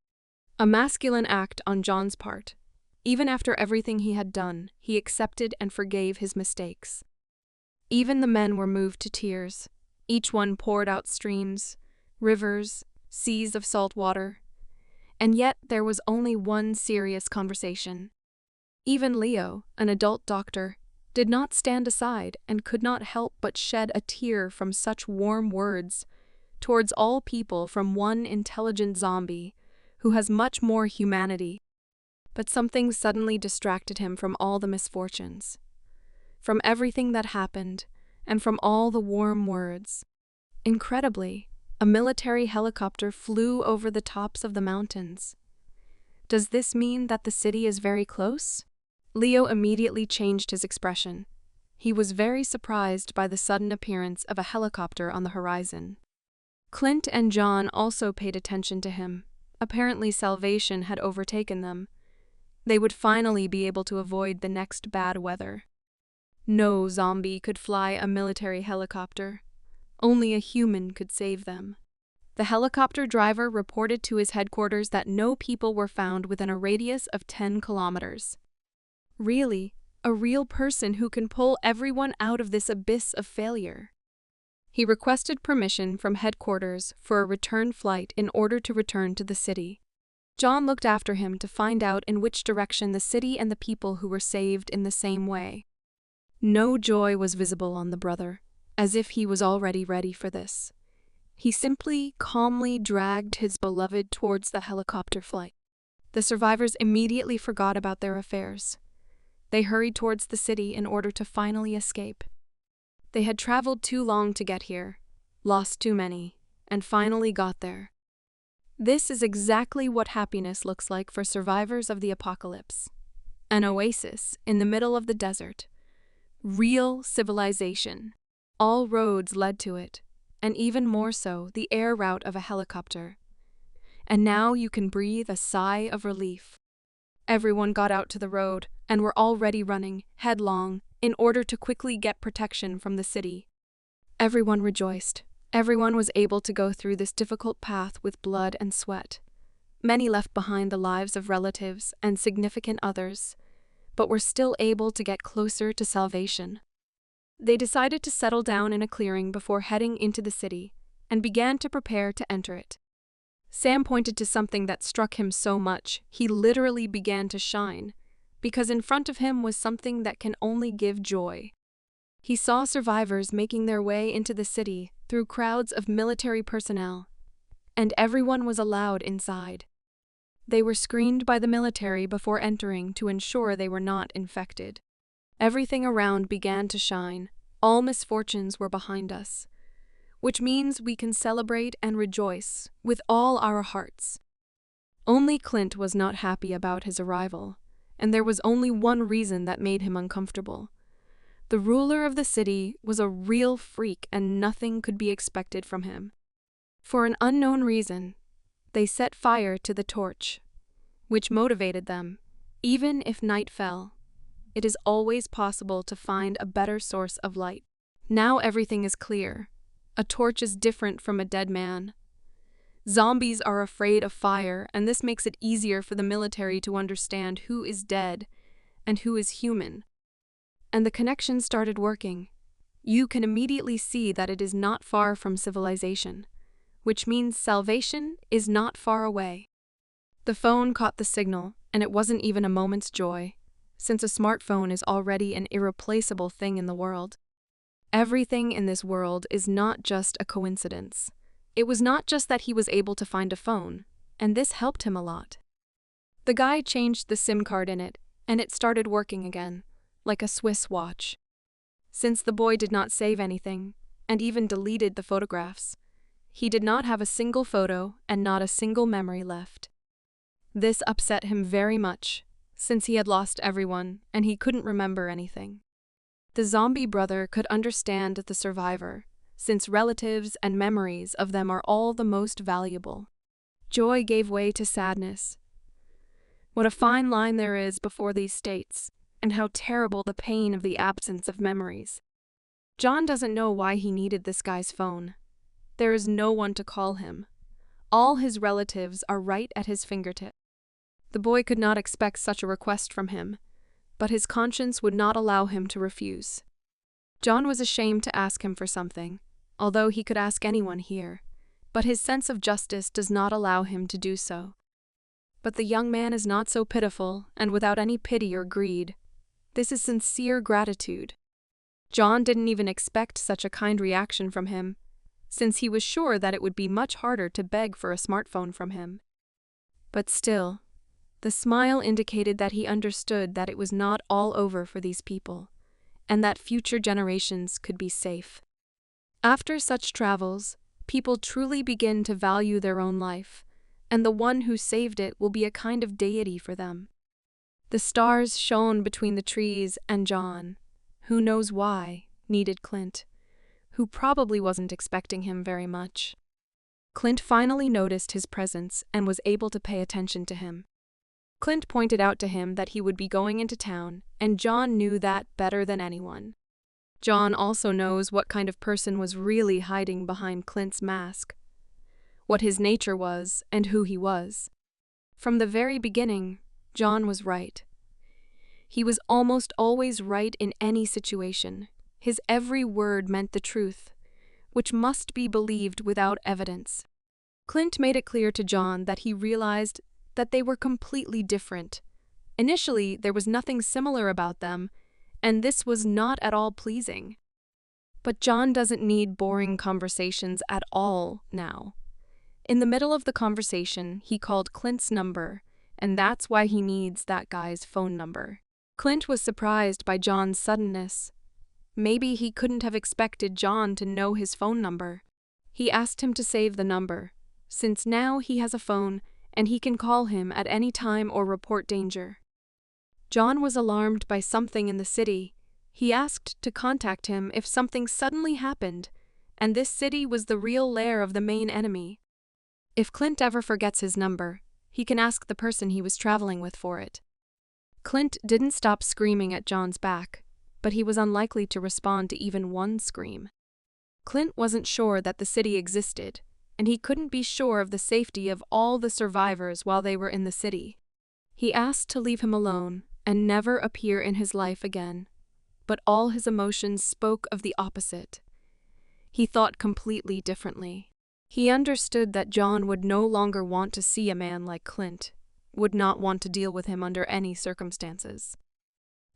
A masculine act on John's part. Even after everything he had done, he accepted and forgave his mistakes. Even the men were moved to tears. Each one poured out streams, rivers, seas of salt water. And yet there was only one serious conversation. Even Leo, an adult doctor, did not stand aside and could not help but shed a tear from such warm words towards all people from one intelligent zombie who has much more humanity. But something suddenly distracted him from all the misfortunes, from everything that happened, and from all the warm words. Incredibly, a military helicopter flew over the tops of the mountains. Does this mean that the city is very close? Leo immediately changed his expression. He was very surprised by the sudden appearance of a helicopter on the horizon. Clint and John also paid attention to him. Apparently, salvation had overtaken them. They would finally be able to avoid the next bad weather. No zombie could fly a military helicopter. Only a human could save them. The helicopter driver reported to his headquarters that no people were found within a radius of 10 kilometers. Really, a real person who can pull everyone out of this abyss of failure. He requested permission from headquarters for a return flight in order to return to the city. John looked after him to find out in which direction the city and the people who were saved in the same way. No joy was visible on the brother, as if he was already ready for this. He simply, calmly dragged his beloved towards the helicopter flight. The survivors immediately forgot about their affairs. They hurried towards the city in order to finally escape. They had traveled too long to get here, lost too many, and finally got there. This is exactly what happiness looks like for survivors of the apocalypse. An oasis in the middle of the desert. Real civilization. All roads led to it, and even more so, the air route of a helicopter. And now you can breathe a sigh of relief. Everyone got out to the road and were already running, headlong, in order to quickly get protection from the city. Everyone rejoiced. Everyone was able to go through this difficult path with blood and sweat. Many left behind the lives of relatives and significant others, but were still able to get closer to salvation. They decided to settle down in a clearing before heading into the city, and began to prepare to enter it. Sam pointed to something that struck him so much, he literally began to shine, because in front of him was something that can only give joy. He saw survivors making their way into the city through crowds of military personnel, and everyone was allowed inside. They were screened by the military before entering to ensure they were not infected. Everything around began to shine. All misfortunes were behind us, which means we can celebrate and rejoice with all our hearts. Only Clint was not happy about his arrival, and there was only one reason that made him uncomfortable. The ruler of the city was a real freak and nothing could be expected from him. For an unknown reason, they set fire to the torch, which motivated them. Even if night fell, it is always possible to find a better source of light. Now everything is clear. A torch is different from a dead man. Zombies are afraid of fire, and this makes it easier for the military to understand who is dead and who is human. And the connection started working. You can immediately see that it is not far from civilization, which means salvation is not far away. The phone caught the signal, and it wasn't even a moment's joy, since a smartphone is already an irreplaceable thing in the world. Everything in this world is not just a coincidence. It was not just that he was able to find a phone, and this helped him a lot. The guy changed the SIM card in it, and it started working again, like a Swiss watch. Since the boy did not save anything, and even deleted the photographs, he did not have a single photo and not a single memory left. This upset him very much, since he had lost everyone and he couldn't remember anything. The zombie brother could understand the survivor, since relatives and memories of them are all the most valuable. Joy gave way to sadness. What a fine line there is before these states, and how terrible the pain of the absence of memories. John doesn't know why he needed this guy's phone. There is no one to call him. All his relatives are right at his fingertip. The boy could not expect such a request from him, but his conscience would not allow him to refuse. John was ashamed to ask him for something, although he could ask anyone here, but his sense of justice does not allow him to do so. But the young man is not so pitiful and without any pity or greed. This is sincere gratitude. John didn't even expect such a kind reaction from him, since he was sure that it would be much harder to beg for a smartphone from him. But still, the smile indicated that he understood that it was not all over for these people, and that future generations could be safe. After such travels, people truly begin to value their own life, and the one who saved it will be a kind of deity for them. The stars shone between the trees, and John, who knows why, needed Clint, who probably wasn't expecting him very much. Clint finally noticed his presence and was able to pay attention to him. Clint pointed out to him that he would be going into town, and John knew that better than anyone. John also knows what kind of person was really hiding behind Clint's mask, what his nature was, and who he was. From the very beginning, John was right. He was almost always right in any situation. His every word meant the truth, which must be believed without evidence. Clint made it clear to John that he realized that they were completely different. Initially, there was nothing similar about them, and this was not at all pleasing. But John doesn't need boring conversations at all now. In the middle of the conversation, he called Clint's number, and that's why he needs that guy's phone number. Clint was surprised by John's suddenness. Maybe he couldn't have expected John to know his phone number. He asked him to save the number, since now he has a phone and he can call him at any time or report danger. John was alarmed by something in the city. He asked to contact him if something suddenly happened, and this city was the real lair of the main enemy. If Clint ever forgets his number, he can ask the person he was traveling with for it. Clint didn't stop screaming at John's back, but he was unlikely to respond to even one scream. Clint wasn't sure that the city existed, and he couldn't be sure of the safety of all the survivors while they were in the city. He asked to leave him alone and never appear in his life again, but all his emotions spoke of the opposite. He thought completely differently. He understood that John would no longer want to see a man like Clint, would not want to deal with him under any circumstances.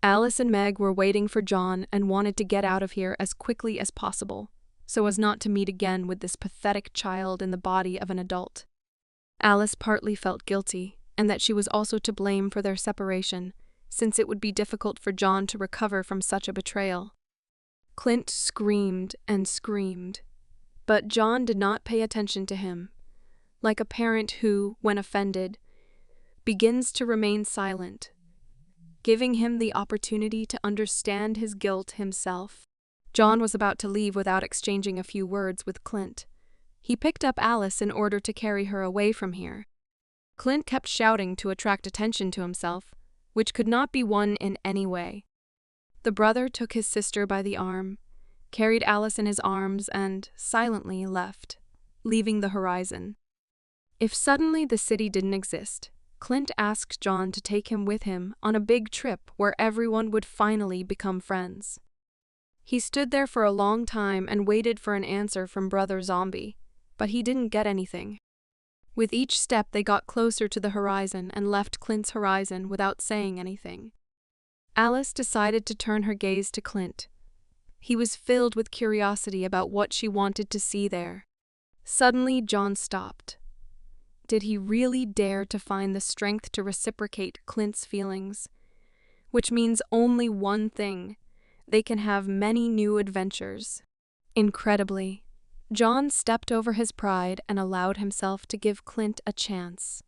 Alice and Meg were waiting for John and wanted to get out of here as quickly as possible, so as not to meet again with this pathetic child in the body of an adult. Alice partly felt guilty, and that she was also to blame for their separation, since it would be difficult for John to recover from such a betrayal. Clint screamed and screamed, but John did not pay attention to him, like a parent who, when offended, begins to remain silent, giving him the opportunity to understand his guilt himself. John was about to leave without exchanging a few words with Clint. He picked up Alice in order to carry her away from here. Clint kept shouting to attract attention to himself, which could not be won in any way. The brother took his sister by the arm, carried Alice in his arms, and silently left, leaving the horizon. If suddenly the city didn't exist, Clint asked John to take him with him on a big trip where everyone would finally become friends. He stood there for a long time and waited for an answer from Brother Zombie, but he didn't get anything. With each step they got closer to the horizon and left Clint's horizon without saying anything. Alice decided to turn her gaze to Clint. He was filled with curiosity about what she wanted to see there. Suddenly John stopped. Did he really dare to find the strength to reciprocate Clint's feelings? Which means only one thing: they can have many new adventures. Incredibly, John stepped over his pride and allowed himself to give Clint a chance.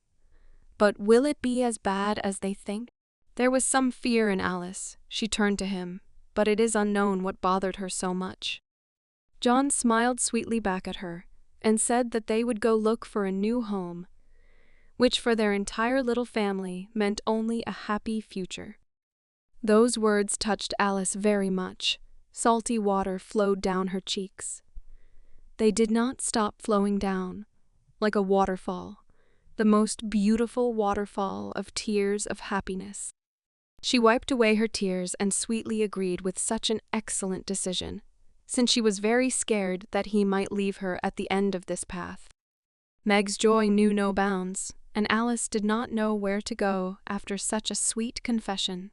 But will it be as bad as they think? There was some fear in Alice. She turned to him, but it is unknown what bothered her so much. John smiled sweetly back at her and said that they would go look for a new home, which for their entire little family meant only a happy future. Those words touched Alice very much, Salty water flowed down her cheeks. They did not stop flowing down, like a waterfall, the most beautiful waterfall of tears of happiness. She wiped away her tears and sweetly agreed with such an excellent decision, since she was very scared that he might leave her at the end of this path. Meg's joy knew no bounds, and Alice did not know where to go after such a sweet confession.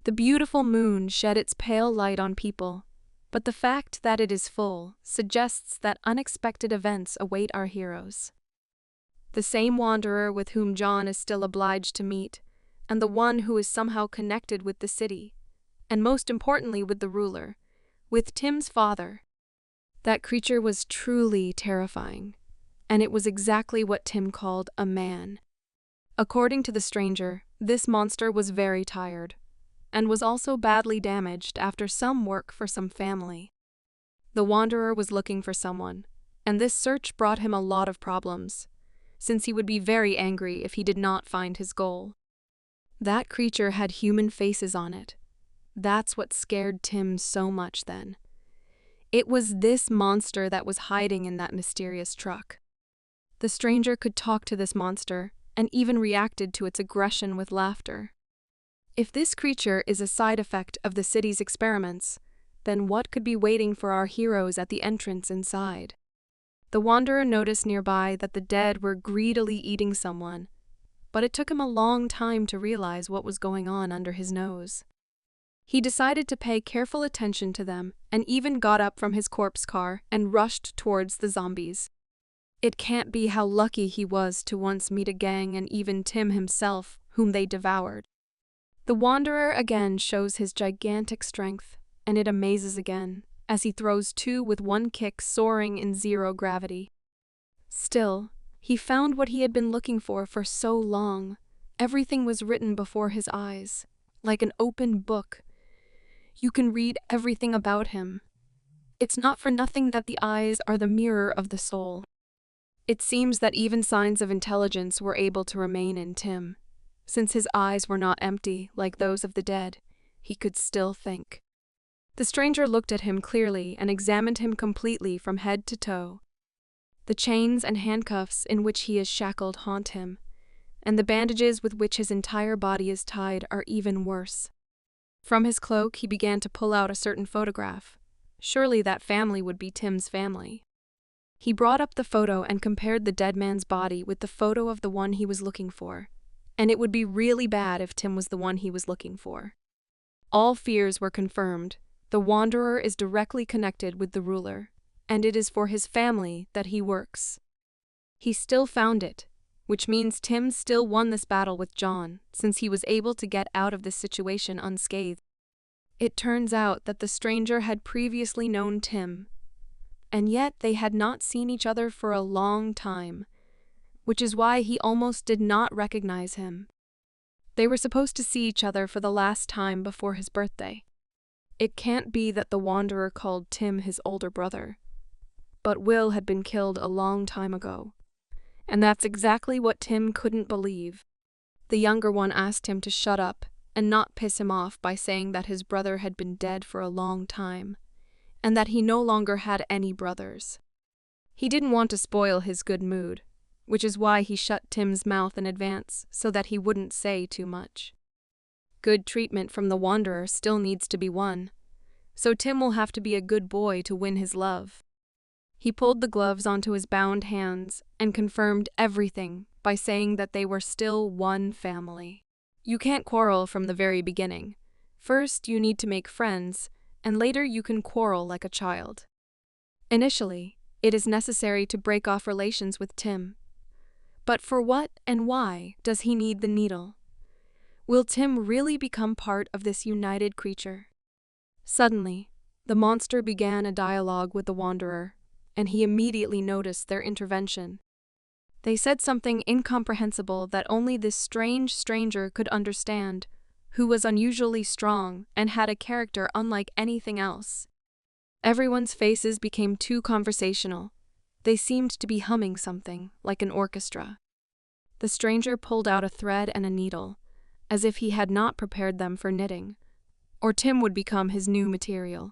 The beautiful moon shed its pale light on people, but the fact that it is full suggests that unexpected events await our heroes. The same wanderer with whom John is still obliged to meet, and the one who is somehow connected with the city, and most importantly with the ruler, with Tim's father. That creature was truly terrifying, and it was exactly what Tim called a man. According to the stranger, this monster was very tired, and was also badly damaged after some work for some family. The wanderer was looking for someone, and this search brought him a lot of problems, since he would be very angry if he did not find his goal. That creature had human faces on it. That's what scared Tim so much then. It was this monster that was hiding in that mysterious truck. The stranger could talk to this monster, and even reacted to its aggression with laughter. If this creature is a side effect of the city's experiments, then what could be waiting for our heroes at the entrance inside? The wanderer noticed nearby that the dead were greedily eating someone, but it took him a long time to realize what was going on under his nose. He decided to pay careful attention to them and even got up from his corpse car and rushed towards the zombies. It can't be how lucky he was to once meet a gang and even Tim himself, whom they devoured. The wanderer again shows his gigantic strength, and it amazes again, as he throws two with one kick soaring in zero gravity. Still, he found what he had been looking for so long. Everything was written before his eyes, like an open book. You can read everything about him. It's not for nothing that the eyes are the mirror of the soul. It seems that even signs of intelligence were able to remain in Tim. Since his eyes were not empty like those of the dead, he could still think. The stranger looked at him clearly and examined him completely from head to toe. The chains and handcuffs in which he is shackled haunt him, and the bandages with which his entire body is tied are even worse. From his cloak he began to pull out a certain photograph. Surely that family would be Tim's family. He brought up the photo and compared the dead man's body with the photo of the one he was looking for. And it would be really bad if Tim was the one he was looking for. All fears were confirmed. The wanderer is directly connected with the ruler, and it is for his family that he works. He still found it, which means Tim still won this battle with John, since he was able to get out of this situation unscathed. It turns out that the stranger had previously known Tim, and yet they had not seen each other for a long time, which is why he almost did not recognize him. They were supposed to see each other for the last time before his birthday. It can't be that the wanderer called Tim his older brother, but Will had been killed a long time ago. And that's exactly what Tim couldn't believe. The younger one asked him to shut up and not piss him off by saying that his brother had been dead for a long time, and that he no longer had any brothers. He didn't want to spoil his good mood, which is why he shut Tim's mouth in advance so that he wouldn't say too much. Good treatment from the wanderer still needs to be won, so Tim will have to be a good boy to win his love. He pulled the gloves onto his bound hands and confirmed everything by saying that they were still one family. You can't quarrel from the very beginning. First, you need to make friends, and later you can quarrel like a child. Initially, it is necessary to break off relations with Tim. But for what and why does he need the needle? Will Tim really become part of this united creature? Suddenly, the monster began a dialogue with the wanderer, and he immediately noticed their intervention. They said something incomprehensible that only this strange stranger could understand, who was unusually strong and had a character unlike anything else. Everyone's faces became too conversational. They seemed to be humming something, like an orchestra. The stranger pulled out a thread and a needle, as if he had not prepared them for knitting, or Tim would become his new material.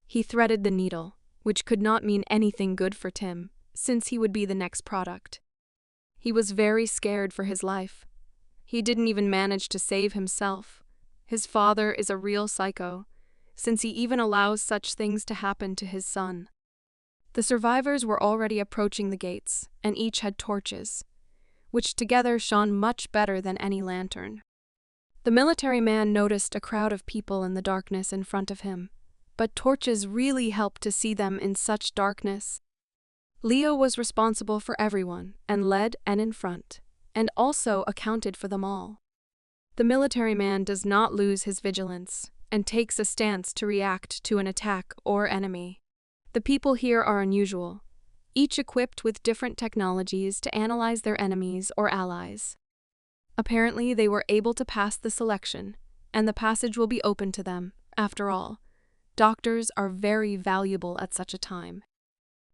He threaded the needle, which could not mean anything good for Tim, since he would be the next product. He was very scared for his life. He didn't even manage to save himself. His father is a real psycho, since he even allows such things to happen to his son. The survivors were already approaching the gates, and each had torches, which together shone much better than any lantern. The military man noticed a crowd of people in the darkness in front of him, but torches really helped to see them in such darkness. Leo was responsible for everyone, and led and in front, and also accounted for them all. The military man does not lose his vigilance, and takes a stance to react to an attack or enemy. The people here are unusual, each equipped with different technologies to analyze their enemies or allies. Apparently, they were able to pass the selection, and the passage will be open to them. After all, doctors are very valuable at such a time.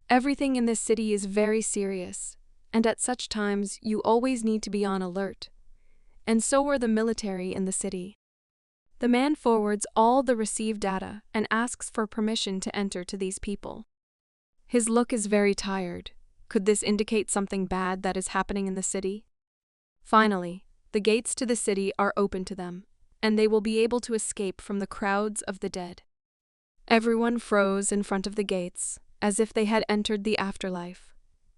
Everything in this city is very serious, and at such times you always need to be on alert. And so were the military in the city. The man forwards all the received data and asks for permission to enter to these people. His look is very tired. Could this indicate something bad that is happening in the city? Finally, the gates to the city are open to them, and they will be able to escape from the crowds of the dead. Everyone froze in front of the gates, as if they had entered the afterlife,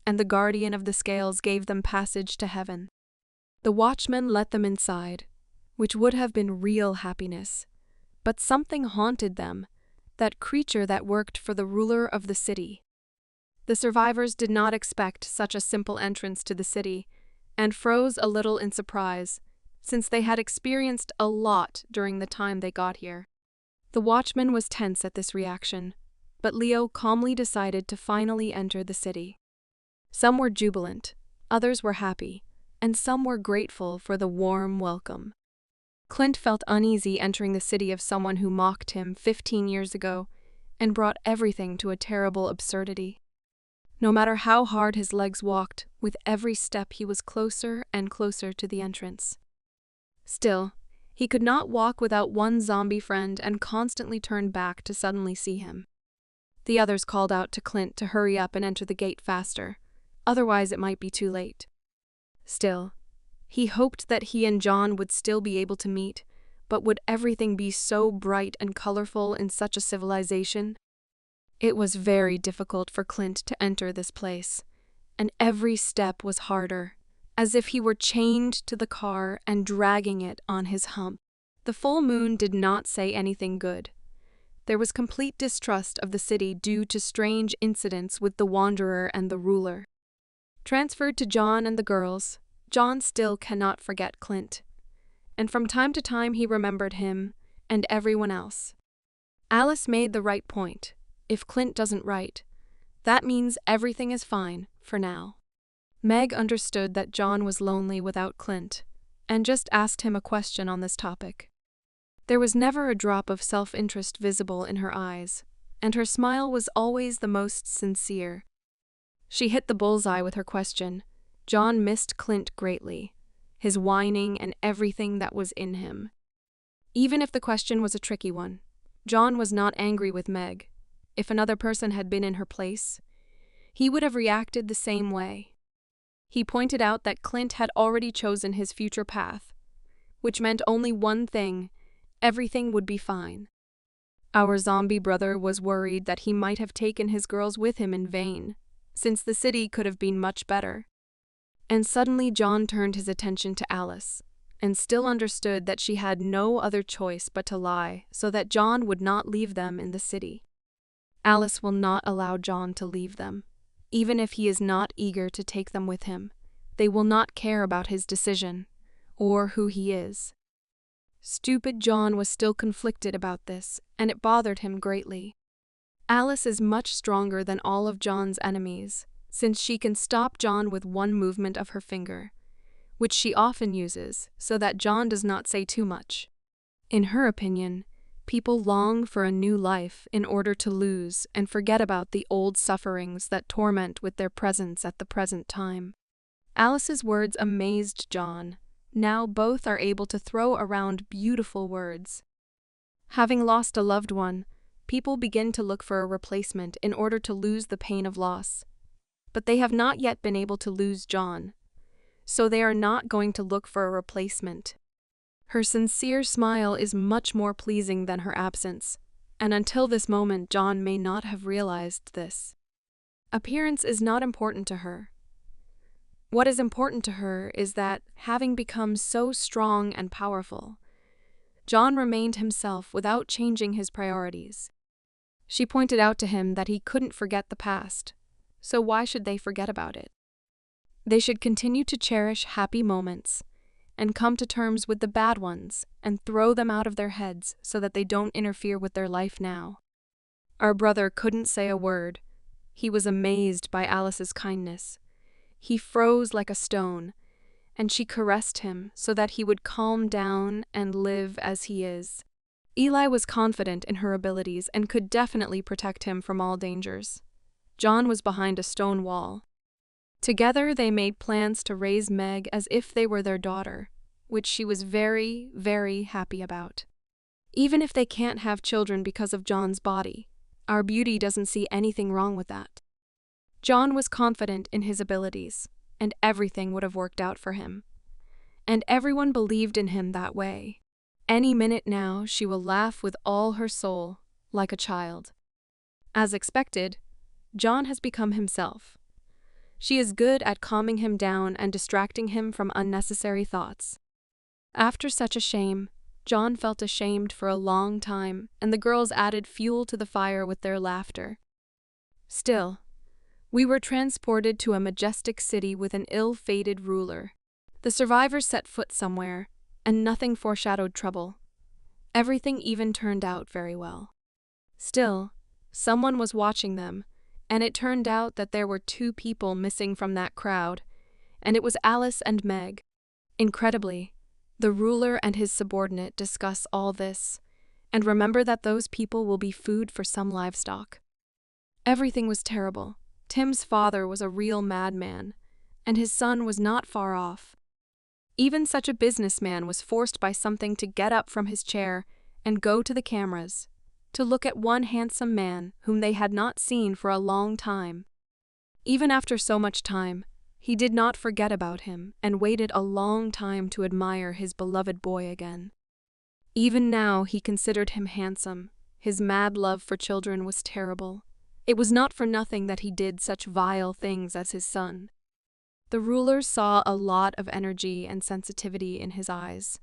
and the guardian of the scales gave them passage to heaven. The watchman let them inside, which would have been real happiness, but something haunted them, that creature that worked for the ruler of the city. The survivors did not expect such a simple entrance to the city, and froze a little in surprise, since they had experienced a lot during the time they got here. The watchman was tense at this reaction, but Leo calmly decided to finally enter the city. Some were jubilant, others were happy, and some were grateful for the warm welcome. Clint felt uneasy entering the city of someone who mocked him 15 years ago and brought everything to a terrible absurdity. No matter how hard his legs walked, with every step he was closer and closer to the entrance. Still, he could not walk without one zombie friend and constantly turned back to suddenly see him. The others called out to Clint to hurry up and enter the gate faster, otherwise it might be too late. Still, he hoped that he and John would still be able to meet, but would everything be so bright and colorful in such a civilization? It was very difficult for Clint to enter this place, and every step was harder, as if he were chained to the car and dragging it on his hump. The full moon did not say anything good. There was complete distrust of the city due to strange incidents with the Wanderer and the ruler. Transferred to John and the girls, John still cannot forget Clint, and from time to time he remembered him and everyone else. Alice made the right point. If Clint doesn't write, that means everything is fine for now. Meg understood that John was lonely without Clint, and just asked him a question on this topic. There was never a drop of self-interest visible in her eyes, and her smile was always the most sincere. She hit the bullseye with her question. John missed Clint greatly, his whining and everything that was in him. Even if the question was a tricky one, John was not angry with Meg. If another person had been in her place, he would have reacted the same way. He pointed out that Clint had already chosen his future path, which meant only one thing: everything would be fine. Our zombie brother was worried that he might have taken his girls with him in vain, since the city could have been much better. And suddenly John turned his attention to Alice, and still understood that she had no other choice but to lie so that John would not leave them in the city. Alice will not allow John to leave them. Even if he is not eager to take them with him, they will not care about his decision, or who he is. Stupid John was still conflicted about this, and it bothered him greatly. Alice is much stronger than all of John's enemies, since she can stop John with one movement of her finger, which she often uses so that John does not say too much. In her opinion, people long for a new life in order to lose and forget about the old sufferings that torment with their presence at the present time. Alice's words amazed John. Now both are able to throw around beautiful words. Having lost a loved one, people begin to look for a replacement in order to lose the pain of loss. But they have not yet been able to lose John, so they are not going to look for a replacement. Her sincere smile is much more pleasing than her absence, and until this moment John may not have realized this. Appearance is not important to her. What is important to her is that, having become so strong and powerful, John remained himself without changing his priorities. She pointed out to him that he couldn't forget the past, so why should they forget about it? They should continue to cherish happy moments and come to terms with the bad ones and throw them out of their heads so that they don't interfere with their life now. Our brother couldn't say a word. He was amazed by Alice's kindness. He froze like a stone, and she caressed him so that he would calm down and live as he is. Eli was confident in her abilities and could definitely protect him from all dangers. John was behind a stone wall. Together they made plans to raise Meg as if they were their daughter, which she was very, very happy about. Even if they can't have children because of John's body, our beauty doesn't see anything wrong with that. John was confident in his abilities, and everything would have worked out for him. And everyone believed in him that way. Any minute now she will laugh with all her soul, like a child. As expected, John has become himself. She is good at calming him down and distracting him from unnecessary thoughts. After such a shame, John felt ashamed for a long time, and the girls added fuel to the fire with their laughter. Still, we were transported to a majestic city with an ill-fated ruler. The survivors set foot somewhere, and nothing foreshadowed trouble. Everything even turned out very well. Still, someone was watching them, and it turned out that there were 2 people missing from that crowd, and it was Alice and Meg. Incredibly, the ruler and his subordinate discuss all this, and remember that those people will be food for some livestock. Everything was terrible. Tim's father was a real madman, and his son was not far off. Even such a businessman was forced by something to get up from his chair and go to the cameras, to look at one handsome man whom they had not seen for a long time. Even after so much time, he did not forget about him and waited a long time to admire his beloved boy again. Even now he considered him handsome. His mad love for children was terrible. It was not for nothing that he did such vile things as his son. The ruler saw a lot of energy and sensitivity in his eyes.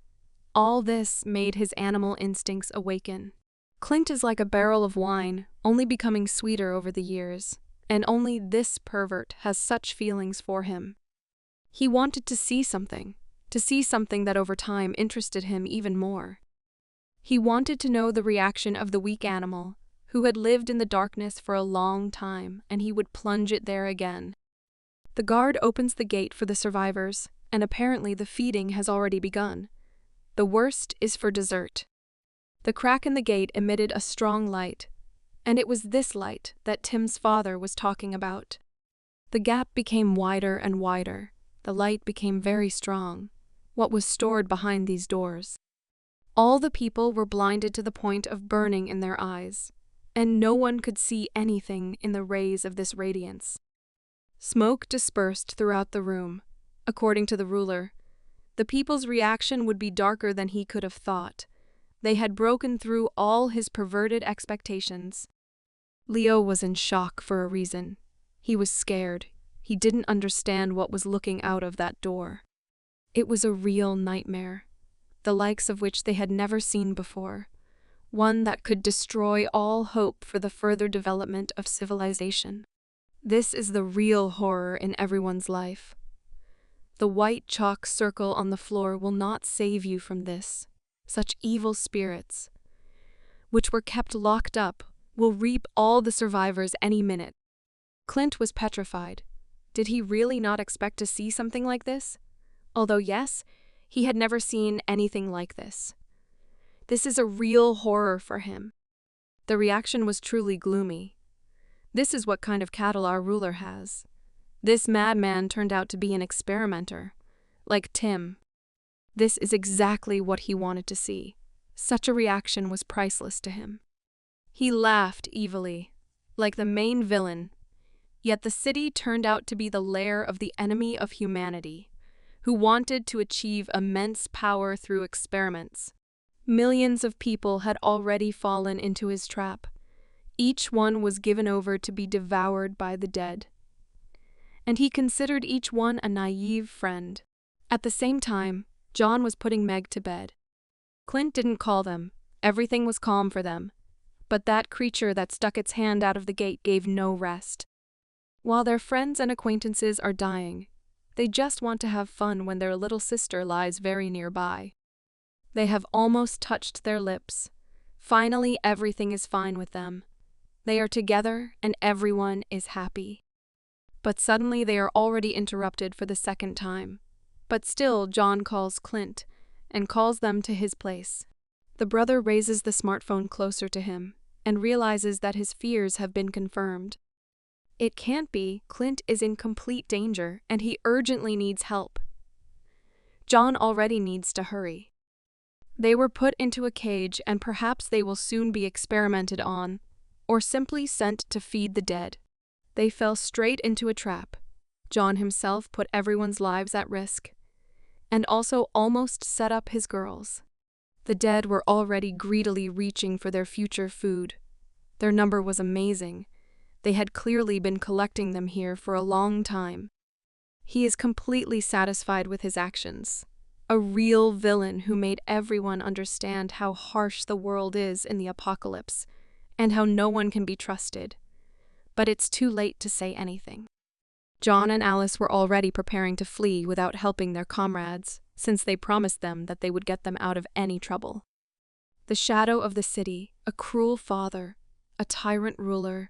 All this made his animal instincts awaken. Clint is like a barrel of wine, only becoming sweeter over the years, and only this pervert has such feelings for him. He wanted to see something that over time interested him even more. He wanted to know the reaction of the weak animal, who had lived in the darkness for a long time, and he would plunge it there again. The guard opens the gate for the survivors, and apparently the feeding has already begun. The worst is for dessert. The crack in the gate emitted a strong light, and it was this light that Tim's father was talking about. The gap became wider and wider. The light became very strong. What was stored behind these doors? All the people were blinded to the point of burning in their eyes, and no one could see anything in the rays of this radiance. Smoke dispersed throughout the room. According to the ruler, the people's reaction would be darker than he could have thought. They had broken through all his perverted expectations. Leo was in shock for a reason. He was scared. He didn't understand what was looking out of that door. It was a real nightmare, the likes of which they had never seen before. One that could destroy all hope for the further development of civilization. This is the real horror in everyone's life. The white chalk circle on the floor will not save you from this. Such evil spirits, which were kept locked up, will reap all the survivors any minute. Clint was petrified. Did he really not expect to see something like this? Although yes, he had never seen anything like this. This is a real horror for him. The reaction was truly gloomy. This is what kind of cattle our ruler has. This madman turned out to be an experimenter, like Tim. This is exactly what he wanted to see. Such a reaction was priceless to him. He laughed evilly, like the main villain. Yet the city turned out to be the lair of the enemy of humanity, who wanted to achieve immense power through experiments. Millions of people had already fallen into his trap. Each one was given over to be devoured by the dead. And he considered each one a naive friend. At the same time, John was putting Meg to bed. Clint didn't call them. Everything was calm for them. But that creature that stuck its hand out of the gate gave no rest. While their friends and acquaintances are dying, they just want to have fun when their little sister lies very nearby. They have almost touched their lips. Finally, everything is fine with them. They are together and everyone is happy. But suddenly they are already interrupted for the second time. But still, John calls Clint and calls them to his place. The brother raises the smartphone closer to him and realizes that his fears have been confirmed. It can't be. Clint is in complete danger and he urgently needs help. John already needs to hurry. They were put into a cage and perhaps they will soon be experimented on, or simply sent to feed the dead. They fell straight into a trap. John himself put everyone's lives at risk, and also almost set up his girls. The dead were already greedily reaching for their future food. Their number was amazing. They had clearly been collecting them here for a long time. He is completely satisfied with his actions. A real villain who made everyone understand how harsh the world is in the apocalypse, and how no one can be trusted. But it's too late to say anything. John and Alice were already preparing to flee without helping their comrades, since they promised them that they would get them out of any trouble. The shadow of the city, a cruel father, a tyrant ruler,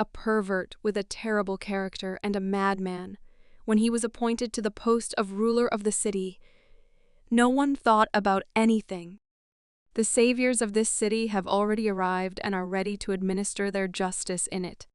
a pervert with a terrible character and a madman, when he was appointed to the post of ruler of the city, no one thought about anything. The saviors of this city have already arrived and are ready to administer their justice in it.